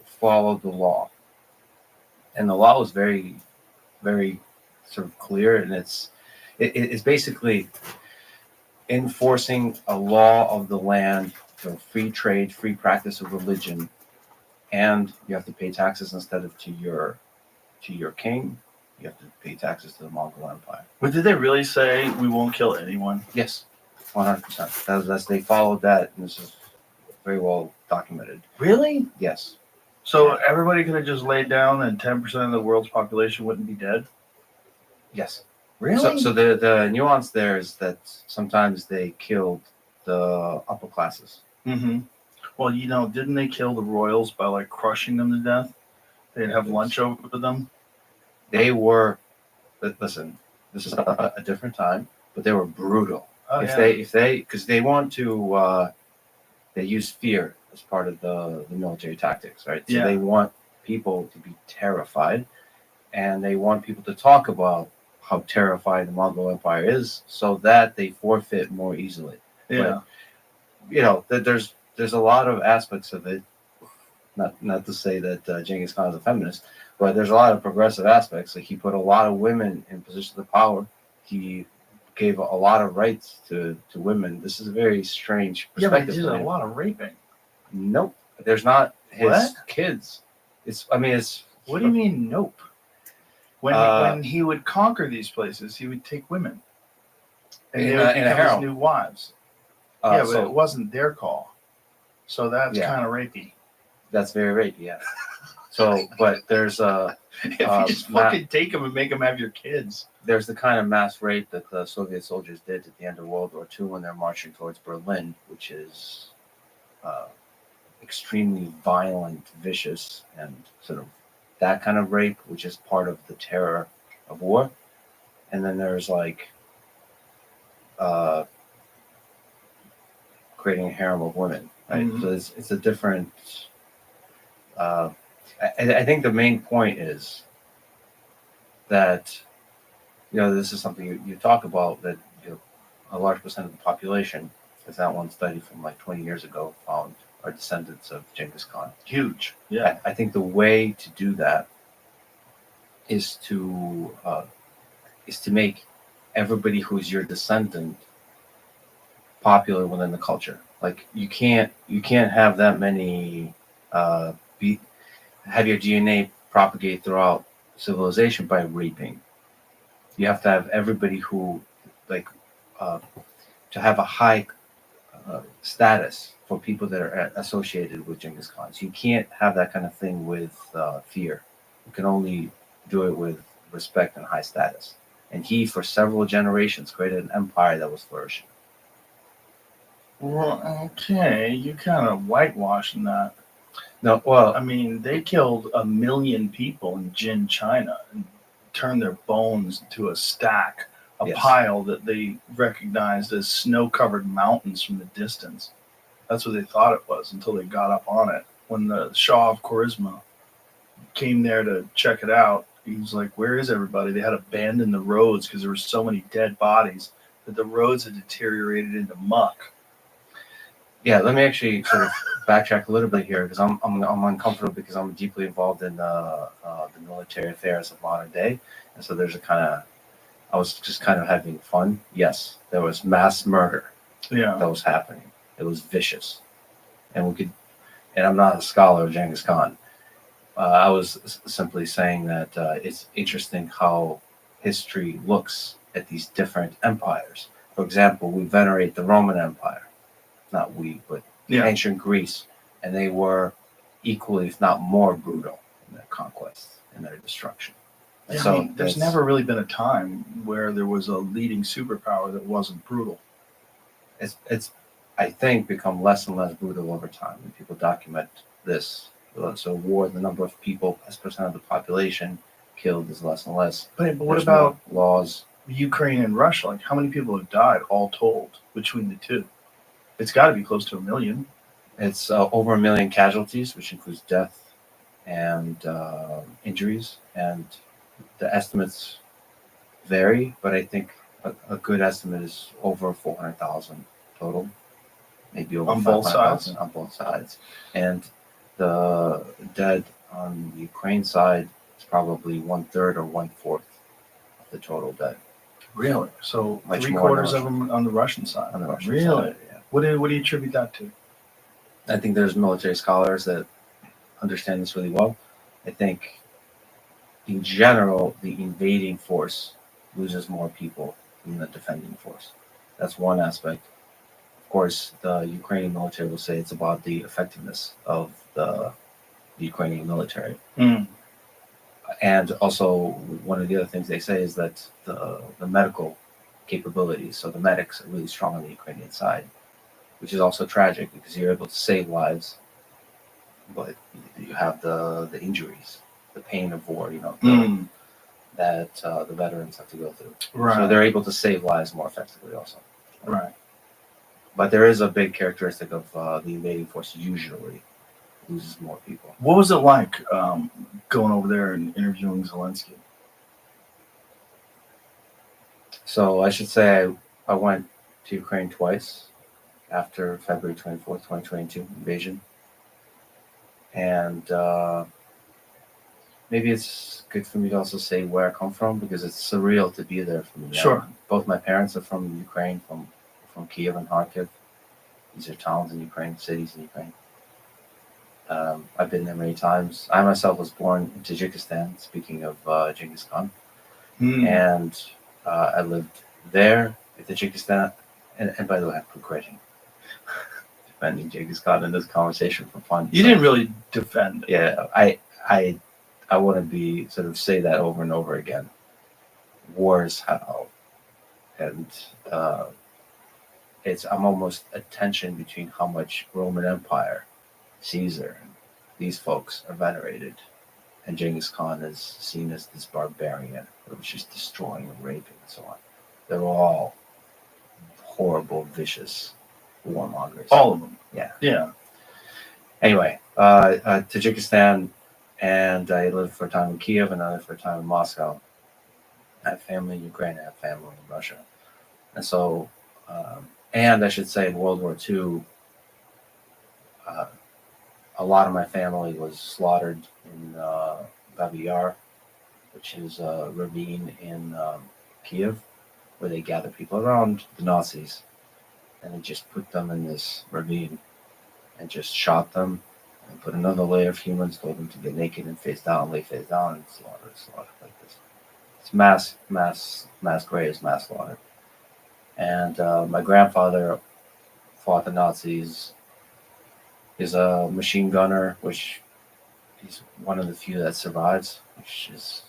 follow the law. And the law was very, very sort of clear, and it's basically enforcing a law of the land, the free trade, free practice of religion, and you have to pay taxes instead of to your king. You have to pay taxes to the Mongol Empire. But did they really say we won't kill anyone? Yes, 100%. That's they followed that, and this is very well documented. Really? Yes. So everybody could have just laid down, and 10% of the world's population wouldn't be dead. Yes. Really? So the nuance there is that sometimes they killed the upper classes. Mm-hmm. Well, didn't they kill the royals by like crushing them to death? They'd have lunch over them. They were, listen, this is a different time, but they were brutal. Oh, Because they want to, they use fear as part of the military tactics, right? So they want people to be terrified, and they want people to talk about how terrified the Mongol Empire is, so that they forfeit more easily. Yeah. But, there's a lot of aspects of it. Not to say that Genghis Khan is a feminist, but there's a lot of progressive aspects. Like he put a lot of women in positions of power. He gave a lot of rights to women. This is a very strange Yeah, but perspective. he did a lot of raping. Nope. There's not his What? kids. It's. What do you mean, nope? When he would conquer these places, he would take women, and they would become his new wives. But it wasn't their call, so that's kind of rapey. That's very rapey, yeah. So, but there's if you just fucking take them and make them have your kids. There's the kind of mass rape that the Soviet soldiers did at the end of World War II when they're marching towards Berlin, which is extremely violent, vicious, and sort of that kind of rape, which is part of the terror of war. And then there's like creating a harem of women, right? Mm-hmm. So it's a different. I think the main point is that this is something you talk about, that a large percent of the population, as that one study from like 20 years ago found, are descendants of Genghis Khan. Huge. Yeah. I think the way to do that is to make everybody who is your descendant popular within the culture. Like you can't have that many have your DNA propagate throughout civilization by raping. You have to have everybody who to have a high status for people that are associated with Genghis Khan. So you can't have that kind of thing with fear. You can only do it with respect and high status. And he, for several generations, created an empire that was flourishing. Well, okay, you kind of whitewashing that. No, well, I mean, they killed 1 million people in Jin, China, and turned their bones into a stack, a pile that they recognized as snow-covered mountains from the distance. That's what they thought it was until they got up on it. When the Shah of Charisma came there to check it out, he was like, "Where is everybody?" They had abandoned the roads because there were so many dead bodies that the roads had deteriorated into muck. Yeah, let me actually sort of backtrack a little bit here, because I'm uncomfortable because I'm deeply involved in the military affairs of modern day, and so there's I was just kind of having fun. Yes, there was mass murder. Yeah, that was happening. It was vicious, and I'm not a scholar of Genghis Khan. I was simply saying that it's interesting how history looks at these different empires. For example, we venerate the Roman Empire. Not we, but ancient Greece, and they were equally, if not more, brutal in their conquests and their destruction. And I mean, there's never really been a time where there was a leading superpower that wasn't brutal. It's I think become less and less brutal over time, and people document this. So war, the number of people as percent of the population killed is less and less. But what There's about more laws? Ukraine and Russia? Like, how many people have died all told between the two? It's got to be close to 1 million. It's over 1 million casualties, which includes death and injuries. And the estimates vary, but I think a good estimate is over 400,000 total, maybe over on both sides. On both sides. And the dead on the Ukraine side is probably 1/3 or 1/4 of the total dead. Really? So Much three more quarters on of them on the Russian side. on the Russian Really? side. Yeah. What do you attribute that to? I think there's military scholars that understand this really well. I think, in general, the invading force loses more people than the defending force. That's one aspect. Of course, the Ukrainian military will say it's about the effectiveness of the Ukrainian military. Mm. And also, one of the other things they say is that the medical capabilities, so the medics are really strong on the Ukrainian side, which is also tragic because you're able to save lives, but you have the injuries, the pain of war, that the veterans have to go through. Right. So they're able to save lives more effectively also. Right. But there is a big characteristic of the invading force usually loses more people. What was it like going over there and interviewing Zelensky? So I should say I went to Ukraine twice after February 24th, 2022 invasion. And maybe it's good for me to also say where I come from because it's surreal to be there for me. Sure. Both my parents are from Ukraine, from Kiev and Kharkiv. These are towns in Ukraine, cities in Ukraine. I've been there many times. I myself was born in Tajikistan, speaking of Genghis Khan. And I lived there in Tajikistan. And by the way, I'm regretting defending Genghis Khan in this conversation for fun. You didn't really defend. Yeah, I want to be sort of say that over and over again. War is hell, and I'm almost a tension between how much Roman Empire, Caesar, and these folks are venerated, and Genghis Khan is seen as this barbarian who was just destroying and raping and so on. They're all horrible, vicious warmongers. All of them. Yeah. Yeah. Anyway, Tajikistan, and I lived for a time in Kiev and I lived for a time in Moscow. I have family in Ukraine, I have family in Russia. And so, and I should say in World War II, a lot of my family was slaughtered in Babi Yar, which is a ravine in Kiev, where they gather people around the Nazis, and they just put them in this ravine and just shot them and put another layer of humans, told them to get naked and face down, lay face down, and slaughter like this. It's mass graves, mass slaughter. And my grandfather fought the Nazis. He's a machine gunner, which he's one of the few that survives, which is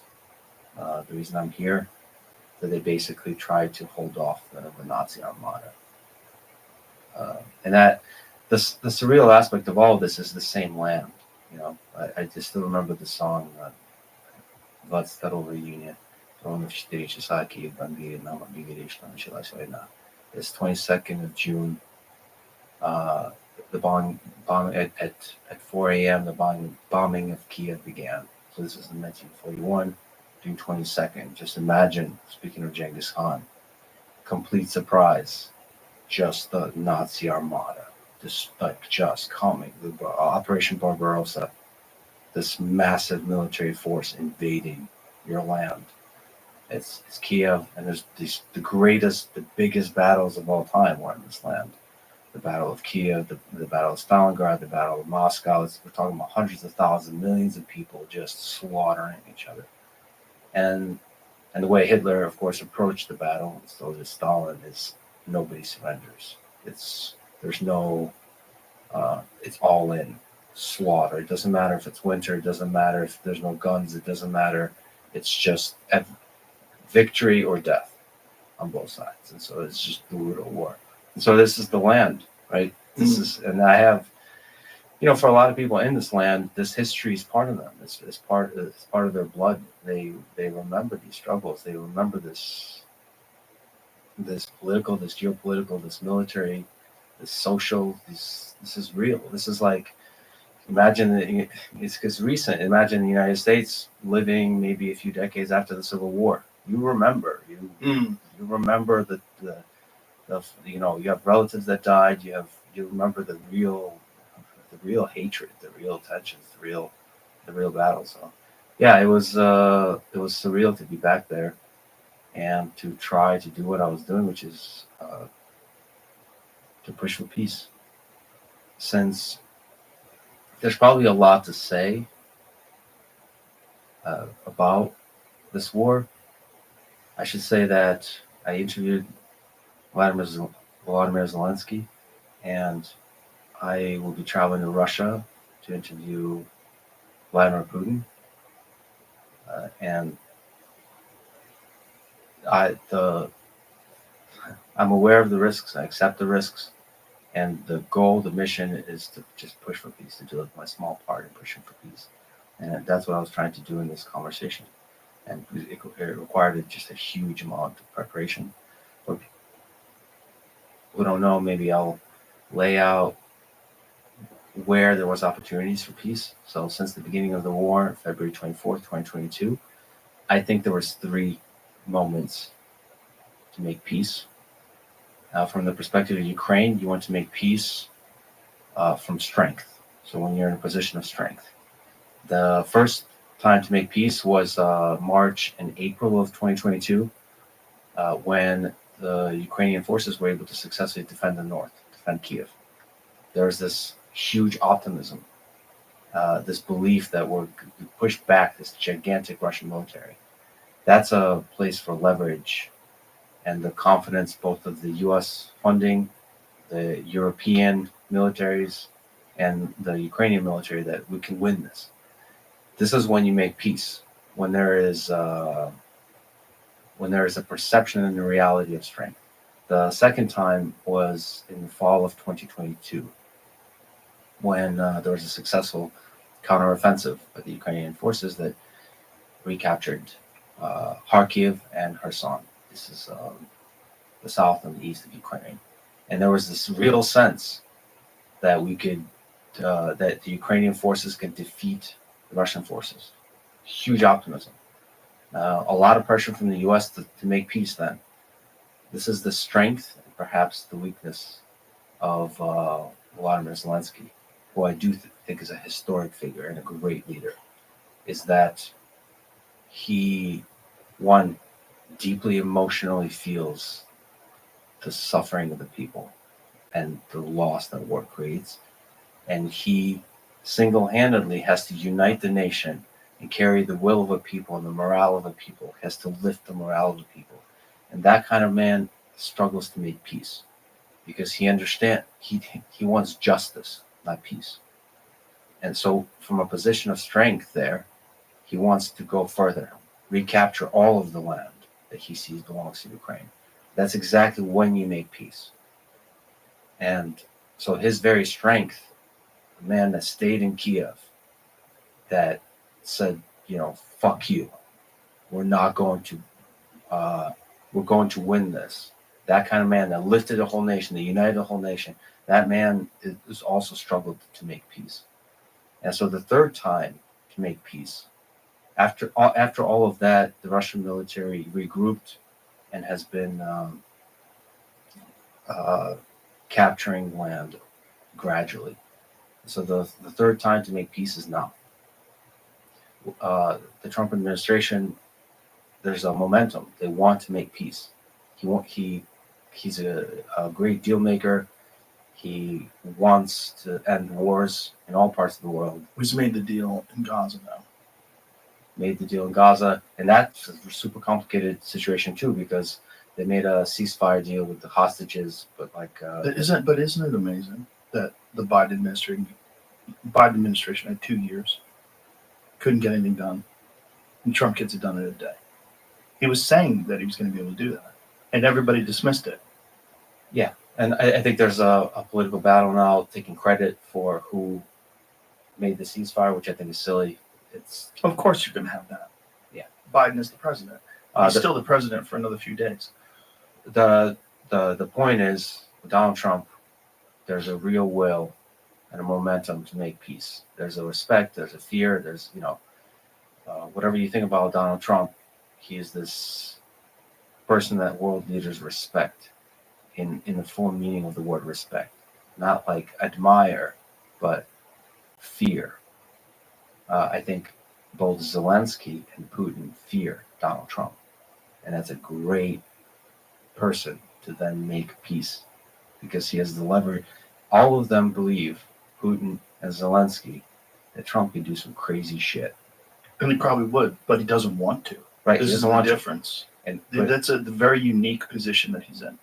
the reason I'm here. That they basically tried to hold off the Nazi armada. And that the surreal aspect of all of this is the same land. I just still remember the song «22 июня, ровно в 4 часа Киев бомбили, нам объявили, что началась война». It's 22nd of June. The bomb at 4 a.m. the bombing of Kiev began. So this is in 1941, June 22nd. Just imagine, speaking of Genghis Khan, complete surprise, just the Nazi armada, just coming, the Operation Barbarossa, this massive military force invading your land. It's Kiev, and there's the biggest battles of all time were in this land. The Battle of Kiev, the Battle of Stalingrad, the Battle of Moscow. We're talking about hundreds of thousands, millions of people just slaughtering each other. And the way Hitler, of course, approached the battle, and so did Stalin, is nobody surrenders. It's all in slaughter. It doesn't matter if it's winter. It doesn't matter if there's no guns. It doesn't matter. It's just victory or death on both sides. And so it's just brutal war. And so this is the land, right? This is, and I have, for a lot of people in this land, this history is part of them. It's part of their blood. They remember these struggles. They remember this political, this geopolitical, this military, this social. This is real. This is like, imagine it's recent. Imagine the United States living maybe a few decades after the Civil War. You remember. You remember you have relatives that died. You remember the real hatred, the real tensions, the real battle. So yeah, it was surreal to be back there, and to try to do what I was doing, which is to push for peace. Since there's probably a lot to say about this war, I should say that I interviewed Vladimir Zelensky, and I will be traveling to Russia to interview Vladimir Putin. And I'm aware of the risks. I accept the risks, and the goal, the mission, is to just push for peace, to do my small part in pushing for peace, and that's what I was trying to do in this conversation. And it required just a huge amount of preparation. For people who don't know, maybe I'll lay out where there was opportunities for peace. So since the beginning of the war, February 24th, 2022, I think there was 3 moments to make peace. From the perspective of Ukraine, you want to make peace from strength. So when you're in a position of strength. The first time to make peace was March and April of 2022, when the Ukrainian forces were able to successfully defend the north, defend Kiev. There was this huge optimism, this belief that we're pushed back this gigantic Russian military. That's a place for leverage and the confidence both of the U.S. funding, the European militaries, and the Ukrainian military that we can win this. This is when you make peace, when there is a perception and a reality of strength. The second time was in the fall of 2022, when there was a successful counteroffensive by the Ukrainian forces that recaptured Kharkiv and Kherson. This is the south and the east of Ukraine. And there was this real sense that we could, that the Ukrainian forces could defeat the Russian forces. Huge optimism. A lot of pressure from the U.S. to make peace then. This is the strength and perhaps the weakness of Volodymyr Zelensky, who I do think is a historic figure and a great leader, is that he, one, deeply emotionally feels the suffering of the people and the loss that war creates. And he single-handedly has to unite the nation and carry the will of a people and the morale of a people, has to lift the morale of the people. And that kind of man struggles to make peace because he understands, he wants justice, not peace. And so from a position of strength there, he wants to go further, recapture all of the land that he sees belongs to Ukraine. That's exactly when you make peace. And so his very strength, the man that stayed in Kiev, that said, fuck you. We're going to win this. That kind of man that lifted the whole nation, that united the whole nation, that man is also struggled to make peace. And so the third time to make peace, after all of that, the Russian military regrouped and has been capturing land gradually. So the third time to make peace is now. The Trump administration, there's a momentum. They want to make peace. He's a great deal maker. He wants to end wars in all parts of the world. He's made the deal in Gaza now. Made the deal in Gaza, and that's a super complicated situation too, because they made a ceasefire deal with the hostages, but isn't it amazing that the Biden administration had 2 years, couldn't get anything done, and Trump gets it done in a day. He was saying that he was going to be able to do that, and everybody dismissed it. Yeah, and I think there's a political battle now taking credit for who made the ceasefire, which I think is silly. Of course you're going to have that. Yeah, Biden is the president. He's still the president for another few days. The point is, with Donald Trump, there's a real will and a momentum to make peace. There's a respect, there's a fear, there's, whatever you think about Donald Trump, he is this person that world leaders respect in the full meaning of the word respect. Not like admire, but fear. I think both Zelensky and Putin fear Donald Trump. and that's a great person to then make peace because he has the lever. All of them believe, Putin and Zelensky, that Trump can do some crazy shit. And he probably would, but he doesn't want to. Right, This he is doesn't the want to. difference. And That's a very unique position that he's in,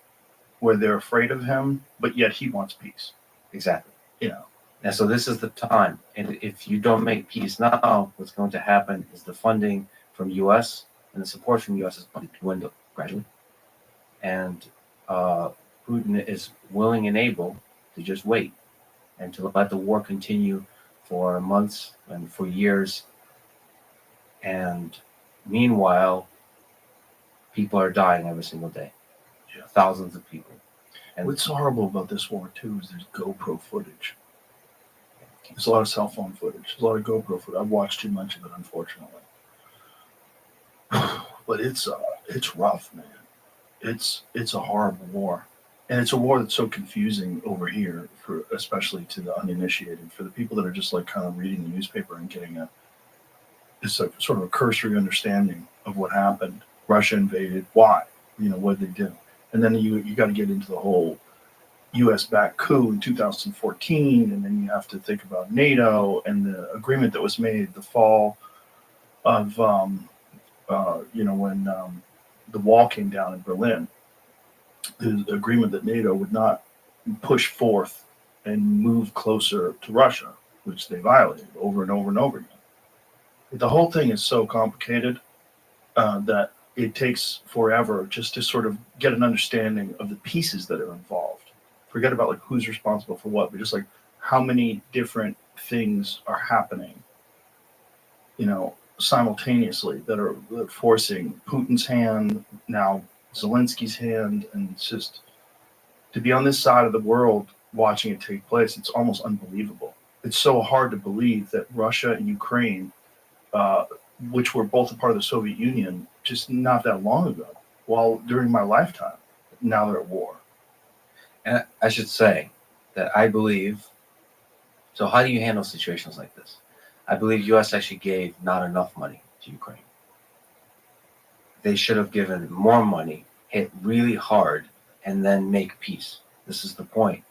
where they're afraid of him, but yet he wants peace. Exactly. You know. And so this is the time. And if you don't make peace now, what's going to happen is the funding from U.S. and the support from U.S. is going to dwindle gradually. And Putin is willing and able to just wait and to let the war continue for months and for years. And meanwhile, people are dying every single day. Yeah. Thousands of people. And what's horrible about this war too is there's GoPro footage. There's a lot of cell phone footage. There's a lot of GoPro footage. I've watched too much of it, unfortunately. But it's rough, man. It's a horrible war, and it's a war that's so confusing over here, for especially to the uninitiated. For the people that are just like kind of reading the newspaper and getting it's a sort of a cursory understanding of what happened. Russia invaded. Why? What did they do? And then you got to get into the whole U.S.-backed coup in 2014, and then you have to think about NATO and the agreement that was made the fall of, when the wall came down in Berlin. The agreement that NATO would not push forth and move closer to Russia, which they violated over and over and over again. The whole thing is so complicated that it takes forever just to sort of get an understanding of the pieces that are involved. Forget about like who's responsible for what, but just like how many different things are happening, simultaneously that are forcing Putin's hand, now Zelensky's hand, and it's just to be on this side of the world watching it take place. It's almost unbelievable. It's so hard to believe that Russia and Ukraine, which were both a part of the Soviet Union, just not that long ago, while during my lifetime, now they're at war. And I should say that I believe, so how do you handle situations like this? I believe U.S. actually gave not enough money to Ukraine. They should have given more money, hit really hard, and then make peace. This is the point.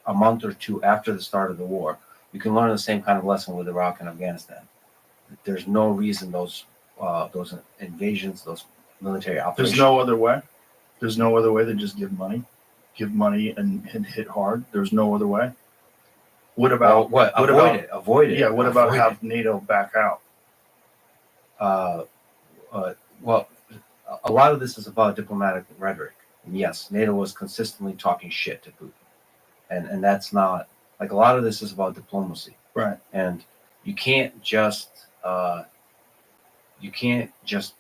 A month or two after the start of the war, you can learn the same kind of lesson with Iraq and Afghanistan. There's no reason those invasions, those military operations. There's no other way. There's no other way than just give money and hit hard. There's no other way. What about Avoid it. Yeah. What about have NATO back out? Well, a lot of this is about diplomatic rhetoric. And yes, NATO was consistently talking shit to Putin, and that's not like a lot of this is about diplomacy. Right. And you can't just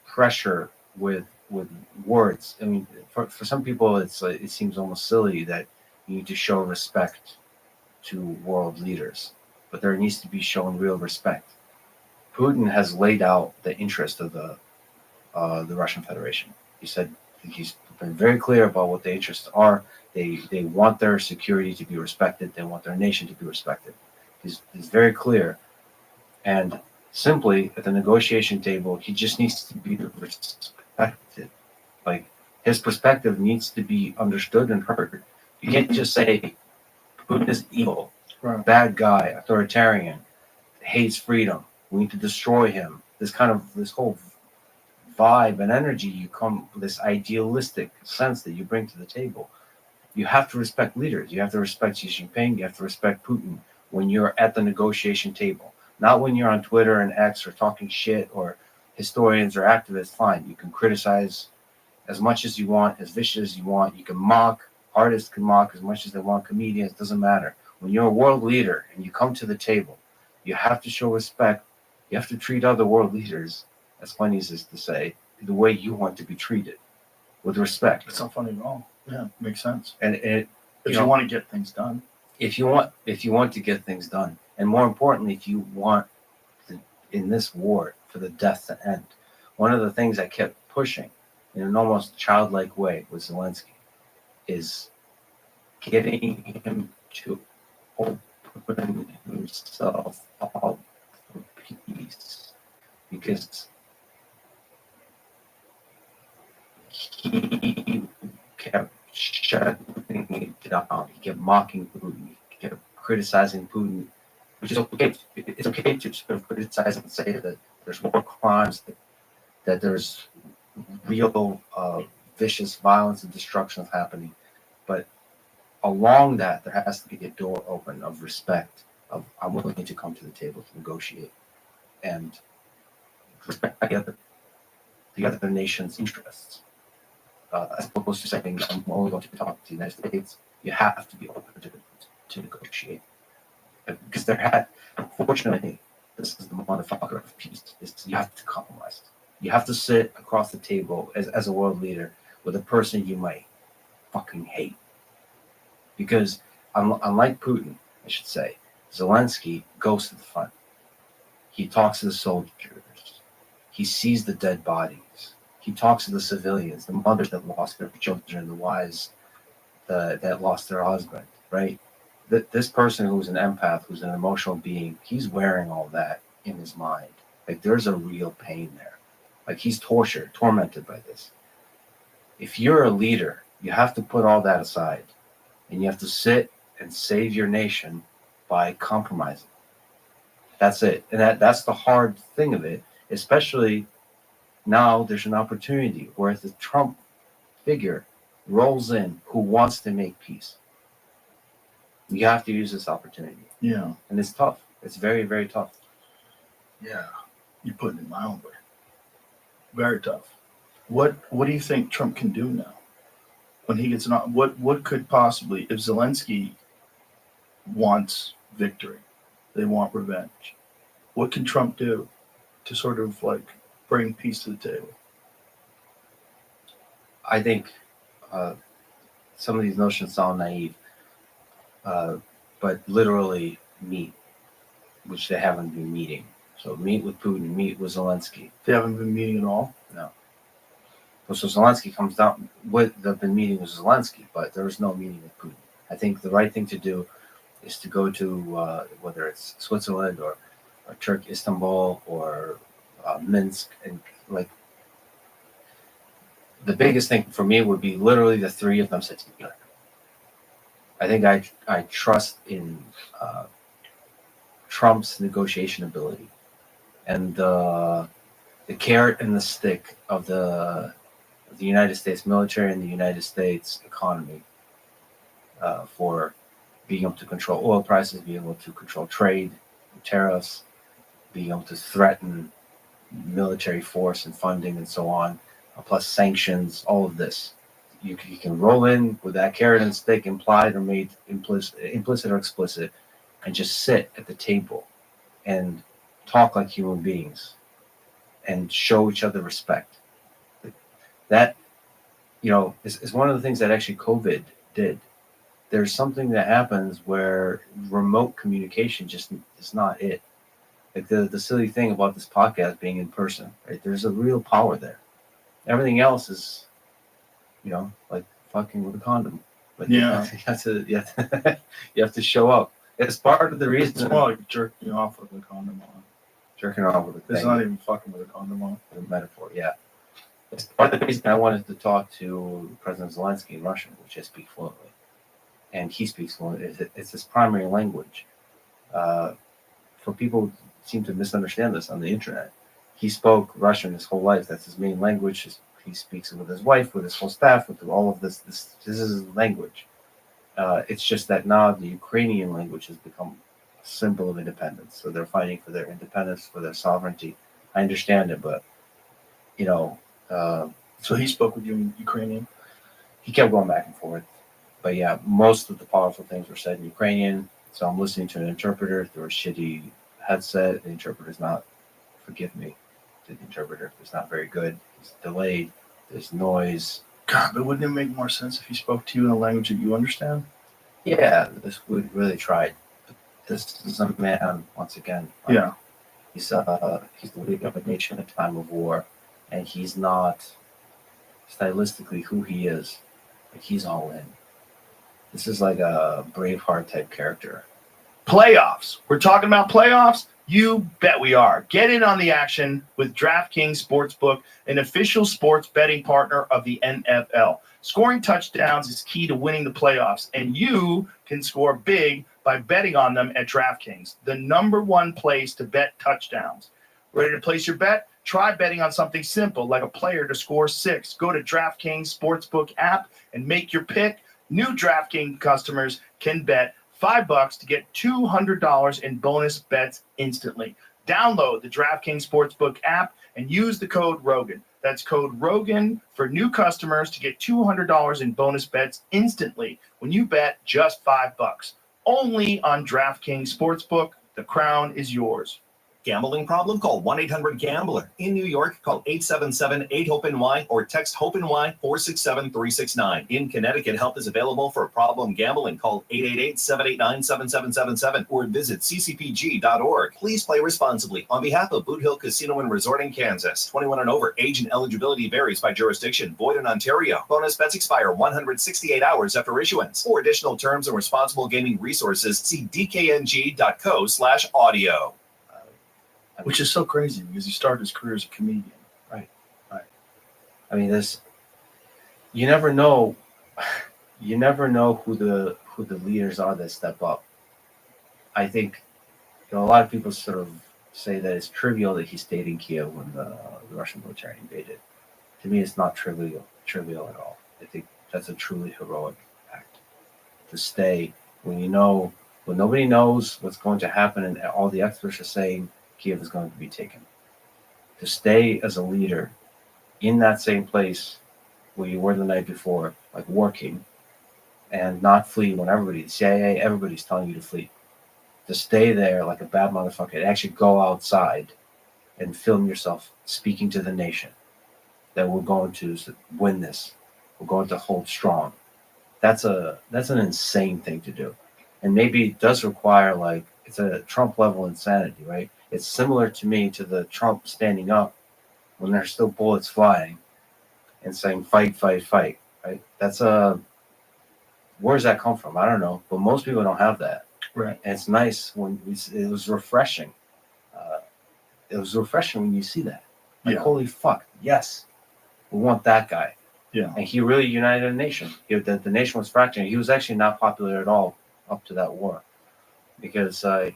pressure with words. I mean, for some people, it seems almost silly that you need to show respect to world leaders, but there needs to be shown real respect. Putin has laid out the interest of the Russian Federation. He said he's been very clear about what the interests are. They want their security to be respected. They want their nation to be respected. He's very clear, and simply at the negotiation table, he just needs to be respected. Like his perspective needs to be understood and heard. You can't just say Putin is evil, bad guy, authoritarian, hates freedom. We need to destroy him. This whole vibe and energy you come, this idealistic sense that you bring to the table. You have to respect leaders. You have to respect Xi Jinping. You have to respect Putin when you're at the negotiation table. Not when you're on Twitter and X or talking shit or historians or activists. Fine, you can criticize as much as you want, as vicious as you want. You can mock. Artists can mock as much as they want. Comedians, doesn't matter. When you're a world leader and you come to the table, you have to show respect. You have to treat other world leaders, as funny as it is to say, the way you want to be treated, with respect. It's not funny at all. Yeah, makes sense. And if you want to get things done. If you want to get things done, and more importantly, if you want in this war for the death to end, one of the things I kept pushing in an almost childlike way with Zelensky is getting him to open himself up for peace, because down. He kept mocking Putin. He kept criticizing Putin, which is okay. It's okay to sort of criticize and say that there's war crimes, that there's real vicious violence and destruction happening. But along that, there has to be a door open of respect, of I'm willing to come to the table to negotiate and respect the other nation's interests. As opposed to saying, I'm only going to talk to the United States, you have to be open to negotiate. Because unfortunately, this is the motherfucker of peace, is you have to compromise. You have to sit across the table as a world leader with a person you might fucking hate. Because unlike Putin, I should say, Zelensky goes to the front. He talks to the soldiers. He sees the dead bodies. He talks to the civilians, the mothers that lost their children, the wives that lost their husband, right? This person who's an empath, who's an emotional being, he's wearing all that in his mind. Like, there's a real pain there. Like, he's tormented by this. If you're a leader, you have to put all that aside, and you have to sit and save your nation by compromising. That's it. And that's the hard thing of it, especially now there's an opportunity where the Trump figure rolls in who wants to make peace. You have to use this opportunity. Yeah. And it's tough. It's very, very tough. Yeah. You're putting it mildly. Very tough. What do you think Trump can do now? When he gets what could possibly, if Zelensky wants victory, they want revenge, what can Trump do to sort of like bring peace to the table? I think some of these notions sound naive, but literally meet, which they haven't been meeting. So meet with Putin, meet with Zelensky. They haven't been meeting at all? No. So Zelensky comes down they've been meeting with Zelensky, but there is no meeting with Putin. I think the right thing to do is to go to whether it's Switzerland or Turkey, Istanbul, or Minsk, and like the biggest thing for me would be literally the three of them sit together. I think I trust in Trump's negotiation ability and the carrot and the stick of the United States military and the United States economy for being able to control oil prices, being able to control trade, tariffs, being able to threaten military force and funding and so on, plus sanctions, all of this. You can roll in with that carrot and stick, implied or made implicit or explicit, and just sit at the table and talk like human beings and show each other respect. That, is one of the things that actually COVID did. There's something that happens where remote communication just is not it. Like the silly thing about this podcast being in person, right? There's a real power there. Everything else is, like fucking with a condom. Like you have to show up. It's part of the reason. It's more like jerking off with a condom on. Jerking off with a It's not even fucking with a condom on. A metaphor, yeah. It's part of the reason I wanted to talk to President Zelensky in Russian, which I speak fluently. And he speaks fluently. It's his primary language. For people who seem to misunderstand this on the internet, he spoke Russian his whole life. That's his main language. He speaks it with his wife, with his whole staff, with all of this. This is his language. It's just that now the Ukrainian language has become a symbol of independence. So they're fighting for their independence, for their sovereignty. I understand it, but, so he spoke with you in Ukrainian? He kept going back and forth. But yeah, most of the powerful things were said in Ukrainian. So I'm listening to an interpreter through a shitty headset. The interpreter's not, forgive me, the interpreter is not very good. It's delayed. There's noise. God, but wouldn't it make more sense if he spoke to you in a language that you understand? Yeah, this would really try. This is a man, once again. Yeah. He's the leader of a nation at a time of war, and he's not stylistically who he is. Like, he's all in. This is like a Braveheart type character. Playoffs. We're talking about playoffs? You bet we are. Get in on the action with DraftKings Sportsbook, an official sports betting partner of the NFL. Scoring touchdowns is key to winning the playoffs, and you can score big by betting on them at DraftKings, the #1 place to bet touchdowns. Ready to place your bet? Try betting on something simple like a player to score 6. Go to DraftKings Sportsbook app and make your pick. New DraftKings customers can bet $5 to get $200 in bonus bets instantly. Download the DraftKings Sportsbook app and use the code ROGAN. That's code ROGAN for new customers to get $200 in bonus bets instantly when you bet just $5. Only on DraftKings Sportsbook. The crown is yours. Gambling problem? Call 1-800-GAMBLER. In New York, call 877-8-HOPE-NY or text HOPE-NY 467-369. In Connecticut, help is available for problem gambling. Call 888-789-7777 or visit ccpg.org. Please play responsibly. On behalf of Boot Hill Casino and Resort in Kansas, 21 and over, age and eligibility varies by jurisdiction. Void in Ontario. Bonus bets expire 168 hours after issuance. For additional terms and responsible gaming resources, see dkng.co/audio. Which is so crazy because he started his career as a comedian. Right. I mean, you never know who the leaders are that step up. I think a lot of people sort of say that it's trivial that he stayed in Kiev when the Russian military invaded. To me, it's not trivial at all. I think that's a truly heroic act to stay when nobody knows what's going to happen, and all the experts are saying Kiev is going to be taken. To stay as a leader in that same place where you were the night before, like working, and not flee when the CIA, everybody's telling you to flee. To stay there like a bad motherfucker and actually go outside and film yourself speaking to the nation that we're going to win this. We're going to hold strong. That's an insane thing to do. And maybe it does require, it's a Trump level insanity, right? It's similar to me to the Trump standing up when there's still bullets flying and saying fight, fight, fight, right? Where does that come from? I don't know, but most people don't have that. Right. And it's nice it was refreshing. It was refreshing when you see that. Holy fuck, yes, we want that guy. Yeah. And he really united the nation. The nation was fracturing. He was actually not popular at all up to that war because the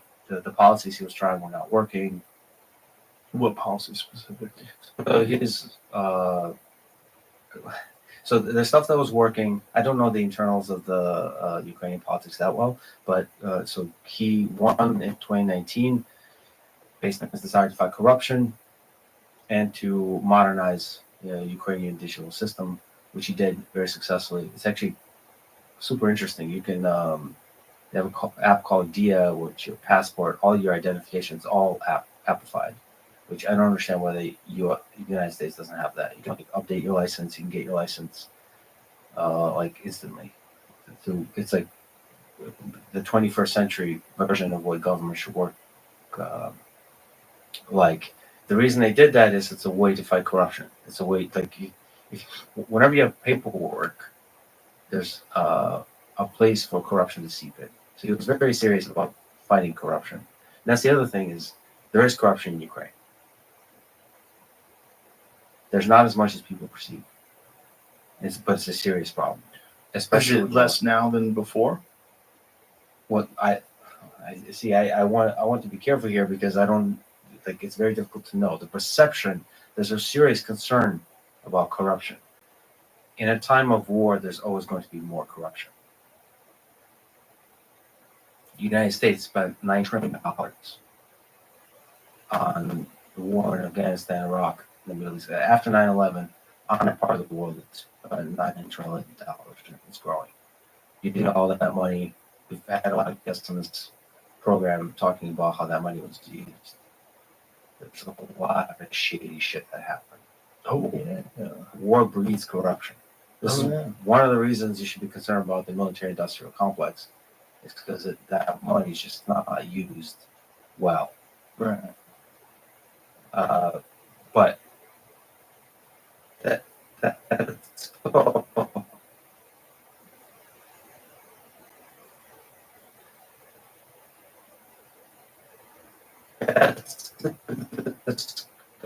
policies he was trying were not working. What policies specifically? So the stuff that was working, I don't know the internals of the Ukrainian politics that well, but so he won in 2019 based on his desire to fight corruption and to modernize the Ukrainian digital system, which he did very successfully. It's actually super interesting. You can they have an app called Dia, which your passport, all your identifications, all appified, which I don't understand why the United States doesn't have that. You can update your license, you can get your license instantly. So it's like the 21st century version of what government should work like. The reason they did that is it's a way to fight corruption. It's a way, whenever you have paperwork, there's a place for corruption to seep in. So he was very serious about fighting corruption. And that's the other thing is there is corruption in Ukraine. There's not as much as people perceive. But it's a serious problem. Especially is it less now than before? What I see, I want to be careful here because I don't it's very difficult to know. The perception, there's a serious concern about corruption. In a time of war, there's always going to be more corruption. The United States spent $9 trillion on the war in Afghanistan, Iraq, the Middle East. After 9/11, on a part of the world that's $9 trillion. It's growing. You did all that money. We've had a lot of guests on this program talking about how that money was used. There's a lot of shady shit that happened. Oh, yeah. War breeds corruption. This is one of the reasons you should be concerned about the military-industrial complex. It's because that money is just not used well. Right. But that's the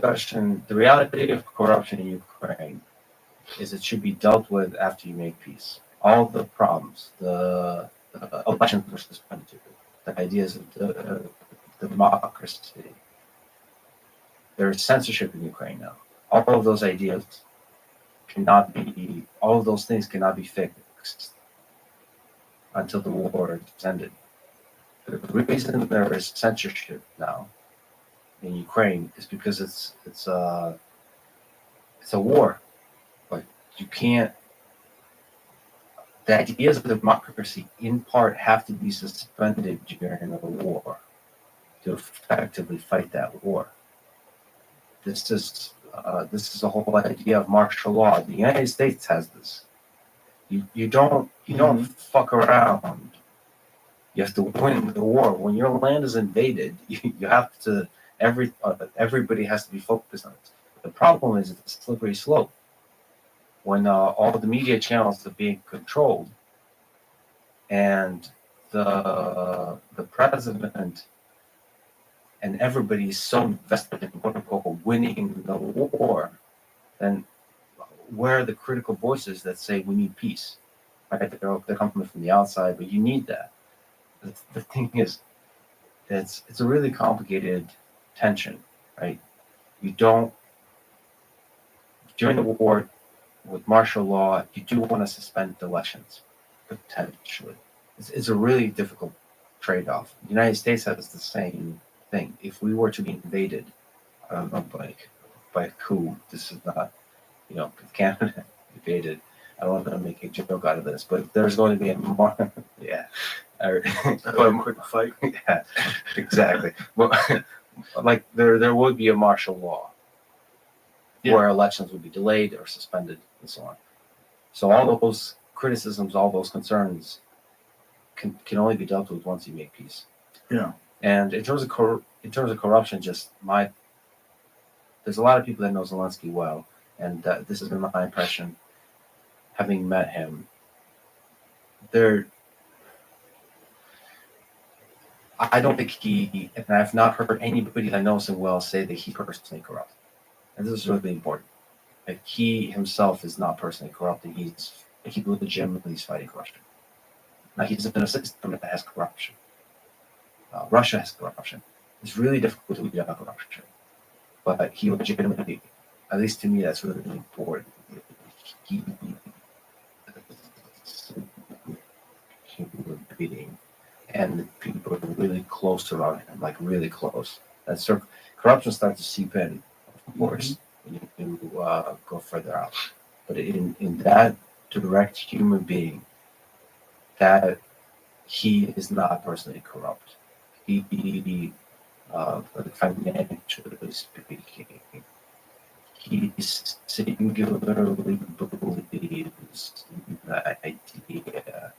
discussion. The reality of corruption in Ukraine is it should be dealt with after you make peace. All the problems, the elections were suspended, the ideas of the democracy. There's censorship in Ukraine now. All of those ideas all of those things cannot be fixed until the war is ended. The reason there is censorship now in Ukraine is because it's a war. Like you can't. The ideas of democracy, in part, have to be suspended during a war to effectively fight that war. This is the whole idea of martial law. The United States has this. You don't fuck around. You have to win the war. When your land is invaded, you have to. Everybody has to be focused on it. The problem is it's a slippery slope. When all the media channels are being controlled, and the president and everybody is so invested in quote unquote winning the war, then where are the critical voices that say we need peace? Right? They're coming from the outside, but you need that. The thing is, it's a really complicated tension, right? You don't during the war with martial law, you do want to suspend elections potentially. It's a really difficult trade-off. The United States has the same thing. If we were to be invaded, I don't know, by a coup, this is not, if Canada invaded, I don't want to make a joke out of this, but there's going to be a more, yeah, a quick fight. Yeah, exactly. Well, like there would be a martial law where elections would be delayed or suspended and so on. So all those criticisms, all those concerns can only be dealt with once you make peace. Yeah. And in terms of corruption, there's a lot of people that know Zelensky well, and this has been my impression, having met him. I don't think and I've not heard anybody that knows him well say that he's personally corrupt. And this is really important. Like he himself is not personally corrupt, and he legitimately is fighting corruption. Now he's in a system that has corruption. Russia has corruption. It's really difficult to deal with corruption, but he legitimately, at least to me, that's really, really important. He beating, and people are really close around him, like really close. That's corruption starts to seep in, of course, when you go further out. But in that direct human being, that he is not personally corrupt. He financially speaking, he singularly believes in the idea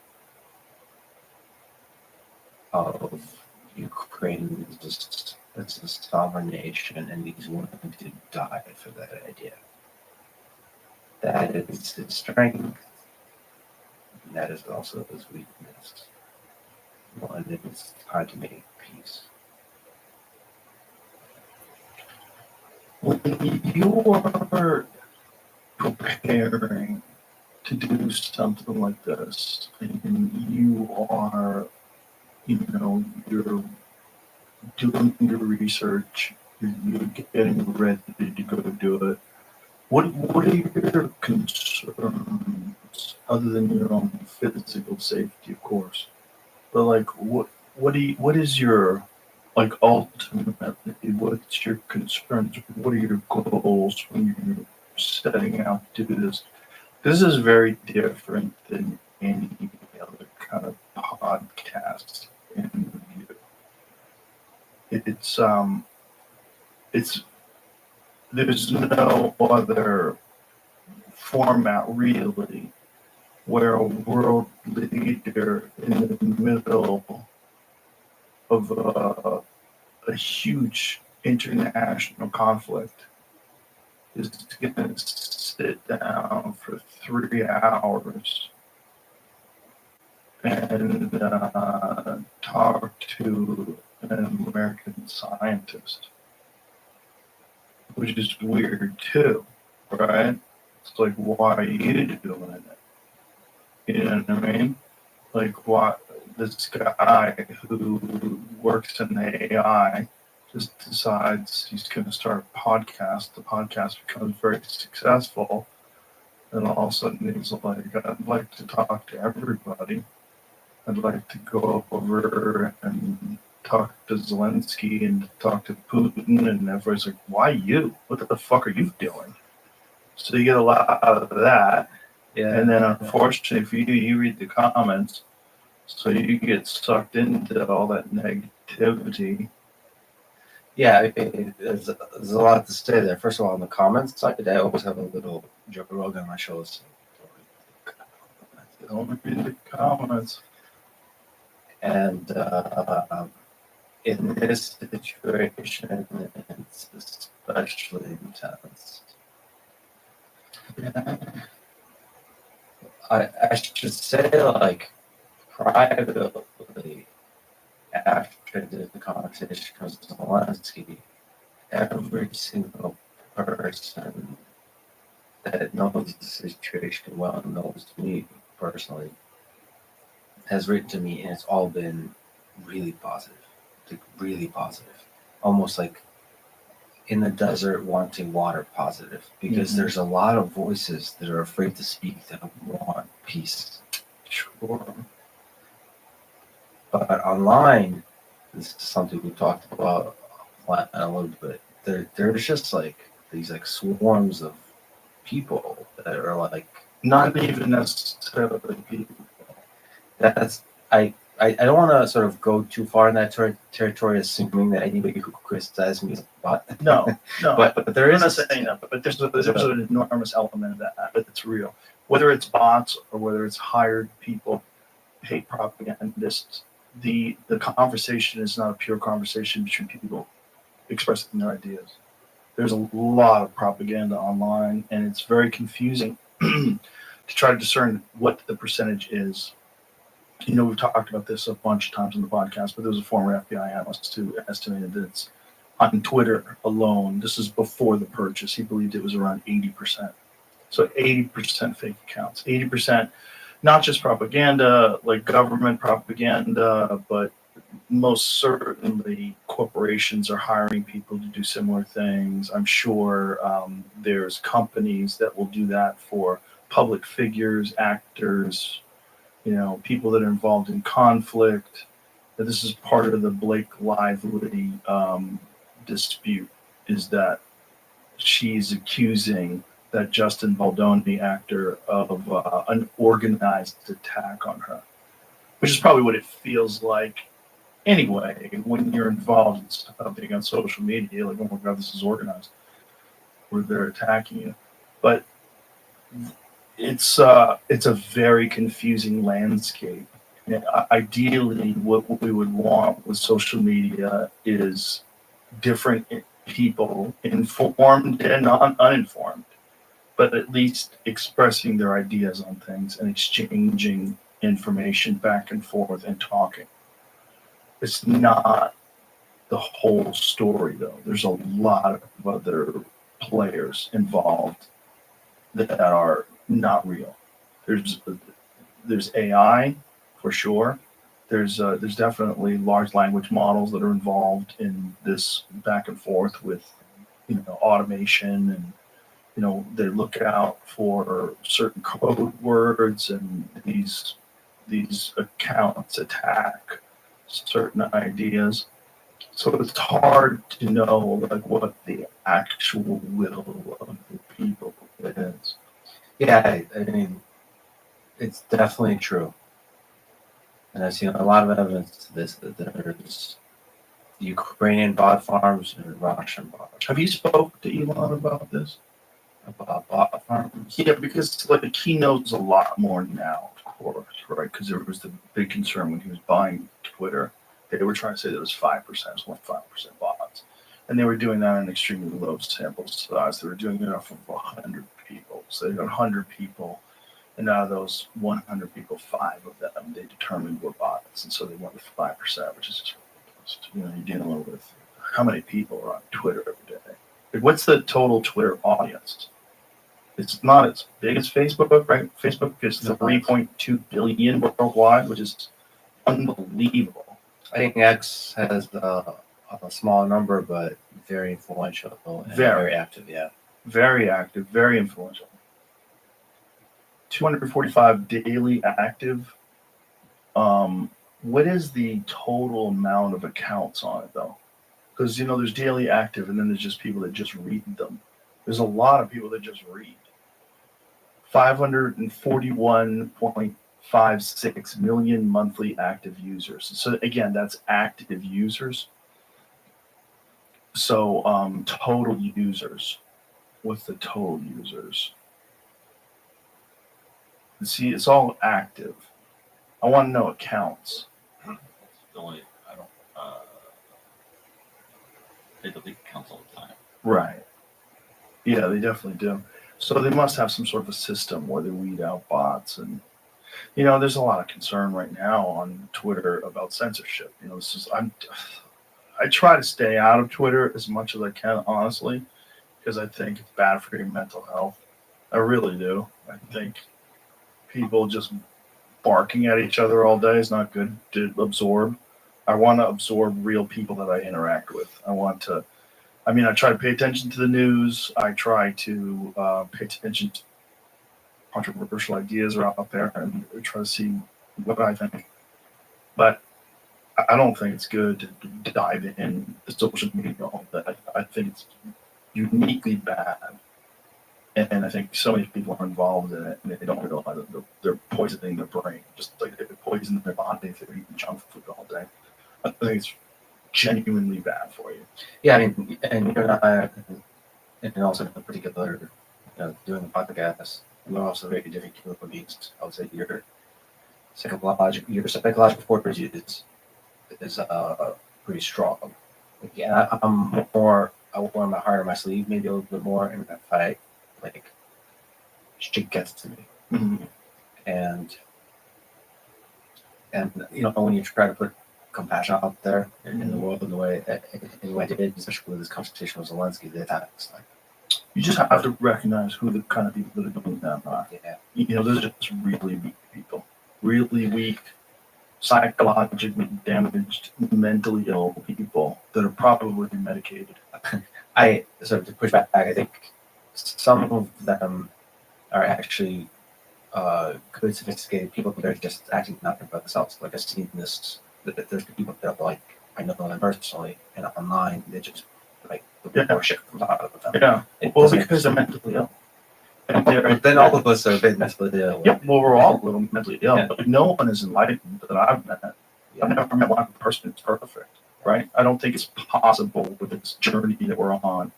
of Ukraine as a sovereign nation, and he's willing to die for that idea. That is his strength, and that is also his weakness. One, it's hard to make peace. When you are preparing to do something like this, and you are, you're doing your research, you're getting ready to go do it, what are your concerns other than your own physical safety, of course? But like, what is your, like, ultimately, what's your concerns? What are your goals when you're setting out to do this? This is very different than any other kind of podcast interview. There's no other format really where a world leader in the middle of a huge international conflict is going to sit down for 3 hours and talk to an American scientist, which is weird too, right? It's like, why are you doing it? You know what I mean? Like, why this guy who works in AI just decides he's going to start a podcast. The podcast becomes very successful. And all of a sudden he's like, I'd like to talk to everybody. I'd like to go over and talk to Zelensky and talk to Putin. And everybody's like, why you? What the fuck are you doing? So you get a lot of that. Yeah. And then unfortunately for you, you read the comments. So you get sucked into all that negativity. Yeah, there's a lot to say there. First of all, in the comments side, I always have a little Joe Rogan on my shows. Don't read the comments. And in this situation, it's especially intense. I should say, like, privately, after the conversation with Zelensky, every single person that knows the situation well and knows me personally has written to me, and it's all been really positive, like really positive, almost like in the desert wanting water positive, because there's a lot of voices that are afraid to speak that want peace. Sure. But online, this is something we talked about a little bit. There's just like these like swarms of people that are like not even necessarily people. That's I don't want to sort of go too far in that territory, assuming that anybody who criticizes me is a bot. No, but there is I'm not saying that, but there's an enormous element of that that's real. Whether it's bots or whether it's hired people, hate propagandists, the conversation is not a pure conversation between people expressing their ideas. There's a lot of propaganda online, and it's very confusing to try to discern what the percentage is. You know, we've talked about this a bunch of times on the podcast, but there was a former FBI analyst who estimated that it's on Twitter alone. This is before the purchase. He believed it was around 80%. So 80% fake accounts, 80%, not just propaganda, like government propaganda, but most certainly corporations are hiring people to do similar things. I'm sure there's companies that will do that for public figures, actors, you know, people that are involved in conflict. That this is part of the Blake Lively dispute, is that she's accusing that Justin Baldoni actor of an organized attack on her, which is probably what it feels like anyway when you're involved in something on social media. Like, oh my God, this is organized, where they're attacking you. But it's a very confusing landscape. Ideally, what we would want with social media is different people, informed and uninformed, but at least expressing their ideas on things and exchanging information back and forth and talking. It's not the whole story, though. There's a lot of other players involved that are not real. There's AI for sure. There's definitely large language models that are involved in this back and forth with, you know, automation, and you know, they look out for certain code words, and these accounts attack certain ideas. So it's hard to know like what the actual will of the people is. Yeah, I mean, it's definitely true. And I've seen a lot of evidence to this, that there's Ukrainian bot farms and Russian bot farms. Have you spoke to Elon about this? About bot farms? Yeah, because like he knows a lot more now, of course, right? Because there was the big concern when he was buying Twitter. They were trying to say that it was 5%, it was 5% bots. And they were doing that in an extremely low sample size. They were doing it off of 100 people. So they got 100 people, and out of those 100 people, 5 of them they determined were bots. And so they went with 5%, which is just ridiculous. You know, you're dealing with how many people are on Twitter every day. Like, what's the total Twitter audience? It's not as big as Facebook, right? Facebook is 3.2 billion worldwide, which is unbelievable. I think X has a small number, but very influential and Very. very active. Yeah. Very active, very influential. 245 daily active. What is the total amount of accounts on it though? Because there's daily active, and then there's just people that just read them. There's a lot of people that just read. 541.56 million monthly active users. So again, that's active users. So total users. What's the total users? See, it's all active. I want to know accounts. They delete accounts all the time. Right. Yeah, they definitely do. So they must have some sort of a system where they weed out bots, and there's a lot of concern right now on Twitter about censorship. I try to stay out of Twitter as much as I can, honestly, because I think it's bad for your mental health. I really do. I think people just barking at each other all day is not good to absorb. I want to absorb real people that I interact with. I try to pay attention to the news. I try to pay attention to controversial ideas are out there and try to see what I think. But I don't think it's good to dive in the social media all day. I think it's uniquely bad. And I think so many people are involved in it, and they don't realize that they're poisoning their brain, just like they poison their body if they're eating junk food all day. I think it's genuinely bad for you. Yeah, and you and I, and also in particular, doing the podcast, we're also very different human beings. I would say your psychological fortitude is pretty strong. Yeah, I wear my heart on my sleeve maybe a little bit more in that fight. Like, shit gets to me. Mm-hmm. And when you try to put compassion out there in the world in the way I did, especially with this conversation with Zelensky, it's like you just have to recognize who the kind of people that are doing that are. Yeah. Those are just really weak people, really weak, psychologically damaged, mentally ill people that are probably medicated. So to push back, I think some of them are actually good, sophisticated people that are just acting nothing about themselves. Like I've seen this, that there's people that I know them personally and online, they just the more shit comes out of them. Yeah. Well, because they're mentally ill. But then all of us are a bit mentally ill. Yeah, well, we're all a little mentally ill, but no one is enlightened that I've met. I've never met one person that's perfect, right? I don't think it's possible with this journey that we're on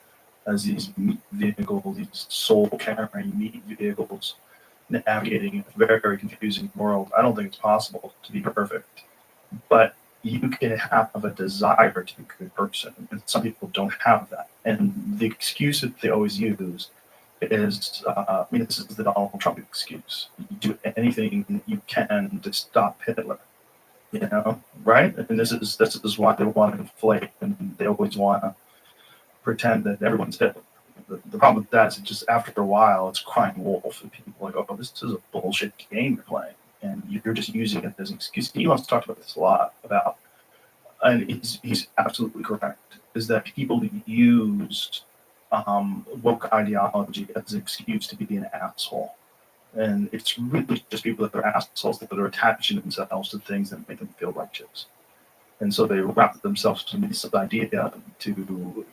as these meat vehicles, these soul-carrying meat vehicles, navigating a very, very confusing world. I don't think it's possible to be perfect, but you can have a desire to be a good person, and some people don't have that. And the excuse that they always use is, this is the Donald Trump excuse. You do anything you can to stop Hitler, right? And this is why they want to inflate, and they always want to pretend that everyone's Hitler. The problem with that is just after a while, it's crying wolf, and people are like, oh, this is a bullshit game you're playing, and you're just using it as an excuse. Elon's talked about this a lot about, and he's absolutely correct, is that people use woke ideology as an excuse to be an asshole. And it's really just people that are assholes that are attaching themselves to things that make them feel righteous. And so they wrap themselves in this idea to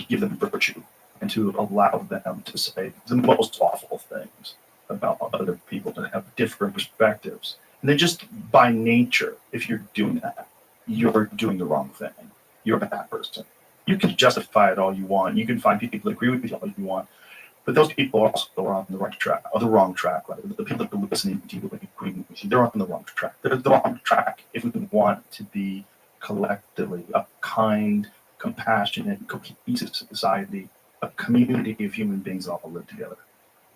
give them virtue and to allow them to say the most awful things about other people that have different perspectives. And then just by nature, if you're doing that, you're doing the wrong thing. You're a bad person. You can justify it all you want. You can find people that agree with you all you want. But those people are also on the right track, or the wrong track. Right? The people that are listening to you and agreeing with you, they're on the wrong track. They're the wrong track if we want to be collectively a kind, compassionate, cohesive society, a community of human beings that all live together.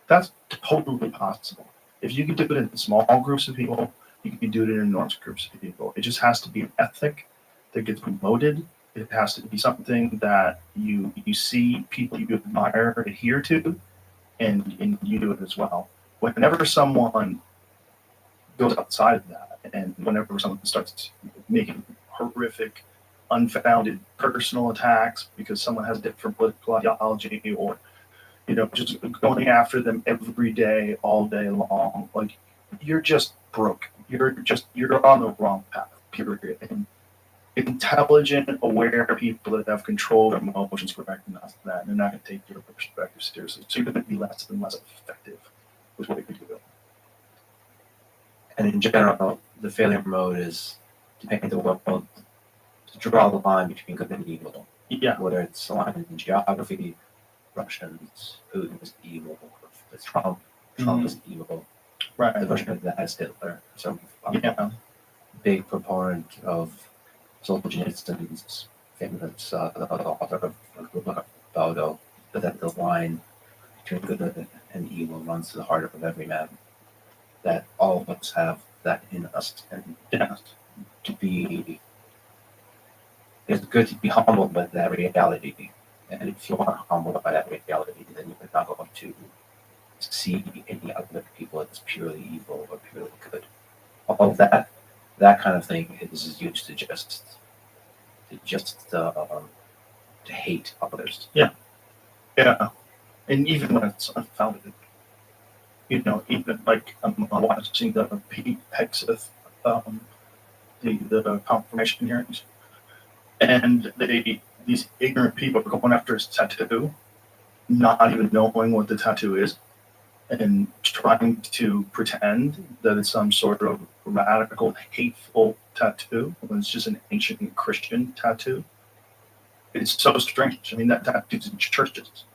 That's totally possible. If you can do it in small groups of people, you can do it in enormous groups of people. It just has to be an ethic that gets promoted. It has to be something that you see people you admire adhere to, and you do it as well. Whenever someone goes outside of that, and whenever someone starts making horrific, unfounded personal attacks because someone has a different political ideology, or just going after them every day, all day long, like you're just broke. You're on the wrong path. Period. And intelligent, aware people that have control of their emotions will recognize that, and they're not going to take your perspective seriously. So you're going to be less and less effective with what you do. And in general, the failure mode is to paint the world, to draw the line between good and evil. Yeah. Whether it's a line in geography, Russians, Putin is evil, it's Trump is evil. Right. The version of that is Hitler. So I'm Yeah. a big proponent of Solzhenitsyn's famous author of Baldo, that the line between good and evil runs to the heart of every man. That all of us have that in us, and it's good to be humbled by that reality. And if you aren't humbled by that reality, then you're not going to see any other people as purely evil or purely good. All of that kind of thing is used to to hate others. Yeah. And even when it's unfounded, even like I'm watching the Pete Hegseth, the confirmation hearings, and these ignorant people are going after his tattoo, not even knowing what the tattoo is, and trying to pretend that it's some sort of radical, hateful tattoo when it's just an ancient Christian tattoo. It's so strange. I mean, that tattoo's in churches.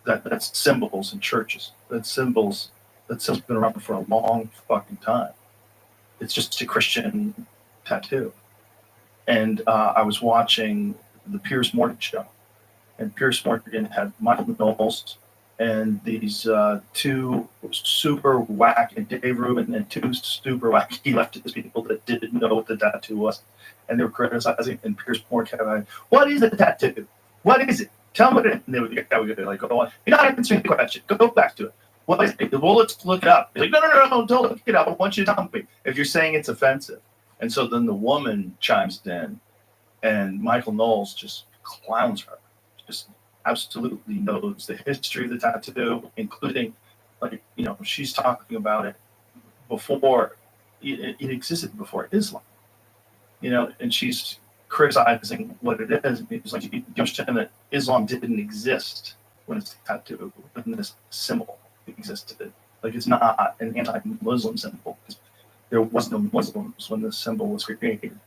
That's symbols in churches. That symbols been around for a long fucking time. It's just a Christian tattoo. And I was watching the Piers Morgan show, and Piers Morgan had Michael Knowles and these two super wacky, Dave Rubin, and two super wacky leftist people that didn't know what the tattoo was, and they were criticizing. And Piers Morgan kept like, "What is the tattoo? What is it? Tell me what it is." And they would like, "Go on. You're not answering the question. Go back to it. What is it? Well, let's look it up." He's like, "No, don't look it up. I want you to tell me if you're saying it's offensive." And so then the woman chimes in, and Michael Knowles just clowns her, just absolutely knows the history of the tattoo, including, she's talking about it before it existed before Islam, and she's criticizing what it is. It's like, you understand that Islam didn't exist when it's tattoo, when this symbol existed. Like, it's not an anti-Muslim symbol. There was no Muslims when this symbol was created.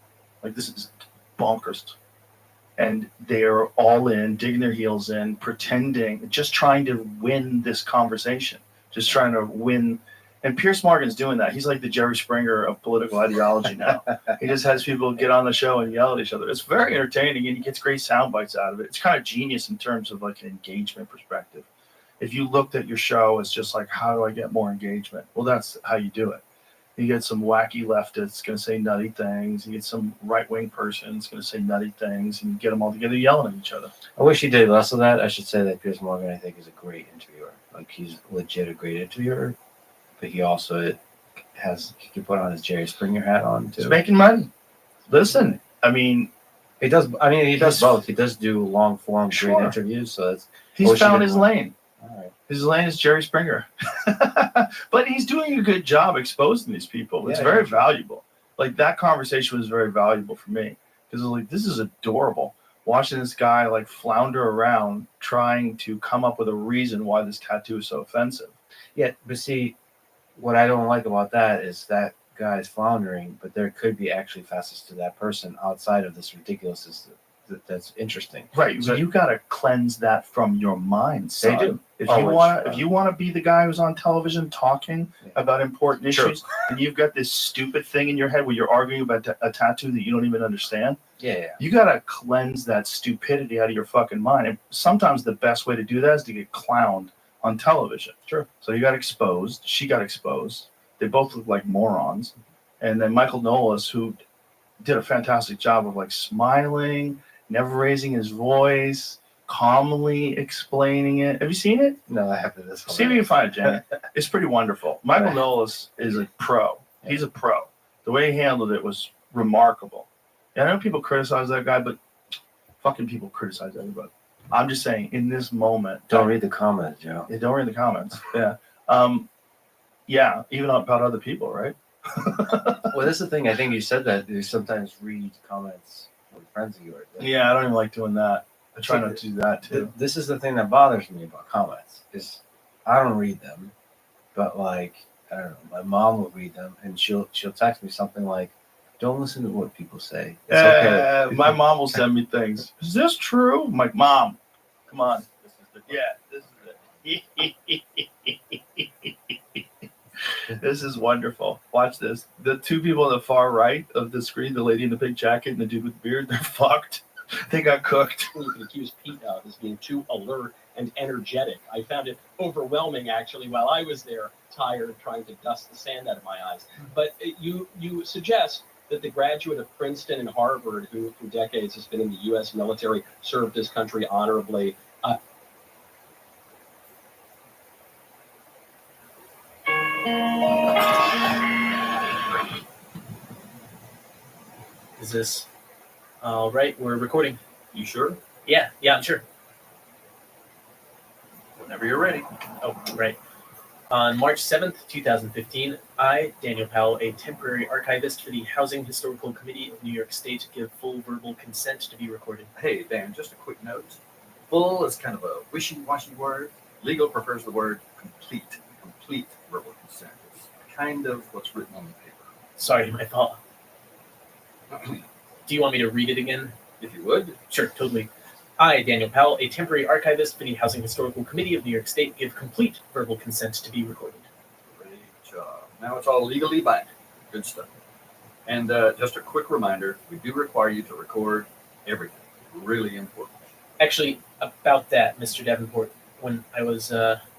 Like, this is bonkers. And they're all in, digging their heels in, pretending, just trying to win this conversation, just trying to win. And Piers Morgan's doing that. He's like the Jerry Springer of political ideology now. He just has people get on the show and yell at each other. It's very entertaining, and he gets great sound bites out of it. It's kind of genius in terms of like an engagement perspective. If you looked at your show as just like, how do I get more engagement? Well, that's how you do it. You get some wacky leftists going to say nutty things. You get some right-wing person that's going to say nutty things, and you get them all together yelling at each other. I wish he did less of that. I should say that Piers Morgan, I think, is a great interviewer. Like, he's legit a great interviewer, but he also he can put on his Jerry Springer hat on too. He's making money. Listen, I mean, he does both. He does do long form great interviews. So he's found his lane. All right. His lane is Jerry Springer. But he's doing a good job exposing these people. It's very valuable. Like, that conversation was very valuable for me, because like, this is adorable. Watching this guy like flounder around trying to come up with a reason why this tattoo is so offensive. Yeah, but see, what I don't like about that is that guy's floundering, but there could be actually facets to that person outside of this ridiculousness that's interesting. Right. So you got to cleanse that from your mind. They do. If you want to be the guy who's on television talking about important issues, and you've got this stupid thing in your head where you're arguing about a tattoo that you don't even understand, you got to cleanse that stupidity out of your fucking mind. And sometimes the best way to do that is to get clowned on television. Sure. So you got exposed. She got exposed. They both look like morons. And then Michael Knowles, who did a fantastic job of like smiling, never raising his voice, calmly explaining it. Have you seen it? No, I haven't. This See if you can find it, Jenny. It's pretty wonderful. Michael Knowles is a pro. He's a pro. The way he handled it was remarkable. And I know people criticize that guy, but fucking people criticize everybody. I'm just saying, in this moment, Don't read the comments, Joe. Yeah, don't read the comments. Yeah. Yeah, even about other people, right? Well, that's the thing. I think you said that you sometimes read comments from friends of yours. Yeah, I don't even like doing that. I try not to do that too. This is the thing that bothers me about comments is I don't read them, but like I don't know, my mom will read them and she'll text me something like, "Don't listen to what people say. It's okay." My mom will send me things. Is this true? I'm like, Mom, come on. This is it. This is wonderful. Watch this. The two people on the far right of the screen, the lady in the big jacket and the dude with the beard, they're fucked. They got cooked. You can accuse Pete of as being too alert and energetic. I found it overwhelming, actually, while I was there, tired, trying to dust the sand out of my eyes. But you suggest that the graduate of Princeton and Harvard, who for decades has been in the U.S. military, served his country honorably. Is this all right? We're recording. You sure? Yeah, I'm sure. Whenever you're ready. Oh, right. On March 7th, 2015, I, Daniel Powell, a temporary archivist for the Housing Historical Committee of New York State, give full verbal consent to be recorded. Hey, Dan, just a quick note. Full is kind of a wishy-washy word. Legal prefers the word complete. Complete verbal consent. It's kind of what's written on the paper. Sorry, my fault. Do you want me to read it again? If you would. Sure, totally. I, Daniel Powell, a temporary archivist for the Housing Historical Committee of New York State, give complete verbal consent to be recorded. Great job. Now it's all legally binding. Good stuff. And just a quick reminder, we do require you to record everything. Really important. Actually, about that, Mr. Davenport, when I was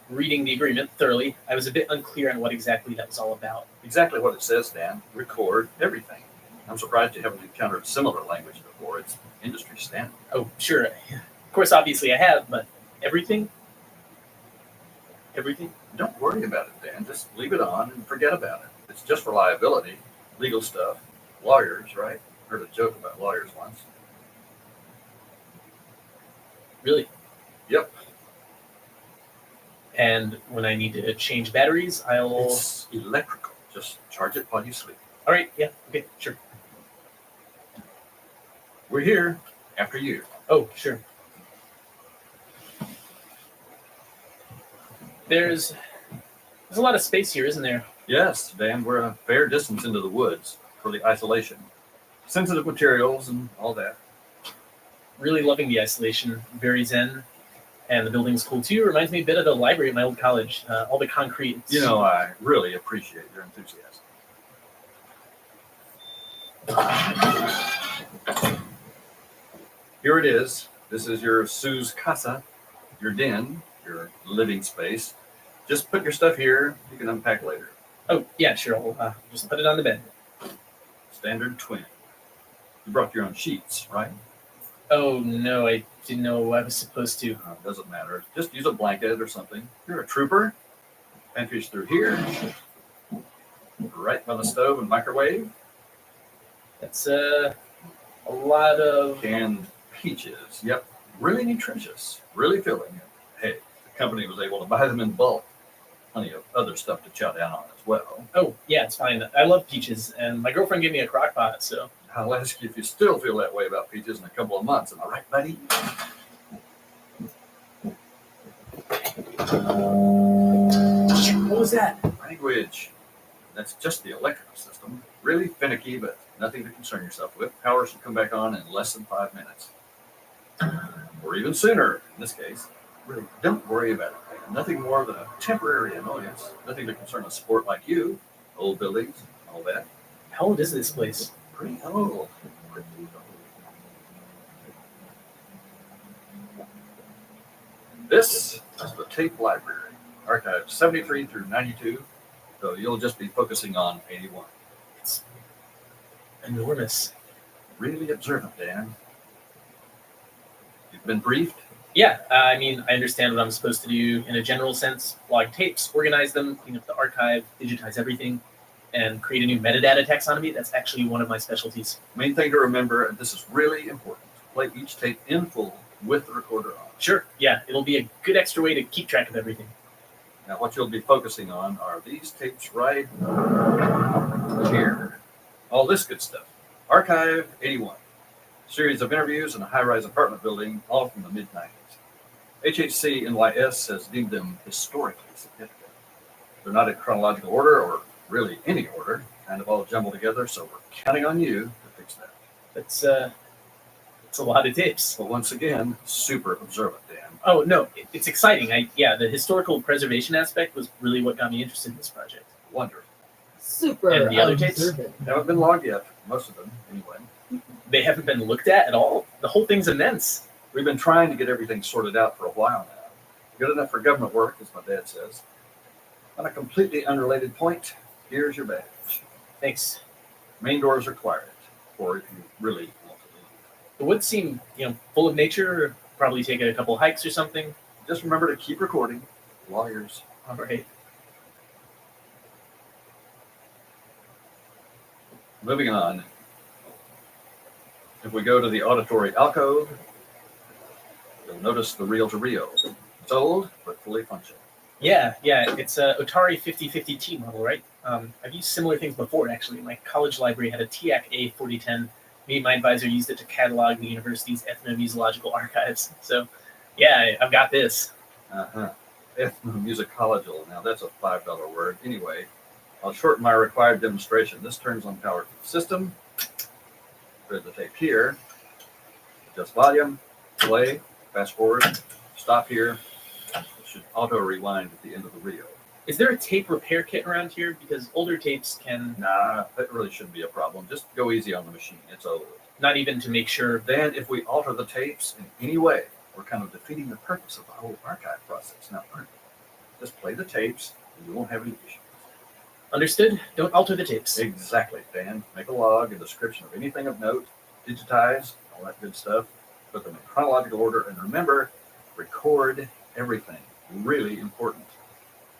reading the agreement thoroughly, I was a bit unclear on what exactly that was all about. Exactly what it says, Dan. Record everything. I'm surprised you haven't encountered similar language before. It's industry standard. Oh, sure. Of course, obviously I have, but everything? Everything? Don't worry about it, Dan. Just leave it on and forget about it. It's just for liability, legal stuff, lawyers, right? Heard a joke about lawyers once. Really? Yep. And when I need to change batteries, It's electrical. Just charge it while you sleep. All right, yeah, okay, sure. We're here after you. Oh, sure. There's a lot of space here, isn't there? Yes, Dan, we're a fair distance into the woods for the isolation. Sensitive materials and all that. Really loving the isolation, very zen. And the building's cool too. Reminds me a bit of the library at my old college. All the concrete. You know, I really appreciate your enthusiasm. Here it is. This is your Sue's casa, your den, your living space. Just put your stuff here. You can unpack later. Oh, yeah, sure. I'll just put it on the bed. Standard twin. You brought your own sheets, right? Oh, no, I didn't know I was supposed to. Doesn't matter. Just use a blanket or something. You're a trooper. Pantry's through here. Right by the stove and microwave. That's a lot of canned peaches. Yep. Really nutritious. Really filling. Hey, the company was able to buy them in bulk. Plenty of other stuff to chow down on as well. Oh, yeah, it's fine. I love peaches, and my girlfriend gave me a crock pot, so. I'll ask you if you still feel that way about peaches in a couple of months. Am I right, buddy? What was that? Language. That's just the electrical system. Really finicky, but nothing to concern yourself with. Power should come back on in less than 5 minutes. Or even sooner, in this case. Really, don't worry about it, man. Nothing more than a temporary annoyance. Nothing to concern a sport like you. Old buildings, all that. How old is this place? Pretty old. This is the tape library. Archived 73 through 92. So you'll just be focusing on 81. It's enormous. Really observant, Dan. You've been briefed? Yeah, I mean, I understand what I'm supposed to do in a general sense. Log tapes, organize them, clean up the archive, digitize everything, and create a new metadata taxonomy. That's actually one of my specialties. Main thing to remember, and this is really important, play each tape in full with the recorder on. Sure, yeah, it'll be a good extra way to keep track of everything. Now, what you'll be focusing on are these tapes right here. All this good stuff. Archive 81. Series of interviews in a high-rise apartment building, all from the mid-90s. HHC NYS has deemed them historically significant. They're not in chronological order, or really any order, kind of all jumbled together, so we're counting on you to fix that. It's a lot of tapes. But once again, super observant, Dan. Oh, no, it's exciting. The historical preservation aspect was really what got me interested in this project. Wonderful. Super And the other tapes? observant. Haven't been logged yet, most of them, anyway. They haven't been looked at all? The whole thing's immense. We've been trying to get everything sorted out for a while now. Good enough for government work, as my dad says. On a completely unrelated point, here's your badge. Thanks. Main doors are quiet, or if you really want to leave. The woods seem, full of nature. Probably take a couple hikes or something. Just remember to keep recording. Lawyers. All right. Moving on. If we go to the auditory alcove, you'll notice the reel-to-reel. It's old, but fully functional. Yeah, it's a Atari 5050T model, right? I've used similar things before, actually. My college library had a TIAC A4010. Me and my advisor used it to catalog the university's ethnomusicological archives. So, yeah, I've got this. Ethnomusicological. Now, that's a $5 word. Anyway, I'll shorten my required demonstration. This turns on power to the system. There's the tape here. Adjust volume, play, fast forward, stop here. It should auto rewind at the end of the reel. Is there a tape repair kit around here? Because older tapes can... Nah, that really shouldn't be a problem. Just go easy on the machine. It's old. Not even to make sure... Then if we alter the tapes in any way, we're kind of defeating the purpose of the whole archive process. Now, just play the tapes and you won't have any issues. Understood. Don't alter the tapes. Exactly, Dan. Make a log, a description of anything of note, digitize, all that good stuff. Put them in chronological order, and remember, record everything. Really important.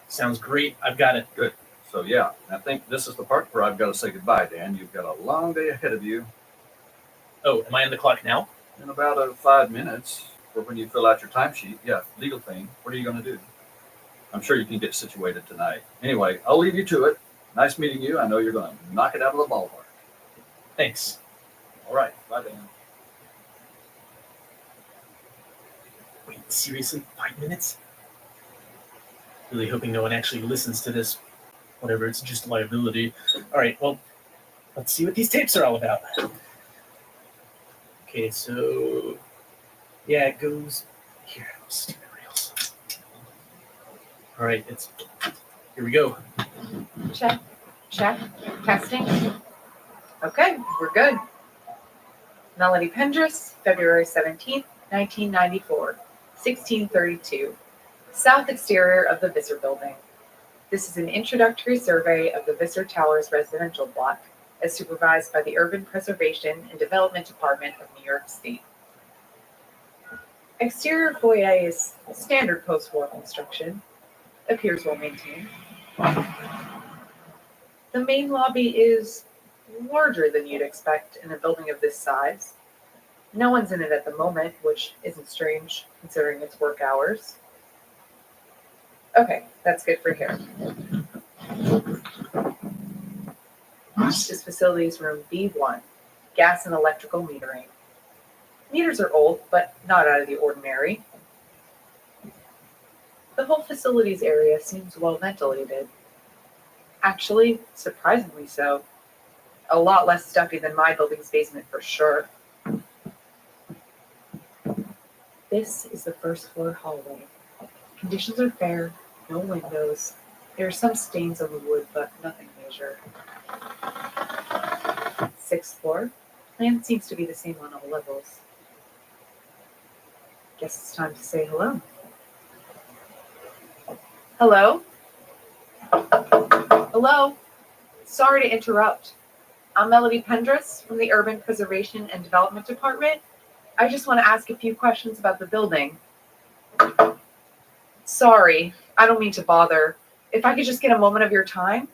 Sounds great. I've got it. Good. So yeah, I think this is the part where I've got to say goodbye, Dan. You've got a long day ahead of you. Oh, am I on the clock now? In about 5 minutes, for when you fill out your timesheet. Yeah, legal thing. What are you going to do? I'm sure you can get situated tonight. Anyway, I'll leave you to it. Nice meeting you. I know you're going to knock it out of the ballpark. Thanks. All right. Bye, Dan. Wait, seriously? 5 minutes? Really hoping no one actually listens to this. Whatever, it's just liability. All right, well, let's see what these tapes are all about. Okay, so... Yeah, it goes here. Stupid reels. All right, here we go. Check. Testing. Okay, we're good. Melody Pendris, February 17th, 1994, 1632. South exterior of the Visser Building. This is an introductory survey of the Visser Towers residential block, as supervised by the Urban Preservation and Development Department of New York State. Exterior foyer is standard post-war construction, appears well maintained. The main lobby is larger than you'd expect in a building of this size. No one's in it at the moment, which isn't strange considering its work hours. Okay, that's good for here. This facility is room B1, gas and electrical metering. Meters are old, but not out of the ordinary. The whole facilities area seems well ventilated. Actually, surprisingly so. A lot less stuffy than my building's basement for sure. This is the first floor hallway. Conditions are fair, no windows. There are some stains on the wood, but nothing major. 6th floor. Plan seems to be the same on all levels. Guess it's time to say hello. Hello? Hello? Sorry to interrupt. I'm Melody Pendris from the Urban Preservation and Development Department. I just want to ask a few questions about the building. Sorry, I don't mean to bother. If I could just get a moment of your time?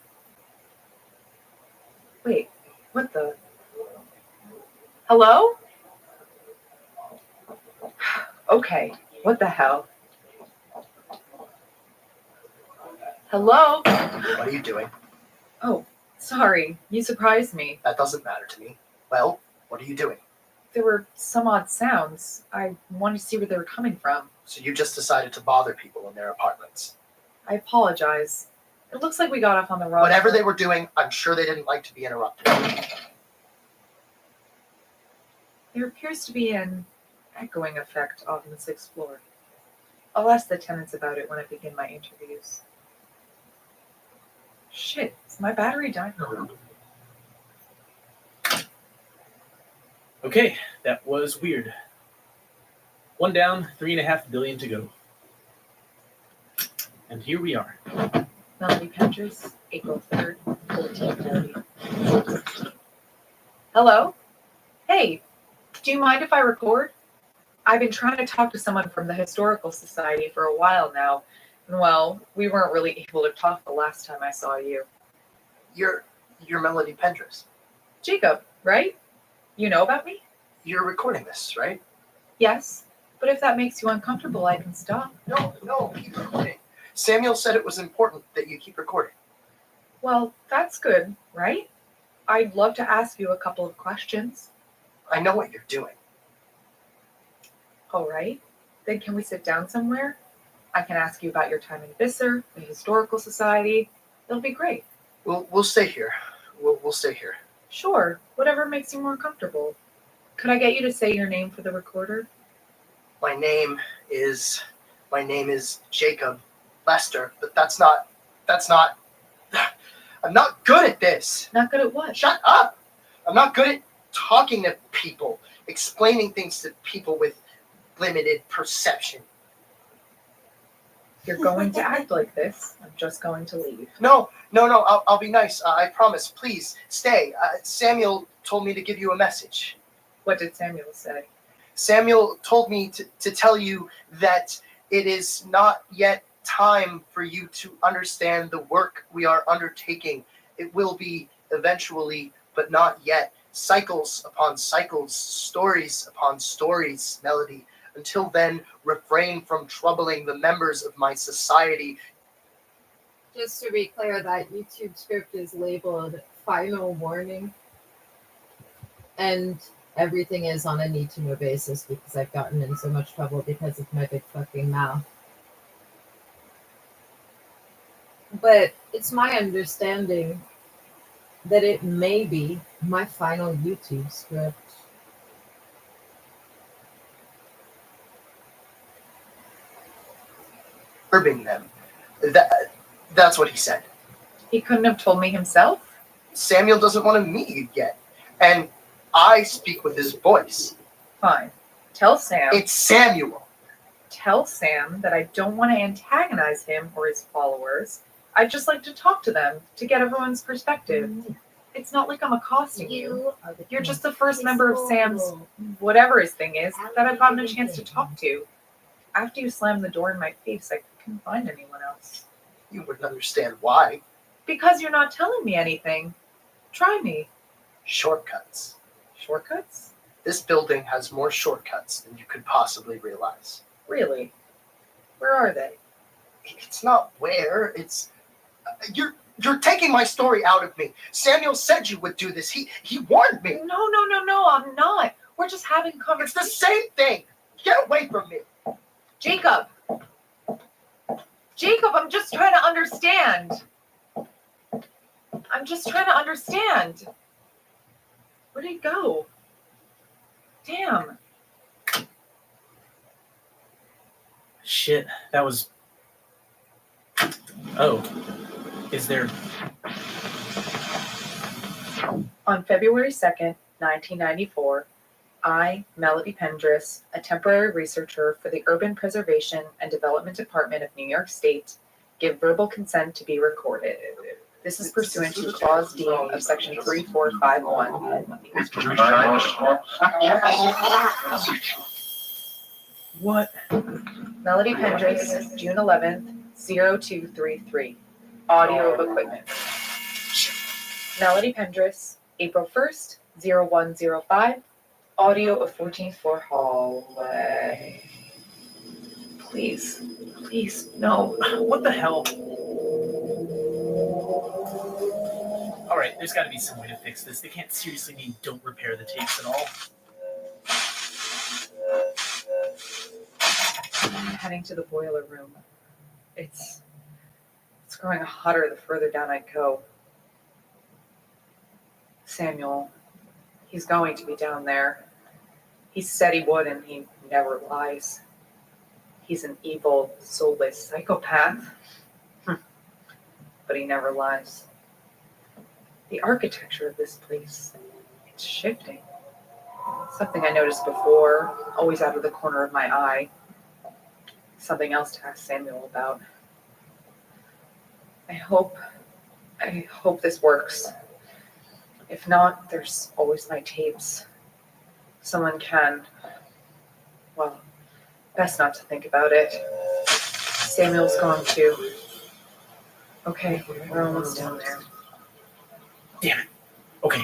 Wait, what the? Hello? Okay, what the hell? Hello? What are you doing? Oh, sorry, you surprised me. That doesn't matter to me. Well, what are you doing? There were some odd sounds. I wanted to see where they were coming from. So you just decided to bother people in their apartments. I apologize. It looks like we got off on the wrong Whatever foot. they were doing, I'm sure they didn't like to be interrupted. There appears to be an echoing effect on the 6th floor. I'll ask the tenants about it when I begin my interviews. Shit, is my battery dying? Okay, that was weird. 1 down, 3.5 billion to go. And here we are. Melanie Pendris, April 3rd, 1440. Hello? Hey, do you mind if I record? I've been trying to talk to someone from the Historical Society for a while now. And well, we weren't really able to talk the last time I saw you. You're Melody Pendris. Jacob, right? You know about me? You're recording this, right? Yes, but if that makes you uncomfortable, I can stop. No, keep recording. Samuel said it was important that you keep recording. Well, that's good, right? I'd love to ask you a couple of questions. I know what you're doing. All right. Then can we sit down somewhere? I can ask you about your time in Visser, the Historical Society. It'll be great. We'll stay here. We'll stay here. Sure, whatever makes you more comfortable. Could I get you to say your name for the recorder? My name is Jacob Lester, but that's not I'm not good at this. Not good at what? Shut up. I'm not good at talking to people, explaining things to people with limited perception. You're going to act like this. I'm just going to leave. No, I'll be nice. I promise. Please, stay. Samuel told me to give you a message. What did Samuel say? Samuel told me to tell you that it is not yet time for you to understand the work we are undertaking. It will be eventually, but not yet. Cycles upon cycles, stories upon stories, Melody. Until then, refrain from troubling the members of my society. Just to be clear, that YouTube script is labeled Final Warning. And everything is on a need-to-know basis because I've gotten in so much trouble because of my big fucking mouth. But it's my understanding that it may be my final YouTube script. Disturbing them. That's what he said. He couldn't have told me himself? Samuel doesn't want to meet you yet. And I speak with his voice. Fine. Tell Sam. It's Samuel. Tell Sam that I don't want to antagonize him or his followers. I'd just like to talk to them to get everyone's perspective. It's not like I'm accosting you. You're just the first member of Sam's, whatever his thing is, that I've gotten a chance to talk to. After you slammed the door in my face, I couldn't find anyone else. You wouldn't understand why. Because you're not telling me anything. Try me. Shortcuts. Shortcuts? This building has more shortcuts than you could possibly realize. Really? Where are they? It's not where, it's... You're taking my story out of me. Samuel said you would do this. He warned me. No, I'm not. We're just having conversation. It's the same thing. Get away from me. Jacob, I'm just trying to understand. Where'd he go? Damn. Shit, that was... Oh, is there... On February 2nd, 1994, I, Melody Pendris, a temporary researcher for the Urban Preservation and Development Department of New York State, give verbal consent to be recorded. This is pursuant to Clause D of Section 3451. What? Melody Pendris, June 11th, 0233. Audio of equipment. Melody Pendris, April 1st, 0105. Audio of 14th floor hallway. Please, no. What the hell? All right, there's got to be some way to fix this. They can't seriously mean don't repair the tapes at all. I'm heading to the boiler room. It's growing hotter the further down I go. Samuel, he's going to be down there. He said he would, and he never lies. He's an evil, soulless psychopath. But he never lies. The architecture of this place, it's shifting. Something I noticed before, always out of the corner of my eye. Something else to ask Samuel about. I hope this works. If not, there's always my tapes. Someone can, well, best not to think about it. Samuel's gone too. Okay, we're almost down there. Damn it. Okay.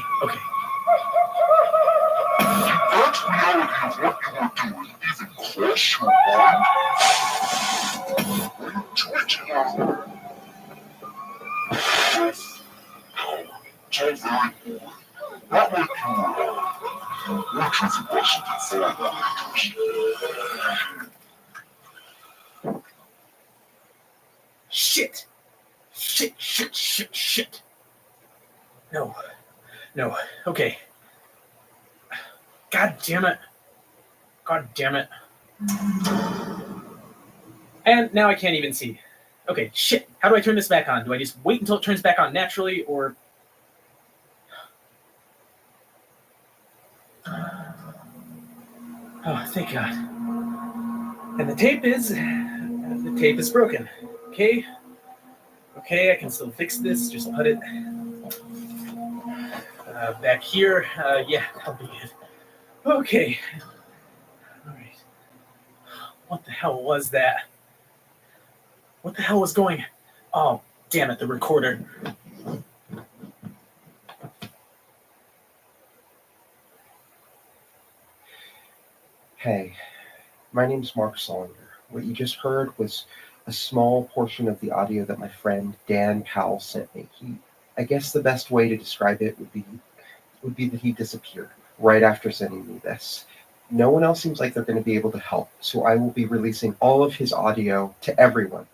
Shit. No. Okay. God damn it. And now I can't even see. Okay, shit. How do I turn this back on? Do I just wait until it turns back on naturally, or... Oh, thank God. And the tape is broken. Okay, I can still fix this. Just put it back here. Yeah, that'll be it. Okay. All right. What the hell was that? What the hell was going? Oh, damn it, the recorder. Hey, my name's Mark Solinger. What you just heard was a small portion of the audio that my friend Dan Powell sent me. I guess the best way to describe it would be that he disappeared right after sending me this. No one else seems like they're going to be able to help, so I will be releasing all of his audio to everyone.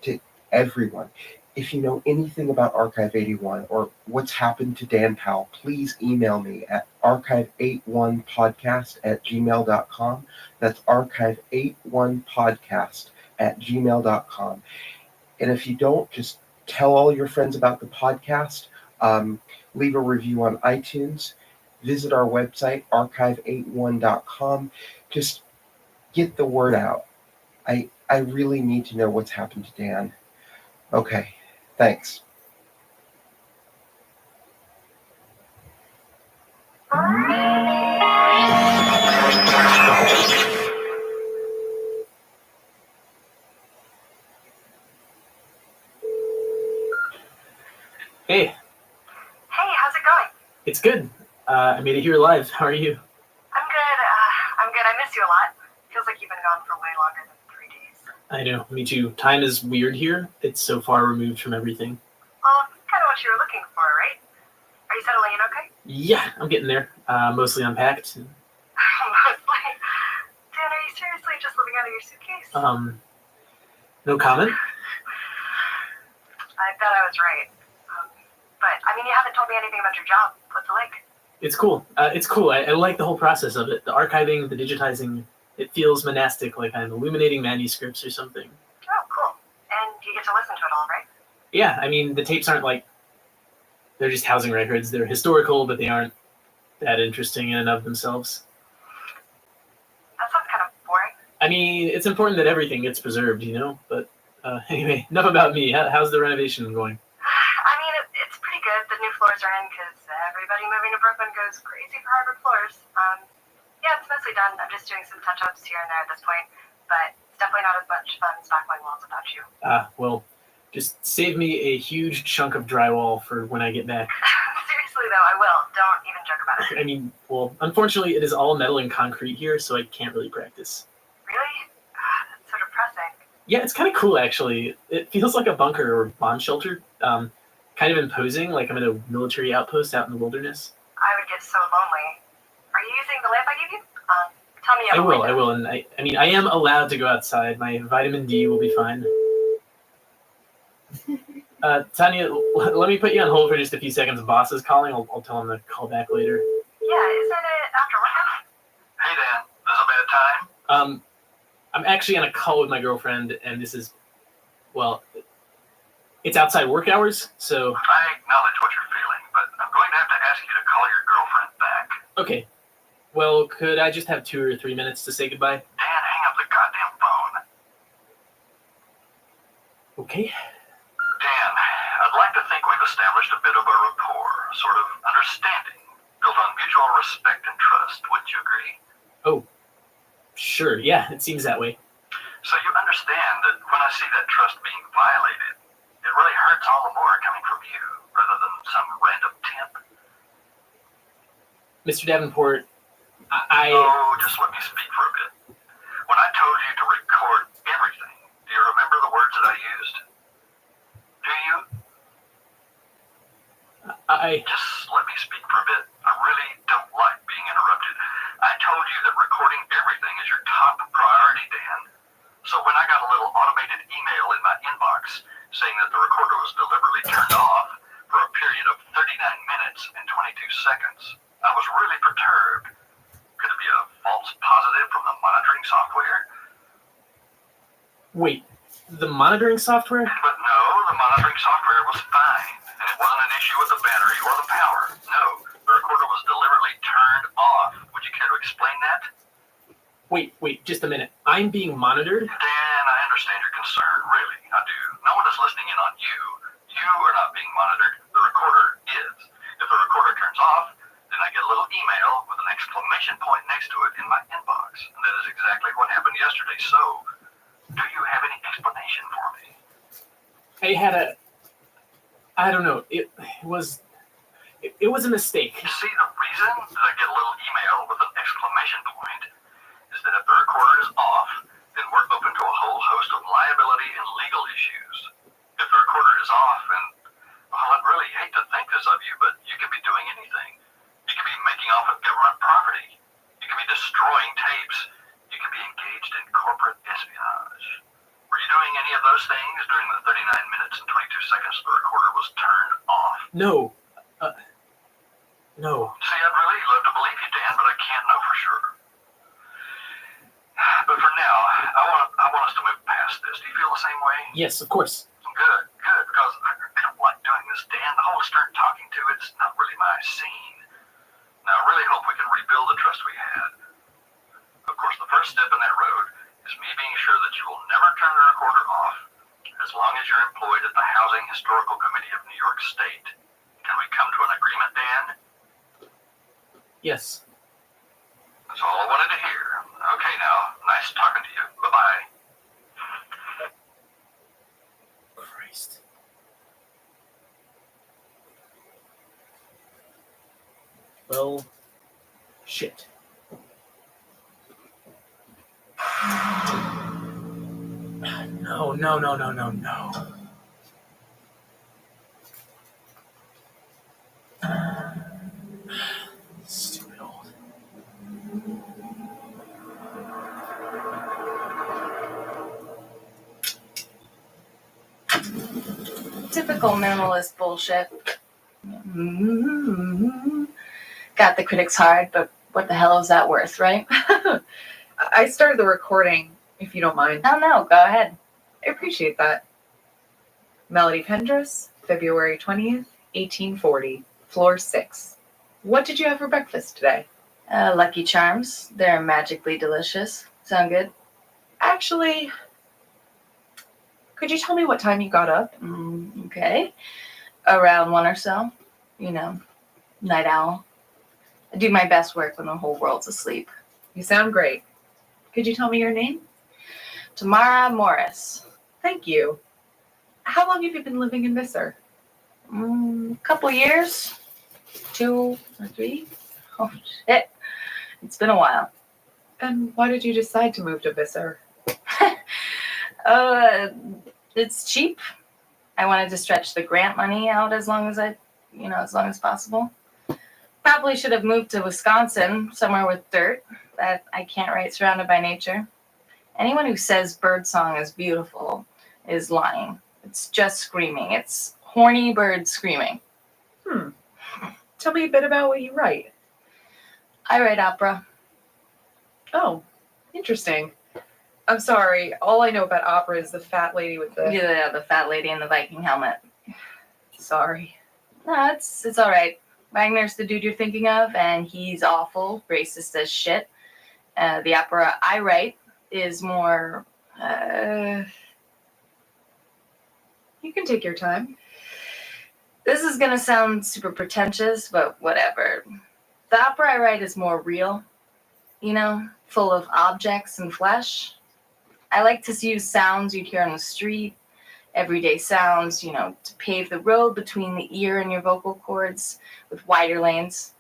If you know anything about Archive 81 or what's happened to Dan Powell, please email me at archive81podcast@gmail.com. That's archive81podcast@gmail.com. And if you don't, just tell all your friends about the podcast. Leave a review on iTunes. Visit our website, archive81.com. Just get the word out. I really need to know what's happened to Dan. Okay, thanks. Hey. Hey, how's it going? It's good. I made it here live. How are you? I'm good. I miss you a lot. Feels like you've been gone for way longer than 3 days. I know, me too. Time is weird here. It's so far removed from everything. Well, kind of what you were looking for, right? Are you settling in okay? Yeah, I'm getting there. Mostly unpacked. Mostly. Dan, are you seriously just living out of your suitcase? No comment? I bet I was right. But, I mean, you haven't told me anything about your job. What's it like? It's cool. I like the whole process of it. The archiving, the digitizing. It feels monastic, like I'm illuminating manuscripts or something. Oh, cool. And you get to listen to it all, right? Yeah, I mean, the tapes aren't like... They're just housing records. They're historical, but they aren't that interesting in and of themselves. That sounds kind of boring. I mean, it's important that everything gets preserved, you know? But anyway, enough about me. How's the renovation going? I mean, it's pretty good. The new floors are in because everybody moving to Brooklyn goes crazy for hardwood floors. Yeah, it's mostly done. I'm just doing some touch-ups here and there at this point. But It's definitely not as much fun spackling walls without you. Well, just save me a huge chunk of drywall for when I get back. Seriously though, I will. Don't even joke about it. I mean, well, unfortunately, it is all metal and concrete here, so I can't really practice. Really? That's so depressing. Yeah, it's kind of cool, actually. It feels like a bunker or bomb shelter. Kind of imposing, like I'm at a military outpost out in the wilderness. I would get so lonely. Are you using the lamp I gave you? Tell me I will, and I mean, I am allowed to go outside. My vitamin D will be fine. Tanya, let me put you on hold for just a few seconds. Boss is calling. I'll tell him to call back later. Yeah, isn't it after work? Hey, Dan. This a bad time? I'm actually on a call with my girlfriend, and this is, well, it's outside work hours, so... I acknowledge what you're feeling, but I'm going to have to ask you to call your girlfriend back. Okay. Well, could I just have 2 or 3 minutes to say goodbye? Dan, hang up the goddamn phone. Okay. Dan, I'd like to think we've established a bit of a rapport, sort of understanding, built on mutual respect and trust. Wouldn't you agree? Oh, sure. Yeah, it seems that way. So you understand that when I see that trust being violated, it really hurts all the more coming from you, rather than some random temp. Mr. Davenport, Oh, just let me speak for a bit. When I told you to record everything, do you remember the words that I used? Do you? Just let me speak for a bit. I really don't like being interrupted. I told you that recording everything is your top priority, Dan. So when I got a little automated email in my inbox saying that the recorder was deliberately turned off for a period of 39 minutes and 22 seconds, I was really perturbed. Could it be a false positive from the monitoring software? Wait, the monitoring software? But no, the monitoring software was fine, and it wasn't an issue with the battery or the power. No, the recorder was deliberately turned off. Would you care to explain that? Wait, just a minute. I'm being monitored? Dan, I understand your concern, really, I do. No one is listening in on you. You are not being monitored. The recorder is. If the recorder turns off, then I get a little email with an exclamation point next to it in my inbox. And that is exactly what happened yesterday. So, do you have any explanation for me? I don't know. It was a mistake. You see, the reason that I get a little email with an exclamation point is that if the recorder is off, then we're open to a whole host of liability and legal issues. If the recorder is off, and, well, I'd really hate to think this of you, but you could be doing anything. You could be making off with government property. You could be destroying tapes. You could be engaged in corporate espionage. Were you doing any of those things during the 39 minutes and 22 seconds the recorder was turned off? No. No. See, I'd really love to believe you, Dan, but I can't know for sure. But for now, I want us to move past this. Do you feel the same way? Yes, of course. Good, because I don't like doing this, Dan. The whole stern talking to, it's not really my scene. Now, I really hope we can rebuild the trust we had. Of course, the first step in that road is me being sure that you will never turn the recorder off as long as you're employed at the Housing Historical Committee of New York State. Can we come to an agreement, Dan? Yes. That's all I wanted to hear. Okay, now, nice talking to you. Bye-bye. Christ. Well, shit. No. Stupid old. Typical minimalist bullshit. Got the critics hard, but what the hell is that worth, right? I started the recording, if you don't mind. Oh, no, go ahead. I appreciate that. Melody Pendris, February 20th, 1840, floor 6. What did you have for breakfast today? Lucky Charms. They're magically delicious. Sound good? Actually, could you tell me what time you got up? Okay. Around 1 or so. You know, night owl. I do my best work when the whole world's asleep. You sound great. Could you tell me your name? Tamara Morris. Thank you. How long have you been living in Visser? Couple years, 2 or 3. Oh shit, it's been a while. And why did you decide to move to Visser? It's cheap. I wanted to stretch the grant money out as long as possible. Probably should have moved to Wisconsin, somewhere with dirt that I can't write surrounded by nature. Anyone who says birdsong is beautiful is lying. It's just screaming. It's horny birds screaming. Tell me a bit about what you write. I write opera. Oh, interesting. I'm sorry. All I know about opera is the fat lady with the... Yeah, the fat lady in the Viking helmet. Sorry. No, it's all right. Wagner's the dude you're thinking of, and he's awful, racist as shit. The opera I write is more... You can take your time. This is going to sound super pretentious, but whatever. The opera I write is more real, full of objects and flesh. I like to use sounds you'd hear on the street, everyday sounds, to pave the road between the ear and your vocal cords with wider lanes.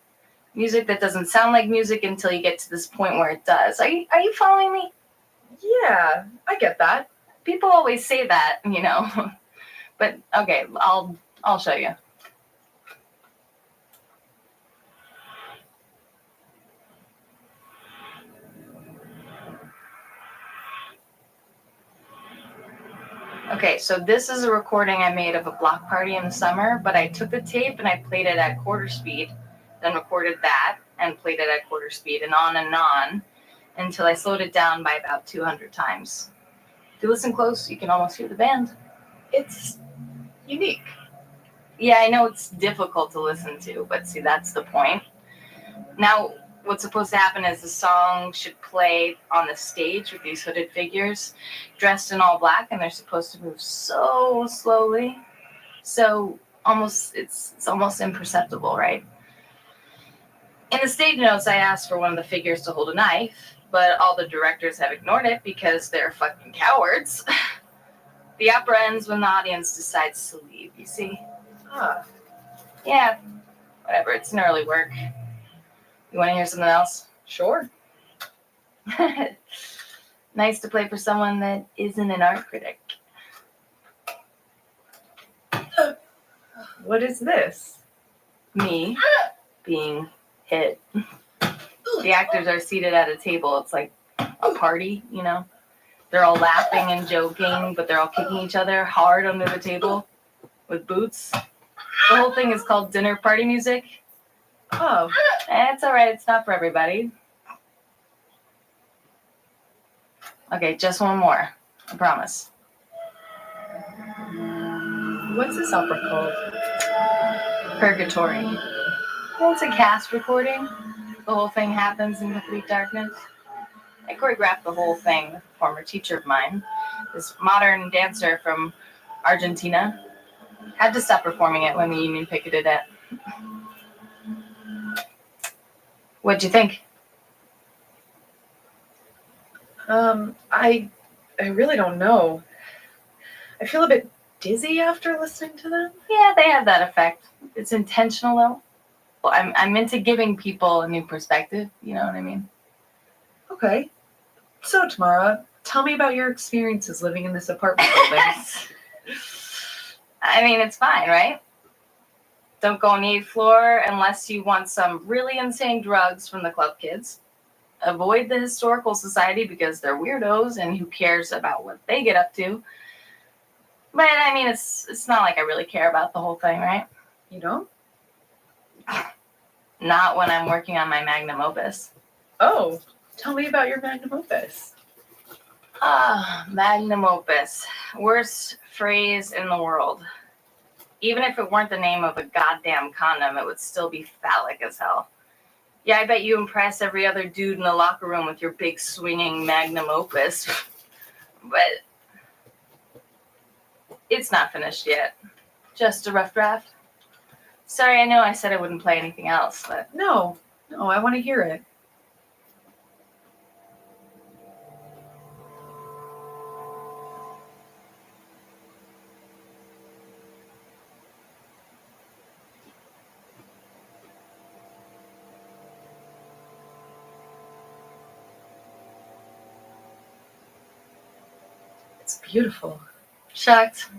Music that doesn't sound like music until you get to this point where it does. Are you following me? Yeah, I get that. People always say that, But okay, I'll show you. Okay, so this is a recording I made of a block party in the summer, but I took the tape and I played it at quarter speed, then recorded that and played it at quarter speed and on until I slowed it down by about 200 times. If you listen close, you can almost hear the band. It's unique. Yeah, I know it's difficult to listen to, but see, that's the point. Now, what's supposed to happen is the song should play on the stage with these hooded figures dressed in all black, and they're supposed to move so slowly. So it's almost imperceptible, right? In the stage notes, I asked for one of the figures to hold a knife, but all the directors have ignored it because they're fucking cowards. The opera ends when the audience decides to leave, you see? Yeah, whatever, it's an early work. You want to hear something else? Sure. Nice to play for someone that isn't an art critic. What is this? Me being hit. The actors are seated at a table. It's like a party, They're all laughing and joking, but they're all kicking each other hard under the table with boots. The whole thing is called dinner party music. Oh. It's all right. It's not for everybody. Okay, just one more. I promise. What's this opera called? Purgatory. It's a cast recording. The whole thing happens in complete darkness. I choreographed the whole thing with a former teacher of mine, this modern dancer from Argentina. Had to stop performing it when the union picketed it. What'd you think? I really don't know. I feel a bit dizzy after listening to them. Yeah, they have that effect. It's intentional, though. Well, I'm into giving people a new perspective. You know what I mean? Okay. So, Tamara, tell me about your experiences living in this apartment building. I mean, it's fine, right? Don't go on the 8th floor unless you want some really insane drugs from the club kids. Avoid the historical society because they're weirdos and who cares about what they get up to. But I mean, it's not like I really care about the whole thing, right? You don't? Not when I'm working on my magnum opus. Oh, tell me about your magnum opus. Magnum opus. Worst phrase in the world. Even if it weren't the name of a goddamn condom, it would still be phallic as hell. Yeah, I bet you impress every other dude in the locker room with your big swinging magnum opus. But it's not finished yet. Just a rough draft. Sorry, I know I said I wouldn't play anything else, but... No, I want to hear it. It's beautiful. Shucks.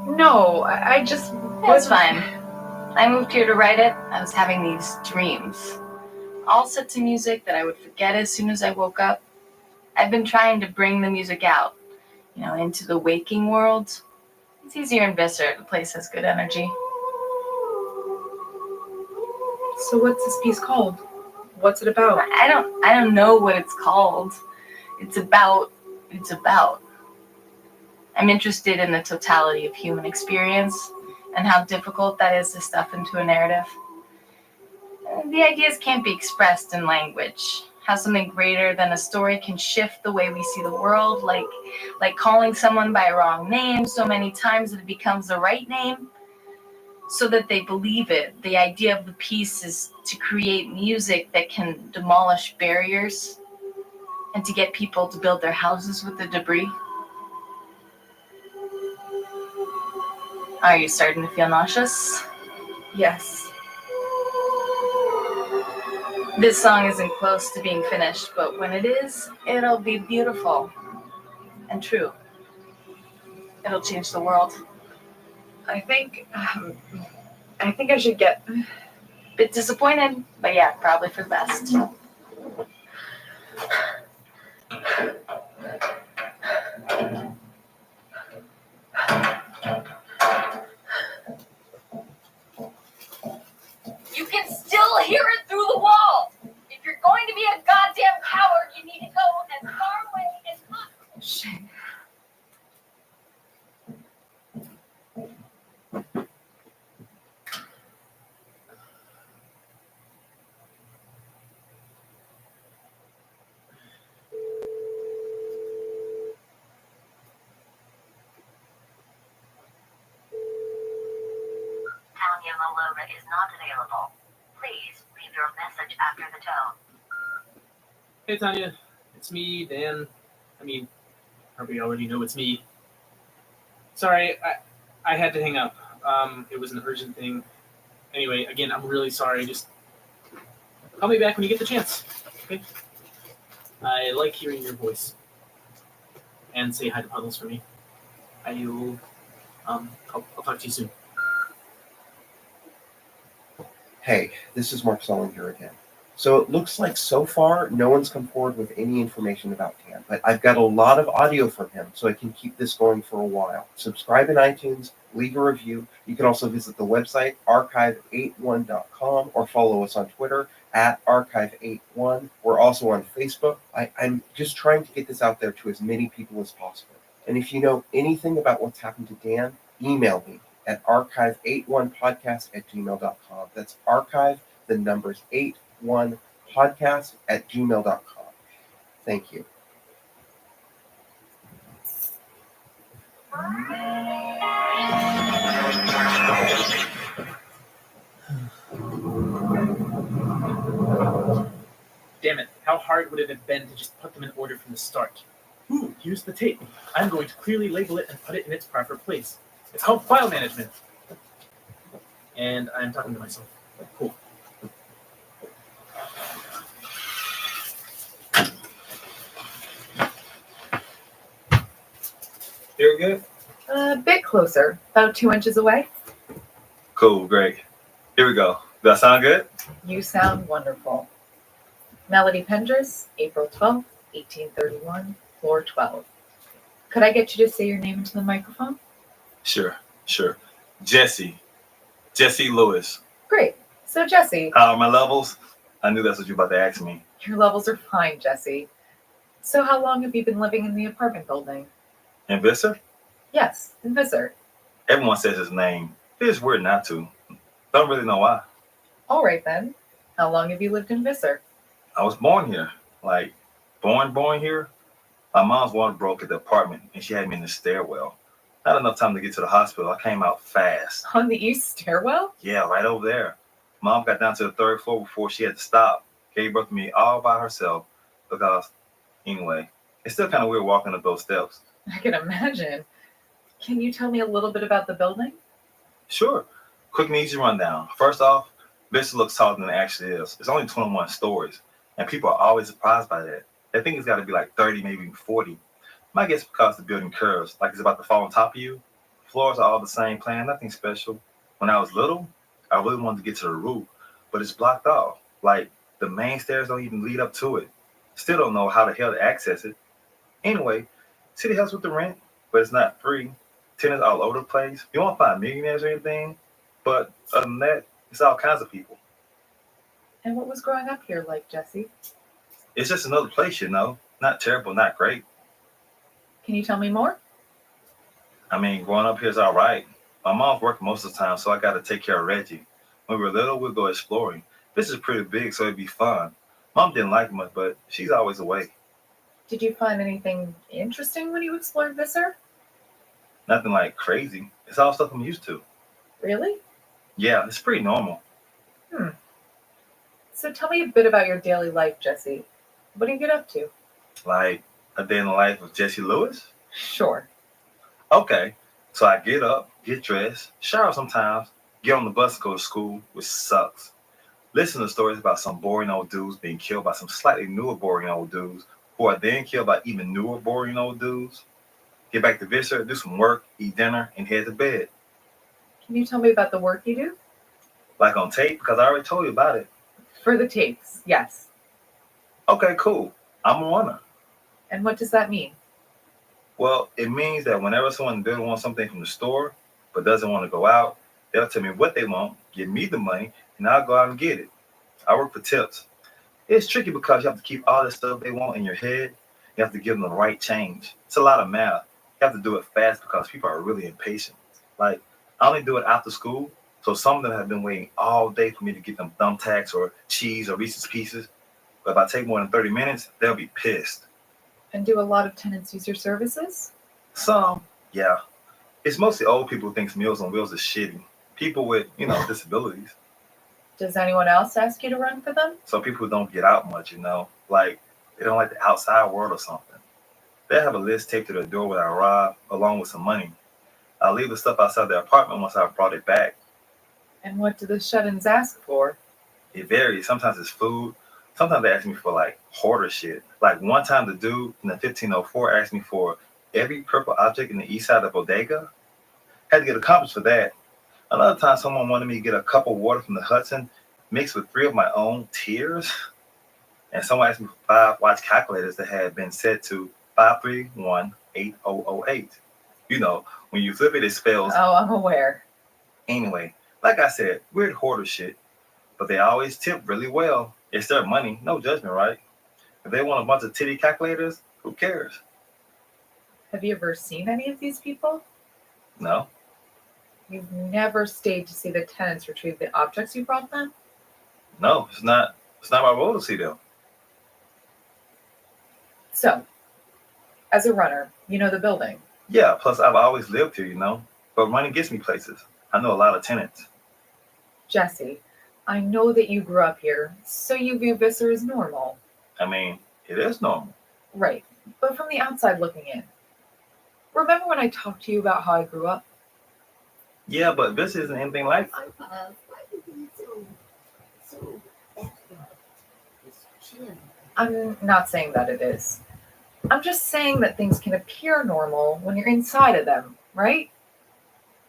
No, I just. That's fine. I moved here to write it. I was having these dreams, all set to music that I would forget as soon as I woke up. I've been trying to bring the music out, into the waking world. It's easier in Visser. The place has good energy. So what's this piece called? What's it about? I don't know what it's called. It's about. I'm interested in the totality of human experience and how difficult that is to stuff into a narrative. The ideas can't be expressed in language. How something greater than a story can shift the way we see the world, like calling someone by a wrong name so many times that it becomes the right name, so that they believe it. The idea of the piece is to create music that can demolish barriers and to get people to build their houses with the debris. Are you starting to feel nauseous? Yes. This song isn't close to being finished, but when it is, it'll be beautiful and true. It'll change the world. I think I should get. Bit disappointed, but yeah, probably for the best. You can still hear it through the wall. If you're going to be a goddamn coward, you need to go as far away as possible. Shit. Tanya Malova is not available. Please leave your message after the tone. Hey Tanya, it's me, Dan. Probably already know it's me. Sorry, I had to hang up. It was an urgent thing. Anyway, again, I'm really sorry. Just call me back when you get the chance. Okay? I like hearing your voice. And say hi to Puddles for me. I'll talk to you soon. Hey, this is Mark Solinger again. So it looks like so far no one's come forward with any information about Dan, but I've got a lot of audio from him, so I can keep this going for a while. Subscribe in iTunes, leave a review. You can also visit the website archive81.com or follow us on Twitter at archive81. We're also on Facebook. I'm just trying to get this out there to as many people as possible. And if you know anything about what's happened to Dan, email me at archive81podcast@gmail.com. That's archive, the numbers 81podcast@gmail.com. Thank you. Damn it, how hard would it have been to just put them in order from the start? Ooh, here's the tape. I'm going to clearly label it and put it in its proper place. It's called file management. And I'm talking to myself. Cool. You're good? A bit closer, about 2 inches away. Cool, great. Here we go. Does that sound good? You sound wonderful. Melody Pendris, April 12th, 1831, floor 12. Could I get you to say your name into the microphone? Sure. Jesse Lewis. Great. So, Jesse. How are my levels? I knew that's what you were about to ask me. Your levels are fine, Jesse. So how long have you been living in the apartment building? In Visser? Yes, in Visser. Everyone says his name. It's weird not to. Don't really know why. All right, then. How long have you lived in Visser? I was born here. Like, born here. My mom's water broke at the apartment, and she had me in the stairwell. Not enough time to get to the hospital. I came out fast. On the east stairwell? Yeah, right over there. Mom got down to the 3rd floor before she had to stop. Gave birth to me all by herself. Because, anyway, it's still kind of weird walking up those steps. I can imagine. Can you tell me a little bit about the building? Sure. Quick and easy rundown. First off, Visser looks taller than it actually is. It's only 21 stories. And people are always surprised by that. They think it's got to be like 30, maybe 40. My guess because the building curves, like it's about to fall on top of you. Floors are all the same plan, nothing special. When I was little, I really wanted to get to the roof, but it's blocked off. Like the main stairs don't even lead up to it. Still don't know how the hell to access it. Anyway, city helps with the rent, but it's not free. Tenants all over the place. You won't find millionaires or anything, but other than that, it's all kinds of people. And what was growing up here like, Jesse? It's just another place, you know. Not terrible, not great. Can you tell me more? I mean, growing up here is all right. My mom's working most of the time, so I got to take care of Reggie. When we were little, we'd go exploring. This is pretty big, so it'd be fun. Mom didn't like it much, but she's always away. Did you find anything interesting when you explored Visser? Nothing like crazy. It's all stuff I'm used to. Really? Yeah, it's pretty normal. So tell me a bit about your daily life, Jesse. What do you get up to? Like a day in the life of Jesse Lewis? Sure. Okay, so I get up, get dressed, shower sometimes, get on the bus and go to school, which sucks. Listen to stories about some boring old dudes being killed by some slightly newer boring old dudes, who are then killed by even newer boring old dudes. Get back to Visser, do some work, eat dinner, and head to bed. Can you tell me about the work you do? Like on tape, because I already told you about it. For the tapes, yes. Okay, cool. I'm a runner. And what does that mean? Well, it means that whenever someone in the building wants something from the store, but doesn't want to go out, they'll tell me what they want, give me the money, and I'll go out and get it. I work for tips. It's tricky because you have to keep all the stuff they want in your head. You have to give them the right change. It's a lot of math. You have to do it fast because people are really impatient. Like, I only do it after school, so some of them have been waiting all day for me to get them thumbtacks or cheese or Reese's Pieces. But if I take more than 30 minutes, they'll be pissed. And do a lot of tenants use your services? Some, yeah. It's mostly old people who think Meals on Wheels is shitty. People with, disabilities. Does anyone else ask you to run for them? So people who don't get out much, like they don't like the outside world or something. They have a list taped to their door when I arrive, along with some money. I'll leave the stuff outside their apartment once I've brought it back. And what do the shut-ins ask for? It varies. Sometimes it's food. Sometimes they ask me for like hoarder shit. Like one time the dude in the 1504 asked me for every purple object in the east side of the bodega. Had to get accomplished for that. Another time someone wanted me to get a cup of water from the Hudson mixed with 3 of my own tears. And someone asked me for 5 watch calculators that had been set to 5318008. When you flip it, it spells. Oh, I'm aware. Anyway, like I said, weird hoarder shit. But they always tip really well. It's their money, no judgment, right? If they want a bunch of titty calculators, who cares? Have you ever seen any of these people? No. You've never stayed to see the tenants retrieve the objects you brought them? No, it's not my role to see them. So, as a runner, you know the building. Yeah, plus I've always lived here, But running gets me places. I know a lot of tenants. Jesse, I know that you grew up here, so you view Visser as normal. I mean, it is normal. Right, but from the outside looking in. Remember when I talked to you about how I grew up? Yeah, but this isn't anything like I'm not saying that it is. I'm just saying that things can appear normal when you're inside of them, right?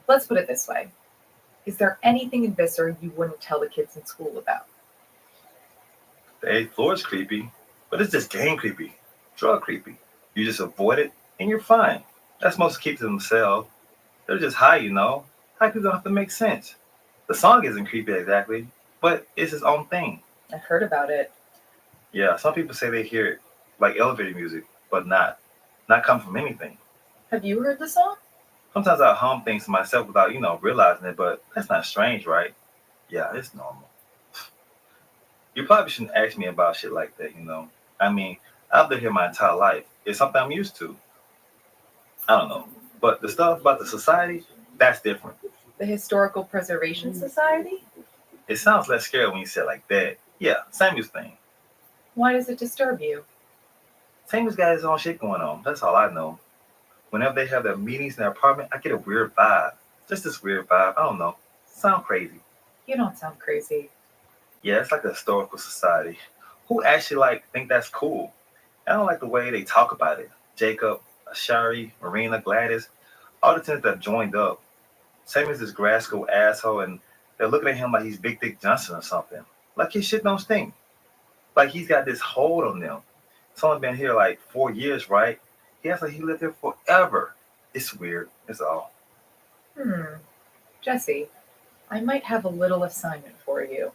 Let's put it this way. Is there anything in Visser you wouldn't tell the kids in school about? The 8th floor is creepy, but it's just game creepy, drug creepy. You just avoid it, and you're fine. That's most kids themselves. They're just high, High people don't have to make sense. The song isn't creepy exactly, but it's its own thing. I've heard about it. Yeah, some people say they hear it like elevator music, but not come from anything. Have you heard the song? Sometimes I hum things to myself without, realizing it, but that's not strange, right? Yeah, it's normal. You probably shouldn't ask me about shit like that, I mean, I've lived here my entire life. It's something I'm used to. I don't know. But the stuff about the society, that's different. The Historical Preservation Society? It sounds less scary when you say it like that. Yeah, Samuel's thing. Why does it disturb you? Samuel's got his own shit going on. That's all I know. Whenever they have their meetings in their apartment, I get a weird vibe. Just this weird vibe. I don't know. Sound crazy. You don't sound crazy. Yeah, it's like a historical society. Who actually think that's cool? I don't like the way they talk about it. Jacob, Shari, Marina, Gladys, all the tenants that joined up. Same as this grad school asshole, and they're looking at him like he's Big Dick Johnson or something. Like his shit don't stink. Like he's got this hold on them. It's only been here like 4 years, right? He acts like he lived there forever. It's weird. It's all. Jesse, I might have a little assignment for you.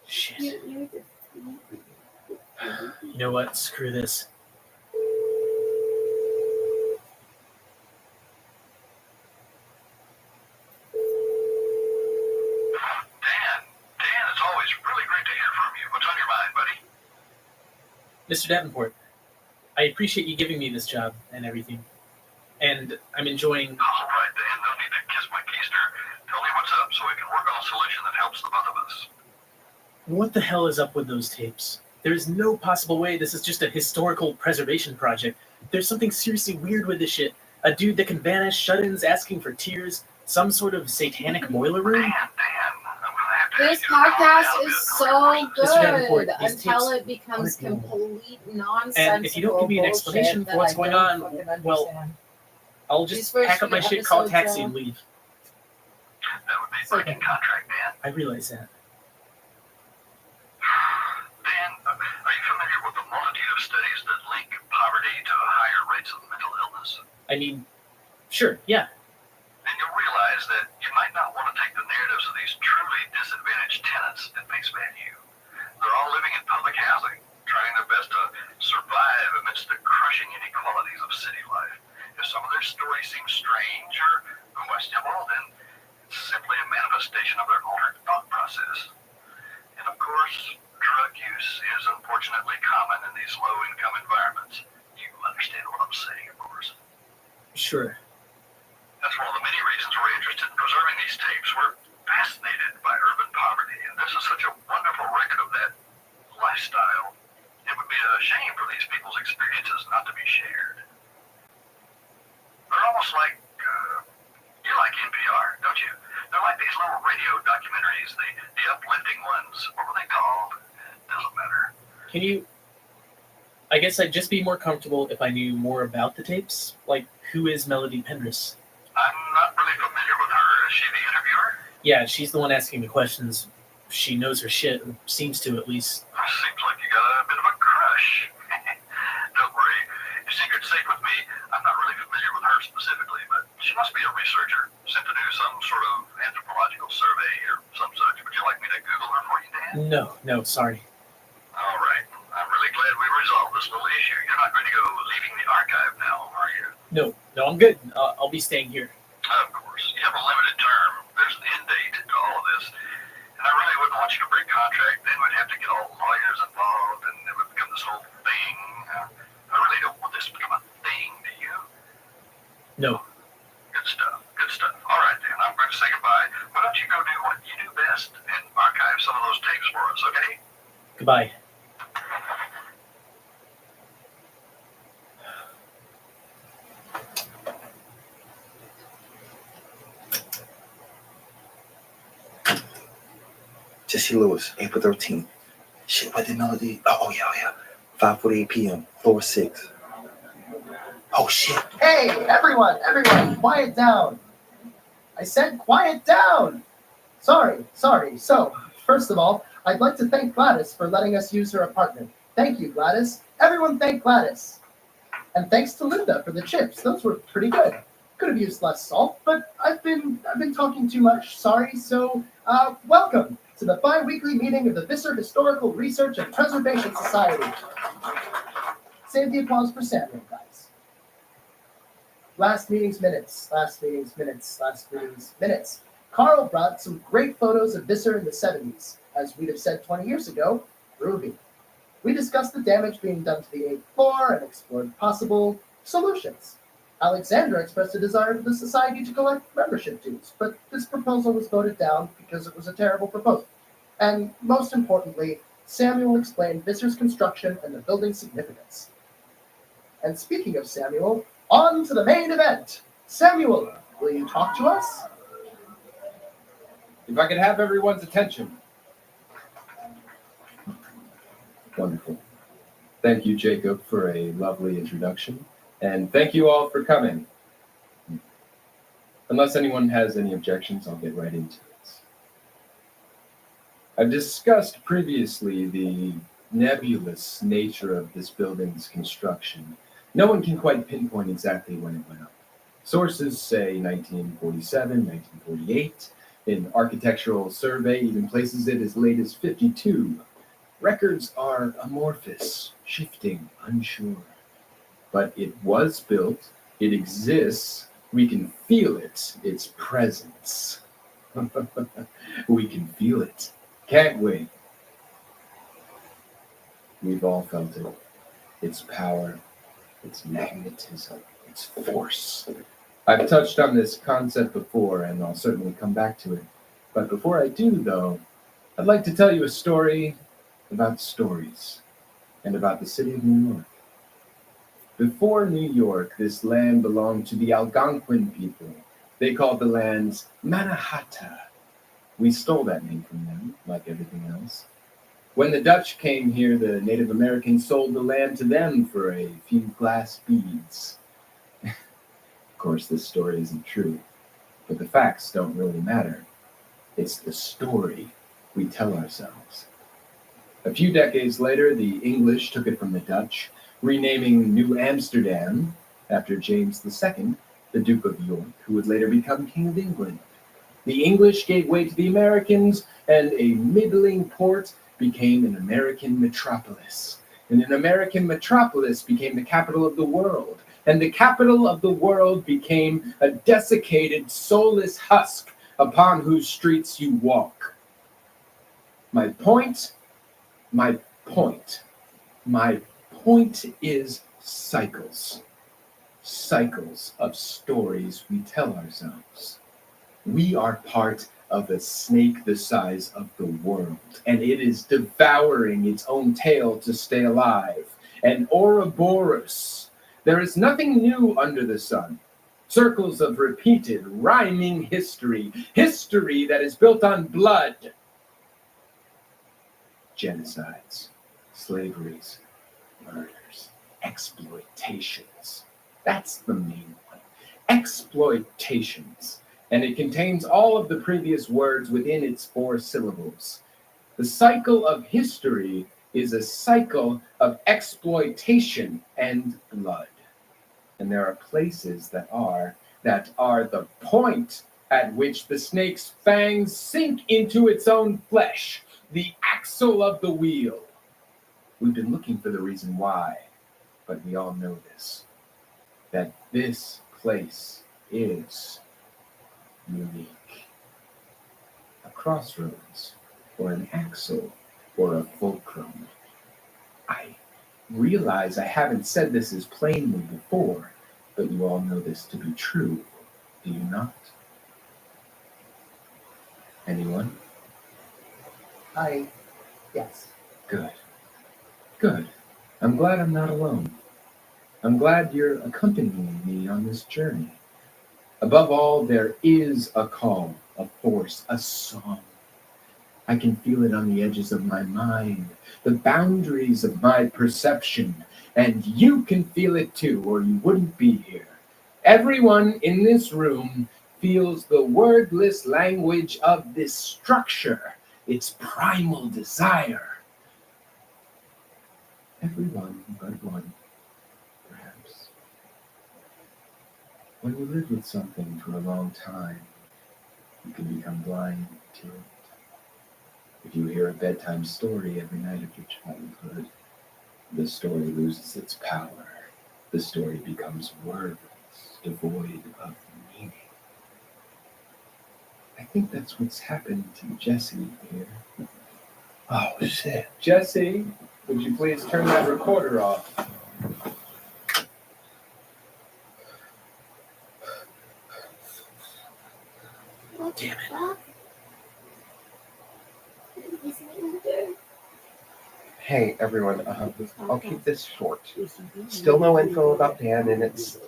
Shit. You know what? Screw this. Dan, it's always really great to hear from you. What's on your mind, buddy? Mr. Davenport, I appreciate you giving me this job and everything. And I'm enjoying... All right, Dan, no need to kiss my keister. Tell me what's up so we can work on a solution that helps the both of us. What the hell is up with those tapes? There's no possible way this is just a historical preservation project. There's something seriously weird with this shit. A dude that can vanish, shut-ins asking for tears, some sort of satanic boiler room. This podcast is so Mr. Davenport, good these until tapes it becomes aren't normal. complete nonsense. And if you don't give me an explanation for what's going on, well, I'll just pack up my shit, call a taxi, and leave. That would be a breaking contract, Dan. I realize that. Dan, are you familiar with the multitude of studies that link poverty to higher rates of mental illness? I mean, sure, yeah. Then you'll realize that you might not want to take the narratives of these truly disadvantaged tenants at face value. They're all living in public housing, trying their best to survive amidst the crushing inequalities of city life. If some of their stories seem strange or questionable, then it's simply a manifestation of their altered thought process. And of course, drug use is unfortunately common in these low-income environments. You understand what I'm saying, of course. Sure. That's one of the many reasons we're interested in preserving these tapes. We're fascinated by urban poverty, and this is such a wonderful record of that lifestyle. It would be a shame for these people's experiences not to be shared. They're almost like, you like NPR, don't you? They're like these little radio documentaries, the uplifting ones. What were they called? It doesn't matter. Can you... I guess I'd just be more comfortable if I knew more about the tapes. Like, who is Melody Pendris? I'm not really familiar with her. Is she the interviewer? Yeah, she's the one asking the questions. She knows her shit, or seems to at least. Seems like you got a bit of a crush. Don't worry. Your secret's safe with me. I'm not really familiar with her specifically, but she must be a researcher, sent to do some sort of anthropological survey or some such. Would you like me to Google her for you, Dan? No, sorry. All right. I'm really glad we resolved this little issue. You're not going to go leaving the archive now, are you? No, I'm good. I'll be staying here. Of course. You have a limited term. There's an end date to all of this. And I really wouldn't want you to break contract. Then we'd have to get all the lawyers involved, and it would become this whole thing. I really don't want this to become a thing, do you? No. Good stuff. All right, then. I'm going to say goodbye. Why don't you go do what you do best and archive some of those tapes for us, okay? Goodbye. Jesse Lewis, April 13th. Shit, what did Melody? Oh, yeah. 5:48 p.m., floor 6. Oh, shit. Hey, everyone, quiet down. I said quiet down. Sorry. So, first of all, I'd like to thank Gladys for letting us use her apartment. Thank you, Gladys. Everyone thank Gladys. And thanks to Linda for the chips. Those were pretty good. Could have used less salt, but I've been talking too much. Sorry. So, welcome to the bi-weekly meeting of the Visser Historical Research and Preservation Society. Save the applause for Samuel, guys. Last meeting's minutes. Carl brought some great photos of Visser in the 70s. As we'd have said 20 years ago, groovy. We discussed the damage being done to the 8th floor and explored possible solutions. Alexandra expressed a desire for the society to collect membership dues, but this proposal was voted down because it was a terrible proposal. And most importantly, Samuel explained Visser's construction and the building's significance. And speaking of Samuel, on to the main event. Samuel, will you talk to us? If I could have everyone's attention. Wonderful. Thank you, Jacob, for a lovely introduction. And thank you all for coming. Unless anyone has any objections, I'll get right into it. I've discussed previously the nebulous nature of this building's construction. No one can quite pinpoint exactly when it went up. Sources say 1947, 1948. An architectural survey even places it as late as 52. Records are amorphous, shifting, unsure. But it was built, it exists, we can feel it, its presence. We can feel it, can't we? We've all felt it. Its power, its magnetism, its force. I've touched on this concept before, and I'll certainly come back to it. But before I do, though, I'd like to tell you a story about stories, and about the city of New York. Before New York, this land belonged to the Algonquin people. They called the lands Mannahatta. We stole that name from them, like everything else. When the Dutch came here, the Native Americans sold the land to them for a few glass beads. Of course, this story isn't true, but the facts don't really matter. It's the story we tell ourselves. A few decades later, the English took it from the Dutch, renaming New Amsterdam after James II, the Duke of York, who would later become King of England. The English gave way to the Americans, and a middling port became an American metropolis. And an American metropolis became the capital of the world. And the capital of the world became a desiccated, soulless husk upon whose streets you walk. My point is cycles. Cycles of stories we tell ourselves. We are part of a snake the size of the world, and it is devouring its own tail to stay alive. An Ouroboros. There is nothing new under the sun. Circles of repeated, rhyming history. History that is built on blood. Genocides, slaveries, murders, exploitations. That's the main one. Exploitations. And it contains all of the previous words within its 4 syllables. The cycle of history is a cycle of exploitation and blood. And there are places that are the point at which the snake's fangs sink into its own flesh. The axle of the wheel. We've been looking for the reason why, but we all know this. That this place is unique. A crossroads, or an axle, or a fulcrum. I realize I haven't said this as plainly before, but you all know this to be true, do you not? Anyone? Yes. Good. Good. I'm glad I'm not alone. I'm glad you're accompanying me on this journey. Above all, there is a call, a force, a song. I can feel it on the edges of my mind, the boundaries of my perception, and you can feel it too, or you wouldn't be here. Everyone in this room feels the wordless language of this structure, its primal desire. Everyone but one, perhaps. When you live with something for a long time, you can become blind to it. If you hear a bedtime story every night of your childhood, the story loses its power. The story becomes wordless, devoid of meaning. I think that's what's happened to Jesse here. Oh, shit. Jesse, would you please turn that recorder off? Damn it. Hey everyone, I'll keep this short. Still no info about Dan, and it's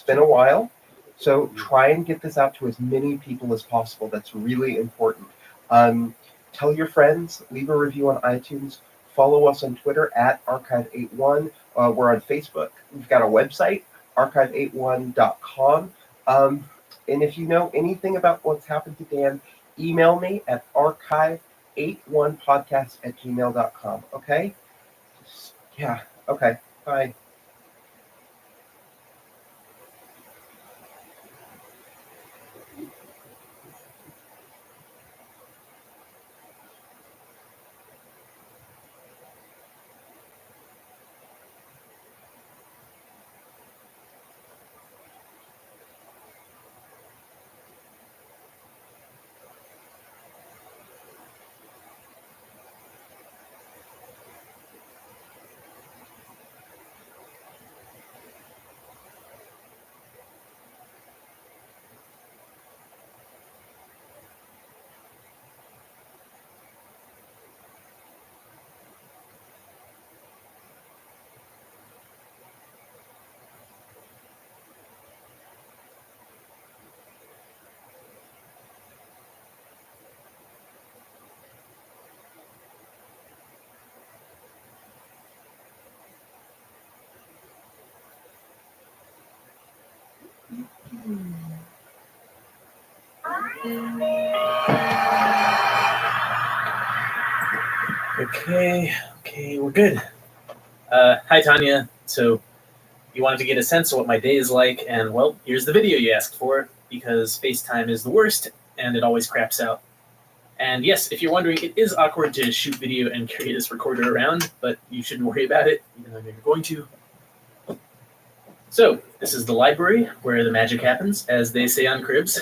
been a while, so try and get this out to as many people as possible. That's really important. Tell your friends, leave a review on iTunes, Follow us on Twitter at Archive81. We're on Facebook. We've got a website, archive81.com. And if you know anything about what's happened to Dan, email me at archive81podcast@gmail.com. Okay? Yeah. Okay. Bye. Okay, we're good. Hi, Tanya. So you wanted to get a sense of what my day is like, and well, here's the video you asked for, because FaceTime is the worst, and it always craps out. And yes, if you're wondering, it is awkward to shoot video and carry this recorder around, but you shouldn't worry about it, even though you're going to. So, this is the library, where the magic happens, as they say on Cribs.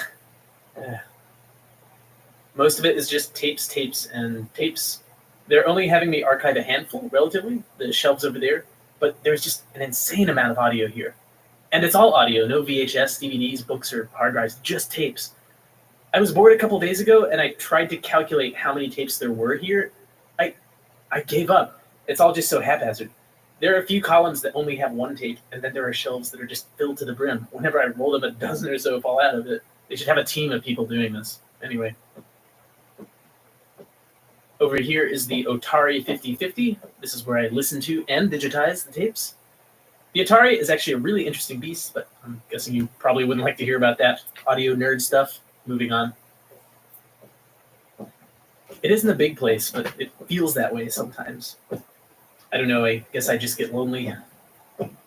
Most of it is just tapes, and tapes. They're only having me archive a handful, relatively, the shelves over there, but there's just an insane amount of audio here. And it's all audio, no VHS, DVDs, books, or hard drives, just tapes. I was bored a couple days ago, and I tried to calculate how many tapes there were here. I gave up. It's all just so haphazard. There are a few columns that only have one tape, and then there are shelves that are just filled to the brim. Whenever I roll them, a dozen or so fall out of it. They should have a team of people doing this. Anyway. Over here is the Atari 5050. This is where I listen to and digitize the tapes. The Atari is actually a really interesting beast, but I'm guessing you probably wouldn't like to hear about that audio nerd stuff. Moving on. It isn't a big place, but it feels that way sometimes. I don't know, I guess I just get lonely.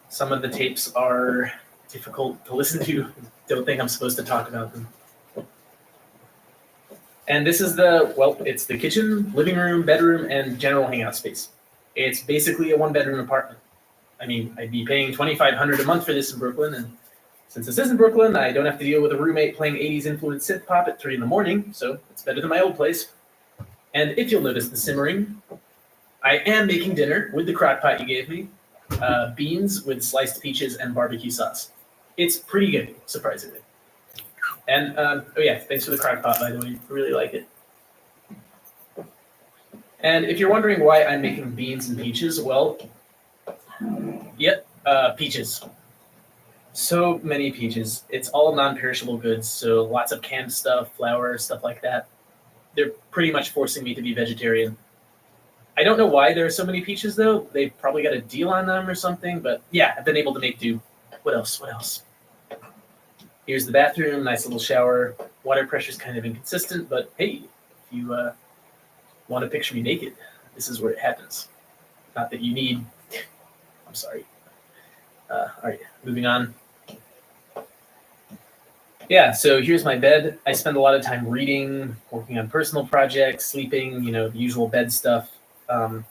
Some of the tapes are difficult to listen to. Don't think I'm supposed to talk about them. And this is it's the kitchen, living room, bedroom, and general hangout space. It's basically a one-bedroom apartment. I mean, I'd be paying $2,500 a month for this in Brooklyn, and since this isn't Brooklyn, I don't have to deal with a roommate playing 80s influenced synth pop at 3 in the morning, so it's better than my old place. And if you'll notice the simmering, I am making dinner with the crock pot you gave me, beans with sliced peaches and barbecue sauce. It's pretty good, surprisingly. And, thanks for the crock pot, by the way. I really like it. And if you're wondering why I'm making beans and peaches, well, peaches. So many peaches. It's all non-perishable goods, so lots of canned stuff, flour, stuff like that. They're pretty much forcing me to be vegetarian. I don't know why there are so many peaches, though. They probably got a deal on them or something, but yeah, I've been able to make do. What else? Here's the bathroom, nice little shower. Water pressure's kind of inconsistent, but hey, if you want to picture me naked, this is where it happens. Not that you need... I'm sorry. All right, moving on. Yeah, so here's my bed. I spend a lot of time reading, working on personal projects, sleeping, the usual bed stuff. I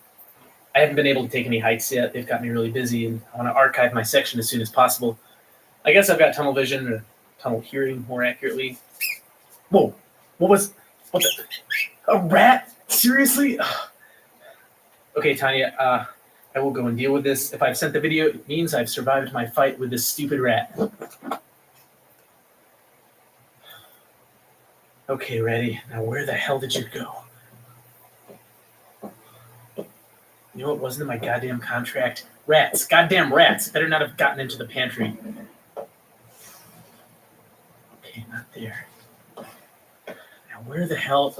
haven't been able to take any hikes yet. They've got me really busy, and I want to archive my section as soon as possible. I guess I've got tunnel vision, or tunnel hearing, more accurately. Whoa, what the? A rat? Seriously? Okay, Tanya, I will go and deal with this. If I've sent the video, it means I've survived my fight with this stupid rat. Okay, ready. Now where the hell did you go? You know what wasn't in my goddamn contract? Rats. Goddamn rats. Better not have gotten into the pantry. Okay, not there. Now where the hell...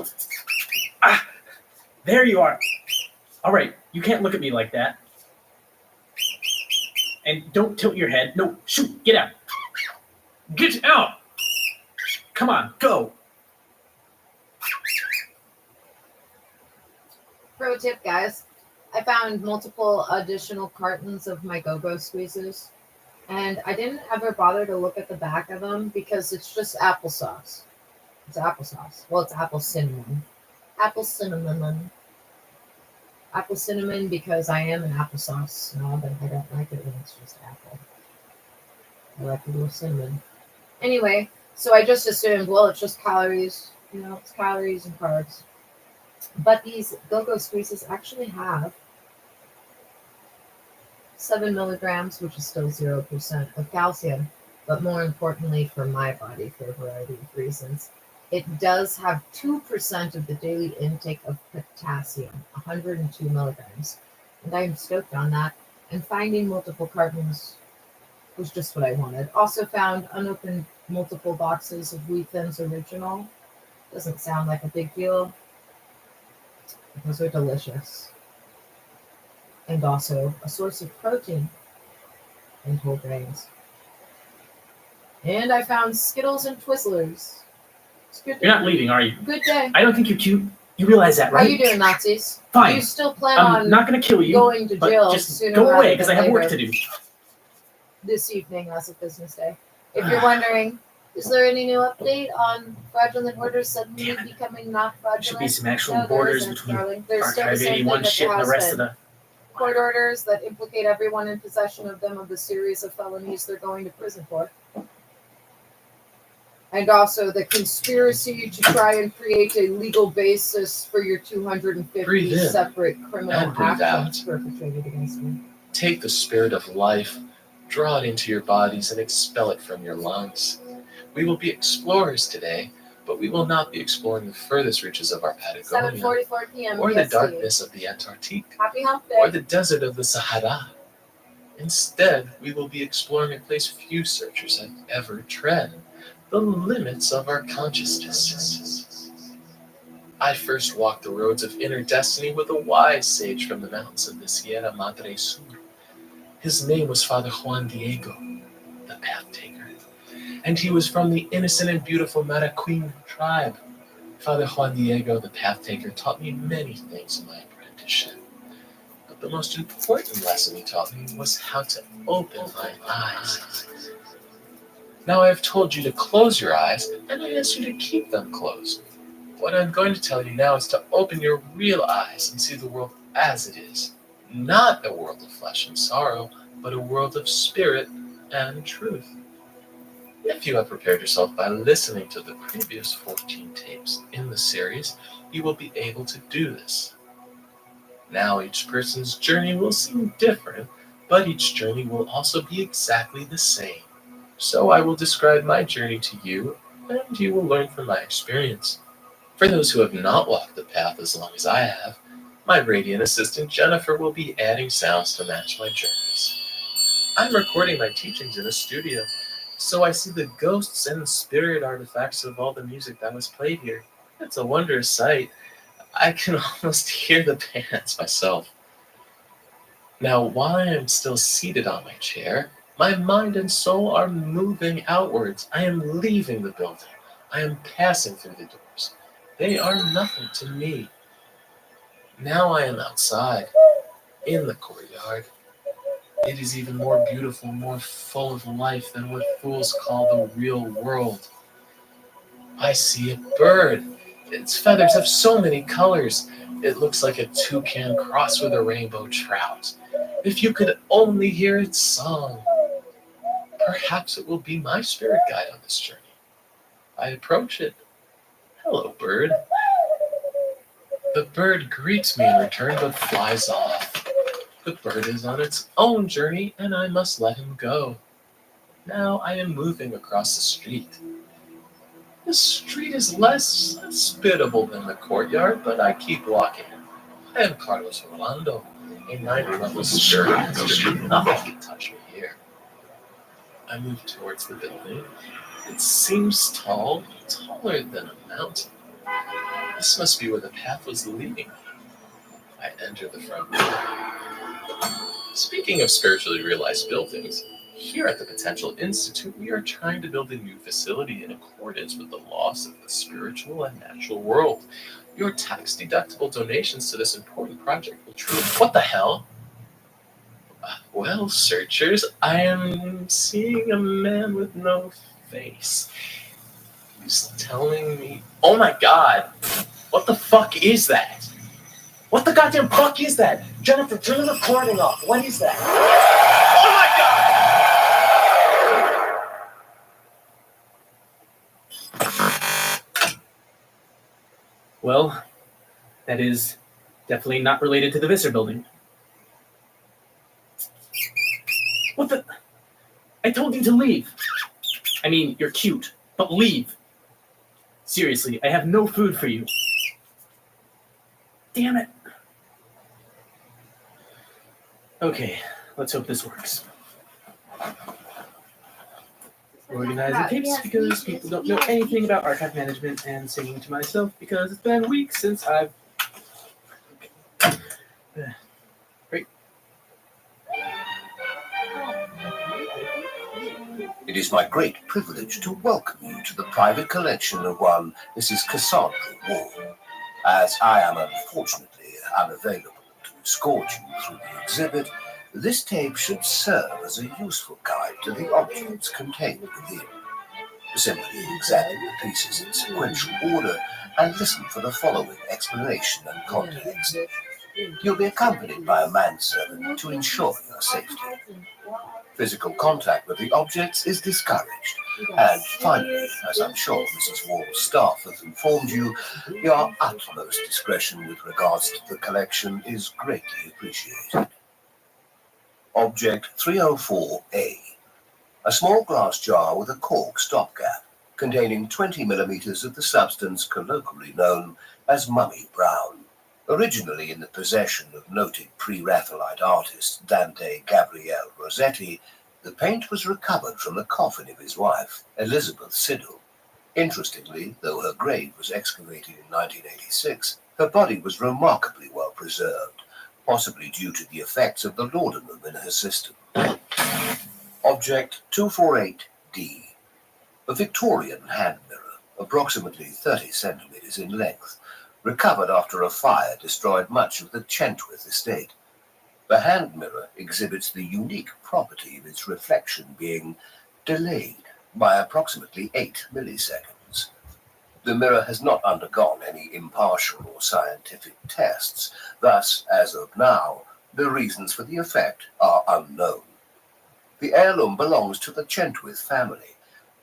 Ah! There you are! All right, you can't look at me like that. And don't tilt your head. No, shoot, get out. Get out! Come on, go. Pro tip, guys. I found multiple additional cartons of my go-go squeezes, and I didn't ever bother to look at the back of them because it's just applesauce. It's applesauce. Well, it's apple cinnamon. Apple cinnamon. Apple cinnamon because I am an applesauce snob and I don't like it when it's just apple. I like a little cinnamon. Anyway, so I just assumed, well, it's just calories. You know, it's calories and carbs. But these go-go squeezes actually have 7 milligrams, which is still 0% of calcium. But more importantly for my body, for a variety of reasons, it does have 2% of the daily intake of potassium, 102 milligrams. And I'm stoked on that. And finding multiple cartons was just what I wanted. Also found unopened multiple boxes of Wheat Thins Original. Doesn't sound like a big deal. Those are delicious. And also a source of protein and whole grains. And I found Skittles and Twizzlers. You're not leaving, are you? Good day. I don't think you're cute. You realize that, right? How you doing, Nazis? Fine. You still plan I'm on not going to kill you. going to but jail just sooner go rather away because I than have work later. to do. This evening as a business day. If you're wondering, is there any new update on fraudulent orders suddenly becoming not fraudulent? Should be some actual No, there borders isn't, between darling. There's still the Archive same 81 thing that shit there and the has rest of been. the. Court orders that implicate everyone in possession of them of the series of felonies they're going to prison for. And also the conspiracy to try and create a legal basis for your 250 Breathe in separate criminal and breathe actions perpetrated against you. Take the spirit of life, draw it into your bodies, and expel it from your lungs. We will be explorers today, but we will not be exploring the furthest reaches of our Patagonia, 7:44 p.m. or the PST. darkness of the Antarctique, Happy Hump Day. or the desert of the Sahara. Instead, we will be exploring a place few searchers have ever tread, the limits of our consciousness. I first walked the roads of inner destiny with a wise sage from the mountains of the Sierra Madre Sur. His name was Father Juan Diego, the Path Taker, and he was from the innocent and beautiful Maracuin tribe. Father Juan Diego, the Path Taker, taught me many things in my apprenticeship. But the most important lesson he taught me was how to open my eyes. Now I have told you to close your eyes, and I ask you to keep them closed. What I'm going to tell you now is to open your real eyes and see the world as it is. Not a world of flesh and sorrow, but a world of spirit and truth. If you have prepared yourself by listening to the previous 14 tapes in the series, you will be able to do this. Now each person's journey will seem different, but each journey will also be exactly the same. So I will describe my journey to you, and you will learn from my experience. For those who have not walked the path as long as I have, my radiant assistant Jennifer will be adding sounds to match my journeys. I'm recording my teachings in a studio, so I see the ghosts and spirit artifacts of all the music that was played here. It's a wondrous sight. I can almost hear the bands myself. Now, while I am still seated on my chair, my mind and soul are moving outwards. I am leaving the building. I am passing through the doors. They are nothing to me. Now I am outside, in the courtyard. It is even more beautiful, more full of life than what fools call the real world. I see a bird. Its feathers have so many colors. It looks like a toucan crossed with a rainbow trout. If you could only hear its song. Perhaps it will be my spirit guide on this journey. I approach it. Hello, bird. The bird greets me in return but flies off. The bird is on its own journey and I must let him go. Now I am moving across the street. The street is less hospitable than the courtyard, but I keep walking. I am Carlos Rolando, a 90-level spirit. Nothing can touch me here. I move towards the building. It seems tall, taller than a mountain. This must be where the path was leading me. I enter the front door. Speaking of spiritually realized buildings, here at the Potential Institute, we are trying to build a new facility in accordance with the laws of the spiritual and natural world. Your tax-deductible donations to this important project will truly... What the hell? Well, searchers, I am seeing a man with no face. He's telling me... Oh my god! What the fuck is that? What the goddamn fuck is that? Jennifer, turn the recording off. What is that? Oh my god! Well, that is definitely not related to the Visser building. What the? I told you to leave. I mean, you're cute, but leave. Seriously, I have no food for you. Damn it. Okay, let's hope this works. Organizing tapes because people don't know anything about archive management, and singing to myself because it's been weeks since I've... Great. It is my great privilege to welcome you to the private collection of one Mrs. Cassandra Wall. As I am unfortunately unavailable to escort you through the exhibit, this tape should serve as a useful guide to the objects contained within. Simply examine the pieces in sequential order and listen for the following explanation and context. You'll be accompanied by a manservant to ensure your safety. Physical contact with the objects is discouraged. And finally, as I'm sure Mrs. Wall's staff has informed you, your utmost discretion with regards to the collection is greatly appreciated. Object 304A. A small glass jar with a cork stopgap containing 20 millimeters of the substance colloquially known as mummy brown. Originally in the possession of noted pre-Raphaelite artist Dante Gabriele Rossetti, the paint was recovered from the coffin of his wife, Elizabeth Siddal. Interestingly, though her grave was excavated in 1986, her body was remarkably well preserved, possibly due to the effects of the laudanum in her system. Object 248D. A Victorian hand mirror, approximately 30 centimeters in length, recovered after a fire destroyed much of the Chentworth estate. The hand mirror exhibits the unique property of its reflection being delayed by approximately 8 milliseconds. The mirror has not undergone any impartial or scientific tests, thus, as of now, the reasons for the effect are unknown. The heirloom belongs to the Chentworth family.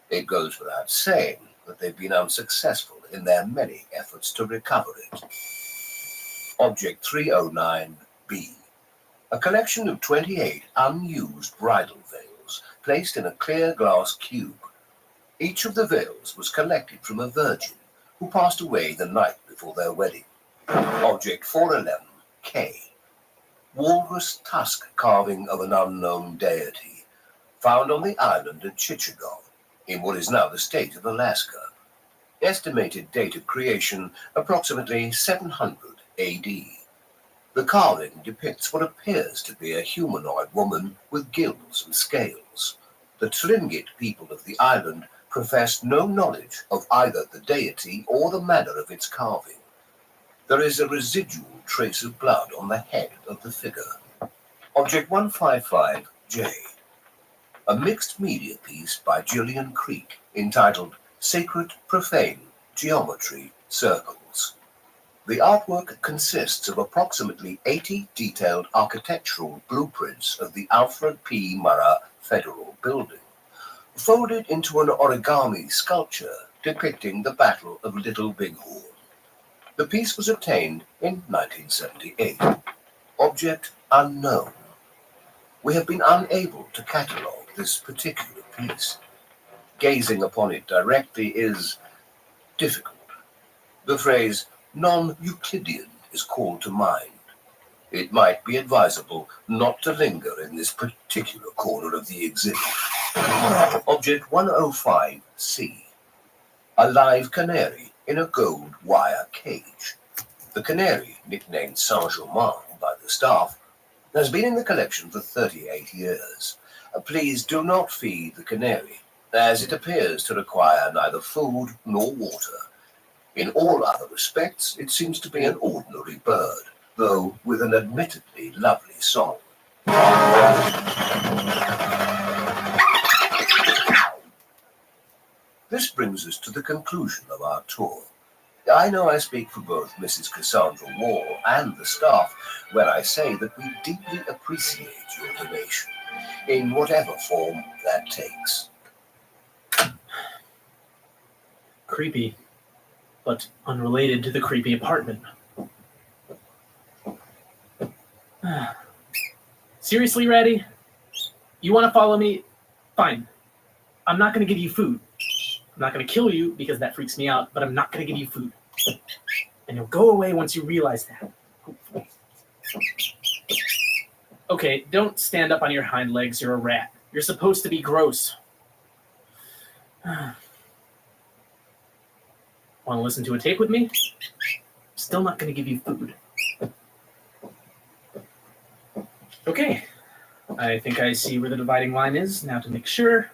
It goes without saying that they've been unsuccessful in their many efforts to recover it. Object 309B. A collection of 28 unused bridal veils placed in a clear glass cube. Each of the veils was collected from a virgin who passed away the night before their wedding. Object 411K. Walrus tusk carving of an unknown deity found on the island of Chichagow, in what is now the state of Alaska. Estimated date of creation approximately 700 AD. The carving depicts what appears to be a humanoid woman with gills and scales. The Tlingit people of the island profess no knowledge of either the deity or the manner of its carving. There is a residual trace of blood on the head of the figure. Object 155J. A mixed media piece by Gillian Creek entitled Sacred Profane Geometry Circles. The artwork consists of approximately 80 detailed architectural blueprints of the Alfred P. Murrah Federal Building, folded into an origami sculpture depicting the Battle of Little Bighorn. The piece was obtained in 1978. Object unknown. We have been unable to catalogue this particular piece. Gazing upon it directly is difficult. The phrase non-Euclidean is called to mind. It might be advisable not to linger in this particular corner of the exhibit. Object 105C. A live canary in a gold wire cage. The canary, nicknamed Saint-Germain by the staff, has been in the collection for 38 years. Please do not feed the canary, as it appears to require neither food nor water. In all other respects, it seems to be an ordinary bird, though with an admittedly lovely song. This brings us to the conclusion of our tour. I know I speak for both Mrs. Cassandra Wall and the staff when I say that we deeply appreciate your donation, in whatever form that takes. Creepy, but unrelated to the creepy apartment. Seriously, Ratty? You want to follow me? Fine. I'm not going to give you food. I'm not going to kill you because that freaks me out, but I'm not going to give you food. And you'll go away once you realize that. Hopefully. Okay, don't stand up on your hind legs. You're a rat. You're supposed to be gross. Want to listen to a tape with me? Still not going to give you food. Okay. I think I see where the dividing line is. Now to make sure.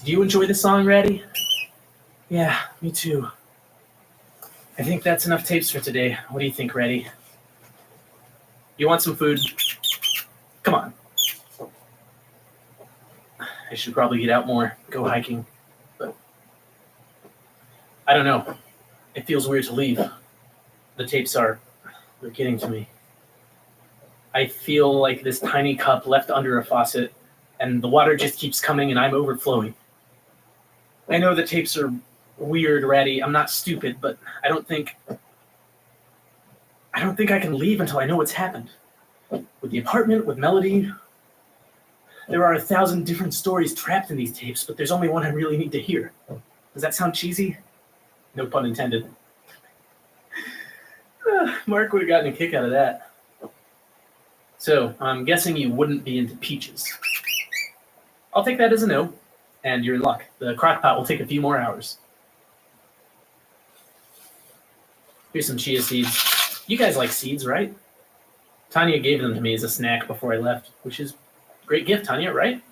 Do you enjoy the song, Ratty? Yeah, me too. I think that's enough tapes for today. What do you think, Ratty? You want some food? Come on. I should probably get out more, go hiking. But I don't know. It feels weird to leave. The tapes they're getting to me. I feel like this tiny cup left under a faucet, and the water just keeps coming and I'm overflowing. I know the tapes are weird, Ratty. I'm not stupid, but I don't think I can leave until I know what's happened. With the apartment, with Melody. There are 1,000 different stories trapped in these tapes, but there's only one I really need to hear. Does that sound cheesy? No pun intended. Mark would have gotten a kick out of that. So, I'm guessing you wouldn't be into peaches. I'll take that as a no, and you're in luck. The crock pot will take a few more hours. Here's some chia seeds. You guys like seeds, right? Tanya gave them to me as a snack before I left, which is a great gift, Tanya, right?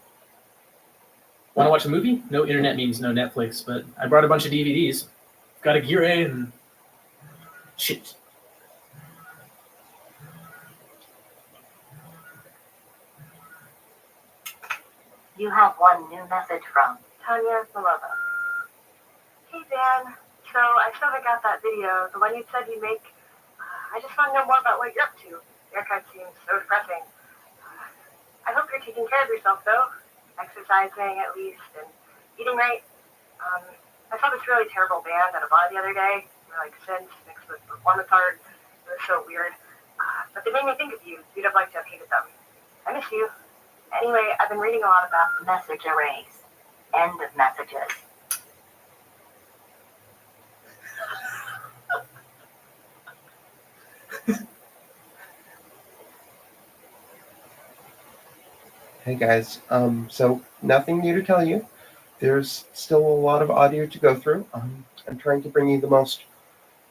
Want to watch a movie? No internet means no Netflix, but I brought a bunch of DVDs. Got a Gear A and shit. You have one new message from Tanya Malova. Hey Dan, so I still haven't got that video, the one you said you make. I just want to know more about what you're up to. Your cut seems so depressing. I hope you're taking care of yourself though, exercising at least, and eating right. I saw this really terrible band at a bar the other day. They were like synths mixed with performance art. It was so weird. But they made me think of you. You'd have liked to have hated them. I miss you. Anyway, I've been reading a lot about message erase. End of messages. Hey guys, so nothing new to tell you. There's still a lot of audio to go through. I'm trying to bring you the most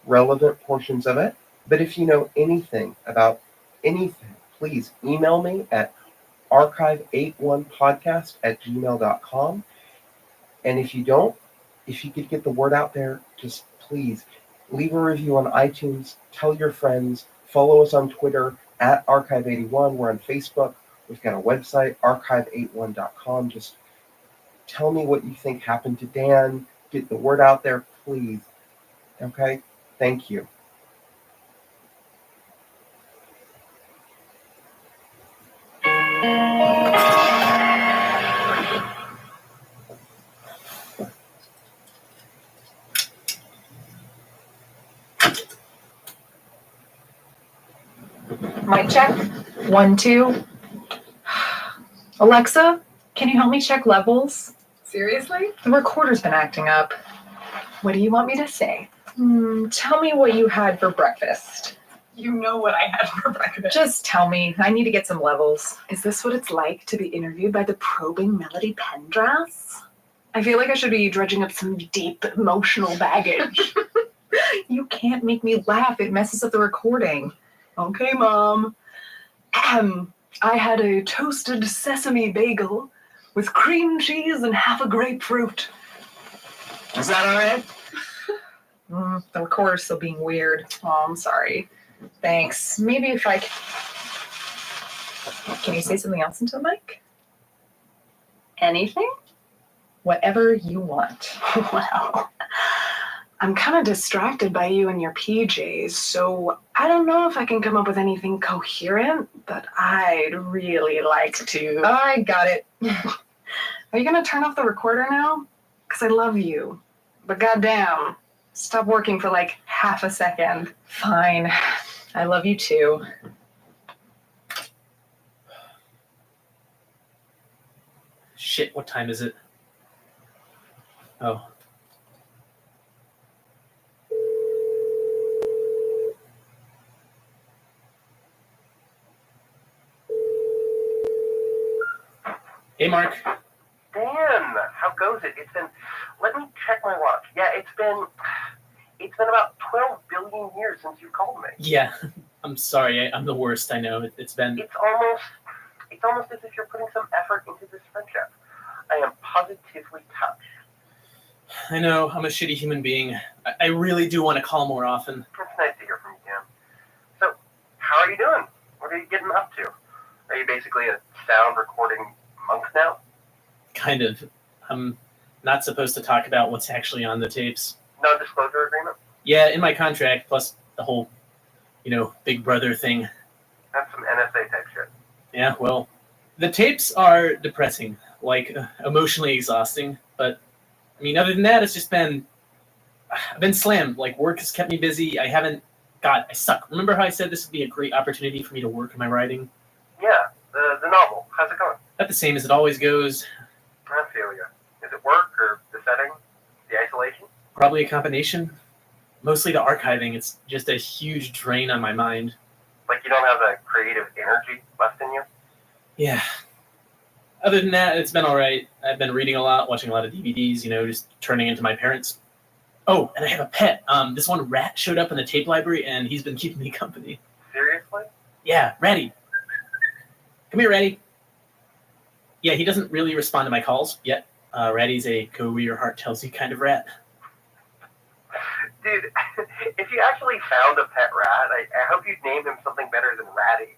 relevant portions of it. But if you know anything about anything, please email me at archive81podcast@gmail.com. And if you don't, if you could get the word out there, just please leave a review on iTunes, tell your friends, follow us on Twitter at Archive81. We're on Facebook. We've got a website, archive81.com. Just tell me what you think happened to Dan. Get the word out there, please. Okay? Thank you. Mic check. 1, 2. Alexa, can you help me check levels? Seriously? The recorder's been acting up. What do you want me to say? Tell me what you had for breakfast. You know what I had for breakfast. Just tell me. I need to get some levels. Is this what it's like to be interviewed by the probing Melody Pendrass? I feel like I should be dredging up some deep emotional baggage. You can't make me laugh. It messes up the recording. Okay, Mom. I had a toasted sesame bagel with cream cheese and half a grapefruit. Is that all right? The recorder's still being weird. Oh, I'm sorry. Thanks. Maybe if I can you say something else into the mic? Anything? Whatever you want. Well, I'm kind of distracted by you and your PJs, so I don't know if I can come up with anything coherent, but I'd really like to. I got it. Are you going to turn off the recorder now? Because I love you. But goddamn, stop working for like half a second. Fine. I love you too. Shit, what time is it? Oh. Hey, Mark. Dan, how goes it? Let me check my watch. Yeah, it's been about 12 billion years since you called me. Yeah, I'm sorry. I'm the worst. I know. It's almost as if you're putting some effort into this friendship. I am positively touched. I know. I'm a shitty human being. I really do want to call more often. It's nice to hear from you, Dan. So, how are you doing? What are you getting up to? Are you basically a sound recording monk now? Kind of. I'm not supposed to talk about what's actually on the tapes. Non-disclosure agreement? Yeah, in my contract, plus the whole, Big Brother thing. That's some NSA type shit. Yeah, well, the tapes are depressing, emotionally exhausting, but, other than that, I've been slammed. Work has kept me busy. I suck. Remember how I said this would be a great opportunity for me to work on my writing? Yeah, the novel. How's it going? Not the same as it always goes. I feel you. Is it work or the setting? The isolation? Probably a combination. Mostly the archiving. It's just a huge drain on my mind. Like you don't have that creative energy left in you? Yeah. Other than that, it's been all right. I've been reading a lot, watching a lot of DVDs, just turning into my parents. Oh, and I have a pet. This one rat showed up in the tape library, and he's been keeping me company. Seriously? Yeah, Ratty. Come here, Ratty. Yeah, he doesn't really respond to my calls yet. Ratty's a go where your heart tells you kind of rat. Dude, if you actually found a pet rat, I hope you'd name him something better than Ratty.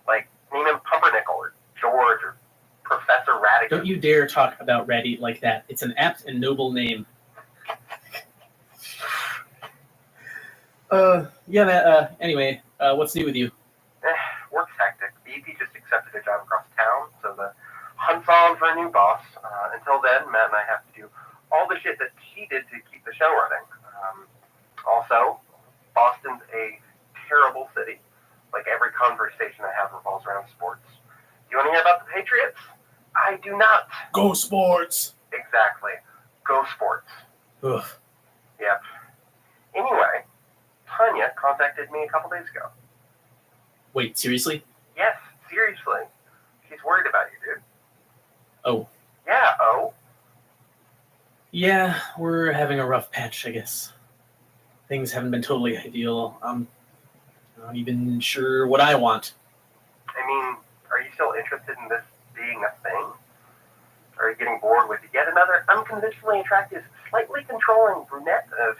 Like, name him Pumpernickel or George or Professor Ratty. Don't you dare talk about Ratty like that. It's an apt and noble name. Anyway, what's new with you? Work's hectic. The EP just accepted a job across town, so the hunt's on for a new boss. Until then, Matt and I have to do all the shit that she did to keep the show running. Also, Boston's a terrible city. Like every conversation I have revolves around sports. Do you want to hear about the Patriots? I do not. Go Sports! Exactly. Go Sports. Ugh. Yep. Anyway, Tanya contacted me a couple days ago. Wait, seriously? Yes, seriously. She's worried about you, dude. Oh. Yeah, oh. Yeah, we're having a rough patch, I guess. Things haven't been totally ideal. I'm not even sure what I want. I mean, are you still interested in this being a thing? Are you getting bored with yet another unconventionally attractive, slightly controlling brunette of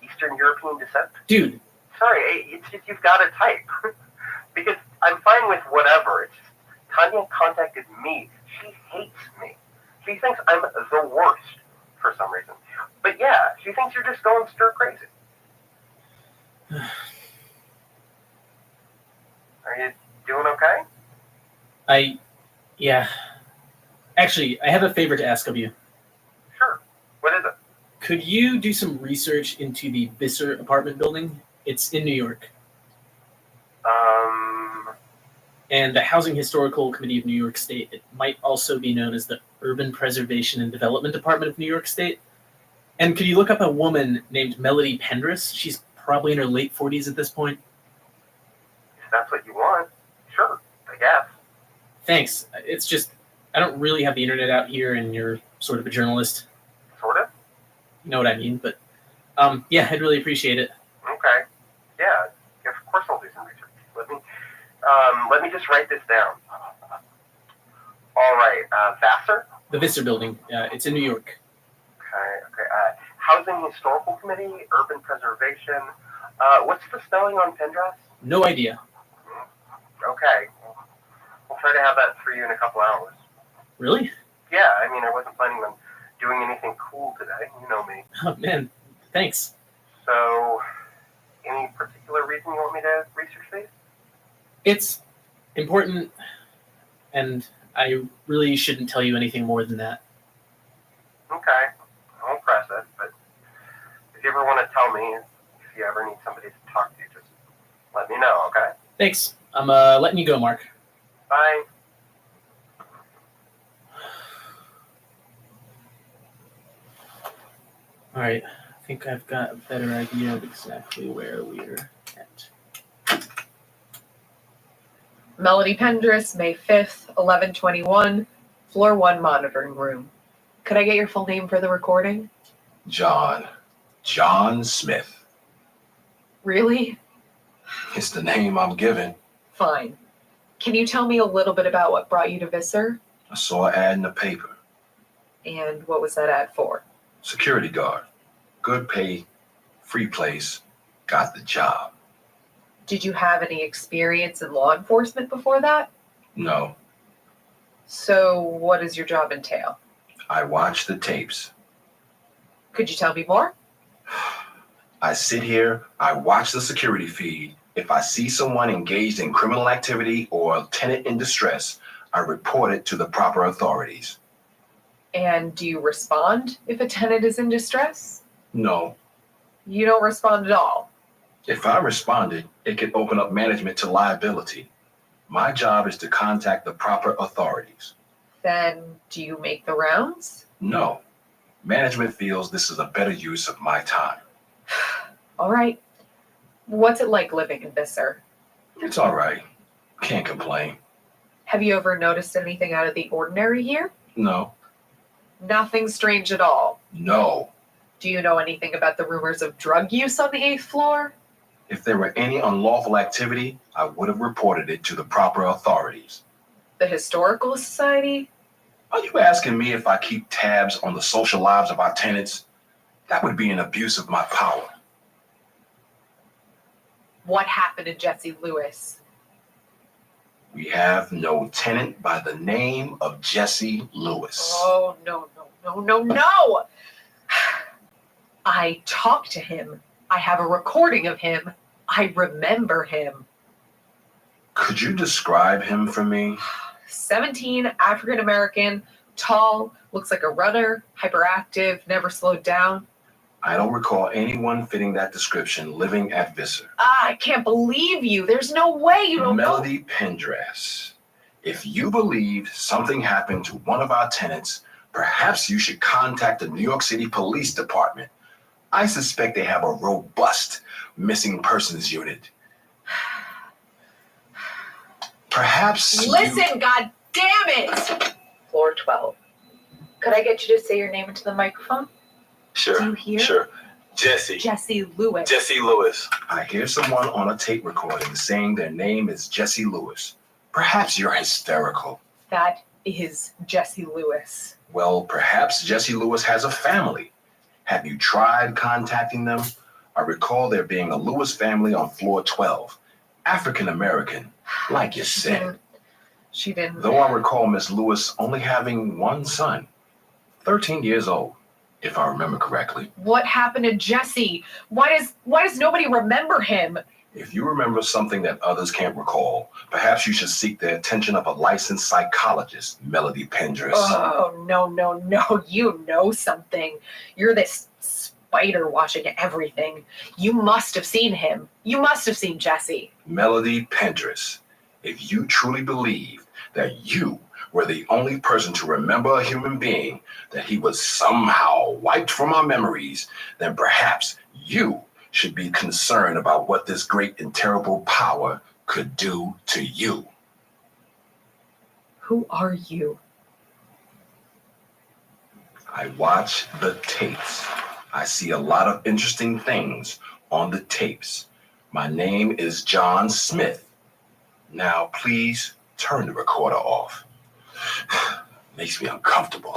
Eastern European descent? Dude. Sorry, it's just you've got a type. Because I'm fine with whatever. It's just Tanya contacted me. She hates me. She thinks I'm the worst for some reason. But yeah, she thinks you're just going stir crazy. Are you doing okay? Yeah. Actually, I have a favor to ask of you. Sure. What is it? Could you do some research into the Visser apartment building? It's in New York. And the Housing Historical Committee of New York State. It might also be known as the Urban Preservation and Development Department of New York State. And could you look up a woman named Melody Pendris? She's probably in her late 40s at this point. If that's what you want, sure, I guess. Thanks. It's just, I don't really have the internet out here, and you're sort of a journalist. Sort of? You know what I mean, but yeah, I'd really appreciate it. Okay. Yeah, of course I'll do some research. Let me just write this down. All right, Vassar? The Visser building. It's in New York. Okay. Housing Historical Committee, Urban Preservation. What's the spelling on Pendras? No idea. Okay. We'll try to have that for you in a couple hours. Really? Yeah, I mean, I wasn't planning on doing anything cool today. You know me. Oh, man. Thanks. So, any particular reason you want me to research these? It's important, and I really shouldn't tell you anything more than that. Okay. I won't press it, but if you ever want to tell me, if you ever need somebody to talk to, just let me know, okay? Thanks. I'm letting you go, Mark. Bye. All right. I think I've got a better idea of exactly where we're at. Melody Pendris, May 5th, 11:21, floor 1 monitoring room. Could I get your full name for the recording? John Smith. Really? It's the name I'm given. Fine. Can you tell me a little bit about what brought you to Visser? I saw an ad in the paper. And what was that ad for? Security guard. Good pay, free place, got the job. Did you have any experience in law enforcement before that? No, So what does your job entail? I watch the tapes. Could you tell me more? I sit here, I watch the security feed. If I see someone engaged in criminal activity or a tenant in distress, I report it to the proper authorities. And do you respond if a tenant is in distress? No, You don't respond at all. if I responded, it could open up management to liability. My job is to contact the proper authorities. Then do you make the rounds? No, management feels this is a better use of my time. All right. What's it like living in Visser? It's all right. Can't complain. Have you ever noticed anything out of the ordinary here? No, Nothing strange at all. no. Do you know anything about the rumors of drug use on the 8th floor? If there were any unlawful activity, I would have reported it to the proper authorities. The Historical Society? Are you asking me if I keep tabs on the social lives of our tenants? That would be an abuse of my power. What happened to Jesse Lewis? We have no tenant by the name of Jesse Lewis. Oh, no. I talked to him. I have a recording of him. I remember him. Could you describe him for me? 17, African American, tall, looks like a runner, hyperactive, never slowed down. I don't recall anyone fitting that description living at Visser. I can't believe you. There's no way you don't know. Melody Pendras. If you believe something happened to one of our tenants, perhaps you should contact the New York City Police Department. I suspect they have a robust missing persons unit. Perhaps Listen, God damn it! Floor 12. Could I get you to say your name into the microphone? Sure. Do you hear? Sure. Jesse. Jesse Lewis. Jesse Lewis. I hear someone on a tape recording saying their name is Jesse Lewis. Perhaps you're hysterical. That is Jesse Lewis. Well, perhaps Jesse Lewis has a family. Have you tried contacting them? I recall there being a Lewis family on floor 12. African American, like you said. She didn't. Though I recall Miss Lewis only having one son, 13 years old, if I remember correctly. What happened to Jesse? Why does nobody remember him? If you remember something that others can't recall, perhaps you should seek the attention of a licensed psychologist, Melody Pendris. Oh, no. You know something. You're this spider watching everything. You must have seen him. You must have seen Jesse. Melody Pendris, if you truly believe that you were the only person to remember a human being, that he was somehow wiped from our memories, then perhaps you should be concerned about what this great and terrible power could do to you. Who are you? I watch the tapes. I see a lot of interesting things on the tapes. My name is John Smith. Now, please turn the recorder off. Makes me uncomfortable.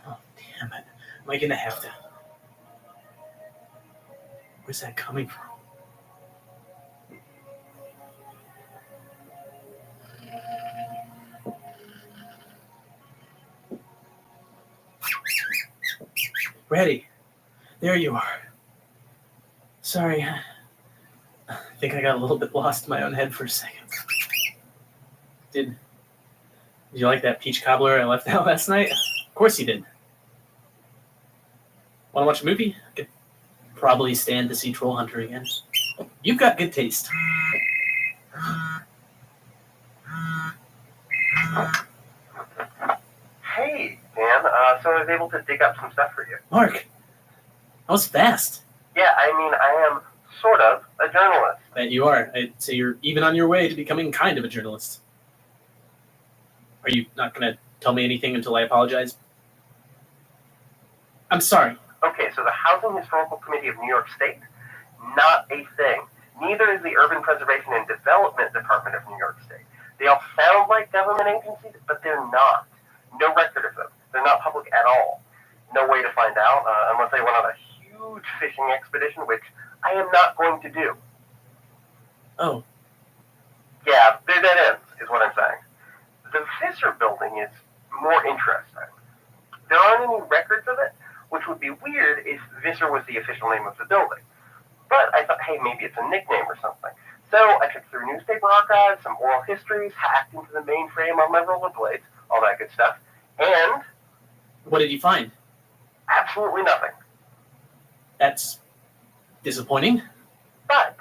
Oh, damn it. Am I gonna have to? Where's that coming from? Ready. There you are. Sorry. I think I got a little bit lost in my own head for a second. Did you like that peach cobbler I left out last night? Of course you did. Want to watch a movie? I could probably stand to see Troll Hunter again. You've got good taste. Hey, Dan. So I was able to dig up some stuff for you. Mark, that was fast. Yeah, I mean, I am sort of a journalist. That you are. I'd say you're even on your way to becoming kind of a journalist. Are you not going to tell me anything until I apologize? I'm sorry. Okay, so the Housing Historical Committee of New York State, not a thing. Neither is the Urban Preservation and Development Department of New York State. They all sound like government agencies, but they're not. No record of them. They're not public at all. No way to find out unless I went on a huge fishing expedition, which I am not going to do. Oh. Yeah, they're dead ends, is what I'm saying. The Visser building is more interesting. There aren't any records of it, which would be weird if Visser was the official name of the building. But I thought, hey, maybe it's a nickname or something. So I checked through newspaper archives, some oral histories, hacked into the mainframe on my rollerblades, all that good stuff. And what did you find? Absolutely nothing. That's disappointing. But,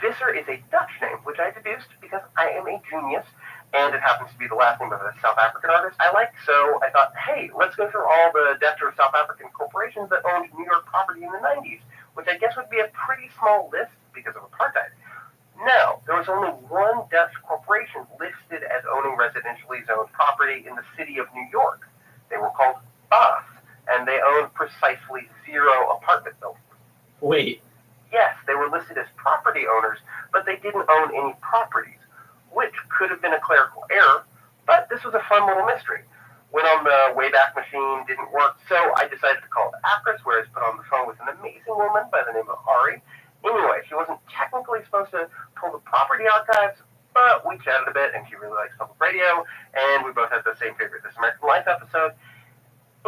Visser is a Dutch name, which I deduced because I am a genius, and it happens to be the last name of a South African artist I like, so I thought, hey, let's go through all the Dutch or South African corporations that owned New York property in the 90s, which I guess would be a pretty small list because of apartheid. No, there was only one Dutch corporation listed as owning residentially zoned property in the city of New York. They were called BAS, and they owned precisely 0 apartment buildings. Wait. Yes, they were listed as property owners, but they didn't own any properties, which could have been a clerical error, but this was a fun little mystery. Went on the Wayback Machine, didn't work, so I decided to call it Actress, where I was put on the phone with an amazing woman by the name of Ari. Anyway, she wasn't technically supposed to pull the property archives, but we chatted a bit, and she really likes public radio, and we both had the same favorite This American Life episode.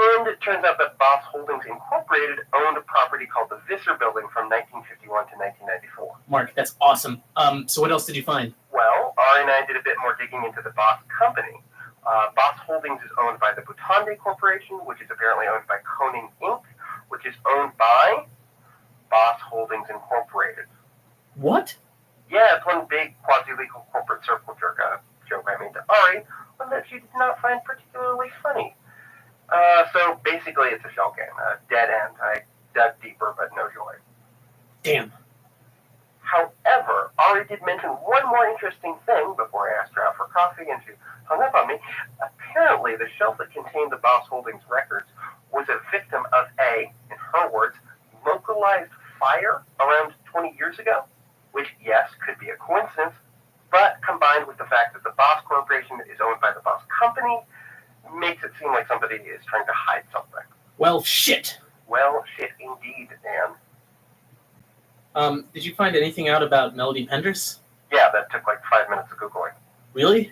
And it turns out that Boss Holdings Incorporated owned a property called the Visser Building from 1951 to 1994. Mark, that's awesome. So what else did you find? Well, Ari and I did a bit more digging into the Boss company. Boss Holdings is owned by the Butande Corporation, which is apparently owned by Koning Inc., which is owned by Boss Holdings Incorporated. What? Yeah, it's one big quasi-legal corporate circle joke I made to Ari, one that she did not find particularly funny. So basically it's a shell game, a dead end. I dug deeper, but no joy. Damn. However, Ari did mention one more interesting thing before I asked her out for coffee and she hung up on me. Apparently, the shelf that contained the Boss Holdings records was a victim of in her words, localized fire around 20 years ago, which, yes, could be a coincidence, but combined with the fact that the Boss Corporation is owned by the Boss Company, makes it seem like somebody is trying to hide something. Well, shit. Well, shit indeed, Dan. Did you find anything out about Melody Penders? Yeah, that took like 5 minutes of Googling. Really?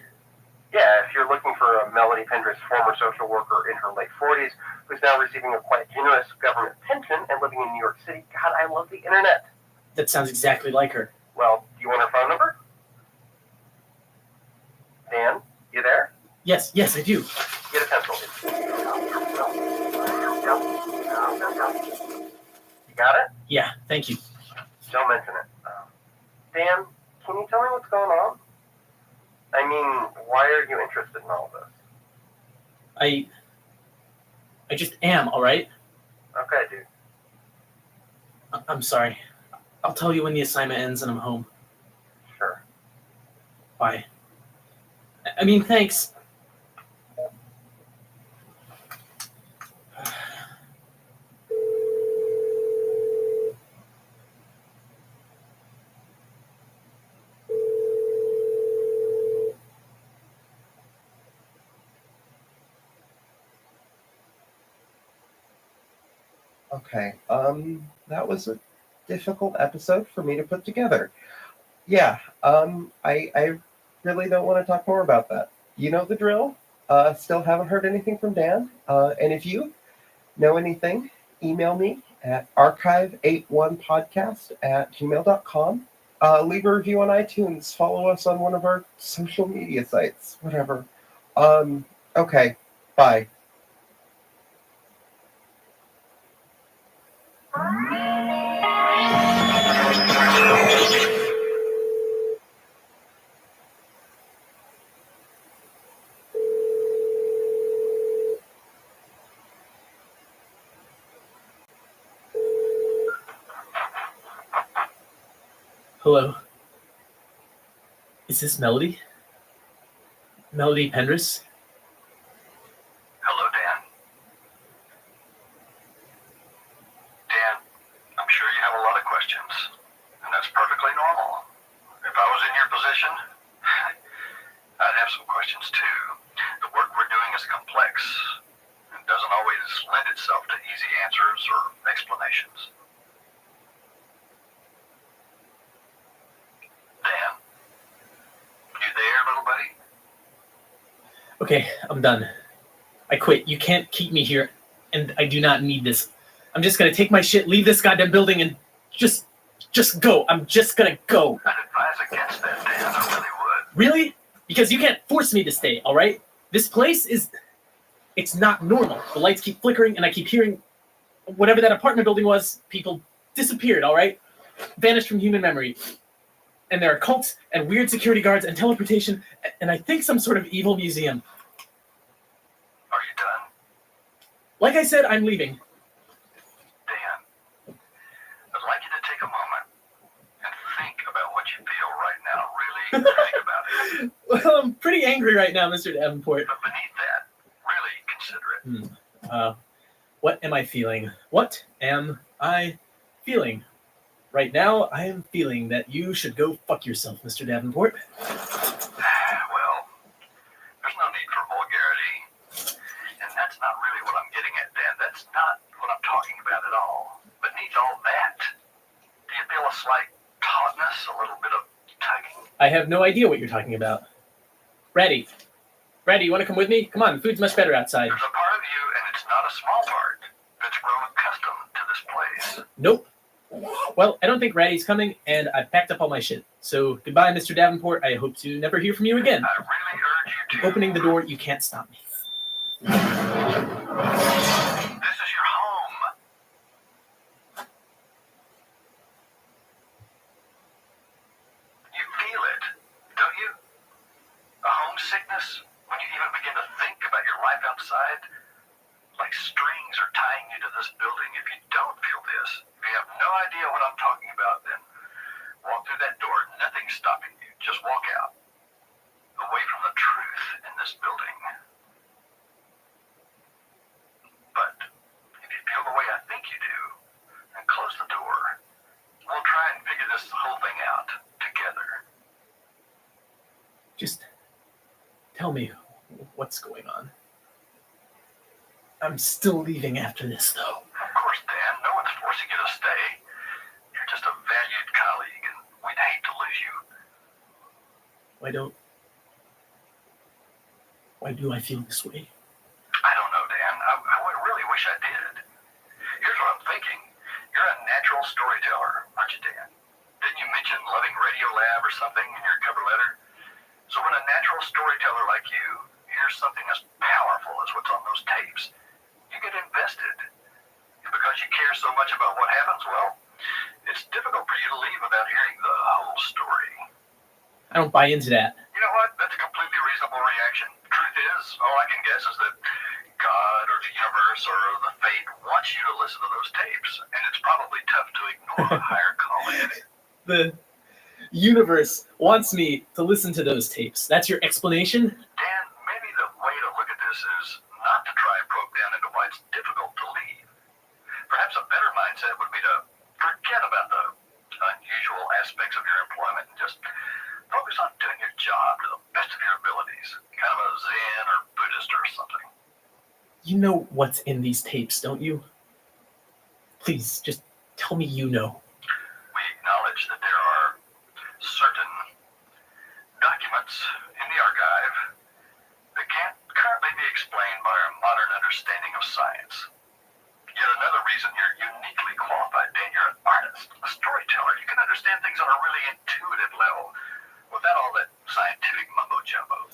Yeah, if you're looking for a Melody Penders former social worker in her late 40s who's now receiving a quite generous government pension and living in New York City, God, I love the internet. That sounds exactly like her. Well, do you want her phone number? Dan, you there? Yes, I do. Get a pencil. You got it? Yeah, thank you. Don't mention it. Dan, can you tell me what's going on? I mean, why are you interested in all this? I just am, all right? Okay, dude. I'm sorry. I'll tell you when the assignment ends and I'm home. Sure. Bye. I mean, thanks. Okay, that was a difficult episode for me to put together. Yeah, I really don't want to talk more about that. You know the drill. Still haven't heard anything from Dan. And if you know anything, email me at archive81podcast@gmail.com. Leave a review on iTunes. Follow us on one of our social media sites. Whatever. Okay, bye. Hello. Is this Melody? Melody Penders? Hello, Dan. Dan, I'm sure you have a lot of questions, and that's perfectly normal. If I was in your position, I'd have some questions too. The work we're doing is complex and doesn't always lend itself to easy answers or explanations. Dan, you there, little buddy? Okay, I'm done. I quit. You can't keep me here, and I do not need this. I'm just gonna take my shit, leave this goddamn building, and just go. I'm just gonna go. I'd advise against that, Dan. I really would. Really? Because you can't force me to stay, all right? This place it's not normal. The lights keep flickering, and I keep hearing whatever that apartment building was, people disappeared, all right? Vanished from human memory. And there are cults and weird security guards and teleportation, and I think some sort of evil museum. Are you done? Like I said, I'm leaving. Dan, I'd like you to take a moment and think about what you feel right now. Really think about it. Well, I'm pretty angry right now, Mr. Davenport. But beneath that, really consider it. What am I feeling? What am I feeling? Right now, I am feeling that you should go fuck yourself, Mr. Davenport. Well, there's no need for vulgarity. And that's not really what I'm getting at, Dan. That's not what I'm talking about at all. Beneath all that, do you feel a slight tautness, a little bit of tugging? I have no idea what you're talking about. Ratty, you want to come with me? Come on, the food's much better outside. There's a part of you, and it's not a small part, that's grown accustomed to this place. Nope. Well, I don't think Ratty's coming, and I've packed up all my shit. So goodbye, Mr. Davenport. I hope to never hear from you again. I really urge you to. Opening the door, you can't stop me. This is your home. You feel it, don't you? A homesickness when you even begin to think about your life outside? Like strings are tying you to this building. If you don't feel this, if you have no idea what I'm talking about, then walk through that door. Nothing's stopping you. Just walk out. Away from the truth in this building. But if you feel the way I think you do, then close the door. We'll try and figure this whole thing out together. Just tell me what's going on. I'm still leaving after this, though. Of course, Dan. No one's forcing you to stay. You're just a valued colleague, and we'd hate to lose you. Why do I feel this way? I don't know, Dan. I really wish I did. Here's what I'm thinking. You're a natural storyteller, aren't you, Dan? Didn't you mention loving Radiolab or something in your cover letter? So when a natural storyteller like you hears something as powerful as what's on those tapes, you get invested. And because you care so much about what happens, well, it's difficult for you to leave without hearing the whole story. I don't buy into that. You know what? That's a completely reasonable reaction. Truth is, all I can guess is that God or the universe or the fate wants you to listen to those tapes, and it's probably tough to ignore a higher calling. The universe wants me to listen to those tapes. That's your explanation? Dan, maybe the way to look at this is not to try and probe down into why it's difficult to leave. Perhaps a better mindset would be to forget about the unusual aspects of your employment and just focus on doing your job to the best of your abilities. Kind of a Zen or Buddhist or something. You know what's in these tapes, don't you? Please, just tell me you know. We acknowledge that there are certain documents in the archive that can't currently be explained by our modern understanding of science. Yet another reason you're uniquely qualified, Dan. You're an artist, a storyteller. You can understand things on a really intuitive level without all that scientific mumbo-jumbo.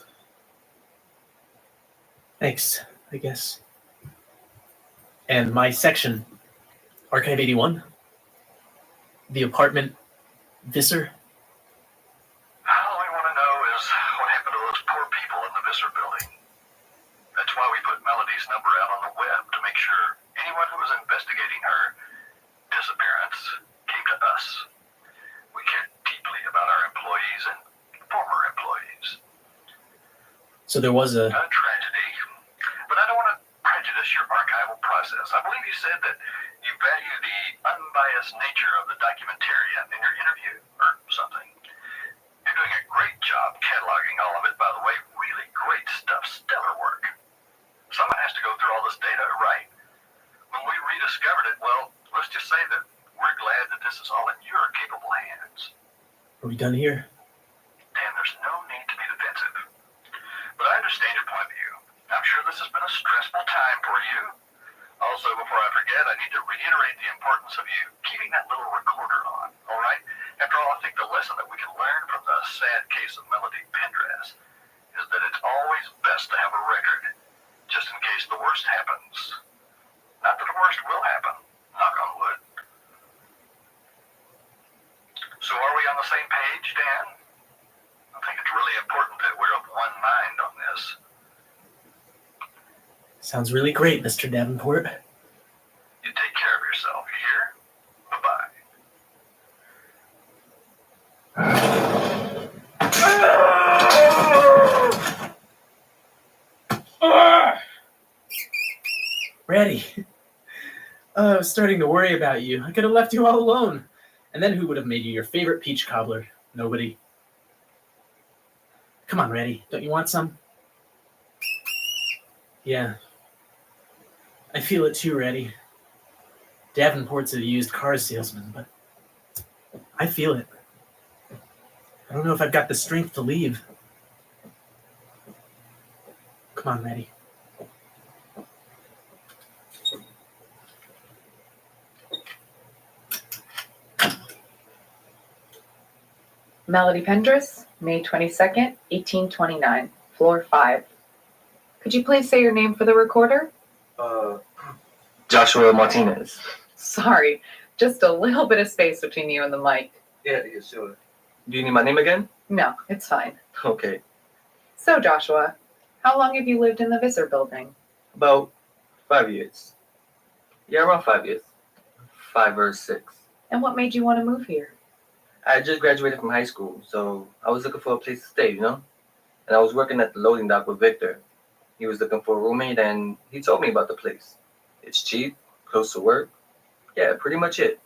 Thanks, I guess. And my section, Archive 81, the apartment, Visser. All I want to know is what happened to those poor people in the Visser building. That's why we put Melody's number out on the web, to make sure anyone who was investigating her disappearance came to us. We care deeply about our employees and former employees. So there was a tragedy, but I don't want to prejudice your archival process. I believe you said that you value the unbiased nature of the documentarian in your interview, or something. You're doing a great job cataloging all of it, by the way. Really great stuff, stellar work. Someone has to go through all this data, right? When we rediscovered it, well, let's just say that we're glad that this is all in your capable hands. Are we done here? Dan, there's no need to be defensive. But I understand your point of view. I'm sure this has been a stressful time for you. Also, before I forget, I need to reiterate the importance of you keeping that little recorder on, all right? After all, I think the lesson that we can learn from the sad case of Melody Pendergrass is that it's always best to have a record, just in case the worst happens. Not that the worst will happen, knock on wood. So are we on the same page, Dan? I think it's really important that we're of one mind on this. Sounds really great, Mr. Davenport. You take care of yourself, you hear? Bye-bye. Ready. I was starting to worry about you. I could have left you all alone. And then who would have made you your favorite peach cobbler? Nobody. Come on, Reddy. Don't you want some? Yeah. I feel it too, Reddy. Davenport's a used car salesman, but I feel it. I don't know if I've got the strength to leave. Come on, Reddy. Melody Pendris, May 22nd, 1829, floor 5. Could you please say your name for the recorder? Joshua Martinez. Sorry, just a little bit of space between you and the mic. Yeah, sure. Do you need my name again? No, it's fine. Okay. So, Joshua, how long have you lived in the Visser building? About 5 years. Yeah, around 5 years. 5 or 6. And what made you want to move here? I just graduated from high school, so I was looking for a place to stay, you know? And I was working at the loading dock with Victor. He was looking for a roommate, and he told me about the place. It's cheap, close to work. Yeah, pretty much it.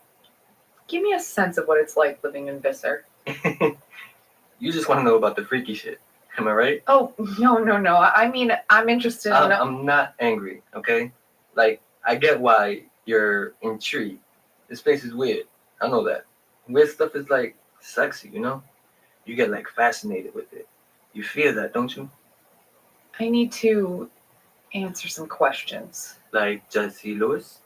Give me a sense of what it's like living in Visser. You just want to know about the freaky shit. Am I right? Oh, no. I mean, I'm interested in... I'm not angry, okay? Like, I get why you're intrigued. This place is weird. I know that. Weird stuff is like sexy, you know? You get like fascinated with it. You feel that, don't you? I need to answer some questions. Like Jesse Lewis?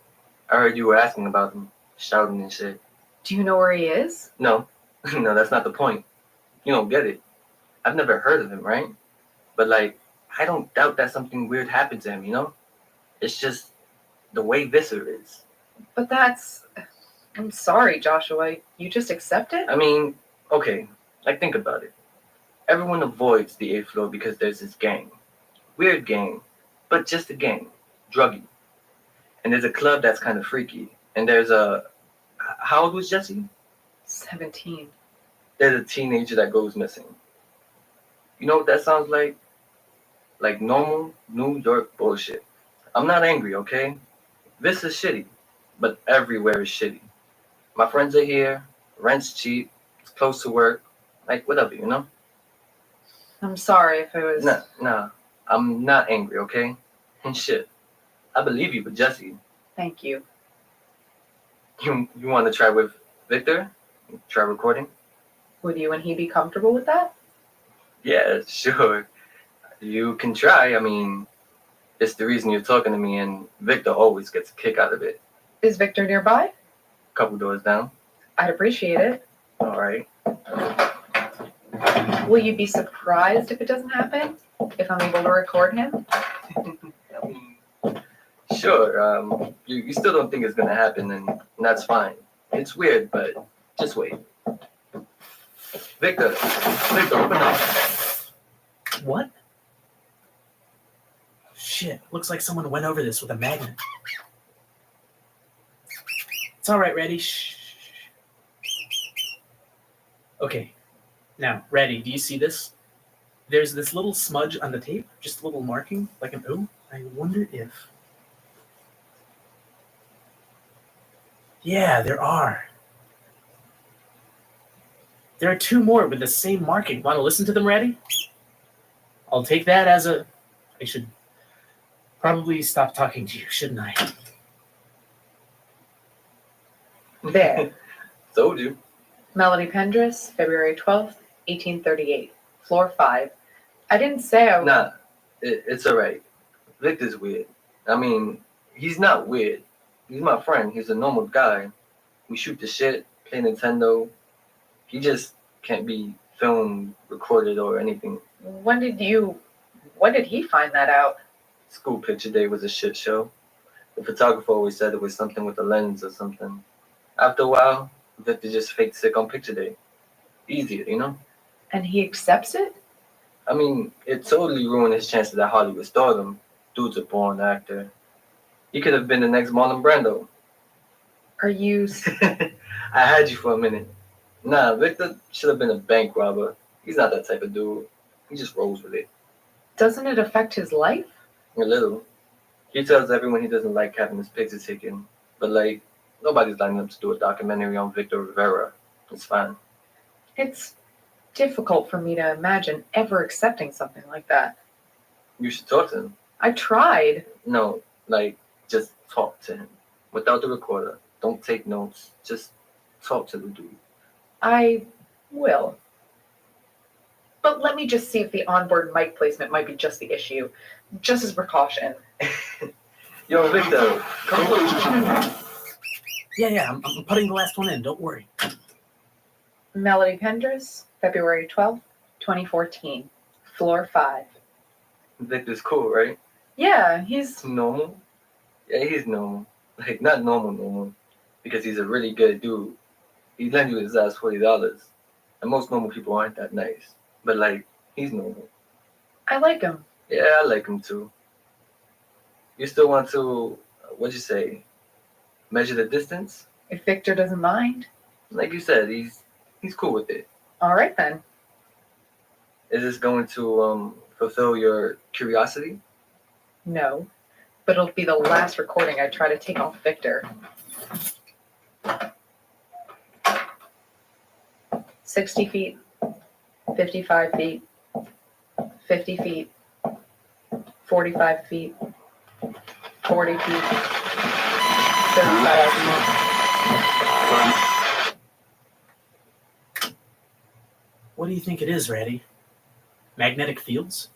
I heard you were asking about him, shouting and shit. Do you know where he is? No, no, that's not the point. You don't get it. I've never heard of him, right? But like, I don't doubt that something weird happened to him, you know? It's just the way Visser is. But that's... I'm sorry, Joshua. You just accept it? I mean, okay, like think about it. Everyone avoids the 8th floor because there's this gang. Weird gang, but just a gang. Druggy. And there's a club that's kind of freaky. And there's a... How old was Jesse? 17. There's a teenager that goes missing. You know what that sounds like? Like normal New York bullshit. I'm not angry, okay? This is shitty, but everywhere is shitty. My friends are here, rent's cheap, it's close to work, like whatever, you know? I'm sorry if it was... Nah, I'm not angry, okay? And shit, I believe you with Jesse. Thank you. You want to try with Victor? Try recording? Would you and he be comfortable with that? Yeah, sure. You can try. I mean, it's the reason you're talking to me, and Victor always gets a kick out of it. Is Victor nearby? Couple doors down. I'd appreciate it. All right. Will you be surprised if it doesn't happen? If I'm able to record him? Sure. You still don't think it's gonna happen, and that's fine. It's weird, but just wait. Victor, open up. What? Shit, looks like someone went over this with a magnet. It's all right, Reddy. Shh. Okay, now, Reddy, do you see this? There's this little smudge on the tape, just a little marking, like an O. I wonder if... Yeah, there are. There are 2 more with the same marking. Want to listen to them, Reddy? I'll take that as a... I should probably stop talking to you, shouldn't I? There. Told you. Melody Pendris, February 12th, 1838. Floor 5. I didn't say I... Nah, it's all right. Victor's weird. I mean, he's not weird. He's my friend. He's a normal guy. We shoot the shit, play Nintendo. He just can't be filmed, recorded, or anything. When did he find that out? School picture day was a shit show. The photographer always said it was something with the lens or something. After a while, Victor just faked sick on picture day. Easier, you know? And he accepts it? I mean, it totally ruined his chances at Hollywood stardom. Dude's a born actor. He could have been the next Marlon Brando. Are you... I had you for a minute. Nah, Victor should have been a bank robber. He's not that type of dude. He just rolls with it. Doesn't it affect his life? A little. He tells everyone he doesn't like having his picture taken. But like, nobody's lining up to do a documentary on Victor Rivera. It's fine. It's difficult for me to imagine ever accepting something like that. You should talk to him. I tried. No, like, just talk to him. Without the recorder. Don't take notes. Just talk to the dude. I will. But let me just see if the onboard mic placement might be just the issue. Just as precaution. Yo, Victor, come on. Yeah, I'm putting the last one in. Don't worry. Melody Pendris, February 12th, 2014. Floor 5. Victor's cool, right? Yeah, he's... Normal? Yeah, he's normal. Like, not normal. Because he's a really good dude. He'd lend you his ass $40. And most normal people aren't that nice. But, like, he's normal. I like him. Yeah, I like him too. You still want to, what'd you say, measure the distance? If Victor doesn't mind. Like you said, he's cool with it. All right then. Is this going to fulfill your curiosity? No, but it'll be the last recording I try to take off Victor. 60 feet, 55 feet, 50 feet, 45 feet, 40 feet, 35 feet. What do you think it is, Ratty? Magnetic fields?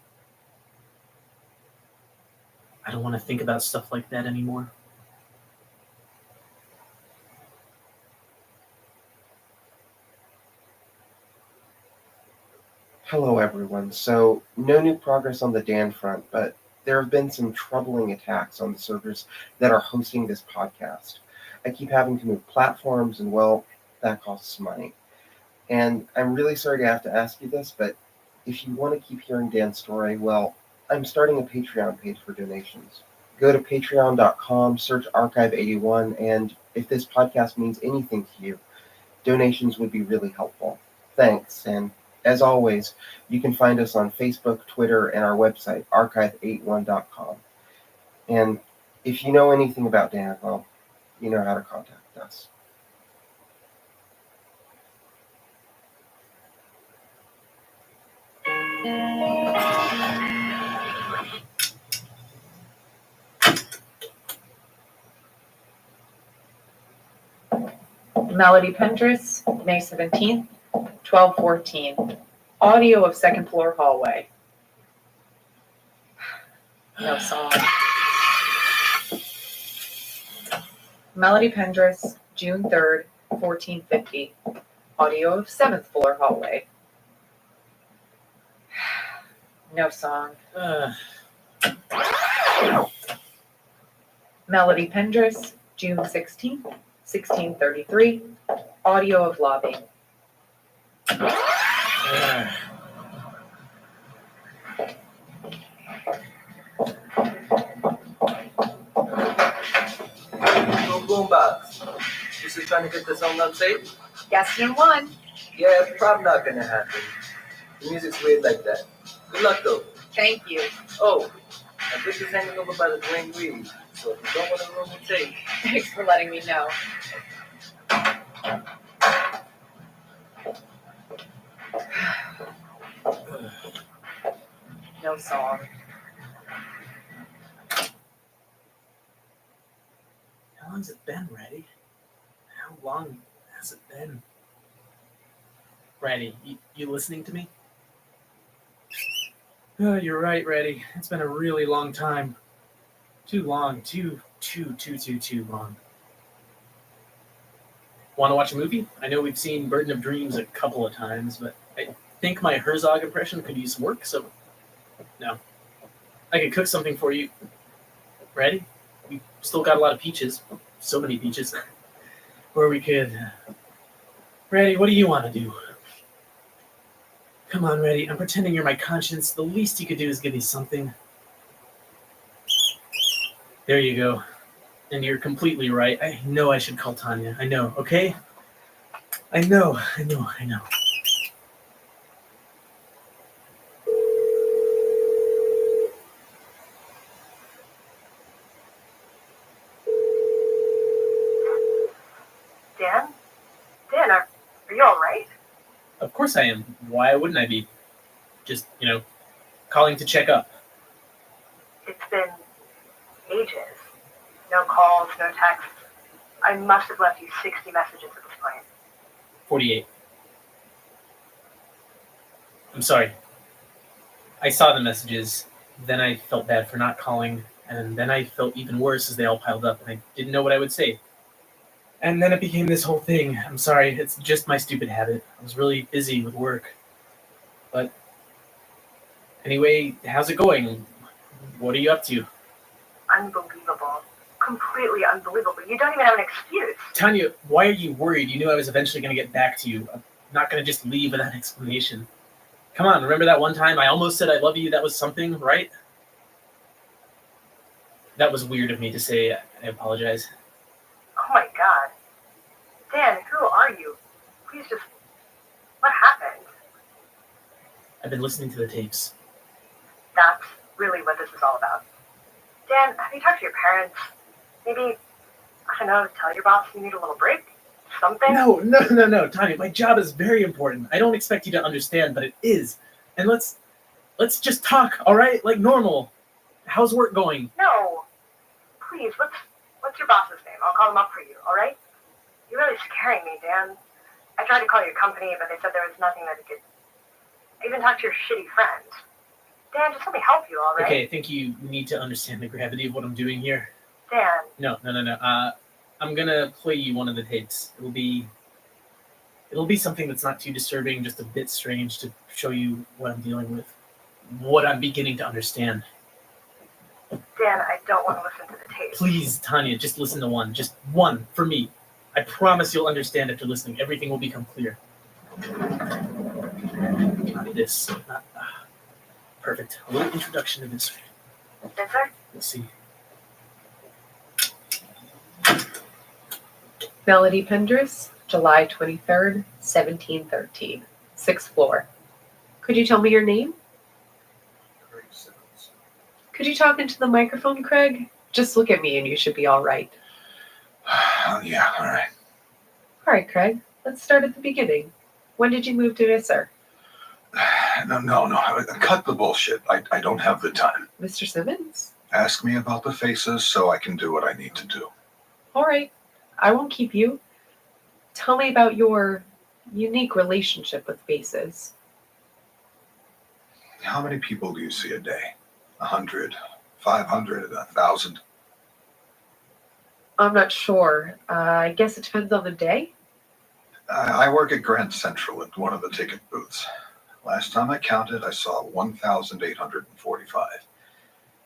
I don't want to think about stuff like that anymore. Hello, everyone. So, no new progress on the Dan front, but there have been some troubling attacks on the servers that are hosting this podcast. I keep having to move platforms, and well, that costs money. And I'm really sorry to have to ask you this, but if you want to keep hearing Dan's story, well, I'm starting a Patreon page for donations. Go to patreon.com, search Archive81, and if this podcast means anything to you, donations would be really helpful. Thanks, and as always, you can find us on Facebook, Twitter, and our website, archive81.com. And if you know anything about Dan, well, you know how to contact us. Melody Pendris, May 17th, 12:14. Audio of second floor hallway. No song. Melody Pendris, June 3rd, 1450. Audio of seventh floor hallway. No song. Melody Pendris, June 16th, 1633. Audio of lobby. No boombox. You still trying to get this on tape? Guess you won. Yeah, it's probably not gonna happen. The music's weird like that. Good luck though. Thank you. Oh, and this is hanging over by the Dwayne Reed. So if you don't want to ruin the tape. Thanks for letting me know. No song. How long's it been, Ratty? How long has it been? Ratty, you listening to me? Oh, you're right, Ratty. It's been a really long time. Too long. Too long. Want to watch a movie? I know we've seen Burden of Dreams a couple of times, but I think my Herzog impression could use some work, so no. I could cook something for you. Ready? We still got a lot of peaches. So many peaches. Or we could... Ready, what do you want to do? Come on, Ready. I'm pretending you're my conscience. The least you could do is give me something. There you go. And you're completely right. I know I should call Tanya. I know, okay? I know. Dan? Dan, are you all right? Of course I am. Why wouldn't I be? Just, calling to check up. It's been ages. No calls, no texts. I must have left you 60 messages at this point. 48. I'm sorry. I saw the messages, then I felt bad for not calling, and then I felt even worse as they all piled up, and I didn't know what I would say. And then it became this whole thing. I'm sorry, it's just my stupid habit. I was really busy with work. But anyway, how's it going? What are you up to? Unbelievable. Completely unbelievable. You don't even have an excuse. Tanya, why are you worried? You knew I was eventually going to get back to you. I'm not going to just leave without an explanation. Come on, remember that one time I almost said I love you? That was something, right? That was weird of me to say. I apologize. Oh my god. please just, what happened? I've been listening to the tapes. That's really what this is all about. Dan, have you talked to your parents? Maybe, I don't know, tell your boss you need a little break? Something? No, Tanya, my job is very important. I don't expect you to understand, but it is. And let's just talk, all right? Like normal. How's work going? No. Please, what's your boss's name? I'll call him up for you, all right? You're really scaring me, Dan. I tried to call your company, but they said there was nothing that it could... I even talked to your shitty friend. Dan, just let me help you, all right? Okay, I think you need to understand the gravity of what I'm doing here. Dan. No. I'm gonna play you one of the tapes. It'll be something that's not too disturbing, just a bit strange to show you what I'm dealing with, what I'm beginning to understand. Dan, I don't want to listen to the tape. Please, Tanya, just listen to one. Just one, for me. I promise you'll understand after listening. Everything will become clear. Not this. Perfect. A little introduction to this. Yes, sir? Let's see. Melody Pendris, July 23rd, 1713. 6th floor. Could you tell me your name? Could you talk into the microphone, Craig? Just look at me and you should be all right. Yeah, all right. All right, Craig. Let's start at the beginning. When did you move to Visser? No. Cut the bullshit. I don't have the time. Mr. Simmons? Ask me about the faces so I can do what I need to do. All right. I won't keep you. Tell me about your unique relationship with faces. How many people do you see a day? 100, 500, 1,000? I'm not sure. I guess it depends on the day. I work at Grand Central at one of the ticket booths. Last time I counted, I saw 1,845.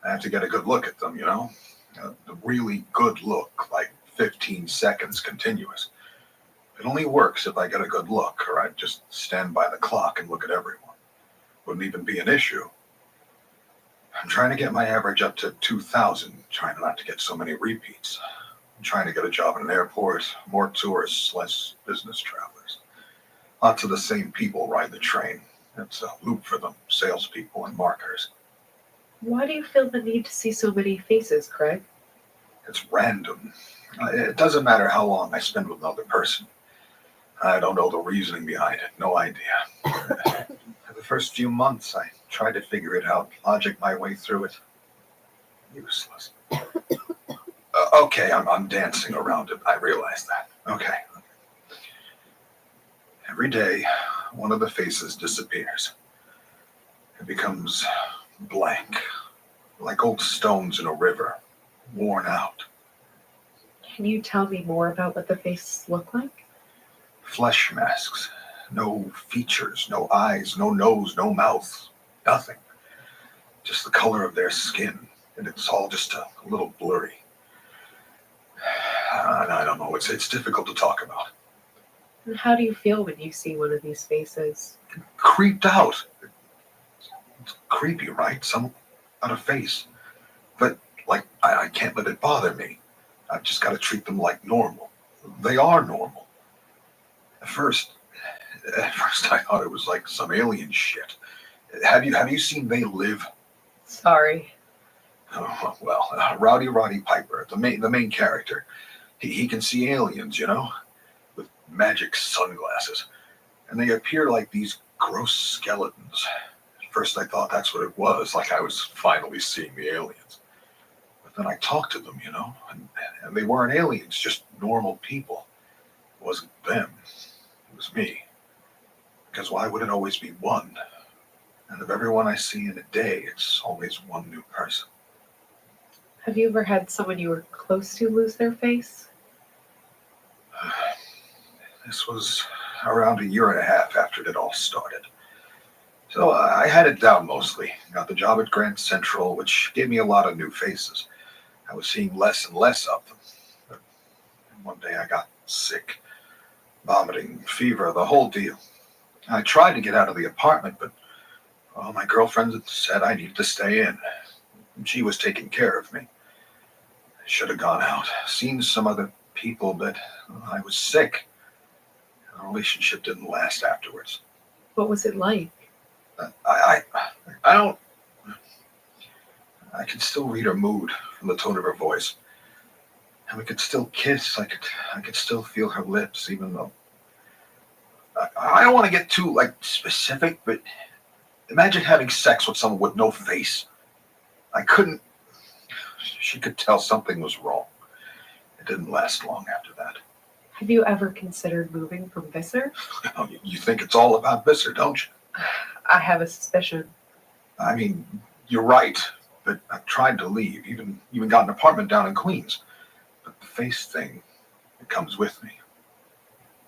I have to get a good look at them, you know? A really good look, like 15 seconds continuous. It only works if I get a good look, or I'd just stand by the clock and look at everyone. Wouldn't even be an issue. I'm trying to get my average up to 2,000, trying not to get so many repeats. I'm trying to get a job in an airport, more tourists, less business travelers. Lots of the same people ride the train. It's a loop for them, salespeople and marketers. Why do you feel the need to see so many faces, Craig? It's random. It doesn't matter how long I spend with another person. I don't know the reasoning behind it. No idea. For the first few months, I tried to figure it out, logic my way through it. Useless. Okay, I'm dancing around it. I realize that. Okay. Every day, one of the faces disappears. It becomes blank, like old stones in a river, worn out. Can you tell me more about what the faces look like? Flesh masks. No features, no eyes, no nose, no mouth, nothing. Just the color of their skin, and it's all just a little blurry. I don't know, it's difficult to talk about. And how do you feel when you see one of these faces? Creeped out. It's creepy, right? Some on a face. But, like, I can't let it bother me. I've just got to treat them like normal. They are normal. At first I thought it was like some alien shit. Have you seen They Live? Sorry. Oh, well, Rowdy Roddy Piper, the main character, he can see aliens, you know, with magic sunglasses, and they appear like these gross skeletons. At first I thought that's what it was, like I was finally seeing the aliens. But then I talked to them, you know, and they weren't aliens, just normal people. It wasn't them, it was me. Because why would it always be one? And of everyone I see in a day, it's always one new person. Have you ever had someone you were close to lose their face? This was around a year and a half after it all started. So I had it down mostly. Got the job at Grand Central, which gave me a lot of new faces. I was seeing less and less of them. But one day I got sick. Vomiting, fever, the whole deal. I tried to get out of the apartment, but my girlfriend had said I needed to stay in. She was taking care of me. I should have gone out, seen some other people, but I was sick. Our relationship didn't last afterwards. What was it like? I don't. I could still read her mood from the tone of her voice, and we could still kiss. I could still feel her lips, even though. I don't want to get too specific, but imagine having sex with someone with no face. I couldn't. She could tell something was wrong. It didn't last long after that. Have you ever considered moving from Visser? You think it's all about Visser, don't you? I have a suspicion. I mean, you're right, but I've tried to leave, even got an apartment down in Queens. But the face thing, it comes with me.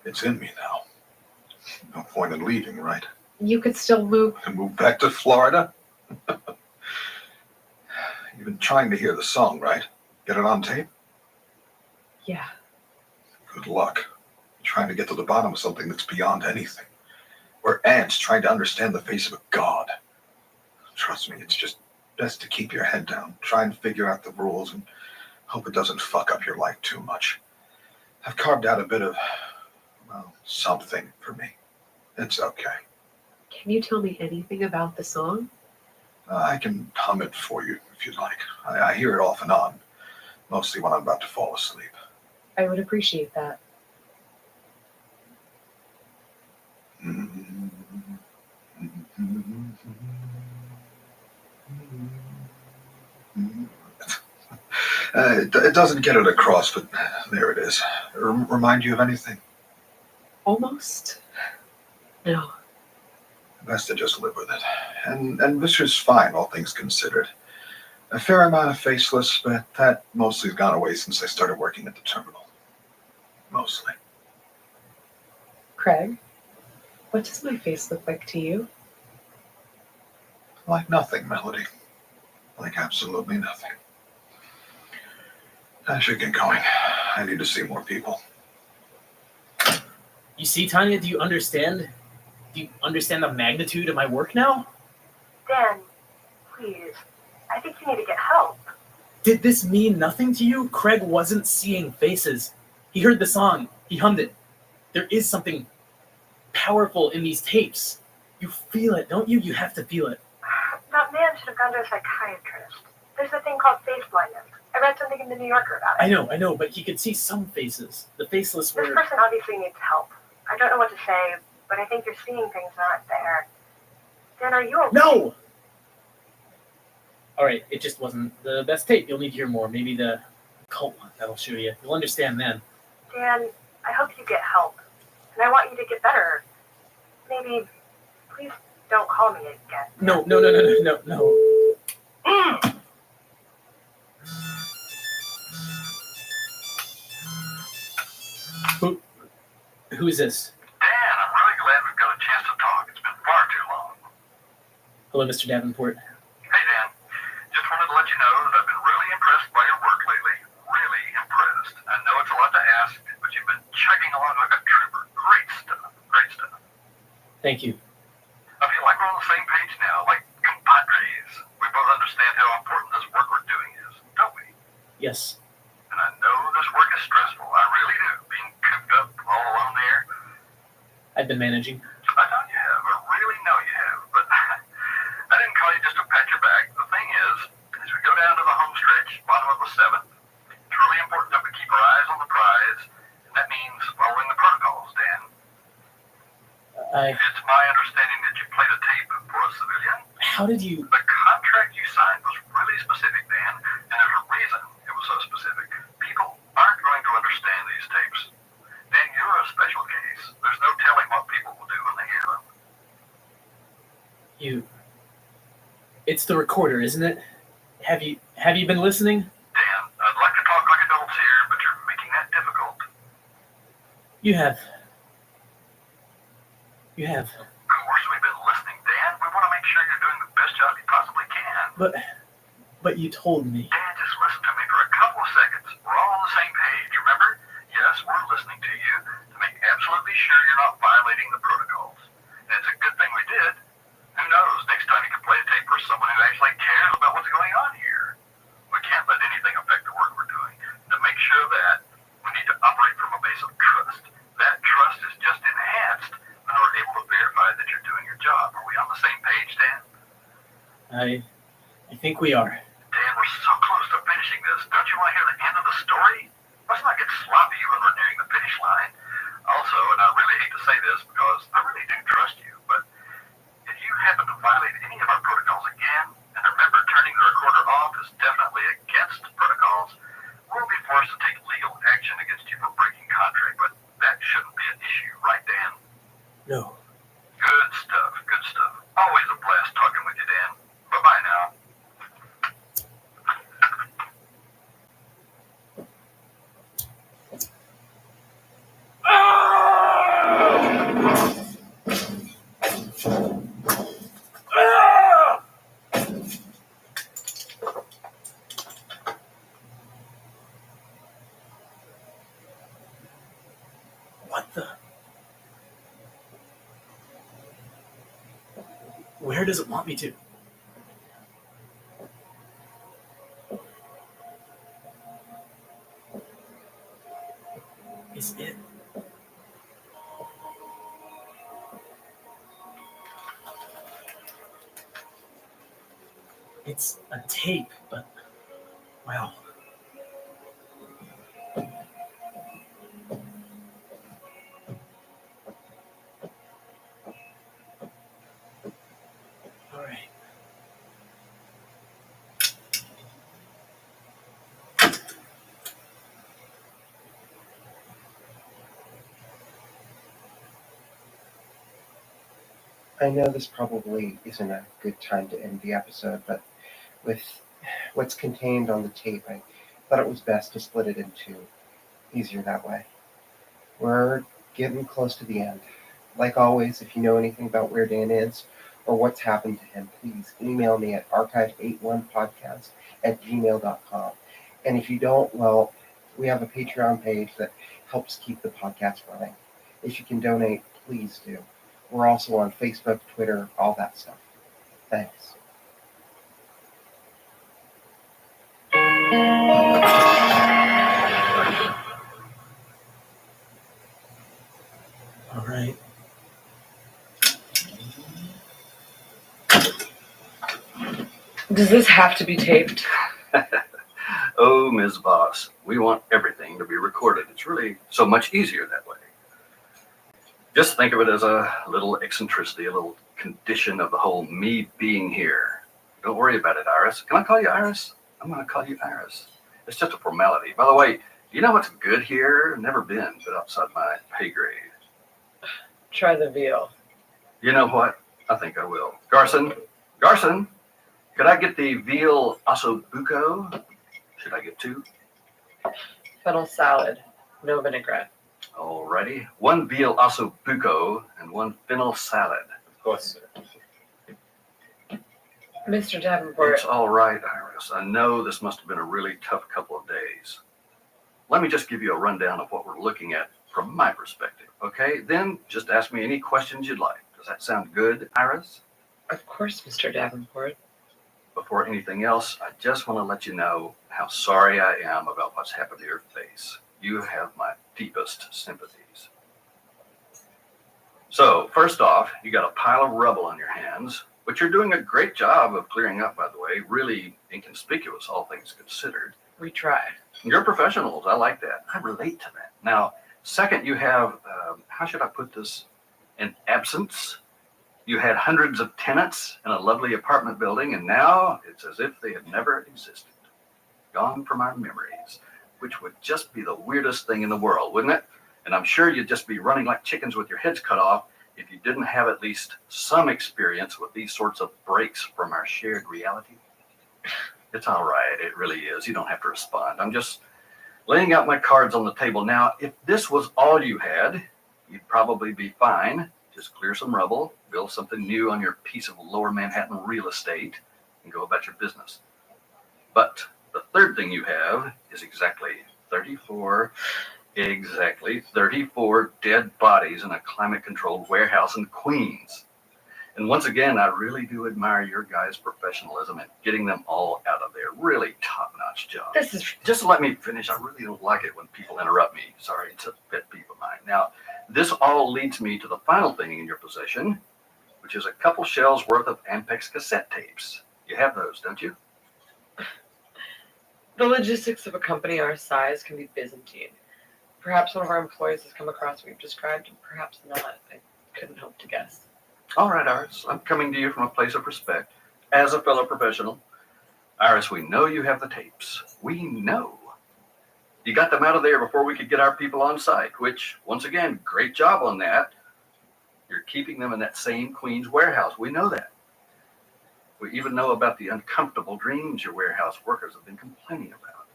It's in me now. No point in leaving, right? You could still move. And move back to Florida? You've been trying to hear the song, right? Get it on tape? Yeah. Good luck. You're trying to get to the bottom of something that's beyond anything. We're ants trying to understand the face of a god. Trust me, it's just best to keep your head down, try and figure out the rules, and hope it doesn't fuck up your life too much. I've carved out a bit of, well, something for me. It's okay. Can you tell me anything about the song? I can hum it for you if you'd like. I hear it off and on, mostly when I'm about to fall asleep. I would appreciate that. It doesn't get it across, but there it is. Remind you of anything? Almost. No. Best to just live with it. And Visser's fine, all things considered. A fair amount of faceless, but that mostly has gone away since I started working at the terminal. Mostly. Craig, what does my face look like to you? Like nothing, Melody. Like absolutely nothing. I should get going. I need to see more people. You see, Tanya, do you understand? Do you understand the magnitude of my work now? Dan, please. I think you need to get help. Did this mean nothing to you? Craig wasn't seeing faces. He heard the song. He hummed it. There is something powerful in these tapes. You feel it, don't you? You have to feel it. That man should have gone to a psychiatrist. There's a thing called face blindness. I read something in the New Yorker about it. I know, but he could see some faces. The faceless were... This person obviously needs help. I don't know what to say, but I think you're seeing things that aren't there. Dan, are you okay? No! Alright, it just wasn't the best tape. You'll need to hear more. Maybe the cult one. That'll show you. You'll understand then. Dan, I hope you get help. And I want you to get better. Maybe, please don't call me again. No. Who is this? Dan, I'm really glad we've got a chance to talk. It's been far too long. Hello, Mr. Davenport. Hey, Dan. Just wanted to let you know that I've been really impressed by your work lately. Really impressed. I know it's a lot to ask, but you've been chugging along like a trooper. Great stuff. Great stuff. Thank you. I feel like we're on the same page now, like compadres. We both understand how important this work we're doing is, don't we? Yes. And I know this work is stressful. I really do. Being cooped up all alone there. I've been managing. I know you have. I really know you have. But I didn't call you just to pat your back. The thing is, as we go down to the home stretch, bottom of the seventh, it's really important that we keep our eyes on the prize. And that means following the protocols, Dan. It's my understanding that you played a tape for a civilian. How did you... The contract you signed was really specific, Dan, and there's a reason it was so specific. People aren't going to understand these tapes. Dan, you're a special case. There's no telling what people will do when they hear them. It's the recorder, isn't it? Have you been listening? Dan, I'd like to talk like adults here, but you're making that difficult. You have. Of course we've been listening, Dan. We want to make sure you're doing the best job you possibly can. But you told me. Dan, just listen to me for a couple of seconds. We're all on the same page, remember? Yes, we're listening to you to make absolutely sure you're not violating the protocols. And it's a good thing we did. Who knows, next time you can play a tape for someone who actually cares about what's going on here. We can't let anything affect the work we're doing. To make sure of that, we need to operate from a base of trust. That trust is just inherent think we are. Dan, we're so close to finishing this. Don't you want to hear the end of the story? Let's not get sloppy when we're nearing the finish line. Also, and I really hate to say this because I really do trust you, but if you happen to violate any of our protocols again, and remember turning the recorder off is definitely against protocols, we'll be forced to take legal action against you for breaking contract, but that shouldn't be an issue, right, Dan? No. Good stuff, good stuff. Always a blast talking with you, Dan. Bye-bye now. What the? Where does it want me to? Is it? It's a tape, but wow. All right. I know this probably isn't a good time to end the episode, but with what's contained on the tape, I thought it was best to split it in two. Easier that way. We're getting close to the end. Like always, if you know anything about where Dan is or what's happened to him, please email me at archive81podcast@gmail.com. And if you don't, well, we have a Patreon page that helps keep the podcast running. If you can donate, please do. We're also on Facebook, Twitter, all that stuff. Thanks. All right. Does this have to be taped? Oh, Ms. Voss, we want everything to be recorded. It's really so much easier that way. Just think of it as a little eccentricity, a little condition of the whole me being here. Don't worry about it, Iris. Can I call you Iris? I'm going to call you Iris. It's just a formality. By the way, do you know what's good here? Never been, but outside my pay grade. Try the veal. You know what? I think I will. Garson, could I get the veal ossobuco? Should I get two? Fennel salad, no vinaigrette. Alrighty. One veal ossobuco and one fennel salad. Of course, sir. Mr. Davenport. It's all right, Iris. I know this must have been a really tough couple of days. Let me just give you a rundown of what we're looking at from my perspective, okay? Then just ask me any questions you'd like. Does that sound good, Iris? Of course, Mr. Davenport. Before anything else, I just want to let you know how sorry I am about what's happened to your face. You have my deepest sympathies. So, first off, you got a pile of rubble on your hands, which you're doing a great job of clearing up, by the way. Really inconspicuous, all things considered. We try. You're professionals. I like that. I relate to that. Now, second, you have, how should I put this, an absence. You had hundreds of tenants in a lovely apartment building, and now it's as if they had never existed. Gone from our memories, which would just be the weirdest thing in the world, wouldn't it? And I'm sure you'd just be running like chickens with your heads cut off if you didn't have at least some experience with these sorts of breaks from our shared reality. It's all right. It really is. You don't have to respond. I'm just laying out my cards on the table. Now, if this was all you had, you'd probably be fine. Just clear some rubble, build something new on your piece of lower Manhattan real estate, and go about your business. But the third thing you have is exactly 34 dead bodies in a climate-controlled warehouse in Queens. And once again, I really do admire your guys' professionalism in getting them all out of there. Really top-notch job. This is... Just let me finish. I really don't like it when people interrupt me. Sorry, it's a pet peeve of mine. Now, this all leads me to the final thing in your possession, which is a couple shells worth of Ampex cassette tapes. You have those, don't you? The logistics of a company our size can be Byzantine. Perhaps one of our employees has come across what you've described, and perhaps not. I couldn't hope to guess. All right, Iris, I'm coming to you from a place of respect as a fellow professional. Iris, we know you have the tapes. We know. You got them out of there before we could get our people on site, which, once again, great job on that. You're keeping them in that same Queens warehouse. We know that. We even know about the uncomfortable dreams your warehouse workers have been complaining about.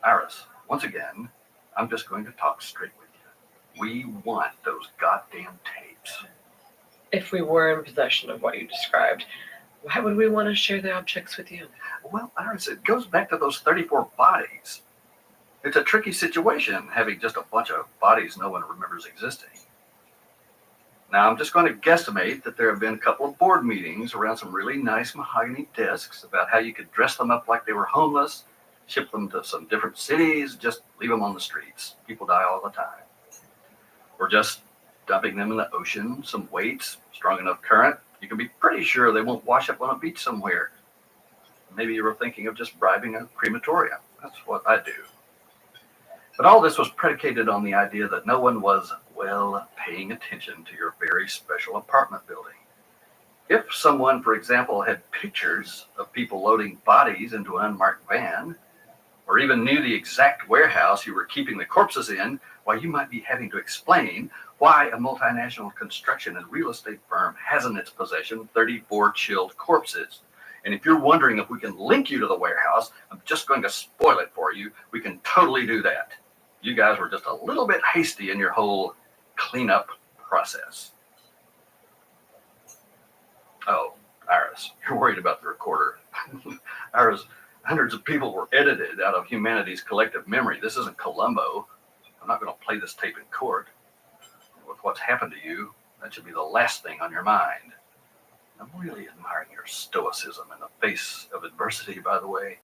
Iris, once again, I'm just going to talk straight with you. We want those goddamn tapes. If we were in possession of what you described, why would we want to share the objects with you? Well, Iris, it goes back to those 34 bodies. It's a tricky situation, having just a bunch of bodies no one remembers existing. Now, I'm just going to guesstimate that there have been a couple of board meetings around some really nice mahogany desks about how you could dress them up like they were homeless, ship them to some different cities, just leave them on the streets. People die all the time. Or just dumping them in the ocean, some weights, strong enough current, you can be pretty sure they won't wash up on a beach somewhere. Maybe you were thinking of just bribing a crematorium. That's what I do. But all this was predicated on the idea that no one was, well, paying attention to your very special apartment building. If someone, for example, had pictures of people loading bodies into an unmarked van, or even knew the exact warehouse you were keeping the corpses in, why, you might be having to explain why a multinational construction and real estate firm has in its possession 34 chilled corpses. And if you're wondering if we can link you to the warehouse, I'm just going to spoil it for you. We can totally do that. You guys were just a little bit hasty in your whole cleanup process. Oh, Iris, you're worried about the recorder. Iris, hundreds of people were edited out of humanity's collective memory. This isn't Columbo. I'm not going to play this tape in court. With what's happened to you, that should be the last thing on your mind. I'm really admiring your stoicism in the face of adversity, by the way.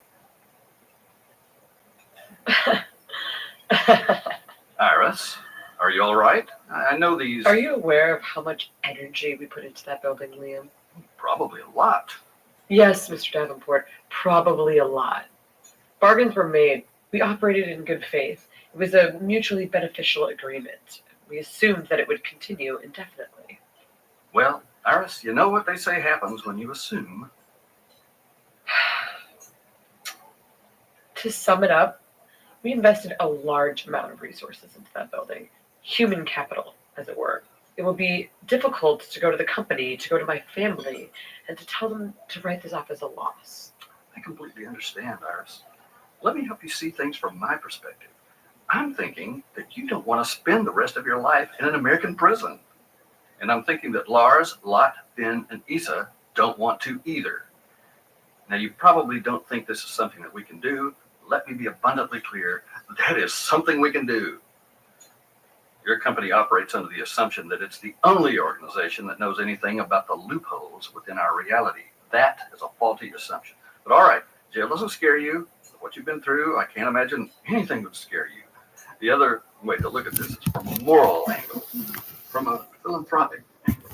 Iris, are you all right? I know these... Are you aware of how much energy we put into that building, Liam? Probably a lot. Yes, Mr. Davenport, probably a lot. Bargains were made. We operated in good faith. It was a mutually beneficial agreement. We assumed that it would continue indefinitely. Well, Iris, you know what they say happens when you assume. To sum it up, we invested a large amount of resources into that building. Human capital, as it were. It will be difficult to go to the company, to go to my family, and to tell them to write this off as a loss. I completely understand, Iris. Let me help you see things from my perspective. I'm thinking that you don't want to spend the rest of your life in an American prison. And I'm thinking that Lars, Lot, Finn, and Issa don't want to either. Now, you probably don't think this is something that we can do. Let me be abundantly clear. That is something we can do. Your company operates under the assumption that it's the only organization that knows anything about the loopholes within our reality. That is a faulty assumption. But all right, jail doesn't scare you. What you've been through, I can't imagine anything would scare you. The other way to look at this is from a moral angle, from a philanthropic angle.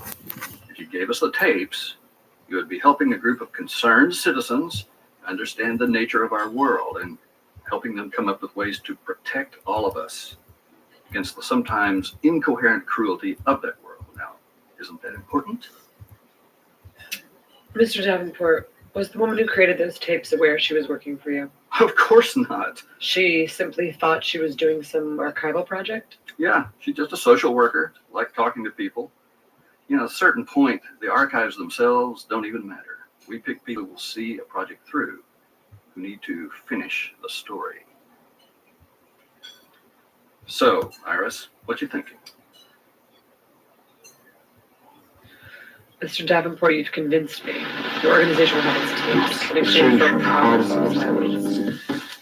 If you gave us the tapes, you would be helping a group of concerned citizens understand the nature of our world and helping them come up with ways to protect all of us against the sometimes incoherent cruelty of that world. Now, isn't that important? Mr. Davenport, was the woman who created those tapes aware she was working for you? Of course not. She simply thought she was doing some archival project? Yeah, she's just a social worker, like talking to people. You know, at a certain point, the archives themselves don't even matter. We pick people who will see a project through, who need to finish the story. So, Iris, what you thinking? Mr. Davenport, you've convinced me. The organization will have its tapes in exchange for powers.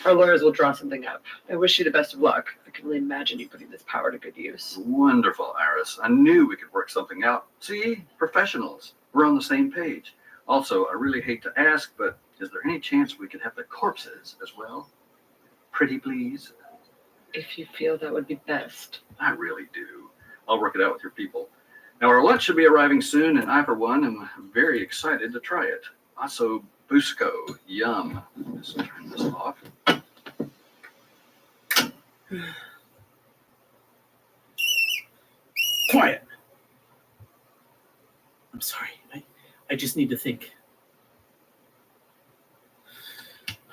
Our lawyers will draw something up. I wish you the best of luck. I can only imagine you putting this power to good use. Wonderful, Iris. I knew we could work something out. See, professionals. We're on the same page. Also, I really hate to ask, but is there any chance we could have the corpses as well? Pretty please? If you feel that would be best. I really do. I'll work it out with your people. Now, our lunch should be arriving soon, and I, for one, am very excited to try it. Also, Busco, yum. Let's turn this off. Quiet. I'm sorry. I just need to think.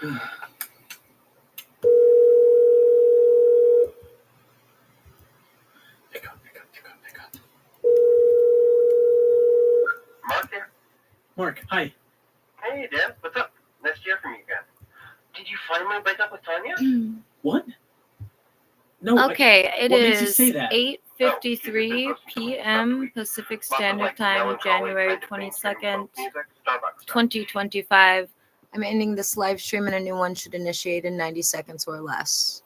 Pick up. Mark there? Mark, hi. Hey, Dan. What's up? Nice to hear from you again. Did you finally break up with Tanya? What? No. Okay, it what makes you is say that? 8:53 p.m. Pacific Standard Time, January 22nd, 2025. I'm ending this live stream and a new one should initiate in 90 seconds or less.